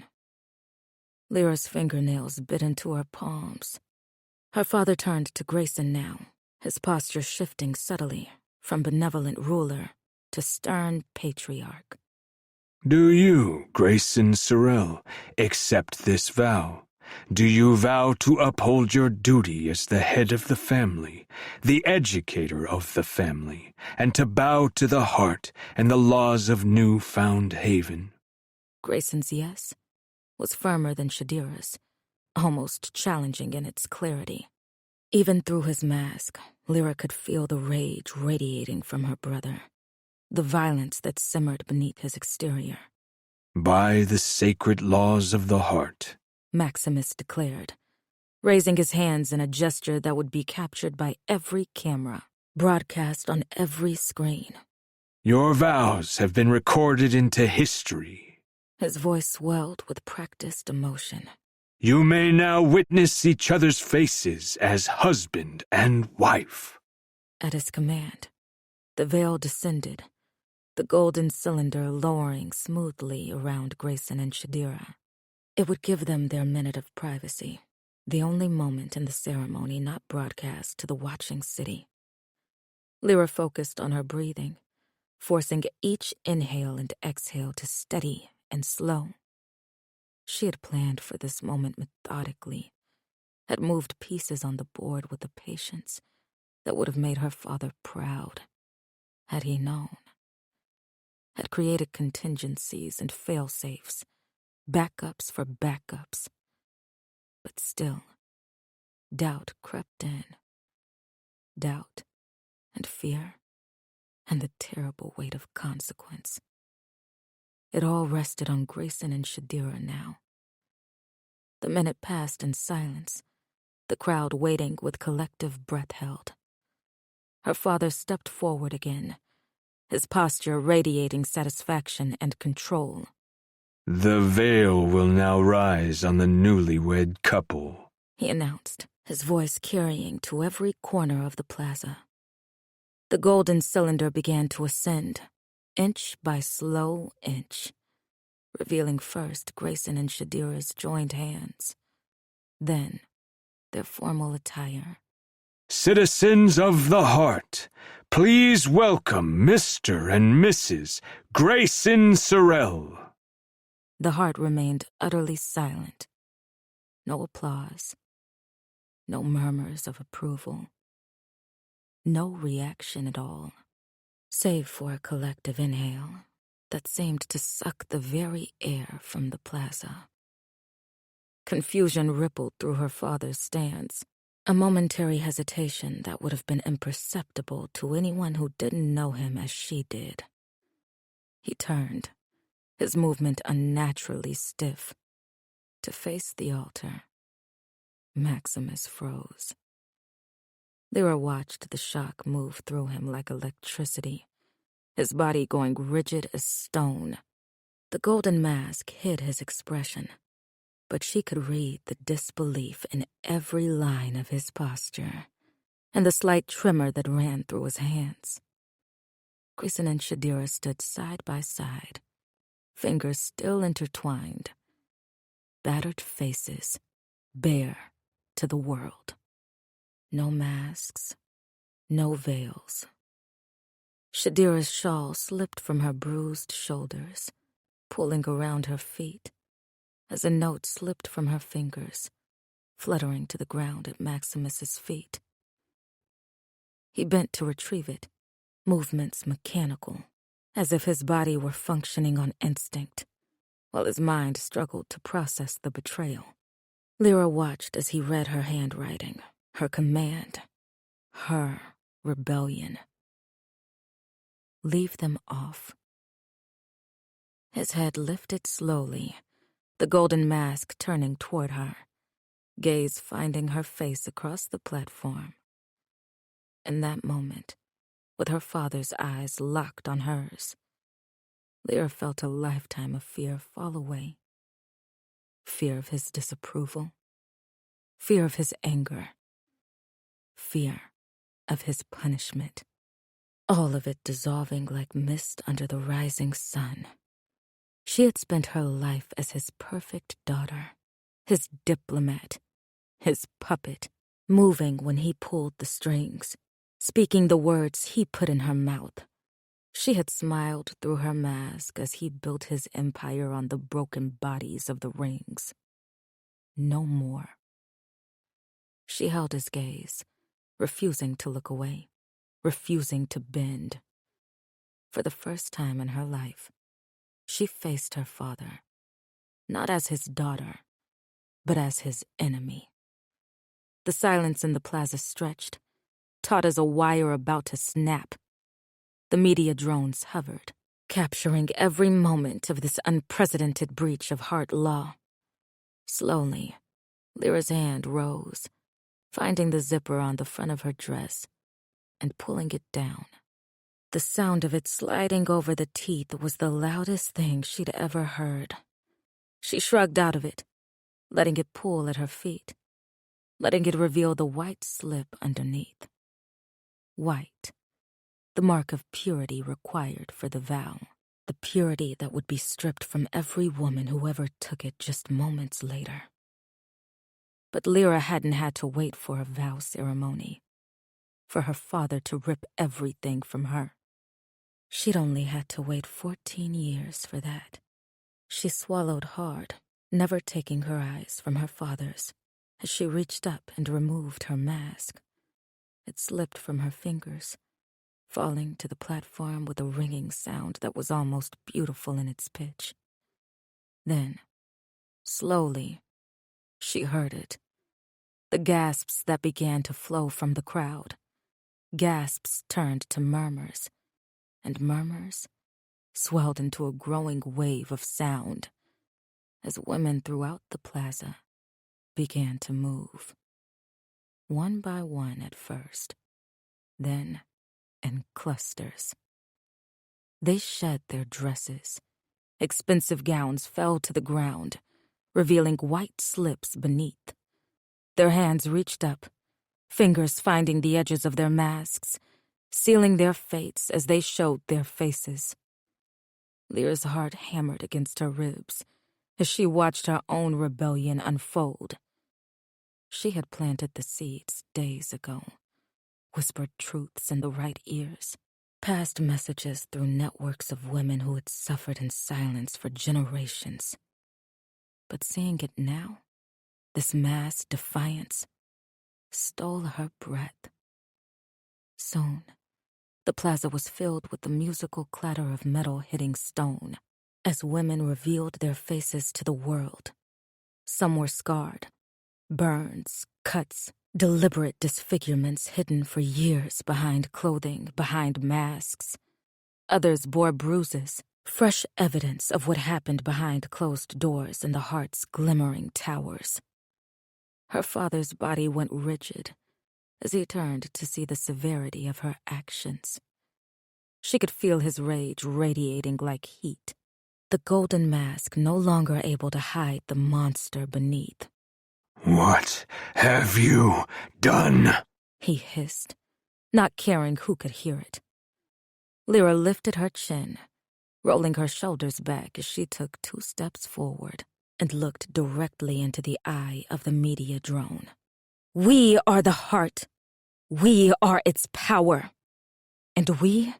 Lyra's fingernails bit into her palms. Her father turned to Grayson now, his posture shifting subtly from benevolent ruler to stern patriarch. Do you, Grayson Sorrell, accept this vow? Do you vow to uphold your duty as the head of the family, the educator of the family, and to bow to the heart and the laws of New-Found Haven? Grayson's yes was firmer than Shadira's, almost challenging in its clarity. Even through his mask, Lyra could feel the rage radiating from her brother, the violence that simmered beneath his exterior. By the sacred laws of the heart, Maximus declared, raising his hands in a gesture that would be captured by every camera, broadcast on every screen. your vows have been recorded into history. His voice swelled with practiced emotion. You may now witness each other's faces as husband and wife. At his command, the veil descended, the golden cylinder lowering smoothly around Grayson and Shadira. It would give them their minute of privacy, the only moment in the ceremony not broadcast to the watching city. Lyra focused on her breathing, forcing each inhale and exhale to steady and slow. She had planned for this moment methodically, had moved pieces on the board with a patience that would have made her father proud, had he known. Had created contingencies and fail-safes, backups for backups. But still, doubt crept in, doubt, and fear, and the terrible weight of consequence. It all rested on Grayson and Shadira now. The minute passed in silence, the crowd waiting with collective breath held. Her father stepped forward again, his posture radiating satisfaction and control. "The veil will now rise on the newlywed couple," he announced, his voice carrying to every corner of the plaza. The golden cylinder began to ascend, inch by slow inch, revealing first Grayson and Shadira's joined hands, then their formal attire. "Citizens of the heart, please welcome Mr. and Mrs. Grayson Sorrell." The heart remained utterly silent. No applause, no murmurs of approval, no reaction at all, save for a collective inhale that seemed to suck the very air from the plaza. Confusion rippled through her father's stance, a momentary hesitation that would have been imperceptible to anyone who didn't know him as she did. He turned, his movement unnaturally stiff, to face the altar. Maximus froze. Lyra watched the shock move through him like electricity, his body going rigid as stone. The golden mask hid his expression, but she could read the disbelief in every line of his posture and the slight tremor that ran through his hands. Grayson and Shadira stood side by side, fingers still intertwined, battered faces, bare to the world. No masks, no veils. Shadira's shawl slipped from her bruised shoulders, pulling around her feet, as a note slipped from her fingers, fluttering to the ground at Maximus's feet. He bent to retrieve it, movements mechanical, as if his body were functioning on instinct, while his mind struggled to process the betrayal. Lyra watched as he read her handwriting, her command, her rebellion. Leave them off. His head lifted slowly, the golden mask turning toward her, gaze finding her face across the platform. In that moment, with her father's eyes locked on hers, Lyra felt a lifetime of fear fall away. Fear of his disapproval, fear of his anger, fear of his punishment, all of it dissolving like mist under the rising sun. She had spent her life as his perfect daughter, his diplomat, his puppet, moving when he pulled the strings, speaking the words he put in her mouth. She had smiled through her mask as he built his empire on the broken bodies of the rings. No more. She held his gaze, refusing to look away, refusing to bend. For the first time in her life, she faced her father, not as his daughter, but as his enemy. The silence in the plaza stretched, taut as a wire about to snap. The media drones hovered, capturing every moment of this unprecedented breach of heart law. Slowly, Lyra's hand rose, finding the zipper on the front of her dress and pulling it down. The sound of it sliding over the teeth was the loudest thing she'd ever heard. She shrugged out of it, letting it pull at her feet, letting it reveal the white slip underneath. White, the mark of purity required for the vow, the purity that would be stripped from every woman who ever took it just moments later. But Lyra hadn't had to wait for a vow ceremony, for her father to rip everything from her. She'd only had to wait 14 years for that. She swallowed hard, never taking her eyes from her father's, as she reached up and removed her mask. It slipped from her fingers, falling to the platform with a ringing sound that was almost beautiful in its pitch. Then, slowly, she heard it. The gasps that began to flow from the crowd, Gasps turned to murmurs, and murmurs swelled into a growing wave of sound as women throughout the plaza began to move. One by one at first, then in clusters. They shed their dresses. Expensive gowns fell to the ground, revealing white slips beneath. Their hands reached up, fingers finding the edges of their masks, sealing their fates as they showed their faces. Lyra's heart hammered against her ribs as she watched her own rebellion unfold. She had planted the seeds days ago, whispered truths in the right ears, passed messages through networks of women who had suffered in silence for generations. But seeing it now, this mass defiance, stole her breath. Soon, the plaza was filled with the musical clatter of metal hitting stone as women revealed their faces to the world. Some were scarred, burns, cuts, deliberate disfigurements hidden for years behind clothing, behind masks. Others bore bruises, fresh evidence of what happened behind closed doors in the heart's glimmering towers. Her father's body went rigid as he turned to see the severity of her actions. She could feel his rage radiating like heat, the golden mask no longer able to hide the monster beneath. "What have you done?" He hissed, not caring who could hear it. Lyra lifted her chin, rolling her shoulders back as she took 2 steps forward and looked directly into the eye of the media drone. "We are the heart. We are its power. And we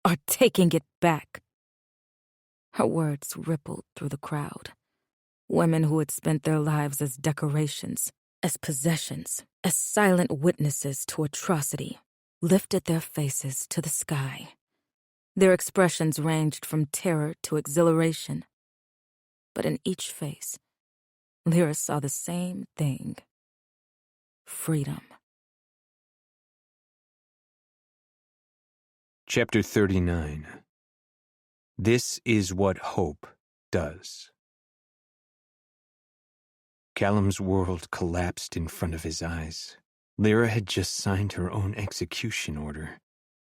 are taking it back." Her words rippled through the crowd. Women who had spent their lives as decorations, as possessions, as silent witnesses to atrocity, lifted their faces to the sky. Their expressions ranged from terror to exhilaration. But in each face, Lyra saw the same thing: freedom. Chapter 39. This is what hope does. Callum's world collapsed in front of his eyes. Lyra had just signed her own execution order.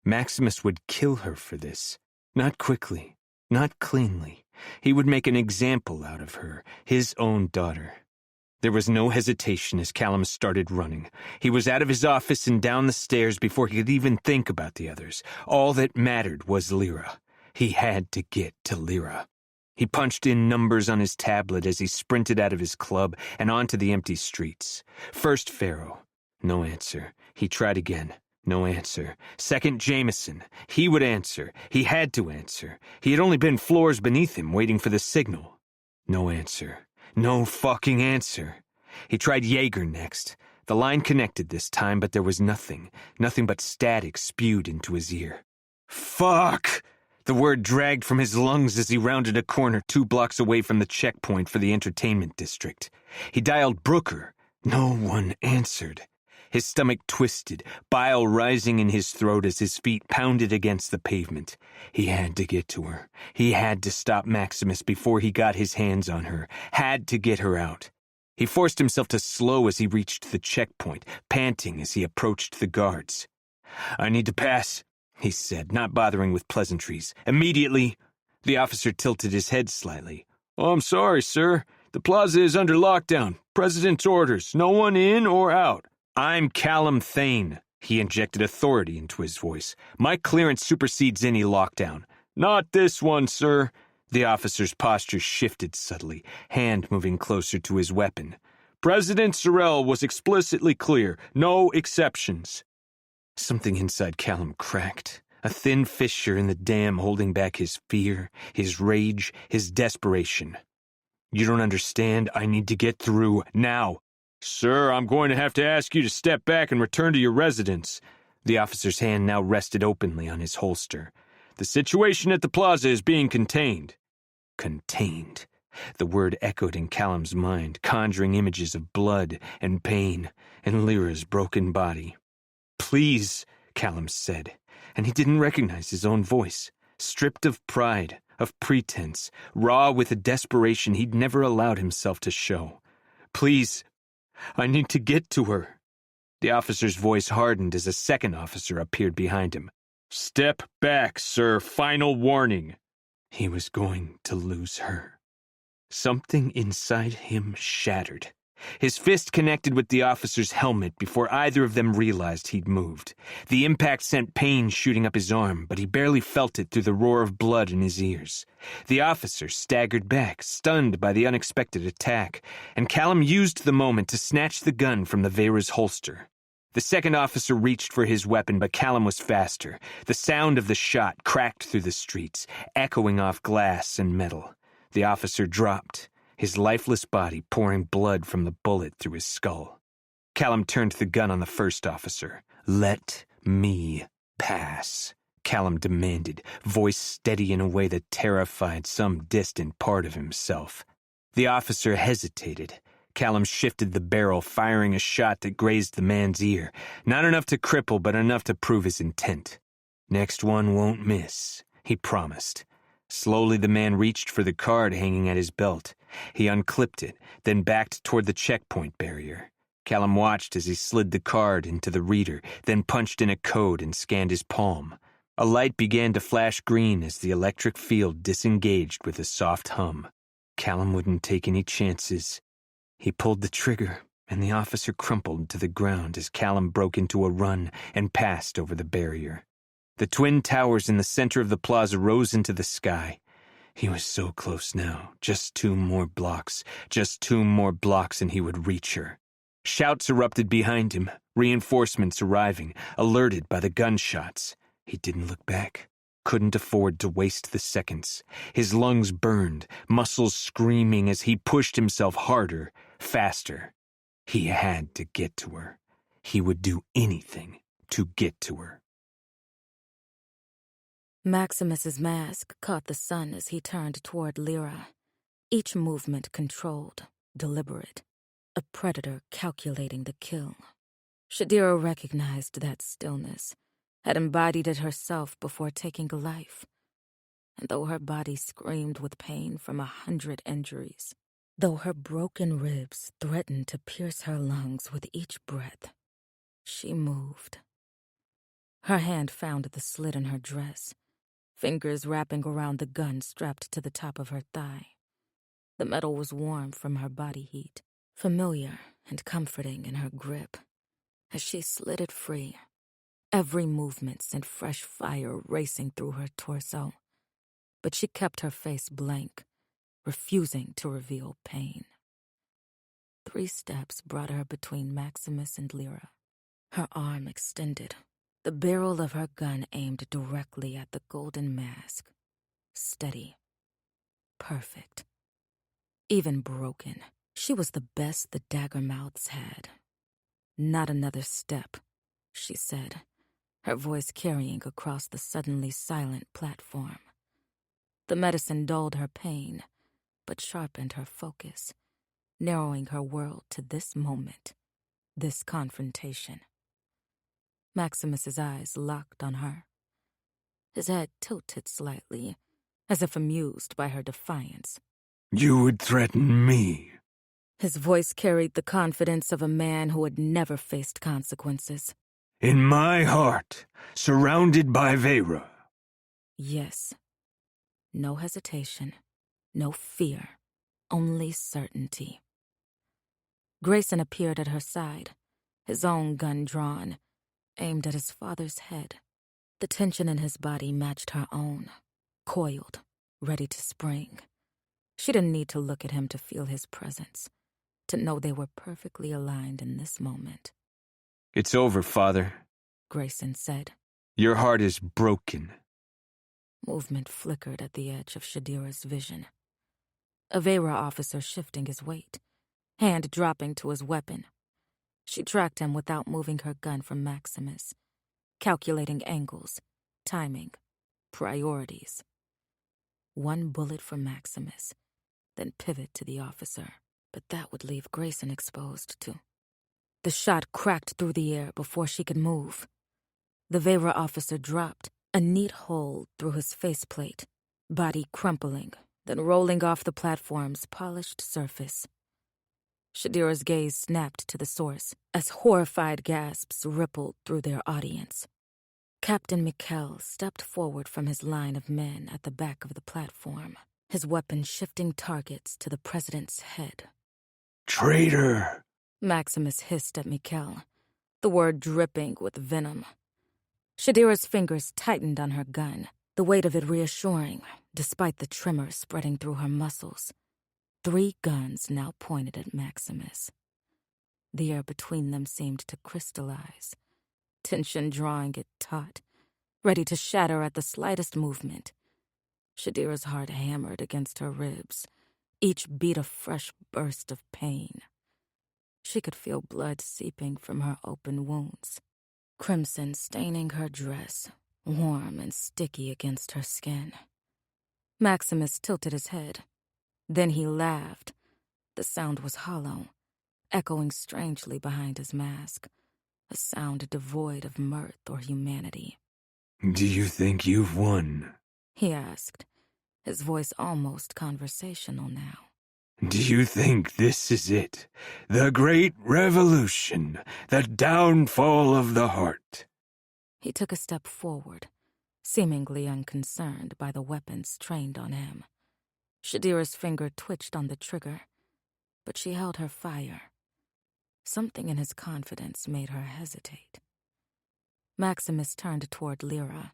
Maximus would kill her for this. Not quickly, not cleanly. He would make an example out of her, his own daughter. There was no hesitation as Callum started running. He was out of his office and down the stairs before he could even think about the others. All that mattered was Lyra. He had to get to Lyra. He punched in numbers on his tablet as he sprinted out of his club and onto the empty streets. First Pharaoh. No answer. He tried again. No answer. Second Jameson. He would answer. He had to answer. He had only been floors beneath him, waiting for the signal. No answer. No fucking answer. He tried Jaeger next. The line connected this time, but there was nothing. Nothing but static spewed into his ear. Fuck! The word dragged from his lungs as he rounded a corner 2 blocks away from the checkpoint for the entertainment district. He dialed Brooker. No one answered. His stomach twisted, bile rising in his throat as his feet pounded against the pavement. He had to get to her. He had to stop Maximus before he got his hands on her. Had to get her out. He forced himself to slow as he reached the checkpoint, panting as he approached the guards. "I need to pass," he said, not bothering with pleasantries. "Immediately." The officer tilted his head slightly. "Oh, I'm sorry, sir. The plaza is under lockdown. President's orders. No one in or out." "I'm Callum Thane." He injected authority into his voice. "My clearance supersedes any lockdown." "Not this one, sir." The officer's posture shifted subtly, hand moving closer to his weapon. "President Sorrell was explicitly clear. No exceptions." Something inside Callum cracked. A thin fissure in the dam holding back his fear, his rage, his desperation. "You don't understand. I need to get through now." "Sir, I'm going to have to ask you to step back and return to your residence." The officer's hand now rested openly on his holster. "The situation at the plaza is being contained." Contained. The word echoed in Callum's mind, conjuring images of blood and pain and Lyra's broken body. "Please," Callum said, and he didn't recognize his own voice. Stripped of pride, of pretense, raw with a desperation he'd never allowed himself to show. "Please, I need to get to her." The officer's voice hardened as a second officer appeared behind him. "Step back, sir. Final warning." He was going to lose her. Something inside him shattered. His fist connected with the officer's helmet before either of them realized he'd moved. The impact sent pain shooting up his arm, but he barely felt it through the roar of blood in his ears. The officer staggered back, stunned by the unexpected attack, and Callum used the moment to snatch the gun from the Vera's holster. The second officer reached for his weapon, but Callum was faster. The sound of the shot cracked through the streets, echoing off glass and metal. The officer dropped, his lifeless body pouring blood from the bullet through his skull. Callum turned the gun on the first officer. "Let me pass," Callum demanded, voice steady in a way that terrified some distant part of himself. The officer hesitated. Callum shifted the barrel, firing a shot that grazed the man's ear. Not enough to cripple, but enough to prove his intent. "Next one won't miss," he promised. Slowly the man reached for the card hanging at his belt. He unclipped it, then backed toward the checkpoint barrier. Callum watched as he slid the card into the reader, then punched in a code and scanned his palm. A light began to flash green as the electric field disengaged with a soft hum. Callum wouldn't take any chances. He pulled the trigger, and the officer crumpled to the ground as Callum broke into a run and passed over the barrier. The twin towers in the center of the plaza rose into the sky. He was so close now. Just 2 more blocks. Just 2 more blocks and he would reach her. Shouts erupted behind him, reinforcements arriving, alerted by the gunshots. He didn't look back. Couldn't afford to waste the seconds. His lungs burned, muscles screaming as he pushed himself harder, faster. He had to get to her. He would do anything to get to her. Maximus's mask caught the sun as he turned toward Lyra, each movement controlled, deliberate, a predator calculating the kill. Shadira recognized that stillness, had embodied it herself before taking a life. And though her body screamed with pain from 100 injuries, though her broken ribs threatened to pierce her lungs with each breath, she moved. Her hand found the slit in her dress, fingers wrapping around the gun strapped to the top of her thigh. The metal was warm from her body heat, familiar and comforting in her grip. As she slid it free, every movement sent fresh fire racing through her torso. But she kept her face blank, refusing to reveal pain. 3 steps brought her between Maximus and Lyra. Her arm extended, the barrel of her gun aimed directly at the golden mask. Steady. Perfect. Even broken, she was the best the dagger mouths had. "Not another step," she said, her voice carrying across the suddenly silent platform. The medicine dulled her pain, but sharpened her focus, narrowing her world to this moment, this confrontation. Maximus's eyes locked on her. His head tilted slightly, as if amused by her defiance. "You would threaten me?" His voice carried the confidence of a man who had never faced consequences. "In my heart, surrounded by Vera." Yes. No hesitation, no fear, only certainty. Grayson appeared at her side, his own gun drawn, aimed at his father's head. The tension in his body matched her own, coiled, ready to spring. She didn't need to look at him to feel his presence, to know they were perfectly aligned in this moment. "It's over, Father," Grayson said. "Your heart is broken." Movement flickered at the edge of Shadira's vision. A Vera officer shifting his weight, hand dropping to his weapon. She tracked him without moving her gun from Maximus, calculating angles, timing, priorities. 1 bullet for Maximus, then pivot to the officer. But that would leave Grayson exposed to. The shot cracked through the air before she could move. The Vera officer dropped, a neat hole through his faceplate, body crumpling, then rolling off the platform's polished surface. Shadira's gaze snapped to the source as horrified gasps rippled through their audience. Captain Mikkel stepped forward from his line of men at the back of the platform, his weapon shifting targets to the president's head. Traitor! Maximus hissed at Mikkel, the word dripping with venom. Shadira's fingers tightened on her gun, the weight of it reassuring, despite the tremor spreading through her muscles. 3 guns now pointed at Maximus. The air between them seemed to crystallize, tension drawing it taut, ready to shatter at the slightest movement. Shadira's heart hammered against her ribs, each beat a fresh burst of pain. She could feel blood seeping from her open wounds, crimson staining her dress, warm and sticky against her skin. Maximus tilted his head. Then he laughed. The sound was hollow, echoing strangely behind his mask, a sound devoid of mirth or humanity. Do you think you've won? He asked, his voice almost conversational now. Do you think this is it? The great revolution, the downfall of the heart? He took a step forward, seemingly unconcerned by the weapons trained on him. Shadira's finger twitched on the trigger, but she held her fire. Something in his confidence made her hesitate. Maximus turned toward Lyra,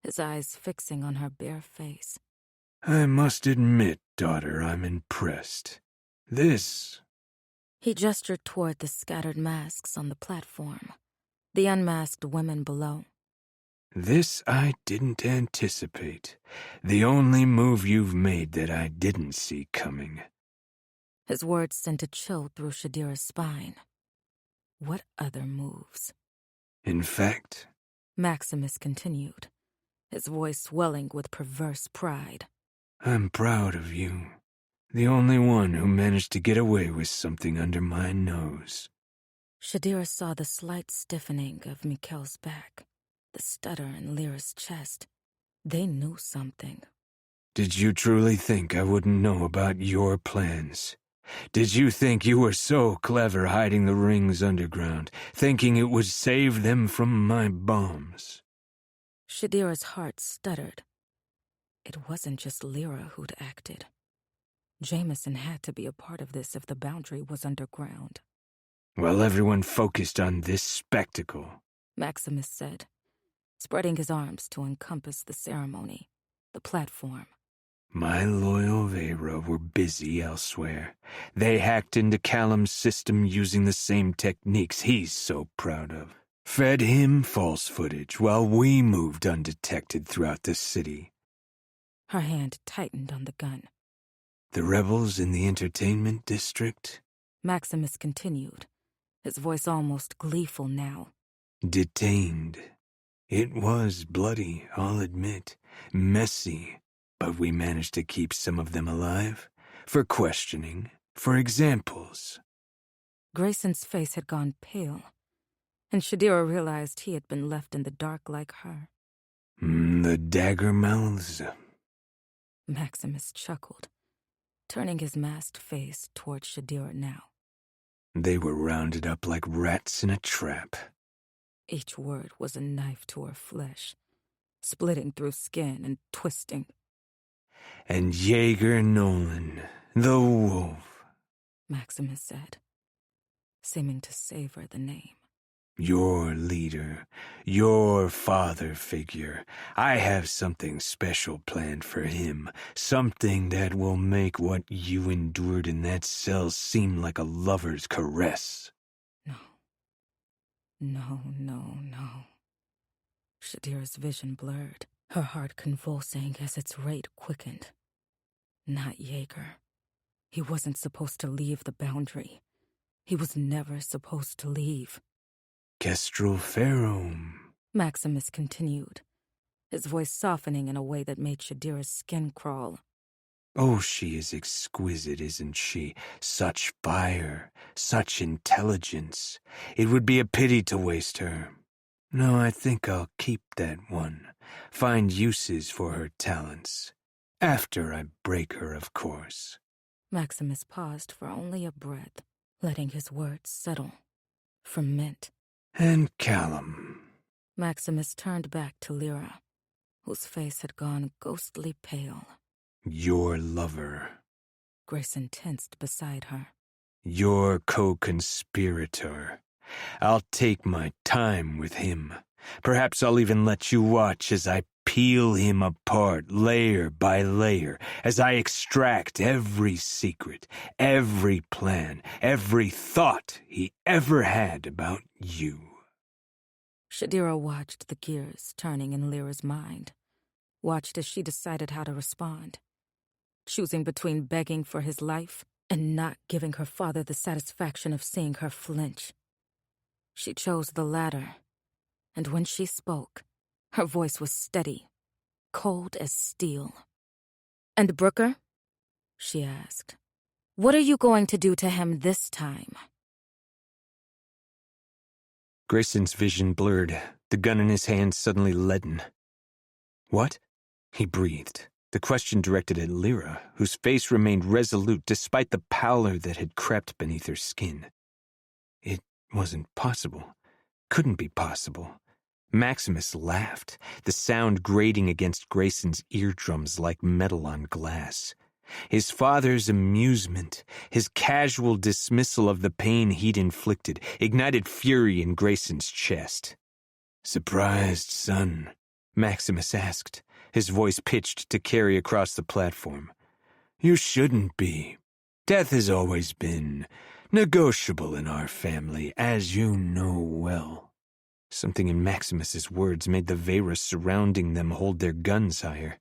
his eyes fixing on her bare face. I must admit, daughter, I'm impressed. This... He gestured toward the scattered masks on the platform, the unmasked women below. This I didn't anticipate. The only move you've made that I didn't see coming. His words sent a chill through Shadira's spine. What other moves? In fact, Maximus continued, his voice swelling with perverse pride. I'm proud of you. The only one who managed to get away with something under my nose. Shadira saw the slight stiffening of Mikkel's back, the stutter in Lyra's chest. They knew something. Did you truly think I wouldn't know about your plans? Did you think you were so clever hiding the rings underground, thinking it would save them from my bombs? Shadira's heart stuttered. It wasn't just Lyra who'd acted. Jameson had to be a part of this if the boundary was underground. While everyone focused on this spectacle, Maximus said, spreading his arms to encompass the ceremony, the platform. my loyal Vera were busy elsewhere. They hacked into Callum's system using the same techniques he's so proud of. Fed him false footage while we moved undetected throughout the city. Her hand tightened on the gun. The rebels in the entertainment district? Maximus continued, his voice almost gleeful now. Detained. It was bloody, I'll admit. Messy. But we managed to keep some of them alive. For questioning. For examples. Grayson's face had gone pale, and Shadira realized he had been left in the dark like her. The dagger mouths. Maximus chuckled, turning his masked face toward Shadira now. They were rounded up like rats in a trap. Each word was a knife to her flesh, splitting through skin and twisting. And Jaeger Nolan, the wolf. Maximus said, seeming to savor the name. Your leader, your father figure. I have something special planned for him. Something that will make what you endured in that cell seem like a lover's caress. No. Shadira's vision blurred, her heart convulsing as its rate quickened. Not Jaeger. He wasn't supposed to leave the boundary. He was never supposed to leave. Kestrel Ferrum, Maximus continued, his voice softening in a way that made Shadira's skin crawl. Oh, she is exquisite, isn't she? Such fire, such intelligence. It would be a pity to waste her. No, I think I'll keep that one. Find uses for her talents. After I break her, of course. Maximus paused for only a breath, letting his words settle, ferment. And Callum. Maximus turned back to Lyra, whose face had gone ghostly pale. Your lover. Grayson tensed beside her. Your co-conspirator. I'll take my time with him. Perhaps I'll even let you watch as I peel him apart layer by layer, as I extract every secret, every plan, every thought he ever had about you. Shadira watched the gears turning in Lyra's mind, watched as she decided how to respond, choosing between begging for his life and not giving her father the satisfaction of seeing her flinch. She chose the latter, and when she spoke, her voice was steady, cold as steel. "And Brooker?" she asked. "What are you going to do to him this time?" Grayson's vision blurred, the gun in his hand suddenly leaden. What? He breathed, the question directed at Lyra, whose face remained resolute despite the pallor that had crept beneath her skin. It wasn't possible. Couldn't be possible. Maximus laughed, the sound grating against Grayson's eardrums like metal on glass. His father's amusement, his casual dismissal of the pain he'd inflicted, ignited fury in Grayson's chest. "Surprised, son?" Maximus asked, his voice pitched to carry across the platform. "You shouldn't be. Death has always been negotiable in our family, as you know well." Something in Maximus's words made the Vera surrounding them hold their guns higher.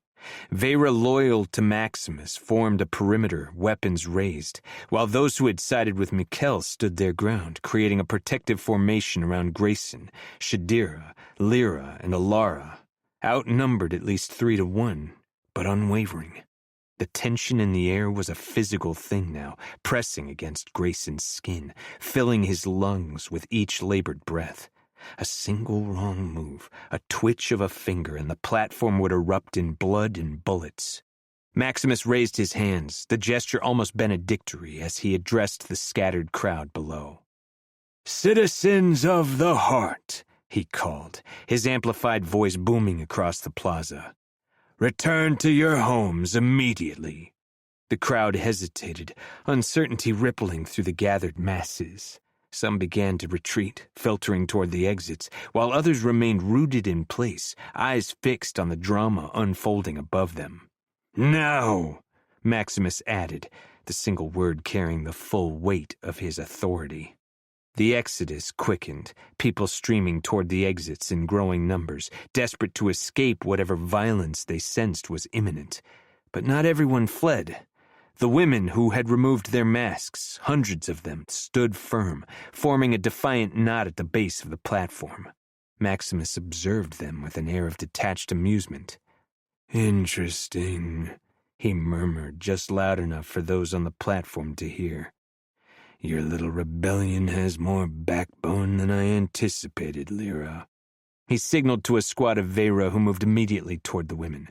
Vera loyal to Maximus formed a perimeter, weapons raised, while those who had sided with Mikkel stood their ground, creating a protective formation around Grayson, Shadira, Lyra, and Alara, outnumbered at least 3-1, but unwavering. The tension in the air was a physical thing now, pressing against Grayson's skin, filling his lungs with each labored breath. A single wrong move, a twitch of a finger, and the platform would erupt in blood and bullets. Maximus raised his hands, the gesture almost benedictory as he addressed the scattered crowd below. "Citizens of the heart," he called, his amplified voice booming across the plaza. "Return to your homes immediately." The crowd hesitated, uncertainty rippling through the gathered masses. Some began to retreat, filtering toward the exits, while others remained rooted in place, eyes fixed on the drama unfolding above them. "Now," Maximus added, the single word carrying the full weight of his authority. The exodus quickened, people streaming toward the exits in growing numbers, desperate to escape whatever violence they sensed was imminent. But not everyone fled. The women who had removed their masks, hundreds of them, stood firm, forming a defiant knot at the base of the platform. Maximus observed them with an air of detached amusement. "Interesting," he murmured, just loud enough for those on the platform to hear. "Your little rebellion has more backbone than I anticipated, Lyra." He signaled to a squad of Vera who moved immediately toward the women.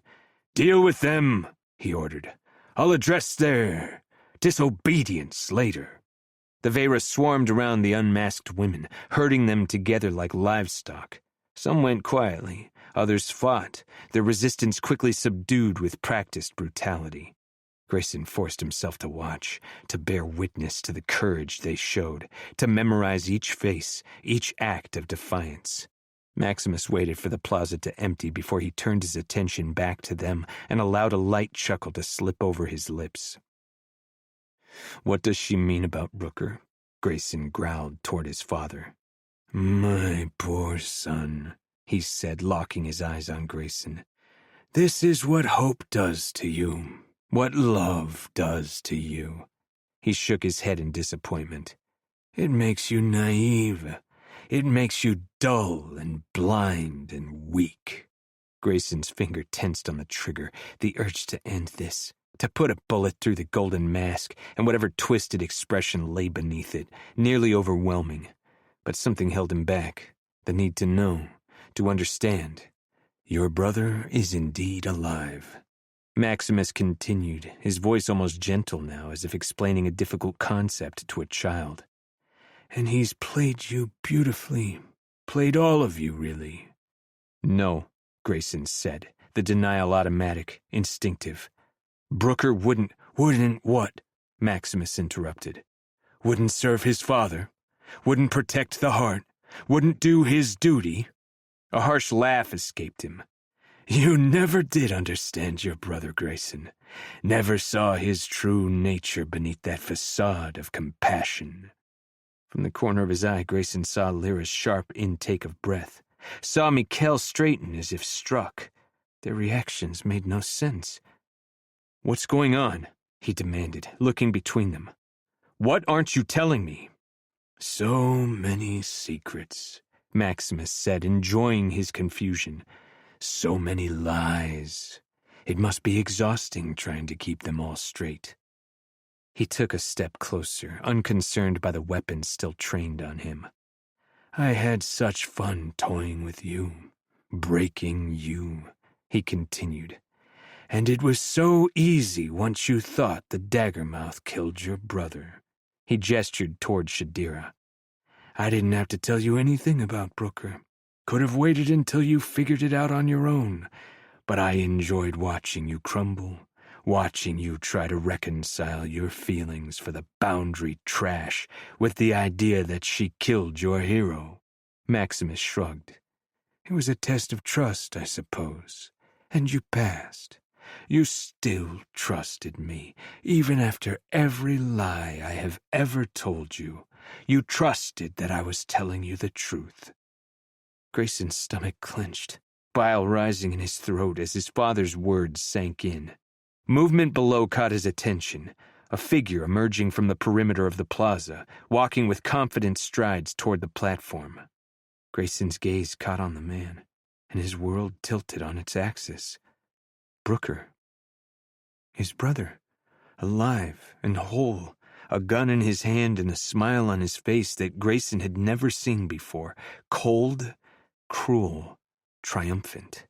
"Deal with them," he ordered. "I'll address their disobedience later." The Vera swarmed around the unmasked women, herding them together like livestock. Some went quietly, others fought, their resistance quickly subdued with practiced brutality. Grayson forced himself to watch, to bear witness to the courage they showed, to memorize each face, each act of defiance. Maximus waited for the plaza to empty before he turned his attention back to them and allowed a light chuckle to slip over his lips. "What does she mean about Brooker?" Grayson growled toward his father. "My poor son," he said, locking his eyes on Grayson. "This is what hope does to you. What love does to you." He shook his head in disappointment. "It makes you naive. It makes you dull and blind and weak." Grayson's finger tensed on the trigger, the urge to end this, to put a bullet through the golden mask and whatever twisted expression lay beneath it, nearly overwhelming. But something held him back, the need to know, to understand. Your brother is indeed alive. Maximus continued, his voice almost gentle now, as if explaining a difficult concept to a child. And he's played you beautifully. Played all of you, really. No, Grayson said, the denial automatic, instinctive. Brooker wouldn't what? Maximus interrupted. Wouldn't serve his father. Wouldn't protect the heart. Wouldn't do his duty. A harsh laugh escaped him. You never did understand your brother, Grayson. Never saw his true nature beneath that facade of compassion. From the corner of his eye, Grayson saw Lyra's sharp intake of breath. Saw Mikhail straighten as if struck. Their reactions made no sense. What's going on? He demanded, looking between them. What aren't you telling me? So many secrets, Maximus said, enjoying his confusion. So many lies. It must be exhausting trying to keep them all straight. He took a step closer, unconcerned by the weapons still trained on him. I had such fun toying with you, breaking you, he continued. And it was so easy once you thought the Daggermouth killed your brother. He gestured toward Shadira. I didn't have to tell you anything about Brooker. Could have waited until you figured it out on your own, but I enjoyed watching you crumble, watching you try to reconcile your feelings for the boundary trash with the idea that she killed your hero. Maximus shrugged. It was a test of trust, I suppose, and you passed. You still trusted me, even after every lie I have ever told you. You trusted that I was telling you the truth. Grayson's stomach clenched, bile rising in his throat as his father's words sank in. Movement below caught his attention, a figure emerging from the perimeter of the plaza, walking with confident strides toward the platform. Grayson's gaze caught on the man, and his world tilted on its axis. Brooker. His brother, alive and whole, a gun in his hand and a smile on his face that Grayson had never seen before, cold, cruel, triumphant.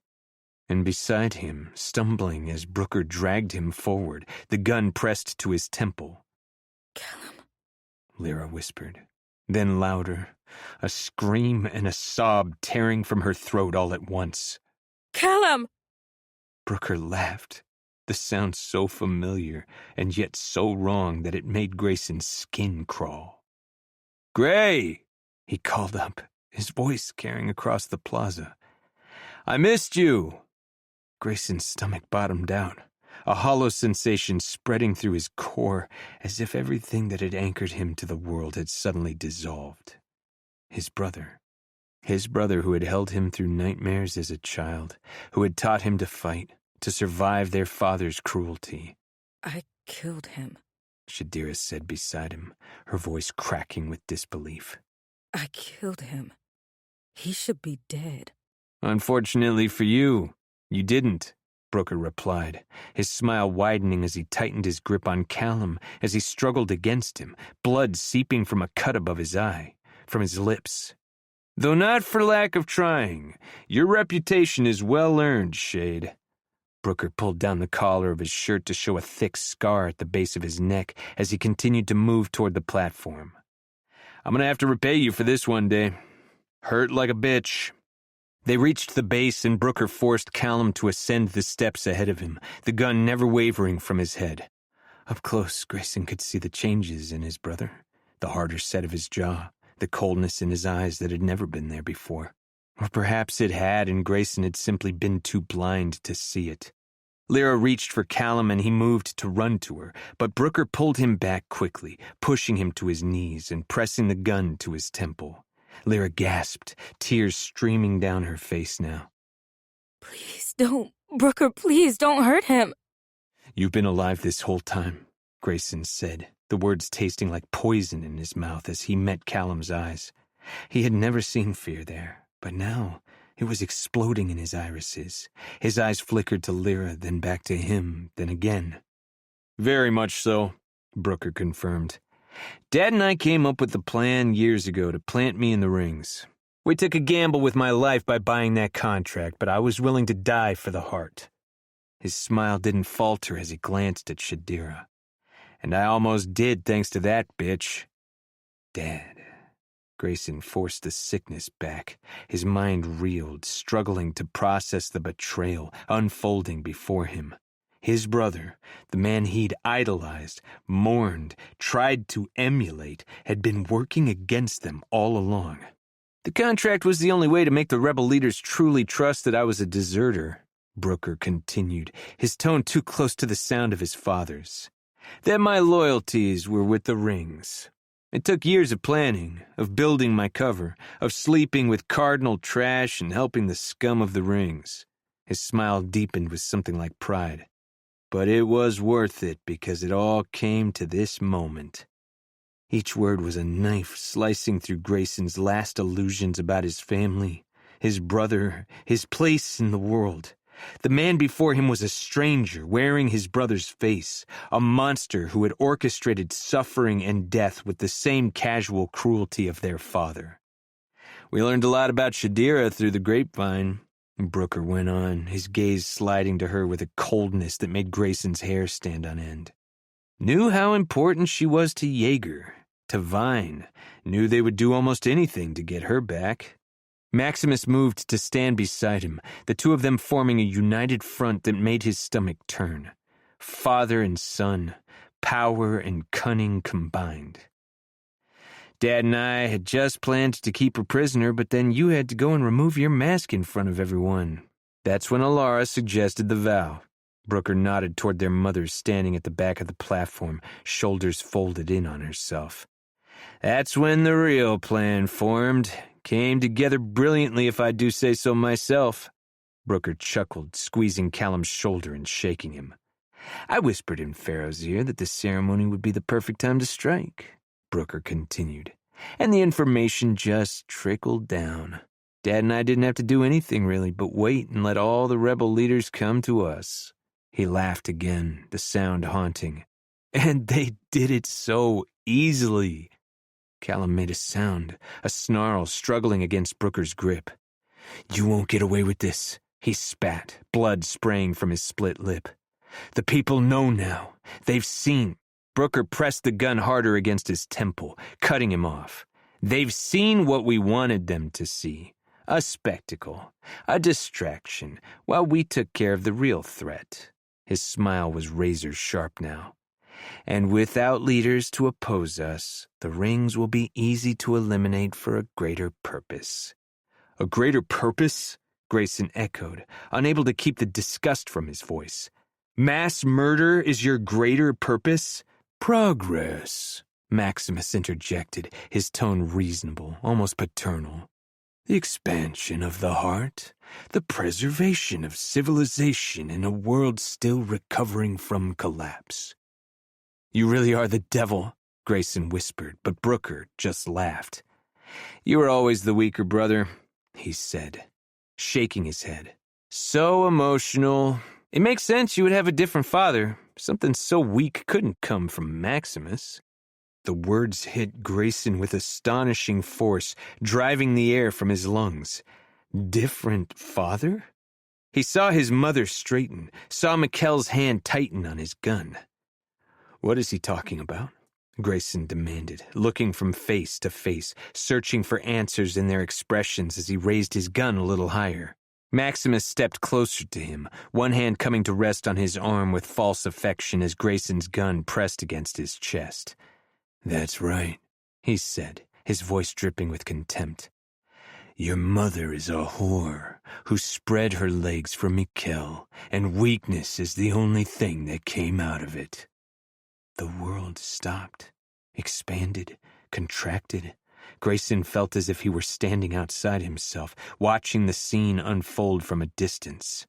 And beside him, stumbling as Brooker dragged him forward, the gun pressed to his temple. Callum, Lyra whispered. Then louder, a scream and a sob tearing from her throat all at once. Callum! Brooker laughed, the sound so familiar and yet so wrong that it made Grayson's skin crawl. Gray! He called up, his voice carrying across the plaza. I missed you! Grayson's stomach bottomed out, a hollow sensation spreading through his core as if everything that had anchored him to the world had suddenly dissolved. His brother who had held him through nightmares as a child, who had taught him to fight, to survive their father's cruelty. I killed him. Shadira said beside him, her voice cracking with disbelief. I killed him. He should be dead. Unfortunately for you, you didn't, Brooker replied, his smile widening as he tightened his grip on Callum as he struggled against him, blood seeping from a cut above his eye, from his lips. Though not for lack of trying, your reputation is well earned, Shade. Brooker pulled down the collar of his shirt to show a thick scar at the base of his neck as he continued to move toward the platform. I'm gonna have to repay you for this one day. Hurt like a bitch. They reached the base and Brooker forced Callum to ascend the steps ahead of him, the gun never wavering from his head. Up close, Grayson could see the changes in his brother, the harder set of his jaw, the coldness in his eyes that had never been there before. Or perhaps it had, and Grayson had simply been too blind to see it. Lyra reached for Callum and he moved to run to her, but Brooker pulled him back quickly, pushing him to his knees and pressing the gun to his temple. Lyra gasped, tears streaming down her face now. Please don't, Brooker, please don't hurt him. You've been alive this whole time, Grayson said, the words tasting like poison in his mouth as he met Callum's eyes. He had never seen fear there, but now it was exploding in his irises. His eyes flickered to Lyra, then back to him, then again. Very much so, Brooker confirmed. Dad and I came up with the plan years ago to plant me in the rings. We took a gamble with my life by buying that contract, but I was willing to die for the heart. His smile didn't falter as he glanced at Shadira. And I almost did thanks to that bitch. Dad. Grayson forced the sickness back. His mind reeled, struggling to process the betrayal unfolding before him. His brother, the man he'd idolized, mourned, tried to emulate, had been working against them all along. The contract was the only way to make the rebel leaders truly trust that I was a deserter, Brooker continued, his tone too close to the sound of his father's. That my loyalties were with the rings. It took years of planning, of building my cover, of sleeping with cardinal trash and helping the scum of the rings. His smile deepened with something like pride. But it was worth it because it all came to this moment. Each word was a knife slicing through Grayson's last illusions about his family, his brother, his place in the world. The man before him was a stranger wearing his brother's face, a monster who had orchestrated suffering and death with the same casual cruelty of their father. We learned a lot about Shadira through the grapevine, Brooker went on, his gaze sliding to her with a coldness that made Grayson's hair stand on end. Knew how important she was to Jaeger, to Vine, knew they would do almost anything to get her back. Maximus moved to stand beside him, the two of them forming a united front that made his stomach turn. Father and son, power and cunning combined. Dad and I had just planned to keep her prisoner, but then you had to go and remove your mask in front of everyone. That's when Alara suggested the vow. Brooker nodded toward their mother standing at the back of the platform, shoulders folded in on herself. That's when the real plan formed. Came together brilliantly, if I do say so myself. Brooker chuckled, squeezing Callum's shoulder and shaking him. I whispered in Pharaoh's ear that the ceremony would be the perfect time to strike, Brooker continued, and the information just trickled down. Dad and I didn't have to do anything really but wait and let all the rebel leaders come to us. He laughed again, the sound haunting. And they did it so easily. Callum made a sound, a snarl struggling against Brooker's grip. You won't get away with this, he spat, blood spraying from his split lip. The people know now. They've seen. Brooker pressed the gun harder against his temple, cutting him off. They've seen what we wanted them to see. A spectacle, a distraction, while we took care of the real threat. His smile was razor sharp now. And without leaders to oppose us, the rings will be easy to eliminate for a greater purpose. A greater purpose? Grayson echoed, unable to keep the disgust from his voice. Mass murder is your greater purpose? Progress, Maximus interjected, his tone reasonable, almost paternal. The expansion of the heart, the preservation of civilization in a world still recovering from collapse. You really are the devil, Grayson whispered, but Brooker just laughed. You were always the weaker brother, he said, shaking his head. So emotional. It makes sense you would have a different father. Something so weak couldn't come from Maximus. The words hit Grayson with astonishing force, driving the air from his lungs. Different father? He saw his mother straighten, saw Mikkel's hand tighten on his gun. What is he talking about? Grayson demanded, looking from face to face, searching for answers in their expressions as he raised his gun a little higher. Maximus stepped closer to him, one hand coming to rest on his arm with false affection as Grayson's gun pressed against his chest. That's right, he said, his voice dripping with contempt. Your mother is a whore who spread her legs for Mikkel, and weakness is the only thing that came out of it. The world stopped, expanded, contracted. Grayson felt as if he were standing outside himself, watching the scene unfold from a distance.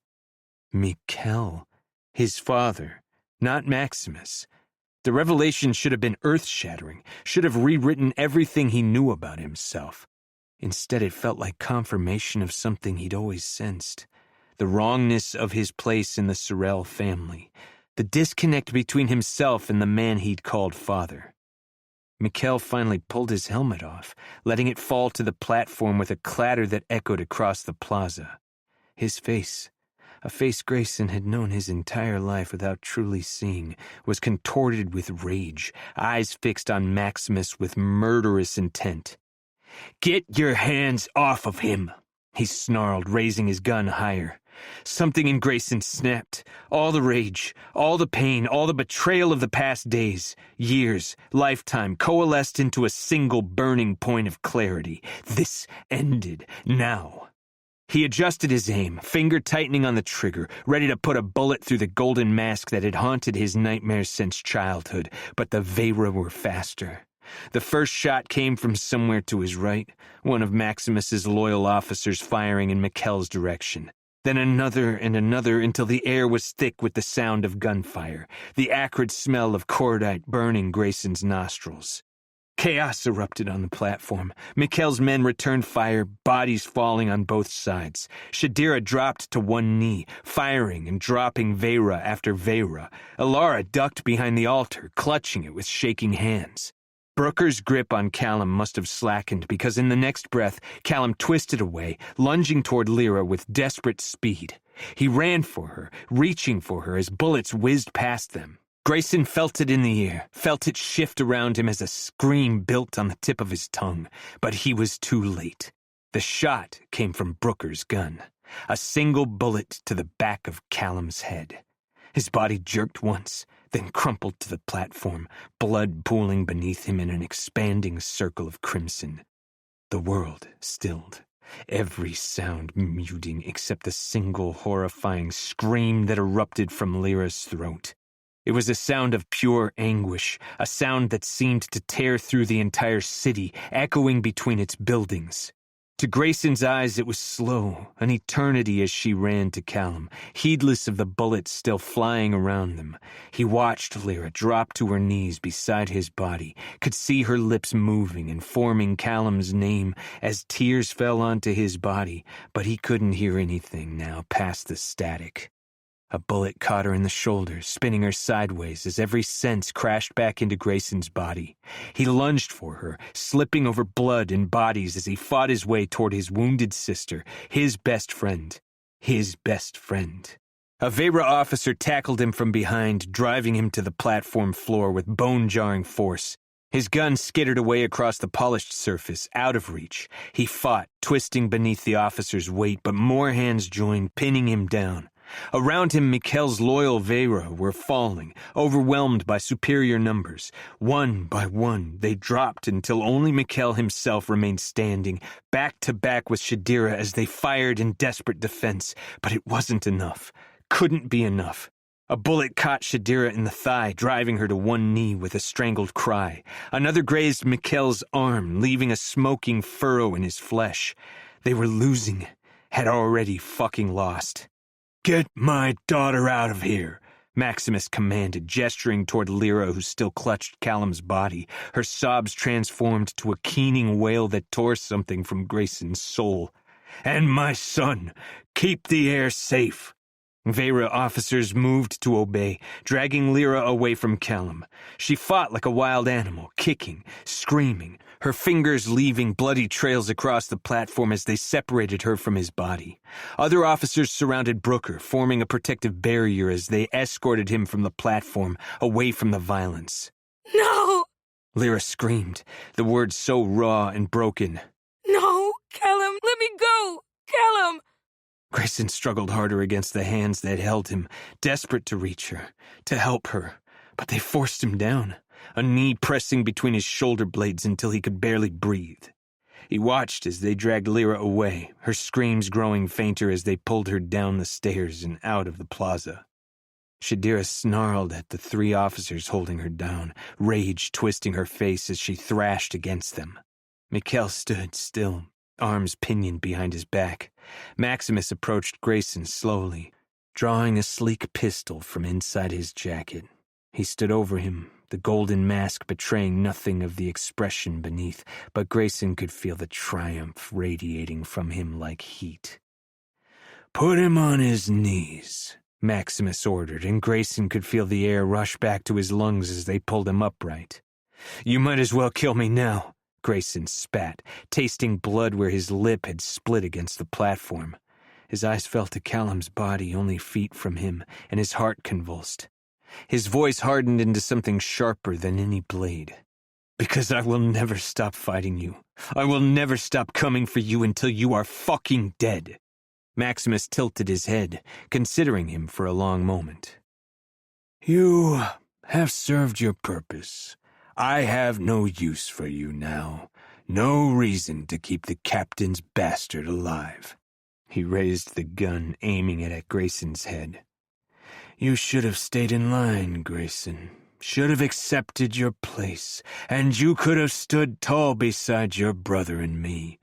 Mikkel, his father, not Maximus. The revelation should have been earth-shattering, should have rewritten everything he knew about himself. Instead, it felt like confirmation of something he'd always sensed, the wrongness of his place in the Sorrel family, the disconnect between himself and the man he'd called father. Mikkel finally pulled his helmet off, letting it fall to the platform with a clatter that echoed across the plaza. His face, a face Grayson had known his entire life without truly seeing, was contorted with rage, eyes fixed on Maximus with murderous intent. "Get your hands off of him," he snarled, raising his gun higher. Something in Grayson snapped. All the rage, all the pain, all the betrayal of the past days, years, lifetime coalesced into a single burning point of clarity. This ended now. He adjusted his aim, finger tightening on the trigger, ready to put a bullet through the golden mask that had haunted his nightmares since childhood, but the Vera were faster. The first shot came from somewhere to his right, one of Maximus's loyal officers firing in Mikkel's direction. Then another and another until the air was thick with the sound of gunfire, the acrid smell of cordite burning Grayson's nostrils. Chaos erupted on the platform. Mikkel's men returned fire, bodies falling on both sides. Shadira dropped to one knee, firing and dropping Vera after Vera. Alara ducked behind the altar, clutching it with shaking hands. Brooker's grip on Callum must have slackened because in the next breath, Callum twisted away, lunging toward Lyra with desperate speed. He ran for her, reaching for her as bullets whizzed past them. Grayson felt it in the air, felt it shift around him as a scream built on the tip of his tongue, but he was too late. The shot came from Brooker's gun, a single bullet to the back of Callum's head. His body jerked once, then crumpled to the platform, blood pooling beneath him in an expanding circle of crimson. The world stilled, every sound muting except the single horrifying scream that erupted from Lyra's throat. It was a sound of pure anguish, a sound that seemed to tear through the entire city, echoing between its buildings. To Grayson's eyes it was slow, an eternity as she ran to Callum, heedless of the bullets still flying around them. He watched Lyra drop to her knees beside his body, could see her lips moving and forming Callum's name as tears fell onto his body, but he couldn't hear anything now past the static. A bullet caught her in the shoulder, spinning her sideways as every sense crashed back into Grayson's body. He lunged for her, slipping over blood and bodies as he fought his way toward his wounded sister, his best friend. His best friend. A Vera officer tackled him from behind, driving him to the platform floor with bone-jarring force. His gun skittered away across the polished surface, out of reach. He fought, twisting beneath the officer's weight, but more hands joined, pinning him down. Around him, Mikkel's loyal Vera were falling, overwhelmed by superior numbers. One by one, they dropped until only Mikkel himself remained standing, back to back with Shadira as they fired in desperate defense. But it wasn't enough. Couldn't be enough. A bullet caught Shadira in the thigh, driving her to one knee with a strangled cry. Another grazed Mikkel's arm, leaving a smoking furrow in his flesh. They were losing, had already fucking lost. "Get my daughter out of here," Maximus commanded, gesturing toward Lyra, who still clutched Callum's body, her sobs transformed to a keening wail that tore something from Grayson's soul. "And my son, keep the air safe." Vera officers moved to obey, dragging Lyra away from Callum. She fought like a wild animal, kicking, screaming, her fingers leaving bloody trails across the platform as they separated her from his body. Other officers surrounded Brooker, forming a protective barrier as they escorted him from the platform, away from the violence. No! Lyra screamed, the words so raw and broken. No! Callum, let me go! Callum! Grayson struggled harder against the hands that held him, desperate to reach her, to help her, but they forced him down, a knee pressing between his shoulder blades until he could barely breathe. He watched as they dragged Lyra away, her screams growing fainter as they pulled her down the stairs and out of the plaza. Shadira snarled at the three officers holding her down, rage twisting her face as she thrashed against them. Mikkel stood still, arms pinioned behind his back. Maximus approached Grayson slowly, drawing a sleek pistol from inside his jacket. He stood over him, the golden mask betraying nothing of the expression beneath, but Grayson could feel the triumph radiating from him like heat. "Put him on his knees," Maximus ordered, and Grayson could feel the air rush back to his lungs as they pulled him upright. You might as well kill me now, Grayson spat, tasting blood where his lip had split against the platform. His eyes fell to Callum's body only feet from him, and his heart convulsed. His voice hardened into something sharper than any blade. Because I will never stop fighting you. I will never stop coming for you until you are fucking dead. Maximus tilted his head, considering him for a long moment. You have served your purpose. I have no use for you now. No reason to keep the captain's bastard alive. He raised the gun, aiming it at Grayson's head. You should have stayed in line, Grayson. Should have accepted your place, and you could have stood tall beside your brother and me.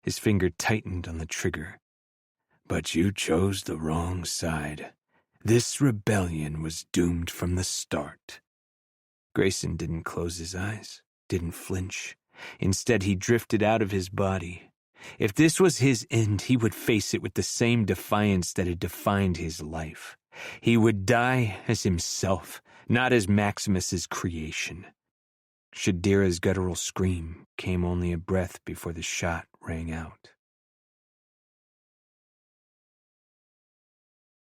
His finger tightened on the trigger. But you chose the wrong side. This rebellion was doomed from the start. Grayson didn't close his eyes, didn't flinch. Instead, he drifted out of his body. If this was his end, he would face it with the same defiance that had defined his life. He would die as himself, not as Maximus's creation. Shadira's guttural scream came only a breath before the shot rang out.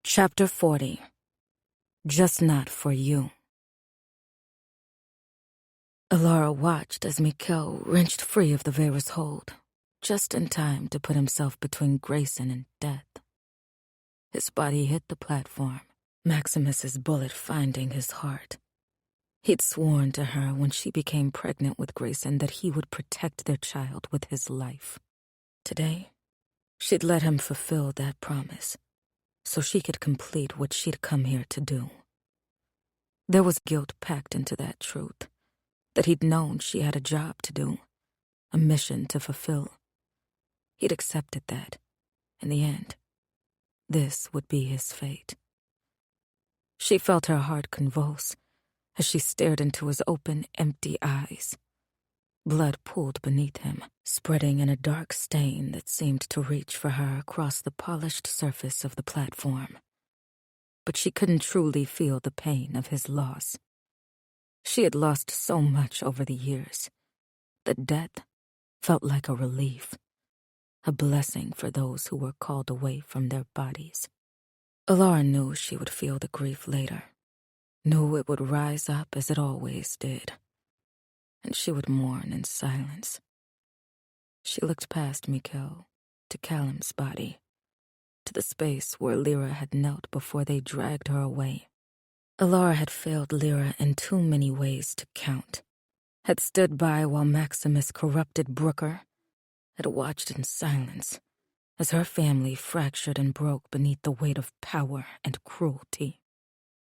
Chapter 40. Just Not For You. Alara watched as Mikhail wrenched free of the Vera's hold, just in time to put himself between Grayson and death. His body hit the platform, Maximus's bullet finding his heart. He'd sworn to her when she became pregnant with Grayson that he would protect their child with his life. Today, she'd let him fulfill that promise, so she could complete what she'd come here to do. There was guilt packed into that truth, that he'd known she had a job to do, a mission to fulfill. He'd accepted that. In the end, this would be his fate. She felt her heart convulse as she stared into his open, empty eyes. Blood pooled beneath him, spreading in a dark stain that seemed to reach for her across the polished surface of the platform. But she couldn't truly feel the pain of his loss. She had lost so much over the years that death felt like a relief, a blessing for those who were called away from their bodies. Alara knew she would feel the grief later, knew it would rise up as it always did, and she would mourn in silence. She looked past Mikhail to Callum's body, to the space where Lyra had knelt before they dragged her away. Alara had failed Lyra in too many ways to count, had stood by while Maximus corrupted Brooker, had watched in silence as her family fractured and broke beneath the weight of power and cruelty.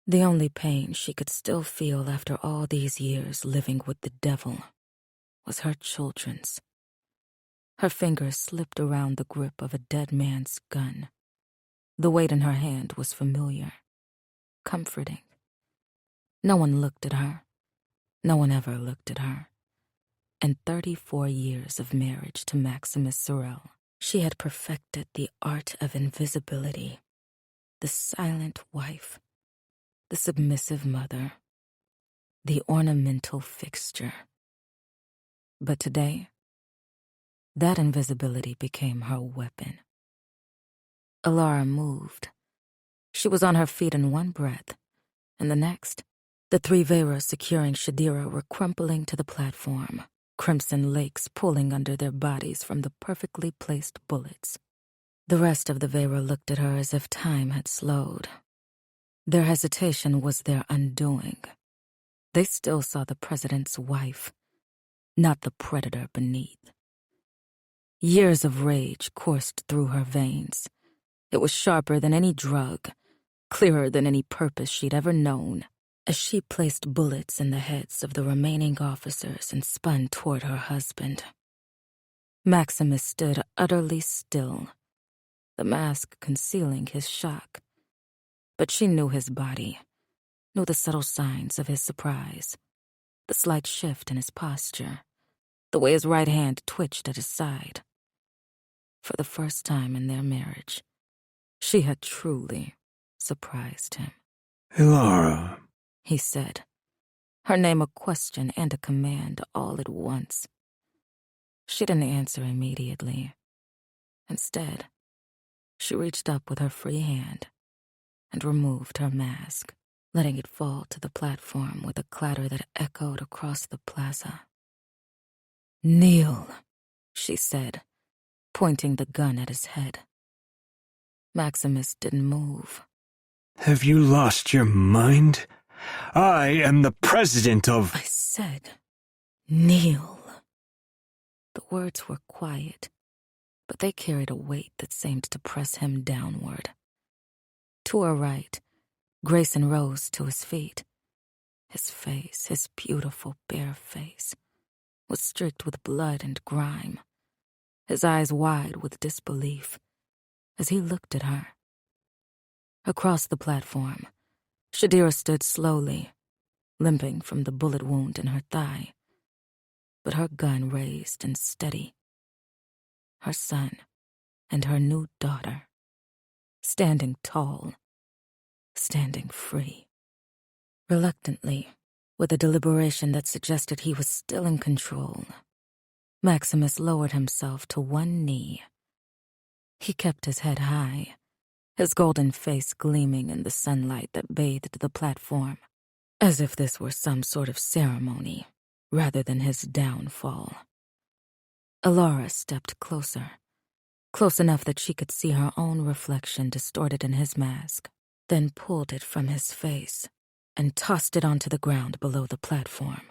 The only pain she could still feel after all these years living with the devil was her children's. Her fingers slipped around the grip of a dead man's gun. The weight in her hand was familiar, comforting. No one looked at her. No one ever looked at her. In 34 years of marriage to Maximus Sorel, she had perfected the art of invisibility, the silent wife, the submissive mother, the ornamental fixture. But today, that invisibility became her weapon. Alara moved. She was on her feet in one breath, and the next, the three Veras securing Shadira were crumpling to the platform, crimson lakes pooling under their bodies from the perfectly placed bullets. The rest of the Vera looked at her as if time had slowed. Their hesitation was their undoing. They still saw the president's wife, not the predator beneath. Years of rage coursed through her veins. It was sharper than any drug, clearer than any purpose she'd ever known, as she placed bullets in the heads of the remaining officers and spun toward her husband. Maximus stood utterly still, the mask concealing his shock. But she knew his body, knew the subtle signs of his surprise, the slight shift in his posture, the way his right hand twitched at his side. For the first time in their marriage, she had truly surprised him. Alara, He said, her name a question and a command all at once. She didn't answer immediately. Instead, she reached up with her free hand and removed her mask, letting it fall to the platform with a clatter that echoed across the plaza. "Kneel," she said, pointing the gun at his head. Maximus didn't move. Have you lost your mind? I am the president of... I said, "Kneel." The words were quiet, but they carried a weight that seemed to press him downward. To her right, Grayson rose to his feet. His face, his beautiful bare face, was streaked with blood and grime, his eyes wide with disbelief as he looked at her. Across the platform, Shadira stood slowly, limping from the bullet wound in her thigh, but her gun raised and steady. Her son and her new daughter, standing tall, standing free. Reluctantly, with a deliberation that suggested he was still in control, Maximus lowered himself to one knee. He kept his head high, his golden face gleaming in the sunlight that bathed the platform, as if this were some sort of ceremony rather than his downfall. Alara stepped closer, close enough that she could see her own reflection distorted in his mask, then pulled it from his face and tossed it onto the ground below the platform.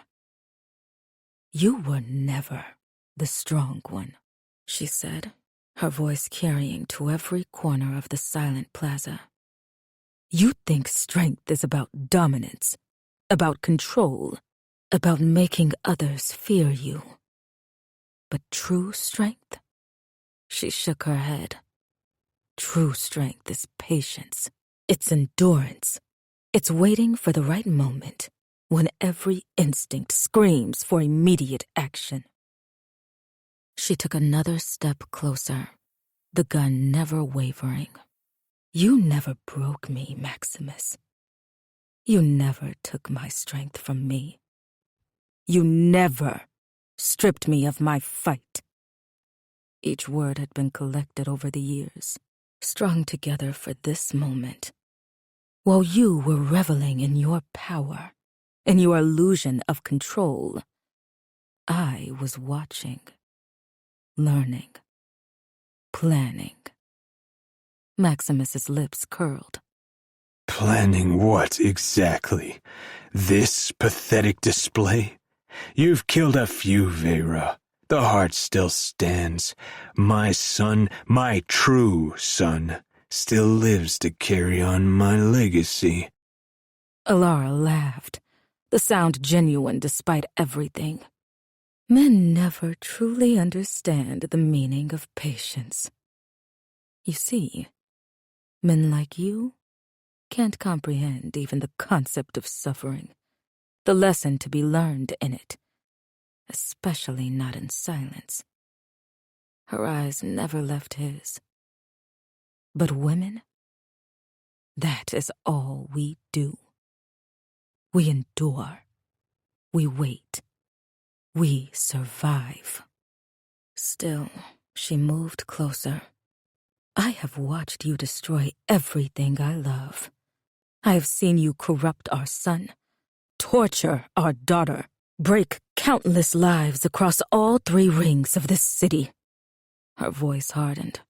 "You were never the strong one," she said, her voice carrying to every corner of the silent plaza. "You think strength is about dominance, about control, about making others fear you. But true strength?" She shook her head. "True strength is patience. It's endurance. It's waiting for the right moment when every instinct screams for immediate action." She took another step closer, the gun never wavering. "You never broke me, Maximus. You never took my strength from me. You never stripped me of my fight." Each word had been collected over the years, strung together for this moment. While you were reveling in your power, in your illusion of control, I was watching, learning, planning. Maximus's lips curled. Planning what exactly? This pathetic display? You've killed a few, Vera. The heart still stands. My son, my true son, still lives to carry on my legacy. Alara laughed, the sound genuine despite everything. Men never truly understand the meaning of patience. You see, men like you can't comprehend even the concept of suffering, the lesson to be learned in it, especially not in silence. Her eyes never left his. But women, that is all we do. We endure. We wait. We survive. Still, she moved closer. I have watched you destroy everything I love. I have seen you corrupt our son, torture our daughter, break countless lives across all 3 rings of this city. Her voice hardened.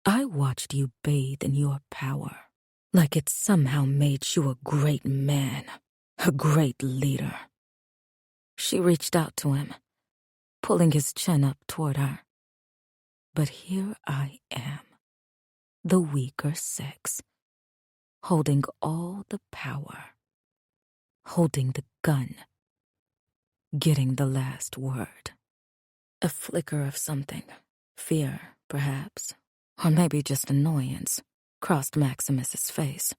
I watched you bathe in your power, like it somehow made you a great man, a great leader. She reached out to him, pulling his chin up toward her. But here I am, the weaker sex, holding all the power, holding the gun, getting the last word. A flicker of something, fear, perhaps, or maybe just annoyance, crossed Maximus's face.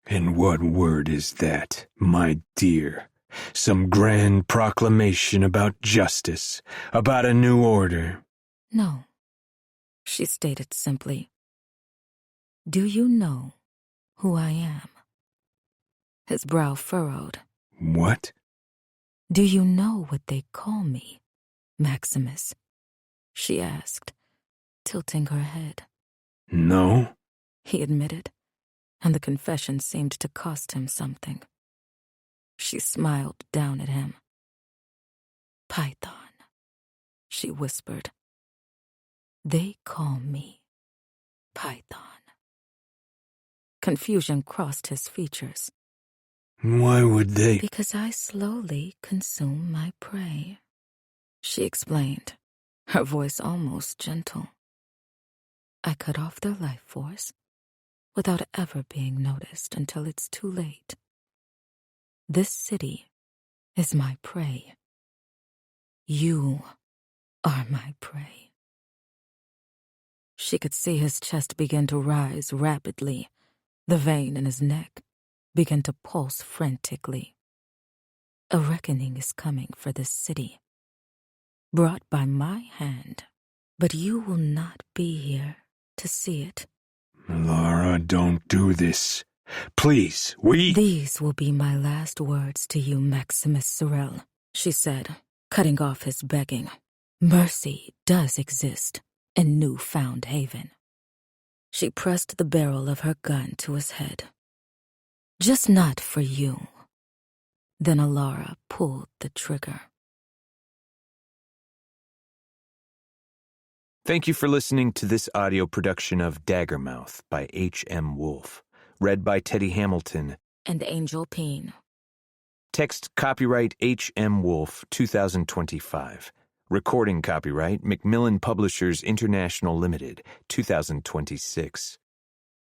And what word is that, my dear? Some grand proclamation about justice, about a new order? No, she stated simply. Do you know who I am? His brow furrowed. What? Do you know what they call me, Maximus? She asked, tilting her head. No. He admitted, and the confession seemed to cost him something. She smiled down at him. Python, she whispered. They call me Python. Confusion crossed his features. Why would they? Because I slowly consume my prey, she explained, her voice almost gentle. I cut off their life force without ever being noticed until it's too late. This city is my prey. You are my prey. She could see his chest begin to rise rapidly, the vein in his neck began to pulse frantically. A reckoning is coming for this city, brought by my hand, but you will not be here to see it. Lara, don't do this. Please, These will be my last words to you, Maximus Sorel, she said, cutting off his begging. Mercy does exist in Newfound Haven. She pressed the barrel of her gun to his head. Just not for you. Then Alara pulled the trigger. Thank you for listening to this audio production of Daggermouth by H.M. Wolfe, read by Teddy Hamilton And Angel Peen. Text copyright H.M. Wolfe 2025. Recording copyright Macmillan Publishers International Limited 2026.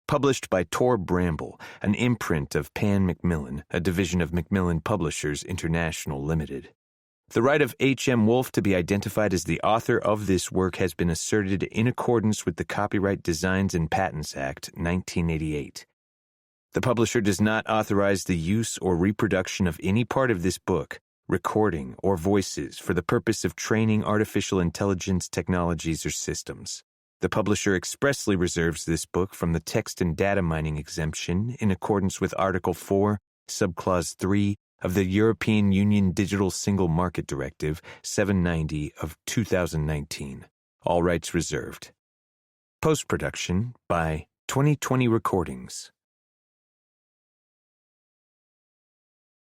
Published by Tor Bramble, an imprint of Pan Macmillan, a division of Macmillan Publishers International Limited. The right of H.M. Wolfe to be identified as the author of this work has been asserted in accordance with the Copyright Designs and Patents Act, 1988. The publisher does not authorize the use or reproduction of any part of this book, recording, or voices for the purpose of training artificial intelligence technologies or systems. The publisher expressly reserves this book from the text and data mining exemption in accordance with Article 4, Subclause 3 of the European Union Digital Single Market Directive 790 of 2019. All rights reserved. Post-production by 2020 Recordings.